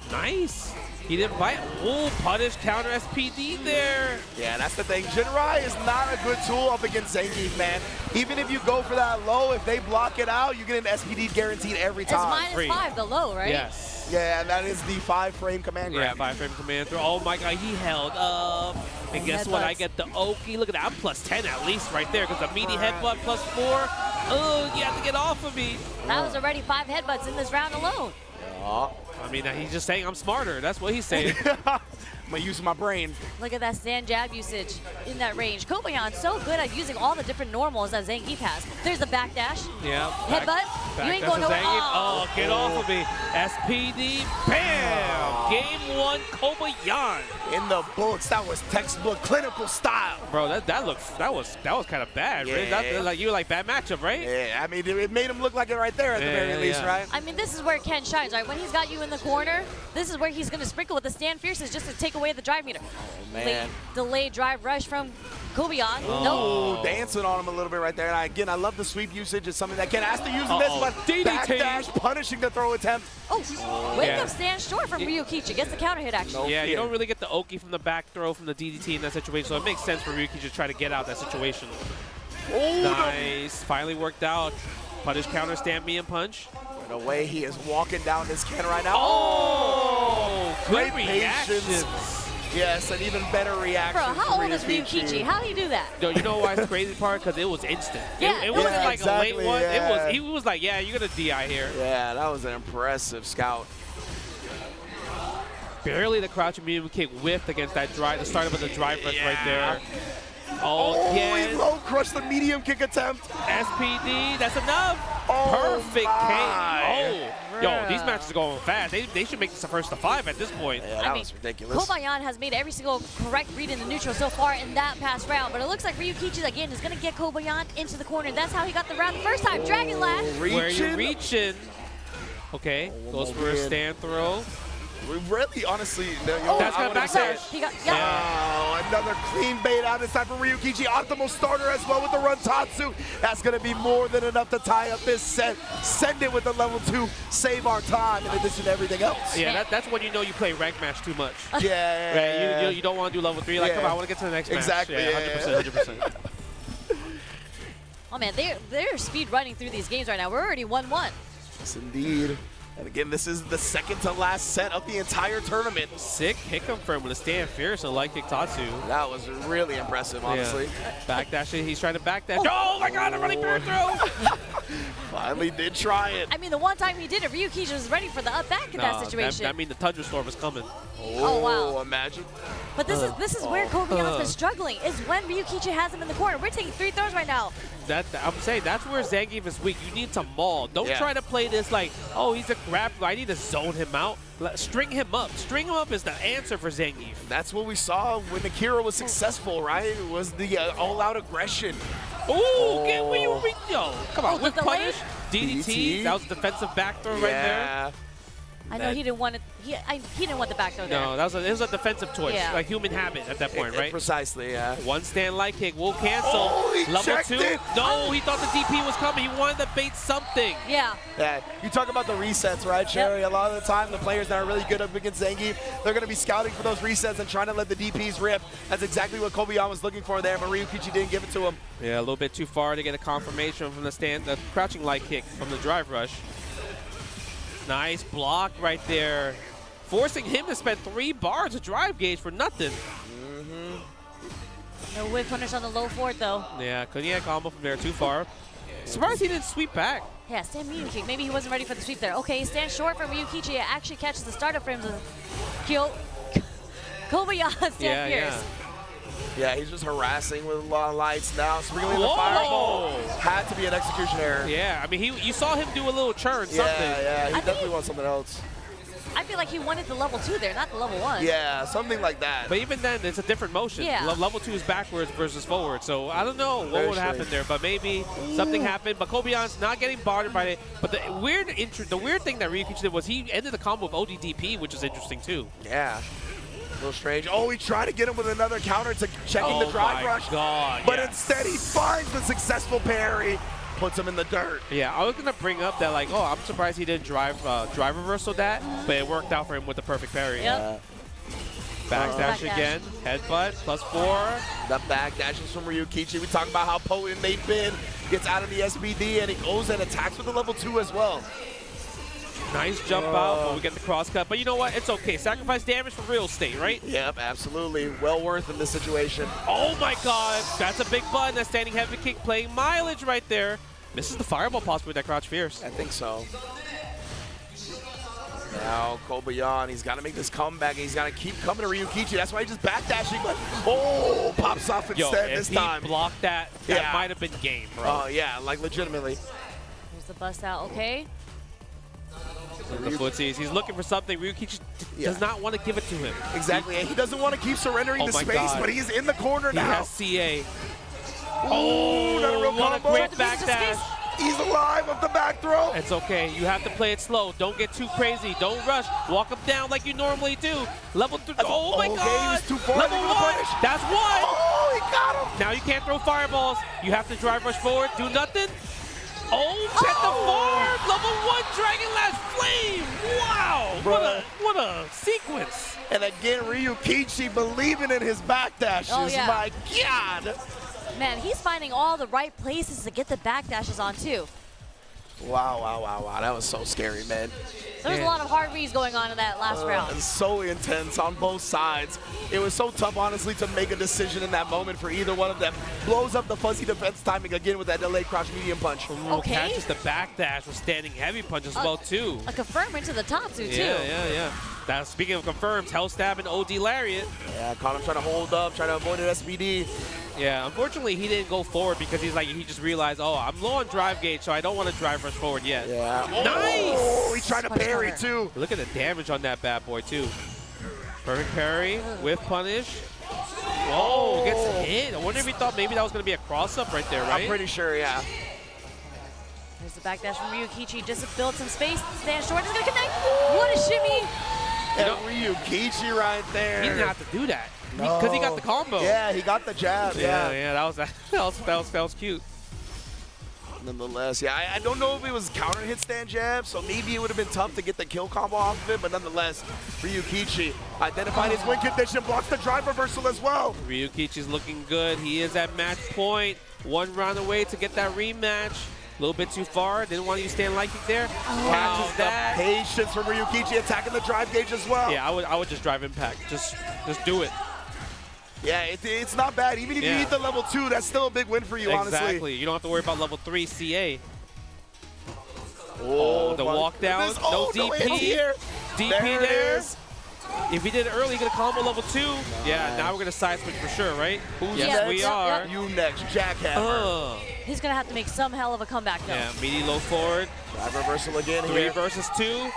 Nice. He didn't bite. Oh, punish counter SPD there. Yeah, that's the thing. Jinrai is not a good tool up against Zangief, man. Even if you go for that low, if they block it out, you get an SPD guaranteed every time. It's -5, the low, right? Yes. Yeah, and that is the 5-frame command grab. Yeah, 5-frame command throw. Oh my God, he held up. And guess what? I get the Oki. Look at that. I'm +10 at least right there because the meaty headbutt +4. Oh, you have to get off of me. That was already 5 headbutts in this round alone. I mean, he's just saying I'm smarter. That's what he's saying. I'm going to use my brain. Look at that stand jab usage in that range. Kobayan so good at using all the different normals that Zangief has. There's the backdash. Yeah. Headbutt. You ain't going nowhere. Oh, get off of me. SPD. Bam. Game 1, Kobayan. In the books. That was textbook clinical style. Bro, that was kind of bad. Yeah. Right? You were like bad matchup, right? Yeah, I mean, it made him look like it right there at the very least, right? I mean, this is where Ken shines, right? When he's got you in the corner, this is where he's going to sprinkle with the stand fierces just to take away the drive meter. Oh, man. Delayed drive rush from Kobayan. Oh, Nope. dancing on him a little bit right there. And again, I love the sweep usage. It's something that Ken has to use in this, but backdash, punishing the throw attempt. Wake up stand short from Ryukichi. Gets the counter hit, actually. Yeah, you don't really get the Oki from the back throw from the DDT in that situation, so it makes sense for Ryukichi to try to get out that situation. Oh, nice. Finally worked out. Punish counter, stand me and punch. The way he is walking down this Ken right now. Oh, great good patience. reactions. Yes, an even better reaction. Bro, how old is Ryukichi? How do you do that? No, you know why it's the crazy part? Because it was instant. Yeah, it wasn't like exactly, a late one. yeah. He was like, yeah, you're going to DI here. Yeah, that was an impressive scout. Barely the crouching medium kick whiffed against that drive, the startup of the drive rush right there. Oh, he low crushed the medium kick attempt. SPD, that's enough. Oh, Perfect my. K. Oh, Yo, these matches are going fast. They should make this a first to 5 at this point. Yeah, that was ridiculous. Kobayan has made every single correct read in the neutral so far in that past round, but it looks like Ryukichi again is going to get Kobayan into the corner. That's how he got the round the first time. Dragon Lash. Where you reaching? Okay, goes for a stand throw. Really, honestly, That's gonna backdash. Another clean bait out this time for Ryukichi. Optimal starter as well with the run Tatsu. That's going to be more than enough to tie up this set. Send it with the level 2. Save our time in addition to everything else. Yeah, that's when you know you play rank match too much. Yeah. Right, you don't want to do level 3. Like, come on, I want to get to the next exactly, match. Yeah, 100%. Oh man, they're speed running through these games right now. We're already 1-1. Yes, indeed. And again, this is the second to last set of the entire tournament. Sick kick confirm with a stand fierce and light kick Tatsu. That was really impressive, honestly. Yeah. Backdash, he's trying to backdash. Oh my god, I'm running through. Finally did try it. I mean, the one time he did it, Ryukichi was ready for the up back in that situation. I mean, the thunderstorm was coming. Oh wow. Imagine. But this is where Kobayan's been struggling, is when Ryukichi has him in the corner. We're taking 3 throws right now. I'm saying that's where Zangief is weak. You need to maul. Don't try to play this like, oh, he's a grappler. I need to zone him out. String him up. String him up is the answer for Zangief. That's what we saw when Akira was successful, right? It was the all-out aggression. Ooh, get where you reach. Yo, come on, with the punish, DDT. That was a defensive back throw right there. I know he didn't want it. He didn't want the back throw there. No, it was a defensive choice, like human habit at that point, right? Precisely, yeah. One stand light kick will cancel. Level 2. No, he thought the DP was coming. He wanted to bait something. Yeah. Yeah. You talk about the resets, right, Sherry? A lot of the time, the players that are really good up against Zangief, they're going to be scouting for those resets and trying to let the DPs rip. That's exactly what Kobayan was looking for there, but Ryukichi didn't give it to him. Yeah, a little bit too far to get a confirmation from the stand. The crouching light kick from the drive rush. Nice block right there. Forcing him to spend 3 bars of drive gauge for nothing. No whip punish on the low forward, though. Yeah, Cognac combo from there too far. Surprised he didn't sweep back. Yeah, stand medium kick. Maybe he wasn't ready for the sweep there. Okay, stand short from Ryukichi. It actually catches the startup frames of Kobayan stand fierce. Yeah, he's just harassing with a lot of lights now. Sprinkling the fireball. Had to be an execution error. Yeah, I mean, you saw him do a little churn, something. Yeah, he definitely wants something else. I feel like he wanted the level 2 there, not the level 1. Yeah, something like that. But even then, it's a different motion. Yeah. Level 2 is backwards versus forward. So I don't know what would happen there, but maybe something happened. But Kobayan's not getting bothered by it. But the weird thing that Ryukichi did was he ended the combo with ODDP, which is interesting too. Yeah. A little strange. Oh, he tried to get him with another counter to checking the drive rush. God, but instead he finds the successful parry, puts him in the dirt. Yeah, I was going to bring up that, like, oh, I'm surprised he didn't drive reversal that, but it worked out for him with the perfect parry. Yep. Backdash again, headbutt, +4. The backdashes from Ryukichi. We talk about how potent they've been. Gets out of the SBD and he goes and attacks with the level 2 as well. Nice jump out, but we get the cross cut. But you know what? It's okay. Sacrifice damage for real estate, right? Yep, absolutely. Well worth in this situation. Oh my god. That's a big button. That standing heavy kick playing mileage right there. Misses the fireball possibly with that crouch fierce. I think so. Now Kobayan, he's got to make this comeback. He's got to keep coming to Ryukichi. That's why he's just backdashing, but pops off instead this time. If he blocked that, that might have been game, bro. Oh, yeah, like legitimately. Here's the bust out, okay. The footsies. He's looking for something. Ryukichi does not want to give it to him. Exactly. He doesn't want to keep surrendering the space, but he's in the corner now. He has CA. Oh, not a real what combo. a great backdash. He's alive of the back throw. It's okay. You have to play it slow. Don't get too crazy. Don't rush. Walk him down like you normally do. Level 3. Oh my god. He was too far. Level 1. That's 1. Oh, he got him. Now you can't throw fireballs. You have to drive rush forward. Do nothing. Oh, check the farm! Level 1 Dragon Lash Flame! Wow! What a sequence! And again, Ryukichi believing in his backdashes. Oh, yeah. My God! Man, he's finding all the right places to get the backdashes on, too. Wow. That was so scary, man. There was a lot of hard reads going on in that last round. So intense on both sides. It was so tough, honestly, to make a decision in that moment for either one of them. Blows up the fuzzy defense timing again with that delayed crouch medium punch. Okay. Catches the backdash with standing heavy punch as well, too. A confirm into the Tatsu, too. Yeah. Now, speaking of confirms, Hell Stab and OD Lariat. Yeah, caught him trying to hold up, trying to avoid an SBD. Yeah, unfortunately, he didn't go forward because he just realized, oh, I'm low on drive gauge, so I don't want to drive rush forward yet. Yeah. Nice! Oh, he's trying to parry, too. Look at the damage on that bad boy, too. Perfect parry with punish. Whoa, gets hit. I wonder if he thought maybe that was going to be a cross-up right there, right? I'm pretty sure, yeah. There's the backdash from Ryukichi. Just to build some space. Stand short. He's going to connect. What a shimmy. And Ryukichi right there. He didn't have to do that because he got the combo. Yeah, he got the jab. Yeah, that was cute. Nonetheless, yeah, I don't know if it was counter hit stand jab, so maybe it would have been tough to get the kill combo off of it, but nonetheless, Ryukichi identified his win condition, blocks the drive reversal as well. Ryukichi's looking good. He is at match point. 1 round away to get that rematch. A little bit too far. Didn't want you to stand like it there. Catches that. Patience from Ryukichi attacking the drive gauge as well. Yeah, I would just drive impact. Just do it. Yeah, it's not bad. Even if you need the level 2, that's still a big win for you, honestly. Exactly. You don't have to worry about level 3 CA. Oh, the walk down. No DP. DP there. If he did it early, he could have combo level 2. Yeah, now we're going to side switch for sure, right? Yes, we are. You next, jackhammer. He's going to have to make some hell of a comeback, though. Yeah, meaty low forward. Drive reversal again 3 here. versus 2.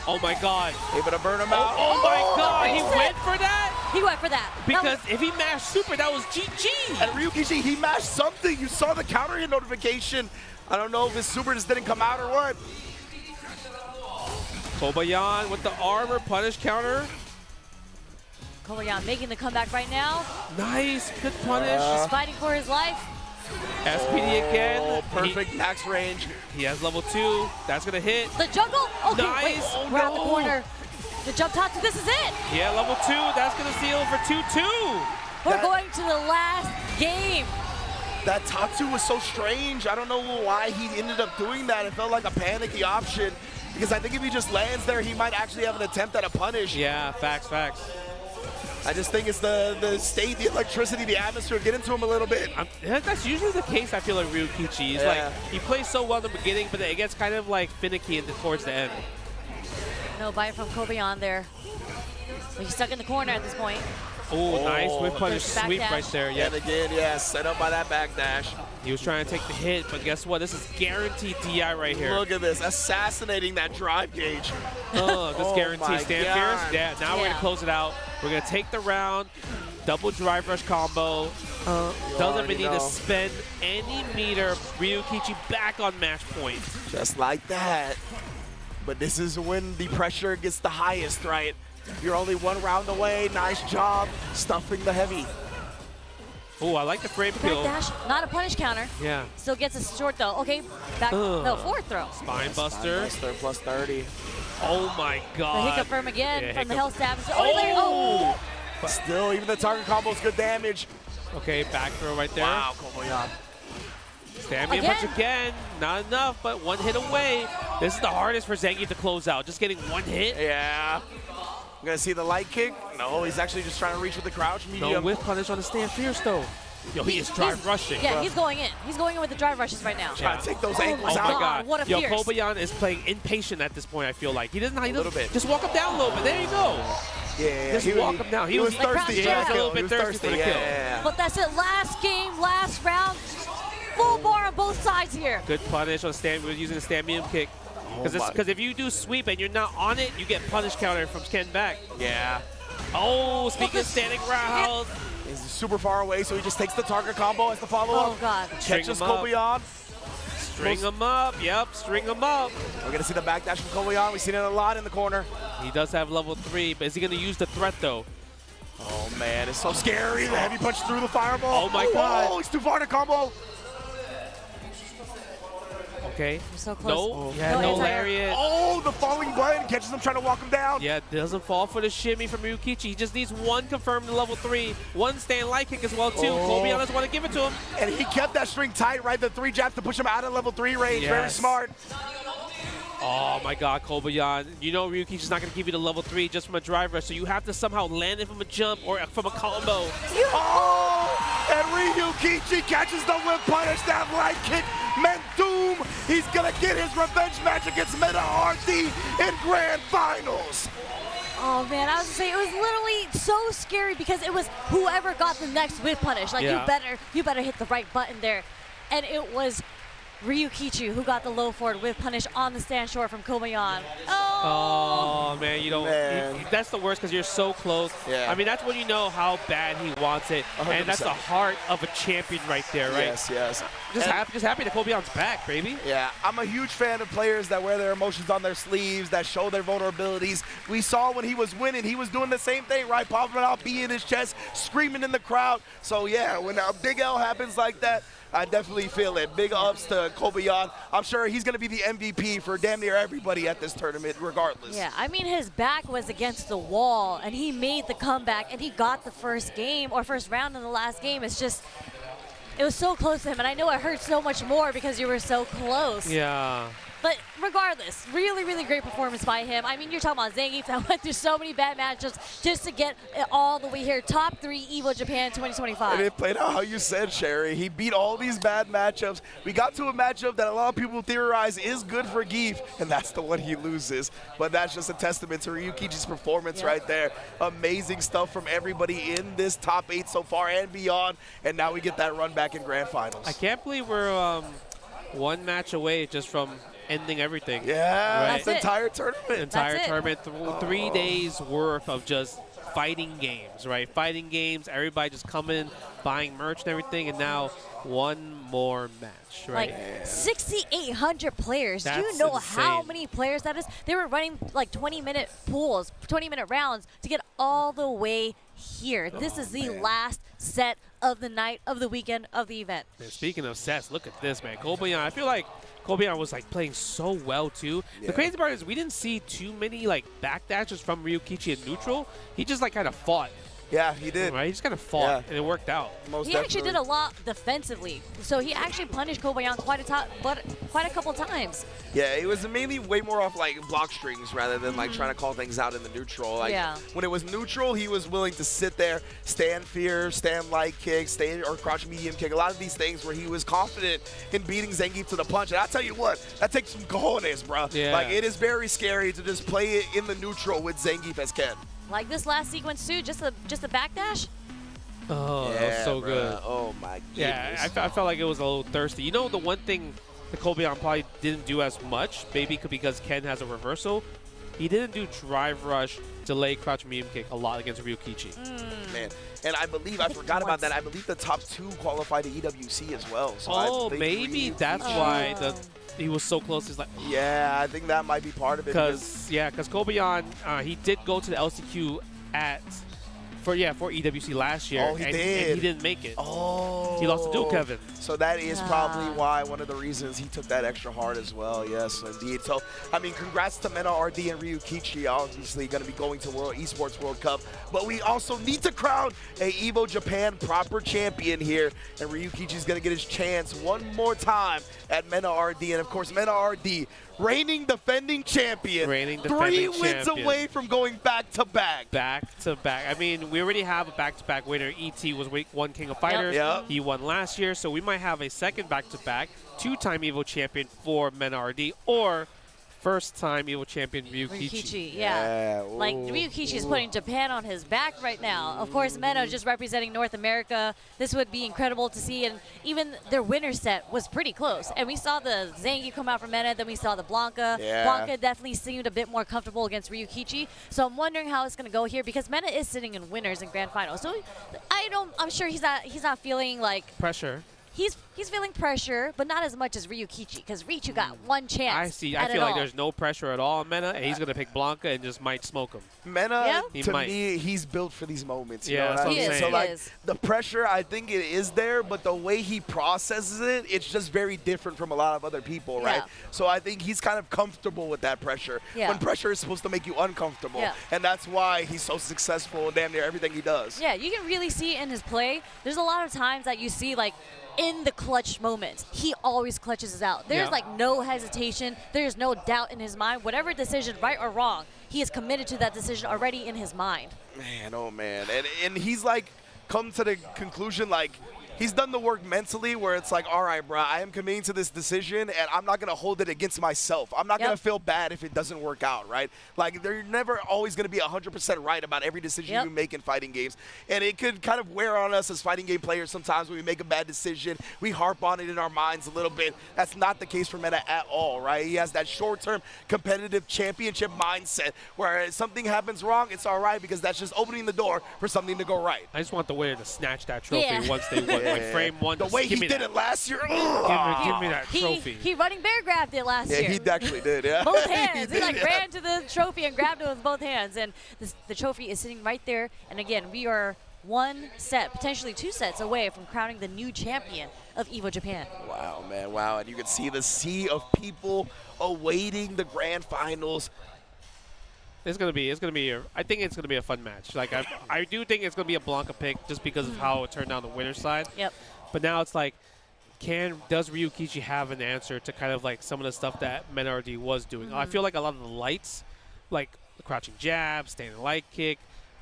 Oh my God. Able to burn him out. Oh my God, he went for that? He went for that. Because if he mashed super, that was GG. And Ryukichi, he mashed something. You saw the counter hit notification. I don't know if his super just didn't come out or what. Kobayan with the armor punish counter. Kobayan making the comeback right now. Nice, good punish. He's fighting for his life. SPD again. Oh, perfect max range. He has level 2. That's gonna hit. The jungle. Okay, nice. Wait, around the corner. The jump tatsu. This is it. Yeah, level 2. That's gonna seal for 2-2. We're going to the last game. That Tatsu was so strange. I don't know why he ended up doing that. It felt like a panicky option because I think if he just lands there, he might actually have an attempt at a punish. Yeah, facts. I just think it's the state, the electricity, the atmosphere get into him a little bit. That's usually the case, I feel like Ryukichi. He's like, he plays so well in the beginning, but it gets kind of like finicky towards the end. No bite from Kobayan there. But he's stuck in the corner at this point. Oh, nice whip punish sweep right there. Yeah. And again, set up by that backdash. He was trying to take the hit, but guess what? This is guaranteed DI right here. Look at this, assassinating that drive gauge. This guaranteed stand fierce. Yeah, now we're going to close it out. We're going to take the round, double drive rush combo. Doesn't even need to spend any meter. Ryukichi back on match point. Just like that. But this is when the pressure gets the highest, right? You're only 1 round away. Nice job stuffing the heavy. Oh, I like the frame kill. Dash, not a punish counter. Yeah. Still gets a short though. Okay, back. No, forward throw. Spine buster. Spine buster plus 30. Oh my God. The hiccup firm again from the health stab. But still, even the target combo is good damage. Okay, back throw right there. Wow, Kobayan. Stamina punch again. Not enough, but 1 hit away. This is the hardest for Zangief to close out. Just getting 1 hit. Yeah. I'm going to see the light kick. No, he's actually just trying to reach with the crouch medium. No whip punish on the stand fierce, though. Yo, he is drive rushing. Yeah, he's going in. He's going in with the drive rushes right now. Trying to take those ankles out. out. Oh my God. What a Yo, fierce. Kobayan is playing impatient at this point, I feel like. He doesn't know. A little bit. Just walk him down a little bit. There you go. Yeah, just walk him down. He was thirsty. He was a little bit thirsty for the kill. But that's it. Last game, last round. Full bar on both sides here. Good punish on stand. We're using the stand medium kick. Because if you do sweep and you're not on it, you get punish counter from Ken back. Yeah. Oh, speaking of standing round. He's super far away, so he just takes the target combo as the follow-up. Oh, God. Catches Kobayan. String him up. Yep, string him up. We're going to see the backdash from Kobayan. We've seen it a lot in the corner. He does have level 3, but is he going to use the threat, though? Oh, man, it's so scary. The heavy punch through the fireball. Oh, my God. Oh, he's too far to combo. Okay. We're so close. No, no lariat. Oh, the falling button catches him trying to walk him down. Yeah, doesn't fall for the shimmy from Ryukichi. He just needs 1 confirmed level 3, 1 stand light kick as well, too. Kobayan doesn't want to give it to him. And he kept that string tight, right? The 3 jabs to push him out of level 3 range. Yes. Very smart. Oh my God, Kobayan. You know Ryukichi's not going to give you the level 3 just from a drive rush, so you have to somehow land it from a jump or from a combo. Oh! And Ryukichi catches the whip punish, that light kick meant doom. He's going to get his revenge match against Meta RD in Grand Finals. Oh man, I was gonna say it was literally so scary because it was whoever got the next whiff punish. Like you better hit the right button there, and it was Ryukichi who got the low forward whiff punish on the stand short from Kobayan. Oh man, you don't. That's the worst because you're so close. Yeah. I mean, that's when you know how bad he wants it, 100%. and that's the heart of a champion right there, right? Yes. Just happy that Kobayan's back, baby. Yeah, I'm a huge fan of players that wear their emotions on their sleeves, that show their vulnerabilities. We saw when he was winning, he was doing the same thing, right? Popping out, beating his chest, screaming in the crowd. So yeah, when a big L happens like that, I definitely feel it. Big ups to Kobayan. I'm sure he's going to be the MVP for damn near everybody at this tournament regardless. Yeah, I mean, his back was against the wall, and he made the comeback, and he got the first game, or first round in the last game. It's just, it was so close to him, and I know it hurt so much more because you were so close. Yeah. But regardless, really, really great performance by him. I mean, you're talking about Zangief that went through so many bad matchups just to get it all the way here. Top 3 Evo Japan 2025. And it played out how you said, Sherry. He beat all these bad matchups. We got to a matchup that a lot of people theorize is good for Geef, and that's the one he loses. But that's just a testament to Ryukichi's performance right there. Amazing stuff from everybody in this top 8 so far and beyond. And now we get that run back in grand finals. I can't believe we're one match away just from ending everything. Yeah, right? that's the entire tournament. Entire tournament, 3 days worth of just fighting games, right? Fighting games, everybody just coming, buying merch and everything, and now one more match, right? Like 6,800 players. Do you That's know insane. how many players that is? They were running like 20-minute pools, 20-minute rounds to get all the way here. This is the last set of the night, of the weekend, of the event. Man, speaking of sets, look at this, man. Kobayan, I feel like Kobayan was like playing so well too. The crazy part is we didn't see too many like backdashes from Ryukichi in neutral. He just like kind of fought. Yeah, he did. Right? He just kind of fought, and it worked out. He actually did a lot defensively, so he actually punished Kobayan quite a couple times. Yeah, it was mainly way more off like block strings rather than like trying to call things out in the neutral. Like when it was neutral, he was willing to sit there, stand fear, stand light kick, stand or crouch medium kick. A lot of these things where he was confident in beating Zangief to the punch. And I tell you what, that takes some cojones, bro. Yeah. Like it is very scary to just play it in the neutral with Zangief as Ken. Like this last sequence too, just a backdash. Oh, that was so good. Oh my goodness. Yeah, I felt like it was a little thirsty. You know, the one thing the Kobayan probably didn't do as much, maybe because Ken has a reversal, he didn't do drive rush, delay, crouch, medium kick a lot against Ryukichi. Man, and I believe, I forgot about that, I believe the top 2 qualify to EWC as well. So maybe that's why he was so close. He's like, yeah, I think that might be part of it. Because Kobayan, he did go to the LCQ for EWC last year. Oh, he and did. He didn't make it. Oh. He lost to Dual Kevin. So that is probably why, one of the reasons he took that extra hard as well. Yes, indeed. So, I mean, congrats to Mena RD and Ryukichi. Obviously going to be going to World Esports World Cup. But we also need to crown a Evo Japan proper champion here. And Ryukichi's going to get his chance one more time at Mena RD. And, of course, Mena RD, reigning defending champion. 3 wins away from going back-to-back. Back-to-back. I mean, we already have a back-to-back winner. ET was one King of Fighters. Yep. He won last year, so we might have a second back-to-back, 2-time Evo champion for Mena RD, or first-time Evo champion Ryukichi. Yeah. Like, Ryukichi is putting Japan on his back right now. Of course, Mena just representing North America. This would be incredible to see, and even their winner set was pretty close. And we saw the Zangief come out from Mena, then we saw the Blanca. Yeah. Blanca definitely seemed a bit more comfortable against Ryukichi. So I'm wondering how it's going to go here, because Mena is sitting in winners in grand finals. So I'm sure he's not feeling like pressure. He's feeling pressure, but not as much as Ryukichi, because Rangchu got one chance. I feel like there's no pressure at all on Mena, and he's going to pick Blanca and just might smoke him. Mena, to me, he's built for these moments. You know that's what I what mean? I'm saying. So, like, the pressure, I think it is there, but the way he processes it, it's just very different from a lot of other people, right? So I think he's kind of comfortable with that pressure. Yeah. When pressure is supposed to make you uncomfortable. Yeah. And that's why he's so successful in damn near everything he does. Yeah, you can really see in his play, there's a lot of times that you see, like, in the clutch moments, he always clutches it out. There's like no hesitation. There's no doubt in his mind. Whatever decision, right or wrong, he is committed to that decision already in his mind. Man, oh man. And he's like come to the conclusion like he's done the work mentally where it's like, all right, bro, I am committing to this decision, and I'm not going to hold it against myself. I'm not going to feel bad if it doesn't work out, right? Like, they're never always going to be 100% right about every decision you make in fighting games. And it could kind of wear on us as fighting game players sometimes when we make a bad decision. We harp on it in our minds a little bit. That's not the case for Meta at all, right? He has that short-term competitive championship mindset where if something happens wrong, it's all right because that's just opening the door for something to go right. I just want the winner to snatch that trophy once they win. Like frame one. The way he did it last year. Give me that trophy. He running bear grabbed it last year. Yeah, he actually did, yeah. Both hands. He like ran to the trophy and grabbed it with both hands. And the trophy is sitting right there. And again, we are 1 set, potentially 2 sets away from crowning the new champion of Evo Japan. Wow, man, wow. And you can see the sea of people awaiting the grand finals. I think it's gonna be a fun match. Like I do think it's gonna be a Blanca pick just because of how it turned out on the winner's side. Yep. But now it's like, does Ryukichi have an answer to kind of like some of the stuff that Men-RD was doing? I feel like a lot of the lights, like the crouching jab, standing light kick,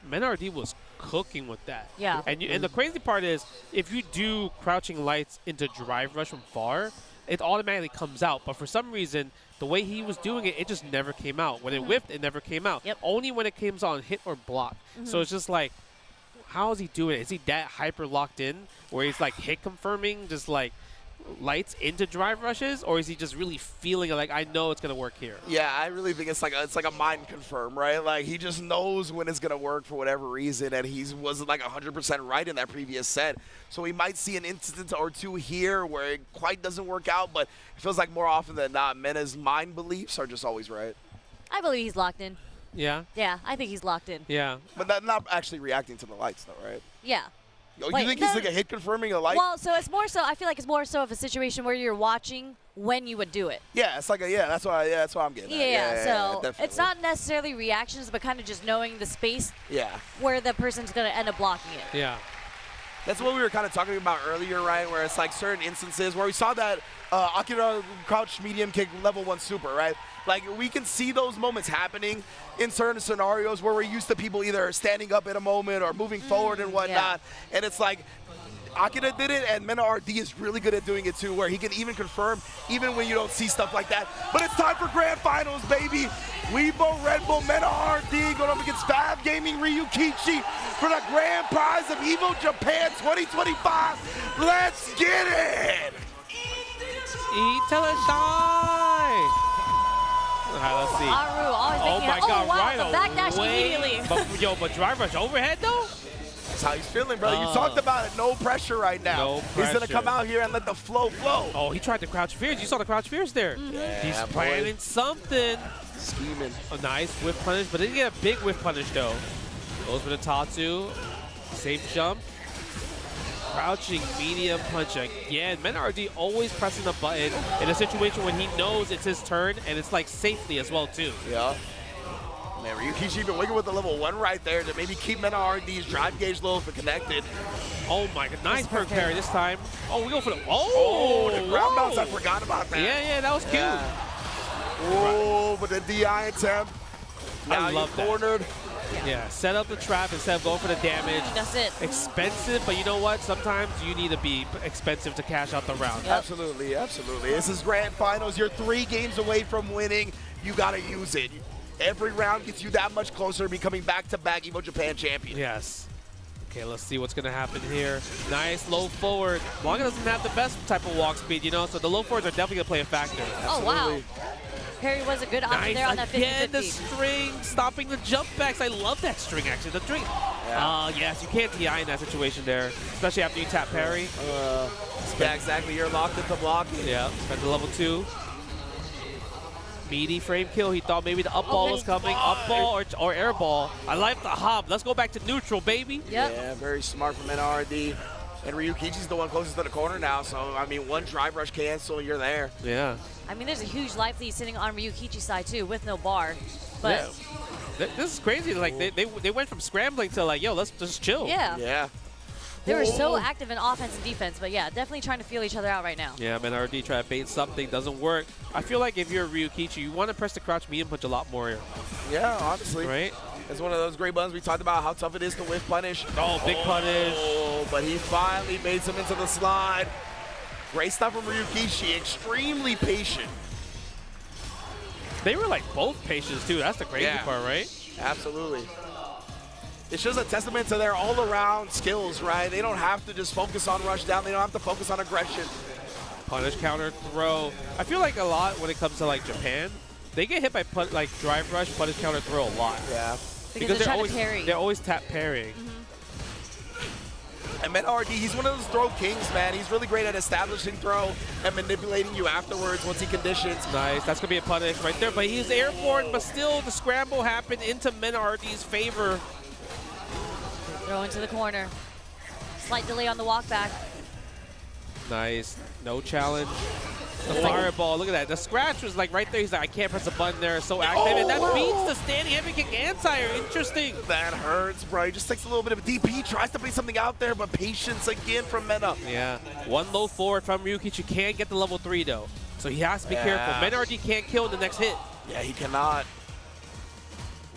Men-RD was cooking with that. Yeah. And the crazy part is, if you do crouching lights into drive rush from far, it automatically comes out. But for some reason, the way he was doing it, it just never came out. When it whiffed, it never came out. Only when it comes on hit or block. So it's just like, how is he doing it? Is he that hyper locked in where he's like hit confirming, just like lights into drive rushes, or is he just really feeling like, I know it's gonna work here? Yeah, I really think it's like a mind confirm, right? Like he just knows when it's gonna work for whatever reason, and he wasn't like 100% right in that previous set. So we might see an instance or two here where it quite doesn't work out, but it feels like more often than not, Mena's mind beliefs are just always right. I believe he's locked in. Yeah? Yeah, I think he's locked in. Yeah. But that's not actually reacting to the lights though, right? Yeah. You think he's like a hit confirming a light? Well, so it's more so, I feel like it's more so of a situation where you're watching when you would do it. Yeah, it's like that's what I'm getting at. Yeah, so definitely. it's not necessarily reactions, but kind of just knowing the space Yeah. where the person's going to end up blocking it. Yeah. That's what we were kind of talking about earlier, right? Where it's like certain instances where we saw that Akira crouch medium kick level 1 super, right? Like we can see those moments happening in certain scenarios where we're used to people either standing up in a moment or moving forward and whatnot. And it's like Akira did it, and Men-RD is really good at doing it too, where he can even confirm even when you don't see stuff like that. But it's time for grand finals, baby. Weibo Red Bull Men-RD going up against Fab Gaming Ryukichi for the grand prize of Evo Japan 2025. Let's get it! All right, let's see. Aru always making my God, wow, right the backdash immediately. But drive rush overhead though? That's how he's feeling, brother. You talked about it. No pressure right now. No He's pressure. going to come out here and let the flow flow. Oh, he tried to crouch fears. You saw the crouch fears there. Yeah, He's boy. planning something. Scheming. A nice whiff punish, but didn't get a big whiff punish though. Goes for the Tatsu. Safe jump. Crouching medium punch again. Men-RD always pressing the button in a situation when he knows it's his turn, and it's like safely as well too. Yeah. Man, Ryukichi even wiggle with the level 1 right there to maybe keep Men-RD's drive gauge low if connected. Oh my god, nice perk parry this time. Oh, we go for the, the ground bounce, I forgot about that. Yeah, that was cute. Yeah. Oh, but the DI attempt. Now I love you're cornered. Yeah, set up the trap instead of going for the damage. That's it. Expensive, but you know what? Sometimes you need to be expensive to cash out the round. Yep. Absolutely, absolutely. This is grand finals. You're 3 games away from winning. You got to use it. Every round gets you that much closer to becoming back-to-back Evo Japan champion. Yes. Okay, let's see what's going to happen here. Nice low forward. Manga doesn't have the best type of walk speed, you know, so the low forwards are definitely going to play a factor. Oh, wow. Parry was a good option there on that 50-50. Again, the string, stopping the jump backs. I love that string, actually. The string. Yes, you can't DI in that situation there, especially after you tap parry. Yeah, exactly. You're locked into blocking. Yeah, spend the level 2. Meaty frame kill. He thought maybe the up ball was coming. Up ball or air ball. I like the hop. Let's go back to neutral, baby. Yep. Yeah, very smart from Men-RD. And Ryukichi's the one closest to the corner now, so, I mean, one drive rush cancel, you're there. Yeah. I mean, there's a huge life lead sitting on Ryukichi's side, too, with no bar. But this is crazy. Like, they went from scrambling to, like, yo, let's just chill. Yeah. Yeah. They were so active in offense and defense, but yeah, definitely trying to feel each other out right now. Yeah, Men-RD try to bait something, doesn't work. I feel like if you're Ryukichi, you want to press the crouch medium punch a lot more here. Yeah, honestly. Right? It's one of those great buttons we talked about how tough it is to whiff punish. Oh, big punish. but he finally made some into the slide. Great stuff from Ryukishi, extremely patient. They were like both patients too. That's the crazy part, right? Absolutely. It's just a testament to their all-around skills, right? They don't have to just focus on rush down. They don't have to focus on aggression. Punish, counter, throw. I feel like a lot when it comes to like Japan, they get hit by like drive rush, punish, counter, throw a lot. Yeah. Because they're always trying to parry. They're always tap parrying. And Meta RD, he's one of those throw kings, man. He's really great at establishing throw and manipulating you afterwards once he conditions. Nice, that's gonna be a punish right there. But he's airborne, but still the scramble happened into Meta RD's favor. Throw into the corner. Slight delay on the walk back. Nice, no challenge. The fireball, look at that. The scratch was like right there. He's like, I can't press a button there. It's so active. And that beats the standing heavy kick anti-air. Interesting. That hurts, bro. He just takes a little bit of a DP, tries to play something out there, but patience again from Meta. Yeah, one low forward from Ryukichi. Can't get the level 3 though. So he has to be careful. Meta RD can't kill in the next hit. Yeah, he cannot.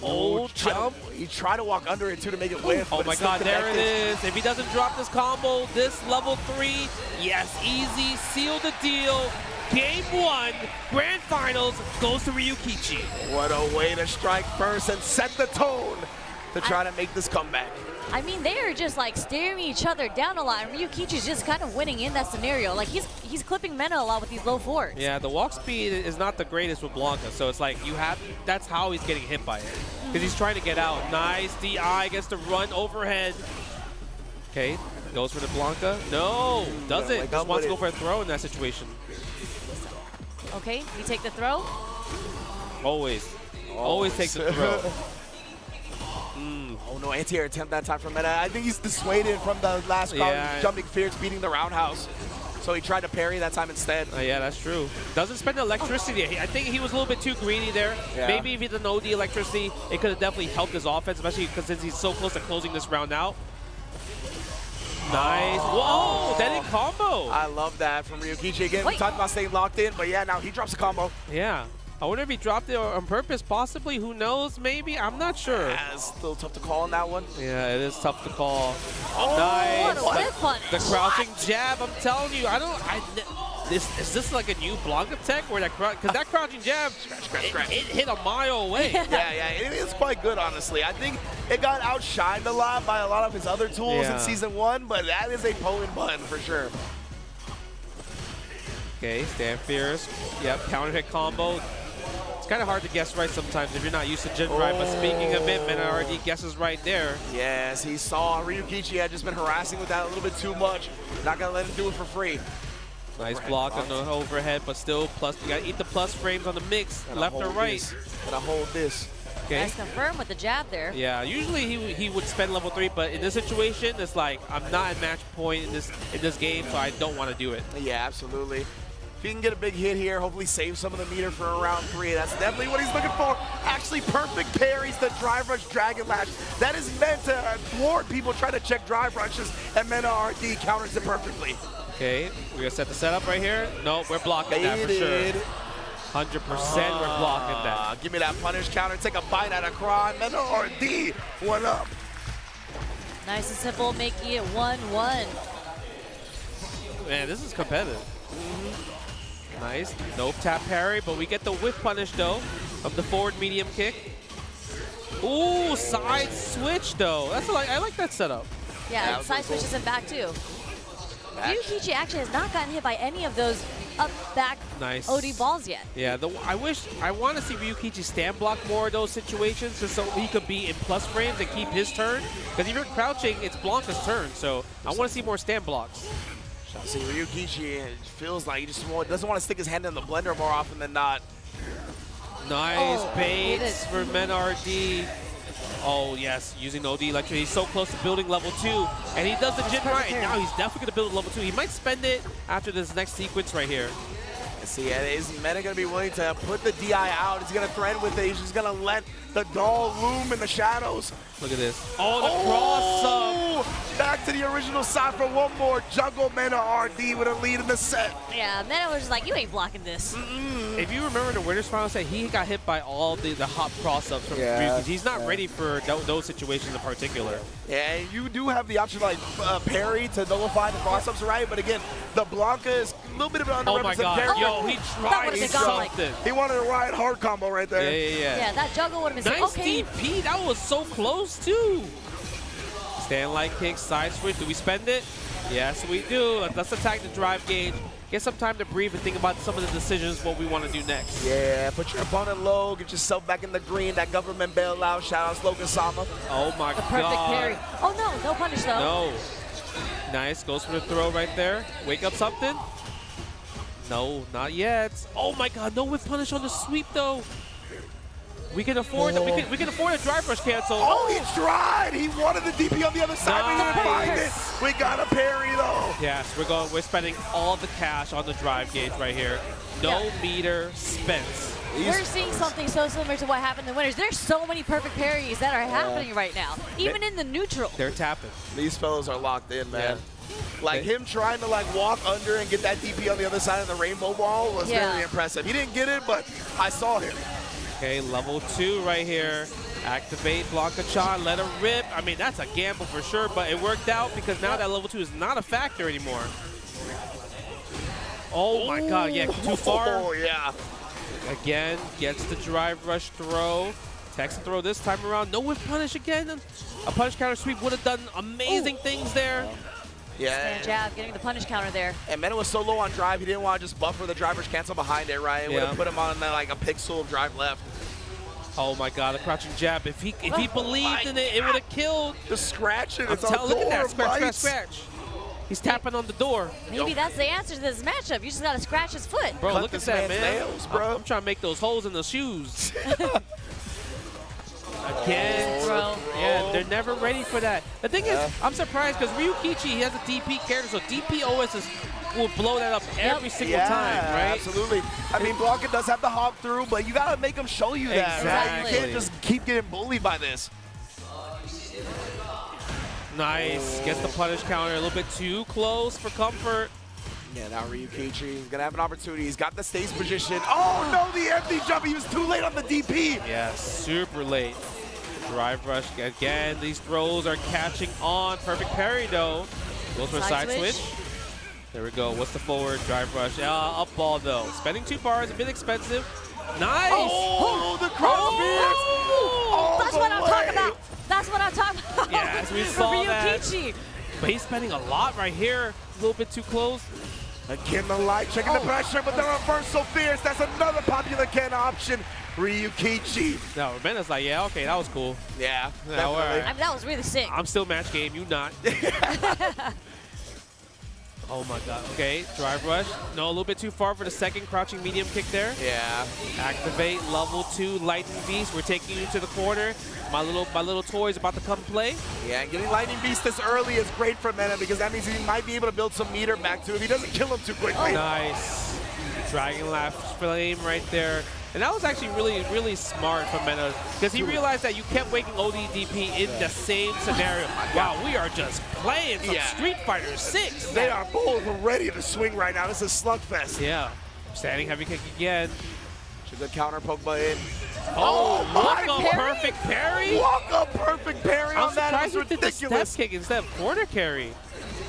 Oh, jump. He tried to walk under it too to make it whiff. Oh my god, there it is. If he doesn't drop this combo, this level 3, yes, easy, seal the deal. Game 1, Grand Finals, goes to Ryukichi. What a way to strike first and set the tone to try to make this comeback. I mean, they are just like staring each other down a lot, and Ryukichi's just kind of winning in that scenario. Like he's clipping Meta a lot with these low forwards. Yeah, the walk speed is not the greatest with Blanca, so it's like that's how he's getting hit by it. Because he's trying to get out. Nice, DI gets to run overhead. Okay, goes for the Blanca. No, doesn't. Just wants to go for a throw in that situation. Okay, you take the throw? Always take the throw. Oh no, anti-air attempt that time from Meta. I think he's dissuaded from the last round, jumping fierce, beating the roundhouse. So he tried to parry that time instead. Yeah, that's true. Doesn't spend the electricity. I think he was a little bit too greedy there. Yeah. Maybe if he didn't know the electricity, it could have definitely helped his offense, especially because since he's so close to closing this round out. Nice. Whoa, that in combo. I love that from Ryukichi. Again, we talked about staying locked in, but yeah, now he drops a combo. Yeah. I wonder if he dropped it on purpose, possibly. Who knows? Maybe. I'm not sure. Yeah, it's still tough to call on that one. Yeah, it is tough to call. Oh, nice. what a punish. The crouching jab, I'm telling you. Is this like a new Blanca tech where because that crouching jab, it hit a mile away. Yeah, it is quite good, honestly. I think it got outshined a lot by a lot of his other tools in Season 1, but that is a potent button for sure. Okay, stand fierce. Yep, counter hit combo. It's kind of hard to guess right sometimes if you're not used to Jin right, but speaking of it, Meta RD guesses right there. Yes, he saw Ryukichi had just been harassing with that a little bit too much. Not going to let him do it for free. Nice block on the overhead, but still plus. You gotta eat the plus frames on the mix, left or right. Gotta hold this. Okay. Nice confirm with the jab there. Yeah, usually he would spend level 3, but in this situation, it's like I'm not at match point in this game, so I don't want to do it. Yeah, absolutely. If he can get a big hit here, hopefully save some of the meter for round 3. That's definitely what he's looking for. Actually, perfect parries the drive rush Dragon Lash. That is meant to thwart people trying to check drive rushes, and Meta RD counters it perfectly. Okay, we're gonna set the setup right here. No, we're blocking that for sure. 100% we're blocking that. Give me that punish counter, take a bite out of Kron. Meta RD, one up. Nice and simple, making it 1-1. Man, this is competitive. Nice, no tap parry, but we get the whiff punish though of the forward medium kick. Ooh, side switch though. I like that setup. Yeah, and side switches him back too. Ryukichi actually has not gotten hit by any of those up-back OD balls yet. Yeah, I want to see Ryukichi stand block more of those situations just so he could be in plus frames and keep his turn. Because if you're crouching, it's Blanca's turn, so I want to see more stand blocks. See, Ryukichi feels like he just doesn't want to stick his hand in the blender more often than not. Nice baits for Meta RD. Oh, yes, using OD electricity. He's so close to building level 2, and he does the Jin right. Now he's definitely going to build level 2. He might spend it after this next sequence right here. See, is Meta going to be willing to put the DI out? He's going to threaten with it. He's just going to let the doll loom in the shadows. Look at this. Oh, the cross up. Back to the original side for one more. Jungle Mena RD with a lead in the set. Yeah, Mena was just like, you ain't blocking this. If you remember the winners final set, he got hit by all the hop cross-ups from Ryuki. He's not ready for those situations in particular. Yeah, you do have the option like parry to nullify the cross-ups, right? But again, the Blanca is a little bit of an Oh my underrepresented God, character. yo, he tried something. He wanted a Riot hard combo right there. Yeah, that juggle would have been Nice okay. DP, that was so close too. Stand light kick, side switch, do we spend it? Yes, we do. Let's attack the drive gauge. Get some time to breathe and think about some of the decisions, what we want to do next. Yeah, put your opponent low, get yourself back in the green. That government bailout. Shout out Slogan Sama. Oh my The perfect God. parry. Oh no, no punish though. No. Nice, goes for the throw right there. Wake up something? No, not yet. Oh my God, no whip punish on the sweep though. We can afford that. We can afford a drive rush cancel. Oh, he tried. He wanted the DP on the other side. We didn't find it. We got a parry though. Yes, we're spending all the cash on the drive gauge right here. No meter spent. We're seeing something so similar to what happened in the winners. There's so many perfect parries that are happening right now, even in the neutral. They're tapping. These fellas are locked in, man. Like him trying to like walk under and get that DP on the other side of the rainbow ball was very impressive. He didn't get it, but I saw him. Okay, level 2 right here. Activate Blanca-chan, let her rip. I mean, that's a gamble for sure, but it worked out because now that level 2 is not a factor anymore. Oh my God, yeah, too far. Oh yeah. Again, gets the drive rush throw. Takes the throw this time around. No whip punish again. A punish counter sweep would have done amazing things there. Yeah. Stand jab, getting the punish counter there. And Mena was so low on drive, he didn't want to just buffer the driver's cancel behind it, right? It would have put him on like a pixel of drive left. Oh my God, the crouching jab. If he believed in it, it would have killed. The scratching, I'm it's on look at that, door, scratch, scratch, scratch. He's tapping on the door. Maybe that's the answer to this matchup. You just got to scratch his foot. Bro, look at that, man. Nails, bro. I'm trying to make those holes in the shoes. Again, bro. Yeah, they're never ready for that. The thing is, I'm surprised because Ryukichi, he has a DP character, so DPOS will blow that up every single time, right? Absolutely. I mean, Blanca does have the hop through, but you got to make him show you that, right? You can't just keep getting bullied by this. Nice. Gets the punish counter a little bit too close for comfort. Yeah, now Ryukichi is going to have an opportunity. He's got the stage position. Oh, no, the empty jump. He was too late on the DP. Yeah, super late. Drive rush again. These throws are catching on. Perfect parry, though. Goes for a side switch. There we go. What's the forward? Drive rush. Up ball, though. Spending 2 bars, a bit expensive. Nice. Oh, the cross spears. Oh, that's what I'm talking about. That's what I'm talking about. Yes, we saw that. Ryukichi. But he's spending a lot right here. A little bit too close. Again, the light, checking the pressure, but the reverse so fierce. That's another popular Ken option. Ryukichi. No, Mena's like, yeah, okay, that was cool. Yeah, all right. I mean, that was really sick. I'm still match game, you not. Oh my God. Okay, drive rush. No, a little bit too far for the second crouching medium kick there. Yeah. Activate level 2 lightning beast. We're taking you to the corner. My little toy's about to come play. Yeah, and getting lightning beast this early is great for Mena because that means he might be able to build some meter back to it if he doesn't kill him too quickly. Nice. Dragon Laugh flame right there. And that was actually really, really smart from Mena because he realized that you kept waking ODDP in the same scenario. Wow, we are just playing some Street Fighter 6. They are both ready to swing right now. This is slugfest. Yeah. Standing heavy kick again. Should good counter poke in. Oh, my perfect parry. Walk up perfect parry on that. I'm surprised It's he did the ridiculous. step kick instead of corner carry.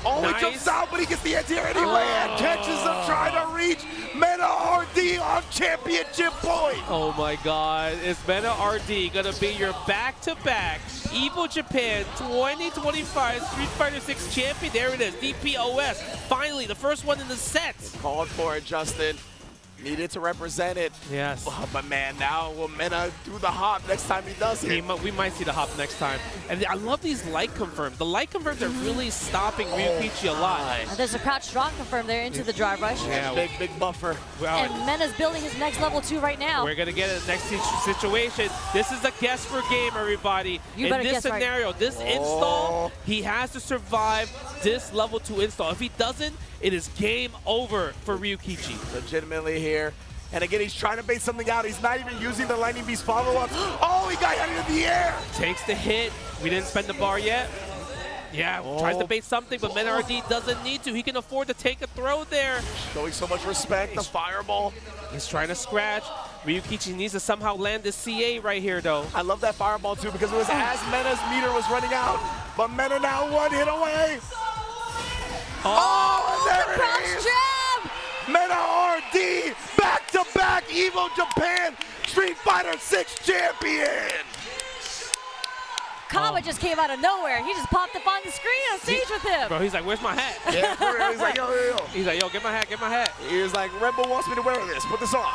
Oh, nice. He jumps out, but he gets the anti-air anyway and catches him trying to reach Mena RD on championship point. Oh my God, is Mena RD gonna be your back-to-back Evo Japan 2025 Street Fighter 6 champion? There it is, DPOS. Finally, the first one in the set. Called for it, Justin. Needed to represent it. Yes. Oh, but man, now will Mena do the hop next time he does it? We might see the hop next time. And I love these light confirms. The light confirms are really stopping Ryukichi a lot. And there's a crouch strong confirm there into the drive rush. Yeah. Big buffer. Wow. And Mena's building his next level 2 right now. We're gonna get it next situation. This is a guess for game, everybody. You in better this guess right. scenario, this install, he has to survive this level 2 install. If he doesn't, it is game over for Ryukichi. Legitimately here. And again, he's trying to bait something out. He's not even using the Lightning Beast follow-ups. Oh, he got headed in the air. Takes the hit. We didn't spend the bar yet. Yeah, tries to bait something, but Mena RD doesn't need to. He can afford to take a throw there. Showing so much respect, the fireball. He's trying to scratch. Ryukichi needs to somehow land the CA right here, though. I love that fireball, too, because it was as Mena's meter was running out. But Mena now one hit away. Oh, and there it is. Mena RD, back-to-back Evo Japan Street Fighter 6 champion. Kaba just came out of nowhere. He just popped up on the screen on stage with him. Bro, he's like, where's my hat? Yeah, for real. He's like, yo. He's like, yo, get my hat, get my hat. He was like, Red Bull wants me to wear this. Put this on.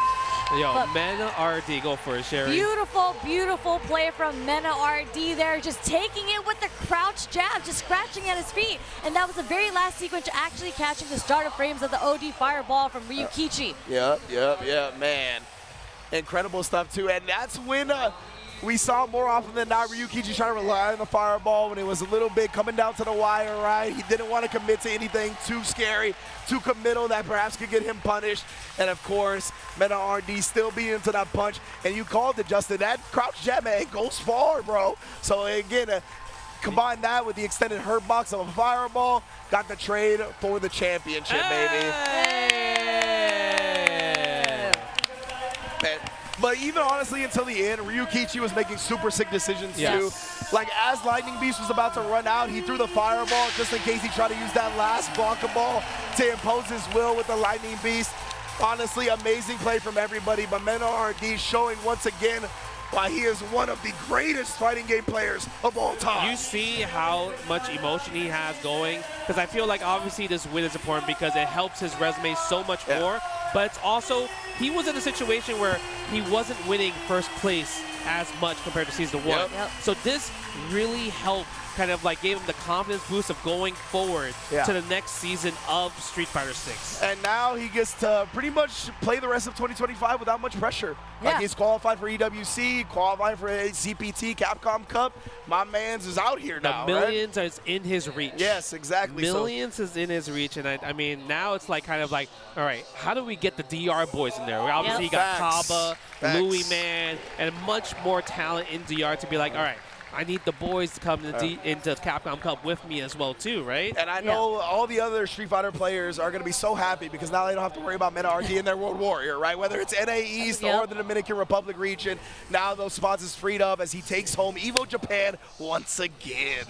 Yo, But Mena RD, go for it, Sherry. Beautiful, beautiful play from Mena RD there, just taking it with the crouch jab, just scratching at his feet. And that was the very last sequence, actually catching the starter frames of the OD fireball from Ryukichi. Yep, man. Incredible stuff, too. And that's when we saw more often than not Ryukichi trying to rely on the fireball when it was a little bit coming down to the wire, right? He didn't want to commit to anything too scary, too committal that perhaps could get him punished. And, of course, Mena RD still being into that punch. And you called it, Justin. That crouch jab, man, it goes far, bro. So, again, combine that with the extended hurt box of a fireball, got the trade for the championship, baby. Man. But even honestly, until the end, Ryukichi was making super sick decisions too. Like as Lightning Beast was about to run out, he threw the fireball just in case he tried to use that last Blanca ball to impose his will with the Lightning Beast. Honestly, amazing play from everybody, but Mena RD showing once again why he is one of the greatest fighting game players of all time. You see how much emotion he has going, because I feel like obviously this win is important because it helps his resume so much more, but it's also, he was in a situation where he wasn't winning first place as much compared to season 1. So this really helped, kind of like gave him the confidence boost of going forward to the next season of Street Fighter 6. And now he gets to pretty much play the rest of 2025 without much pressure. Like he's qualified for EWC, qualified for a CPT Capcom Cup. My man's is out here now. The millions is in his reach. Yes, exactly. Millions is in his reach, and I mean now it's like kind of like, all right, how do we get the DR boys in there? Obviously you got Kaba, Louis Man, and much more talent in DR to be like, all right, I need the boys to come into Capcom Cup with me as well too, right? And I know all the other Street Fighter players are going to be so happy because now they don't have to worry about Mena RD and their World Warrior, right? Whether it's NA East or the Dominican Republic region, now those spots is freed up as he takes home Evo Japan once again.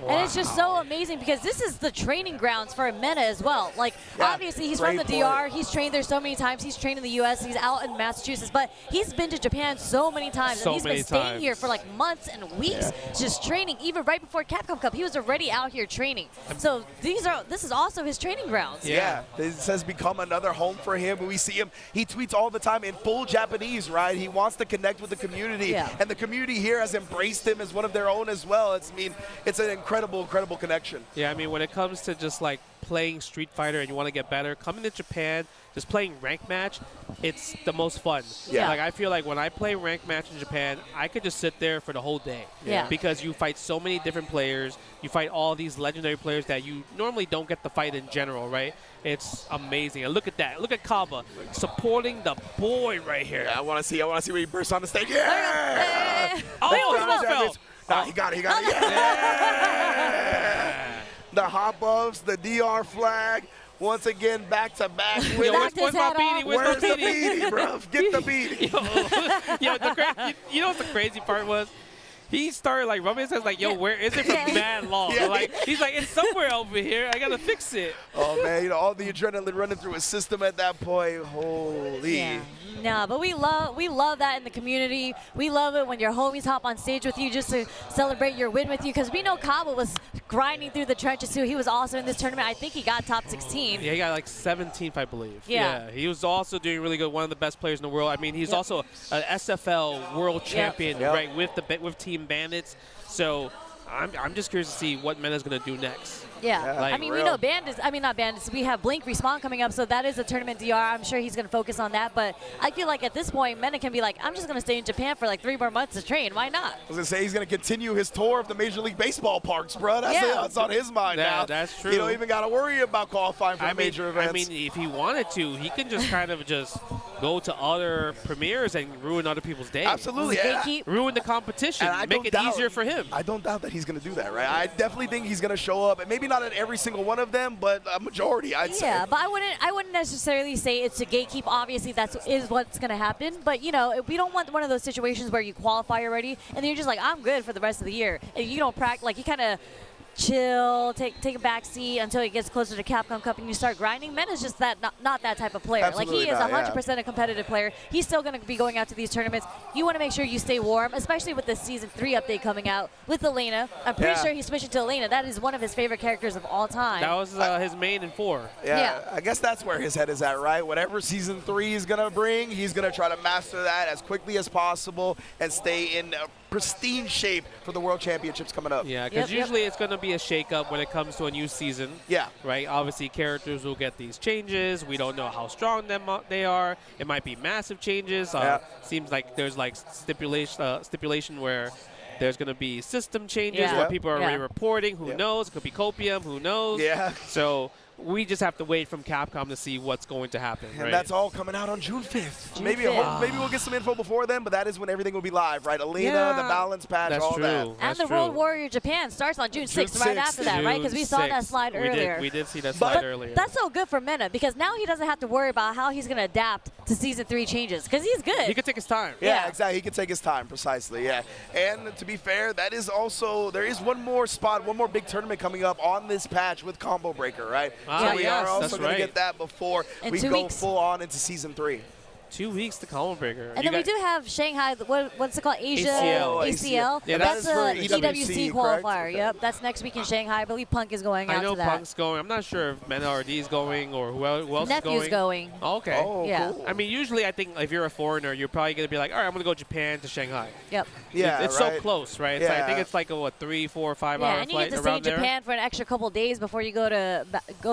And it's just so amazing because this is the training grounds for Mena as well. Like, obviously, he's from the DR. He's trained there so many times. He's trained in the U.S. He's out in Massachusetts. But he's been to Japan so many times. And he's been staying here for, like, months and weeks just training. Even right before Capcom Cup, he was already out here training. So this is also his training grounds. Yeah, this has become another home for him. We see him, he tweets all the time in full Japanese, right? He wants to connect with the community. And the community here has embraced him as one of their own as well. It's an incredible connection. Yeah, I mean, when it comes to just like playing Street Fighter and you want to get better, coming to Japan, just playing ranked match, it's the most fun. Like I feel like when I play ranked match in Japan, I could just sit there for the whole day. Because you fight so many different players, you fight all these legendary players that you normally don't get to fight in general, right? It's amazing. And look at that. Look at Kaba supporting the boy right here. Yeah, I want to see where he bursts on the stage. Yeah! Oh, Nah, he got it. Yeah! The hop-ups, the DR flag. Once again, back-to-back. Yo, where's my beanie? Where's the beanie, bro? Get the beanie. Yo, you know what the crazy part was? He started like rubbing his hands like, yo, where is it for mad long? Like, he's like, it's somewhere over here. I got to fix it. Oh, man, all the adrenaline running through his system at that point. Holy. No, but we love that in the community. We love it when your homies hop on stage with you just to celebrate your win with you, because we know Kaba was grinding through the trenches too. He was also in this tournament. I think he got top 16. Yeah, he got like 17th, I believe. Yeah. He was also doing really good. One of the best players in the world. I mean, he's also an SFL world champion, right, with Team Bandits. So I'm just curious to see what Mena's going to do next. Yeah, like, I mean, we know Bandits, not Bandits, we have Blink Respawn coming up, so that is a tournament DR. I'm sure he's going to focus on that, but I feel like at this point, Mena can be like, I'm just going to stay in Japan for like 3 more months to train. Why not? I was going to say, he's going to continue his tour of the Major League Baseball parks, bro. That's on his mind now. That's true. You don't even got to worry about qualifying for major events. I mean, if he wanted to, he can just kind of just go to other premieres and ruin other people's days. Absolutely. Ruin the competition, make it easier for him. I don't doubt that he's he's going to do that, right? I definitely think he's going to show up, and maybe not at every single one of them, but a majority, I'd say. Yeah, but I wouldn't necessarily say it's a gatekeep. Obviously, is what's going to happen. But, you know, we don't want one of those situations where you qualify already, and then you're just like, I'm good for the rest of the year. And you don't practice, like, you kind of chill, take a back seat until it gets closer to Capcom Cup and you start grinding. Men is just that not that type of player. Absolutely like, he is not, 100% a competitive player. He's still going to be going out to these tournaments. You want to make sure you stay warm, especially with the Season 3 update coming out with Elena. I'm pretty sure he's switching to Elena. That is one of his favorite characters of all time. That was his main in 4. Yeah, I guess that's where his head is at, right? Whatever Season 3 is going to bring, he's going to try to master that as quickly as possible and stay in pristine shape for the World Championships coming up. Yeah, because usually it's going to be a shake-up when it comes to a new season. Yeah. Right? Obviously, characters will get these changes. We don't know how strong they are. It might be massive changes. Seems like there's like stipulation where there's going to be system changes where people are already reporting. Who knows? It could be copium. Who knows? Yeah. So we just have to wait from Capcom to see what's going to happen. And that's all coming out on June 5th. Maybe we'll get some info before then, but that is when everything will be live, right? Elena, the balance patch, all that. And the World Warrior Japan starts on June 6th, right after that, right? Because we saw that slide earlier. We did see that slide earlier. That's so good for Mena because now he doesn't have to worry about how he's going to adapt to Season 3 changes because he's good. He could take his time. Yeah, exactly. He could take his time, precisely, yeah. And to be fair, that is also, there is one more spot, one more big tournament coming up on this patch with Combo Breaker, right? So we are also going to get that before we go full on into Season 3. 2 weeks to Combo Breaker. And then we do have Shanghai, what's it called? Asia? ACL. Yeah, that's a for EWC qualifier. correct? Yep, that's next week in Shanghai. I believe Punk is going out I know to that. Punk's going. I'm not sure if Mena RD is going or who else Nephew's is going. Oh, okay. Oh, yeah. cool. I mean, usually I think if you're a foreigner, you're probably going to be like, all right, I'm going to go Japan to Shanghai. Yep. Yeah, It's so close, right? It's like, I think it's like a, 3, 4, 5 hour Yeah, and you flight get to stay in around there. Japan for an extra couple days before you go to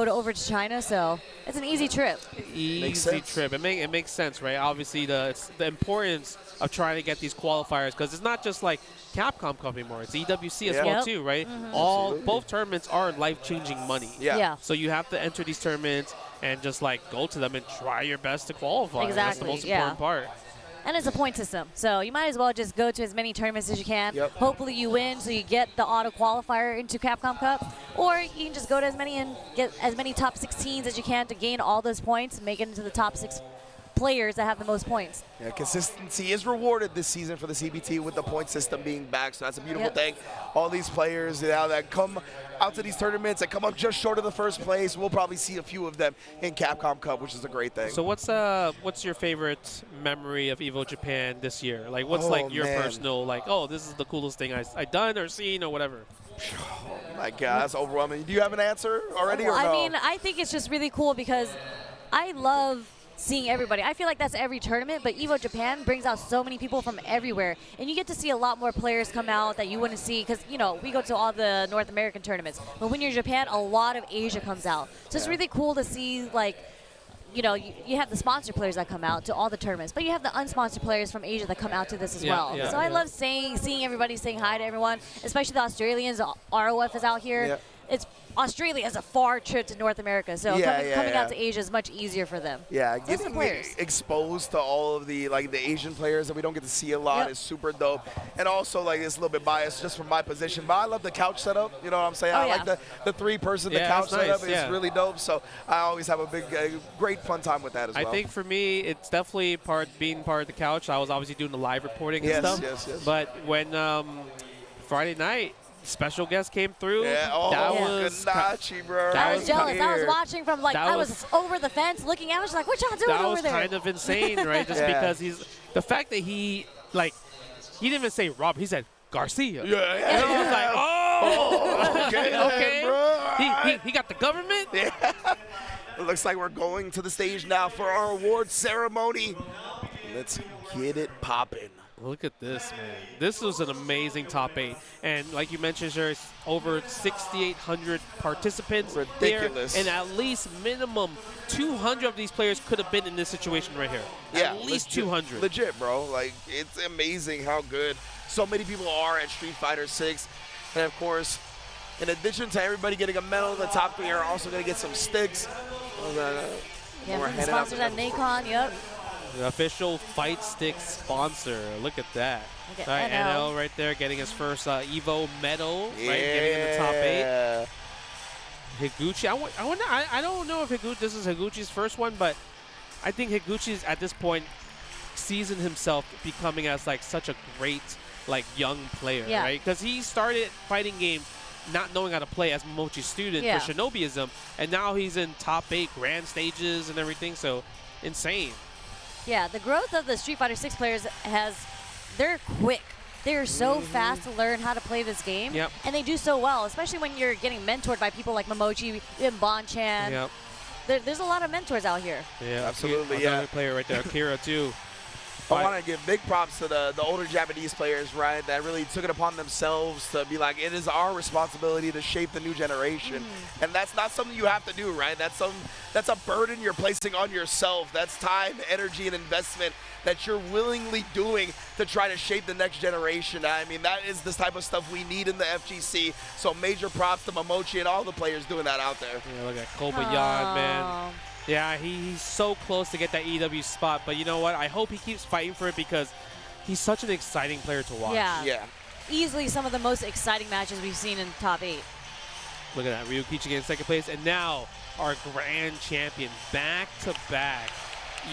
over to China, so it's an easy trip. Easy trip. It makes sense, right? Obviously, the importance of trying to get these qualifiers because it's not just like Capcom Cup anymore. It's EWC as well too, right? Both tournaments are life-changing money. Yeah. So you have to enter these tournaments and just like go to them and try your best to qualify. Exactly. That's the most important part. And it's a point system, so you might as well just go to as many tournaments as you can. Yep. Hopefully you win, so you get the auto qualifier into Capcom Cup, or you can just go to as many and get as many top 16s as you can to gain all those points and make it into the top 6 players that have the most points. Yeah, consistency is rewarded this season for the CBT with the point system being back, so that's a beautiful thing. All these players that come out to these tournaments that come up just short of the first place, we'll probably see a few of them in Capcom Cup, which is a great thing. So what's your favorite memory of Evo Japan this year? Like what's like your personal like, oh, this is the coolest thing I done or seen or whatever? Oh my God, that's overwhelming. Do you have an answer already or no? I mean, I think it's just really cool because I love seeing everybody. I feel like that's every tournament, but Evo Japan brings out so many people from everywhere, and you get to see a lot more players come out that you wouldn't see because, you know, we go to all the North American tournaments, but when you're in Japan, a lot of Asia comes out. So it's really cool to see, like, you know, you have the sponsored players that come out to all the tournaments, but you have the unsponsored players from Asia that come out to this as well. So I love seeing everybody saying hi to everyone, especially the Australians. ROF is out here. Australia has a far trip to North America, so coming out to Asia is much easier for them. Yeah, so getting exposed to all of the Asian players that we don't get to see a lot is super dope. And also, like, it's a little bit biased just from my position, but I love the couch setup. You know what I'm saying? I like the 3-person couch setup. It's really dope. So I always have a great fun time with that as well. I think for me, it's definitely being part of the couch. I was obviously doing the live reporting and stuff. Yes. But when Friday night, special guest came through. Yeah, was Ganachi, bro. I was jealous. I was watching from, like, I was over the fence looking. I was like, what y'all doing over there? That was kind of insane, right? Just because the fact that he didn't even say Rob, he said Garcia. And I was like, oh, okay. Bro. He got the government? Yeah. It looks like we're going to the stage now for our award ceremony. Let's get it popping. Look at this, man. This was an amazing top 8. And like you mentioned, there's over 6,800 participants. Ridiculous. There, and at least minimum 200 of these players could have been in this situation right here. Yeah, at least legit, 200. Legit, bro. Like, it's amazing how good so many people are at Street Fighter 6. And, of course, in addition to everybody getting a medal, the top 3 are also going to get some sticks. Yeah, from the sponsors at Nacon, The official Fight Stick sponsor. Look at that. Look at All right, NL. NL right there getting his first Evo medal, right? Getting in the top 8. Higuchi. I don't know if this is Higuchi's first one, but I think Higuchi's at this point seasoned himself becoming as like such a great like young player, right? Because he started fighting games not knowing how to play as Momochi's student for Shinobiism, and now he's in top 8 grand stages and everything. So insane. Yeah, the growth of the Street Fighter 6 players they're quick. They're so fast to learn how to play this game, and they do so well, especially when you're getting mentored by people like Momochi and Bonchan. There's a lot of mentors out here. Yeah, absolutely. Another player right there, Akira too. I want to give big props to the older Japanese players, right, that really took it upon themselves to be like, it is our responsibility to shape the new generation. And that's not something you have to do, right? That's a burden you're placing on yourself. That's time, energy, and investment that you're willingly doing to try to shape the next generation. I mean, that is the type of stuff we need in the FGC. So major props to Momochi and all the players doing that out there. Yeah, look at Kobayan, man. Yeah, he's so close to get that EW spot, but you know what? I hope he keeps fighting for it because he's such an exciting player to watch. Yeah. Easily some of the most exciting matches we've seen in top 8. Look at that, Ryukichi getting second place, and now our grand champion, back-to-back,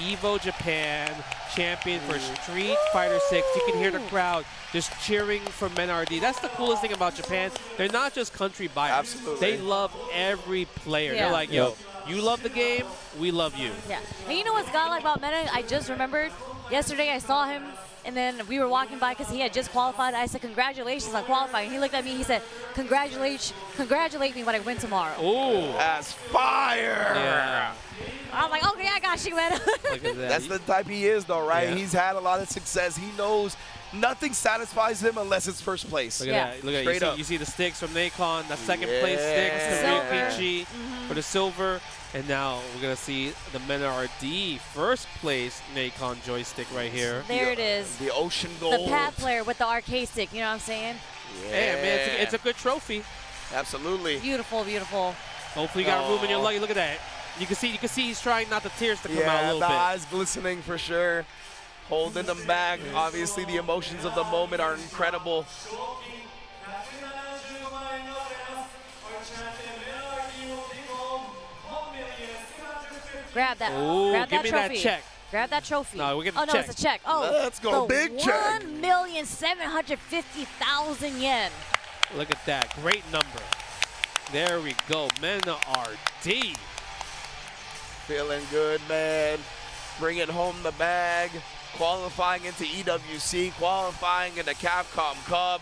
Evo Japan champion for Street Fighter 6. You can hear the crowd just cheering for Men-RD. That's the coolest thing about Japan. They're not just country biased. Absolutely. They love every player. They're like, yo, you love the game, we love you. Yeah. And you know what's godlike about Meta? I just remembered yesterday I saw him, and then we were walking by because he had just qualified. I said, congratulations on qualifying. He looked at me, he said, congratulate me when I win tomorrow. Ooh. That's fire. Yeah. I was like, okay, I got you, man. Look at that. That's the type he is, though, right? Yeah. He's had a lot of success. He knows nothing satisfies him unless it's first place. Look at that. Look at Straight that. up. You see the sticks from Nacon, the second place sticks to Ryukichi for the silver. And now we're going to see the Men-RD first place Nacon joystick right here. There it is. The Ocean Gold. The pad player with the arcade stick, you know what I'm saying? Yeah, man, it's a good trophy. Absolutely. Beautiful, beautiful. Hopefully you got room in your luggage. Look at that. You can see he's trying not the tears to come out a little the bit. eyes glistening for sure. Holding them back. Obviously, the emotions of the moment are incredible. Grab that. Ooh, grab give that me trophy. that check. Grab that trophy. No, we're getting oh, the no, check. it's a check. Oh, let's go. Big check. 1,750,000 yen. Look at that. Great number. There we go. Men-RD. Feeling good, man. Bringing home the bag. Qualifying into EWC. Qualifying into Capcom Cup.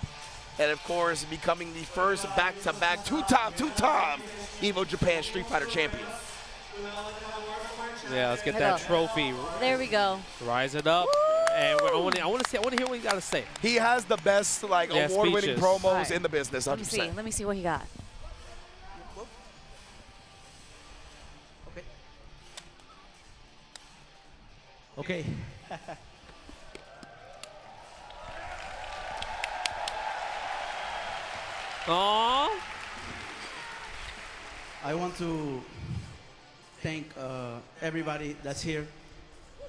And, of course, becoming the first back-to-back two-time Evo Japan Street Fighter champion. Yeah, let's get that trophy. There we go. Rise it up. And I want to hear what he got to say. He has the best, award-winning promos in the business, 100%. Let me see what he got. Okay. Aww. I want to thank everybody that's here.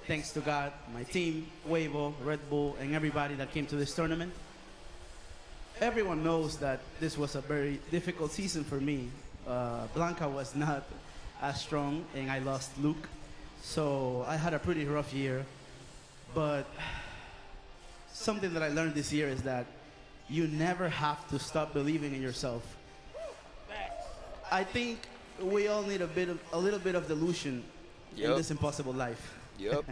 Thanks to God, my team, Weibo, Red Bull, and everybody that came to this tournament. Everyone knows that this was a very difficult season for me. Blanca was not as strong, and I lost Luke. So I had a pretty rough year. But something that I learned this year is that you never have to stop believing in yourself. I think we all need a little bit of delusion in this impossible life. Yep.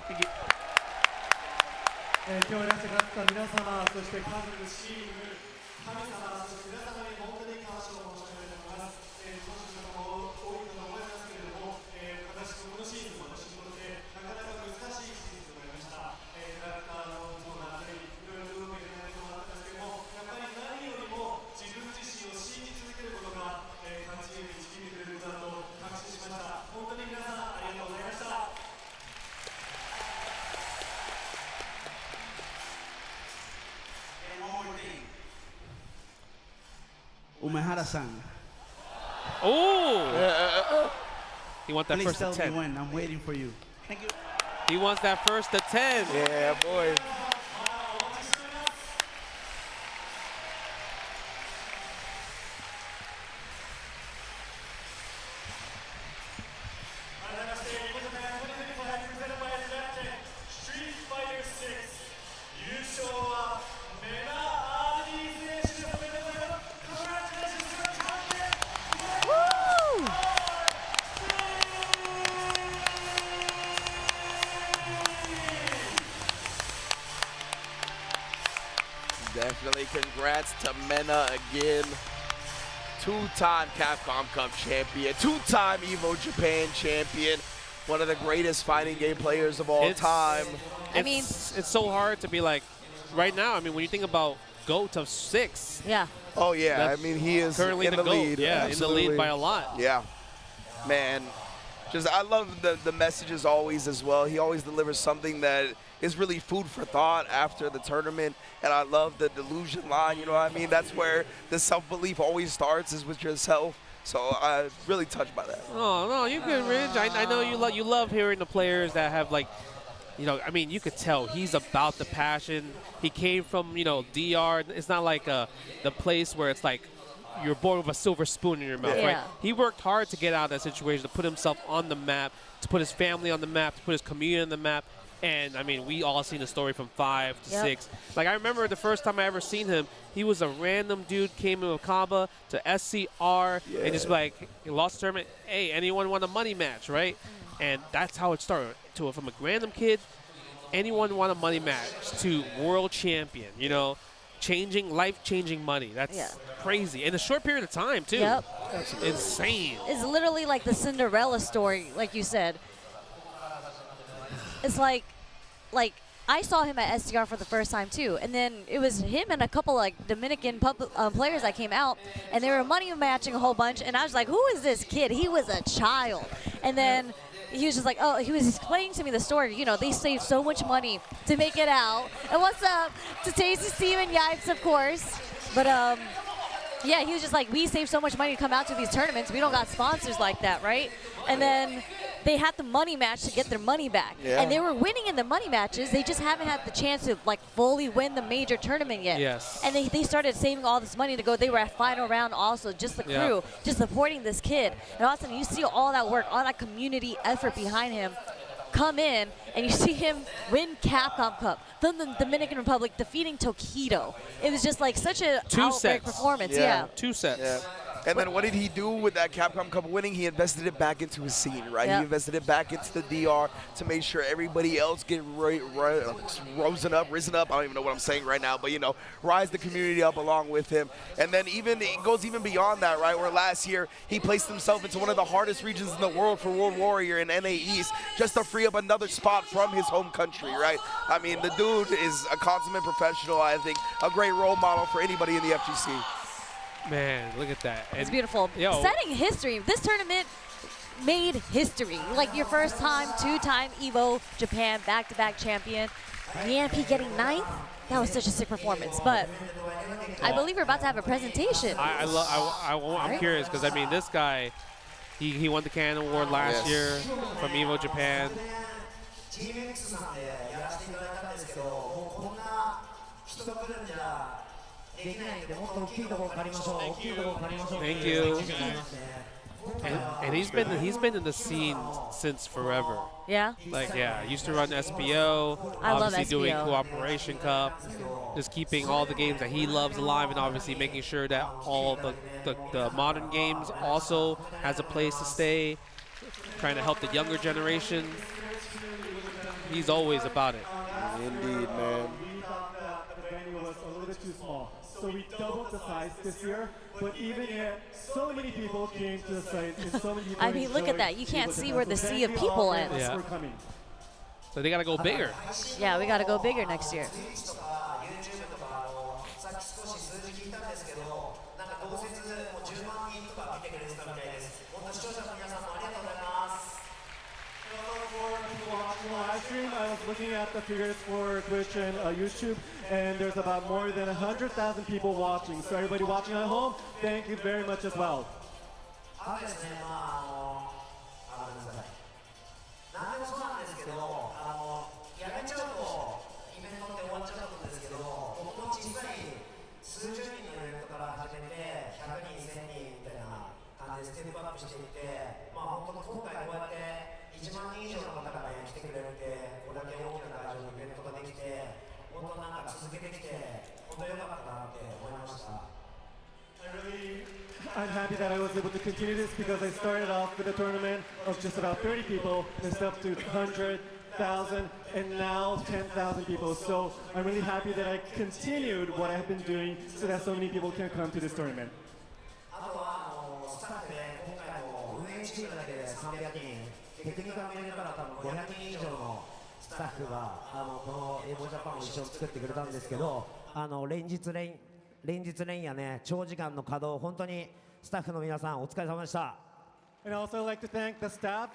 Thank you. 今日いらっしゃった皆様、そして家族、チーム、神様、そして皆様に本当に感謝を申し上げたいと思います。ご主人様も多いと思いますけれども、私このシーズン私にとってなかなか難しいシーズンとなりました。キャラクターのそうだったり、いろいろと受けてないこともあったんですけども、やっぱり何よりも自分自身を信じ続けることが、勝ちに導いてくれることだと確信しました。本当に皆さんありがとうございました。Umehara-san. Oh! You want that Please first tell attempt. me when. I'm waiting for you. Thank you. He wants that first to 10. Yeah, boy. Definitely congrats to Mena again. Two-time Capcom Cup champion, two-time Evo Japan champion, one of the greatest fighting game players of all time. I mean, it's so hard to be like, right now, I mean, when you think about GOAT of 6. Yeah. Oh, yeah. I mean, he is currently in the GOAT. lead. Yeah, Absolutely. in the lead by a lot. Yeah. Man, I love the messages always as well. He always delivers something that is really food for thought after the tournament. And I love the delusion line, you know what I mean? That's where the self-belief always starts, is with yourself. So I'm really touched by that. Oh, no, you're good, Ridge. I know you love hearing the players that have, like, you know, I mean, you could tell he's about the passion. He came from, you know, DR. It's not like the place where it's like you're born with a silver spoon in your mouth, right? He worked hard to get out of that situation, to put himself on the map, to put his family on the map, to put his community on the map. And, I mean, we all seen the story from 5 to 6. Like, I remember the first time I ever seen him, he was a random dude, came in with Kaba to SCR, and just like, he lost the tournament. Hey, anyone want a money match, right? And that's how it started. From a random kid, anyone want a money match, to world champion, you know, life-changing money. That's crazy. In a short period of time, too. Yep. Insane. It's literally like the Cinderella story, like you said. It's like I saw him at SDR for the first time too, and then it was him and a couple like Dominican players that came out, and they were money matching a whole bunch, and I was like, who is this kid? He was a child. And then he was just like, oh, he was explaining to me the story. You know, they saved so much money to make it out. And what's up to Tasty Steve and Yipes, of course. But yeah, he was just like, we saved so much money to come out to these tournaments. We don't got sponsors like that, right? And then they had the money match to get their money back. Yeah. And they were winning in the money matches. They just haven't had the chance to like fully win the major tournament yet. Yes. And they started saving all this money to go. They were at final round also, just the crew, just supporting this kid. And all of a sudden you see all that work, all that community effort behind him come in, and you see him win Capcom Cup from the Dominican Republic, defeating Tokido. It was just like such a outright performance. Yeah. 2 sets. Yeah. And then what did he do with that Capcom Cup winning? He invested it back into his scene, right? Yep. He invested it back into the DR to make sure everybody else get risen up. I don't even know what I'm saying right now, but, you know, rise the community up along with him. And then it goes even beyond that, right? Where last year he placed himself into one of the hardest regions in the world for World Warrior in NA East just to free up another spot from his home country, right? I mean, the dude is a consummate professional, I think, a great role model for anybody in the FGC. Man, look at that. It's beautiful. Setting history. This tournament made history. Like your first time, 2-time Evo Japan back-to-back champion. Yampy getting 9th. That was such a sick performance. But I believe we're about to have a presentation. I'm curious because, I mean, this guy, he won the Canon Award last year from Evo Japan. Thank you. And he's been in the scene since forever. Yeah? Like, yeah, used to run SPO, I love obviously doing SPO. Cooperation Cup, just keeping all the games that he loves alive, and obviously making sure that all the modern games also has a place to stay, trying to help the younger generation. He's always about it. Indeed, man. The venue was a little bit too small. So we doubled the size this year, but even yet, so many people came to the site. And so many people I mean, look at that. You can't see where the sea of people ends. Yeah. So they got to go bigger. Yeah, we got to go bigger next year. Live stream, I was looking at the figures for Twitch and YouTube, and there's about more than 100,000 people watching. So everybody watching at home, thank you very much as well. わっちゃったんですけど、僕も実際数十人のイベントから始めて100人、1000人みたいな感じでステップアップしていって、まあ本当今回こうやって1万人以上の方が来てくれて、これだけ大きな会場のイベントができて、本当なんか続けてきて本当良かったなって思いました。I'm happy that I was able to continue this because I started off with a tournament of just about 30 people, then stepped to 100,000, and now 10,000 people. So I'm really happy that I continued what I've been doing so that so many people can come to this tournament. あとはスタッフで今回も運営チームだけで300人、テクニカル面から多分500人以上のスタッフがこのエボジャパンを一緒に作ってくれたんですけど、連日連夜ね、長時間の稼働、本当にスタッフの皆さんお疲れ様でした。And also I'd like to thank the staff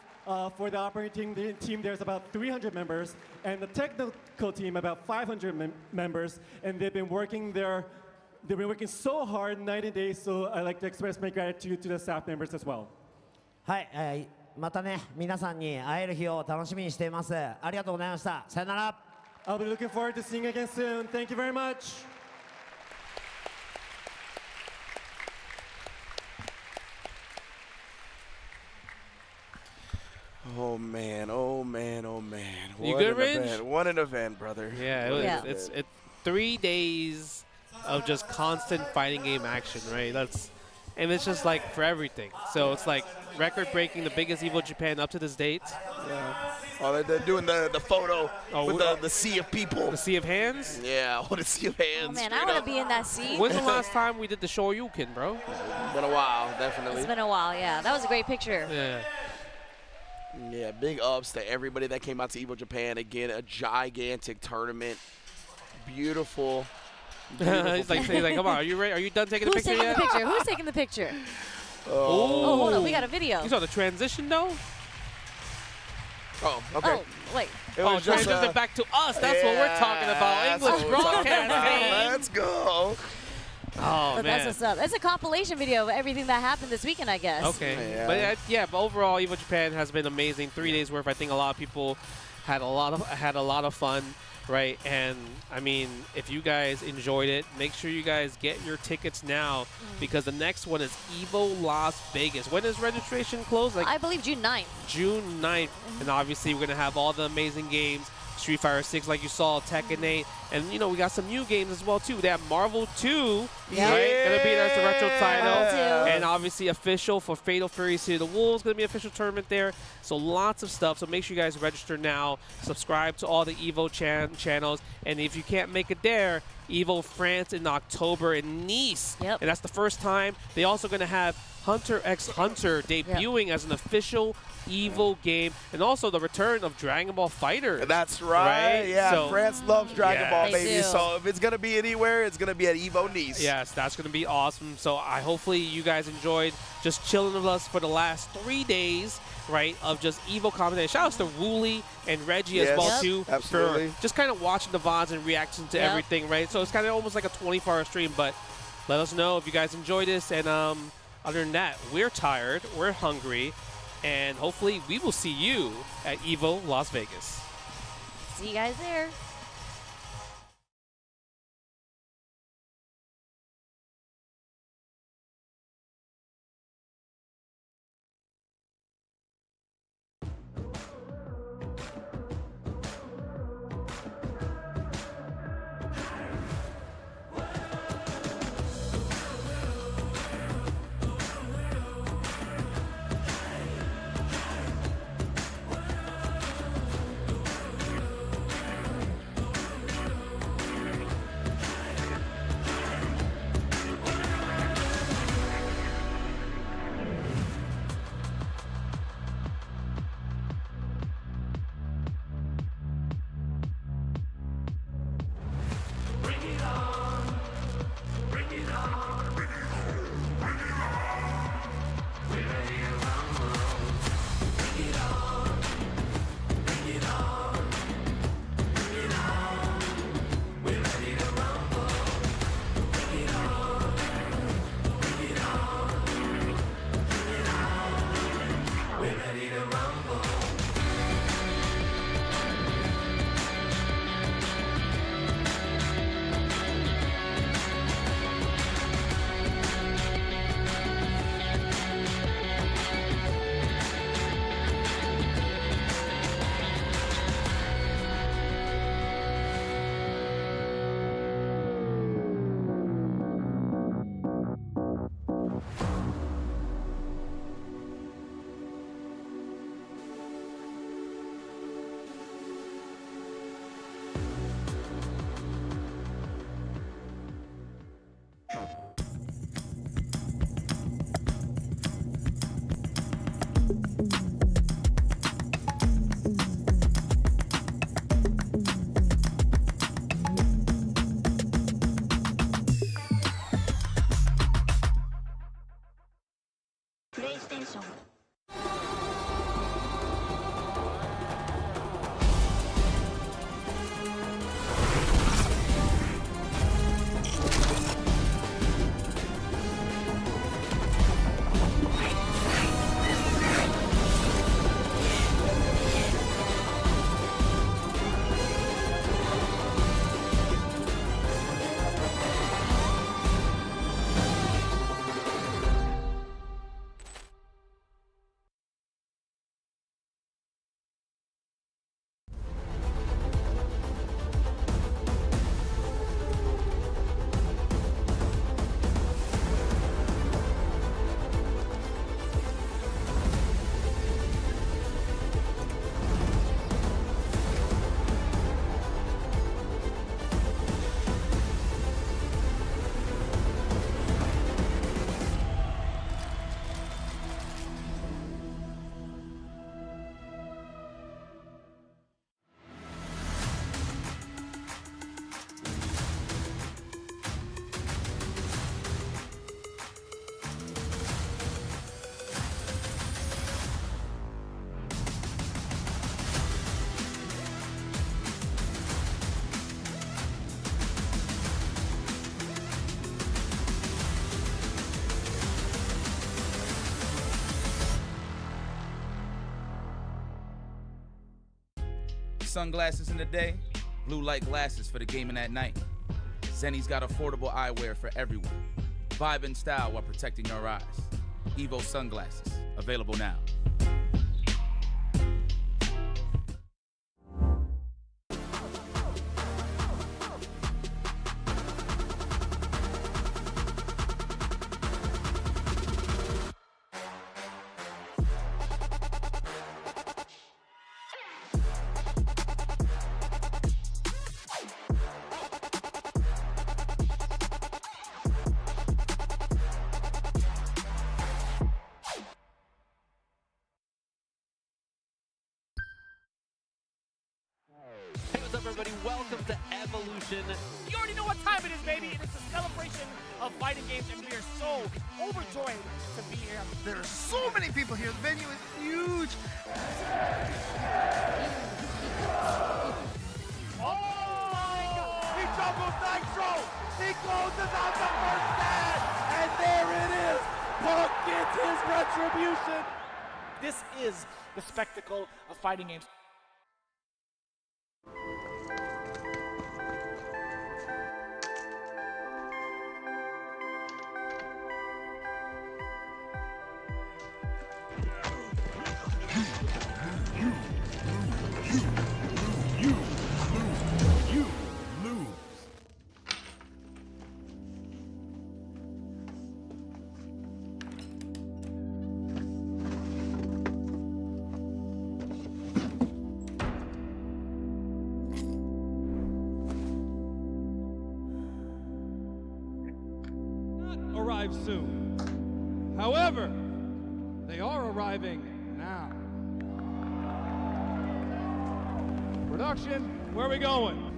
for the operating team. There's about 300 members, and the technical team about 500 members, and they've been working so hard night and day. So I'd like to express my gratitude to the staff members as well. はい、またね皆さんに会える日を楽しみにしています。ありがとうございました。さよなら。I'll be looking forward to seeing you again soon. Thank you very much. Oh man, oh man, oh man. You good, Ridge? What an event, brother. Yeah, it's 3 days of just constant fighting game action, right? And it's just like for everything. So it's like record-breaking, the biggest Evo Japan up to this date. Yeah. Oh, they're doing the photo with the sea of people. The sea of hands? Yeah, what a sea of hands. Oh man, I want to be in that sea. When's the last time we did the Shoryuken, bro? It's been a while, definitely. It's been a while, yeah. That was a great picture. Yeah. Yeah, big ups to everybody that came out to Evo Japan. Again, a gigantic tournament. Beautiful. He's like, come on, are you ready? Are you done taking the picture yet? Who's taking the picture? Oh, hold on, we got a video. You saw the transition, though? Oh, okay. Oh, wait. Transition back to us. That's what we're talking about. English broadcasting. Let's go. Oh, but man. that's what's up. It's a compilation video of everything that happened this weekend, I guess. Okay. But but overall, Evo Japan has been amazing. 3 days worth. I think a lot of people had a lot of fun, right? And I mean, if you guys enjoyed it, make sure you guys get your tickets now because the next one is Evo Las Vegas. When is registration closed? I believe June 9th. June 9th. And obviously, we're going to have all the amazing games. Street Fighter 6, like you saw, Tekken 8, and you know we got some new games as well too. They have Marvel 2, right? Gonna be there as the retro title, and obviously official for Fatal Fury City of the Wolves. Gonna be an official tournament there. So lots of stuff. So make sure you guys register now. Subscribe to all the Evo channels, and if you can't make it there, Evo France in October in Nice, and that's the first time. They also gonna have Hunter x Hunter debuting as an official Evo game, and also the return of Dragon Ball Fighter. That's right. Yeah, so, France loves Dragon Ball, baby. do. So if it's gonna be anywhere, it's gonna be at Evo Nice. Yes, that's gonna be awesome. So hopefully you guys enjoyed just chilling with us for the last 3 days, right, of just Evo commentating. Shout outs to Wooly and Reggie as well too, absolutely. for just kind of watching the VODs and reacting to everything, right? So it's kind of almost like a 24-hour stream. But let us know if you guys enjoyed this. And other than that, we're tired, we're hungry. And hopefully we will see you at Evo Las Vegas. See you guys there. ション。Sunglasses in the day, blue light glasses for the gaming at night. Zenny's got affordable eyewear for everyone. Vibe and style while protecting your eyes. Evo sunglasses, available now. Hey, what's up, everybody? Welcome to Evolution. You already know what time it is, baby. It is a celebration of fighting games, and we are so overjoyed to be here. There are so many people here. The venue is huge. He juggles Nitro! He closes out the first set! And there it is! Punk gets his retribution! This is the spectacle of fighting games. Arrive soon. However, they are arriving now. Production, where are we going?